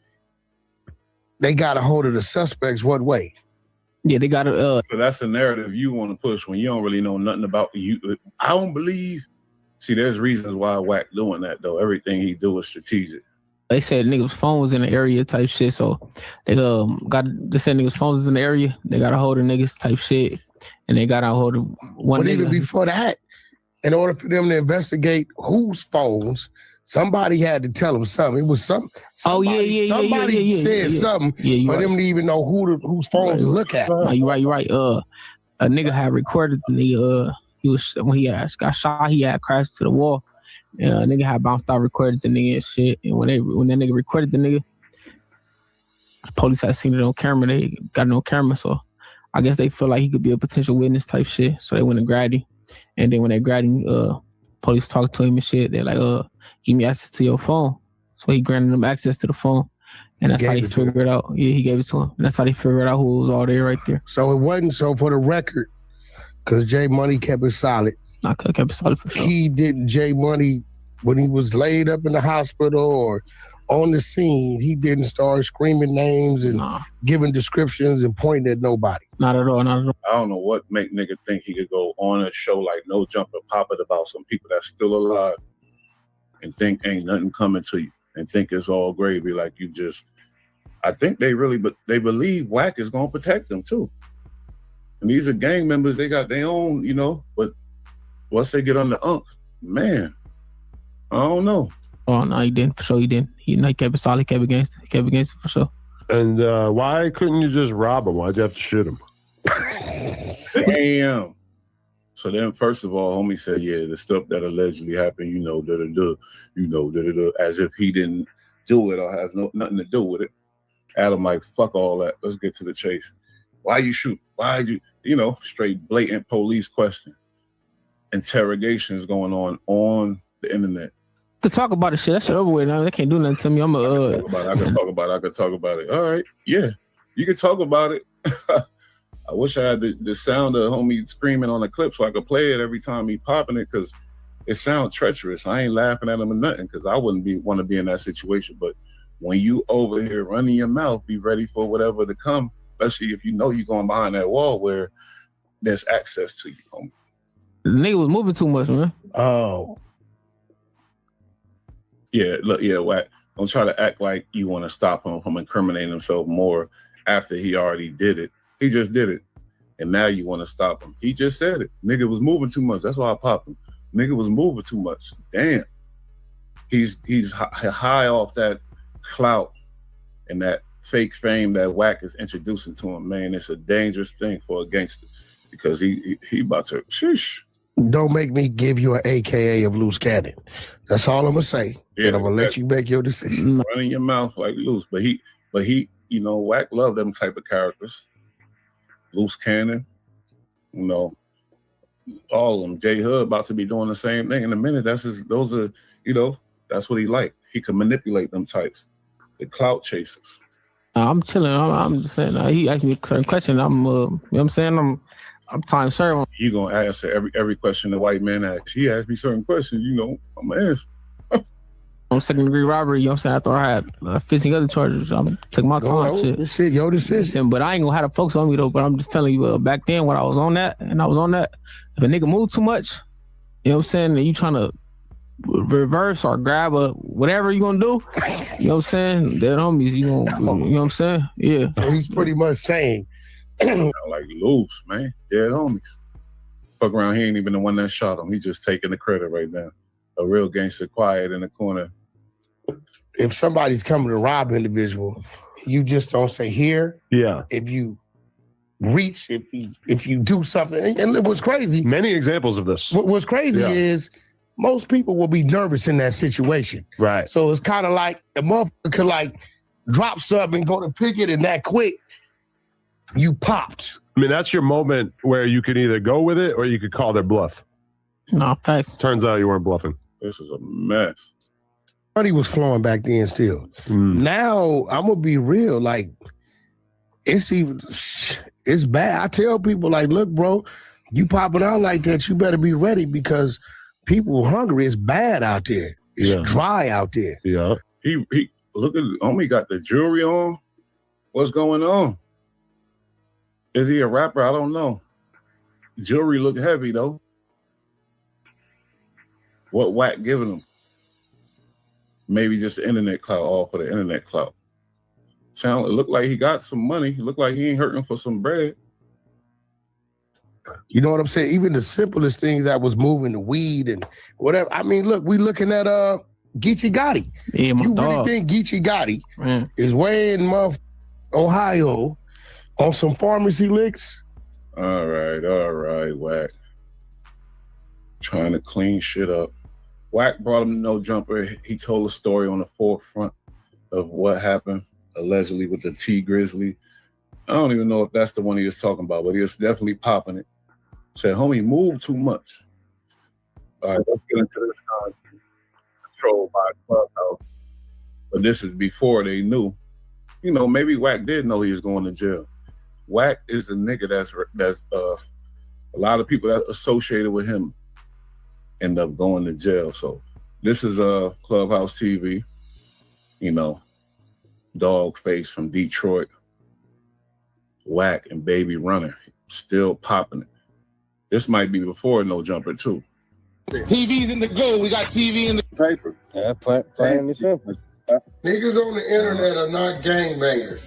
S1: they got a hold of the suspects one way.
S18: Yeah, they got it.
S4: So that's the narrative you want to push when you don't really know nothing about you. I don't believe. See, there's reasons why Wack doing that though. Everything he do is strategic.
S18: They said niggas' phone was in the area type shit. So they said niggas' phones was in the area. They got a hold of niggas type shit, and they got a hold of one.
S1: But
S18: nigga.
S1: even before that, in order for them to investigate whose phones, somebody had to tell them something. It was somebody said something for them to even know whose phones to look at.
S18: No, you're right. A nigga had recorded the nigga. He was when he got shot. He had crashed to the wall. And a nigga had bounced out, recorded the nigga and shit. And when that nigga recorded the nigga, the police had seen it on camera. They got it on camera, so I guess they feel like he could be a potential witness type shit. So they went and grabbed him. And then when they grabbed him, police talked to him and shit. They're like, give me access to your phone. So he granted them access to the phone. And that's how they figured it out. Yeah, he gave it to him. And that's how they figured out who was all there right there.
S1: So it wasn't so for the record, because J Money kept it solid.
S18: I kept it solid for sure.
S1: He didn't, J Money, when he was laid up in the hospital or on the scene, he didn't start screaming names and giving descriptions and pointing at nobody.
S18: Not at all.
S4: I don't know what make nigga think he could go on a show like No Jumper, pop it about some people that's still alive and think ain't nothing coming to you and think it's all gravy. Like you just, I think they believe Wack is gonna protect them too. And these are gang members, they got their own, but once they get on the unk, man, I don't know.
S18: Oh, no, he didn't. For sure, he didn't. He kept it solid. He kept it against it for sure.
S22: And why couldn't you just rob him? Why'd you have to shoot him?
S4: Damn. So then, first of all, homie said, yeah, the stuff that allegedly happened, as if he didn't do it or have nothing to do with it. Adam like, fuck all that. Let's get to the chase. Why you shoot? Why you, straight blatant police question. Interrogations going on the internet.
S18: Could talk about the shit. That shit over with now. They can't do nothing to me.
S4: I can talk about it. All right. Yeah. You can talk about it. I wish I had the sound of homie screaming on the clip so I could play it every time he popping it because it sounds treacherous. I ain't laughing at him or nothing because I wouldn't want to be in that situation. But when you over here running your mouth, be ready for whatever to come, especially if you know you're going behind that wall where there's access to you, homie.
S18: The nigga was moving too much, man.
S1: Oh.
S4: Yeah, look, yeah, Wack. Don't try to act like you want to stop him from incriminating himself more after he already did it. He just did it. And now you want to stop him. He just said it. Nigga was moving too much. That's why I popped him. Nigga was moving too much. Damn. He's high off that clout and that fake fame that Wack is introducing to him, man. It's a dangerous thing for a gangster because he about to, sheesh.
S1: Don't make me give you an AKA of loose cannon. That's all I'm gonna say.
S4: Yeah,
S1: and I'm gonna let you make your decision.
S4: Running your mouth like loose. But he, you know, Wack love them type of characters. Loose cannon, you know, all of them. J Hood about to be doing the same thing in a minute. That's what he like. He can manipulate them types. The clout chasers.
S18: I'm chilling. I'm just saying. He asked me a certain question. You know what I'm saying? I'm time serving.
S4: You gonna answer every question the white man asks. He asked me certain questions, you know, I'm gonna answer.
S18: On second degree robbery, you know what I'm saying? After I had 15 other charges, I took my time.
S1: Shit, your decision.
S18: But I ain't gonna have the folks on me though. But I'm just telling you, back then when I was on that, if a nigga moved too much, you know what I'm saying, and you trying to reverse or grab a whatever you gonna do, you know what I'm saying? Dead homies, you know what I'm saying? Yeah.
S1: So he's pretty much saying,
S4: like loose, man. Dead homies. Fuck around, he ain't even the one that shot him. He just taking the credit right now. A real gangster quiet in the corner.
S1: If somebody's coming to rob an individual, you just don't say here.
S22: Yeah.
S1: If you reach, if you do something, and what's crazy.
S22: Many examples of this.
S1: What's crazy is most people will be nervous in that situation.
S22: Right.
S1: So it's kind of like the motherfucker could like drop something and go to pick it, and that quick, you popped.
S22: I mean, that's your moment where you can either go with it or you could call their bluff.
S18: No, thanks.
S22: Turns out you weren't bluffing.
S4: This is a mess.
S1: Money was flowing back then still. Now, I'm going to be real. Like, it's bad. I tell people, like, look, bro, you popping out like that, you better be ready because people are hungry. It's bad out there. It's dry out there.
S22: Yeah.
S4: He look at homie got the jewelry on. What's going on? Is he a rapper? I don't know. Jewelry look heavy though. What Wack giving him? Maybe just the internet clout, all for the internet clout. It looked like he got some money. It looked like he ain't hurting for some bread.
S1: You know what I'm saying? Even the simplest things that was moving, the weed and whatever. I mean, look, we looking at Geechee Gotti.
S18: Yeah, my
S1: you
S18: dog.
S1: Really think Geechee Gotti is way in Ohio on some pharmacy licks?
S4: All right, Wack. Trying to clean shit up. Wack brought him to No Jumper. He told a story on the forefront of what happened allegedly with the T Grizzly. I don't even know if that's the one he was talking about, but he was definitely popping it. Said, homie, move too much. All right, let's get into this controlled by Clubhouse. But this is before they knew. You know, maybe Wack did know he was going to jail. Wack is a nigga that's a lot of people that associated with him end up going to jail. So this is Clubhouse TV. You know, Dogface from Detroit. Wack and Baby Runner still popping it. This might be before No Jumper too.
S3: TV's in the go. We got TV in the paper.
S14: Yeah, plain and simple.
S3: Niggas on the internet are not gangbangers.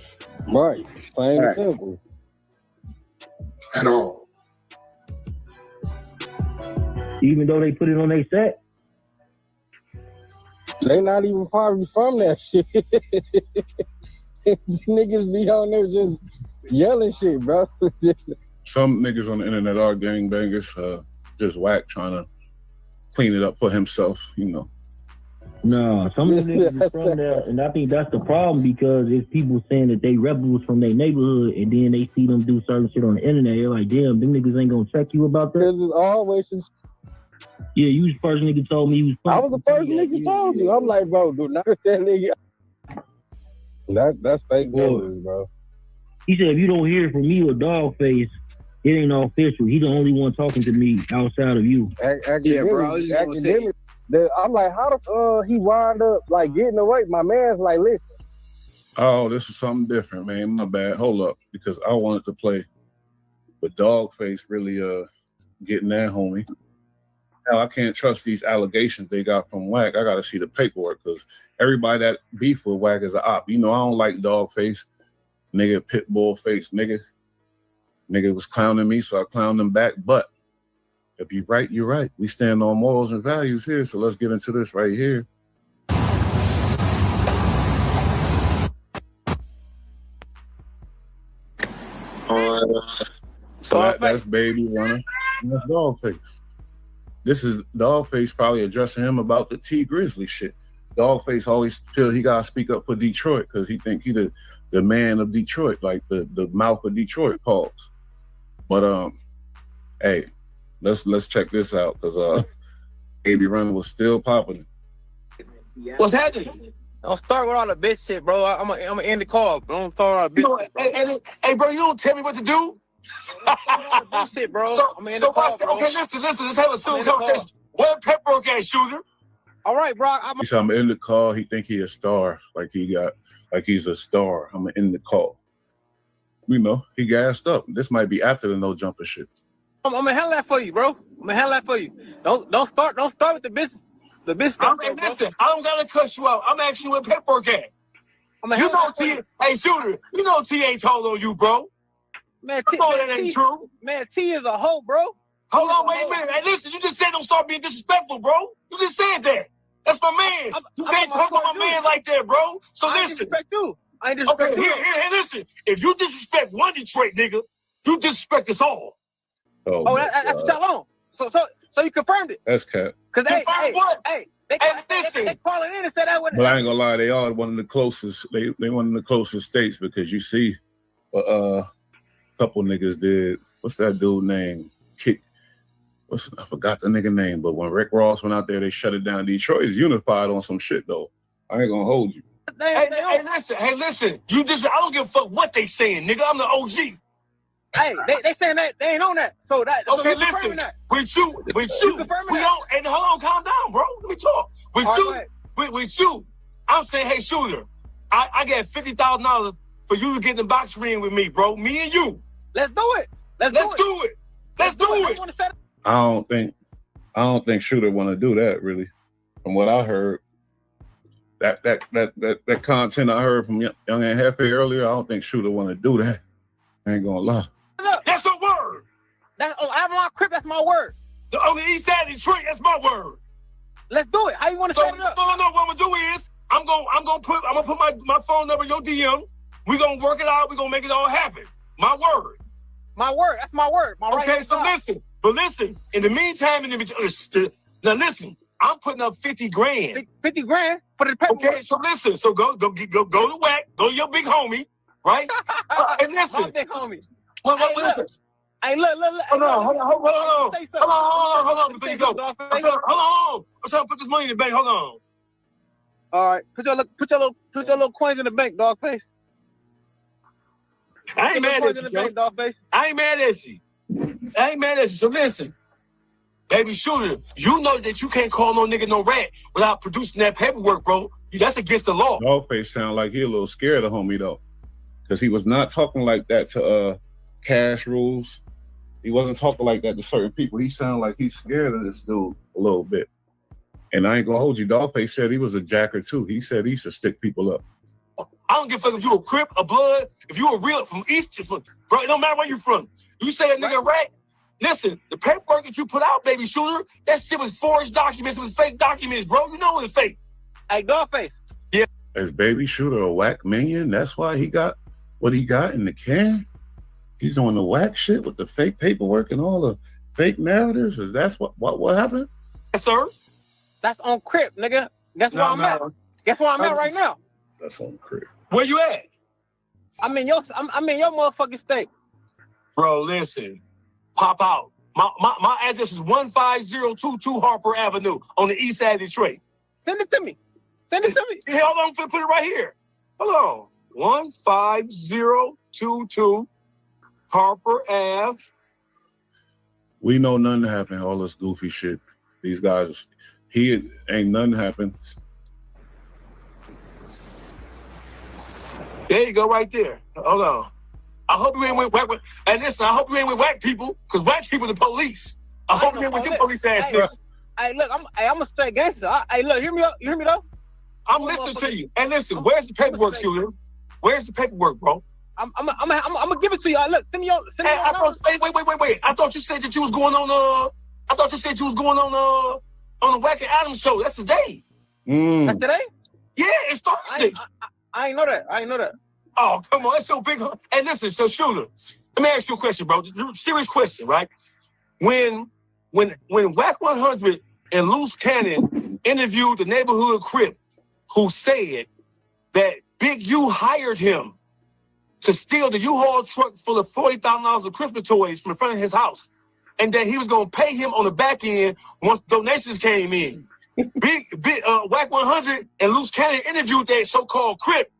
S14: Right. Plain and simple.
S3: At all.
S23: Even though they put it on their set.
S14: They not even probably from that shit. Niggas be on there just yelling shit, bro.
S4: Some niggas on the internet are gangbangers. Just Wack trying to clean it up for himself, you know.
S23: No, some of the niggas is from there, and I think that's the problem because it's people saying that they rebels from their neighborhood, and then they see them do certain shit on the internet. They're like, damn, them niggas ain't gonna check you about that.
S14: This is always some.
S23: Yeah, you was the first nigga told me you was.
S14: I was the first nigga told you. I'm like, bro, do not that nigga. That's fake news, bro.
S23: He said, if you don't hear from me or Dogface, it ain't official. He the only one talking to me outside of you.
S14: Yeah, bro. I'm like, how the he wind up like getting away? My man's like, listen.
S4: Oh, this is something different, man. My bad. Hold up, because I wanted to play, but Dogface really getting that homie. Now I can't trust these allegations they got from Wack. I got to see the paperwork because everybody that beef with Wack is an op. You know, I don't like dog face, nigga, pit bull face, nigga. Nigga was clowning me, so I clowned him back. But if you're right, you're right. We stand on morals and values here, so let's get into this right here. So that's Baby Runner. And that's Dogface. This is Dogface probably addressing him about the T Grizzly shit. Dogface always feels he gotta speak up for Detroit because he think he the man of Detroit, like the mouth of Detroit, pause. But hey, let's check this out because Baby Runner was still popping.
S9: What's happening? Don't start with all the bitch shit, bro. I'm gonna end the call. Don't start all the bitch.
S12: Hey, bro, you don't tell me what to do.
S9: Shit, bro.
S12: So
S9: call, bro.
S12: Okay, listen. Let's have a simple conversation. What paperwork ass shooter?
S9: All right, bro.
S4: He said I'm gonna end the call. He think he a star, like he's a star. I'm gonna end the call. You know, he gassed up. This might be after the no jumper shit.
S9: I'm gonna handle that for you, bro. I'm gonna handle that for you. Don't start with the business. The business stuff,
S12: listen, I don't gotta cuss you out. I'm asking you what paperwork at. Hey, shooter, you know T ain't told on you, bro.
S9: Man,
S12: that ain't true.
S9: Man, T is a hoe, bro.
S12: Hold on, wait a minute. Hey, listen, you just said don't start being disrespectful, bro. You just said that. That's my man. You can't talk about my man like that, bro. So listen.
S9: I disrespect you. I ain't disrespect you.
S12: Here, listen. If you disrespect one Detroit nigga, you disrespect us all.
S9: That's what y'all on. So you confirmed it.
S4: That's cap.
S9: Cause they calling in and said that.
S4: But I ain't gonna lie, they are one of the closest. They one of the closest states because you see, couple niggas did. What's that dude name? I forgot the nigga name. But when Rick Ross went out there, they shut it down. Detroit is unified on some shit though. I ain't gonna hold you.
S12: Hey, listen. I don't give a fuck what they saying, nigga. I'm the OG.
S9: Hey, they saying that they ain't on that. So that
S12: okay, listen. With you. We don't. And hold on, calm down, bro. Let me talk. With you. I'm saying, hey, shooter, I got $50,000 for you to get in the box ring with me, bro. Me and you.
S9: Let's do it. Let's do it.
S4: I don't think Shooter want to do that really. From what I heard, that content I heard from Young and Hefe earlier, I don't think Shooter want to do that. I ain't gonna lie.
S12: That's a word.
S9: I'm on Crip. That's my word.
S12: On the east side of Detroit, that's my word.
S9: Let's do it. How you want to set it up?
S12: No. What I'm gonna do is I'm gonna put my phone number in your DM. We're gonna work it out. We're gonna make it all happen. My word.
S9: My word. That's my word.
S12: Okay, so listen. In the meantime, now listen. I'm putting up 50 grand.
S9: 50 grand for the paper.
S12: Okay, so listen. So go to Wack. Go to your big homie, right? And listen.
S9: My big homie.
S12: Listen.
S9: Hey, look.
S12: Hold on. Before you go. Hold on. I'm trying to put this money in the bank. Hold on.
S9: All right. Put your little coins in the bank, dog face.
S12: I ain't mad at you, dog face. I ain't mad at you. So listen, baby shooter, you know that you can't call no nigga no rat without producing that paperwork, bro. That's against the law.
S4: Dogface sound like he a little scared of homie though, because he was not talking like that to Cash Rules. He wasn't talking like that to certain people. He sounded like he's scared of this dude a little bit. And I ain't gonna hold you. Dogface said he was a jacker too. He said he used to stick people up.
S12: I don't give a fuck if you a Crip, a Blood, if you a real from East, bro. It don't matter where you from. You say a nigga rat. Listen, the paperwork that you put out, baby shooter, that shit was forged documents. It was fake documents, bro. You know it's fake.
S9: Hey, Dogface.
S12: Yeah.
S4: As Baby Shooter a Wack minion, that's why he got what he got in the can. He's doing the Wack shit with the fake paperwork and all the fake narratives. Is that what happened?
S12: Yes, sir.
S9: That's on Crip, nigga. Guess where I'm at. Guess where I'm at right now.
S4: That's on Crip.
S12: Where you at?
S9: I'm in your motherfucking state.
S12: Bro, listen. Pop out. My address is 15022 Harper Avenue on the east side of Detroit.
S9: Send it to me.
S12: Hey, hold on, put it right here. Hold on. 15022 Harper Ave.
S4: We know nothing happened. All this goofy shit. These guys, ain't nothing happened.
S12: There you go, right there. Hold on. I hope you ain't with Wack. And listen, I hope you ain't with Wack people, because Wack people the police. I hope you ain't with them police ass niggas.
S9: Hey, look, I'm a straight gangster. Hey, look, hear me up. You hear me though?
S12: I'm listening to you. And listen, where's the paperwork, Shooter? Where's the paperwork, bro?
S9: I'm gonna give it to you. Look, send me your number.
S12: Wait. I thought you said that you was going on. I thought you said you was going on the Wack and Adams show. That's today.
S9: That's today?
S12: Yeah, it's Thursday.
S9: I ain't know that.
S12: Oh, come on, that's so big. Hey, listen, so Shooter, let me ask you a question, bro. Serious question, right? When Wack 100 and Loose Cannon interviewed the neighborhood Crip, who said that Big U hired him to steal the U-Haul truck full of $40,000 of Christmas toys from the front of his house, and that he was going to pay him on the back end once donations came in. Wack 100 and Loose Cannon interviewed that so-called Crip,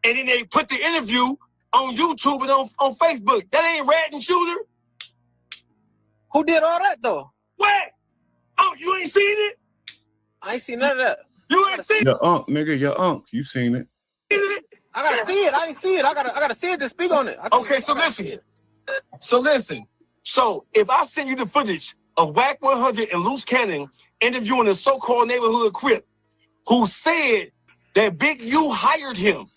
S12: and then they put the interview on YouTube and on Facebook. That ain't rat and Shooter.
S9: Who did all that though?
S12: Wack. Oh, you ain't seen it?
S9: I ain't seen none of that.
S12: You ain't seen it?
S4: Your unk, nigga, your unk. You seen it.
S9: I gotta see it. I ain't see it. I gotta see it to speak on it.
S12: Okay, so listen. So if I send you the footage of Wack 100 and Loose Cannon interviewing a so-called neighborhood Crip who said that Big U hired him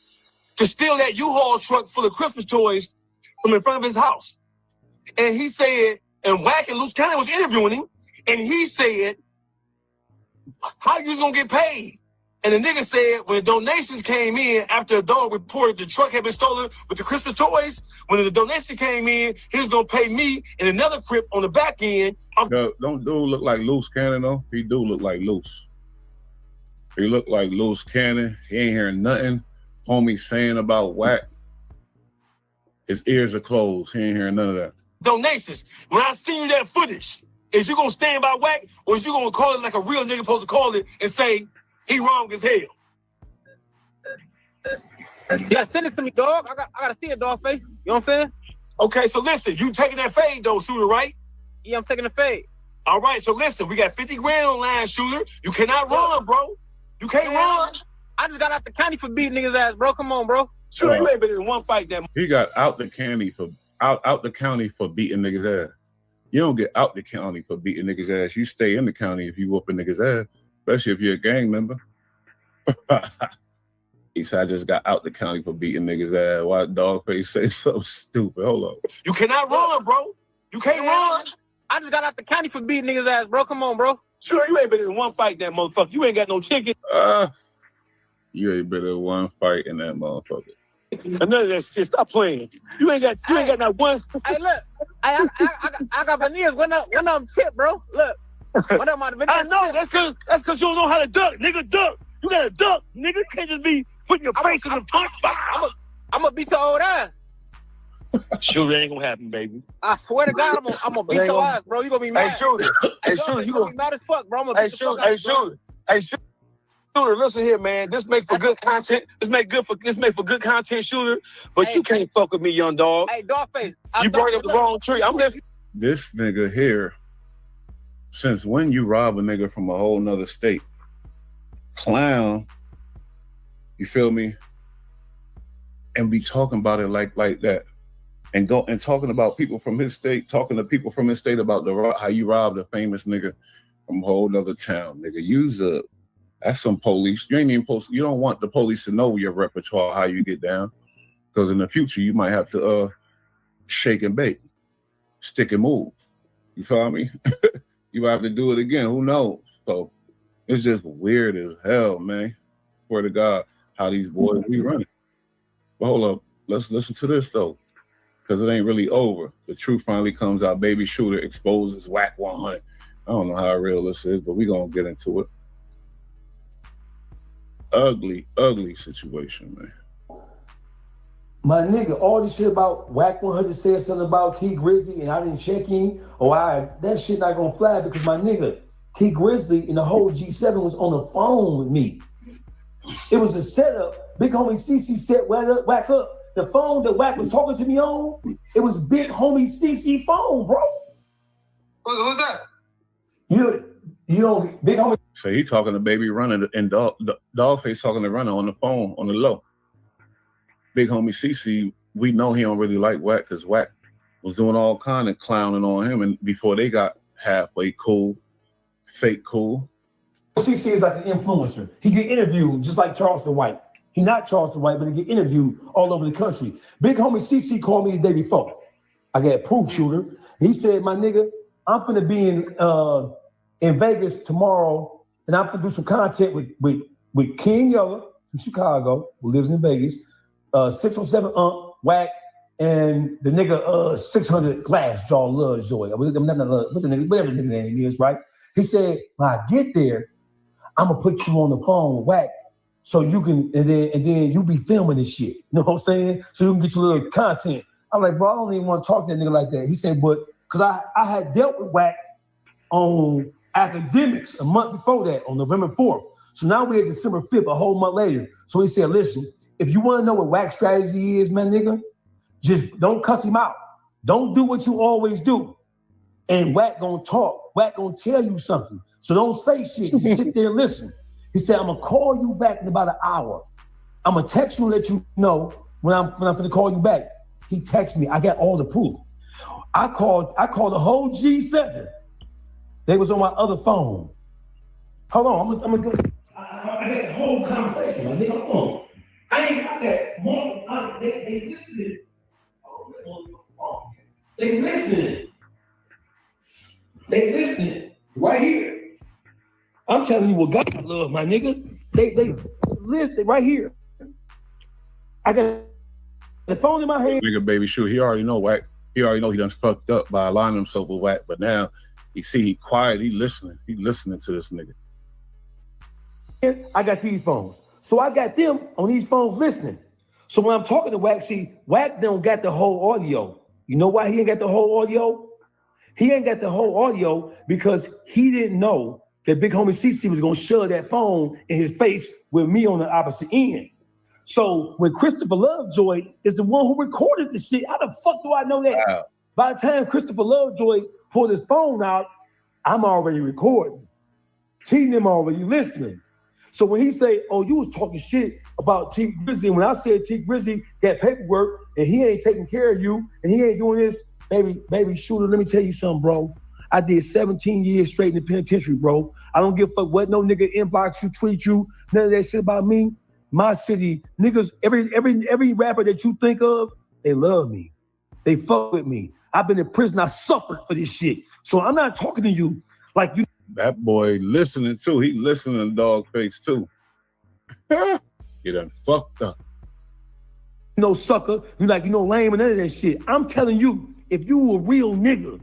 S12: to steal that U-Haul truck full of Christmas toys from in front of his house. And he said, and Wack and Loose Cannon was interviewing him, and he said, how you gonna get paid? And the nigga said when the donations came in after a dog reported the truck had been stolen with the Christmas toys, when the donation came in, he was gonna pay me and another Crip on the back end.
S4: Don't dude look like Loose Cannon though? He do look like Loose. He look like Loose Cannon. He ain't hearing nothing homie saying about Wack. His ears are closed. He ain't hearing none of that.
S12: Donations. When I see you that footage, is you gonna stand by Wack, or is you gonna call it like a real nigga supposed to call it and say he wrong as hell?
S9: Yeah, send it to me, dog. I gotta see it, dog face. You know what I'm saying?
S12: Okay, so listen, you taking that fade though, Shooter, right?
S9: Yeah, I'm taking the fade.
S12: All right, so listen, we got 50 grand on line, Shooter. You cannot run, bro. You can't run.
S9: I just got out the county for beating niggas' ass, bro. Come on, bro.
S12: Shooter, you ain't been in one fight that.
S4: He got out the county for beating niggas' ass. You don't get out the county for beating niggas' ass. You stay in the county if you whooping niggas' ass, especially if you're a gang member. He said, I just got out the county for beating niggas' ass. Why Dogface say so stupid? Hold on.
S12: You cannot run, bro. You can't run.
S9: I just got out the county for beating niggas' ass, bro. Come on, bro.
S12: Sure, you ain't been in one fight that motherfucker. You ain't got no chicken.
S4: You ain't been in one fight in that motherfucker.
S12: None of that shit. Stop playing. You ain't got not one.
S9: Hey, look. I got veneers. One of them chip, bro. Look. One of my veneers.
S12: I know. That's because you don't know how to duck. Nigga, duck. You got to duck. Nigga, you can't just be putting your face in the punch.
S9: I'm going to beat your old ass.
S12: Sure, it ain't going to happen, baby.
S9: I swear to God, I'm going to beat your ass, bro. You going to be mad.
S12: Hey, Shooter. Hey, Shooter. You going
S9: to be mad as fuck, bro. I'm going to beat
S12: Shooter.
S9: Hey, Shooter.
S12: Hey, Shooter. Shooter, listen here, man. This make for good content. This make for good content, Shooter. But you can't fuck with me, young dog.
S9: Hey, Dogface.
S12: You brought up the wrong tree. I'm listening.
S4: This nigga here, since when you rob a nigga from a whole nother state? Clown, you feel me? And be talking about it like that. And go and talking about people from his state, talking to people from his state about how you robbed a famous nigga from a whole nother town. Nigga, that's some police. You ain't even you don't want the police to know your repertoire, how you get down. Because in the future, you might have to shake and bake, stick and move. You feel me? You might have to do it again. Who knows? So it's just weird as hell, man. Swear to God, how these boys be running. But hold up. Let's listen to this, though. Because it ain't really over. The truth finally comes out. Baby Shooter exposes Wack 100. I don't know how real this is, but we going to get into it. Ugly situation, man.
S7: My nigga, all this shit about Wack 100 said something about T Grizzly and I didn't check in. That shit not gonna fly because my nigga, T Grizzly and the whole G7 was on the phone with me. It was a setup. Big homie CC set Wack up. The phone that Wack was talking to me on, it was big homie CC phone, bro.
S12: Who's that?
S7: You know, big homie.
S4: So he talking to Baby Runner and Dogface talking to Runner on the phone on the low. Big homie CC, we know he don't really like Wack because Wack was doing all kind of clowning on him, and before they got halfway cool, fake cool.
S7: CC is like an influencer. He get interviewed just like Charleston White. He not Charleston White, but he get interviewed all over the country. Big homie CC called me the day before. I got proof shooter. He said, my nigga, I'm gonna be in Vegas tomorrow, and I'm gonna do some content with King Yeller from Chicago, who lives in Vegas, 607 Wack, and the nigga 600 Glass Jaw Love Joy. Whatever the nigga name is, right? He said, when I get there, I'm gonna put you on the phone with Wack, so you can, and then you be filming this shit. You know what I'm saying? So you can get your little content. I'm like, bro, I don't even want to talk to that nigga like that. He said, but because I had dealt with Wack on academics a month before that, on November 4th. So now we're at December 5th, a whole month later. So he said, listen, if you want to know what Wack's strategy is, man, nigga, just don't cuss him out. Don't do what you always do. And Wack gonna talk. Wack gonna tell you something. So don't say shit. Just sit there and listen. He said, I'm gonna call you back in about an hour. I'm gonna text you and let you know when I'm gonna call you back. He texted me. I got all the proof. I called the whole G7. They was on my other phone. Hold on, I'm gonna go. I got the whole conversation, my nigga. Hold on. I ain't got that more. They listening. They listening. They listening right here. I'm telling you what God love, my nigga. They listen right here. I got the phone in my hand.
S4: Nigga, baby, shoot, he already know Wack. He already know he done fucked up by aligning himself with Wack. But now he see he quiet. He listening. He listening to this nigga.
S7: I got these phones, so I got them on these phones listening. So when I'm talking to Wack, see, Wack don't got the whole audio. You know why he ain't got the whole audio? He ain't got the whole audio because he didn't know that big homie CC was gonna shove that phone in his face with me on the opposite end. So when Christopher Lovejoy is the one who recorded the shit, how the fuck do I know that? Wow. By the time Christopher Lovejoy pulled his phone out, I'm already recording. T and them already listening. So when he say, oh, you was talking shit about T Grizzly, when I said T Grizzly got paperwork and he ain't taking care of you and he ain't doing this, baby shooter, let me tell you something, bro. I did 17 years straight in the penitentiary, bro. I don't give a fuck what no nigga inbox you, tweet you, none of that shit about me. My city, niggas, every rapper that you think of, they love me. They fuck with me. I've been in prison, I suffered for this shit. So I'm not talking to you like you.
S4: That boy listening too. He listening to Dogface too. He done fucked up.
S7: You know, sucker, you lame and none of that shit. I'm telling you, if you a real nigga,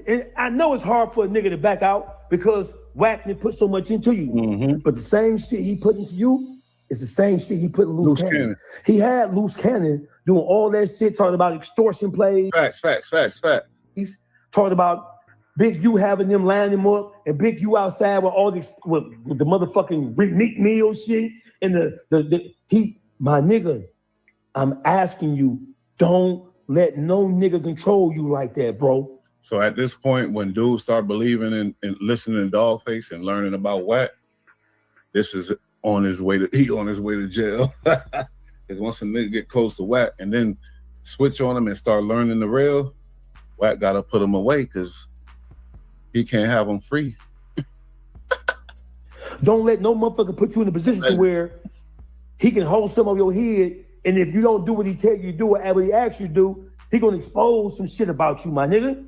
S7: and I know it's hard for a nigga to back out because Wack didn't put so much into you, but the same shit he put into you is the same shit he put in Loose Cannon. He had Loose Cannon doing all that shit, talking about extortion plays.
S4: Facts.
S7: He's talking about Big U having them lining him up and Big U outside with all this with the motherfucking Nick Meal shit and my nigga, I'm asking you, don't let no nigga control you like that, bro.
S4: So at this point, when dudes start believing and listening to Dogface and learning about Wack, this is on his way to jail. Because once a nigga get close to Wack and then switch on him and start learning the real, Wack gotta put him away because he can't have him free.
S7: Don't let no motherfucker put you in a position to where he can hold some of your head, and if you don't do what he tell you to do or what he asks you to do, he gonna expose some shit about you, my nigga.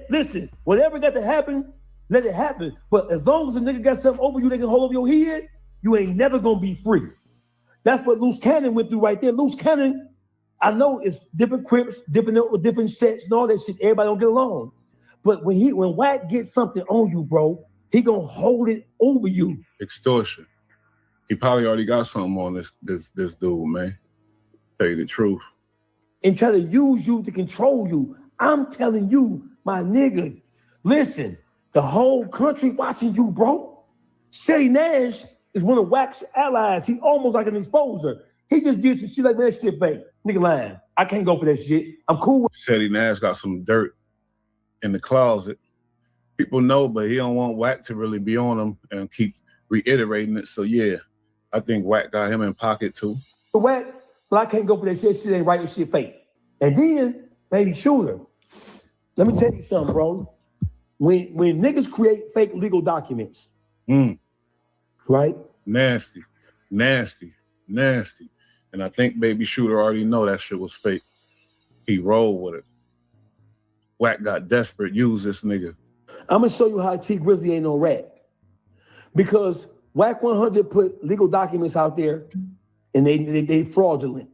S7: Listen, whatever got to happen, let it happen. But as long as a nigga got something over you they can hold over your head, you ain't never gonna be free. That's what Loose Cannon went through right there. Loose Cannon, I know it's different Crips, different sets and all that shit. Everybody don't get along. But when Wack gets something on you, bro, he gonna hold it over you.
S4: Extortion. He probably already got something on this dude, man. Tell you the truth.
S7: And try to use you to control you. I'm telling you, my nigga, listen, the whole country watching you, bro. Shetty Nash is one of Wack's allies. He almost like an exposer. He just did some shit like that shit fake. Nigga lying. I can't go for that shit. I'm cool with
S4: Shetty Nash got some dirt in the closet. People know, but he don't want Wack to really be on him and keep reiterating it. So yeah, I think Wack got him in pocket too.
S7: But Wack, well, I can't go for that shit. Shit ain't right. This shit fake. And then, baby shooter, let me tell you something, bro. when niggas create fake legal documents, right?
S4: Nasty. And I think Baby Shooter already know that shit was fake. He rolled with it. Wack got desperate, used this nigga.
S7: I'm gonna show you how T Grizzly ain't no rat. Because Wack 100 put legal documents out there and they fraudulent.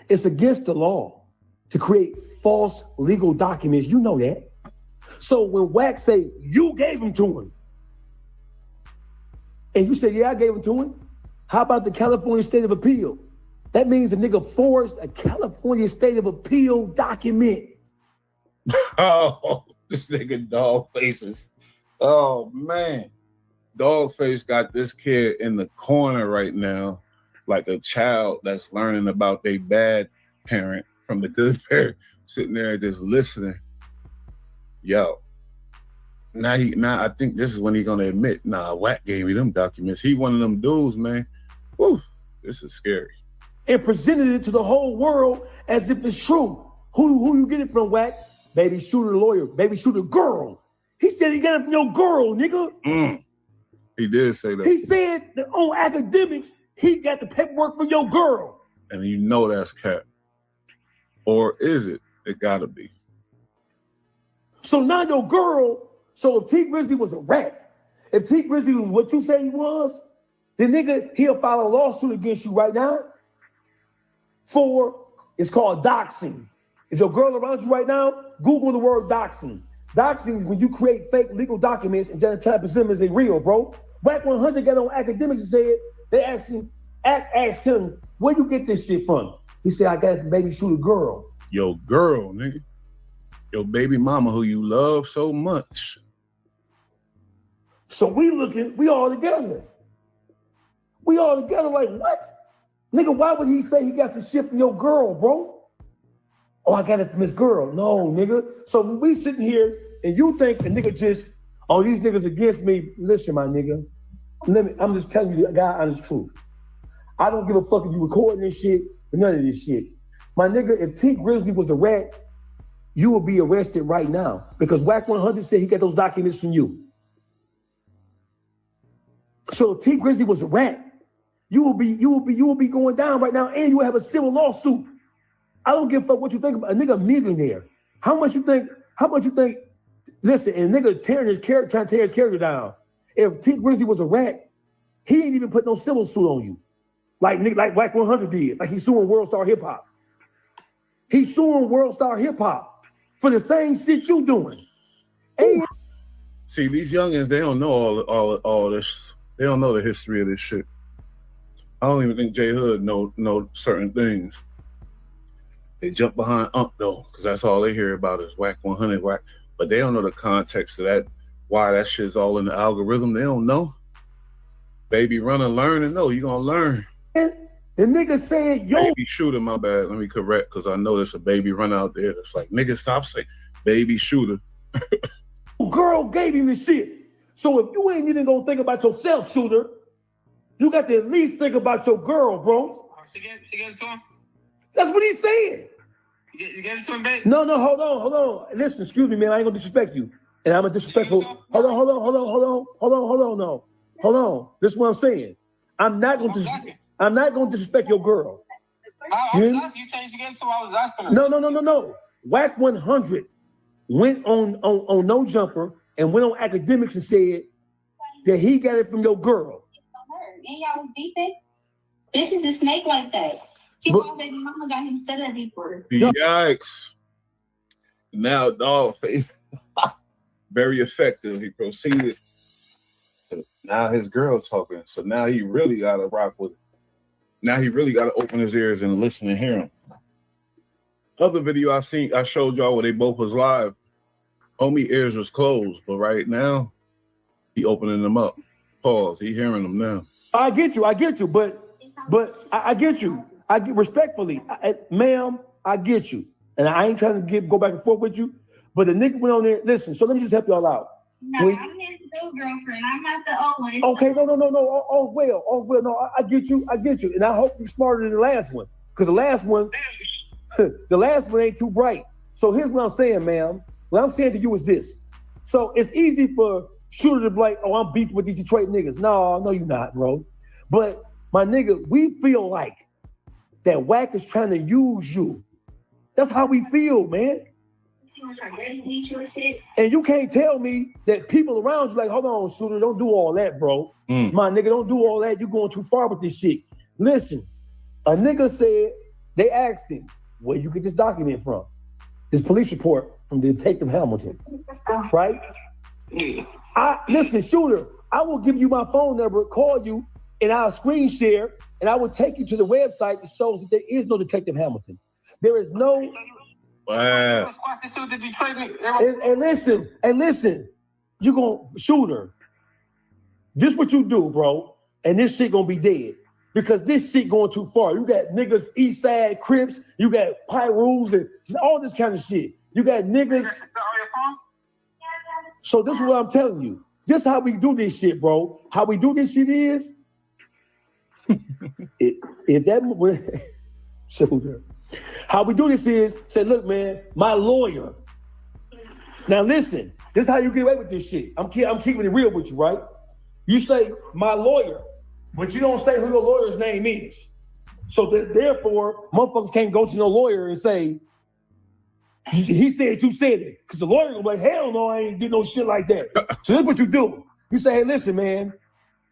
S7: It's against the law to create false legal documents. You know that. So when Wack say you gave them to him, and you say, yeah, I gave them to him, how about the California State of Appeal? That means a nigga forged a California State of Appeal document.
S4: Oh, this nigga dog faces. Oh man. Dogface got this kid in the corner right now, like a child that's learning about their bad parent from the good parent, sitting there just listening. Yo. Now I think this is when he's gonna admit, Wack gave me them documents. He one of them dudes, man. Woo, this is scary.
S7: And presented it to the whole world as if it's true. Who you get it from, Wack? Baby Shooter lawyer, Baby Shooter girl. He said he got it from your girl, nigga.
S4: He did say that.
S7: He said that on academics, he got the paperwork for your girl.
S4: And you know that's cap. Or is it? It gotta be.
S7: So now your girl, so if T Grizzly was a rat, if T Grizzly was what you say he was, then nigga, he'll file a lawsuit against you right now for, it's called doxing. If your girl around you right now, Google the word doxing. Doxing is when you create fake legal documents and just try to present them as they real, bro. Wack 100 got on academics and said, they asked him, where you get this shit from? He said, I got it from Baby Shooter girl.
S4: Your girl, nigga. Your baby mama who you love so much.
S7: So we all together. We all together like, what? Nigga, why would he say he got some shit from your girl, bro? Oh, I got it from his girl. No, nigga. So when we sitting here and you think a nigga just, oh, these niggas against me. Listen, my nigga. I'm just telling you the God honest truth. I don't give a fuck if you recording this shit or none of this shit. My nigga, if T Grizzly was a rat, you would be arrested right now because Wack 100 said he got those documents from you. So if T Grizzly was a rat, you will be going down right now and you will have a civil lawsuit. I don't give a fuck what you think about a nigga millionaire. How much you think, listen, and nigga trying to tear his character down. If T Grizzly was a rat, he ain't even put no civil suit on you. Like Wack 100 did. Like he's suing World Star Hip Hop. He's suing World Star Hip Hop for the same shit you doing. And
S4: see, these youngins, they don't know all this. They don't know the history of this shit. I don't even think J Hood know certain things. They jump behind though, because that's all they hear about is Wack 100 Wack. But they don't know the context of that, why that shit's all in the algorithm. They don't know. Baby, run and learn and know. You gonna learn.
S7: The nigga said, yo.
S4: Baby Shooter, my bad. Let me correct, because I know there's a baby run out there that's like, nigga, stop saying Baby Shooter.
S7: Girl gave him the shit. So if you ain't even gonna think about yourself, Shooter, you got to at least think about your girl, bro.
S9: She gave it to him?
S7: That's what he's saying.
S9: You gave it to him, babe?
S7: No, hold on. Listen, excuse me, man. I ain't gonna disrespect you. And I'm a disrespectful. Hold on. No. Hold on. This is what I'm saying. I'm not gonna disrespect your girl.
S9: I was asking you, changed again, so I was asking her.
S7: No. Wack 100 went on No Jumper and went on academics and said that he got it from your girl.
S5: And y'all was beefing? Bitch is a snake like that. My baby mama got him set up before.
S4: Yikes. Now, dog, very effective. He proceeded. Now his girl talking. So now he really got to rock with it. Now he really got to open his ears and listen and hear him. Other video I showed y'all where they both was live. Homie ears was closed, but right now he opening them up. Pause. He hearing them now.
S7: I get you, but I get you. I get respectfully, ma'am, I get you. And I ain't trying to go back and forth with you, but the nigga went on there. Listen, so let me just help y'all out.
S5: No, I'm his new girlfriend. I'm not the old one.
S7: Okay, no. All's well. No, I get you. And I hope you're smarter than the last one. Because the last one ain't too bright. So here's what I'm saying, ma'am. What I'm saying to you is this. So it's easy for Shooter to be like, oh, I'm beefing with these Detroit niggas. No, you're not, bro. But my nigga, we feel like that Wack is trying to use you. That's how we feel, man. And you can't tell me that people around you like, hold on, Shooter, don't do all that, bro. My nigga, don't do all that. You're going too far with this shit. Listen, a nigga said, they asked him, where you get this document from? This police report from Detective Hamilton, right? Yeah. Listen, Shooter, I will give you my phone number, call you, and I'll screen share, and I will take you to the website that shows that there is no Detective Hamilton. There is no...
S22: Wow.
S7: And listen, you gonna Shooter. This what you do, bro, and this shit gonna be dead. Because this shit going too far. You got niggas East Side Crips, you got Pyrus and all this kind of shit. You got niggas. So this is what I'm telling you. This is how we do this shit, bro. How we do this shit is, Shooter. How we do this is, say, look, man, my lawyer. Now listen, this is how you get away with this shit. I'm keeping it real with you, right? You say, my lawyer, but you don't say who your lawyer's name is. So therefore, motherfuckers can't go to no lawyer and say, he said you said it. Because the lawyer gonna be like, hell no, I ain't did no shit like that. So this is what you do. You say, hey, listen, man,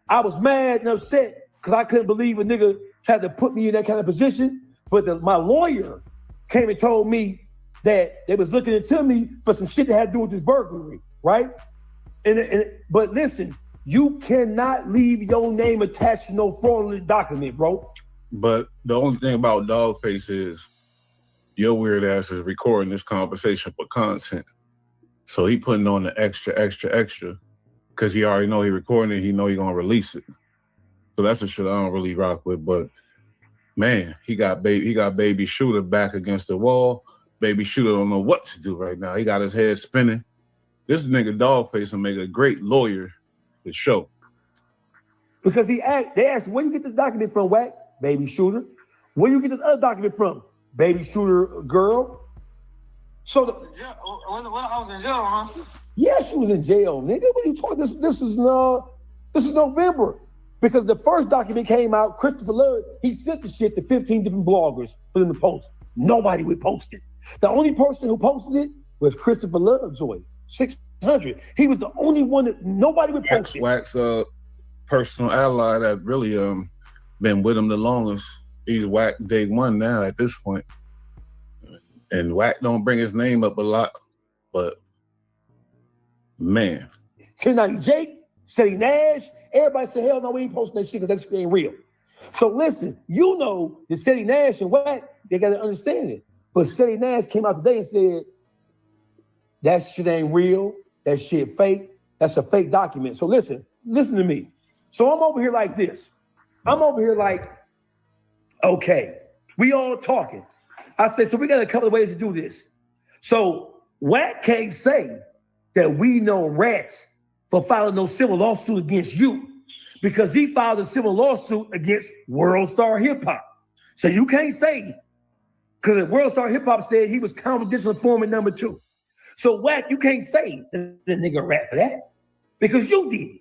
S7: I was mad and upset because I couldn't believe a nigga tried to put me in that kind of position. But my lawyer came and told me that they was looking into me for some shit that had to do with this burglary, right? But listen, you cannot leave your name attached to no fraudulent document, bro.
S4: But the only thing about Dogface is your weird ass is recording this conversation for content. So he putting on the extra, because he already know he recording it, he know he gonna release it. So that's the shit I don't really rock with. But man, he got baby Shooter back against the wall. Baby Shooter don't know what to do right now. He got his head spinning. This nigga Dogface will make a great lawyer to show.
S7: Because they asked, where you get this document from, Wack? Baby Shooter. Where you get this other document from? Baby Shooter girl. So
S9: when I was in jail, huh?
S7: Yeah, she was in jail, nigga. What are you talking? This is November. Because the first document came out, Christopher Love, he sent the shit to 15 different bloggers for them to post. Nobody would post it. The only person who posted it was Christopher Lovejoy, 600. He was the only one that nobody would post it.
S4: Wack's personal ally that really been with him the longest. He's Wack day one now at this point. And Wack don't bring his name up a lot, but man.
S7: Tonight, Jake, City Nash, everybody said, hell no, we ain't posting that shit because that shit ain't real. So listen, you know that City Nash and Wack, they got to understand it. But City Nash came out today and said, that shit ain't real, that shit fake, that's a fake document. So listen to me. So I'm over here like this. I'm over here like, okay, we all talking. I said, so we got a couple of ways to do this. So Wack can't say that we know rats for filing no civil lawsuit against you because he filed a civil lawsuit against World Star Hip Hop. So you can't say, because World Star Hip Hop said he was confidential informant number 2. So Wack, you can't say the nigga rat for that because you did.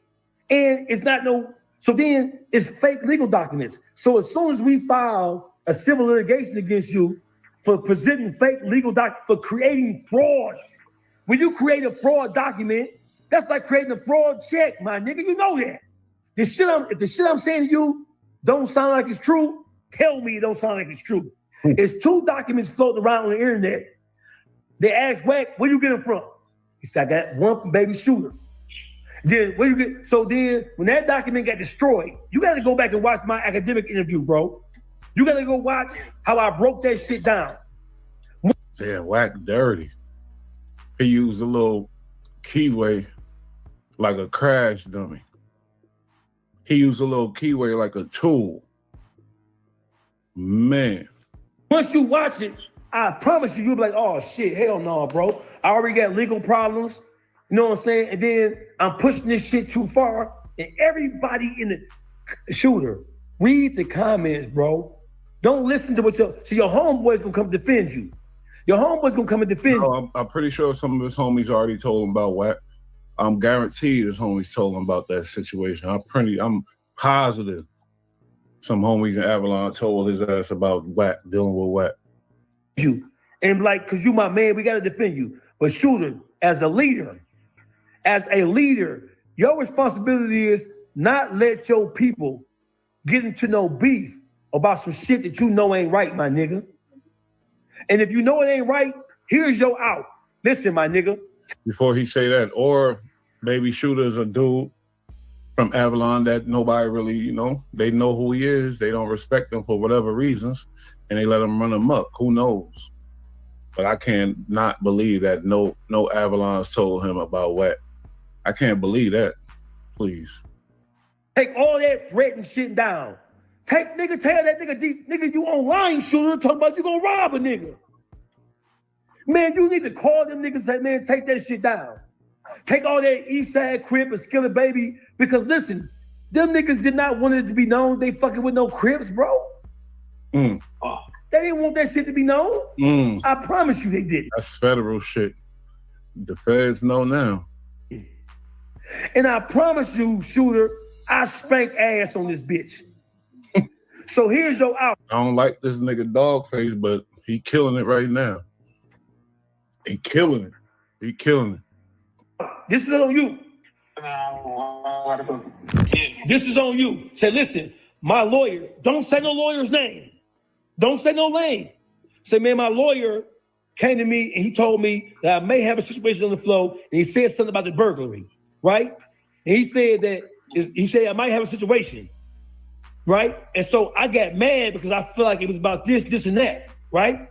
S7: And it's not so then it's fake legal documents. So as soon as we file a civil litigation against you for presenting fake legal documents, for creating fraud, when you create a fraud document, that's like creating a fraud check, my nigga. You know that. If the shit I'm saying to you don't sound like it's true, tell me it don't sound like it's true. It's 2 documents floating around on the internet. They asked Wack, where you get them from? He said, I got one from Baby Shooter. Then where you get? So then when that document got destroyed, you got to go back and watch my academic interview, bro. You got to go watch how I broke that shit down.
S4: Damn, Wack dirty. He used a little keyway like a crash dummy. He used a little keyway like a tool. Man.
S7: Once you watch it, I promise you, you'll be like, oh shit, hell no, bro. I already got legal problems. You know what I'm saying? And then I'm pushing this shit too far. And everybody in the Shooter, read the comments, bro. Don't listen to what your homeboy's gonna come defend you. Your homeboy's gonna come and defend you.
S4: I'm pretty sure some of his homies already told him about Wack. I'm guaranteed his homies told him about that situation. I'm positive some homies in Avalon told his ass about Wack, dealing with Wack.
S7: You. And like, cause you my man, we gotta defend you. But Shooter, as a leader, your responsibility is not let your people get into no beef about some shit that you know ain't right, my nigga. And if you know it ain't right, here's your out. Listen, my nigga.
S4: Before he say that, or maybe Shooter's a dude from Avalon that nobody really, they know who he is. They don't respect him for whatever reasons, and they let him run amok. Who knows? But I can't not believe that no Avalons told him about Wack. I can't believe that. Please.
S7: Take all that threat and shit down. Tell that nigga you online, Shooter, talking about you gonna rob a nigga. Man, you need to call them niggas and say, man, take that shit down. Take all that East Side Crip and Skillet Baby, because listen, them niggas did not want it to be known they fucking with no Crips, bro. They didn't want that shit to be known. I promise you they didn't.
S4: That's federal shit. The feds know now.
S7: And I promise you, Shooter, I spank ass on this bitch. So here's your out.
S4: I don't like this nigga Dogface, but he killing it right now. He killing it.
S7: This is on you. This is on you. Say, listen, my lawyer, don't say no lawyer's name. Don't say no name. Say, man, my lawyer came to me and he told me that I may have a situation on the floor, and he said something about the burglary, right? And he said I might have a situation, right? And so I got mad because I feel like it was about this, and that, right?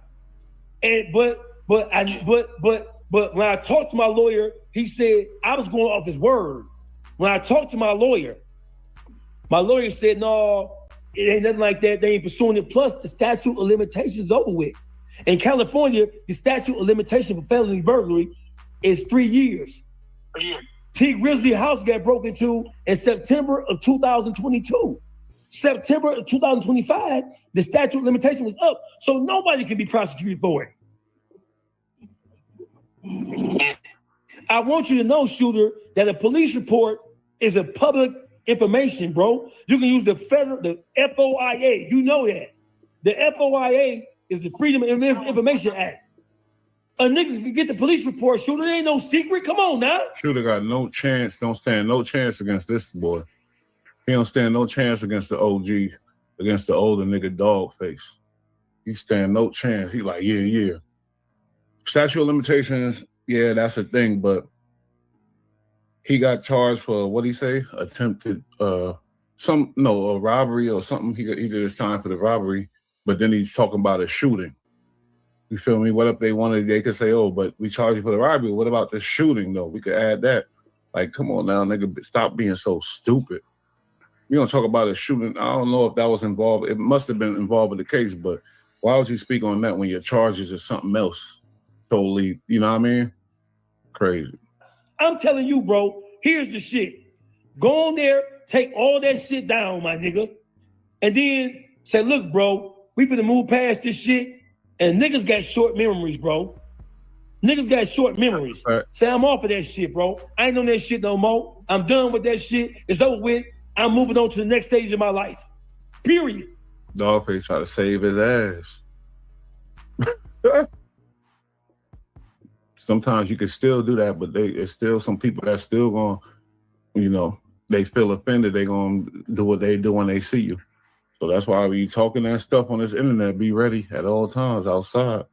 S7: And but when I talked to my lawyer, he said I was going off his word. When I talked to my lawyer said, no, it ain't nothing like that. They ain't pursuing it. Plus, the statute of limitations is over with. In California, the statute of limitation for felony burglary is 3 years. T. Grizzly house got broken into in September of 2022. September of 2025, the statute of limitation was up, so nobody can be prosecuted for it. I want you to know, Shooter, that a police report is a public information, bro. You can use the FOIA. You know that. The FOIA is the Freedom of Information Act. A nigga can get the police report, Shooter. There ain't no secret. Come on now.
S4: Shooter got no chance. Don't stand no chance against this boy. He don't stand no chance against the OG, against the older nigga Dogface. He stand no chance. He like, yeah. Statute of limitations, yeah, that's a thing, but he got charged for, what'd he say? Attempted, a robbery or something. He did his time for the robbery, but then he's talking about a shooting. You feel me? What if they wanted, they could say, oh, but we charge you for the robbery. What about the shooting, though? We could add that. Like, come on now, nigga, stop being so stupid. You don't talk about a shooting. I don't know if that was involved. It must have been involved with the case, but why would you speak on that when your charges are something else? Totally, you know what I mean? Crazy.
S7: I'm telling you, bro, here's the shit. Go on there, take all that shit down, my nigga, and then say, look, bro, we finna move past this shit, and niggas got short memories, bro. Niggas got short memories. Right. Say, I'm off of that shit, bro. I ain't on that shit no more. I'm done with that shit. It's over with. I'm moving on to the next stage of my life. Period.
S4: Dogface try to save his ass. Sometimes you can still do that, but it's still some people that still gonna, they feel offended. They gonna do what they do when they see you. So that's why when you talking that stuff on this internet, be ready at all times outside.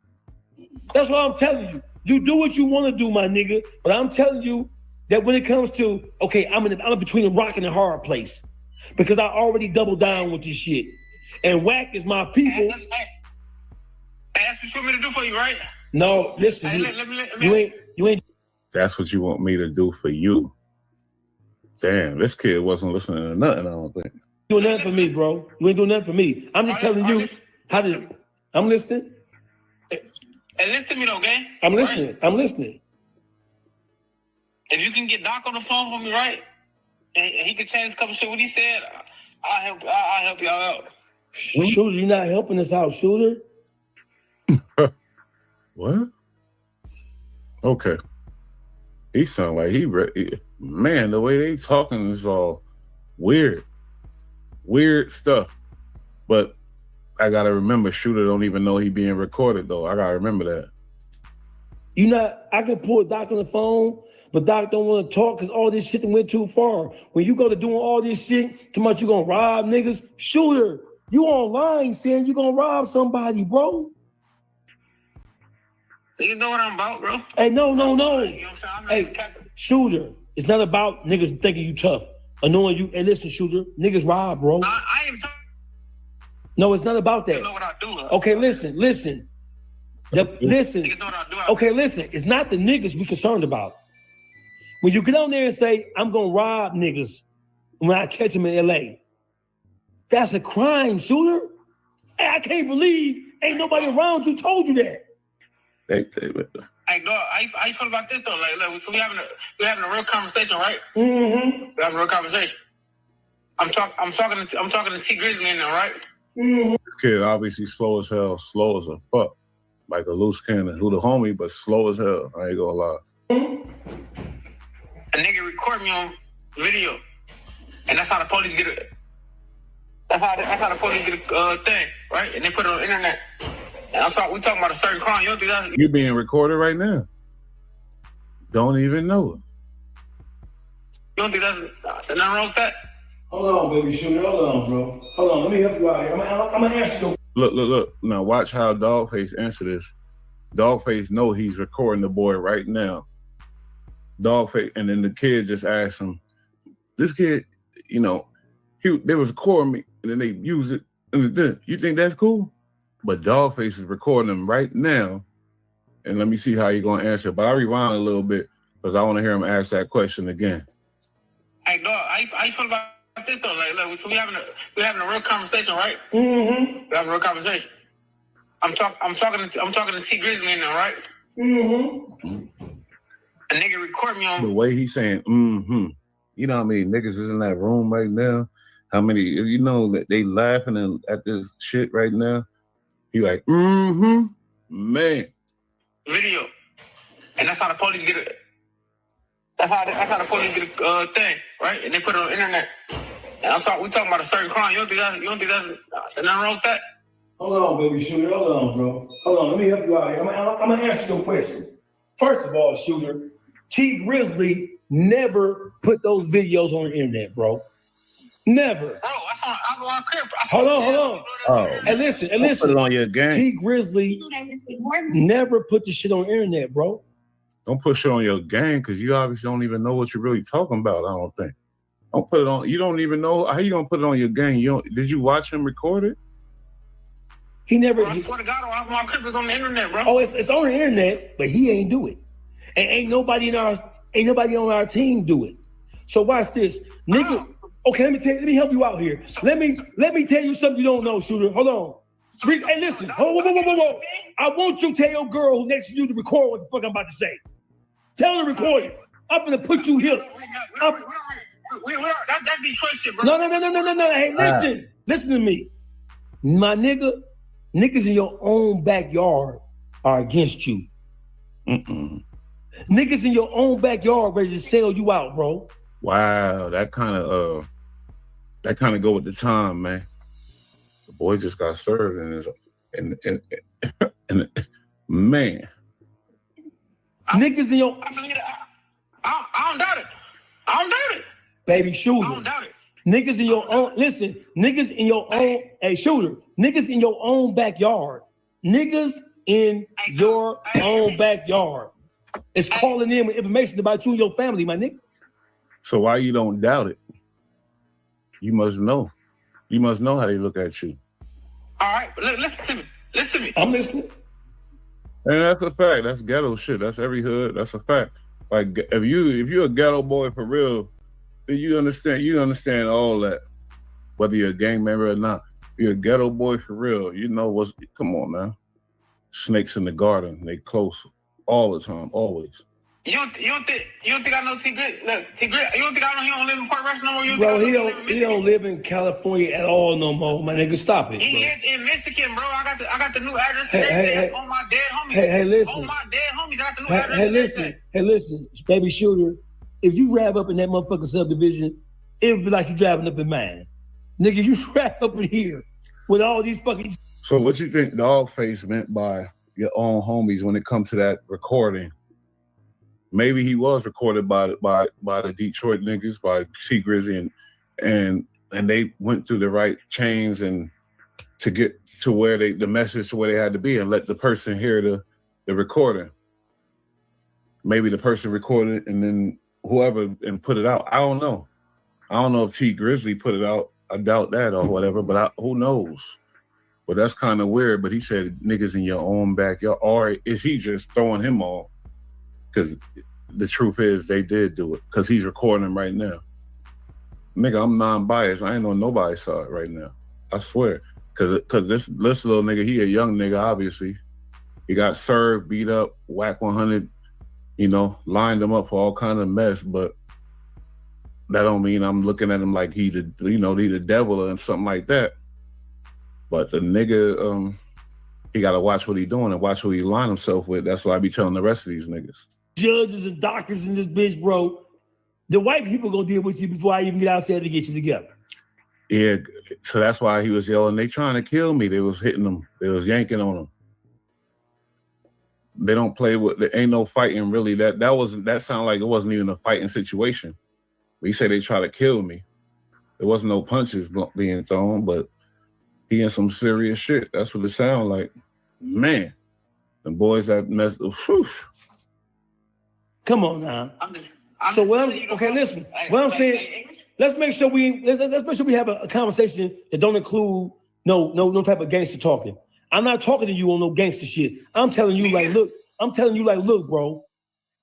S7: That's what I'm telling you. You do what you want to do, my nigga. But I'm telling you that when it comes to, okay, I'm in between a rock and a hard place because I already doubled down with this shit. And Wack is my people.
S9: That's what you want me to do for you, right?
S7: No, listen,
S9: Hey,
S7: you ain't.
S4: That's what you want me to do for you. Damn, this kid wasn't listening to nothing, I don't think.
S7: Doing nothing for me, bro. You ain't doing nothing for me. I'm just telling you how to. I'm listening.
S9: Hey, listen to me though, gang.
S7: I'm listening. Right? I'm listening.
S9: If you can get Doc on the phone for me, right? And he can change a couple shit. What he said, I'll help y'all out.
S7: Shooter, you're not helping us out, Shooter.
S4: What? Okay. He sound like he ready. man, the way they talking is all weird stuff. But I gotta remember, Shooter don't even know he being recorded though. I gotta remember that.
S7: I can pull Doc on the phone, but Doc don't want to talk because all this shit went too far. When you go to doing all this shit, too much you gonna rob niggas. Shooter, you online saying you gonna rob somebody, bro.
S9: You know what I'm about, bro.
S7: Hey, no.
S9: You know what I'm saying?
S7: Hey, Shooter, it's not about niggas thinking you tough, annoying you. Hey, listen, Shooter, niggas rob, bro.
S9: I ain't talking.
S7: No, it's not about that.
S9: You know what I do.
S7: Okay, listen. Listen. Okay, listen. It's not the niggas we concerned about. When you get on there and say, I'm gonna rob niggas when I catch them in LA, that's a crime, Shooter. Hey, I can't believe ain't nobody around you told you that.
S9: Hey, dog, how you feel about this though? Like, we having a real conversation, right?
S7: Mm-hmm.
S9: We having a real conversation. I'm talking to T Grizzly in there, right?
S7: Mm-hmm.
S4: This kid obviously slow as hell, slow as a fuck. Like a loose cannon, who the homie, but slow as hell. I ain't gonna lie.
S9: A nigga record me on video, and that's how the police get it. That's how the police get a thing, right? And they put it on the internet. And we talking about a certain crime. You don't think that's...
S4: You being recorded right now. Don't even know it.
S9: You don't think that's nothing wrong with that?
S7: Hold on, baby Shooter. Hold on, bro. Hold on. Let me help you out here. I'm gonna answer you.
S4: Look. Now watch how Dogface answer this. Dogface know he's recording the boy right now. Dogface, and then the kid just asked him, this kid, you know, they was recording me, and then they use it. And you think that's cool? But Dogface is recording him right now. And let me see how you're gonna answer. But I rewind a little bit because I want to hear him ask that question again.
S9: Hey, dog, how you feel about this though? Like, we having a real conversation, right?
S7: Mm-hmm.
S9: We having a real conversation. I'm talking to T Grizzly in there, right?
S7: Mm-hmm.
S9: A nigga record me on
S4: the way he's saying, You know how many niggas is in that room right now? How many, you know, that they laughing at this shit right now? He like, man.
S9: Video. And that's how the police get it. That's how the police get a thing, right? And they put it on the internet. And we talking about a certain crime. You don't think that's nothing wrong with that?
S7: Hold on, baby Shooter. Hold on, bro. Hold on. Let me help you out here. I'm gonna answer your question. First of all, Shooter, T Grizzly never put those videos on the internet, bro. Never. Bro,
S9: I'm on crib.
S7: Hold on.
S4: Oh.
S7: And listen.
S4: Put it on your game.
S7: T Grizzly never put the shit on the internet, bro.
S4: Don't put shit on your game because you obviously don't even know what you're really talking about, I don't think. Don't put it on. You don't even know. How you gonna put it on your game? Did you watch him record it?
S7: He never.
S9: I swear to God, my crib is on the internet, bro.
S7: Oh, it's on the internet, but he ain't do it. And ain't nobody on our team do it. So watch this, nigga. Okay, let me help you out here. Let me tell you something you don't know, Shooter. Hold on. Hey, listen. Whoa. I want you to tell your girl who next to you to record what the fuck I'm about to say. Tell her to record it. I'm gonna put you here.
S9: That's Detroit shit, bro.
S7: No. Hey, listen to me. My niggas in your own backyard are against you. Niggas in your own backyard ready to sell you out, bro.
S4: Wow, that kind of go with the time, man. The boy just got served and man.
S7: Niggas in your
S9: I don't doubt it. I don't doubt it.
S7: Baby Shooter.
S9: I don't doubt it.
S7: Niggas in your own, listen, niggas in your own, hey Shooter, niggas in your own backyard. Niggas in your own backyard. It's calling in with information about you and your family, my nigga.
S4: So why you don't doubt it? You must know. You must know how they look at you.
S9: All right, listen to me.
S7: I'm listening.
S4: And that's a fact. That's ghetto shit. That's every hood. That's a fact. Like if you're a ghetto boy for real, then you understand all that. Whether you're a gang member or not. If you're a ghetto boy for real, you know come on, man. Snakes in the garden, they close all the time, always.
S9: You don't think I know T Grit? Look, T Grit, you don't think I know he don't live in Port Rest no more?
S7: Bro, he don't live in California at all no more, my nigga. Stop it.
S9: He lives in Michigan, bro. I got the new address.
S7: Hey,
S9: on my dead homies.
S7: Hey, listen.
S9: On my dead homies, I got the new address.
S7: Hey, listen, baby Shooter. if you drive up in that motherfucking subdivision, it would be like you driving up in mine. Nigga, you drive up in here with all these fucking...
S4: So what you think Dogface meant by your own homies when it comes to that recording? Maybe he was recorded by the Detroit niggas, by T Grizzly, and they went through the right chains and to get to where the message to where they had to be and let the person hear the recording. Maybe the person recorded it and then whoever and put it out. I don't know. I don't know if T Grizzly put it out. I doubt that or whatever, but who knows? But that's kind of weird. But he said niggas in your own backyard. Or is he just throwing him off? Because the truth is they did do it because he's recording them right now. Nigga, I'm non-biased. I ain't know nobody saw it right now. I swear. Because this little nigga, he a young nigga, obviously. He got served, beat up, Wack 100, lined him up for all kind of mess, but that don't mean I'm looking at him like he the devil or something like that. But the nigga, he got to watch what he doing and watch who he line himself with. That's what I be telling the rest of these niggas.
S7: Judges and doctors in this bitch, bro. The white people gonna deal with you before I even get outside to get you together.
S4: Yeah, so that's why he was yelling, they trying to kill me. They was hitting him. They was yanking on him. They don't play with, there ain't no fighting really. That sounded like it wasn't even a fighting situation. He said they try to kill me. There wasn't no punches being thrown, but he in some serious shit. That's what it sounded like. Man, the boys that messed up.
S7: Come on now. Listen. What I'm saying, let's make sure we have a conversation that don't include no type of gangster talking. I'm not talking to you on no gangster shit. I'm telling you look, bro.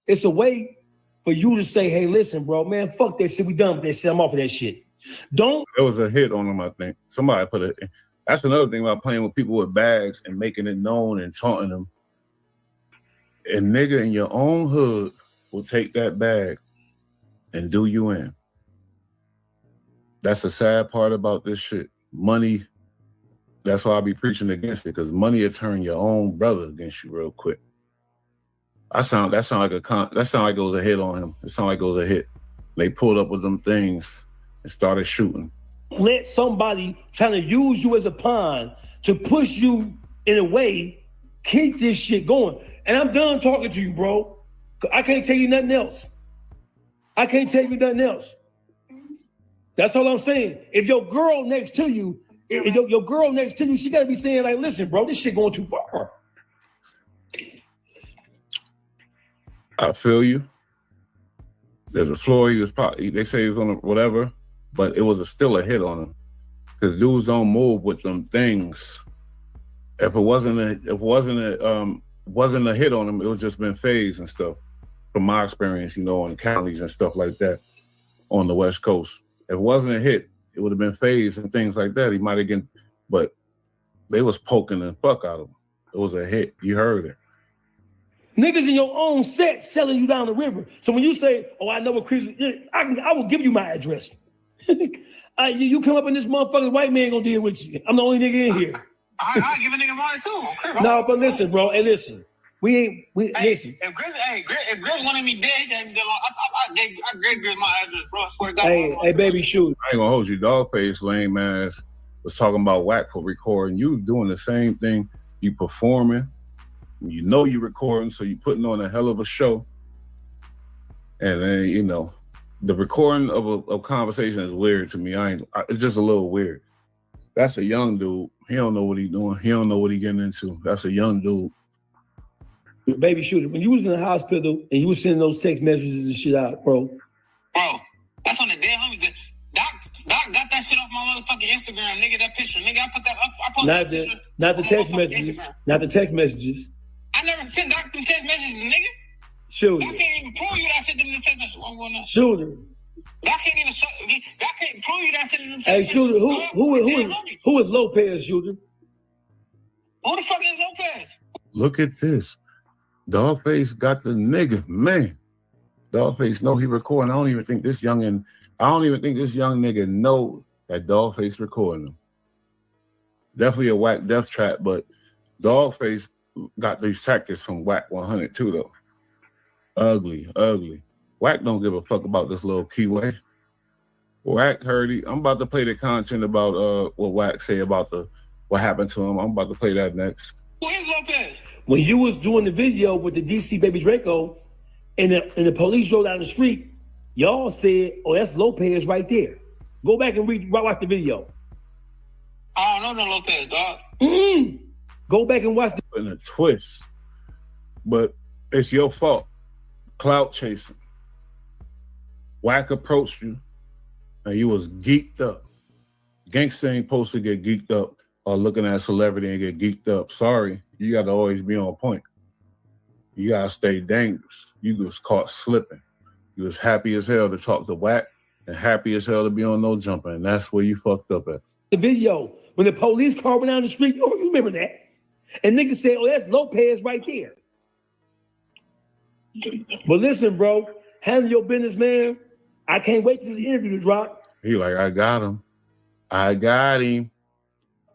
S7: It's a way for you to say, hey, listen, bro, man, fuck that shit. We done with that shit. I'm off of that shit. There
S4: was a hit on him, I think. Somebody put it. That's another thing about playing with people with bags and making it known and taunting them. A nigga in your own hood will take that bag and do you in. That's the sad part about this shit. Money, that's why I be preaching against it, because money will turn your own brother against you real quick. That sound like it was a hit on him. It sound like it was a hit. They pulled up with them things and started shooting.
S7: Let somebody trying to use you as a pawn to push you in a way, keep this shit going. And I'm done talking to you, bro. I can't tell you nothing else. That's all I'm saying. If your girl next to you, she gotta be saying like, listen, bro, this shit going too far.
S4: I feel you. There's a floor. He was probably, they say he was gonna whatever, but it was still a hit on him. Because dudes don't move with them things. If it wasn't a hit on him, it would just been phase and stuff. From my experience, in counties and stuff like that on the West Coast. If it wasn't a hit, it would have been phase and things like that. He might have been, but they was poking the fuck out of him. It was a hit. You heard it.
S7: Niggas in your own set selling you down the river. So when you say, oh, I know what Chris, I will give you my address. You come up in this motherfucking white man gonna deal with you. I'm the only nigga in here.
S9: I give a nigga mine too. Okay,
S7: no, but listen, bro. Hey, listen. Listen.
S9: If Grizz wanted me dead, he said, I gave Grizz my address, bro. I swear to God.
S7: Hey, baby, shoot.
S4: I ain't gonna hold you. Dogface lame ass was talking about Wack for recording. You doing the same thing. You performing. You recording, so you putting on a hell of a show. And then, the recording of a conversation is weird to me. It's just a little weird. That's a young dude. He don't know what he doing. He don't know what he getting into. That's a young dude.
S7: Baby shooter, when you was in the hospital and you was sending those text messages and shit out, bro.
S9: Bro, that's on the dead homies. Doc got that shit off my motherfucking Instagram, nigga. That picture, nigga. I put that up. I posted that picture.
S7: Not the text messages. Instagram. Not the text messages.
S9: I never sent Doc them text messages, nigga.
S7: Shooter.
S9: I can't even prove you that I sent them the text messages.
S7: Shooter.
S9: Doc can't prove you that I sent them the text
S7: messages. Hey, Shooter, who is Lopez, Shooter?
S9: Who the fuck is Lopez?
S4: Look at this. Dogface got the nigga, man. Dogface know he recording. I don't even think this young nigga know that Dogface recording him. Definitely a Wack death trap, but Dogface got these tactics from Wack 100 too, though. Ugly. Wack don't give a fuck about this little keyway. Wack heard he. I'm about to play the content about what Wack say about what happened to him. I'm about to play that next.
S9: Who is Lopez?
S7: When you was doing the video with the DC Baby Draco and the police drove down the street, y'all said, oh, that's Lopez right there. Go back and watch the video.
S9: I don't know no Lopez, dog.
S7: Go back and watch
S4: In a twist. But it's your fault. Clout chasing. Wack approached you and you was geeked up. Gangsta ain't supposed to get geeked up or looking at a celebrity and get geeked up. Sorry, you got to always be on point. You got to stay dangerous. You was caught slipping. You was happy as hell to talk to Wack and happy as hell to be on No Jumper, and that's where you fucked up at.
S7: the video when the police car went down the street. Oh, you remember that? And niggas said, oh, that's Lopez right there. But listen, bro, handle your business, man. I can't wait till the interview to drop.
S4: He like, I got him.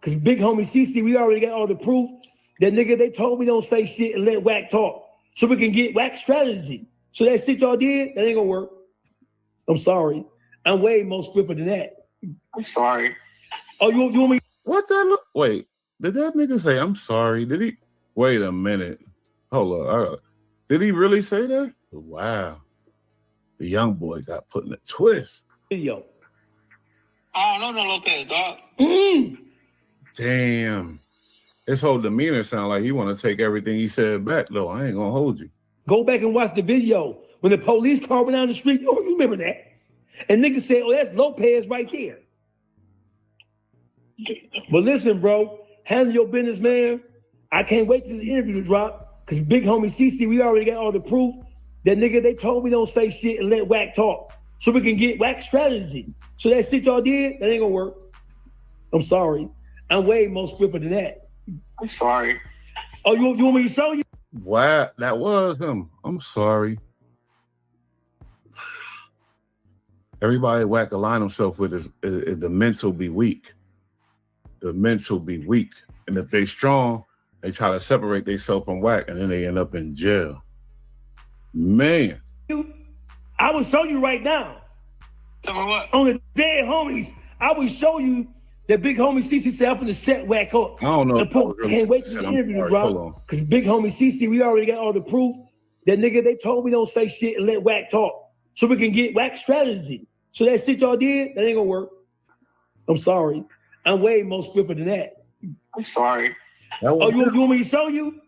S7: Cause big homie CC, we already got all the proof that nigga, they told me don't say shit and let Wack talk. So we can get Wack strategy. So that shit y'all did, that ain't gonna work. I'm sorry. I'm way more swifter than that.
S9: I'm sorry.
S7: Oh, you want me?
S4: What's that look? Wait, did that nigga say I'm sorry? Did he? Wait a minute. Hold up. Did he really say that? Wow. The young boy got put in a twist.
S7: Yo.
S9: I don't know no Lopez, dog.
S4: Damn. His whole demeanor sound like he want to take everything he said back, though. I ain't gonna hold you.
S7: Go back and watch the video when the police car went down the street. Oh, you remember that? And niggas said, oh, that's Lopez right there. But listen, bro, handle your business, man. I can't wait till the interview to drop. Cause big homie CC, we already got all the proof that nigga, they told me don't say shit and let Wack talk. So we can get Wack strategy. So that shit y'all did, that ain't gonna work. I'm sorry. I'm way more swifter than that.
S9: I'm sorry.
S7: Oh, you want me to show you?
S4: Wow, that was him. I'm sorry. Everybody Wack align himself with is the mental be weak. The mental be weak. And if they strong, they try to separate themselves from Wack and then they end up in jail. Man.
S7: I will show you right now.
S9: Tell me what?
S7: On the dead homies, I will show you that big homie CC said I'm finna set Wack up.
S4: I don't know.
S7: Can't wait till the interview to drop. Cause big homie CC, we already got all the proof that nigga, they told me don't say shit and let Wack talk. So we can get Wack strategy. So that shit y'all did, that ain't gonna work. I'm sorry. I'm way more swifter than that.
S9: I'm sorry.
S7: Oh, you want me to show you?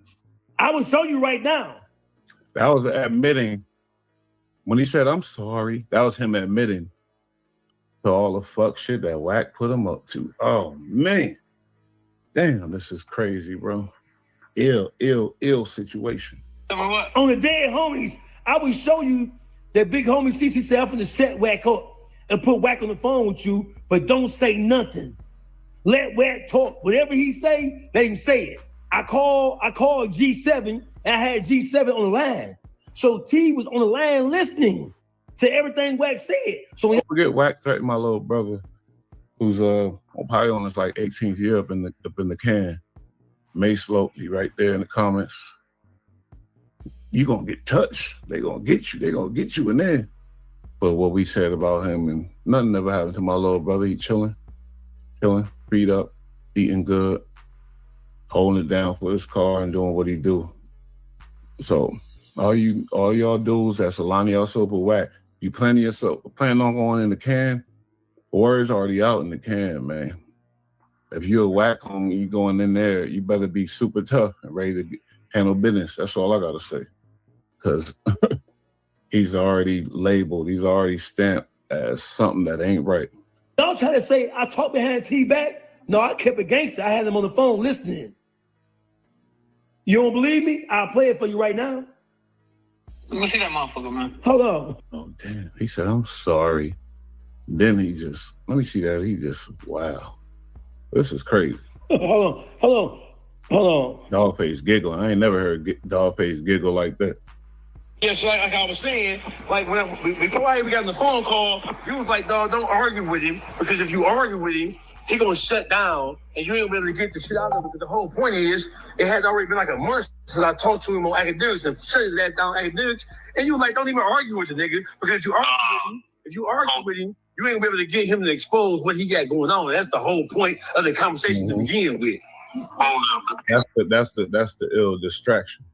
S7: I will show you right now.
S4: That was admitting. When he said, I'm sorry, that was him admitting to all the fuck shit that Wack put him up to. Oh, man. Damn, this is crazy, bro. Ill situation.
S9: Tell me what?
S7: On the dead homies, I will show you that big homie CC said I'm finna set Wack up and put Wack on the phone with you, but don't say nothing. Let Wack talk. Whatever he say, let him say it. I called G7 and I had G7 on the line. So T was on the line listening to everything Wack said. So when
S4: don't forget Wack threatened my little brother, who's probably on his like 18th year up in the can. May Slope, he right there in the comments. You gonna get touched. They gonna get you. They gonna get you in there. But what we said about him, and nothing ever happened to my little brother. He chilling, feet up, eating good, holding it down for his car and doing what he do. So all y'all dudes that's aligning yourself with Wack, you planning on going in the can, word's already out in the can, man. If you're a Wack homie, you going in there, you better be super tough and ready to handle business. That's all I gotta say. Because he's already labeled, he's already stamped as something that ain't right.
S7: y'all try to say I talked behind T back. No, I kept it gangster. I had him on the phone listening. You don't believe me? I'll play it for you right now.
S9: Let me see that motherfucker, man.
S7: Hold on.
S4: Oh, damn. He said, I'm sorry. Then let me see that. Wow. This is crazy.
S7: Hold on.
S4: Dogface giggle. I ain't never heard Dogface giggle like that.
S9: Yes, like I was saying, like before I even got on the phone call, you was like, dog, don't argue with him, because if you argue with him,
S12: he gonna shut down, and you ain't gonna be able to get the shit out of it. Because the whole point is, it had already been like a month since I talked to him on academics and shut his ass down on academics, and you like, don't even argue with the nigga, because if you argue with him, you ain't gonna be able to get him to expose what he got going on. That's the whole point of the conversation to begin with.
S4: That's the ill distraction.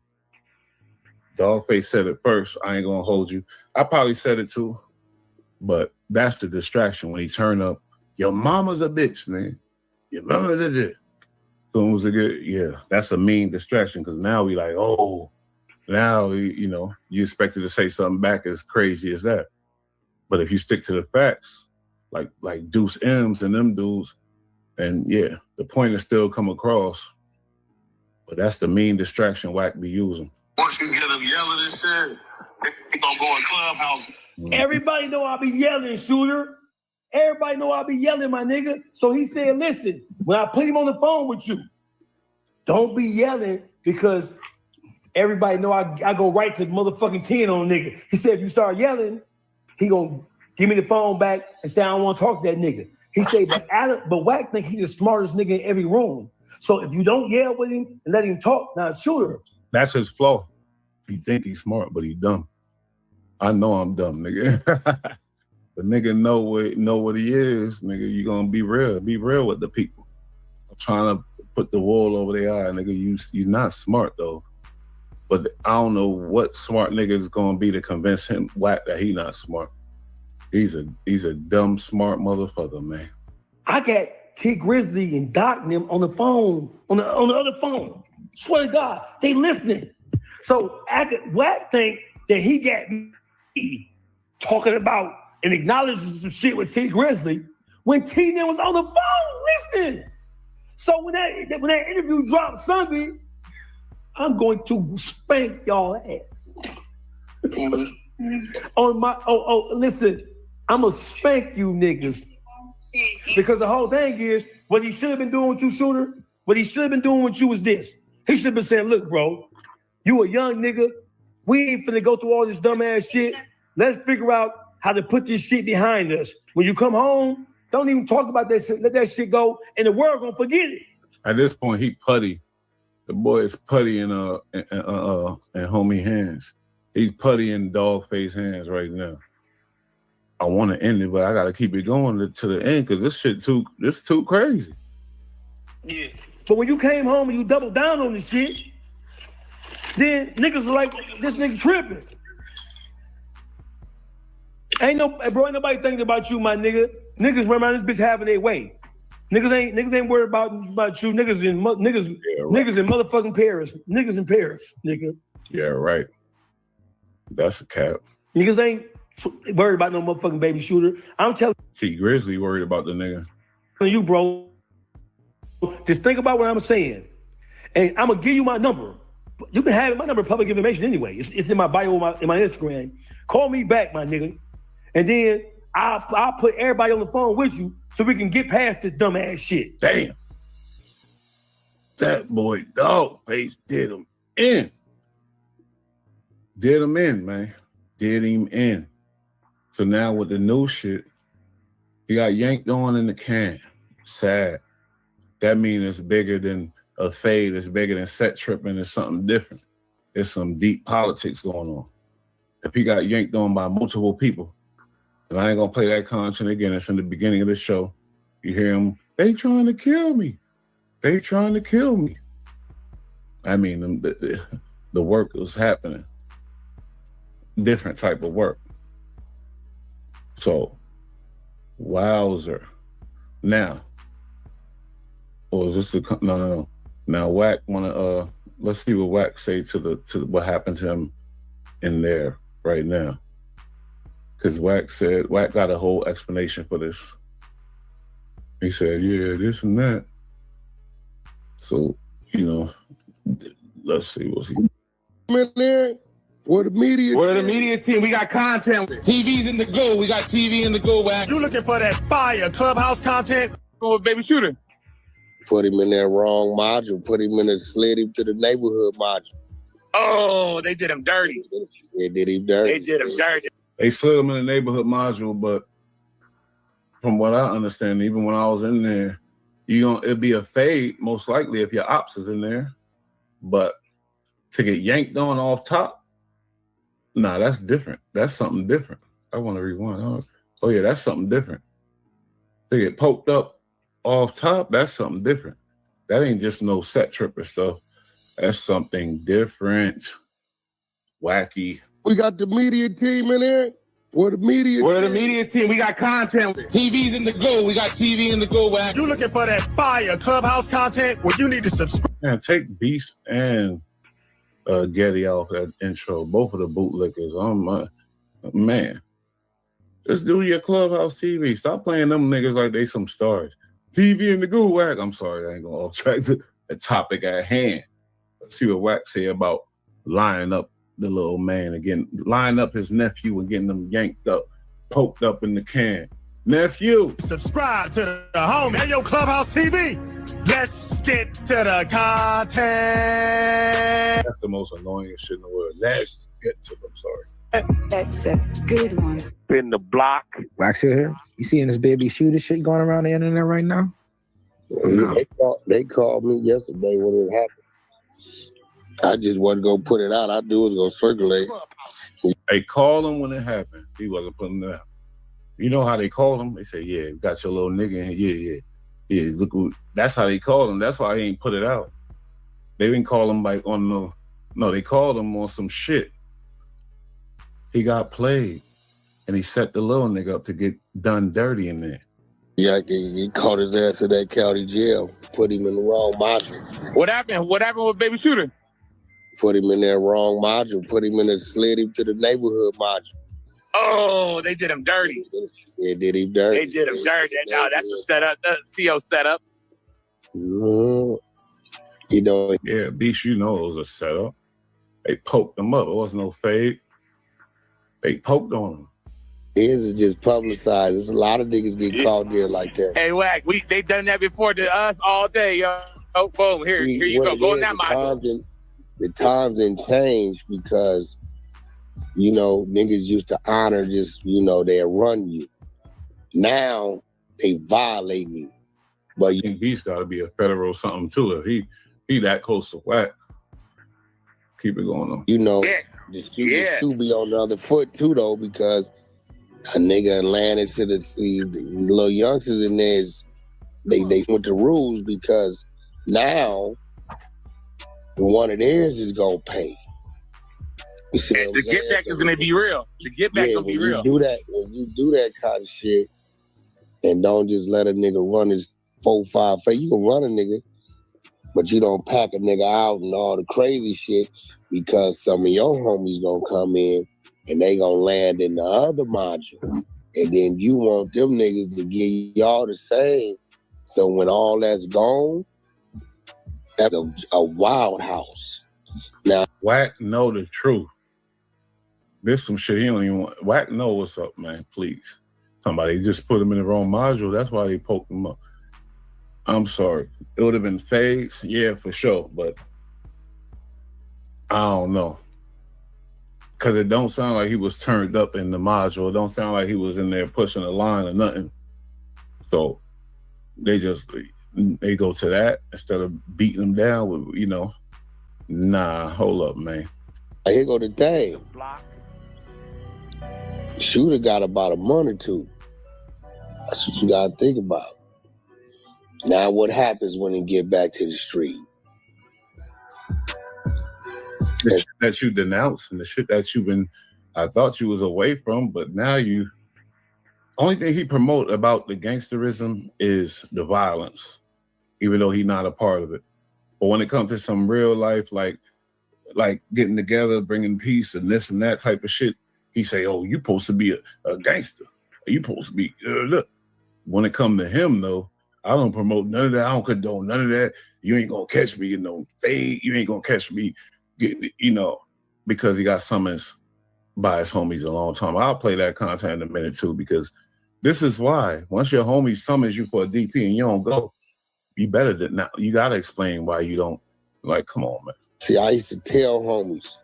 S4: Dogface said it first. I ain't gonna hold you. I probably said it too, but that's the distraction when he turn up. Your mama's a bitch, man. Your mama did it. Soon as it get, yeah, that's a mean distraction because now we like, oh, now you know you expected to say something back as crazy as that. But if you stick to the facts, like Deuce M's and them dudes, and yeah, the point is still come across. But that's the mean distraction Wack be using.
S9: Once you get them yelling and shit, they gonna go in Clubhouse.
S7: Everybody know I be yelling, Shooter. Everybody know I be yelling, my nigga. So he said, listen, when I put him on the phone with you, don't be yelling because everybody know I go right to motherfucking 10 on a nigga. He said, if you start yelling, he gonna give me the phone back and say, I don't want to talk to that nigga. He said, but Wack think he the smartest nigga in every room. So if you don't yell with him and let him talk, now Shooter.
S4: That's his flaw. He think he's smart, but he dumb. I know I'm dumb, nigga. The nigga know what he is, nigga. You gonna be real. Be real with the people. I'm trying to put the wool over their eye, nigga. You not smart though. But I don't know what smart nigga is gonna be to convince him Wack that he not smart. He's a dumb smart motherfucker, man.
S7: I got T Grizzly and Doc and them on the phone, on the other phone. Swear to God, they listening. So Wack think that he got me talking about and acknowledging some shit with T Grizzly when T then was on the phone listening. So when that interview dropped Sunday, I'm going to spank y'all ass. Listen, I'm gonna spank you niggas. Because the whole thing is, what he should have been doing with you, Shooter, what he should have been doing with you was this. He should have been saying, look, bro, you a young nigga. We ain't finna go through all this dumbass shit. Let's figure out how to put this shit behind us. When you come home, don't even talk about that shit. Let that shit go, and the world gonna forget it.
S4: At this point, he putty. The boy is putty in homie hands. He's putty in Dogface hands right now. I want to end it, but I gotta keep it going to the end because this too crazy.
S7: Yeah. But when you came home and you doubled down on this shit, then niggas are like, this nigga tripping. Ain't nobody thinking about you, my nigga. Niggas run around this bitch having their way. Niggas ain't worried about you. Niggas in motherfucking Paris. Niggas in Paris, nigga.
S4: Yeah, right. That's a cap.
S7: Niggas ain't worried about no motherfucking baby Shooter. I'm telling
S4: T Grizzly worried about the nigga.
S7: you, bro. Just think about what I'm saying. And I'm gonna give you my number. You can have it. My number is public information anyway. It's in my bio in my Instagram. Call me back, my nigga. And then I'll put everybody on the phone with you so we can get past this dumb ass shit.
S4: Damn. That boy Dogface did him in. Did him in, man. Did him in. So now with the new shit, he got yanked on in the can. Sad. That means it's bigger than a fade. It's bigger than set tripping. It's something different. There's some deep politics going on. If he got yanked on by multiple people, and I ain't gonna play that content again. It's in the beginning of the show. You hear him, they trying to kill me. They trying to kill me. I mean, the work was happening. Different type of work. So, wowzer. Now, is this no. Now Wack wanna let's see what Wack say to what happened to him in there right now. Because Wack got a whole explanation for this. He said, yeah, this and that. So, let's see what's he.
S3: In there, where the media
S10: team, we got content. TV's in the go. We got TV in the go, Wack.
S15: You looking for that fire Clubhouse content?
S10: Oh, baby Shooter.
S6: Put him in that wrong module. Put him in and slid him to the neighborhood module.
S10: Oh, they did him dirty.
S6: They did him dirty.
S10: They did him dirty.
S4: They slid him in the neighborhood module, but from what I understand, even when I was in there, it'd be a fade most likely if your ops is in there, but to get yanked on off top, nah, that's different. That's something different. I want to rewind. Oh yeah, that's something different. To get poked up off top, that's something different. That ain't just no set tripper stuff. That's something different. Wacky.
S3: We got the media team in here. Where the media
S10: team? We got content. TV's in the go. We got TV in the go, Wack.
S15: You looking for that fire clubhouse content? Well, you need to subscribe.
S4: Man, take Beast and Getty off that intro. Both of the bootlickers. Man. Just do your clubhouse TV. Stop playing them niggas like they some stars. TV in the go, Wack. I'm sorry, I ain't gonna off track to the topic at hand. Let's see what Wack say about lining up the little man again, line up his nephew and getting them yanked up, poked up in the can. Nephew,
S15: subscribe to the home and your clubhouse TV. Let's get to the content.
S4: That's the most annoying shit in the world. Let's get to them. Sorry.
S11: That's a good one.
S10: In the block.
S16: Wax here. You seeing this baby shooter shit going around the internet right now?
S3: They called me yesterday when it happened. I just wasn't gonna put it out. I knew it was gonna circulate.
S4: They called him when it happened. He wasn't putting it out. You know how they called him? They say, "Yeah, we got your little nigga in here. Yeah. Look, that's how they called him. That's why he ain't put it out. They didn't call him like on no. They called him on some shit. He got played, and he set the little nigga up to get done dirty in there.
S3: Yeah, he caught his ass in that county jail. Put him in the wrong module.
S10: What happened? What happened with baby shooter?
S3: Put him in that wrong module. Put him in and slid him to the neighborhood module.
S10: Oh, they did him dirty.
S3: Yeah, did him dirty.
S10: They did him dirty. Now that's a setup. That's a CO setup.
S3: Mm-hmm. You know.
S4: Yeah, Beast, you know it was a setup. They poked him up. It wasn't no fade. They poked on him.
S3: His is just publicized. There's a lot of niggas get caught there like that.
S10: Hey, Wack, they done that before to us all day, yo. Oh, boom, here you go. Go in that module.
S3: The times didn't change because, you know, niggas used to honor just, you know, they'll run you. Now they violate you. But
S4: I think Beast got to be a federal something too. If he that close to Wack, keep it going on.
S3: You know, the shoe be on the other foot too, though, because a nigga landed to the little youngsters in there. They went to rules because now one of theirs is gonna pay. You see
S10: the get back is gonna be real. The get back gonna be real.
S3: When you do that kind of shit, and don't just let a nigga run his 4-5 face. You can run a nigga, but you don't pack a nigga out and all the crazy shit because some of your homies gonna come in and they gonna land in the other module, and then you want them niggas to give y'all the same. So when all that's gone, that's a wild house. Now,
S4: Wack know the truth. This some shit he don't even want. Wack know what's up, man. Please. Somebody just put him in the wrong module. That's why they poked him up. I'm sorry. It would have been fades, yeah, for sure. But I don't know. Because it don't sound like he was turned up in the module. It don't sound like he was in there pushing a line or nothing. So they go to that instead of beating him down with, you know, nah, hold up, man.
S3: Here go the thing. Shooter got about a month or two. That's what you gotta think about. Now what happens when he get back to the street?
S4: The shit that you denounced and the shit that I thought you was away from, but now only thing he promote about the gangsterism is the violence, even though he's not a part of it. But when it comes to some real life, like getting together, bringing peace and this and that type of shit, he say, oh, you supposed to be a gangster. You supposed to be, look. When it comes to him, though, I don't promote none of that. I don't condone none of that. You ain't going to catch me, fade. You ain't going to catch me, because he got summons by his homies a long time. I'll play that content in a minute, too, because this is why. Once your homie summons you for a DP and you don't go, you better than now. You got to explain why you don't. Like, come on, man.
S3: See, I used to tell homies,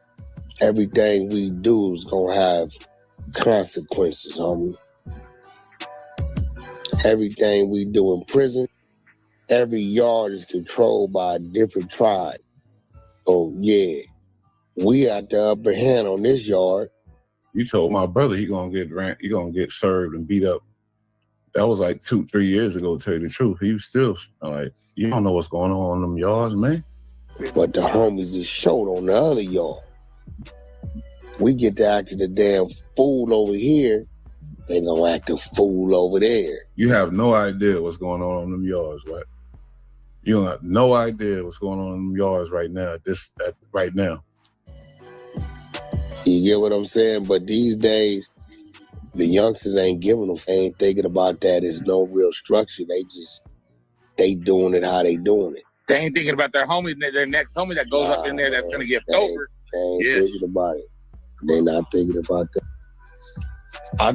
S3: everything we do is going to have consequences, homie. Everything we do in prison, every yard is controlled by a different tribe. So yeah, we got the upper hand on this yard.
S4: You told my brother he gonna get served and beat up. That was like 2-3 years ago, to tell you the truth. He was still like, you don't know what's going on in them yards, man.
S3: But the homies is showed on the other yard. We get to acting the damn fool over here, they gonna act a fool over there.
S4: You have no idea what's going on in them yards, right? You don't have no idea what's going on in them yards right now, right now.
S3: You get what I'm saying? But these days, the youngsters ain't giving them, ain't thinking about that. It's no real structure. They doing it how they doing it.
S10: They ain't thinking about their homie, their next homie that goes up in there that's gonna get over.
S3: They ain't thinking about it. They not thinking about that. I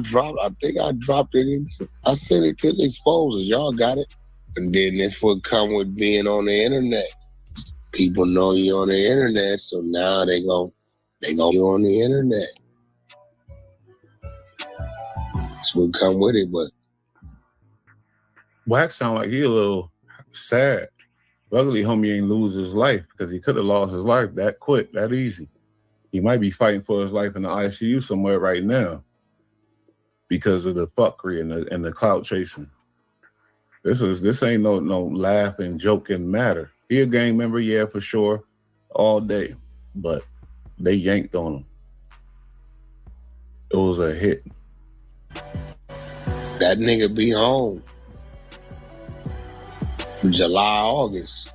S3: think I dropped it in. I sent it to the exposers. Y'all got it. And then this would come with being on the internet. People know you on the internet, so now they go you on the internet. This would come with it, but
S4: Wack sound like he a little sad. Luckily, homie ain't lose his life, because he could have lost his life that quick, that easy. He might be fighting for his life in the ICU somewhere right now because of the fuckery and the clout chasing. This ain't no laughing, joking matter. He a gang member, yeah, for sure, all day, but they yanked on him. It was a hit.
S3: that nigga be home. July, August.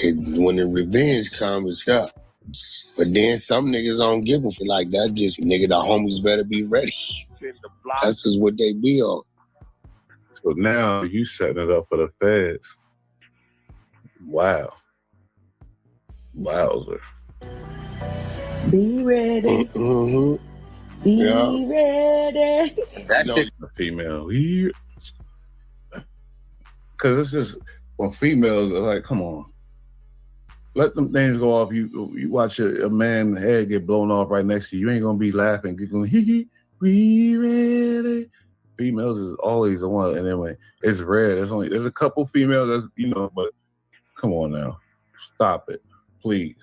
S3: And when the revenge comes, it's up. But then some niggas don't give a fuck like that. Just nigga, the homies better be ready. That's just what they be on.
S4: So now you setting it up for the feds. Wow. Wowzer.
S8: Be ready.
S3: Mm-hmm.
S8: Be ready.
S4: That's a female. Because it's just, when females are like, come on. Let them things go off. You watch a man's head get blown off right next to you. You ain't going to be laughing, giggling, hee, we ready. Females is always the one. And anyway, it's rare. There's a couple females that's, but come on now. Stop it. Please.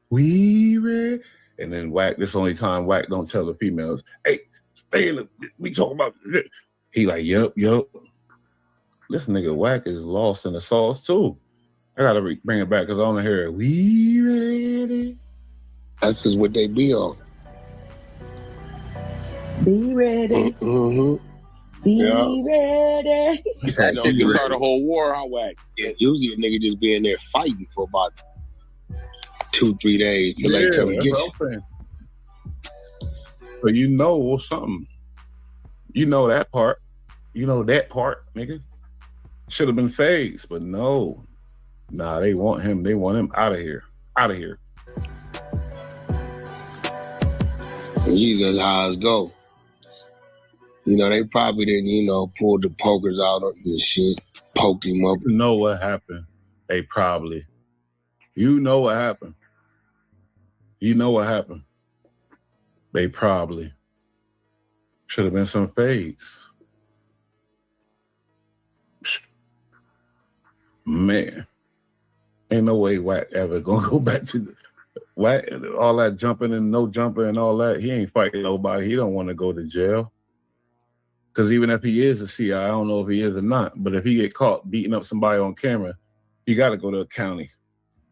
S4: We ready. And then Wack, this only time Wack don't tell the females, hey, stay in the, we talking about it. He like, yup. This nigga Wack is lost in the sauce too. I gotta bring it back because I want to hear it. We ready?
S3: That's just what they be on.
S8: Be ready.
S3: Mm-hmm.
S8: Be ready.
S10: You start a whole war on Wack.
S3: Yeah, usually a nigga just be in there fighting for about 2-3 days till they come get you.
S4: So you know something. You know that part. You know that part, nigga. Should have been phased, but no. Nah, they want him. They want him out of here. Out of here.
S3: And you just how it go. They probably didn't, pull the pokers out of this shit, poked him up.
S4: You know what happened. They probably. You know what happened. You know what happened. They probably. Should have been some fades. Man. Ain't no way Wack ever gonna go back to Wack, all that jumping and no jumping and all that. He ain't fighting nobody. He don't want to go to jail. Because even if he is a CI, I don't know if he is or not, but if he get caught beating up somebody on camera, you got to go to the county.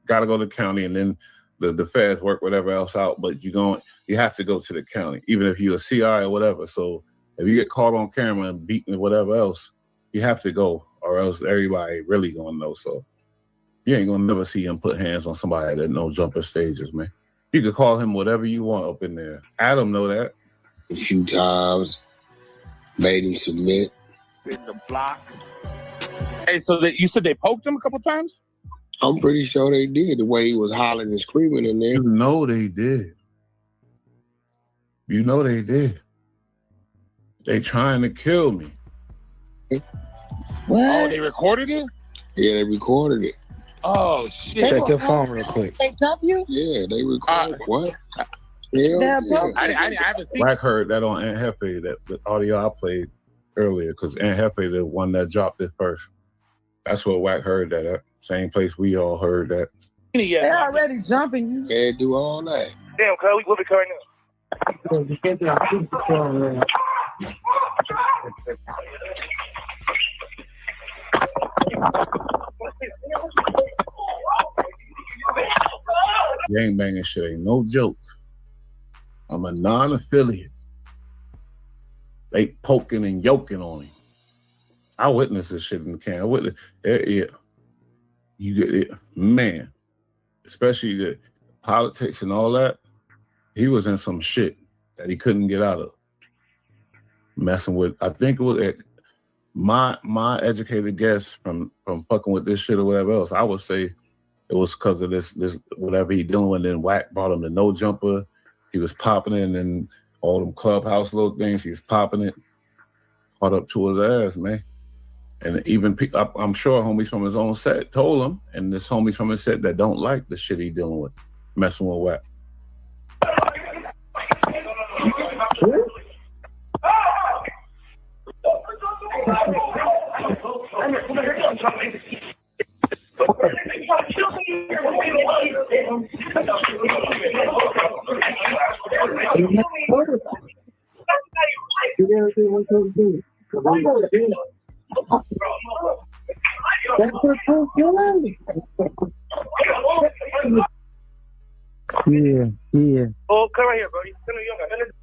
S4: Got to go to the county, and then the feds work whatever else out, but you have to go to the county, even if you're a CI or whatever. So if you get caught on camera and beaten or whatever else, you have to go, or else everybody really going to know. So you ain't going to never see him put hands on somebody that no jumping stages, man. You could call him whatever you want up in there. Adam know that.
S3: A few times. Made him submit.
S10: In the block. Hey, so you said they poked him a couple times?
S3: I'm pretty sure they did, the way he was hollering and screaming in there.
S4: You know they did. You know they did. They trying to kill me.
S8: What?
S10: Oh, they recorded it?
S3: Yeah, they recorded it.
S10: Oh, shit.
S16: Check your phone real quick.
S8: They jump you?
S3: Yeah, they recorded what?
S10: I haven't seen
S4: Wack heard that on Aunt Hefe, that the audio I played. earlier because Aunt Hefe, the one that dropped it first. That's where Wack heard that at. Same place we all heard that.
S8: They already jumping you.
S3: Can't do all that.
S21: Damn, cuz we whooping right now.
S4: Gangbanging shit ain't no joke. I'm a non-affiliate. They poking and yoking on him. I witnessed this shit in the can. I witnessed it. You get it, man. Especially the politics and all that. He was in some shit that he couldn't get out of. Messing with, I think it was my educated guess from fucking with this shit or whatever else. I would say it was because of this whatever he dealing with. Then Wack brought him the no jumper. He was popping it, and then all them clubhouse little things. He was popping it, caught up to his ass, man. And even I'm sure homies from his own set told him, and this homies from his set that don't like the shit he dealing with, messing with Wack.
S8: Yeah.
S21: Oh, come right here, bro. You don't got nothing.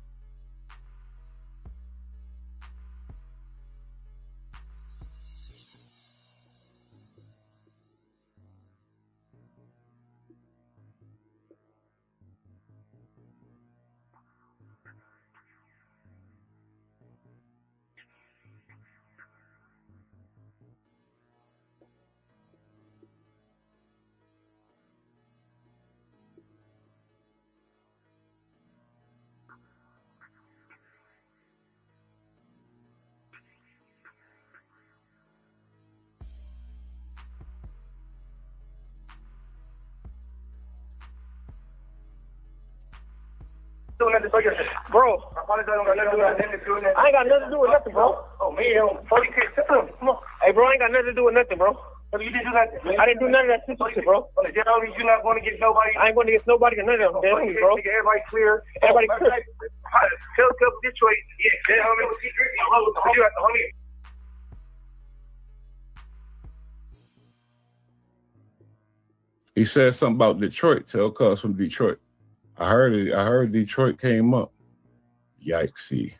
S21: Bro, I apologize. I ain't got nothing to do with nothing, bro. Oh, man. 40 kids. Come on. Hey, bro, I ain't got nothing to do with nothing, bro. You didn't do nothing. I didn't do none of that shit, bro. You're not going to get nobody. I ain't going to get nobody or none of them. Bro. Everybody clear. Everybody clear. Tell Cup Detroit. Yeah, homie. You got the homie.
S4: He said something about Detroit. Tell Cuz from Detroit. I heard it. I heard Detroit came up. Yikesy.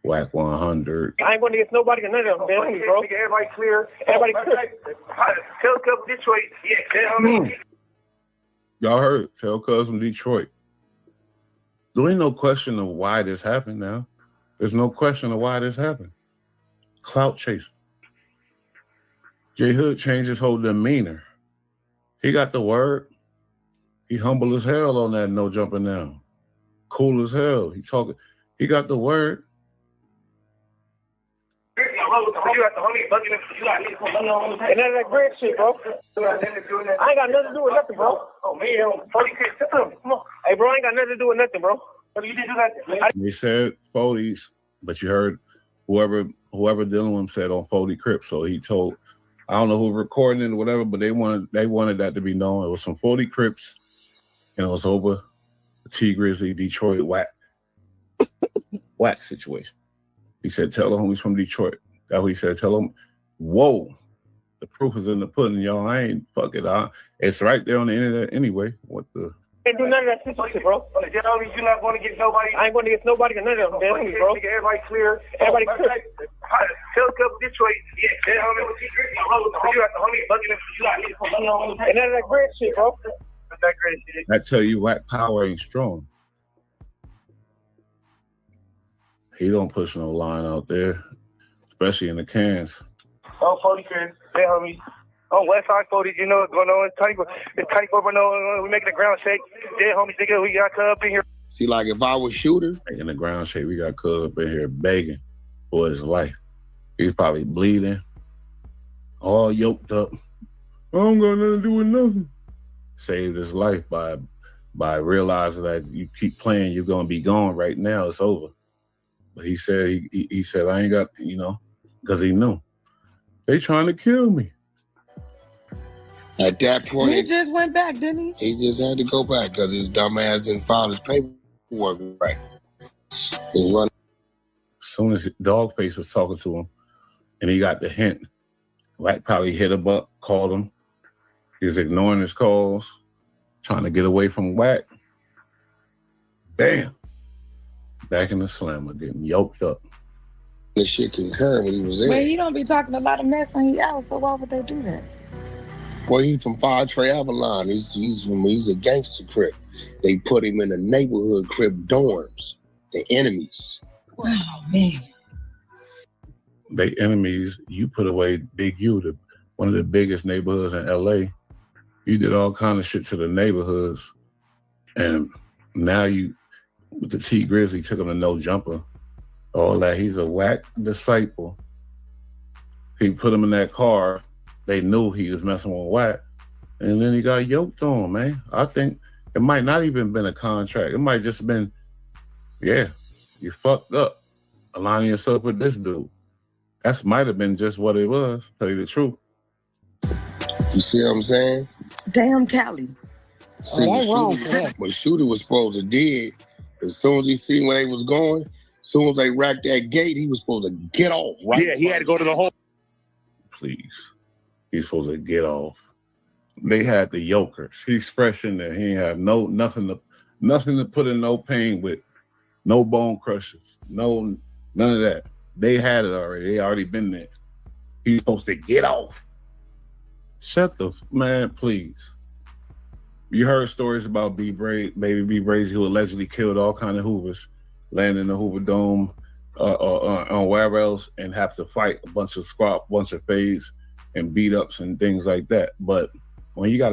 S4: Wack 100.
S21: I ain't going to get nobody or none of them. Bro. Everybody clear. Everybody clear. Tell Cup Detroit. Yeah, homie.
S4: Y'all heard. Tell Cuz from Detroit. There ain't no question of why this happened now. There's no question of why this happened. Clout chasing. J Hood changed his whole demeanor. He got the word. He humble as hell on that no jumping down. Cool as hell. He talking. He got the word.
S21: You got the homie bugging him. And that's that great shit, bro. I ain't got nothing to do with nothing, bro. Oh, man. 40 kids. Come on. Hey, bro, I ain't got nothing to do with nothing, bro. You didn't do nothing.
S4: They said 40s, but you heard whoever dealing with him said on 40 Crips. So he told, I don't know who recording it or whatever, but they wanted that to be known. It was some 40 Crips, and it was over the T Grizzly Detroit Wack situation. He said, tell the homies from Detroit. That's what he said. Tell them, whoa, the proof is in the pudding, y'all. I ain't fuck it. It's right there on the internet anyway. What the?
S21: Ain't do none of that shit, bro. You're not going to get nobody. I ain't going to get nobody or none of them, bro. Everybody clear. Everybody clear. Tell Cup Detroit. Yeah, homie. You got the homie bugging him. And that's that great shit, bro. That's that great shit.
S4: I tell you, Wack power ain't strong. He don't push no line out there, especially in the cans.
S21: Oh, 40 kids. Yeah, homie. Oh, West Side 40, you know what's going on. It's tight over, we making the ground shake. Yeah, homie, nigga, we got up in here.
S3: See, like if I was shooter.
S4: Making the ground shake, we got Cuz up in here begging for his life. He's probably bleeding, all yoked up. I don't got nothing to do with nothing. Saved his life by realizing that you keep playing, you're gonna be gone right now. It's over. But he said he said I ain't got, because he knew they trying to kill me.
S3: At that point,
S8: He just went back, didn't he?
S3: He just had to go back because his dumb ass didn't file his paperwork right.
S4: As soon as Dogface was talking to him, and he got the hint, Wack probably hit him up, called him. He was ignoring his calls, trying to get away from Wack. Bam! Back in the slammer, getting yoked up.
S3: The shit concurred when he was there.
S8: But he don't be talking a lot of mess when he out, so why would they do that?
S3: Well, he's from Fire Trey Avalon. He's a gangster crip. They put him in the neighborhood crip dorms. The enemies.
S8: Oh man.
S4: They enemies. You put away Big U, one of the biggest neighborhoods in LA. You did all kind of shit to the neighborhoods, and now you, with the T Grizzly, took him to No Jumper. All that. He's a Wack disciple. He put him in that car. They knew he was messing with Wack, and then he got yoked on, man. I think it might not even been a contract. It might just been, yeah, you fucked up, aligning yourself with this dude. That might have been just what it was, tell you the truth.
S3: You see what I'm saying?
S8: Damn Cali.
S3: See, what Shooter was supposed to did, as soon as he seen where they was going, as soon as they racked that gate, he was supposed to get off, right?
S10: Yeah, he had to go to the hole.
S4: Please. He's supposed to get off. They had the yokers. He's fresh in there. He ain't have nothing to put in no pain with, no bone crushers, none of that. They had it already. They already been there. He's supposed to get off. Shut the man, please. You heard stories about baby B Brazy, who allegedly killed all kind of Hoovers, landed in the Hoover Dome or wherever else, and have to fight a bunch of fades and beat ups and things like that. But when you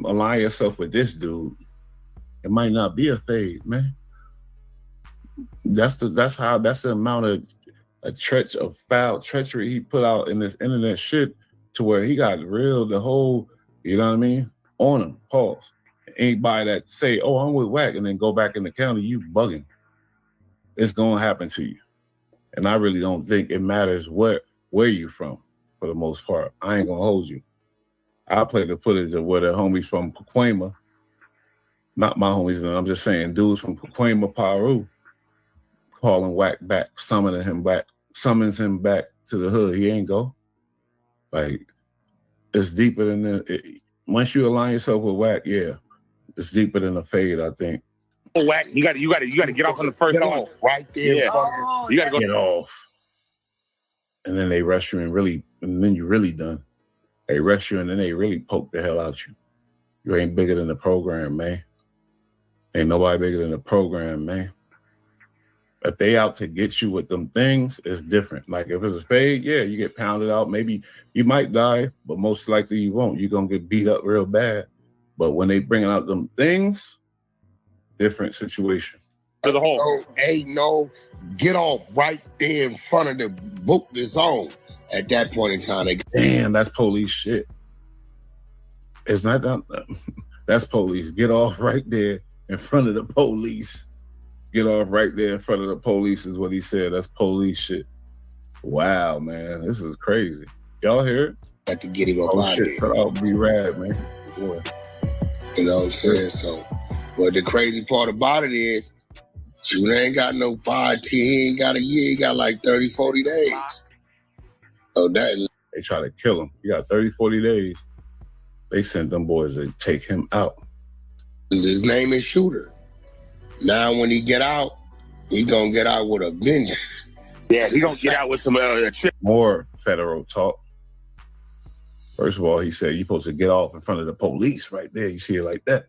S4: align yourself with this dude, it might not be a fade, man. That's the amount of foul treachery he put out in this internet shit, to where he got the whole, you know what I mean, on him. Pause. Anybody that say, "Oh, I'm with Wack," and then go back in the county, you bugging. It's gonna happen to you. And I really don't think it matters where you from. For the most part, I ain't gonna hold you. I play the footage of where the homies from Pacoima, not my homies, I'm just saying dudes from Pacoima, Peru, calling Wack back, summons him back to the hood. He ain't go. Like, it's deeper than that. Once you align yourself with Wack, yeah, it's deeper than a fade, I think.
S10: Wack, you got to get off on the first one.
S3: Right there.
S10: Yeah. You got to go
S4: get off. And then they rush you and then you're really done. They rush you and then they really poke the hell out you. You ain't bigger than the program, man. Ain't nobody bigger than the program, man. If they out to get you with them things, it's different. Like if it's a fade, yeah, you get pounded out. Maybe you might die, but most likely you won't. You're going to get beat up real bad. But when they bringing out them things, different situation.
S10: To the hole.
S3: Ain't no get off right there in front of the book that's on. At that point in time,
S4: damn, that's police shit. It's not that. That's police. Get off right there in front of the police. Get off right there in front of the police is what he said. That's police shit. Wow, man, this is crazy. Y'all hear it?
S3: Got to get him up out of there.
S4: I'll be rad, man. Boy.
S3: You know what I'm saying? So, but the crazy part about it is, Shooter ain't got no 5, 10, he ain't got a year, he got like 30, 40 days. So that
S4: they try to kill him. He got 30, 40 days. They sent them boys to take him out.
S3: His name is Shooter. Now when he get out, he gonna get out with a vengeance.
S10: Yeah, he gonna get out with some
S4: more federal talk. First of all, he said you're supposed to get off in front of the police right there. You see it like that.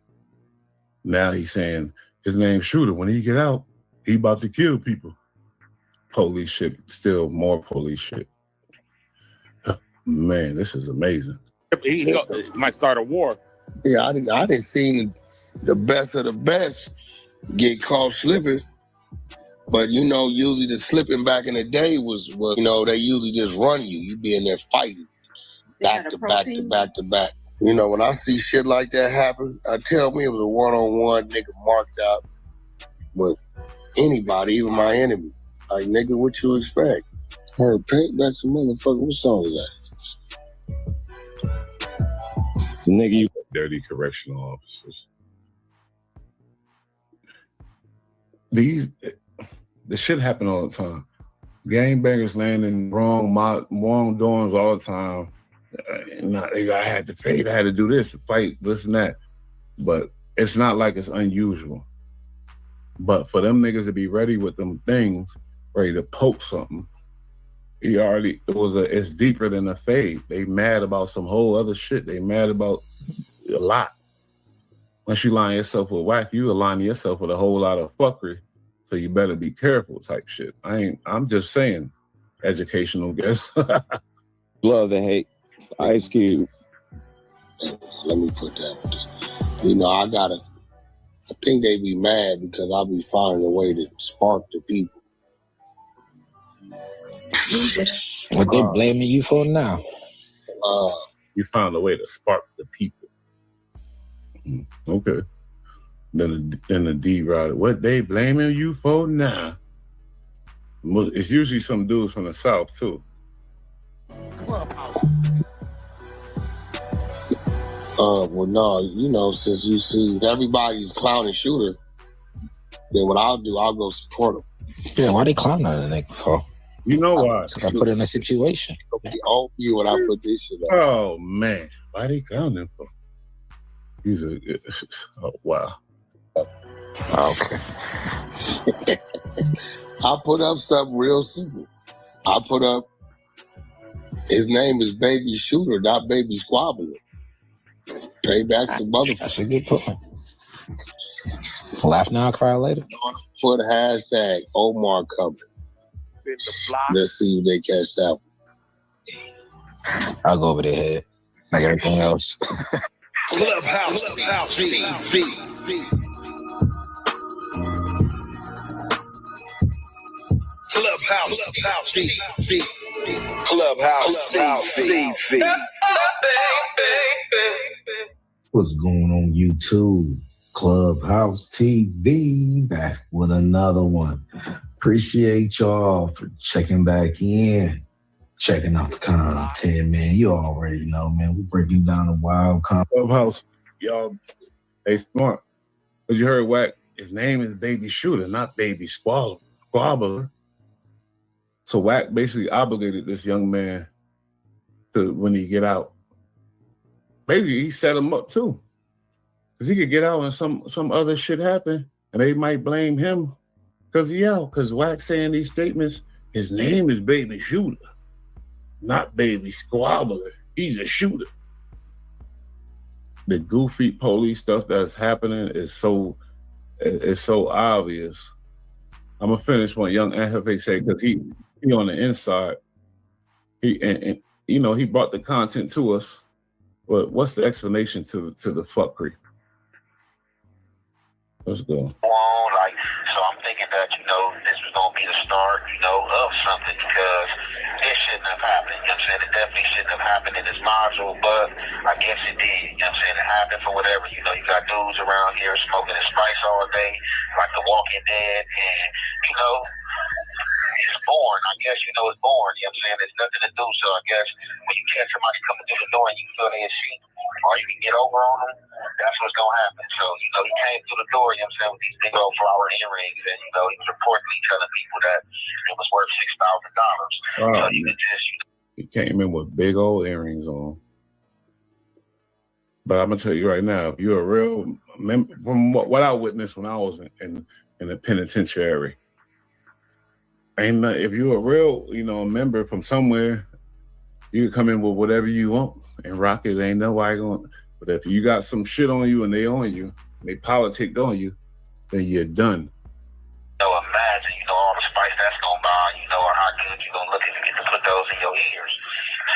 S4: Now he's saying his name's Shooter. When he get out, he about to kill people. Police shit, still more police shit. Man, this is amazing.
S10: He might start a war.
S3: Yeah, I didn't see the best of the best get caught slipping. But you know, usually the slipping back in the day was you know, they usually just run you. You be in there fighting back to back to back to back. You know, when I see shit like that happen, tell me it was a one-on-one nigga marked out with anybody, even my enemy. Like, nigga, what you expect? Heard Payback's a motherfucker. What song is that?
S4: Nigga, you dirty correctional officers. The shit happen all the time. Gangbangers landing wrong dorms all the time. I had to pay. I had to do this, to fight this and that. But it's not like it's unusual. But for them niggas to be ready with them things, ready to poke something, it's deeper than a fade. They mad about some whole other shit. They mad about a lot. Once you line yourself with Wack, you align yourself with a whole lot of fuckery. So you better be careful type shit. I'm just saying, educational guess.
S2: Love and hate. Ice Cube.
S3: Let me put that. I think they be mad because I be finding a way to spark the people.
S16: What they blaming you for now?
S4: You found a way to spark the people. Okay. Then the D rod. What they blaming you for now? It's usually some dudes from the South too.
S3: Well, no, since you see everybody's clowning Shooter, then what I'll do, I'll go support him.
S16: Yeah, why they clowning a nigga for?
S4: You know why?
S16: I put in a situation.
S3: Oh, you when I put this shit up.
S4: Oh man, why they clowning for? Wow.
S16: Okay.
S3: I put up something real simple. I put up, his name is Baby Shooter, not Baby Squabbler. Payback's a motherfucker.
S16: That's a good point. Laugh now, cry later.
S3: Put hashtag Omar coming. Let's see if they catch that one.
S16: I'll go over their head like everything else.
S17: Clubhouse TV. Clubhouse TV. Clubhouse TV.
S13: What's going on YouTube? Clubhouse TV, back with another one. Appreciate y'all for checking back in, checking out the content, man. You already know, man. We're breaking down the wild content.
S4: Clubhouse, y'all, they smart. Because you heard Wack, his name is Baby Shooter, not Baby Squabbler. So Wack basically obligated this young man to, when he get out, basically he set him up too. Because he could get out and some other shit happen, and they might blame him because he out. Because Wack saying these statements, his name is Baby Shooter, not Baby Squabbler. He's a shooter. The goofy police stuff that's happening is so obvious. I'm gonna finish what young Anhefe said, because he on the inside. He brought the content to us. But what's the explanation to the fuckery? Let's go.
S17: So I'm thinking that, this was going to be the start, of something, because it shouldn't have happened. You know what I'm saying? It definitely shouldn't have happened in this module, but I guess it did. You know what I'm saying? It happened for whatever. You got dudes around here smoking the spice all day, like The Walking Dead, and, it's born. I guess, it's born. You know what I'm saying? There's nothing to do. So I guess when you catch somebody coming through the door and you feel they're sheep, or you can get over on them, that's what's going to happen. So, he came through the door, you know what I'm saying, with these big old flower earrings, and, he was reportedly telling people that it was worth $6,000. So you could just,
S4: He came in with big old earrings on. But I'm going to tell you right now, if you're a real member, from what I witnessed when I was in the penitentiary, if you're a real, member from somewhere, you can come in with whatever you want and rock it. Ain't nobody going. But if you got some shit on you and they on you, they politic on you, then you're done.
S17: Imagine, all the spice that's going to buy, or how good you're going to look if you get to put those in your ears.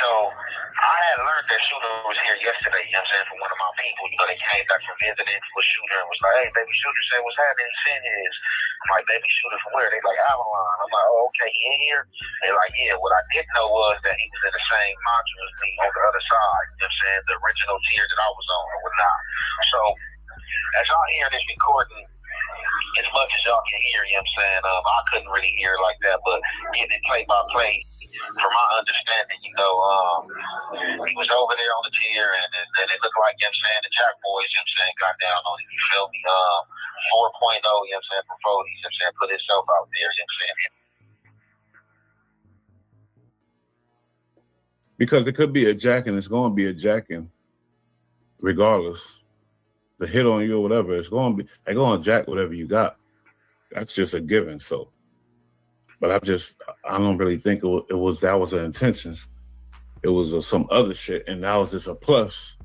S17: So I had learned that Shooter was here yesterday, you know what I'm saying, from one of my people. They came back from visiting with Shooter and was like, hey, Baby Shooter said, what's happening? Sin is. I'm like, Baby Shooter from where? They like, Avalon. I'm like, oh, okay, he in here? They like, yeah. What I didn't know was that he was in the same module as me on the other side, you know what I'm saying, the original tier that I was on or whatnot. So as y'all hear this recording, as much as y'all can hear, you know what I'm saying, I couldn't really hear it like that, but getting it play by play, from my understanding, he was over there on the tier, and it looked like, you know what I'm saying, the Jack boys, you know what I'm saying, got down on it. You feel me? 4.0, you know what I'm saying, for 40, you know what I'm saying, put himself out there, you know what I'm saying.
S4: Because it could be a jacking, it's going to be a jacking, regardless. The hit on you or whatever, they're going to jack whatever you got. That's just a given. So, but I don't really think that was the intentions. It was some other shit, and that was just a plus.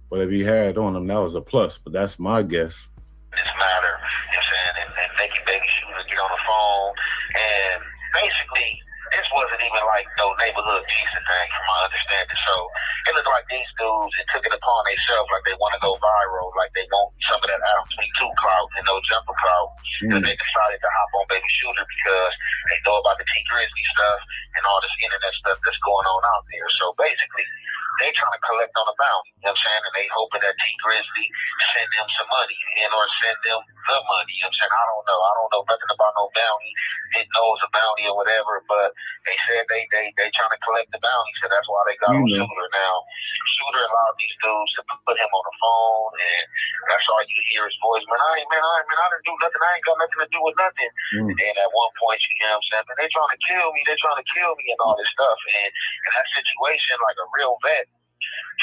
S4: Whatever he had on him, that was a plus. But that's my guess.
S17: This matter, you know what I'm saying, and making baby shooters get on the phone, and basically, this wasn't even like no neighborhood decent thing, from my understanding. So it looked like these dudes, it took it upon themselves, like they want to go viral, like they want some of that Adam 22 clout and no jumper clout, because they decided to hop on Baby Shooter because they know about the T Grizzly stuff and all this internet stuff that's going on out there. So basically, they trying to collect on a bounty, you know what I'm saying? And they hoping that T Grizzly send them some money, or send them the money, you know what I'm saying? I don't know nothing about no bounty, didn't know it was a bounty or whatever, but they said they trying to collect the bounty, so that's why they got on Shooter. Now, Shooter allowed these dudes to put him on the phone, and that's all you hear his voice, I didn't do nothing, I ain't got nothing to do with nothing. And then at one point, you know what I'm saying, they trying to kill me, and all this stuff. And in that situation, like a real vet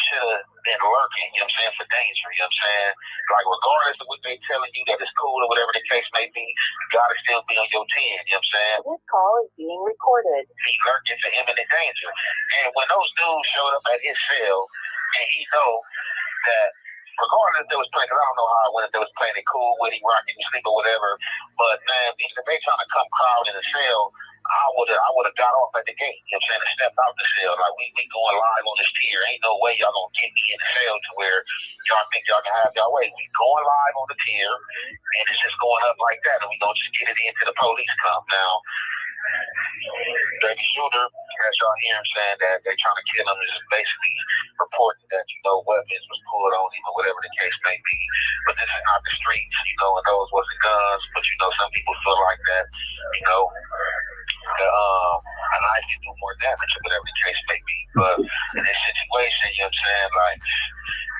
S17: should have been lurking, you know what I'm saying, for danger, you know what I'm saying? Like, regardless of what they telling you that it's cool or whatever the case may be, you gotta still be on your 10, you know what I'm saying? This call is being recorded. He lurking for imminent danger. And when those dudes showed up at his cell, and he know that regardless if they was playing, because I don't know how it went, if they was playing it cool with him, rocking his sleep or whatever, but man, if they trying to come crowd in the cell, I would have got off at the gate, you know what I'm saying, and stepped out the cell. Like, we going live on this tier. Ain't no way y'all gonna get me in the cell to where y'all think y'all can have y'all way. We going live on the tier, and it's just going up like that, and we gonna just get it into the police come. Now, Baby Shooter, as y'all hear him saying that they trying to kill him, is basically reporting that, weapons was pulled on him or whatever the case may be. But this is not the streets, and those wasn't guns. But, some people feel like that, a knife can do more damage or whatever the case may be. But in this situation, you know what I'm saying, like,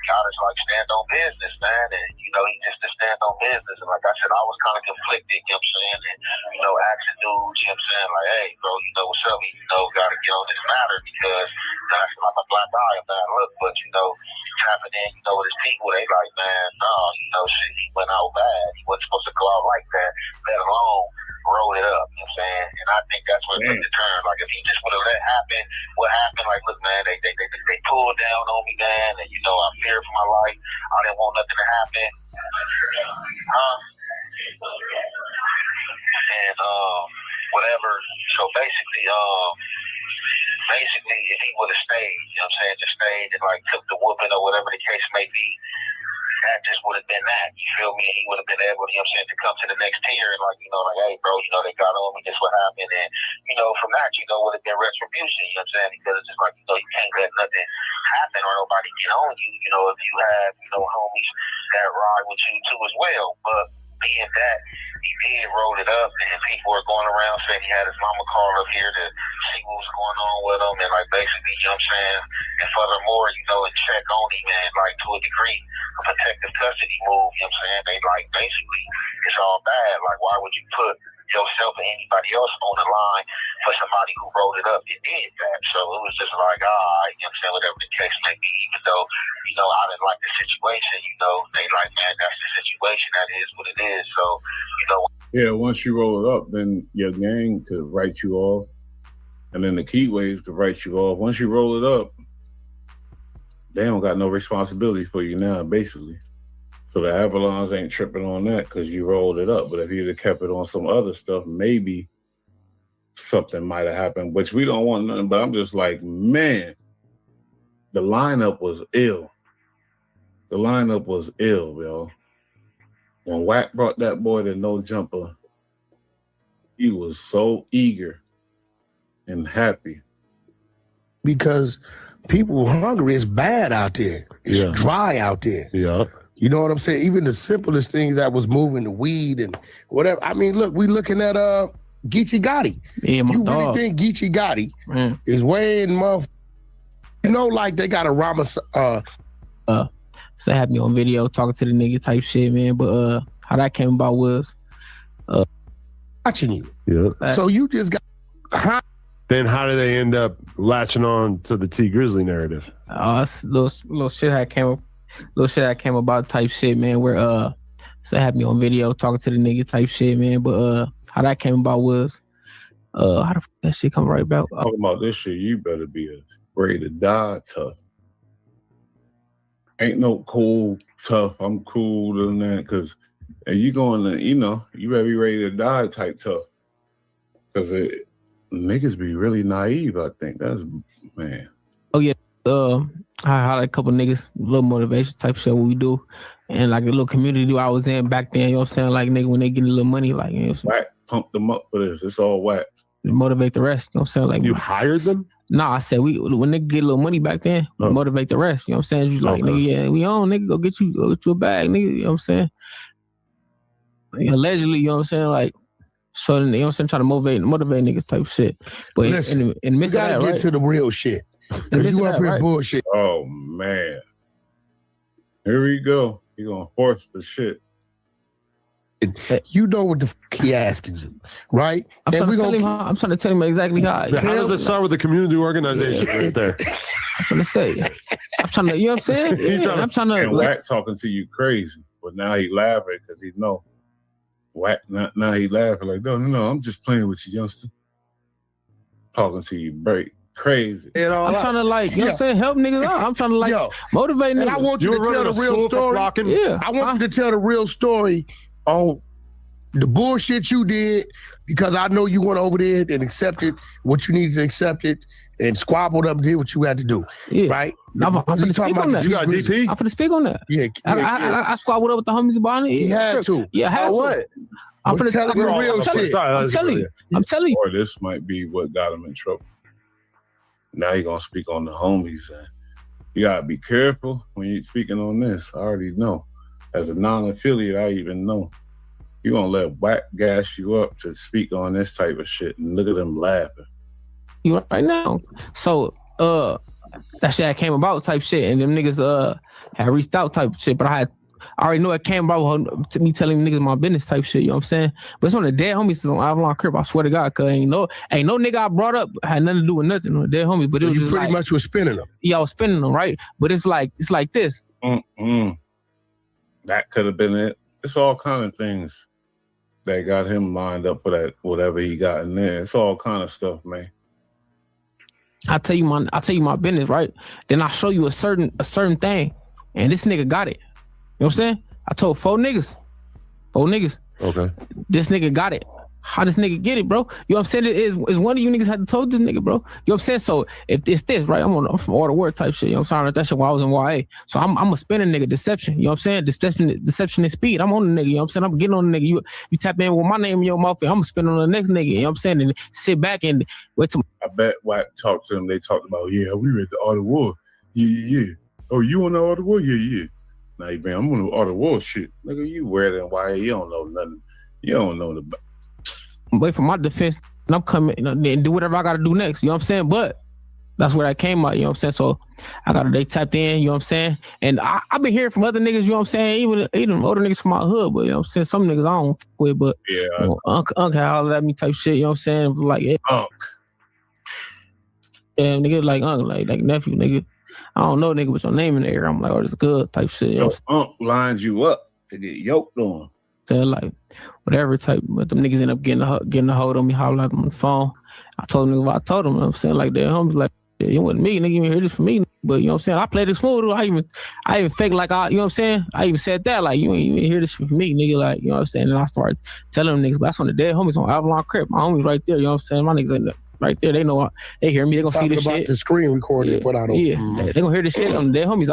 S17: God is like, stand on business, man. And, he just to stand on business. And like I said, I was kind of conflicted, you know what I'm saying? And, asking dudes, you know what I'm saying, like, hey, bro, what's up? Got to get on this matter because that's like a black eye, a bad look. But, tapping in, with his people, they like, man, no, shit, he went out bad. He wasn't supposed to go out like that, let alone roll it up, you know what I'm saying? And I think that's what took the turn. Like, if he just would have let happen, what happened, like, look, man, they pulled down on me, man, and, I feared for my life. I didn't want nothing to happen. And, whatever. So basically, if he would have stayed, you know what I'm saying, just stayed and, like, took the whooping or whatever the case may be, that just would have been that, you feel me? And he would have been able, you know what I'm saying, to come to the next tier and like, like, hey, bro, they got on me, this what happened. And, from that, would have been retribution, you know what I'm saying? Because it's just like, you can't let nothing happen or nobody get on you, if you have, homies that ride with you too as well. But being that he did roll it up and people were going around saying he had his mama call up here to see what was going on with him and like basically, you know what I'm saying? And furthermore, and check on him, man, like to a degree, a protective custody move, you know what I'm saying? They like basically it's all bad. Like, why would you put yourself and anybody else on the line for somebody who rolled it up and did that? So it was just like, all right, you know what I'm saying, whatever the case may be, even though, I didn't like the situation, they like, man, that's the situation, that is what it is. So,
S4: yeah, once you roll it up, then your gang could write you off. And then the key waves could write you off. Once you roll it up, they don't got no responsibility for you now, basically. So the Avalons ain't tripping on that because you rolled it up. But if you'd have kept it on some other stuff, maybe something might have happened, which we don't want nothing. But I'm just like, man, the lineup was ill. The lineup was ill, yo. When Wack brought that boy to No Jumper, he was so eager and happy.
S1: Because people hungry. It's bad out there. It's dry out there.
S4: Yeah.
S1: You know what I'm saying? Even the simplest things that was moving, the weed and whatever. I mean, look, we looking at Geechee Gotti.
S18: Yeah, my
S1: you
S18: dog.
S1: really think Geechee Gotti is way in motherfucker? You know, like they got a
S18: So had me on video talking to the nigga type shit, man. But how that came about was
S1: watching you.
S22: Yeah.
S1: So you just got.
S22: Then how did they end up latching on to the T Grizzly narrative?
S18: Little shit that came about type shit, man. Where so had me on video talking to the nigga type shit, man. But how that came about was how the fuck that shit come right back?
S4: Talking about this shit, you better be ready to die tough. Ain't no cool tough. I'm cooler than that because you going to, you better be ready to die type tough. Because niggas be really naive, I think. That's, man.
S18: Oh, yeah. I had a couple niggas, little motivation type shit, what we do. And like the little community I was in back then, you know what I'm saying? Like, nigga, when they get a little money, like, you know
S4: Wack, pump them up for this. It's all Wack.
S18: Motivate the rest, you know what I'm saying? Like,
S22: you hired them?
S18: Nah, I said when they get a little money back then, motivate the rest, you know what I'm saying? You like, nigga, yeah, we on, nigga, go get you a bag, nigga, you know what I'm saying? Allegedly, you know what I'm saying? Like, so then, you know what I'm saying? Trying to motivate niggas type shit. But
S1: listen,
S18: in the midst
S1: you
S18: of
S1: gotta
S18: that,
S1: get
S18: right?
S1: to the real shit. Because you up here bullshit.
S4: Oh, man. Here we go. He gonna force the shit.
S1: You know what the fuck he asking you, right?
S18: I'm trying to tell him exactly how.
S22: How does it start with the community organization right there?
S18: I'm trying to say. I'm trying to, you know what I'm saying? I'm trying to.
S4: And Wack talking to you crazy, but now he laughing because he know. Wack, now he laughing like, no, I'm just playing with you, youngster. Talking to you, break. Crazy.
S18: I'm trying to like, you know what I'm saying, help niggas out. I'm trying to like motivate niggas.
S1: And I want you to tell the real story.
S18: Yeah.
S1: I want you to tell the real story on the bullshit you did, because I know you went over there and accepted what you needed to accept it and squabbled up and did what you had to do.
S18: Yeah.
S1: Right?
S18: I'm finna speak on that.
S22: You got DP?
S18: I'm finna speak on that.
S1: Yeah.
S18: I squabbled up with the homies about it.
S1: He had to.
S18: Yeah, I had to.
S1: What?
S18: I'm finna
S1: tell him the real shit.
S18: I'm telling you.
S4: Or this might be what got him in trouble. Now you're gonna speak on the homies, and you gotta be careful when you're speaking on this. I already know. As a non-affiliate, I even know. You're gonna let Wack gas you up to speak on this type of shit, and look at them laughing.
S18: You right now. So that shit came about type shit, and them niggas had reached out type shit, but I already know it came about to me telling niggas my business type shit, you know what I'm saying? But it's on the dead homies, it's on Avalon Crip, I swear to God, cause ain't no nigga I brought up had nothing to do with nothing on the dead homies, but it was
S1: you
S18: just
S1: pretty
S18: like,
S1: much was spinning them.
S18: Yeah, I was spinning them, right? But it's like this.
S4: That could have been it. It's all kind of things that got him lined up for that, whatever he got in there. It's all kind of stuff, man.
S18: I tell you my business, right? Then I show you a certain thing, and this nigga got it. You know what I'm saying? I told four niggas.
S22: Okay.
S18: This nigga got it. How this nigga get it, bro? You know what I'm saying? Is one of you niggas had to told this nigga, bro. You know what I'm saying? So if it's this, right? I'm from all the word type shit. You know what I'm saying? That shit while I was in YA. So I'm a spinning nigga, deception. You know what I'm saying? Deception and speed. I'm on the nigga. You know what I'm saying? I'm getting on the nigga. You tap in with my name in your mouth, and I'm spinning on the next nigga. You know what I'm saying? And sit back and wait till.
S4: I bet Wack talked to them. They talked about, yeah, we read the Art of War. Yeah. Oh, you on the Art of War? Yeah. Now, man, I'm on the Art of War shit. Nigga, you wear that YA. You don't know nothing. You don't know the.
S18: Wait for my defense, and I'm coming and do whatever I got to do next. You know what I'm saying? But that's where that came out. You know what I'm saying? So they tapped in. You know what I'm saying? And I've been hearing from other niggas. You know what I'm saying? Even older niggas from my hood. But you know what I'm saying? Some niggas I don't fuck with. But Unc had hollered at me type shit. You know what I'm saying? Like
S4: Unc.
S18: Yeah, nigga like Unc, like nephew, nigga. I don't know, nigga, with your name in the air. I'm like, oh, this is good type shit. You know
S4: Unc lines you up to get yoked on.
S18: So like whatever type, but them niggas end up getting a hold on me, holler at them on the phone. I told them what I told them. You know what I'm saying, like their homies, like it wasn't me, nigga. You hear this from me, but you know what I'm saying. I played it smooth. I even fake like you know what I'm saying. I even said that like you ain't even hear this from me, nigga. Like you know what I'm saying. And I started telling them niggas, but that's on the dead homies on Avalon Crip. My homies right there. You know what I'm saying. My niggas ain't right there. They know. They hear me. They gonna see this shit.
S1: The screen recording.
S18: They gonna hear this shit on their homies.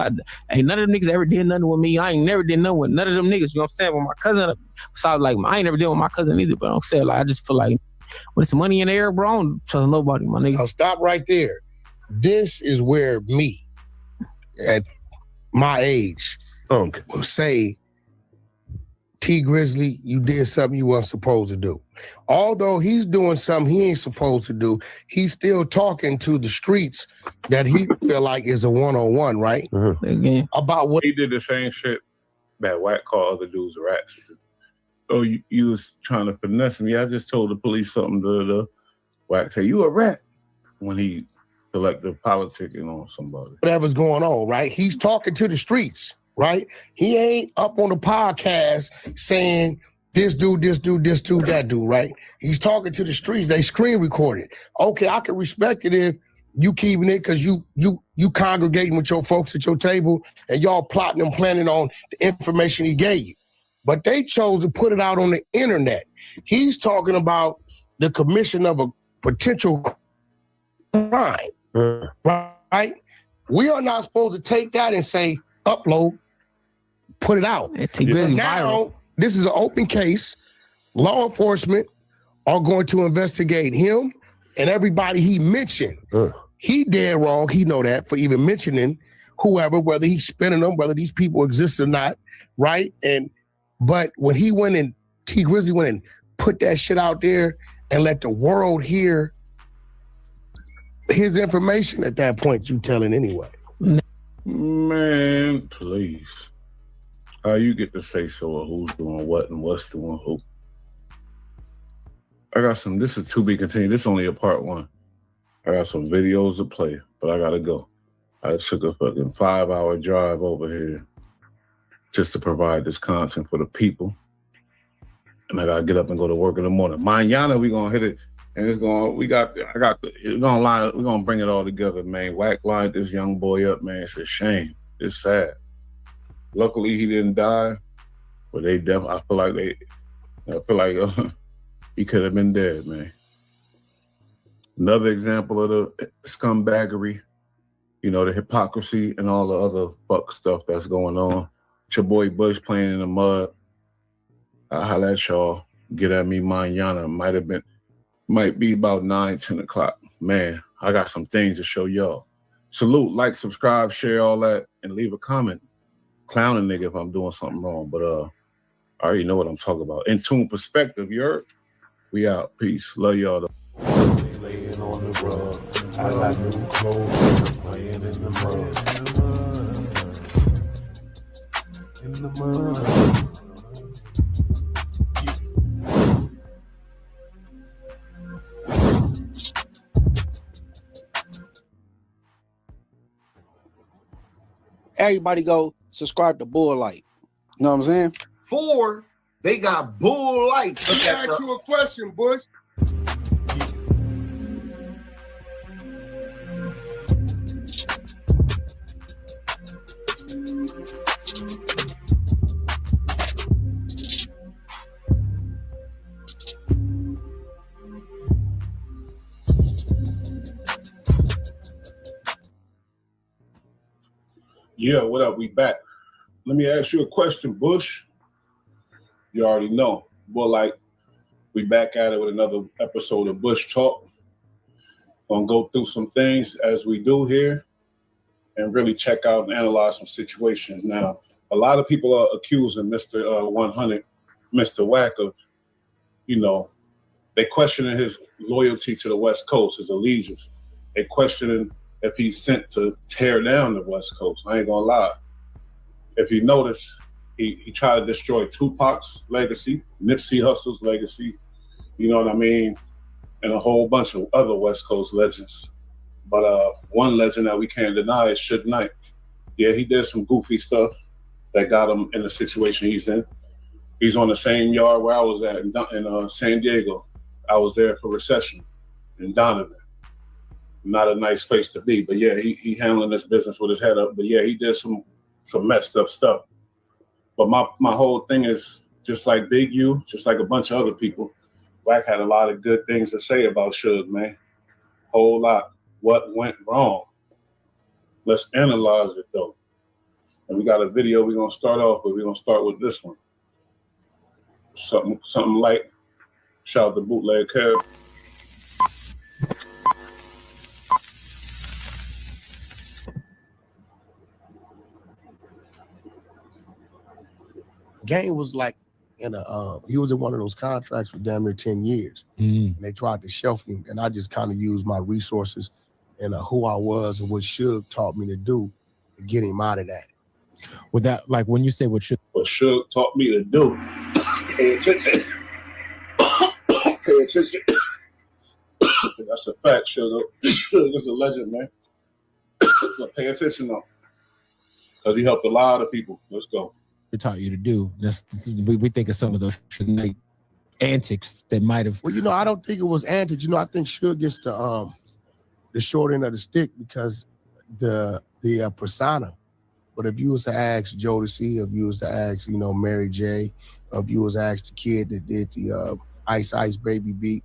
S18: Ain't none of them niggas ever did nothing with me. I ain't never did nothing with none of them niggas. You know what I'm saying. With my cousin, besides like I ain't never did with my cousin either. But I'm saying like I just feel like when it's money in the air, bro, I don't trust nobody, my nigga.
S1: I'll stop right there. This is where me, at my age, will say, T Grizzly, you did something you weren't supposed to do. Although he's doing something he ain't supposed to do, he's still talking to the streets that he feel like is a one-on-one, right? About what
S4: he did the same shit that Wack called other dudes rats. Oh, you was trying to finesse me. I just told the police something to Wack say, you a rat, when he collected politicking on somebody.
S1: Whatever's going on, right? He's talking to the streets, right? He ain't up on the podcast saying this dude, that dude, right? He's talking to the streets. They screen recorded. Okay, I can respect it if you keeping it because you congregating with your folks at your table and y'all plotting and planning on the information he gave you. But they chose to put it out on the internet. He's talking about the commission of a potential crime, right? We are not supposed to take that and say, upload, put it out. Now, this is an open case. Law enforcement are going to investigate him and everybody he mentioned. He dead wrong. He know that for even mentioning whoever, whether he's spinning them, whether these people exist or not, right? But when he went and T Grizzly went and put that shit out there and let the world hear his information, at that point, you telling anyway.
S4: Man, please. How you get to say so of who's doing what and what's doing who? I got some, this is to be continued. This is only a part one. I got some videos to play, but I gotta go. I took a fucking 5-hour drive over here just to provide this content for the people. And I gotta get up and go to work in the morning. Mañana, we gonna hit it. And it's going, we're gonna bring it all together, man. Wack lined this young boy up, man. It's a shame. It's sad. Luckily, he didn't die, but I feel like he could have been dead, man. Another example of the scumbaggery, you know, the hypocrisy and all the other fuck stuff that's going on. It's your boy Bush playing in the mud. I'll holla at y'all. Get at me mañana. Might be about 9, 10 o'clock. Man, I got some things to show y'all. Salute, like, subscribe, share all that, and leave a comment. Clown a nigga if I'm doing something wrong, but I already know what I'm talking about. In tune perspective, you heard? We out. Peace. Love y'all though.
S19: Laying on the rug. I got new clothes, playing in the mud. In the mud.
S20: Everybody go subscribe to Bull Light. You know what I'm saying?
S1: 4, they got Bull Light. Let me ask you a question, Bush.
S4: Yeah, what up? We back. Let me ask you a question, Bush. You already know. Well, like, we back at it with another episode of Bush Talk. Gonna go through some things as we do here and really check out and analyze some situations. Now, a lot of people are accusing Mr. 100, Mr. Wack of, you know, they questioning his loyalty to the West Coast, his allegiance. They questioning if he's sent to tear down the West Coast. I ain't gonna lie. If you notice, he tried to destroy Tupac's legacy, Nipsey Hussle's legacy, you know what I mean, and a whole bunch of other West Coast legends. But one legend that we can't deny is Suge Knight. Yeah, he did some goofy stuff that got him in the situation he's in. He's on the same yard where I was at in San Diego. I was there for recession in Donovan. Not a nice place to be, but yeah, he handling this business with his head up. But yeah, he did some messed up stuff. But my whole thing is just like Big U, just like a bunch of other people. Wack had a lot of good things to say about Suge, man. Whole lot. What went wrong? Let's analyze it though. And we got a video we're gonna start off with. We're gonna start with this one. Something light. Shout out to Bootleg Kev.
S1: Game was like And he was in one of those contracts for damn near 10 years. And they tried to shelf him. And I just kind of used my resources and who I was and what Suge taught me to do to get him out of that.
S5: With that, like when you say what
S4: Suge taught me to do, pay attention. Pay attention. That's a fact, Suge. Suge is a legend, man. But pay attention though. Because he helped a lot of people. Let's go.
S5: taught you to do. We think of some of those antics that might have.
S1: Well, I don't think it was antics. I think Suge gets the short end of the stick because the persona. But if you was to ask Jodeci, if you was to ask, Mary J, if you was to ask the kid that did the Ice Ice Baby beat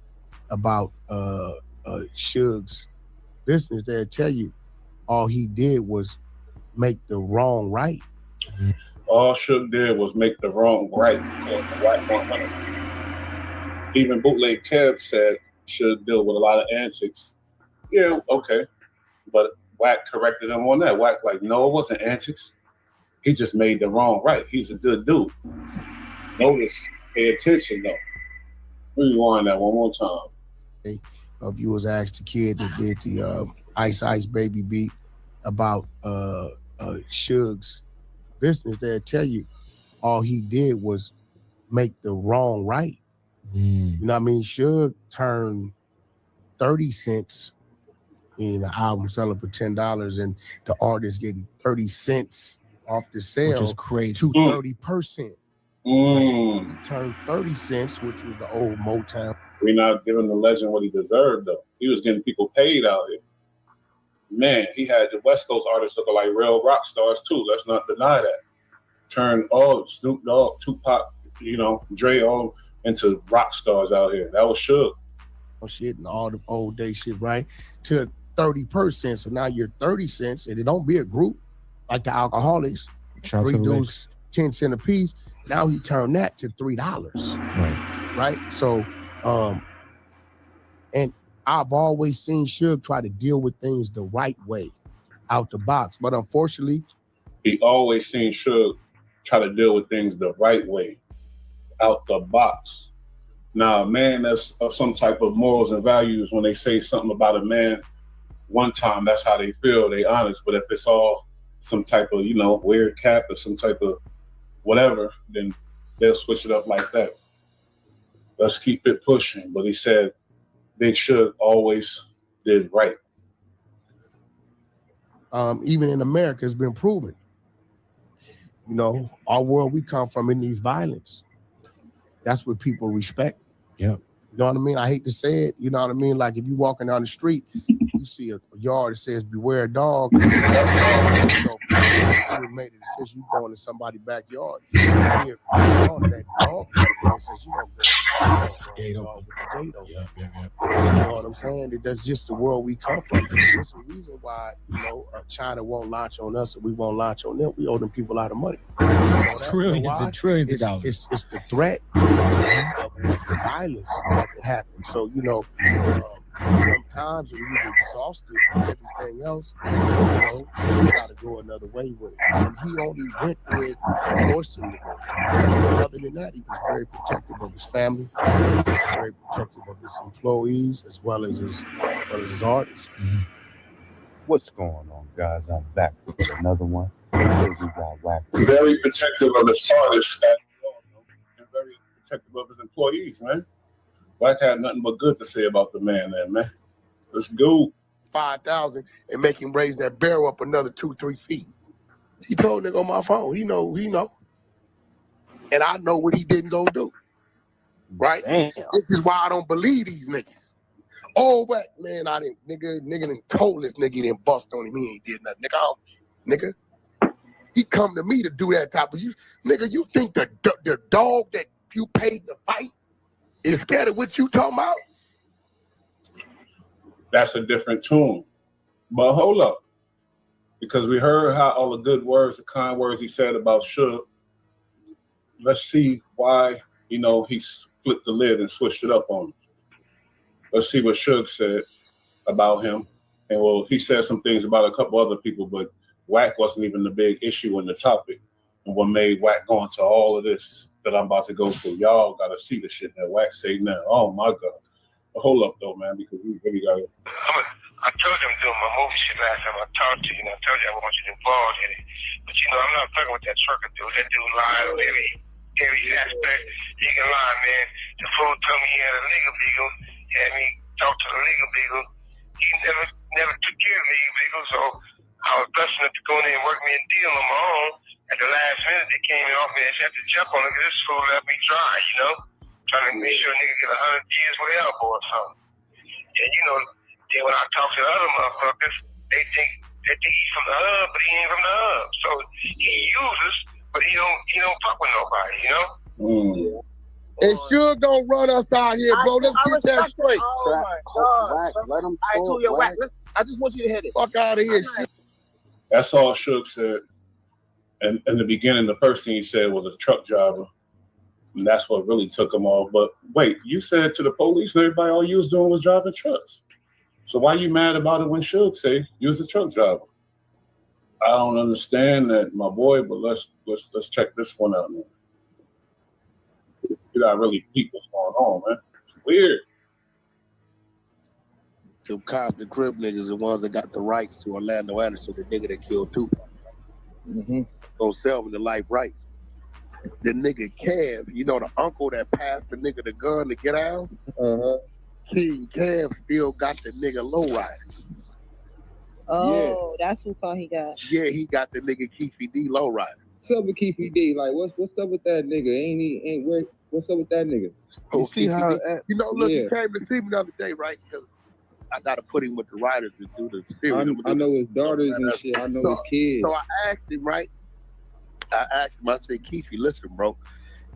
S1: about Suge's business, they'll tell you all he did was make the wrong right.
S4: Mm-hmm. All Suge did was make the wrong right. Wack 100. Even Bootleg Kev said Suge deal with a lot of antics. Yeah, okay. But Wack corrected him on that. Wack like, no, it wasn't antics. He just made the wrong right. He's a good dude. Notice, pay attention though. Rewind that one more time.
S1: If you was asked the kid that did the Ice Ice Baby beat about Suge's business, they'll tell you all he did was make the wrong right. You know what I mean? Suge turned 30 cents in an album selling for $10 and the artist getting 30 cents off the sale,
S5: which is crazy,
S1: to 30%. He turned 30 cents, which was the old Motown.
S4: We're not giving the legend what he deserved, though. He was getting people paid out here. Man, he had the West Coast artists looking like real rock stars, too. Let's not deny that. Turned all Snoop Dogg, Tupac, Dre, all into rock stars out here. That was Suge.
S1: Shit and all the old day shit, right? To 30%. So now you're 30 cents, and it don't be a group like the Alcoholics. Three dudes, 10 cents a piece. Now he turned that to $3. Right? So, and I've always seen Suge try to deal with things the right way, out the box. But unfortunately,
S4: he always seen Suge try to deal with things the right way, out the box. Now, a man that's of some type of morals and values, when they say something about a man one time, that's how they feel, they honest. But if it's all some type of, weird cap or some type of whatever, then they'll switch it up like that. Let's keep it pushing. But he said Big Suge always did right.
S1: Even in America, it's been proven. Our world we come from, it needs violence. That's what people respect.
S5: Yeah.
S1: You know what I mean? I hate to say it. You know what I mean? Like if you walking down the street, you see a yard that says "Beware dog." You made a decision. You go into somebody's backyard. You hear that dog says you don't go gate open. Yeah. You know what I'm saying? That's just the world we come from. There's a reason why China won't launch on us and we won't launch on them. We owe them people a lot of money.
S5: Trillions and trillions of dollars.
S1: It's the threat of the violence that could happen. So sometimes when you get exhausted and everything else, you gotta go another way with it. And he only went there to force him to go there. Other than that, he was very protective of his family, very protective of his employees, as well as his artists.
S5: Mm-hmm.
S14: What's going on, guys? I'm back with another one. We got Wack.
S4: Very protective of his artists and very protective of his employees, man. Wack had nothing but good to say about the man there, man. Let's go.
S1: 5,000 and make him raise that barrel up another 2-3 feet. He told nigga on my phone. He know. And I know what he didn't go do. Right? Damn. This is why I don't believe these niggas. Oh, Wack, man, I didn't, nigga done told this nigga he didn't bust on him. He ain't did nothing. Nigga, he come to me to do that type of you. Nigga, you think the dog that you paid to fight is scared of what you talking about?
S4: That's a different tune. But hold up. Because we heard how all the good words, the kind words he said about Suge. Let's see why, he flipped the lid and switched it up on him. Let's see what Suge said about him. And he said some things about a couple other people, but Wack wasn't even the big issue in the topic. And what made Wack go into all of this that I'm about to go through. Y'all gotta see the shit that Wack say now. Oh my God. But hold up though, man, because we really gotta.
S17: I told you I'm doing my movie shit last time I talked to you, and I told you I want you involved in it. But you know, I'm not fucking with that trucker dude. That dude lied on every aspect. He can lie, man. The fool told me he had a legal beagle. He had me talk to the legal beagle. He never took care of the legal beagle, so I was blessed enough to go in there and work me a deal on my own. At the last minute, they came in off me and had to jump on it because this fool left me dry, you know? Trying to make sure a nigga get 100 years with elbow or something. And you know, then when I talk to the other motherfuckers, they think he's from the hub, but he ain't from the hub. So he uses, but he don't fuck with nobody, you know?
S3: And sure don't run us out here, bro. Let's get that straight.
S9: Oh my God. Wack, let him talk. Cool, yo, Wack. I just want you to hear this.
S3: Fuck out of here.
S4: That's all Suge said. And in the beginning, the first thing he said was a truck driver. And that's what really took him off. But wait, you said to the police and everybody all you was doing was driving trucks. So why you mad about it when Suge say you was a truck driver? I don't understand that, my boy, but let's check this one out, man. You gotta really peep what's going on, man. It's weird.
S3: Them Compton Crib niggas, the ones that got the rights to Orlando Anderson, the nigga that killed Tupac. Gonna sell him the life rights. The nigga Kev, you know the uncle that passed the nigga the gun to get out? King Kev still got the nigga lowrider.
S8: Oh, that's what call he got.
S3: Yeah, he got the nigga Keefy D lowrider.
S2: What's up with Keefy D? Like, what's up with that nigga? What's up with that nigga?
S3: Oh,
S2: see how?
S3: You know, look, he came to see me the other day, right? Because I got to put him with the writers to do the series.
S2: I know his daughters and shit. I know his kids.
S3: So I asked him, right? I said, Keefy, listen, bro.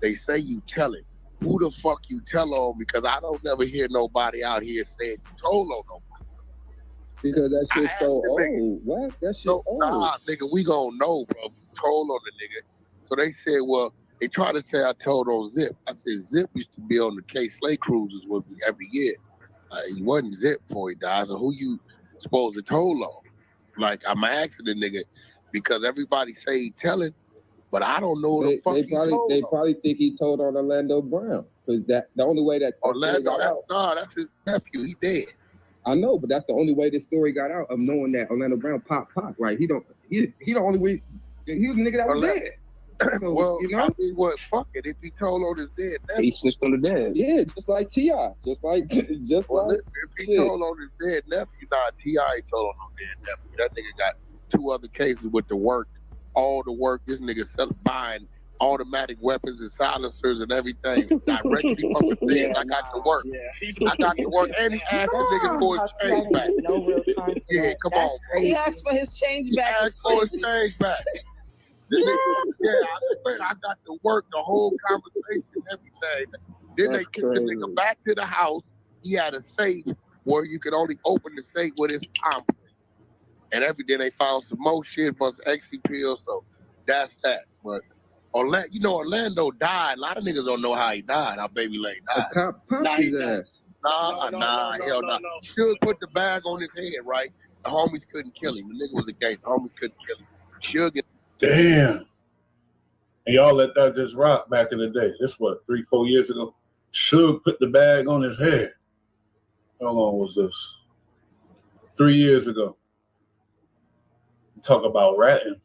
S3: They say you tell it. Who the fuck you tell on? Because I don't never hear nobody out here saying you told on nobody.
S2: Because that shit's so old. What? That shit old.
S3: Nah, nigga, we gonna know, bro. You told on the nigga. So they said, well, they try to say I told on Zip. I said, Zip used to be on the K-Slay cruises with me every year. He wasn't Zip before he died. So who you supposed to told on? Like, I'm asking the nigga because everybody say he telling, but I don't know the fuck
S2: they probably think he told on Orlando Brown. Because the only way that
S3: Orlando,
S2: got out.
S3: No, that's his nephew. He dead.
S2: I know, but that's the only way this story got out of knowing that Orlando Brown pop. Like he the only way he was the nigga that was dead. So,
S3: well,
S2: you know,
S3: I mean, what? Fuck it. If he told on his dead nephew,
S2: he snitched on the dead. Yeah, just like T.I. If
S3: he told on his dead nephew, nah, T.I. ain't told on no dead nephew. That nigga got 2 other cases with the work, all the work. This nigga buying automatic weapons and silencers and everything directly from the feds. I got to work. I got to work, and he asked the nigga for his change back. Yeah, come on.
S8: He asked for his change back.
S3: He asked for his change back. I got to work the whole conversation and everything. Then they took the nigga back to the house. He had a safe where you could only open the safe with his palm. And then they found some more shit, a bunch of XC pills. So that's that. But Orlando died. A lot of niggas don't know how he died. How Baby Lane died.
S2: A cop popped his ass.
S3: Hell no. Should put the bag on his head, right? The homies couldn't kill him. The nigga was a gangster. The homies couldn't kill him. Should get.
S4: Damn. And y'all let that just rock back in the day. This what, 3-4 years ago? Suge put the bag on his head. How long was this? 3 years ago. Talk about ratting.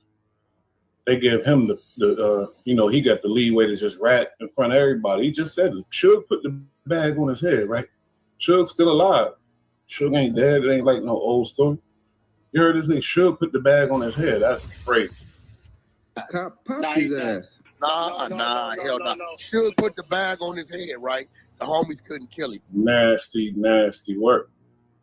S4: They give him the he got the leeway to just rat in front of everybody. He just said it. Suge put the bag on his head, right? Suge's still alive. Suge ain't dead. It ain't like no old story. You heard this nigga? Suge put the bag on his head. That's great.
S2: Cop popped his ass.
S3: Hell no. Should put the bag on his head, right? The homies couldn't kill him.
S4: Nasty work.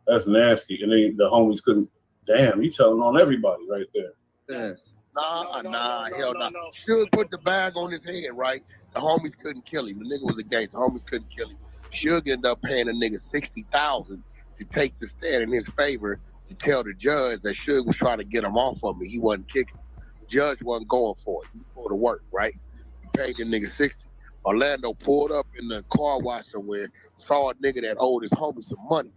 S4: That's nasty. And then the homies couldn't. Damn, you telling on everybody right there.
S2: Yes.
S3: Hell no. Should put the bag on his head, right? The homies couldn't kill him. The nigga was a gangster. The homies couldn't kill him. Suge ended up paying a nigga $60,000 to take the stand in his favor to tell the judge that Suge was trying to get him off of me. He wasn't kicking. Judge wasn't going for it. He was for the work, right? He paid the nigga $60. Orlando pulled up in the car wash somewhere, saw a nigga that owed his homie some money.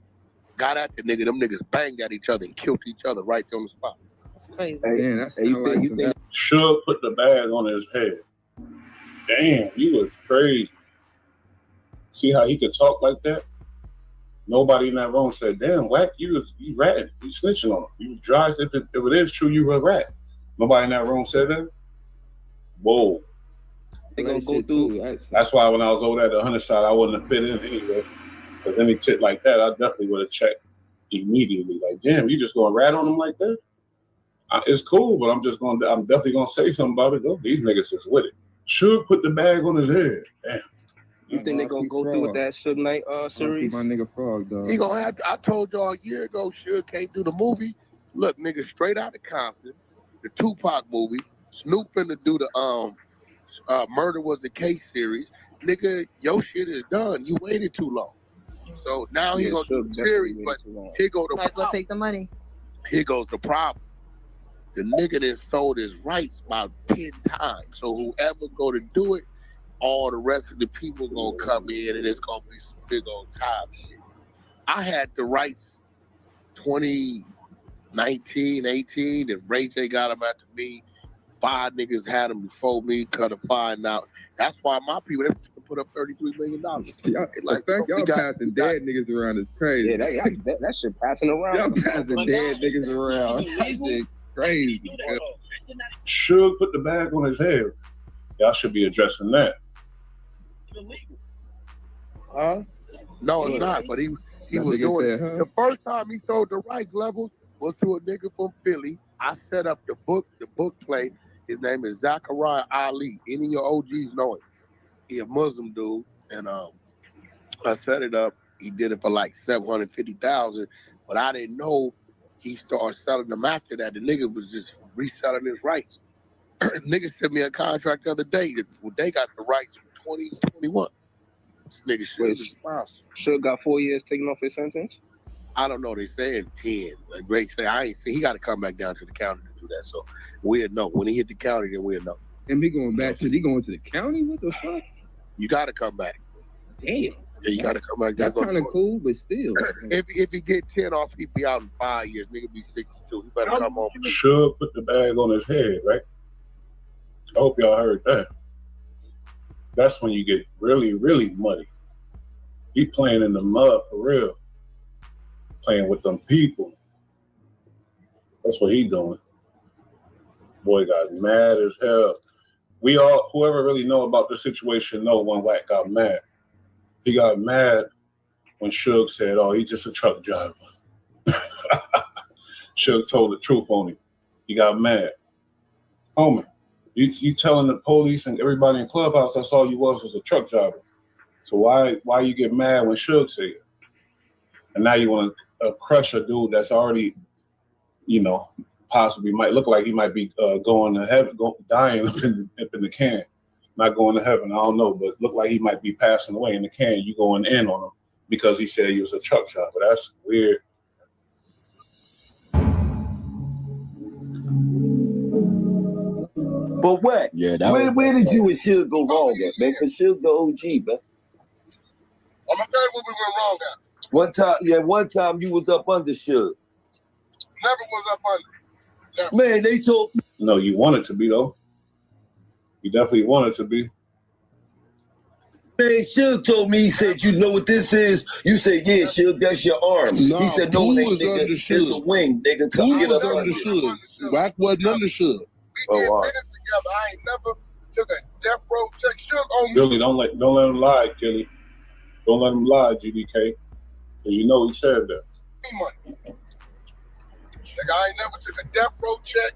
S3: Got at the nigga. Them niggas banged at each other and killed each other right there on the spot.
S8: That's crazy.
S2: You think
S4: Suge put the bag on his head. Damn, you was crazy. See how he could talk like that? Nobody in that room said, damn, Wack, you ratting. You snitching on him. You dry. If it is true, you were a rat. Nobody in that room said that? Whoa.
S2: They gonna go through.
S4: That's why when I was over at the 100 side, I wouldn't have fit in anyway. Because any shit like that, I definitely would have checked immediately. Like, damn, you just gonna rat on him like that? It's cool, but I'm definitely gonna say something about it though. These niggas is with it. Suge put the bag on his head. Damn.
S2: You think they gonna go through with that Suge Knight series?
S1: My nigga Frog, dog. He gonna have to, I told y'all a year ago, Suge can't do the movie. Look, nigga, straight out of Compton, the Tupac movie. Snoop finna do the Murder Was the Case series. Nigga, your shit is done. You waited too long. So now he gonna do the series, but here go the
S8: Might as well take the money.
S1: Here goes the problem. The nigga that sold his rights about 10 times. So whoever go to do it, all the rest of the people gonna come in and it's gonna be some big old time shit. I had the rights 2019, 18, and Ray J got them after me. 5 niggas had them before me, cut a fine out. That's why my people, they put up $33 million.
S2: Like, y'all passing dead niggas around is crazy.
S7: Yeah, that shit passing around.
S2: Y'all passing dead niggas around. That shit crazy.
S4: Suge put the bag on his head. Y'all should be addressing that.
S1: Huh? No, it's not. But he was doing it. The first time he sold the rights levels was to a nigga from Philly. I set up the book play. His name is Zachariah Ali. Any of your OGs know him. He a Muslim dude, and I set it up. He did it for like $750,000, but I didn't know he started selling them after that. The nigga was just reselling his rights. Nigga sent me a contract the other day. They got the rights from 2021. Nigga,
S7: Suge got 4 years taking off his sentence?
S1: I don't know. They saying 10. Like Greg said, I ain't see. He got to come back down to the county to do that. So we'll know. When he hit the county, then we'll know.
S2: And he going back to the county? What the fuck?
S1: You got to come back.
S2: Damn.
S1: Yeah, you got to come back.
S2: That's kind of cool, but still.
S1: If he get 10 off, he'd be out in 5 years. Nigga be 62. He better come home.
S4: Suge put the bag on his head, right? I hope y'all heard that. That's when you get really, really muddy. He playing in the mud for real. Playing with them people. That's what he doing. Boy got mad as hell. We all, whoever really know about the situation know when Wack got mad. He got mad when Suge said, oh, he's just a truck driver. Suge told the truth on him. He got mad. Homie, you telling the police and everybody in Clubhouse that's all you was a truck driver. So why you get mad when Suge said it? And now you want to crush a dude that's already, possibly might look like he might be going to heaven, dying up in the can. Not going to heaven, I don't know, but look like he might be passing away in the can. You going in on him because he said he was a truck driver. That's weird.
S12: But what? Yeah, where did you and Suge go wrong at, man? Because Suge the OG, man.
S6: I'm gonna tell you what we went wrong at.
S12: One time you was up under Suge.
S6: Never was up under. Never.
S12: Man, they told.
S4: No, you wanted to be though. You definitely wanted to be.
S12: Man, Suge told me, he said, you know what this is? You said, yeah, Suge, that's your arm.
S6: No,
S12: he said, no, nigga, it's a wing, nigga. Come get up under
S6: Suge. Wack wasn't under Suge. We did business together. I ain't never took a death row check. Suge on me.
S4: Billy, don't let him lie, Kelly. Don't let him lie, GDK. Because you know he said that.
S6: Money. Nigga, I ain't never took a death row check.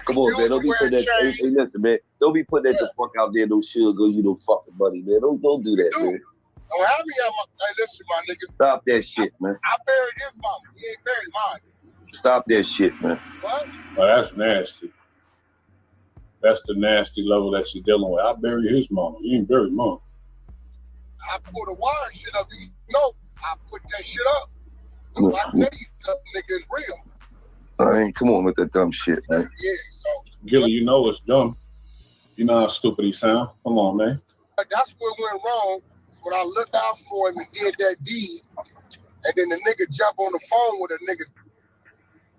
S12: Come on, man. Don't be putting that. Hey, listen, man. Don't be putting that the fuck out there. No Sugar, you no fucking money, man. Don't do that, man.
S6: Don't have me on my. Hey, listen, my nigga.
S12: Stop that shit, man.
S6: I buried his mama. He ain't buried mine.
S12: Stop that shit, man.
S6: What?
S4: Oh, that's nasty. That's the nasty level that you're dealing with. I buried his mama. You ain't buried mom.
S6: I pulled the wire shit up. You know, I put that shit up. So I tell you something, nigga, it's real.
S12: Come on with that dumb shit, man.
S6: Yeah, so.
S4: Gilly, you know it's dumb. You know how stupid he sound. Come on, man.
S6: That's what went wrong when I looked out for him and did that deed. And then the nigga jumped on the phone with a nigga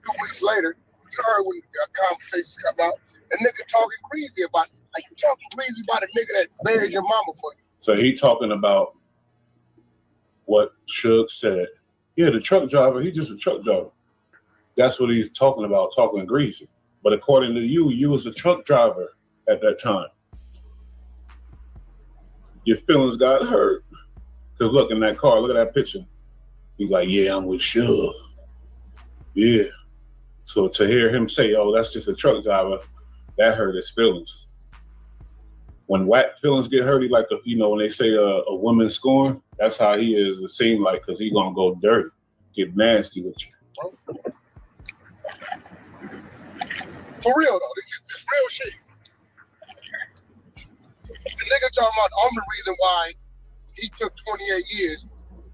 S6: 2 weeks later. You heard when the conversations come out. The nigga talking crazy about How you talking crazy about a nigga that buried your mama for you?
S4: So he talking about what Suge said. Yeah, the truck driver, he's just a truck driver. That's what he's talking about, talking greasy. But according to you, you was a truck driver at that time. Your feelings got hurt. Because look in that car, look at that picture. He's like, yeah, I'm with Suge. Yeah. So to hear him say, oh, that's just a truck driver, that hurt his feelings. When Wack feelings get hurt, he like, when they say a woman scorn, that's how he is, it seems like, because he's going to go dirty, get nasty with you.
S6: For real, though. This real shit. The nigga talking about I'm the reason why he took 28 years,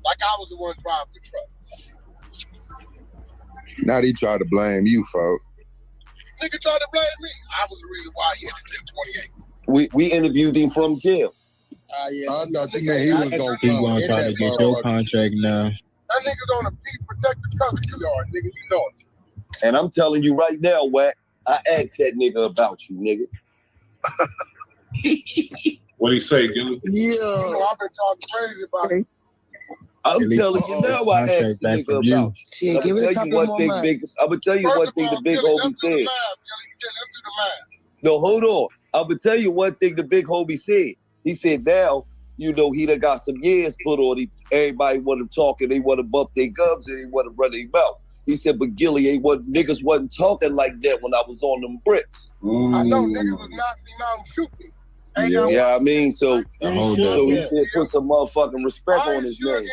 S6: like I was the one driving the truck.
S11: Now he tried to blame you, folks.
S6: Nigga tried to blame me. I was the reason why he had to take 28.
S12: We interviewed him from jail.
S11: Yeah. I thought you meant he was going to
S15: He's going to try to get your contract now.
S6: That nigga's on a peak protective custody yard, nigga. You know it.
S12: And I'm telling you right now, Wack, I asked that nigga about you, nigga.
S4: What'd he say, Gilly?
S6: Yeah. You know, I've been talking crazy about it.
S12: I'm telling you now, I asked the nigga about you.
S15: Shit, give it a couple more months.
S12: I'm going to tell you one thing the big homie said. No, hold on. I'm going to tell you one thing the big homie said. He said now, he done got some years put on him. Everybody want him talking. They want to bump their gums and they want to run their mouth. He said, but Gilly, niggas wasn't talking like that when I was on them bricks.
S6: I know niggas was knocking him out and shooting.
S12: Yeah, I mean, so he said put some motherfucking respect on his name.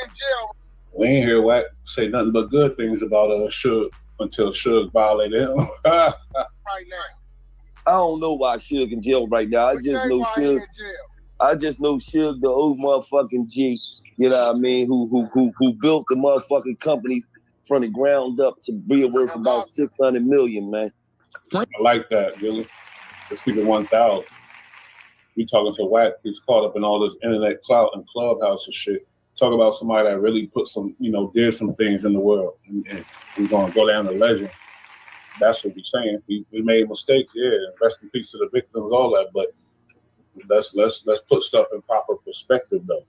S4: We ain't hear Wack say nothing but good things about Suge until Suge violated him.
S6: Right now.
S12: I don't know why Suge in jail right now. I just know Suge, the old motherfucking G, you know what I mean, who built the motherfucking company from the ground up to be worth about $600 million, man.
S4: I like that, Gilly. Let's keep it 1,000. We talking to Wack, who's caught up in all this internet clout and clubhouse and shit. Talk about somebody that really put some, did some things in the world. And we're going to go down the legend. That's what we're saying. We made mistakes, yeah. Rest in peace to the victims, all that. But let's put stuff in proper perspective, though.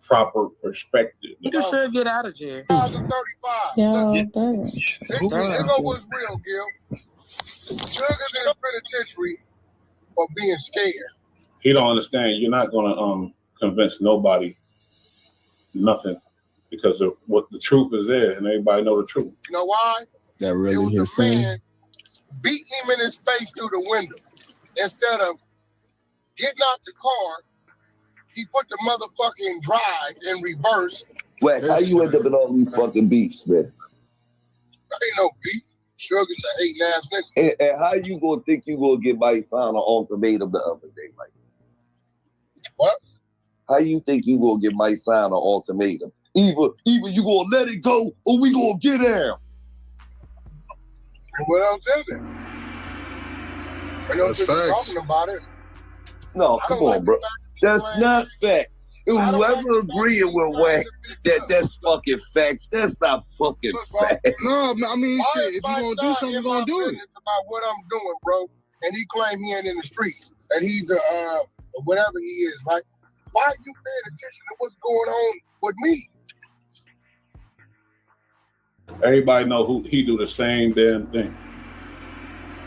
S4: Proper perspective.
S21: You should get out of jail.
S6: 2035.
S8: Yeah, damn.
S6: Here go what's real, Gil. Sugar's in the penitentiary for being scared.
S4: He don't understand. You're not gonna convince nobody nothing because of what the truth is there, and everybody know the truth.
S6: You know why?
S15: That really his
S6: man beating him in his face through the window. Instead of getting out the car, he put the motherfucking drive in reverse.
S12: Wack, how you end up in all these fucking beefs, man?
S6: That ain't no beef. Sugar's a hating ass nigga.
S12: And how you gonna think you gonna get my sign an ultimatum the other day, like?
S6: What?
S12: How you think you gonna get my sign an ultimatum? Either you gonna let it go or we gonna get down.
S6: What else is it? I know you're talking about it.
S12: No, come on, bro. That's not facts. Whoever agreeing with Wack that's fucking facts, that's not fucking facts.
S11: No, I mean, shit, if you're going to do something, you're going to do it.
S6: It's about what I'm doing, bro. And he claimed he ain't in the street. And he's whatever he is, right? Why are you paying attention to what's going on with me?
S4: Everybody know who he do the same damn thing.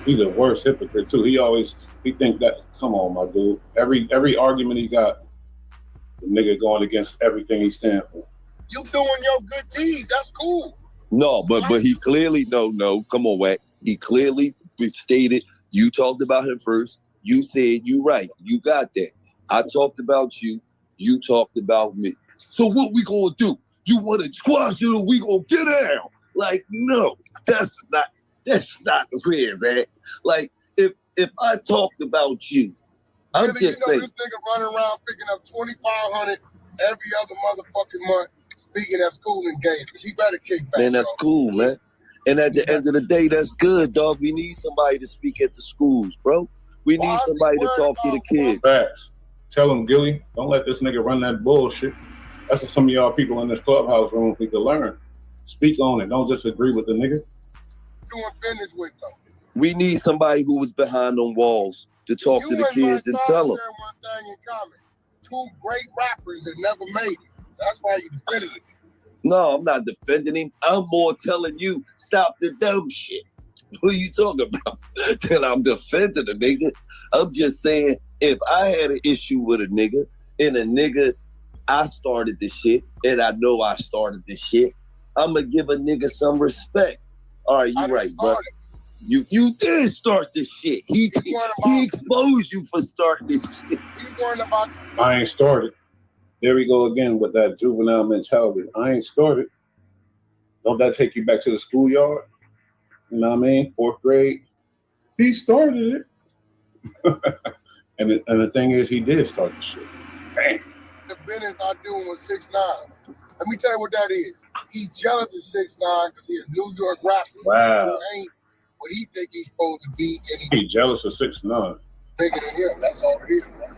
S4: He's the worst hypocrite too. He think that, come on, my dude. Every argument he got, the nigga going against everything he stand for.
S6: You doing your good deed, that's cool.
S12: No, but he clearly, no, come on, Wack. He clearly stated, you talked about him first. You said you right. You got that. I talked about you. You talked about me. So what we gonna do? You want to squash it or we gonna get down? Like, no, that's not where it's at. Like, if I talked about you, I'm just saying.
S6: This nigga running around picking up $2,500 every other motherfucking month, speaking at school engagements. He better kick back.
S12: Man, that's cool, man. And at the end of the day, that's good, dog. We need somebody to speak at the schools, bro. We need somebody to talk to the kids.
S4: Facts. Tell him, Gilly, don't let this nigga run that bullshit. That's what some of y'all people in this clubhouse room need to learn. Speak on it. Don't just agree with the nigga.
S6: Doing business with them.
S12: We need somebody who was behind them walls to talk to the kids and tell them.
S6: share one thing in common. Two great rappers that never made it. That's why you defended it.
S12: No, I'm not defending him. I'm more telling you, stop the dumb shit. What are you talking about? Then I'm defending the nigga. I'm just saying, if I had an issue with a nigga, and a nigga, I started the shit, and I know I started the shit, I'm going to give a nigga some respect. All right, you right, bro. You did start this shit. He exposed you for starting this shit.
S4: I ain't started. There we go again with that juvenile mentality. I ain't started. Don't that take you back to the schoolyard? You know what I mean? 4th grade. He started it. and the thing is, he did start the shit. Damn.
S6: The business I do with 6ix9ine. Let me tell you what that is. He's jealous of 6ix9ine because he's a New York rapper.
S4: Wow.
S6: Who ain't what he think he's supposed to be, and
S4: he's jealous of 6ix9ine.
S6: Bigger than him. That's all it is, man.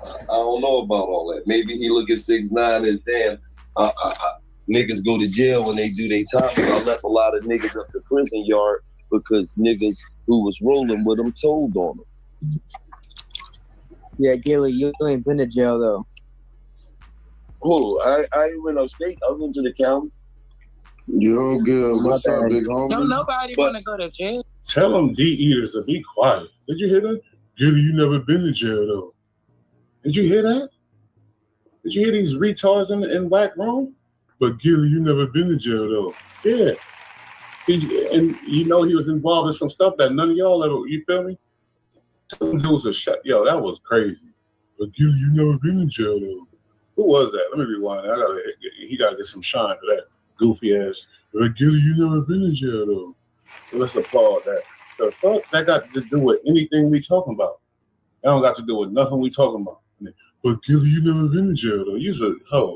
S12: I don't know about all that. Maybe he look at 6ix9ine as damn. Niggas go to jail when they do their time. I left a lot of niggas up the prison yard because niggas who was rolling with them told on them.
S10: Yeah, Gilly, you ain't been to jail though.
S12: Who? I ain't went upstate. I went to the county.
S11: Yo, Gil, what's up, big homie?
S16: Don't nobody want to go to jail.
S4: Tell them D-eaters to be quiet. Did you hear that? Gilly, you never been to jail though. Did you hear that? Did you hear these retards in Wack room? But Gilly, you never been to jail though. Yeah. And you know he was involved in some stuff that none of y'all ever, you feel me? Some dudes are shut. Yo, that was crazy. But Gilly, you never been to jail though. Who was that? Let me rewind. He gotta get some shine for that goofy ass. But Gilly, you never been to jail though. So let's applaud that. The fuck that got to do with anything we talking about? That don't got to do with nothing we talking about. But Gilly, you never been to jail though. You's a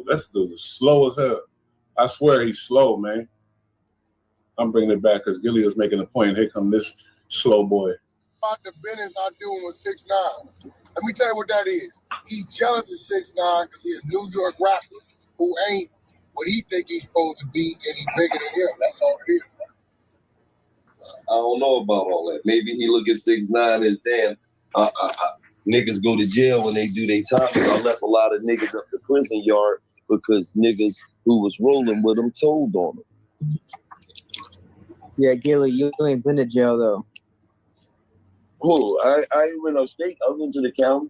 S4: that's slow as hell. I swear he's slow, man. I'm bringing it back because Gilly is making a point. Here come this slow boy.
S6: About the business I do with 6ix9ine. Let me tell you what that is. He's jealous of 6ix9ine because he's a New York rapper who ain't what he think he's supposed to be, and he's bigger than him. That's all it is.
S12: I don't know about all that. Maybe he look at 6ix9ine as damn. Niggas go to jail when they do their time. I left a lot of niggas up the prison yard because niggas who was rolling with them told on them.
S10: Yeah, Gilly, you ain't been to jail though.
S12: Who? I ain't went upstate. I went to the county.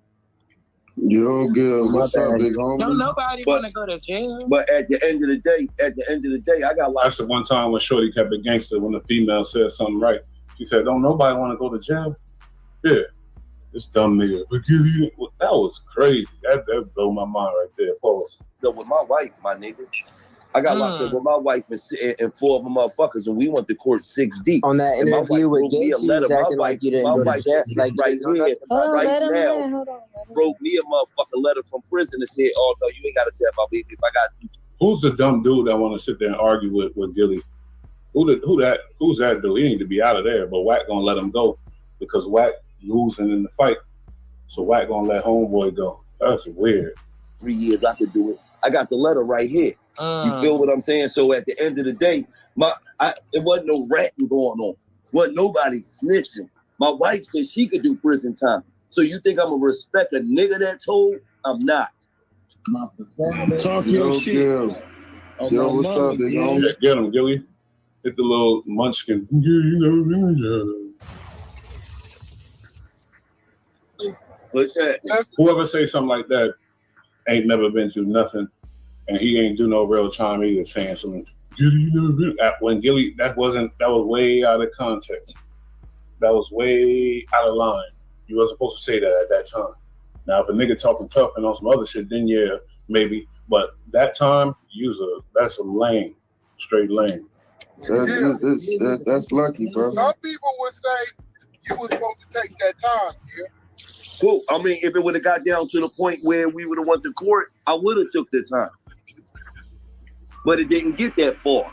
S11: Yo, Gil, what's up, big homie?
S16: Don't nobody want to go to jail.
S12: But at the end of the day, I got
S4: That's the one time when Shorty kept it gangster when the female said something right. She said, "Don't nobody want to go to jail." Yeah, this dumb nigga. But Gilly, that was crazy. That blew my mind right there. Pause.
S12: So with my wife, my nigga, I got locked up with my wife and 4 other motherfuckers, and we went to court 6 deep.
S10: On that
S12: and
S10: interview with
S12: me a
S10: Gacy,
S12: letter.
S10: you was acting like you didn't go to jail. Like
S12: right here, right now, wrote me a motherfucking letter from prison and said, "Oh no, you ain't got to tell my baby if I got you."
S4: Who's the dumb dude that want to sit there and argue with Gilly? Who's that dude? He need to be out of there. But Wack gonna let him go because Wack losing in the fight. So Wack gonna let homeboy go. That's weird.
S12: 3 years I could do it. I got the letter right here. You feel what I'm saying? So at the end of the day, it wasn't no ratting going on. Wasn't nobody snitching. My wife said she could do prison time. So you think I'm gonna respect a nigga that told? I'm not.
S11: Talk your shit. Yo, what's up, big homie?
S4: Get him, Gilly. Hit the little munchkin. You never been to jail.
S12: What's that?
S4: Whoever say something like that ain't never been through nothing, and he ain't do no real time either. Saying something, Gilly, you never been. When Gilly, that was way out of context. That was way out of line. You wasn't supposed to say that at that time. Now, if a nigga talking tough and on some other shit, then yeah, maybe. But that time, that's some lame, straight lame.
S11: That's lucky, bro.
S6: Some people would say you was supposed to take that time, yeah.
S12: Cool. I mean, if it would have got down to the point where we would have went to court, I would have took the time. But it didn't get that far.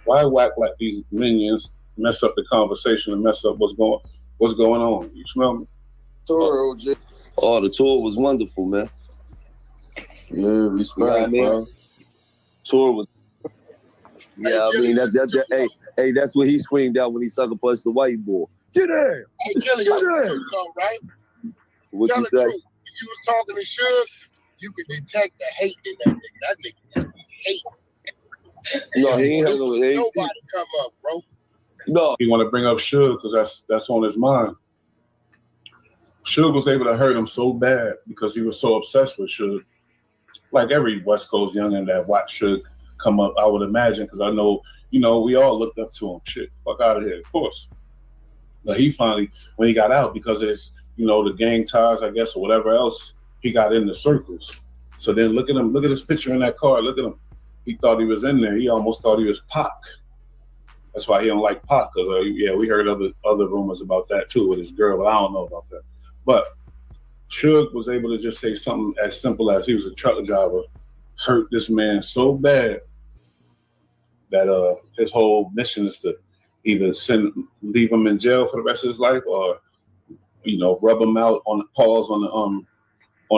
S4: Why Wack let these minions mess up the conversation and mess up what's going on? You smell me?
S11: Tour, OJ.
S12: Oh, the tour was wonderful, man.
S11: Yeah, respect,
S12: you know what I mean?
S11: Bro.
S12: Tour was. Yeah, I mean that's hey, that's what he screamed out when he sucker punched the white boy.
S3: Get in.
S6: Hey, Gilly, you know, right?
S12: What
S6: Tell
S12: you
S6: the
S12: say?
S6: truth. When you was talking to Suge, you could detect the hate in that nigga. That nigga hate.
S12: No, he ain't
S6: This
S12: having
S6: was
S12: no hate.
S6: nobody come up, bro.
S12: No.
S4: He want to bring up Suge because that's on his mind. Suge was able to hurt him so bad because he was so obsessed with Suge. Like every West Coast youngin that watched Suge come up, I would imagine, because I know, we all looked up to him. Shit, fuck out of here, of course. But he finally, when he got out, because it's, the gang ties, I guess, or whatever else, he got in the circles. So then look at him, look at his picture in that car, look at him. He thought he was in there. He almost thought he was Pac. That's why he don't like Pac. We heard other rumors about that too with his girl, but I don't know about that. But Suge was able to just say something as simple as he was a truck driver, hurt this man so bad that his whole mission is to either leave him in jail for the rest of his life, or rub him out on the pause on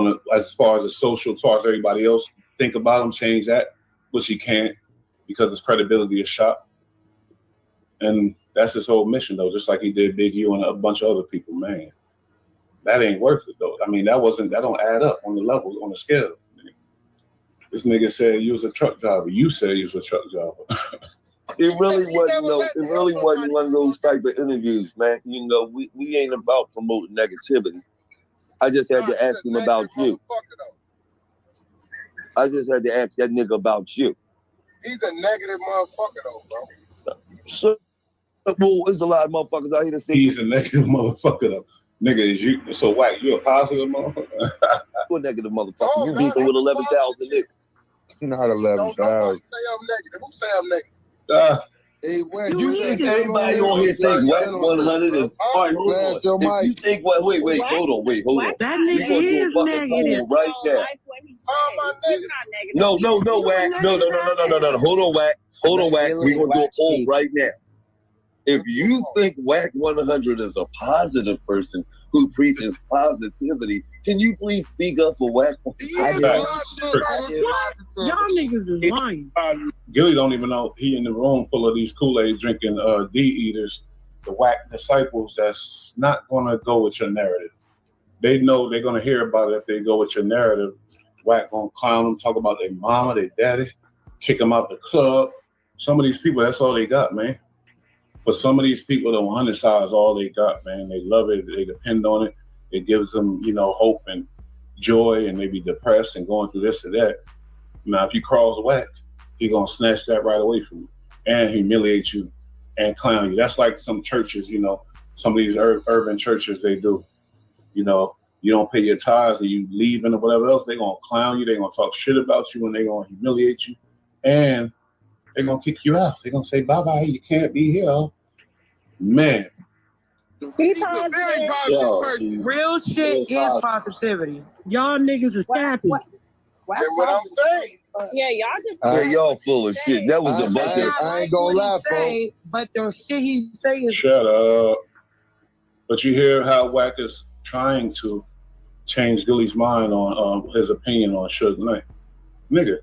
S4: the as far as the social, as far as everybody else think about him, change that, which he can't because his credibility is shot. And that's his whole mission, though, just like he did Big U and a bunch of other people, man. That ain't worth it, though. I mean, that don't add up on the levels, on the scale. This nigga said you was a truck driver. You said you was a truck driver.
S12: It really wasn't one of those type of interviews, man. We ain't about promoting negativity. I just had to ask him about you. I just had to ask that nigga about you.
S6: He's a negative motherfucker, though, bro.
S12: So, well, there's a lot of motherfuckers out here that say
S4: he's a negative motherfucker, though. Nigga, is you so Wack? You a positive motherfucker?
S12: You a negative motherfucker. You beefing with 11,000 niggas.
S3: Not 11,000.
S6: Say I'm negative. Who say I'm negative?
S3: Hey, when
S12: you think everybody on here think Wack 100 is all right, hold on. If you think wait, hold on. We gonna do a fucking poll right now. No, Wack. No. Hold on, Wack. We gonna do a poll right now. If you think Wack 100 is a positive person who preaches positivity, can you please speak up for Wack?
S13: Y'all niggas is lying.
S4: Gilly don't even know he in the room full of these Kool-Aid drinking D-eaters, the Wack disciples that's not gonna go with your narrative. They know they're gonna hear about it if they go with your narrative. Wack gonna clown them, talk about their mama, their daddy, kick them out the club. Some of these people, that's all they got, man. But some of these people, the 100 side is all they got, man. They love it. They depend on it. It gives them, hope and joy, and they be depressed and going through this or that. Now, if you cross Wack, he gonna snatch that right away from you and humiliate you and clown you. That's like some churches, some of these urban churches, they do. You don't pay your tithes and you leaving or whatever else, they gonna clown you. They gonna talk shit about you and they gonna humiliate you. And they're going to kick you out. They're going to say, bye-bye, you can't be here. Man.
S13: He's a very positive person. Real shit is positivity. Y'all niggas are happy.
S6: That's what I'm saying.
S8: Yeah, y'all just...
S12: y'all full of shit. That was a bunch of...
S3: I ain't going to lie, bro.
S13: But the shit he say is...
S4: Shut up. But you hear how Wack is trying to change Gilly's mind on his opinion on Suge Knight. Nigga.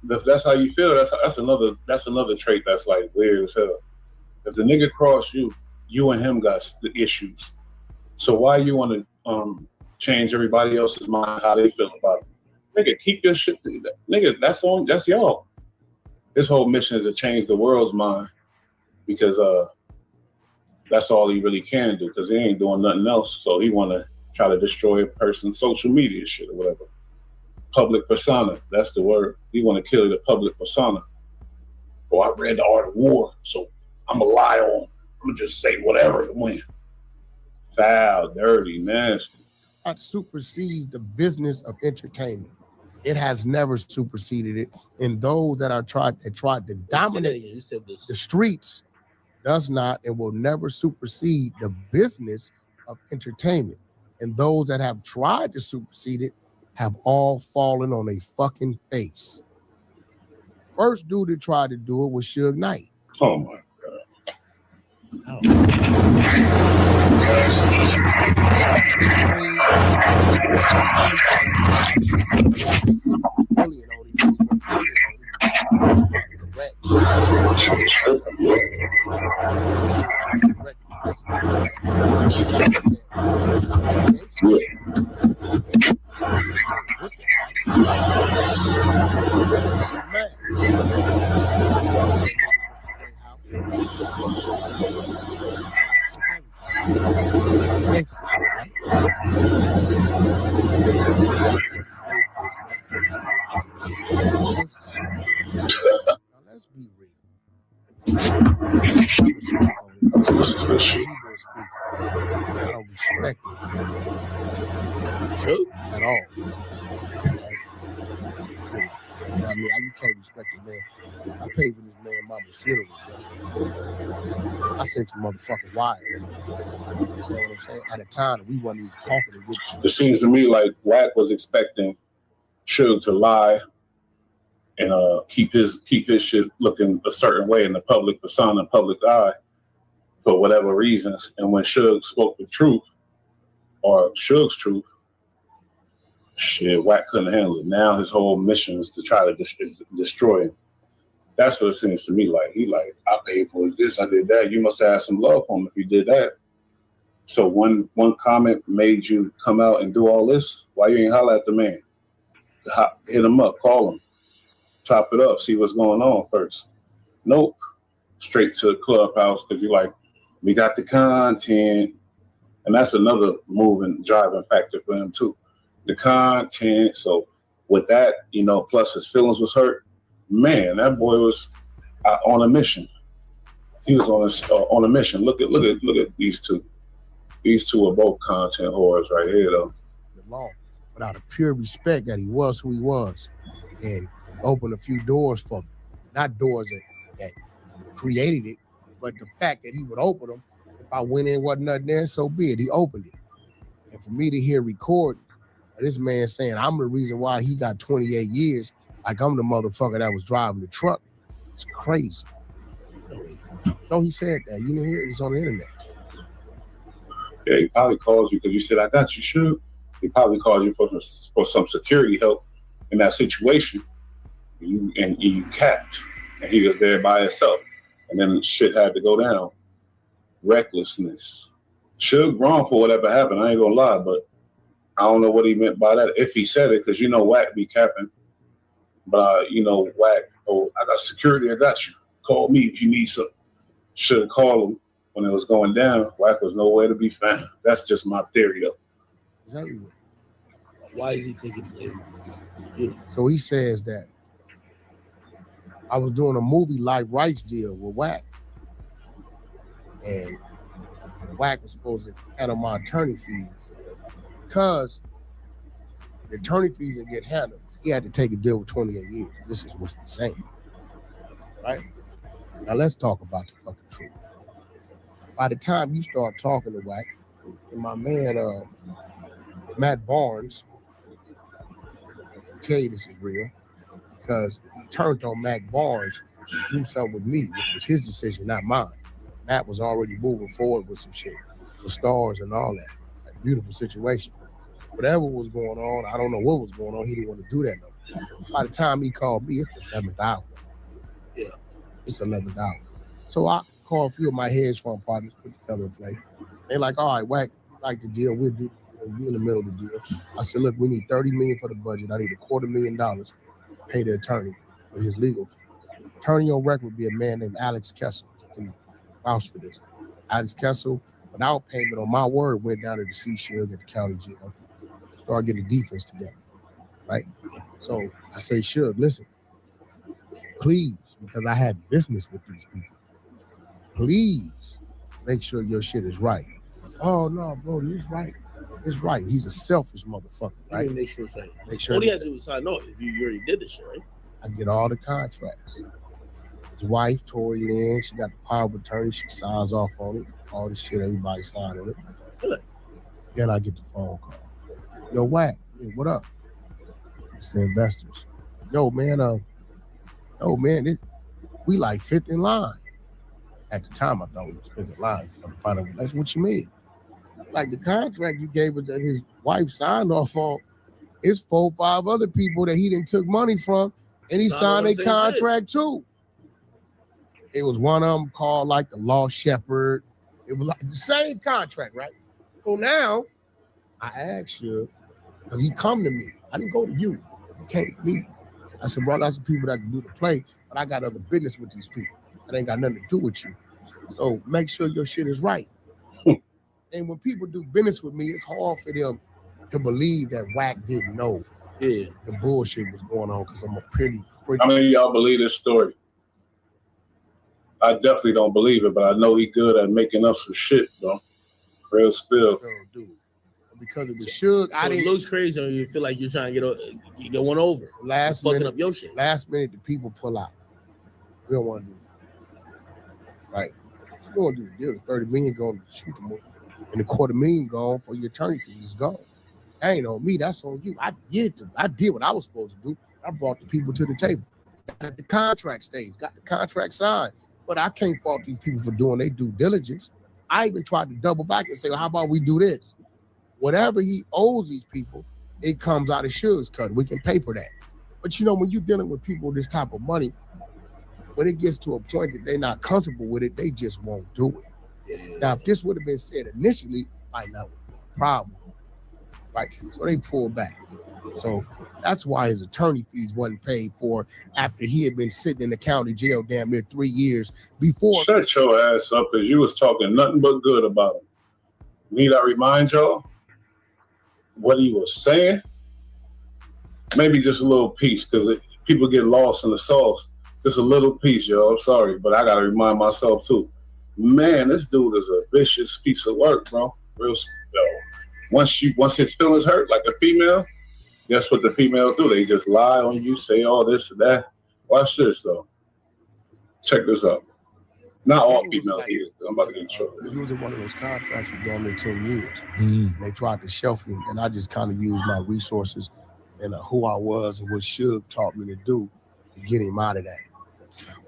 S4: If that's how you feel, that's another trait that's like weird as hell. If the nigga crossed you and him got the issues. So why you want to change everybody else's mind how they feel about it? Nigga, keep your shit together. Nigga, that's y'all. His whole mission is to change the world's mind because that's all he really can do because he ain't doing nothing else. So he want to try to destroy a person's social media shit or whatever. Public persona, that's the word. You want to kill the public persona. Oh, I read The Art of War, so I'm going to lie on. I'm going to just say whatever to win. Foul, dirty, nasty.
S1: That supersedes the business of entertainment. It has never superseded it. And those that tried to dominate the streets does not and will never supersede the business of entertainment. And those that have tried to supersede it have all fallen on their fucking face. First dude that tried to do it was Suge Knight.
S4: Oh my God.
S1: Let's be real. I don't respect it at all. I mean, you can't respect it, man. I paid for this man mama's funeral. I sent the motherfucking wire. You know what I'm saying? At a time that we wasn't even talking to get.
S4: It seems to me like Wack was expecting Suge to lie and keep his shit looking a certain way in the public persona, public eye, for whatever reasons. And when Suge spoke the truth, or Suge's truth, shit, Wack couldn't handle it. Now his whole mission is to try to destroy him. That's what it seems to me like. He like, I paid for this, I did that. You must have some love for him if you did that. So one comment made you come out and do all this? Why you ain't holler at the man? Hit him up, call him, chop it up, see what's going on first. Nope. Straight to the clubhouse because you're like, we got the content. And that's another moving, driving factor for him too. The content. So with that, you know, plus his feelings was hurt. Man, that boy was on a mission. He was on a mission. Look at these two. These two are both content whores right here, though.
S1: The law, but out of pure respect that he was who he was, and opened a few doors for me. Not doors that created it, but the fact that he would open them. If I went in, wasn't nothing there, so be it. He opened it. And for me to hear recording this man saying, I'm the reason why he got 28 years, like I'm the motherfucker that was driving the truck, it's crazy. No, he said that. You didn't hear it. It's on the internet.
S4: Yeah, he probably called you because you said, I got you, Suge. He probably called you for some security help in that situation. And you capped. And he was there by himself. And then shit had to go down. Recklessness. Suge wrong for whatever happened. I ain't gonna lie, but I don't know what he meant by that. If he said it, because you know Wack be capping. But you know, Wack, oh, I got security, I got you. Call me if you need something. Should have called him when it was going down. Wack was nowhere to be found. That's just my theory, though.
S1: Exactly.
S11: Why is he taking blame? Yeah.
S1: So he says that I was doing a movie life rights deal with Wack. And Wack was supposed to handle my attorney fees. Because the attorney fees that get handled, he had to take a deal with 28 years. This is what he's saying. Right? Now let's talk about the fucking truth. By the time you start talking to Wack, and my man Matt Barnes, I'll tell you this is real, because he turned on Matt Barnes to do something with me, which was his decision, not mine. Matt was already moving forward with some shit, with stars and all that. Like, beautiful situation. Whatever was going on, I don't know what was going on. He didn't want to do that no more. By the time he called me, it's the 11th hour. Yeah, it's 11th hour. So I called a few of my hedge fund partners, put together a play. They're like, all right, Wack, like the deal, we'll do. You in the middle of the deal. I said, look, we need $30 million for the budget. I need $250,000 to pay the attorney for his legal fees. Attorney on record would be a man named Alex Kessel. He can vouch for this. Alex Kessel, without payment on my word, went down to the C-Shield at the county jail, started getting the defense together, right? So I say, Suge, listen, please, because I had business with these people, please make sure your shit is right. Oh, no, bro, it's right. It's right. He's a selfish motherfucker, right?
S11: Make sure it's right.
S1: Make sure.
S11: All he has to do is sign off. If you already did this shit, right?
S1: I get all the contracts. His wife, Tori Lynn, she got the power of attorney. She signs off on it. All the shit, everybody signing it.
S11: Good.
S1: Then I get the phone call. Yo, Wack, hey, what up? It's the investors. Yo, man, we like fifth in line. At the time, I thought we was fifth in line for the final. That's what you mean. Like the contract you gave us that his wife signed off on, it's 4 or 5 other people that he didn't took money from, and he signed a contract too. It was one of them called like the Lost Shepherd. It was like the same contract, right? So now I asked Suge, because he come to me. I didn't go to you. You came to me. I said, bro, that's the people that can do the play, but I got other business with these people. That ain't got nothing to do with you. So make sure your shit is right. And when people do business with me, it's hard for them to believe that Wack didn't know the bullshit was going on, because I'm a pretty.
S4: How many of y'all believe this story? I definitely don't believe it, but I know he good at making up some shit, though. Real spill.
S1: Oh, dude. Because of the Suge,
S18: So it looks crazy on you. You feel like you're trying to get one over.
S1: Last
S18: fucking
S1: minute,
S18: up your shit.
S1: Last minute, the people pull out. We don't want to do it. Right. You want to do the deal. The 30 million going to shoot them, and the $250,000 gone for your attorney fees is gone. That ain't on me. That's on you. I did what I was supposed to do. I brought the people to the table. Got the contract stage. Got the contract signed. But I can't fault these people for doing their due diligence. I even tried to double back and say, well, how about we do this? Whatever he owes these people, it comes out of Suge's cut. We can pay for that. But you know, when you're dealing with people with this type of money, when it gets to a point that they're not comfortable with it, they just won't do it. Now, if this would have been said initially, might not be a problem. Right? So they pulled back. So that's why his attorney fees wasn't paid for after he had been sitting in the county jail damn near 3 years before.
S4: Shut your ass up, because you was talking nothing but good about him. Need I remind y'all what he was saying? Maybe just a little piece, because people get lost in the sauce. Just a little piece, y'all. I'm sorry, but I got to remind myself, too. Man, this dude is a vicious piece of work, bro. Real, yo. Once his feelings hurt, like a female, guess what the females do? They just lie on you, say all this and that. Watch this, though. Check this out. Not all females here. I'm about to get in trouble.
S1: He was in one of those contracts for damn near 10 years. They tried to shelf him, and I just kind of used my resources and who I was and what Suge taught me to do to get him out of that.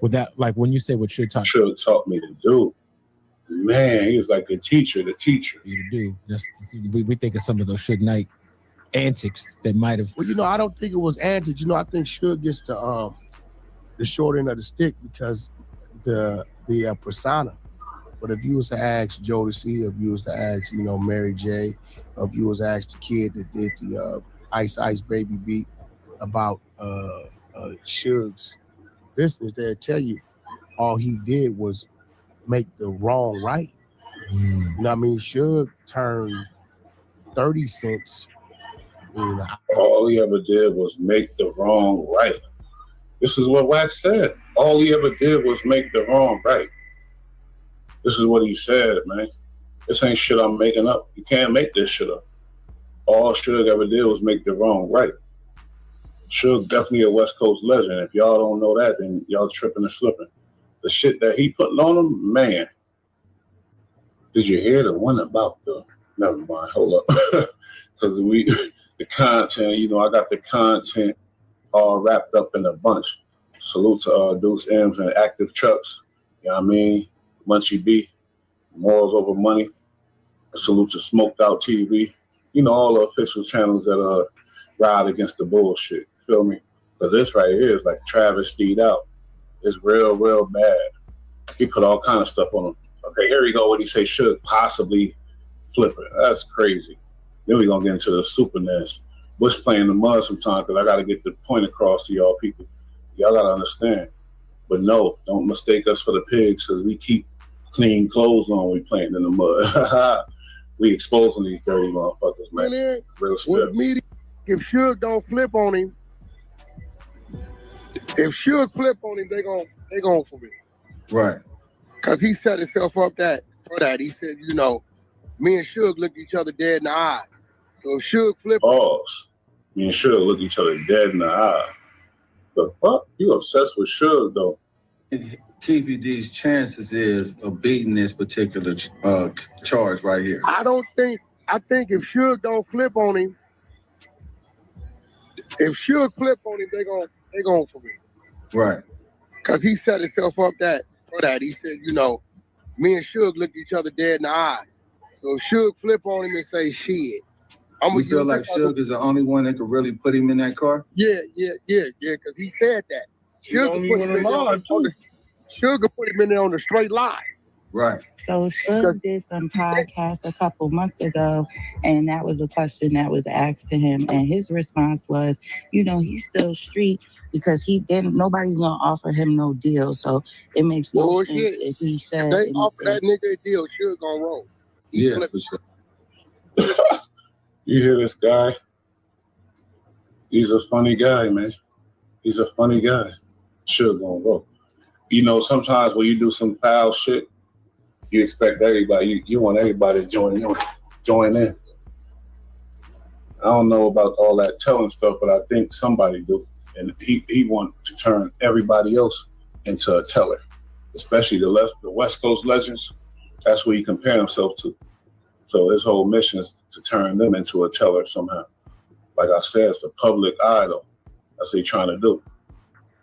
S5: With that, like when you say what Suge
S4: taught me to do, man, he was like a teacher, the teacher.
S5: You do. We think of some of those Suge Knight antics that might have.
S1: Well, you know, I don't think it was antics. You know, I think Suge gets the short end of the stick because the persona. But if you was to ask Jodeci, if you was to ask, you know, Mary J, if you was to ask the kid that did the Ice Ice Baby beat about Suge's business, they'll tell you all he did was make the wrong right. You know what I mean? Suge turned 30 cents. You know.
S4: All he ever did was make the wrong right. This is what Wack said. All he ever did was make the wrong right. This is what he said, man. This ain't shit I'm making up. You can't make this shit up. All Suge ever did was make the wrong right. Suge definitely a West Coast legend. If y'all don't know that, then y'all tripping and slipping. The shit that he putting on him, man. Did you hear the one about the? Never mind. Hold up, because the content. You know, I got the content all wrapped up in a bunch. Salute to Deuce M's and Active Trucks. You know what I mean? Munchie B, Morals Over Money. Salute to Smoked Out TV. You know, all the official channels that ride against the bullshit. Feel me? But this right here is like travestied out. It's real, real bad. He put all kind of stuff on him. Okay, here we go. What he say should possibly flip it. That's crazy. Then we gonna get into the superness. Bush playing the mud sometimes because I gotta get the point across to y'all people. Y'all gotta understand. But no, don't mistake us for the pigs because we keep clean clothes on when we playing in the mud. We exposing these dirty motherfuckers, man. Real spirit.
S1: If Suge don't flip on him, if Suge flip on him, they gon' for me.
S11: Right.
S1: Cause he set himself up for that. He said, you know, me and Suge look each other dead in the eye. So if Suge flip
S4: me and Suge look each other dead in the eye. The fuck? You obsessed with Suge though.
S11: TVD's chances is of beating this particular charge right here.
S1: I think if Suge don't flip on him, if Suge flip on him, they gon' for me.
S11: Right.
S1: Cause he set himself up for that. He said, you know, me and Suge look each other dead in the eyes. So if Suge flip on him and say shit.
S11: You feel like Suge is the only one that could really put him in that car?
S1: Yeah, because he said that. Suge could put him in there on the straight line.
S11: Right.
S8: So Suge did some podcast a couple months ago, and that was a question that was asked to him, and his response was, you know, he's still street because nobody's gonna offer him no deal. So it makes no sense if he said
S3: they offer that nigga a deal, Suge gonna roll.
S11: Yeah, for sure.
S4: You hear this guy? He's a funny guy, man. He's a funny guy. Suge gonna roll. You know, sometimes when you do some foul shit, you expect everybody, you want everybody to join in. I don't know about all that telling stuff, but I think somebody do. And he want to turn everybody else into a teller, especially the West Coast legends. That's what he compare himself to. So his whole mission is to turn them into a teller somehow. Like I said, it's a public idol. That's what he's trying to do.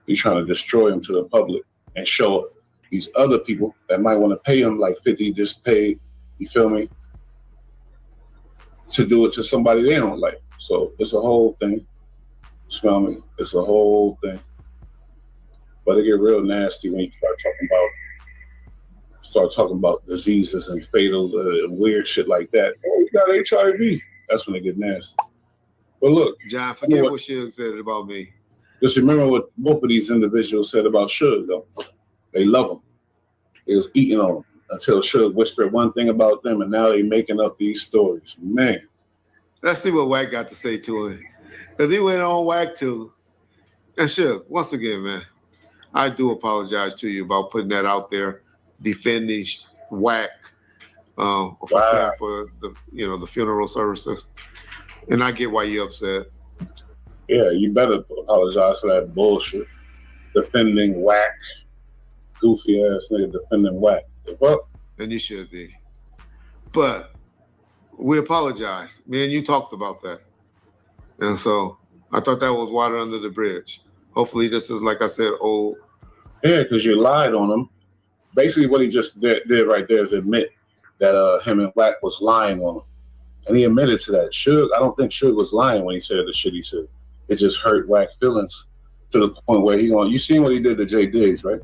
S4: He's trying to destroy him to the public and show these other people that might want to pay him like 50 just paid, you feel me, to do it to somebody they don't like. So it's a whole thing. Smell me? It's a whole thing. But it get real nasty when you start talking about diseases and fatal and weird shit like that. Oh, you got HIV. That's when it get nasty. But look,
S19: John, forget what Suge said about me.
S4: Just remember what both of these individuals said about Suge, though. They love him. They was eating on him until Suge whispered one thing about them, and now they making up these stories. Man.
S19: Let's see what Wack got to say to him. Because he went on Wack too. And Suge, once again, man, I do apologize to you about putting that out there, defending Wack for the funeral services. And I get why you're upset.
S4: Yeah, you better apologize for that bullshit. Defending Wack. Goofy ass nigga defending Wack. Well,
S19: and you should be. But we apologize. Me and you talked about that. And so I thought that was water under the bridge. Hopefully this is, like I said, old.
S4: Yeah, because you lied on him. Basically what he just did right there is admit that him and Wack was lying on him. And he admitted to that. Suge, I don't think Suge was lying when he said the shit he said. It just hurt Wack's feelings to the point where you seen what he did to Jay Diggs, right?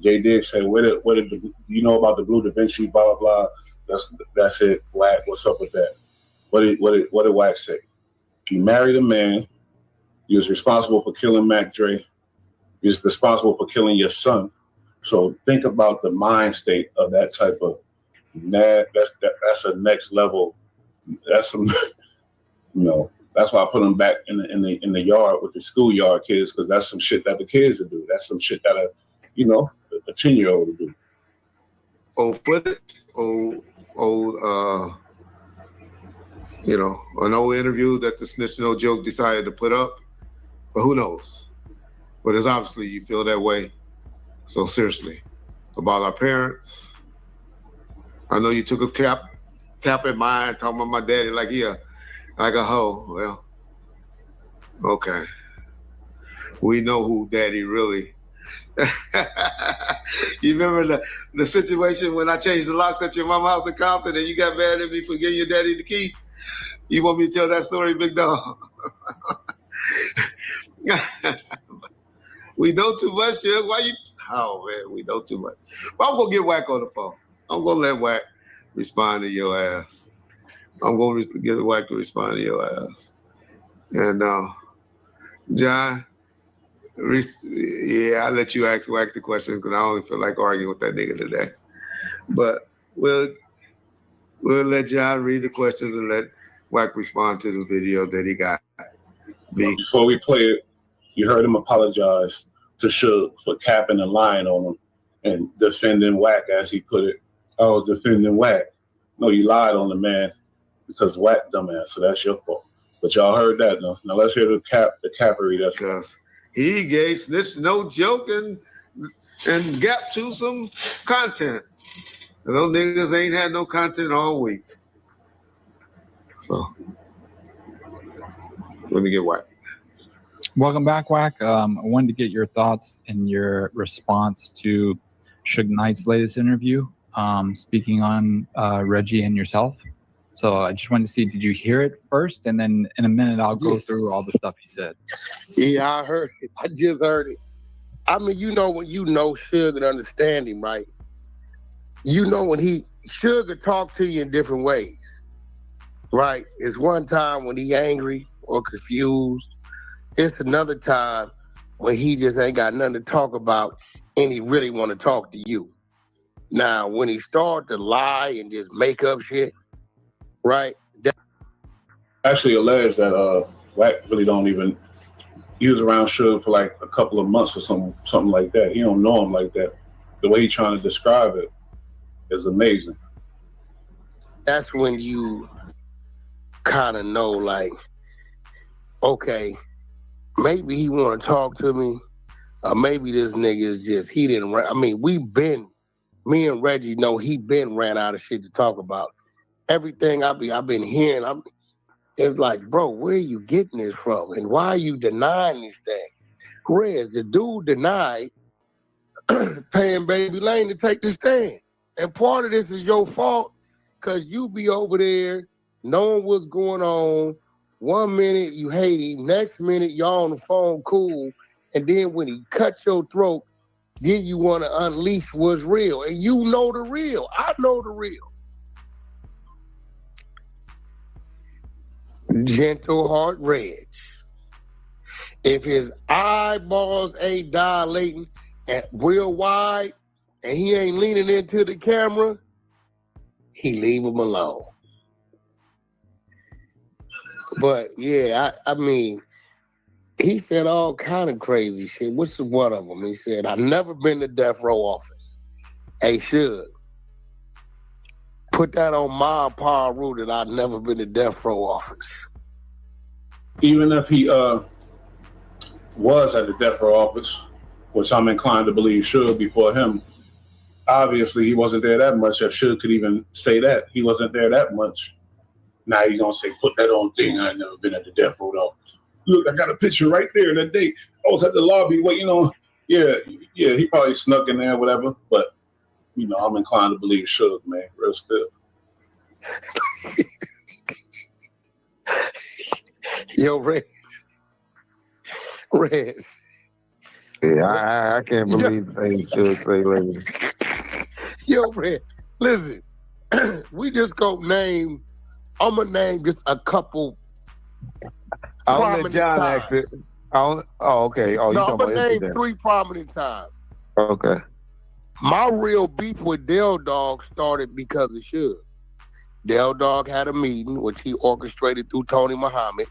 S4: Jay Diggs said, you know about the Blue Da Vinci, blah, blah, blah. That's it, Wack, what's up with that? What did Wack say? He married a man. He was responsible for killing Mac Dre. He was responsible for killing your son. So think about the mind state of that type of, that's a next level. That's some, that's why I put them back in the yard with the schoolyard kids, because that's some shit that the kids will do. That's some shit that a 10-year-old will do.
S19: Old footage, an old interview that the Snitch No Joke decided to put up. But who knows? But it's obviously you feel that way. So seriously, about our parents, I know you took a tap at mine, talking about my daddy like a hoe. Well, okay. We know who daddy really. You remember the situation when I changed the locks at your mama's house in Compton and you got mad at me for giving your daddy the key? You want me to tell that story, big dog? We know too much, Suge. Why you? Oh, man, we know too much. But I'm going to get Wack on the phone. I'm going to let Wack respond to your ass. I'm going to get Wack to respond to your ass. And, John, I'll let you ask Wack the questions because I don't feel like arguing with that nigga today. But we'll let John read the questions and let Wack respond to the video that he got.
S4: Before we play it, you heard him apologize to Suge for capping and lying on him and defending Wack, as he put it. I was defending Wack. No, you lied on the man because Wack dumbass, so that's your fault. But y'all heard that, no? Now let's hear the cappery. That's
S19: because he gave Snitch No Joke and Gap to some content. And those niggas ain't had no content all week. So let me get Wack.
S22: Welcome back, Wack. I wanted to get your thoughts and your response to Suge Knight's latest interview, speaking on Reggie and yourself. So I just wanted to see, did you hear it first? And then in a minute, I'll go through all the stuff he said.
S3: Yeah, I heard it. I just heard it. I mean, when you know Suge and understand him, right?
S1: you know when Suge talk to you in different ways, right? It's one time when he angry or confused. It's another time when he just ain't got nothing to talk about and he really want to talk to you. Now, when he start to lie and just make up shit, right?
S4: Actually alleged that Wack really don't even. He was around Suge for like a couple of months or something like that. He don't know him like that. The way he's trying to describe it is amazing.
S1: That's when you kind of know, like, okay, maybe he want to talk to me, or maybe this nigga is just, he didn't, I mean, me and Reggie know he been ran out of shit to talk about. Everything I've been hearing, it's like, bro, where are you getting this from? And why are you denying this thing? Rez, the dude denied paying Baby Lane to take the stand. And part of this is your fault, because you be over there knowing what's going on. 1 minute you hate him, next minute y'all on the phone cool, and then when he cuts your throat, then you want to unleash what's real. And you know the real. I know the real. Gentle Heart Reg. If his eyeballs ain't dilating and real wide and he ain't leaning into the camera, he leave him alone. But yeah, I mean, he said all kind of crazy shit. What's one of them? He said, I've never been to death row office. Hey, Suge, put that on my power rule that I've never been to death row office.
S4: Even if he was at the death row office, which I'm inclined to believe Suge before him, obviously he wasn't there that much. If Suge could even say that, he wasn't there that much. Now you're going to say, put that on thing. I ain't never been at the death row office. Look, I got a picture right there that day. I was at the lobby waiting on. Yeah, he probably snuck in there or whatever. But, I'm inclined to believe Suge, man. Real still.
S1: Yo, Red.
S14: Yeah, I can't believe they should say later.
S1: Yo, Red, listen. We just go name. I'm gonna name just a couple.
S14: I'll let John ask it. Okay. Oh,
S1: no,
S14: you
S1: I'm
S14: talking
S1: gonna
S14: about
S1: name 3 prominent times.
S14: Okay.
S1: My real beef with Del Dog started because of Suge. Del Dog had a meeting, which he orchestrated through Tony Muhammad.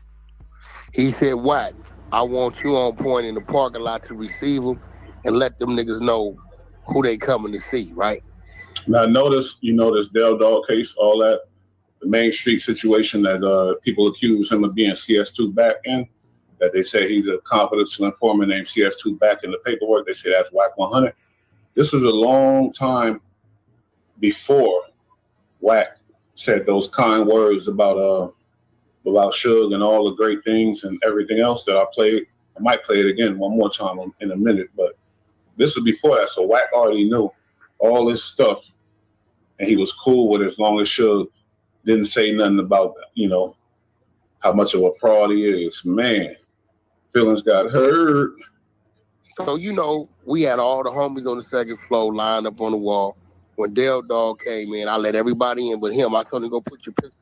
S1: He said, Wack, I want you on point in the parking lot to receive them and let them niggas know who they coming to see, right?
S4: Now, notice Del Dog case, all that, the Main Street situation that people accuse him of being CS2 back in, that they say he's a confidential informant named CS2 back in the paperwork. They say that's Wack 100. This was a long time before Wack said those kind words about Suge and all the great things and everything else that I played. I might play it again one more time in a minute, but this was before that. So Wack already knew all this stuff, and he was cool with it as long as Suge didn't say nothing about, how much of a fraud he is. Man, feelings got hurt.
S1: So, we had all the homies on the second floor lined up on the wall. When Del Dog came in, I let everybody in but him. I told him, go put your pistol.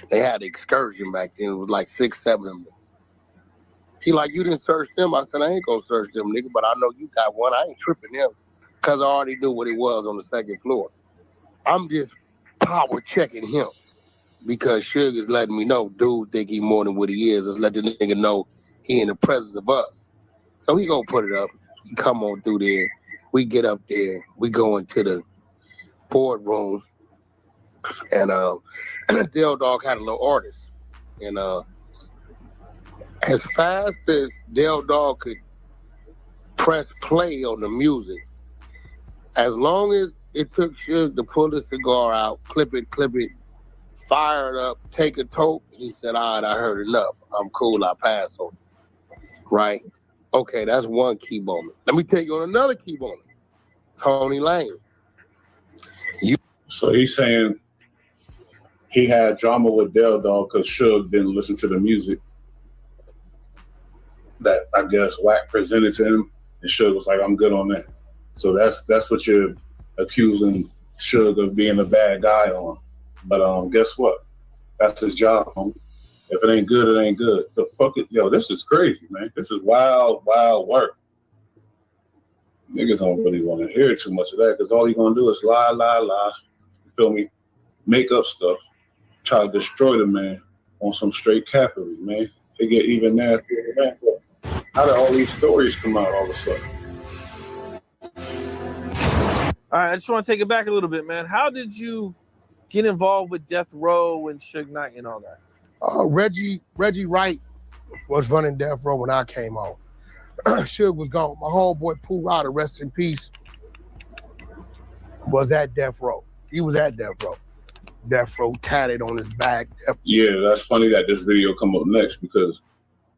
S1: They had an excursion back then. It was like 6, 7 of them. He like, you didn't search them? I said, I ain't gonna search them, nigga, but I know you got one. I ain't tripping them because I already knew what it was on the second floor. I'm just power checking him because Suge is letting me know, dude think he more than what he is. Let's let the nigga know he in the presence of us. So he gonna put it up. He come on through there. We get up there. We go into the boardroom. And Del Dog had a little artist. And as fast as Del Dog could press play on the music, as long as it took Suge to pull the cigar out, clip it, fire it up, take a toke, he said, all right, I heard enough. I'm cool, I pass on it. Right? Okay, that's one key moment. Let me take you on another key moment. Tony Lane.
S4: So he's saying he had drama with Del Dog because Suge didn't listen to the music that I guess Wack presented to him, and Suge was like, I'm good on that. So that's what you're accusing Suge of being a bad guy on. But guess what? That's his job, homie. If it ain't good, it ain't good. The fuck it, yo, this is crazy, man. This is wild, wild work. Niggas don't really want to hear too much of that because all he gonna do is lie. You feel me? Make up stuff. Try to destroy the man on some straight capital, man. They get even nastier than that. How did all these stories come out all of a sudden?
S17: All right, I just want to take it back a little bit, man. How did you get involved with Death Row and Suge Knight and all that?
S1: Reggie Wright was running Death Row when I came on. Suge was gone. My homeboy Pooh Ryder, rest in peace, was at Death Row. He was at Death Row. Death Row tatted on his back.
S4: Yeah, that's funny that this video come up next because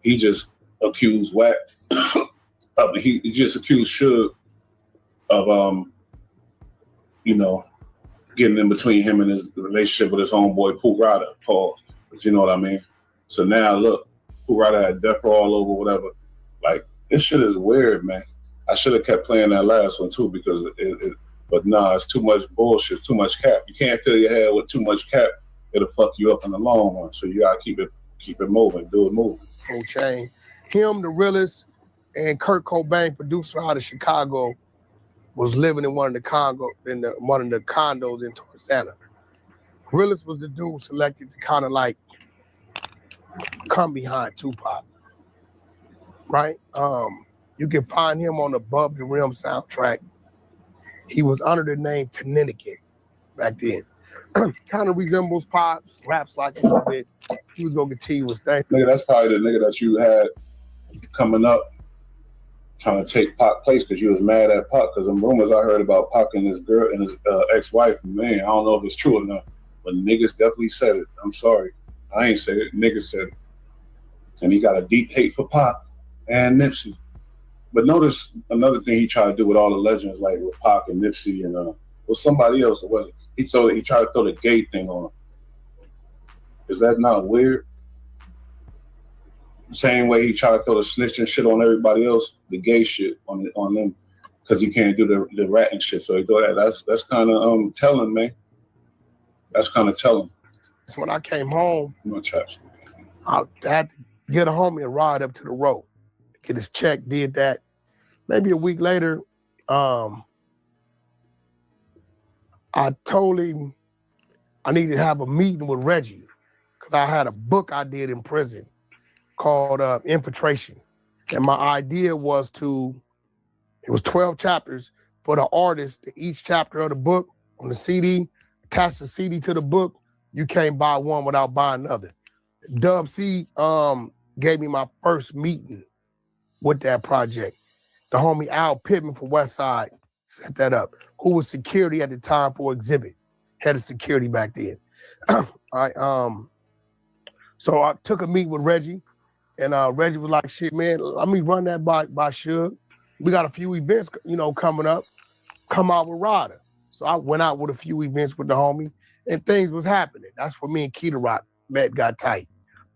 S4: he just accused Wack. He just accused Suge of getting in between him and his relationship with his homeboy Pooh Ryder, Paul. If you know what I mean. So now look, Pooh Ryder had Death Row all over, whatever. Like, this shit is weird, man. I should have kept playing that last one too because but nah, it's too much bullshit, too much cap. You can't fill your head with too much cap. It'll fuck you up in the long run. So you gotta keep it moving, do it moving.
S1: Full chain. Him, the realest, and Kurt Cobain, producer out of Chicago, was living in one of the condos in Torsana. Realest was the dude selected to kind of like come behind Tupac. Right? You can find him on Above the Rim soundtrack. He was under the name Tenninican back then. Kind of resembles Pop, raps like a little bit. He was gonna continue his thing.
S4: Nigga, that's probably the nigga that you had coming up trying to take Pac place because you was mad at Pac because them rumors I heard about Pac and his girl and his ex-wife, man, I don't know if it's true or not, but niggas definitely said it. I'm sorry. I ain't said it. Niggas said it. And he got a deep hate for Pac and Nipsey. But notice another thing he tried to do with all the legends, like with Pac and Nipsey and with somebody else, or was it? He tried to throw the gay thing on him. Is that not weird? Same way he tried to throw the snitching shit on everybody else, the gay shit on them, because he can't do the ratting shit. So he thought that's kind of telling, man. That's kind of telling.
S1: When I came home,
S4: I
S1: had to get a homie and ride up to the road, get his check, did that. Maybe a week later, I told him I needed to have a meeting with Reggie because I had a book I did in prison called Infiltration. And my idea was it was 12 chapters, put an artist in each chapter of the book on the CD, attach the CD to the book. You can't buy one without buying another. Dub C gave me my first meeting with that project. The homie Al Pittman from West Side set that up, who was security at the time for Exhibit, head of security back then. All right, so I took a meet with Reggie, and Reggie was like, shit, man, let me run that by Suge. We got a few events, coming up. Come out with Ryder. So I went out with a few events with the homie, and things was happening. That's where me and Keita Rock got tight.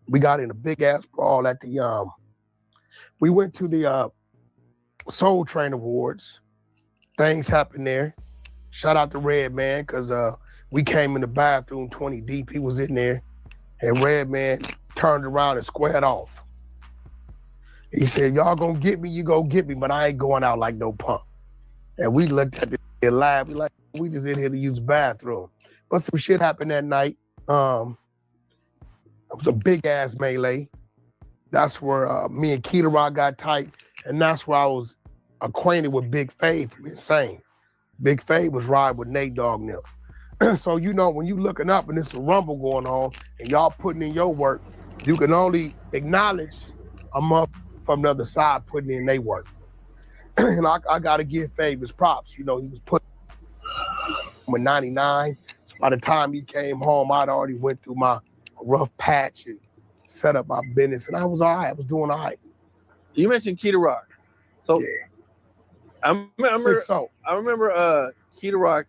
S1: We got in a big ass brawl at the we went to the Soul Train Awards. Things happened there. Shout out to Red Man, because we came in the bathroom 20 deep. He was in there, and Red Man turned around and squared off. He said, y'all gonna get me, you go get me, but I ain't going out like no punk. And we looked at the lab, we like, we just in here to use the bathroom. But some shit happened that night. It was a big ass melee. That's where me and Keita Rock got tight, and that's where I was acquainted with Big Fave from Insane. Big Fave was riding with Nate Dogg now. So when you looking up and there's a rumble going on and y'all putting in your work, you can only acknowledge a month from the other side putting in their work. And I gotta give Fave his props. He was putting with 99. So by the time he came home, I'd already went through my rough patch and set up my business, and I was all right. I was doing all right.
S17: You mentioned Keita Rock. So yeah. I remember Keita Rock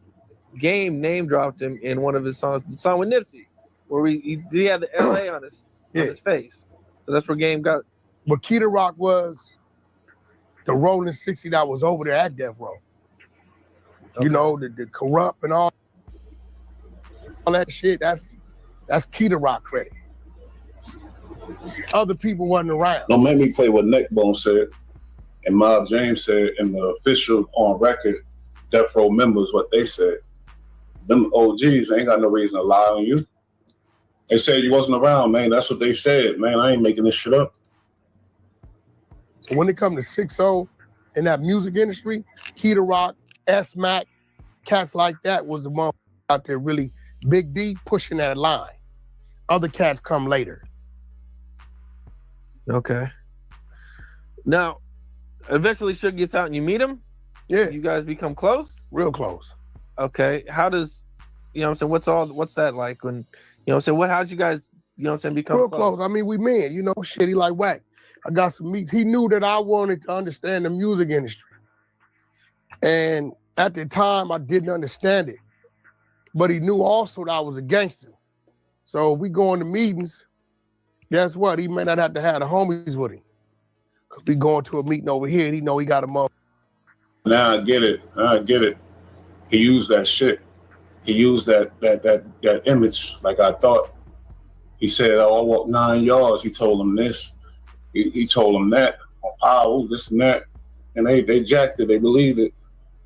S17: name dropped him in one of his songs, the song with Nipsey, where he had the LA on his face. So that's where Game got.
S1: But Keita Rock was the Rolling 60 that was over there at Death Row. You know, the corrupt and all that shit, that's Key to Rock credit. Other people wasn't around.
S4: Don't make me play what Neckbone said and Mob James said in the official on record Death Row members what they said. Them OGs ain't got no reason to lie on you. They said you wasn't around, man. That's what they said, man. I ain't making this shit up.
S1: So when it comes to 6-0 in that music industry, Key to Rock, S-Mac, cats like that was the one out there really Big D pushing that line. Other cats come later.
S17: Okay. Now, eventually Suge gets out and you meet him?
S1: Yeah.
S17: You guys become close?
S1: Real close.
S17: Okay. How does, you know what I'm saying, what's that like when, you know what I'm saying, how'd you guys, you know what I'm saying, become
S1: real close? I mean, we men, you know, shit, he like Wack. I got some meets. He knew that I wanted to understand the music industry. And at the time, I didn't understand it. But he knew also that I was a gangster. So we go into meetings, guess what? He may not have to have the homies with him. Cause we going to a meeting over here, and he know he got a mother.
S4: Now I get it. He used that shit. He used that image like I thought. He said, oh, I walked 9 yards. He told him this. He told him that. On power, this and that. And they jacked it. They believed it.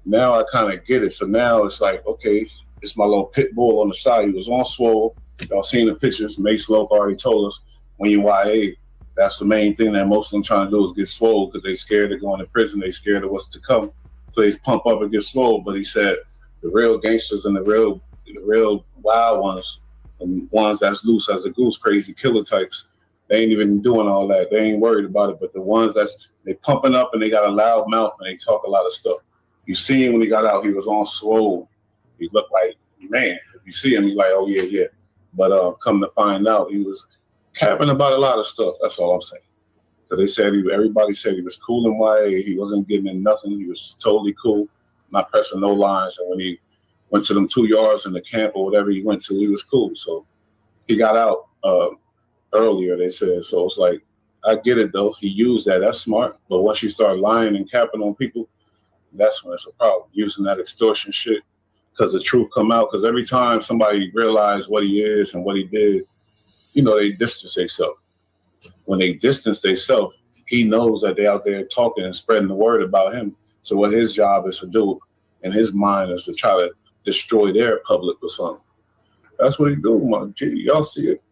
S4: Now I kind of get it. So now it's like, okay, it's my little pit bull on the side. He was on swole. Y'all seen the pictures. Mace Loke already told us when you YA, that's the main thing that most of them trying to do is get swole because they scared of going to prison. They scared of what's to come. So they pump up and get swole. But he said the real gangsters and the real wild ones, and ones that's loose as a goose, crazy killer types, they ain't even doing all that. They ain't worried about it. But the ones they pumping up and they got a loud mouth and they talk a lot of stuff. You see him when he got out, he was on swole. He looked like, man, if you see him, you're like, oh, yeah. But come to find out, he was capping about a lot of stuff. That's all I'm saying. Because they said, everybody said he was cool in YA. He wasn't getting in nothing. He was totally cool, not pressing no lines. And when he went to them 2 yards in the camp or whatever he went to, he was cool. So he got out earlier, they said. So it's like, I get it, though. He used that. That's smart. But once you start lying and capping on people, that's when it's a problem. Using that extortion shit. Because the truth come out. Because every time somebody realized what he is and what he did, you know, they distance themselves. When they distance themselves, he knows that they out there talking and spreading the word about him. So what his job is to do in his mind is to try to destroy their public or something. That's what he do, my G. Y'all see it.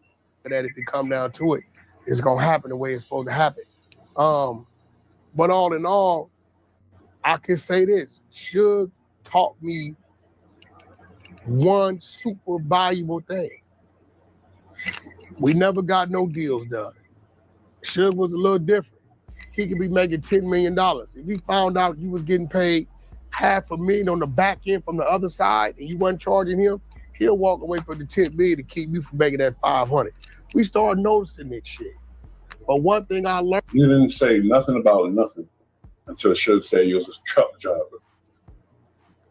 S1: That if it come down to it, it's going to happen the way it's supposed to happen. But all in all, I can say this. Suge taught me one super valuable thing. We never got no deals done. Suge was a little different. He could be making $10 million. If he found out you was getting paid $500,000 on the back end from the other side and you wasn't charging him, he'll walk away from the $10 million to keep you from making that $500,000. We started noticing this shit. But one thing I learned.
S4: You didn't say nothing about nothing until Suge said you was a truck driver.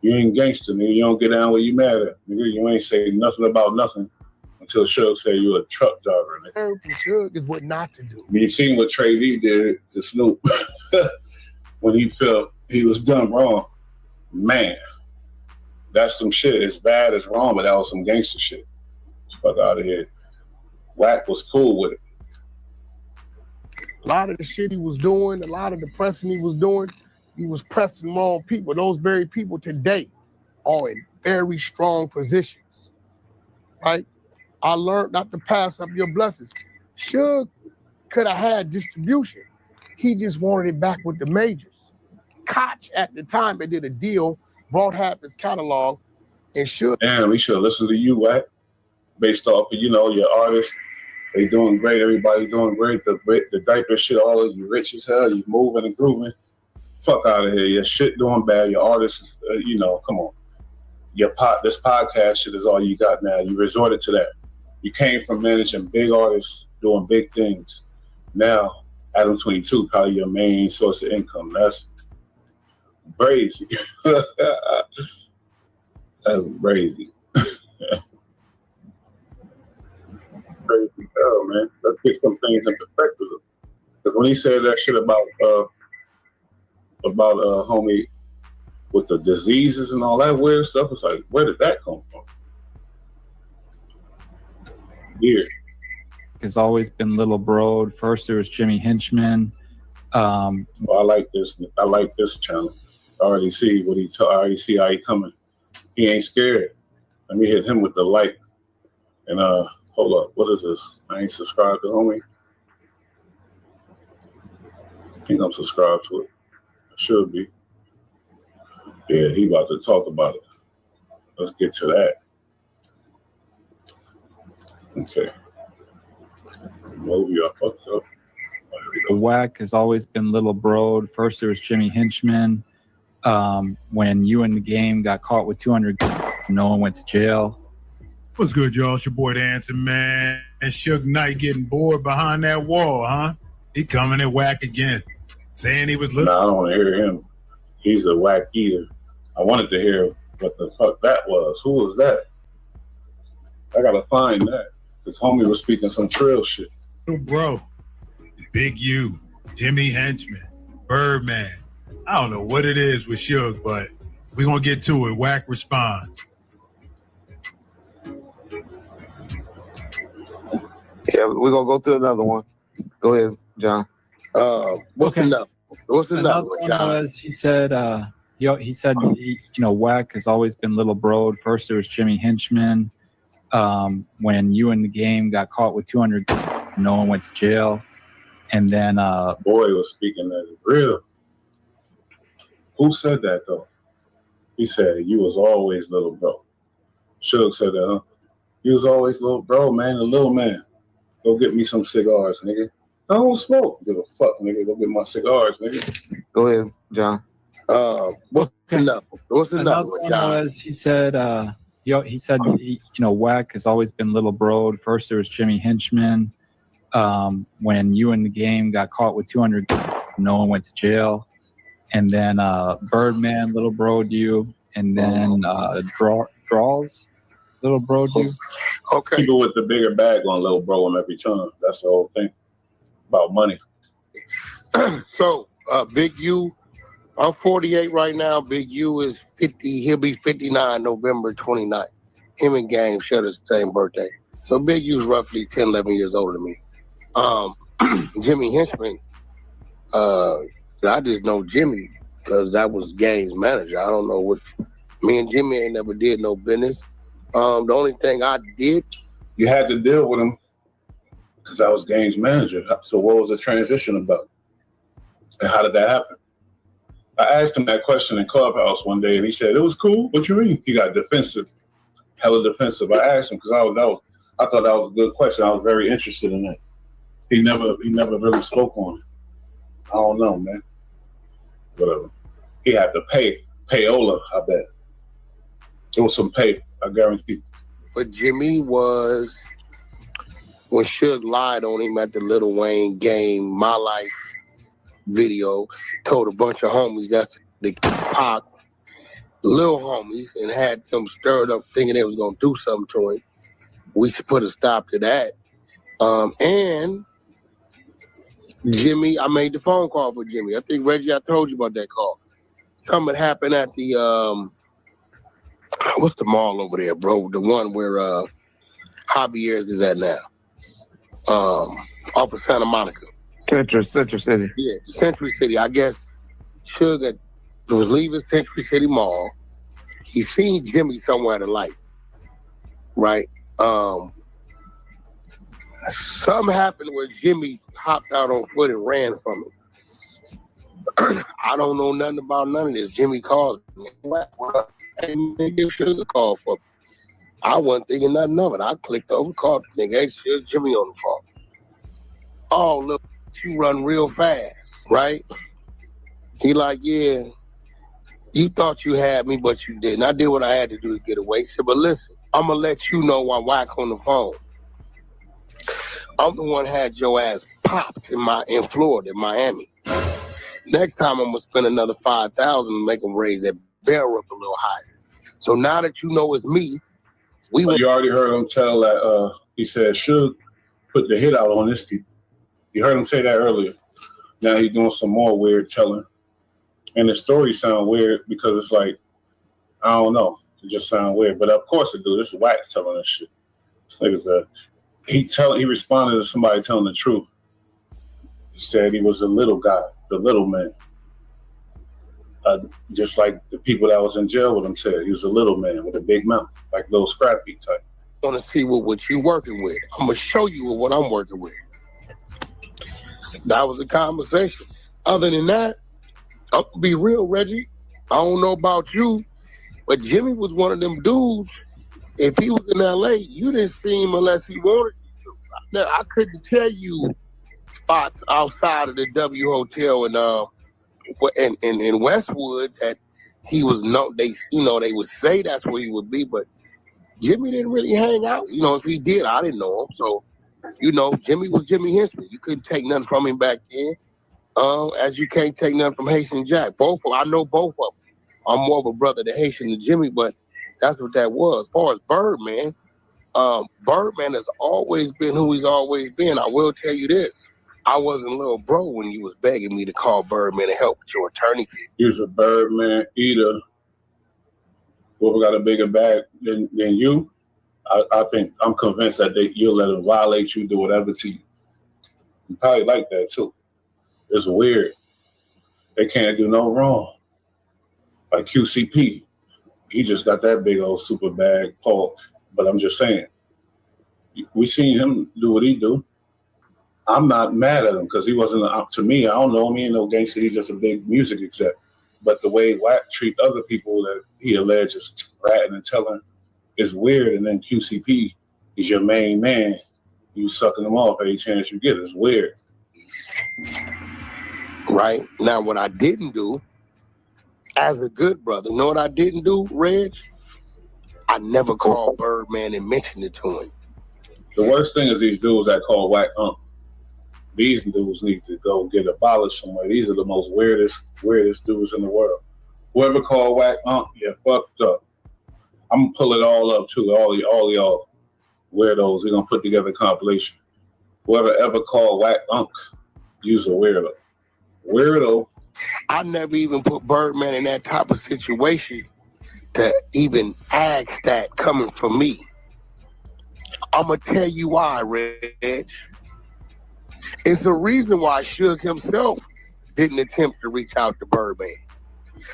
S4: You ain't gangster, nigga. You don't get down where you mad at. Nigga, you ain't say nothing about nothing until Suge said you a truck driver, nigga.
S1: Suge is what not to do.
S4: You seen what Trey Lee did to Snoop when he felt he was done wrong. Man, that's some shit. It's bad, it's wrong, but that was some gangster shit. Fuck out of here. Wack was cool with it.
S1: A lot of the shit he was doing, a lot of the pressing he was doing, he was pressing wrong people. Those very people today are in very strong positions, right? I learned not to pass up your blessings. Suge could have had distribution. He just wanted it back with the majors. Koch at the time, they did a deal, brought half his catalog, and Suge.
S4: Damn, we should listen to you, Wack, based off of, you know, your artists. They doing great. Everybody doing great. The diaper shit, all of you rich as hell. You moving and grooving. Fuck out of here. Your shit doing bad. Your artists, you know, come on. This podcast shit is all you got now. You resorted to that. You came from managing big artists doing big things. Now, Adam 22 probably your main source of income. That's crazy. That's crazy. Crazy hell, man. Let's get some things in perspective. Because when he said that shit about homie with the diseases and all that weird stuff. It's like, where did that come from? Weird.
S22: Has always been Little Broad. First there was Jimmy Hinchman.
S4: Well, I like this channel. I already see I already see how he coming. He ain't scared. Let me hit him with the light. And hold up, what is this? I ain't subscribed to homie. I think I'm subscribed to it. I should be. Yeah, he about to talk about it. Let's get to that. Okay. Movie I fucked up.
S22: The Wack has always been Little Broad. First there was Jimmy Hinchman. When you in the game got caught with 200, no one went to jail.
S9: What's good, y'all? It's your boy, the Handsome Man. And Suge Knight getting bored behind that wall, huh? He coming at Wack again, saying he was looking.
S4: Nah, I don't want to hear him. He's a whack eater. I wanted to hear what the fuck that was. Who was that? I gotta find that. This homie was speaking some trail shit.
S9: Bro, Big U, Jimmy Henchman, Birdman. I don't know what it is with Suge, but we're gonna get to it. Wack responds.
S14: Yeah, we're gonna go to another one. Go ahead, John.
S3: What's another
S22: Another
S3: one,
S22: one
S3: John?
S22: was he said Wack has always been Little Broad. First there was Jimmy Hinchman. When you in the game got caught with 200, no one went to jail. And then
S4: boy was speaking that real. Who said that though? He said you was always little bro. Suge said that, huh? You was always little bro, man, the little man. Go get me some cigars, nigga. I don't smoke. Give a fuck, nigga. Go get my cigars, nigga.
S14: Go ahead, John.
S3: What's another
S22: another
S3: one,
S22: one
S3: John?
S22: was he said Wack has always been Little Broad. First there was Jimmy Hinchman. When you in the game got caught with 200, no one went to jail. And then Birdman, Little Broad you, and then Draws, Little Broad you.
S3: Okay.
S4: People with the bigger bag on little bro him every time. That's the whole thing. About money.
S3: So, Big U, I'm 48 right now. Big U is 50. He'll be 59 November 29th. Him and Gang share the same birthday. So Big U's roughly 10, 11 years older than me. Jimmy Hinchman, I just know Jimmy because that was Gang's manager. I don't know what, me and Jimmy ain't never did no business. The only thing I did.
S4: You had to deal with him because I was Gang's manager. So what was the transition about? And how did that happen? I asked him that question in Clubhouse one day and he said, it was cool. What you mean? He got defensive, hella defensive. I asked him because I thought that was a good question. I was very interested in that. He never really spoke on it. I don't know, man. Whatever. He had to pay payola, I bet. It was some pay, I guarantee.
S3: But Jimmy was, when Suge lied on him at the Lil Wayne game, My Life video, told a bunch of homies that's the Pac, little homies, and had them stirred up thinking they was going to do something to him. We should put a stop to that. And Jimmy, I made the phone call for Jimmy. I think, Reggie, I told you about that call. Something happened at the, what's the mall over there, bro? The one where Javier's is at now. Off of Santa Monica.
S14: Central City.
S3: Yeah, Century City. I guess Suge was leaving Century City Mall. He seen Jimmy somewhere at a light. Right? Something happened where Jimmy hopped out on foot and ran from him. I don't know nothing about none of this. Jimmy called me. Hey, man, give Suge a call for me. I wasn't thinking nothing of it. I clicked over, called the nigga. Hey, Suge, Jimmy on the phone. Oh, look, you run real fast, right? He like, yeah, you thought you had me, but you didn't. I did what I had to do to get away. He said, but listen, I'm going to let you know why Wack on the phone. I'm the one had your ass popped in Florida, in Miami. Next time I'm going to spend another $5,000 and make them raise that barrel up a little higher. So now that you know it's me,
S4: you already heard him tell that he said Suge put the hit out on this people. You heard him say that earlier. Now he's doing some more weird telling. And the story sound weird because it's like, I don't know. It just sound weird. But of course it do. This is Wack telling us shit. This nigga's he responded to somebody telling the truth. He said he was a little guy, the little man. Just like the people that was in jail with him said, he was a little man with a big mouth, like little scrappy type.
S3: I want to see what you working with. I'm gonna show you what I'm working with. That was a conversation. Other than that, I'm gonna be real, Reggie. I don't know about you, but Jimmy was one of them dudes. If he was in LA, you didn't see him unless he wanted you to. Now, I couldn't tell you spots outside of the W Hotel in Westwood that he was they would say that's where he would be, but Jimmy didn't really hang out. If he did, I didn't know him. So, Jimmy was Jimmy Hensley. You couldn't take nothing from him back then. As you can't take nothing from Haitian Jack. I know both of them. I'm more of a brother to Haitian than Jimmy, but that's what that was. As far as Birdman, Birdman has always been who he's always been. I will tell you this. I wasn't little bro when you was begging me to call Birdman and help with your attorney fee.
S4: He was a Birdman eater. Whoever got a bigger bag than you, I think, I'm convinced that you'll let him violate you, do whatever to you. You probably like that too. It's weird. They can't do no wrong. Like QCP, he just got that big old super bag, Paul. But I'm just saying, we seen him do what he do. I'm not mad at him because he wasn't, to me, I don't know him, he ain't no gangster, he's just a big music exec. But the way Wack treat other people that he alleges ratting and telling is weird. And then QCP is your main man. You sucking them off every chance you get. It's weird.
S3: Right? Now, what I didn't do, as a good brother, know what I didn't do, Reg? I never called Birdman and mentioned it to him.
S4: The worst thing is these dudes that call Wack Ump. These dudes need to go get abolished somewhere. These are the most weirdest dudes in the world. Whoever called Wack Ump, you're fucked up. I'm gonna pull it all up too. All y'all weirdos. We're gonna put together a compilation. Whoever ever called Wack Ump, you's a weirdo. Weirdo.
S3: I never even put Birdman in that type of situation to even ask that coming from me. I'm gonna tell you why, Reg. It's the reason why Suge himself didn't attempt to reach out to Birdman.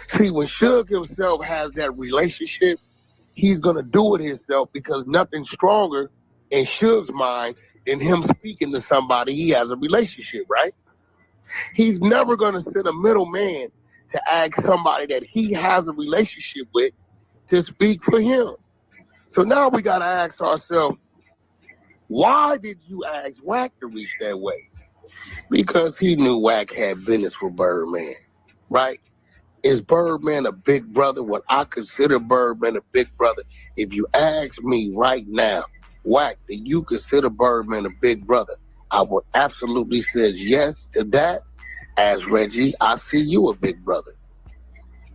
S3: See, when Suge himself has that relationship, he's going to do it himself because nothing's stronger in Suge's mind than him speaking to somebody he has a relationship, right? He's never going to send a middleman to ask somebody that he has a relationship with to speak for him. So now we got to ask ourselves, why did you ask Wack to reach that way? Because he knew Wack had business with Birdman, right? Is Birdman a big brother? What I consider Birdman a big brother. If you ask me right now, Wack, do you consider Birdman a big brother? I would absolutely say yes to that. As Reggie, I see you a big brother.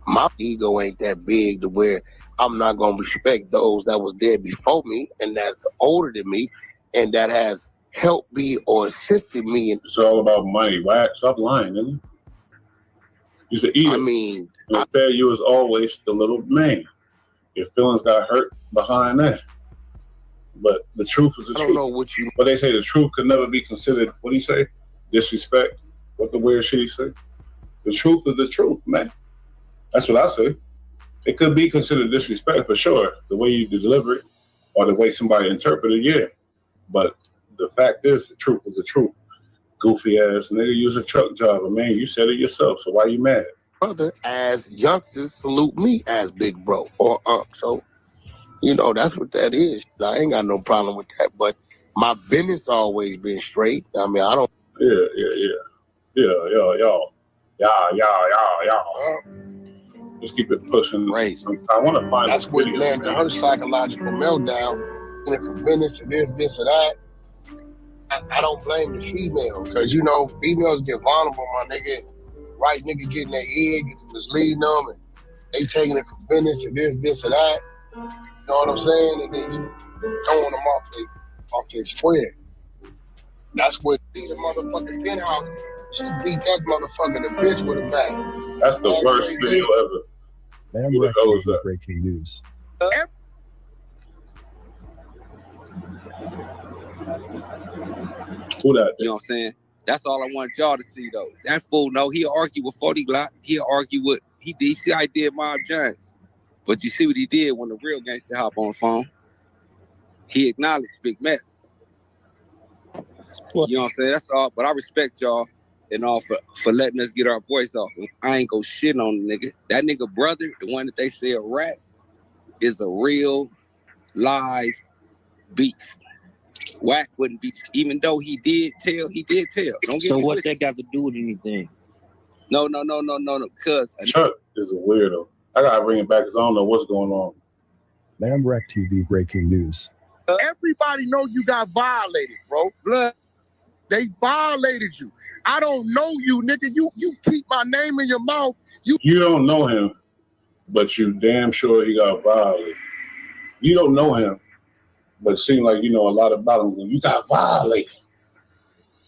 S3: My ego ain't that big to where I'm not going to respect those that was there before me and that's older than me and that has helped me or assisted me.
S4: It's all about money. Wack, stop lying, nigga. He's an eater.
S3: I mean,
S4: I tell you, was always the little man. Your feelings got hurt behind that. But the truth is the truth.
S3: I don't know what you...
S4: But they say the truth could never be considered, what do you say? Disrespect? What the weird shit he say? The truth is the truth, man. That's what I say. It could be considered disrespect for sure. The way you deliver it or the way somebody interpreted it, yeah. But the fact is, the truth is the truth. Goofy ass nigga, you was a truck driver, man. You said it yourself, so why you mad?
S3: Brother, as youngsters, salute me as big bro or so, that's what that is. I ain't got no problem with that, but my business always been straight. I mean, I don't...
S4: Yeah. Just keep it pushing.
S1: Right.
S4: I want to find
S1: that's what led to her psychological meltdown. And for business and this or that, I don't blame the female because females get vulnerable, my nigga. Right nigga getting their head, misleading them, and they taking it for business and this or that. You know what I'm saying? And then you throwing them off their square. That's what the motherfucking penthouse. She beat that motherfucker the bitch with a bat.
S4: That's the worst video ever.
S7: Who the hell is that? Breaking news.
S4: Who that?
S20: You know what I'm saying? That's all I want y'all to see, though. That fool, no, he'll argue with 40 Glock. He'll argue with, he did. See how he did Mob Giants. But you see what he did when the real gangster hop on the phone? He acknowledged Big Mess. You know what I'm saying? That's all. But I respect y'all and all for letting us get our voice off. I ain't go shit on the nigga. That nigga brother, the one that they say a rat, is a real live beast. Wack wouldn't be, even though he did tell. Don't get
S23: So
S20: me
S23: what
S20: twisted.
S23: that got to do with anything?
S20: No. Because
S4: Chuck is a weirdo. I gotta bring it back because I don't know what's going on.
S7: Lambrack TV breaking news.
S24: Everybody know you got violated, bro. They violated you. I don't know you, nigga. You keep my name in your mouth.
S4: You don't know him, but you damn sure he got violated. You don't know him, but seem like you know a lot about him. You got violated,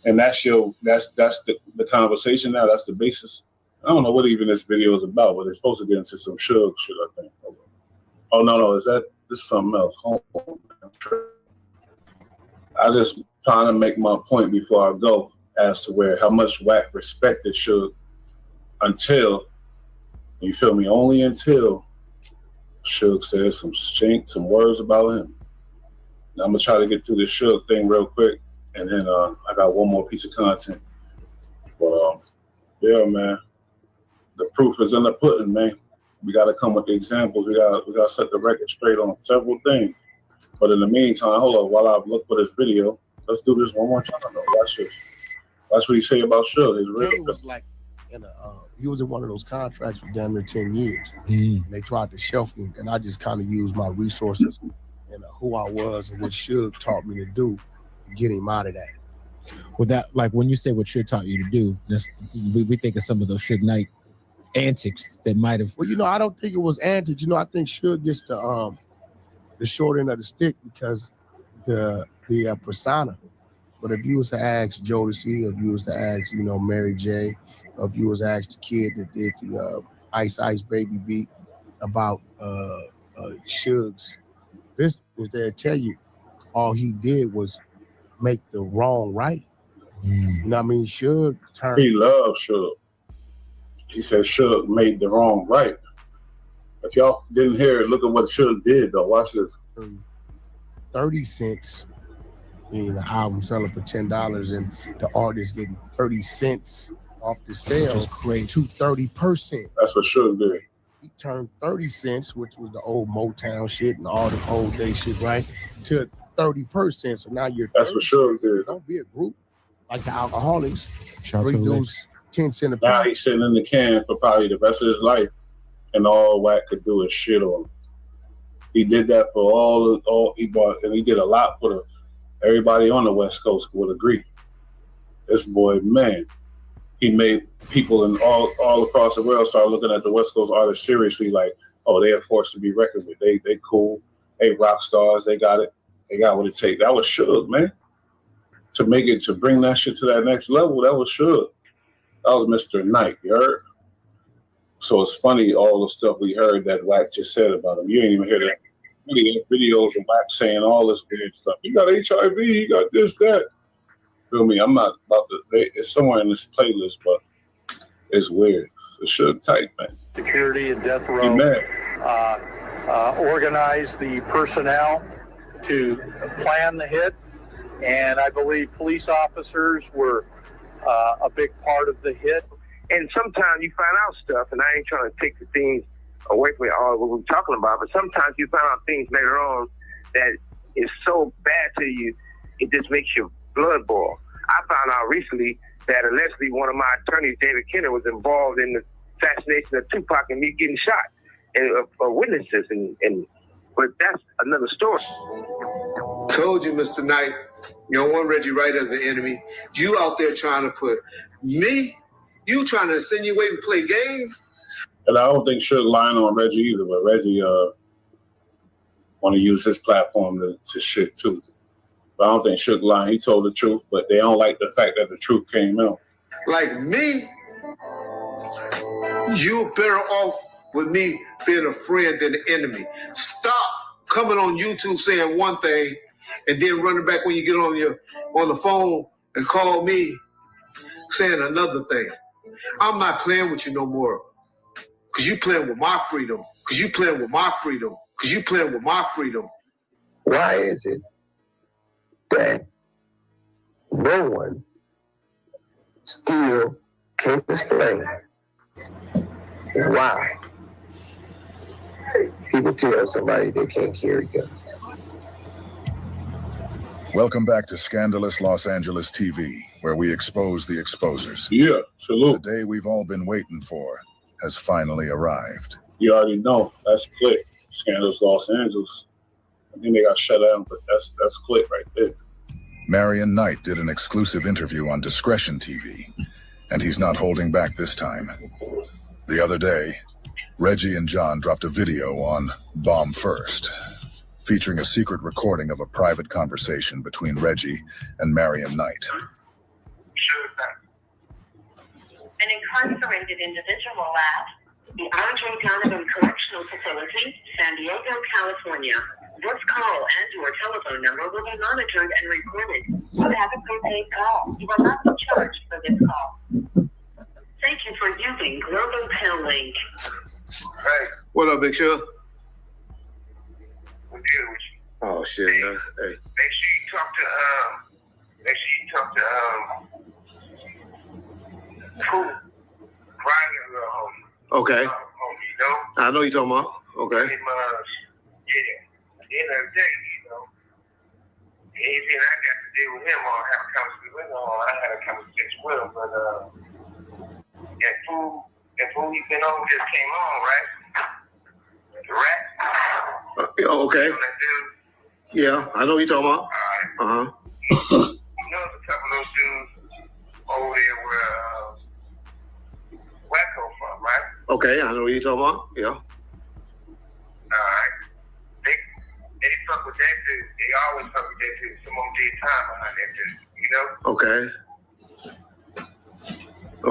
S4: and that's the conversation now. That's the basis. I don't know what even this video is about, but it's supposed to get into some Suge shit, I think. Oh no, this is something else. Hold on. I just trying to make my point before I go as to how much Wack respected Suge until, you feel me, only until Suge said some words about him. Now, I'm gonna try to get through this Suge thing real quick, and then I got one more piece of content. But yeah, man, the proof is in the pudding, man. We got to come with the examples. We got to set the record straight on several things. But in the meantime, hold on, while I look for this video, let's do this one more time. Watch this. Watch what he say about Suge.
S1: He was like he was in one of those contracts for damn near 10 years. And they tried to shelf him, and I just kind of used my resources and who I was and what Suge taught me to do to get him out of that.
S5: With that, like when you say what Suge taught you to do, we think of some of those Suge Knight antics that might have.
S1: Well, I don't think it was antics. I think Suge gets the short end of the stick because the persona. But if you was to ask Jodeci, if you was to ask, Mary J, if you was to ask the kid that did the Ice Ice Baby beat about Suge's business, they'll tell you all he did was make the wrong right. You know what I mean? Suge turned.
S4: He loved Suge. He said Suge made the wrong right. If y'all didn't hear it, look at what Suge did, though. Watch this.
S1: 30 cents, meaning the album selling for $10, and the artist getting 30 cents off the sale to 30%.
S4: That's what Suge did.
S1: He turned 30 cents, which was the old Motown shit and all the old day shit, right, to 30%. So now you're.
S4: That's what Suge did.
S1: Don't be a group like the Alcoholics.
S5: Shout
S1: Three dudes, 10 cents a
S4: Now
S1: pound.
S4: he's sitting in the can for probably the rest of his life, and all Wack could do is shit on him. He did that for all he bought, and he did a lot for everybody on the West Coast would agree. This boy, man, he made people in all across the world start looking at the West Coast artists seriously, like, oh, they're forced to be reckoned with. They cool. They rock stars. They got it. They got what it takes. That was Suge, man. To bring that shit to that next level, that was Suge. That was Mr. Knight, you heard? So it's funny, all the stuff we heard that Wack just said about him. You ain't even hear that. Really, videos of Wack saying all this weird stuff. You got HIV, you got this, that. Feel me? I'm not about to, it's somewhere in this playlist, but it's weird. It's Suge tight, man.
S25: Security and death row organized the personnel to plan the hit, and I believe police officers were a big part of the hit.
S21: And sometimes you find out stuff, and I ain't trying to take the things away from all what we're talking about, but sometimes you find out things later on that is so bad to you, it just makes your blood boil. I found out recently that allegedly one of my attorneys, David Kenner, was involved in the assassination of Tupac and me getting shot, and for witnesses, but that's another story.
S19: Told you, Mr. Knight, you don't want Reggie Wright as an enemy. You out there trying to put me, you trying to insinuate and play games?
S4: And I don't think Suge lying on Reggie either, but Reggie want to use his platform to shit too. But I don't think Suge lying. He told the truth, but they don't like the fact that the truth came out.
S19: Like me? You're better off with me being a friend than an enemy. Stop coming on YouTube saying one thing and then running back when you get on the phone and call me saying another thing. I'm not playing with you no more. Cause you playing with my freedom. Cause you playing with my freedom. Cause you playing with my freedom.
S3: Why is it that no one still can explain why people tell somebody they can't carry guns?
S2: Welcome back to Scandalous Los Angeles TV, where we expose the exposers.
S4: Yeah, salute.
S2: The day we've all been waiting for has finally arrived.
S4: You already know. That's Click. Scandalous Los Angeles. I think they got shut down, but that's Click right there.
S2: Marion Knight did an exclusive interview on Discretion TV, and he's not holding back this time. The other day, Reggie and John dropped a video on Bomb First, featuring a secret recording of a private conversation between Reggie and Marion Knight.
S10: An incarcerated individual at the Andre Donovan Correctional Facility, San Diego, California. This call and your telephone number will be monitored and recorded. You have a prepaid call. You will not be charged for this call. Thank you for using Global Tel Link.
S19: Hey, what up, Big Shug?
S21: We'll deal with you.
S19: Oh shit, man. Hey.
S21: Make sure you talk to who? Brian, little homie.
S19: Okay.
S21: Homie, you know?
S19: I know you're talking about. Okay.
S21: Him, yeah. At the end of the day, you know, anything I got to deal with him or have a conversation with him, I had a conversation with him, but that fool he been on just came on, right? The rat.
S19: Okay.
S21: You know that dude?
S19: Yeah, I know what you're talking about.
S21: All right. You know, there's a couple of those dudes over there where Wacko from, right?
S19: Okay, I know what you're talking about. Yeah.
S21: Alright. They fuck with that dude. They always fuck with that dude. Someone did time behind that dude, you know?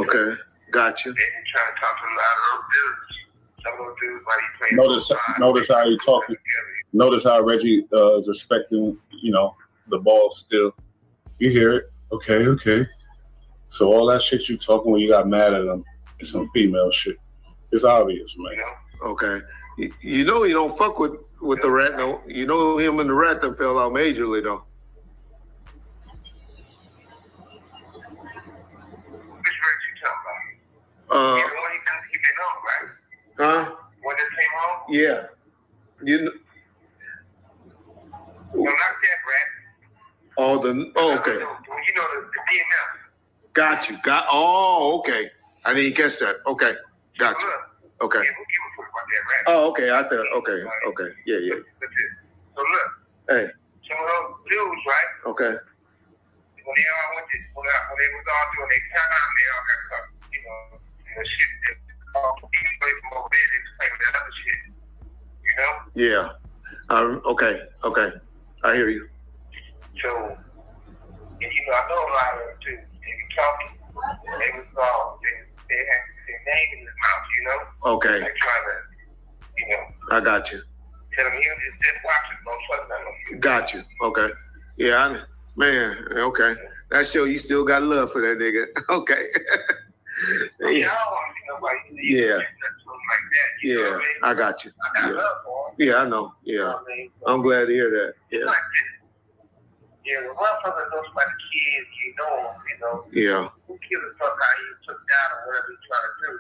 S19: Okay. Gotcha.
S21: They been trying to talk to a lot of those dudes. Some of those dudes while he playing.
S4: Notice how he talking. Notice how Reggie is respecting, the ball still. You hear it. Okay. So all that shit you talking when you got mad at him is some female shit. It's obvious, man.
S19: Okay. You know he don't fuck with the rat, though. You know him and the rat that fell out majorly, though.
S21: Which rat you talking about? The one he been on, right?
S19: Huh?
S21: When it came on?
S19: Yeah.
S21: No, not that rat.
S19: Okay.
S21: You know, the DMF.
S19: Got you. Okay. I didn't catch that. Okay. Got you. Okay.
S21: Yeah, we'll give a fuck about that rat.
S19: Oh, okay. I thought. Okay. Yeah.
S21: So look.
S19: Hey.
S21: Some of those dudes, right?
S19: Okay.
S21: When they all when they was all doing their time, they all got caught, shit that away from over there, they just playing that other shit. You know?
S19: Yeah. Okay. I hear you.
S21: So, and I know a lot of them too. They be talking. They was they had their name in his mouth, you know?
S19: Okay.
S21: Like trying to,
S19: I got you.
S21: tell him he was just watching, don't fuck nothing.
S19: Got you. Okay. Yeah, okay. That show you still got love for that nigga. Okay.
S21: Yeah, I don't want to see nobody.
S19: Yeah.
S21: Like that, you know what I mean?
S19: I got you.
S21: I got love for him.
S19: Yeah, I know. Yeah.
S21: You know what I mean?
S19: I'm glad to hear that. Yeah.
S21: Yeah, when motherfuckers knows about the kids,
S19: Yeah.
S21: who gives a fuck how he took down or whatever he's trying to do?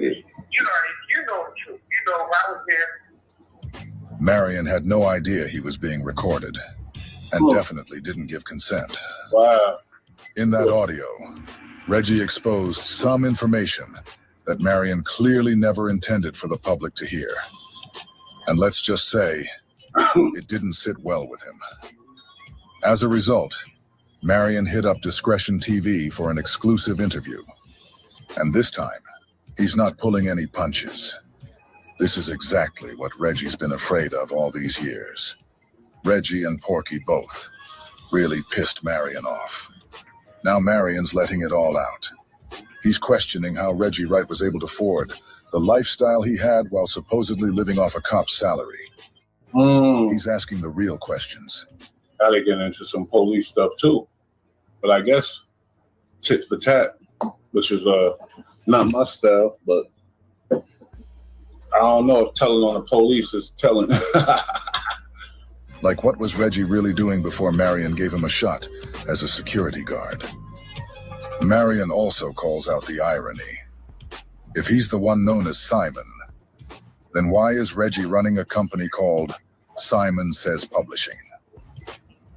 S19: Yeah.
S21: You know the truth. If I was there.
S2: Marion had no idea he was being recorded and definitely didn't give consent.
S4: Wow.
S2: In that audio, Reggie exposed some information that Marion clearly never intended for the public to hear. And let's just say, it didn't sit well with him. As a result, Marion hit up Discretion TV for an exclusive interview. And this time, he's not pulling any punches. This is exactly what Reggie's been afraid of all these years. Reggie and Porky both really pissed Marion off. Now Marion's letting it all out. He's questioning how Reggie Wright was able to afford the lifestyle he had while supposedly living off a cop's salary. He's asking the real questions.
S4: Gotta get into some police stuff too. But I guess tit for tat, which is not my style, but I don't know if telling on the police is telling.
S2: Like, what was Reggie really doing before Marion gave him a shot as a security guard? Marion also calls out the irony. If he's the one known as Simon, then why is Reggie running a company called Simon Says Publishing?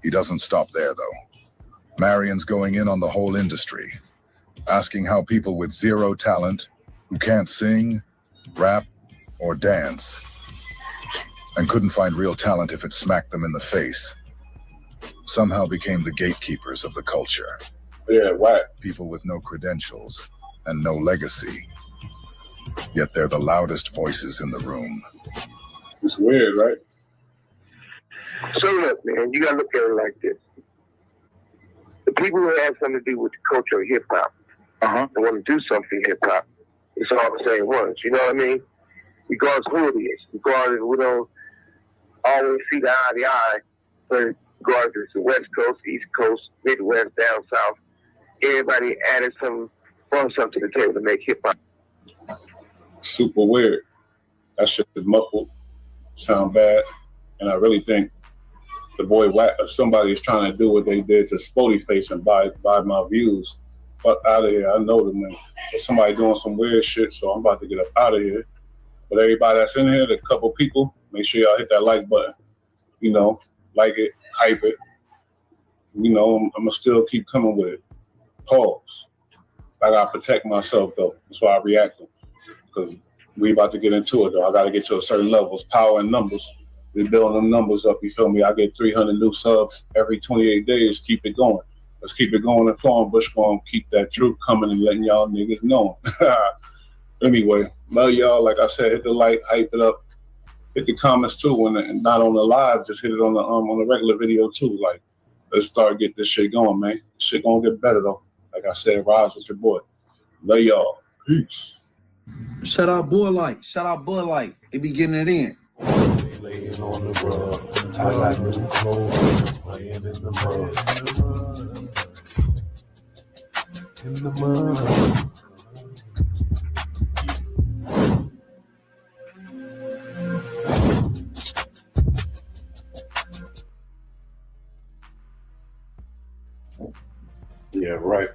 S2: He doesn't stop there, though. Marion's going in on the whole industry, asking how people with zero talent, who can't sing, rap, or dance, and couldn't find real talent if it smacked them in the face, somehow became the gatekeepers of the culture.
S4: Yeah, Wack.
S2: People with no credentials and no legacy, yet they're the loudest voices in the room.
S4: It's weird, right?
S3: So look, man, you gotta look at it like this. The people who have something to do with the culture of hip-hop, they want to do something hip-hop, it's all the same ones, you know what I mean? Regardless of who it is, regardless, we don't always see the eye to eye, but regardless if it's the West Coast, East Coast, Midwest, down South, everybody added some something to the table to make hip-hop.
S4: Super weird. That shit is muffled, sound bad, and I really think the boy Wack or somebody is trying to do what they did to Spody Face and buy my views. Fuck out of here. I know them, man. There's somebody doing some weird shit, so I'm about to get up out of here. But everybody that's in here, the couple people, make sure y'all hit that like button. You know, like it, hype it. You know, I'm going to still keep coming with it. Pause. I got to protect myself, though. That's why I reacted. Because we about to get into it, though. I got to get to a certain level. It's power in numbers. We building them numbers up, you feel me? I get 300 new subs every 28 days. Keep it going. Let's keep it going and flowing. Bush going to keep that truth coming and letting y'all niggas know. Anyway, love y'all. Like I said, hit the like, hype it up. Hit the comments too, and not on the live, just hit it on the regular video too. Like, let's start get this shit going, man. Shit gonna get better though. Like I said, rise with your boy. Love y'all. Peace.
S6: Shout out Bud Light. Shout out Bud Light. They be getting it in.
S12: Laying on the rug, I got new clothes, playing in the mud. In the mud.
S4: Yeah, right.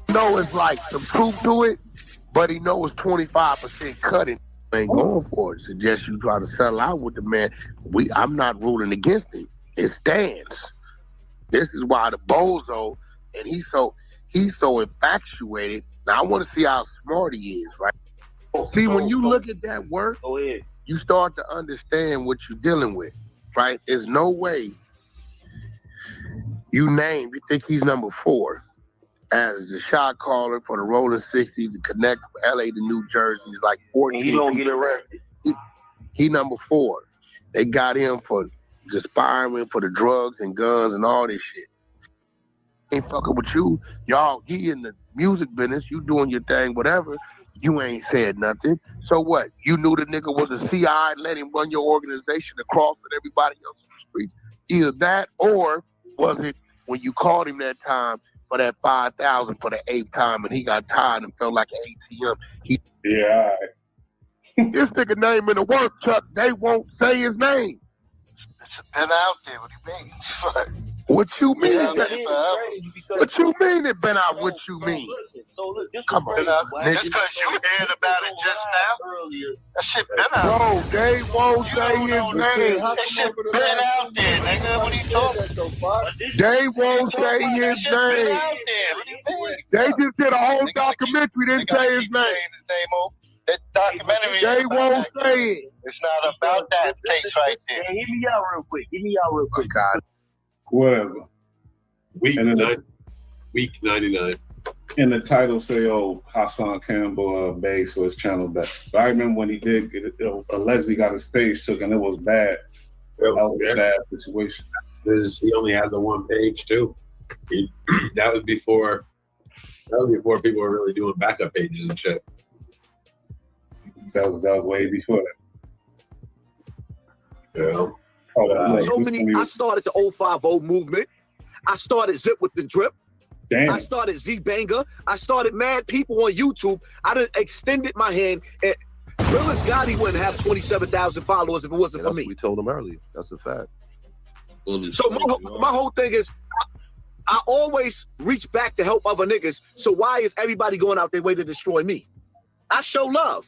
S1: No, it's like some truth to it, but he knows 25% cutting. Ain't going for it. Suggest you try to settle out with the man. I'm not ruling against him. It stands. This is why the bozo, and he's so infatuated. Now I want to see how smart he is, right? See, when you look at that work, you start to understand what you're dealing with, right? There's no way you think he's number 4 as the shot caller for the Rolling 60s to connect LA to New Jersey. He's like 14.
S21: He don't get arrested.
S1: He number 4. They got him for conspiring for the drugs and guns and all this shit. Ain't fucking with you. Y'all, he in the music business, you doing your thing, whatever. You ain't said nothing. So what? You knew the nigga was a CI and let him run your organization across with everybody else in the streets. Either that, or was it when you called him that time for that 5,000 for the 8th time and he got tired and felt like an ATM?
S4: Yeah.
S1: This nigga name in the work, Chuck, they won't say his name.
S21: It's been out there. What do you mean?
S1: What you mean?
S21: Yeah,
S1: What you mean it been out? What you mean? Come on,
S21: just because you heard about it just now, that shit been out.
S1: Bro, they won't say his name.
S21: That shit been out there, nigga. What are you talking about?
S1: They won't say his name. They just did a whole documentary, didn't say his name.
S21: That documentary.
S1: They won't say it.
S21: It's not about that case right there. Hear me out real quick.
S1: God.
S4: Whatever.
S15: Week 99.
S4: In the title say, Hassan Campbell begs for his channel back. But I remember when he did allegedly got his page took and it was bad. That was a sad situation.
S15: He only had the one page too. That was before That was before people were really doing backup pages and shit.
S4: That was way before that.
S15: Yeah.
S8: So many. I started the 050 movement. I started Zip with the Drip.
S4: Damn.
S8: I started Z Banger. I started mad people on YouTube. I done extended my hand. And Willis Gotti wouldn't have 27,000 followers if it wasn't for me.
S13: We told him earlier. That's a fact.
S8: So my whole thing is, I always reach back to help other niggas. So why is everybody going out their way to destroy me? I show love.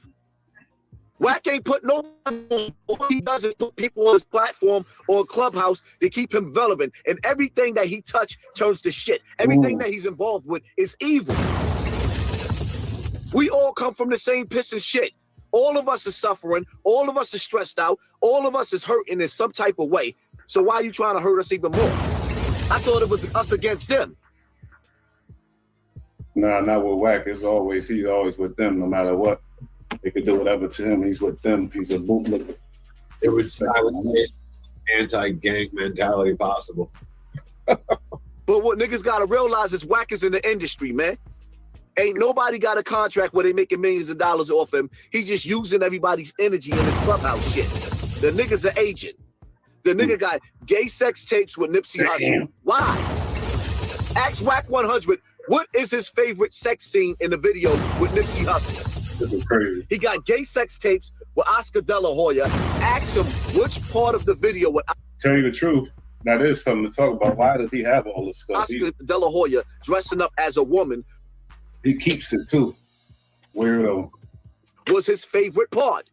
S8: Wack ain't put no one on. All he does is put people on his platform or Clubhouse to keep him relevant. And everything that he touch turns to shit. Everything that he's involved with is evil. We all come from the same piss and shit. All of us are suffering. All of us are stressed out. All of us is hurting in some type of way. So why are you trying to hurt us even more? I thought it was us against them.
S4: Nah, not with Wack. He's always with them, no matter what. They could do whatever to him. He's with them. He's a bootlegger.
S15: It was, I would say, anti-gang mentality possible.
S8: But what niggas gotta realize is Wack is in the industry, man. Ain't nobody got a contract where they making millions of dollars off him. He just using everybody's energy in his Clubhouse shit. The nigga's an agent. The nigga got gay sex tapes with Nipsey Hussle. Why? Ask Wack 100, what is his favorite sex scene in the video with Nipsey Hussle?
S4: This is crazy.
S8: He got gay sex tapes with Oscar De La Hoya. Ask him which part of the video with
S4: Tell you the truth, that is something to talk about. Why does he have all this stuff?
S8: Oscar De La Hoya dressing up as a woman.
S4: He keeps it too. Weirdo.
S8: Was his favorite part.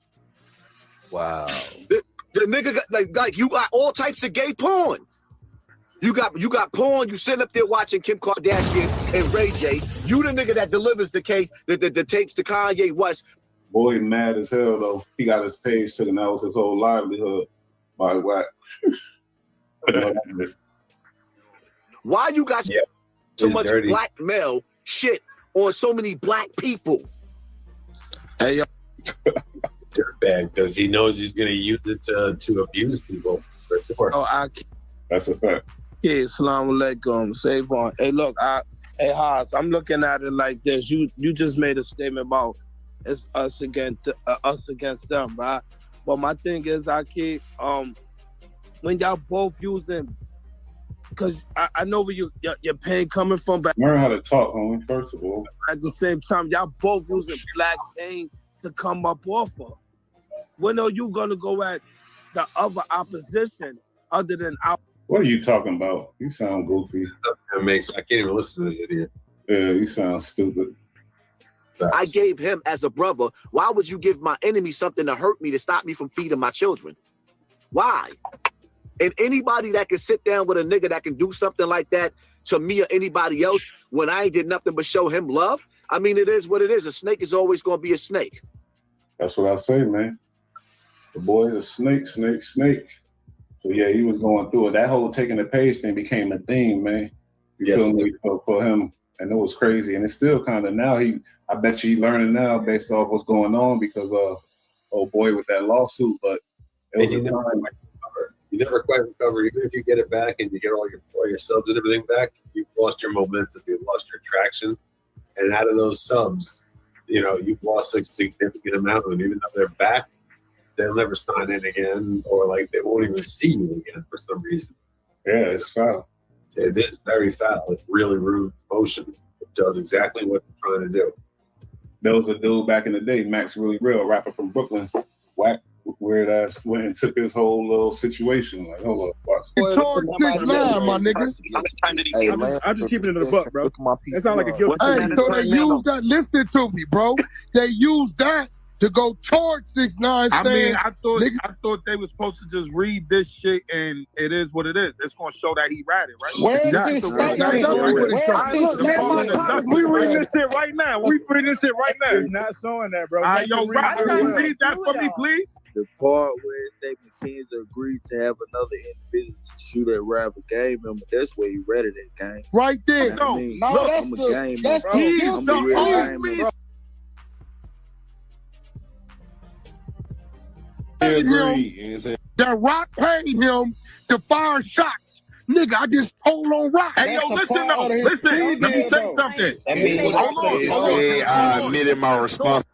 S13: Wow.
S8: The nigga got like you got all types of gay porn. You got porn. You sitting up there watching Kim Kardashian and Ray J. You the nigga that delivers the tapes to Kanye West.
S4: Boy, mad as hell though. He got his page taken. That was his whole livelihood by Wack.
S8: Why you got so much black male shit on so many black people?
S3: Hey, yo.
S15: Dirtbag, because he knows he's going to use it to abuse people. For sure.
S4: That's a fact.
S16: Yeah, Assalamu alaikum. Save on. Hey, look, hey Haas, I'm looking at it like this. You just made a statement about it's us against them, right? But my thing is, I keep when y'all both using, because I know where your pain coming from, but
S4: learn how to talk, homie. First of all.
S16: At the same time, y'all both using black pain to come up off of. When are you gonna go at the other opposition other than our?
S4: What are you talking about? You sound goofy.
S15: I can't even listen to this idiot.
S4: Yeah, you sound stupid.
S8: I gave him as a brother. Why would you give my enemy something to hurt me to stop me from feeding my children? Why? And anybody that can sit down with a nigga that can do something like that to me or anybody else when I ain't did nothing but show him love, I mean, it is what it is. A snake is always going to be a snake.
S4: That's what I say, man. The boy is a snake. So yeah, he was going through it. That whole taking the page thing became a theme, man. You feel me? For him, and it was crazy. And it's still kind of now. I bet you he learning now based off what's going on because old boy with that lawsuit. But it was a time.
S15: You never quite recover. Even if you get it back and you get all your subs and everything back, you've lost your momentum. You've lost your traction. And out of those subs, you've lost a significant amount of them. Even though they're back, they'll never sign in again, or like they won't even see you again for some reason.
S4: Yeah, it's foul.
S15: It is very foul. It's really rude motion. It does exactly what it's trying to do.
S4: There was a dude back in the day, Max Really Real, rapper from Brooklyn, Wack, weird ass, went and took his whole little situation. Like, hold up, watch.
S24: It's hard 6'9", my niggas.
S18: I'm just keeping it in the buck, bro. That sounds like a guilty.
S24: Hey, so they use that. Listen to me, bro. They use that to go towards 6'9".
S18: I mean, I thought they were supposed to just read this shit and it is what it is. It's gonna show that he ratted, right?
S24: Where is this statement?
S18: We reading this shit right now. It's not showing that, bro. Yo, Rock, can you read that for me, please?
S23: The part where it states McKenzie agreed to have another individual shoot at rival gang member, that's where he read it at, gang.
S24: Right there.
S23: That's the gang member.
S24: That Rock paid him to fire shots Nigga, I just told on Rock.
S18: Hey, yo, listen though. Listen, let me say something. Hold on.
S9: He said, I admitted my responsibility.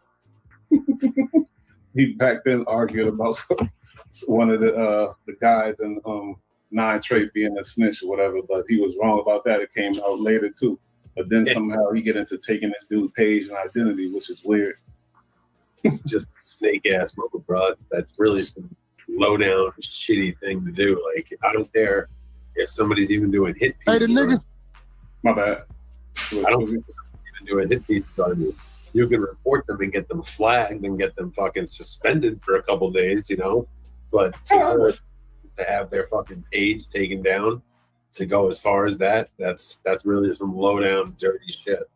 S4: He back then argued about one of the guys in 9 Trey being a snitch or whatever, but he was wrong about that. It came out later too. But then somehow he get into taking this dude's page and identity, which is weird.
S15: It's just snake ass move, bro. That's really some low down shitty thing to do. Like, I don't care if somebody's even doing hit pieces.
S24: Hey, the niggas.
S4: My bad.
S15: I don't care if somebody's even doing hit pieces on you. You can report them and get them flagged and get them fucking suspended for a couple days, you know. But to have their fucking page taken down, to go as far as that's really some low down dirty shit.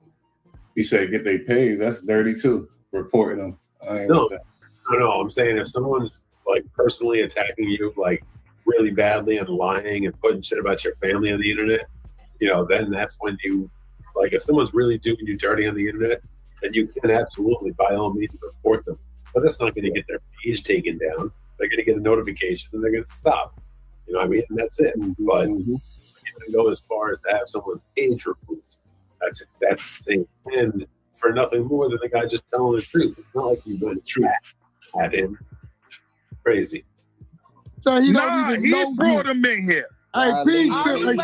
S4: He said get they paid. That's dirty too. Reporting them.
S15: No, I'm saying if someone's like personally attacking you like really badly and lying and putting shit about your family on the internet, you know, then that's when you, like, if someone's really doing you dirty on the internet, then you can absolutely by all means report them. But that's not going to get their page taken down. They're going to get a notification and they're going to stop. You know what I mean? And that's it. But you can go as far as to have someone's page removed. That's insane. And for nothing more than the guy just telling the truth. It's not like you went at him. Crazy.
S24: So he
S18: Nah,
S24: don't even
S18: he
S24: know
S18: brought
S24: you.
S18: him in here.
S24: Hey, peace.
S18: And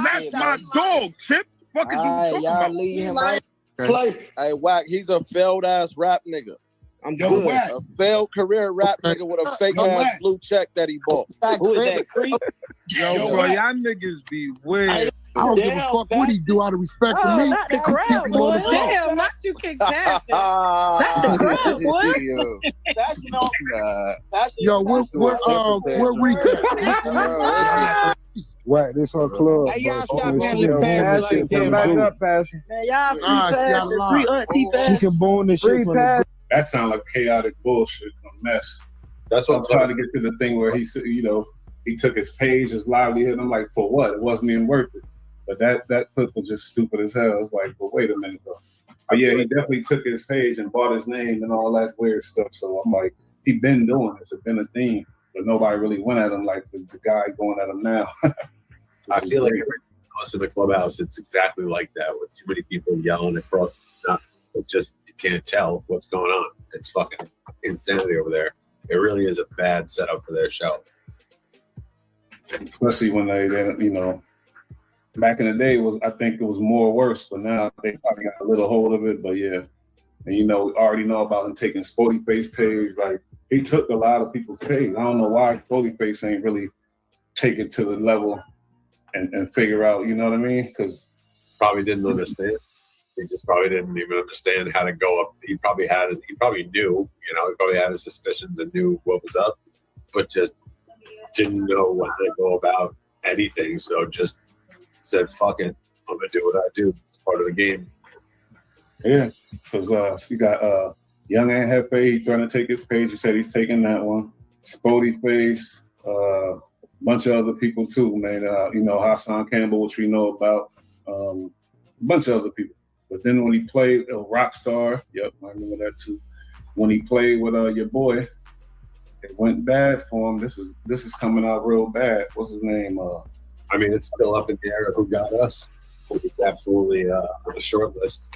S18: that's my dog, Chip. Fuck is you talking
S16: y'all
S18: about?
S16: leave him alone. Hey, Wack, he's a failed ass rap nigga. I'm
S18: Yo,
S16: good.
S18: Wack.
S16: A failed career rap nigga with a fake ass blue check that he bought.
S21: Who is that, Creep?
S18: Yo, bro, y'all niggas be weird.
S24: I don't give a fuck what he do out of respect for me.
S21: Not the crowd, boy. Damn, not you kick that. Not the crowd, boy.
S24: Yo, what recap?
S11: Wack, this her club.
S21: Hey, y'all
S11: bro.
S21: stop
S11: She
S21: having
S11: can
S21: the
S11: boom
S21: pass
S11: this
S21: like
S11: shit
S21: that.
S11: from
S21: Back
S11: the
S21: up,
S11: group.
S21: Man, y'all free pass, free auntie pass.
S11: She can boom this shit from the group.
S4: That sounds like chaotic bullshit, a mess.
S15: That's what
S4: I'm trying to get to the thing where he said, you know, he took his page, his livelihood. I'm like, for what? It wasn't even worth it. But that clip was just stupid as hell. It's like, well, wait a minute, bro. But yeah, he definitely took his page and bought his name and all that weird stuff. So I'm like, he been doing this. It's been a theme, but nobody really went at him like the guy going at him now.
S15: I feel like every time I was in the clubhouse, it's exactly like that with too many people yelling across. It just, you can't tell what's going on. It's fucking insanity over there. It really is a bad setup for their show.
S4: Especially when they you know, back in the day, I think it was more worse, but now they probably got a little hold of it. But yeah, and you know, we already know about him taking Sporty Face page. Like, he took a lot of people's page. I don't know why Sporty Face ain't really take it to the level and figure out, you know what I mean? Because
S15: probably didn't understand. He just probably didn't even understand how to go up. He probably knew, you know, he probably had his suspicions and knew what was up, but just didn't know what to go about anything. So just said, fuck it, I'm gonna do what I do. It's part of the game.
S4: yeah, because you got Young and Hefe, he's trying to take his page. He said he's taking that one. Spody Face, a bunch of other people too, man. You know, Hassan Campbell, which we know about. A bunch of other people. But then when he played Rockstar, yep, I remember that too. When he played with your boy, it went bad for him. This is coming out real bad. What's his name?
S15: I mean, it's still up in the air who got us. It's absolutely on the short list.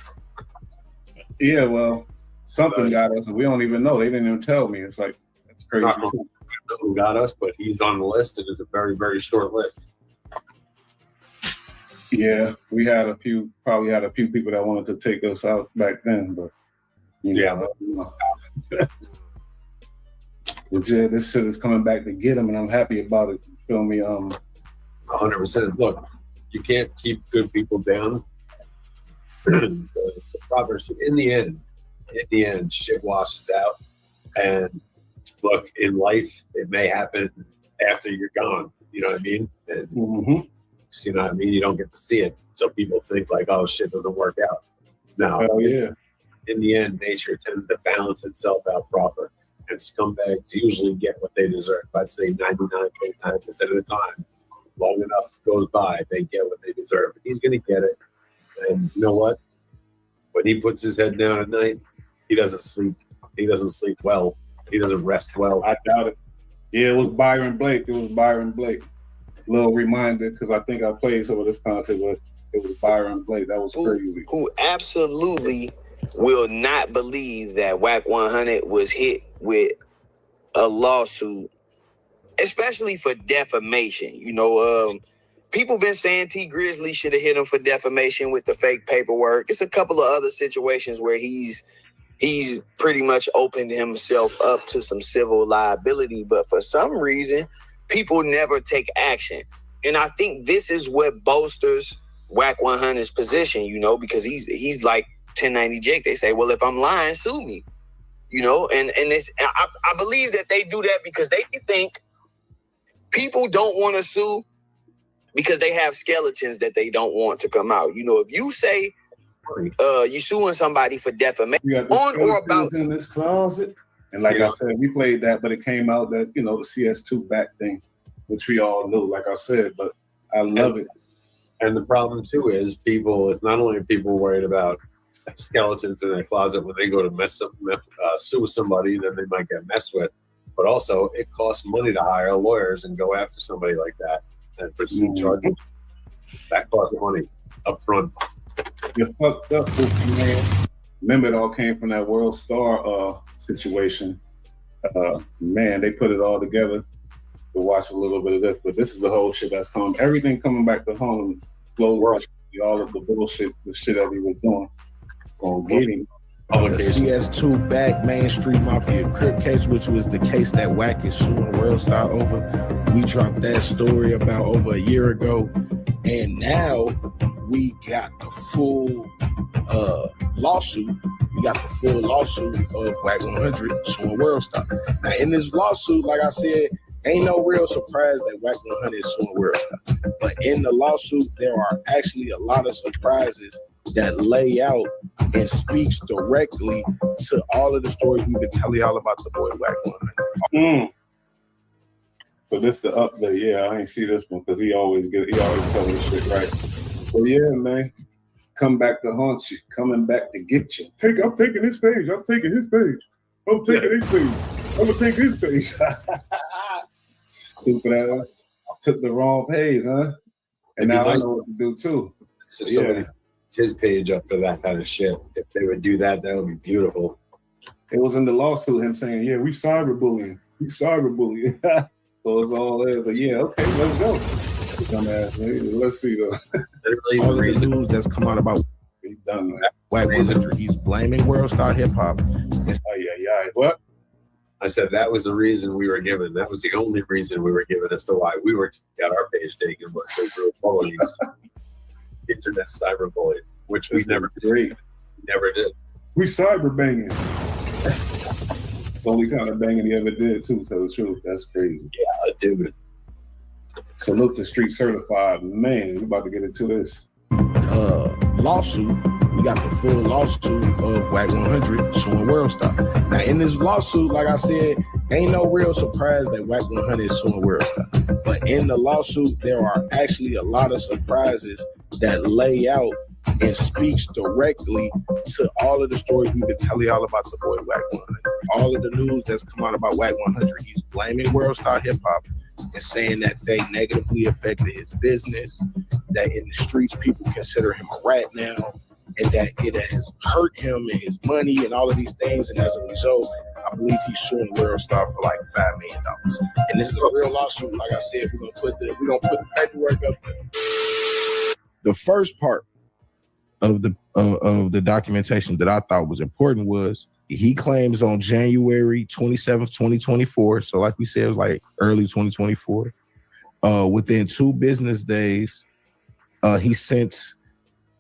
S4: Yeah, well, something got us, and we don't even know. They didn't even tell me. It's like, it's crazy.
S15: I don't know who got us, but he's on the list, and it's a very, very short list.
S4: Yeah, we had probably had a few people that wanted to take us out back then, but but yeah, this shit is coming back to get them, and I'm happy about it. You feel me?
S15: 100%. Look, you can't keep good people down. the proper shit. In the end, shit washes out. And look, in life, it may happen after you're gone. You know what I mean? And, you know what I mean? You don't get to see it. So people think like, oh, shit doesn't work out. No.
S4: Hell yeah.
S15: In the end, nature tends to balance itself out proper. And scumbags usually get what they deserve. I'd say 99.9% of the time. Long enough goes by, they get what they deserve. He's going to get it. And you know what? When he puts his head down at night, he doesn't sleep. He doesn't sleep well. He doesn't rest well.
S4: I doubt it. Yeah, it was Byron Blake. little reminder, because I think I played some of this content, but it was Byron Blake. That was crazy.
S7: Who absolutely will not believe that Wack 100 was hit with a lawsuit, especially for defamation. You know, people been saying T Grizzly should have hit him for defamation with the fake paperwork. It's a couple of other situations where he's pretty much opened himself up to some civil liability, but for some reason, people never take action. And I think this is what bolsters Wack 100's position, you know, because he's like 1090 Jake. They say, well, if I'm lying, sue me, you know, and I believe that they do that because they think people don't want to sue because they have skeletons that they don't want to come out. You know, if you say you suing somebody for defamation on or about
S4: in this closet, and like I said, we played that, but it came out that, you know, the CS2 back thing, which we all knew, like I said, but I love it.
S15: And the problem too is it's not only people worried about skeletons in their closet when they go to sue somebody, then they might get messed with, but also it costs money to hire lawyers and go after somebody like that and pursue charges. That costs money up front.
S4: You're fucked up, man. Remember, it all came from that World Star situation. Man, they put it all together to watch a little bit of this, but this is the whole shit that's coming. Everything coming back to home. All of the bullshit, the shit that he was doing. On getting
S14: the CS2 back Main Street Mafia Crip case, which was the case that Wack is suing World Star over. We dropped that story about over a year ago, and now we got the full lawsuit. We got the full lawsuit of Wack 100 suing World Star. Now, in this lawsuit, like I said, ain't no real surprise that Wack 100 is suing World Star. But in the lawsuit, there are actually a lot of surprises that lay out and speaks directly to all of the stories we've been telling y'all about the boy Wack 100.
S4: So this the update. Yeah, I ain't see this one because he always tell me shit right. But yeah, man, come back to haunt you, coming back to get you. I'm taking his page. I'm taking his page. I'm taking his page. I'm gonna take his page. Stupid ass. Took the wrong page, huh? And now I know what to do too.
S15: So somebody his page up for that kind of shit. If they would do that, that would be beautiful.
S4: It was in the lawsuit, him saying, yeah, we cyberbullying. So it's all there. But yeah, okay, let's go. Let's see though.
S14: All of the news that's come out about Wack 100, he's blaming World Star Hip Hop.
S4: What?
S15: I said that was the reason we were given. That was the only reason we were given as to why we got our page taken, but they were following us. Internet cyberbullying, which we never did. Never did.
S4: We cyber banging. The only kind of banging he ever did too, tell the truth. That's crazy.
S15: Yeah, dude.
S4: Salute to Street Certified. Man, we about to get into this.
S14: Lawsuit. We got the full lawsuit of Wack 100 suing World Star. Now, in this lawsuit, like I said, ain't no real surprise that Wack 100 is suing World Star. But in the lawsuit, there are actually a lot of surprises that lay out and speaks directly to all of the stories we've been telling y'all about the boy Wack 100. All of the news that's come out about Wack 100, he's blaming World Star Hip Hop and saying that they negatively affected his business, that in the streets people consider him a rat now, and that it has hurt him and his money and all of these things. And as a result, I believe he's suing World Star for like $5 million. And this is a real lawsuit. Like I said, we're gonna put the paperwork up there. The first part of the documentation that I thought was important was he claims on January 27th, 2024. So like we said, it was like early 2024. Within 2 business days, he sent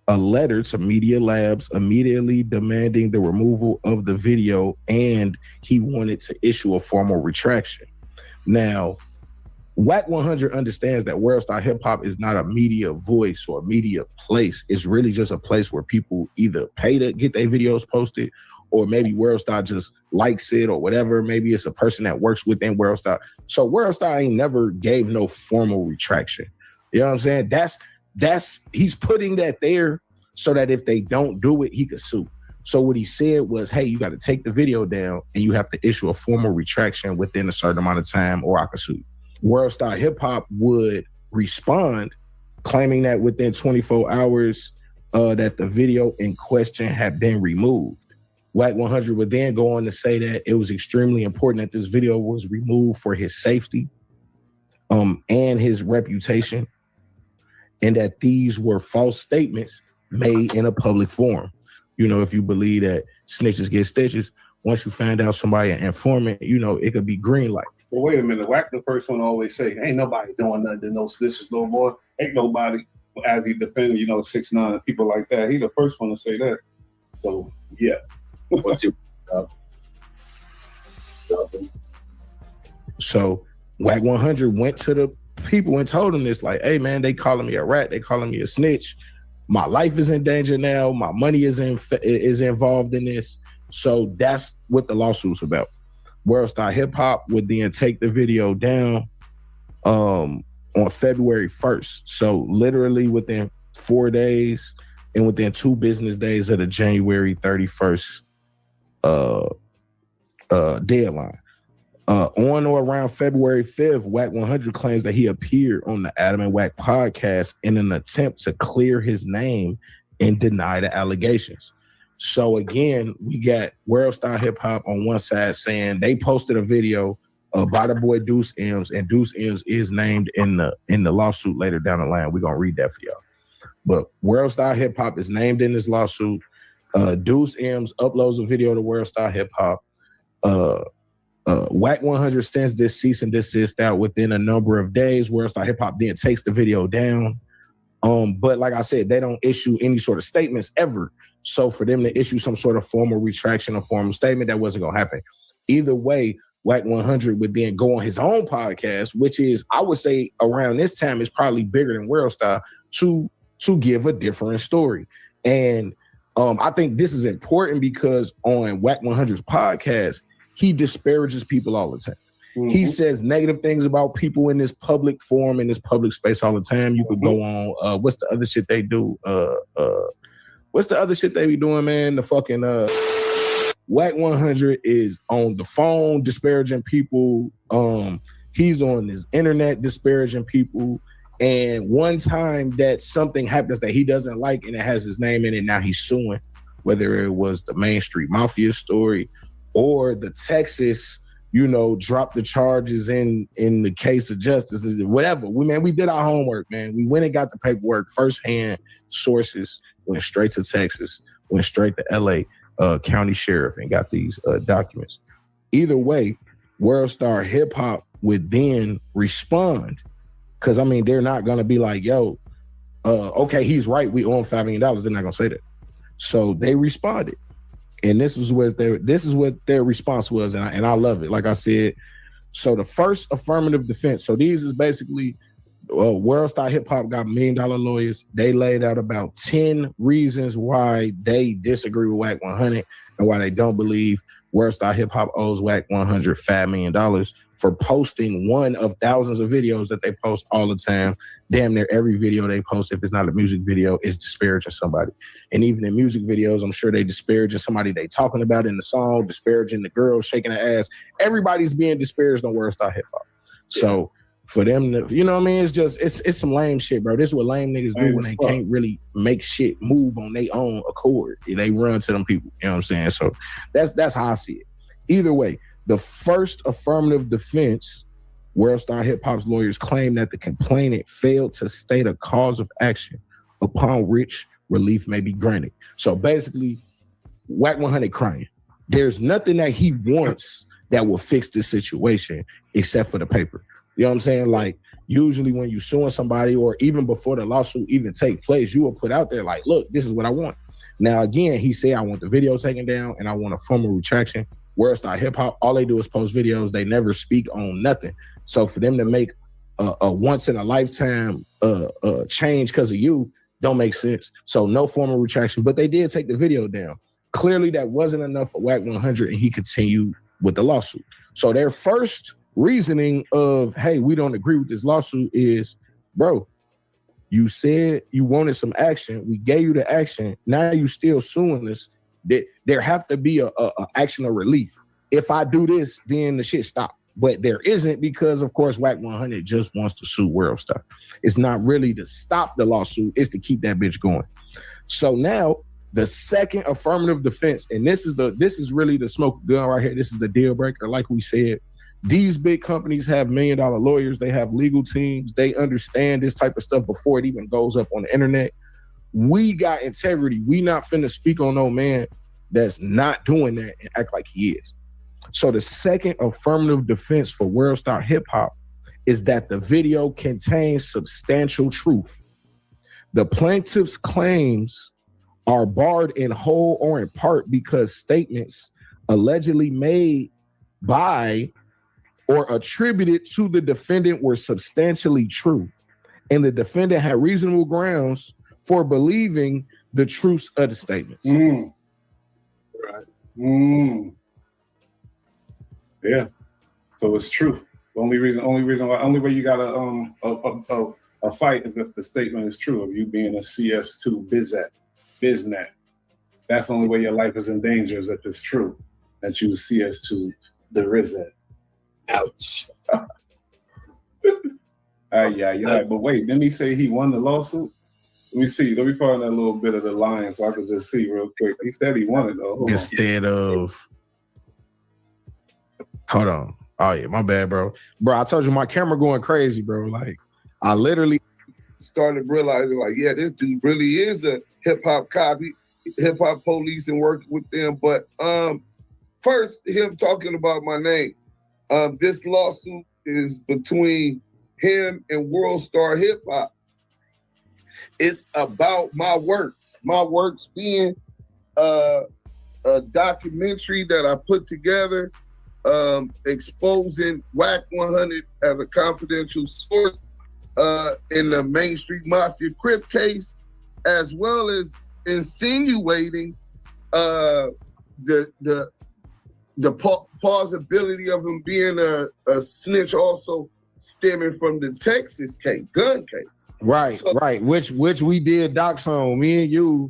S14: a letter to Media Labs immediately demanding the removal of the video, and he wanted to issue a formal retraction. Now, Wack 100 understands that World Star Hip Hop is not a media voice or a media place. It's really just a place where people either pay to get their videos posted, or maybe World Star just likes it or whatever. Maybe it's a person that works within World Star. So World Star ain't never gave no formal retraction. You know what I'm saying? He's putting that there so that if they don't do it, he could sue. So what he said was, hey, you got to take the video down and you have to issue a formal retraction within a certain amount of time or I could sue you. World Star Hip Hop would respond, claiming that within 24 hours that the video in question had been removed. Wack 100 would then go on to say that it was extremely important that this video was removed for his safety and his reputation, and that these were false statements made in a public forum. You know, if you believe that snitches get stitches, once you find out somebody an informant, you know, it could be green light.
S4: Well, wait a minute. Wack the first one always say, ain't nobody doing nothing to no snitches no more. Ain't nobody, as he defend, 6ix9ine, people like that. He the first one to say that. So, yeah.
S15: What's your
S14: So Wack 100 went to the people and told them this, like, hey man, they calling me a rat, they calling me a snitch. My life is in danger now. My money is involved in this. So that's what the lawsuit's about. World Star Hip Hop would then take the video down on February 1st. So literally within 4 days and within 2 business days of the January 31st deadline. On or around February 5th, Wack 100 claims that he appeared on the Adam and Wack podcast in an attempt to clear his name and deny the allegations. So again, we got World Star Hip Hop on one side saying they posted a video by the boy Deuce M's, and Deuce M's is named in the lawsuit later down the line. We're gonna read that for y'all. But World Star Hip Hop is named in this lawsuit. Deuce M's uploads a video to World Star Hip Hop. Wack 100 sends this cease and desist out within a number of days. World Star Hip Hop then takes the video down. But like I said, they don't issue any sort of statements ever. So for them to issue some sort of formal retraction or formal statement, that wasn't going to happen. Either way, Wack 100 would then go on his own podcast, which is, I would say around this time, is probably bigger than World Star, to give a different story. And I think this is important because on Wack 100's podcast, he disparages people all the time. Mm-hmm. He says negative things about people in this public forum, in this public space all the time. You could go on, what's the other shit they do? What's the other shit they be doing, man? The fucking Wack 100 is on the phone disparaging people. He's on his internet disparaging people. And one time that something happens that he doesn't like and it has his name in it, now he's suing. Whether it was the Main Street Mafia story or the Texas, drop the charges in the case of justice, whatever. We did our homework, man. We went and got the paperwork, firsthand sources, went straight to Texas, went straight to LA County Sheriff and got these documents. Either way, World Star Hip Hop would then respond, because they're not gonna be like, yo, okay, he's right, we owe him $5 million. They're not gonna say that. So they responded. And this is what their response was, and I love it. Like I said, so the first affirmative defense. So these is basically World Star Hip Hop got $1 million lawyers. They laid out about 10 reasons why they disagree with Wack 100 and why they don't believe World Star Hip Hop owes Wack 100 $5 million for posting one of thousands of videos that they post all the time. Damn near every video they post, if it's not a music video, is disparaging somebody. And even in music videos, I'm sure they disparaging somebody they talking about in the song, disparaging the girl, shaking her ass. Everybody's being disparaged on World Star Hip Hop. Yeah. So for them to, it's some lame shit, bro. This is what lame niggas do when they can't really make shit move on their own accord. They run to them people, you know what I'm saying? So that's how I see it. Either way, the first affirmative defense, World Star Hip Hop's lawyers claim that the complainant failed to state a cause of action upon which relief may be granted. So basically, Wack 100 crying. There's nothing that he wants that will fix this situation except for the paper. You know what I'm saying? Like, usually when you're suing somebody, or even before the lawsuit even take place, you will put out there like, look, this is what I want. Now, again, he said, I want the video taken down and I want a formal retraction. World Star Hip Hop, all they do is post videos. They never speak on nothing. So for them to make a once in a lifetime change because of you don't make sense. So no formal retraction, but they did take the video down. Clearly that wasn't enough for Wack 100, and he continued with the lawsuit. So their first reasoning of, hey, we don't agree with this lawsuit is, bro, you said you wanted some action. We gave you the action. Now you still suing us. There have to be a action of relief. If I do this, then the shit stop. but there isn't because, of course, Wack 100 just wants to sue World Star. It's not really to stop the lawsuit, it's to keep that bitch going. So now the second affirmative defense, and this is really the smoke gun right here. This is the deal breaker. Like we said, these big companies have $1 million lawyers. They have legal teams. They understand this type of stuff before it even goes up on the internet. We got integrity. We not finna speak on no man that's not doing that and act like he is. So the second affirmative defense for World Star Hip Hop is that the video contains substantial truth. The plaintiff's claims are barred in whole or in part because statements allegedly made by or attributed to the defendant were substantially true, and the defendant had reasonable grounds for believing the truth of the statements.
S4: Right. Yeah. So it's true. The only way you got a fight is if the statement is true of you being a CS2 biznat. That's the only way your life is in danger is if it's true that you CS2 the Rizet.
S15: Ouch.
S4: Yeah. But wait, didn't he say he won the lawsuit? Let me see. Let me find that little bit of the line so I can just see real quick. He said he won it though.
S14: Hold on. Oh yeah, my bad, bro. Bro, I told you my camera going crazy, bro. Like, I literally
S16: started realizing, like, yeah, this dude really is a hip hop copy, hip hop police, and working with them. But first, him talking about my name. This lawsuit is between him and World Star Hip Hop. It's about my works being a documentary that I put together, exposing Wack 100 as a confidential source in the Main Street Mafia Crip case, as well as insinuating the plausibility of him being a snitch, also stemming from the Texas case, gun case.
S14: Right, right. Which we did docs on. Me and you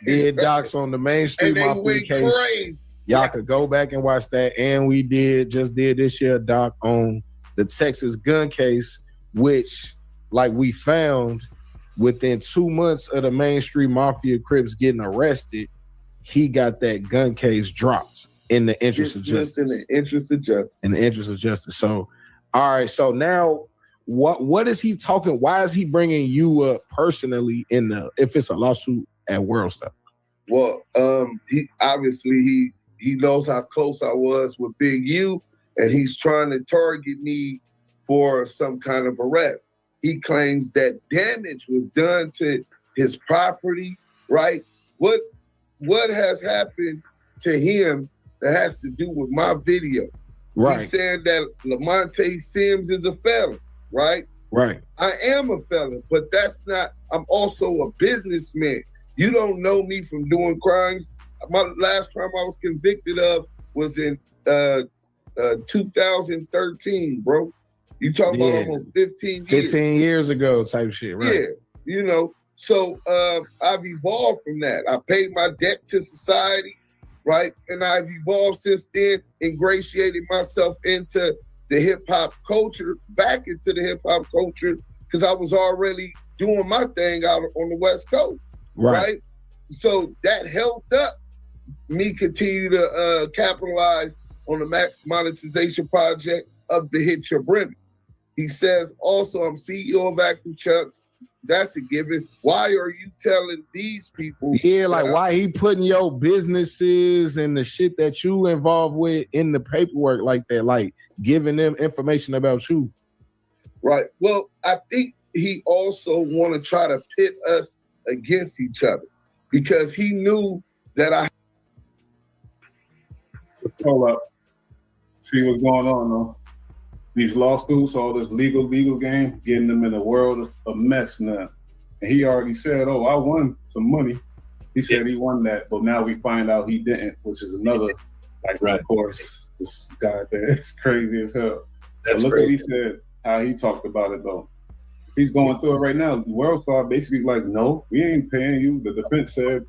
S14: did docs on the Main Street Mafia case.
S16: Crazy.
S14: Y'all could go back and watch that. And we just did this year doc on the Texas gun case, which, like, we found within 2 months of the Main Street Mafia Crips getting arrested, he got that gun case dropped in the interest of justice.
S16: In the interest of justice.
S14: In the interest of justice. So, all right. So now, what is he talking? Why is he bringing you up personally if it's a lawsuit at World Star?
S16: Well, he obviously he knows how close I was with Big U, and he's trying to target me for some kind of arrest. He claims that damage was done to his property, right? What has happened to him that has to do with my video?
S14: Right.
S16: He's saying that Lamonte Sims is a felon, right?
S14: Right.
S16: I am a felon, but that's not, I'm also a businessman. You don't know me from doing crimes. My last crime I was convicted of was in 2013, bro. You talking about almost 15 years.
S14: 15 years ago type shit, right?
S16: Yeah, you know. So I've evolved from that. I paid my debt to society, right? And I've evolved since then, ingratiated myself into the hip hop culture, back into the hip hop culture, because I was already doing my thing out on the West Coast, right? So that helped up me continue to capitalize on the monetization project of the hit Your Brimmy. He says also, I'm CEO of Active Chucks. That's a given. Why are you telling these people?
S14: Yeah, like why he putting your businesses and the shit that you involved with in the paperwork like that, like giving them information about you?
S16: Right. Well, I think he also want to try to pit us against each other because he knew that I.
S4: Hold up. See what's going on though. These lawsuits, all this legal game, getting them in a world of mess now. And he already said, "Oh, I won some money." He said he won that, but now we find out he didn't, which is another, like, of course, this guy there is crazy as hell. But look what he said, how he talked about it though. He's going through it right now. World Star basically like, no, we ain't paying you. The defense said,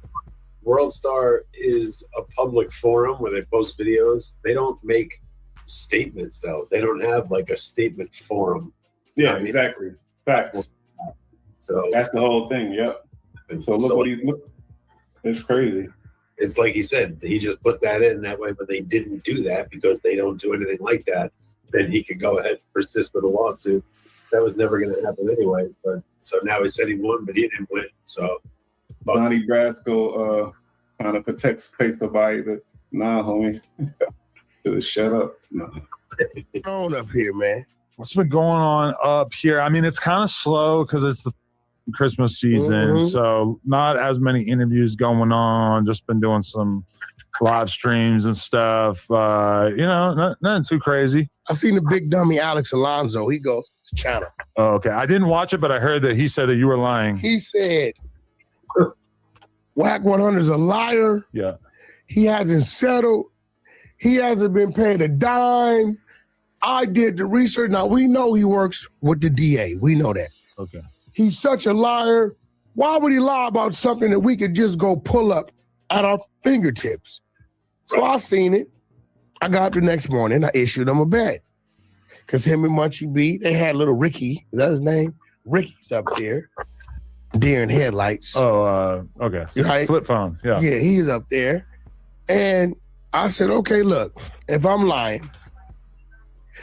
S15: World Star is a public forum where they post videos. They don't make statements though. They don't have like a statement forum.
S4: Yeah, exactly. Facts.
S15: So
S4: that's the whole thing. Yep. So look. It's crazy.
S15: It's like he said, he just put that in that way, but they didn't do that because they don't do anything like that. Then he could go ahead and persist with a lawsuit. That was never going to happen anyway. But so now he said he won, but he didn't win. So
S4: Donnie Brasco kind of protects face of body, but nah, homie. Just shut up. No.
S1: On up here, man.
S5: What's been going on up here? I mean, it's kind of slow because it's the Christmas season, so not as many interviews going on. Just been doing some live streams and stuff. Nothing too crazy.
S1: I've seen the big dummy Alex Alonso. He goes to China.
S5: Oh, okay. I didn't watch it, but I heard that he said that you were lying.
S1: He said, Wack 100 is a liar.
S5: Yeah.
S1: He hasn't settled. He hasn't been paid a dime. I did the research. Now, we know he works with the DA. We know that.
S5: Okay.
S1: He's such a liar. Why would he lie about something that we could just go pull up at our fingertips? So I seen it. I got up the next morning. I issued him a bet. Because him and Munchie B, they had little Ricky. Is that his name? Ricky's up there. Deer in headlights.
S5: Oh, okay.
S1: Right?
S5: Flip phone. Yeah.
S1: Yeah, he's up there. And I said, okay, look, if I'm lying,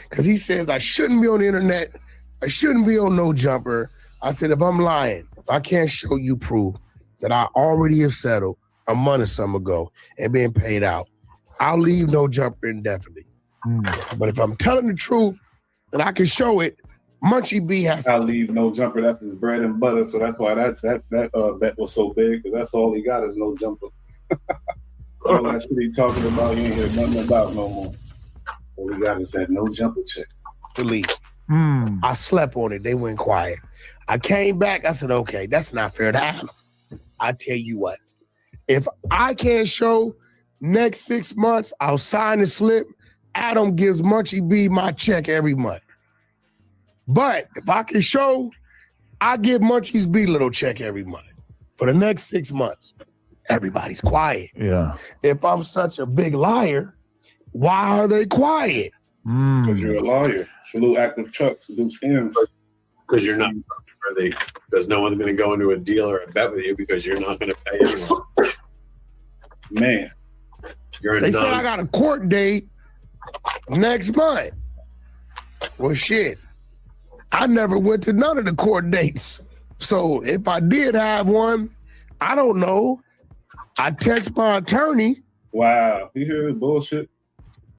S1: because he says I shouldn't be on the internet. I shouldn't be on No Jumper. I said, if I'm lying, if I can't show you proof that I already have settled a month or some ago and been paid out, I'll leave No Jumper indefinitely. But if I'm telling the truth and I can show it, Munchie B has to.
S4: I'll leave No Jumper. That's his bread and butter. So that's why that bet was so big, because that's all he got is No Jumper. All that shit he talking about, you ain't hear nothing about no more. All he got is that No Jumper check.
S1: To leave. I slept on it. They went quiet. I came back. I said, okay, that's not fair to Adam. I tell you what, if I can't show next 6 months, I'll sign the slip. Adam gives Munchie B my check every month. But if I can show, I give Munchie's B little check every month. For the next 6 months, everybody's quiet.
S5: Yeah.
S1: If I'm such a big liar, why are they quiet?
S4: Because you're a lawyer. Salute active Chuck. Salute Skims.
S15: Because you're not trustworthy. Because no one's going to go into a deal or a bet with you because you're not going to pay anyone.
S4: Man.
S1: They said I got a court date next month. Well, shit. I never went to none of the court dates. So if I did have one, I don't know. I text my attorney.
S4: Wow. You hear this bullshit?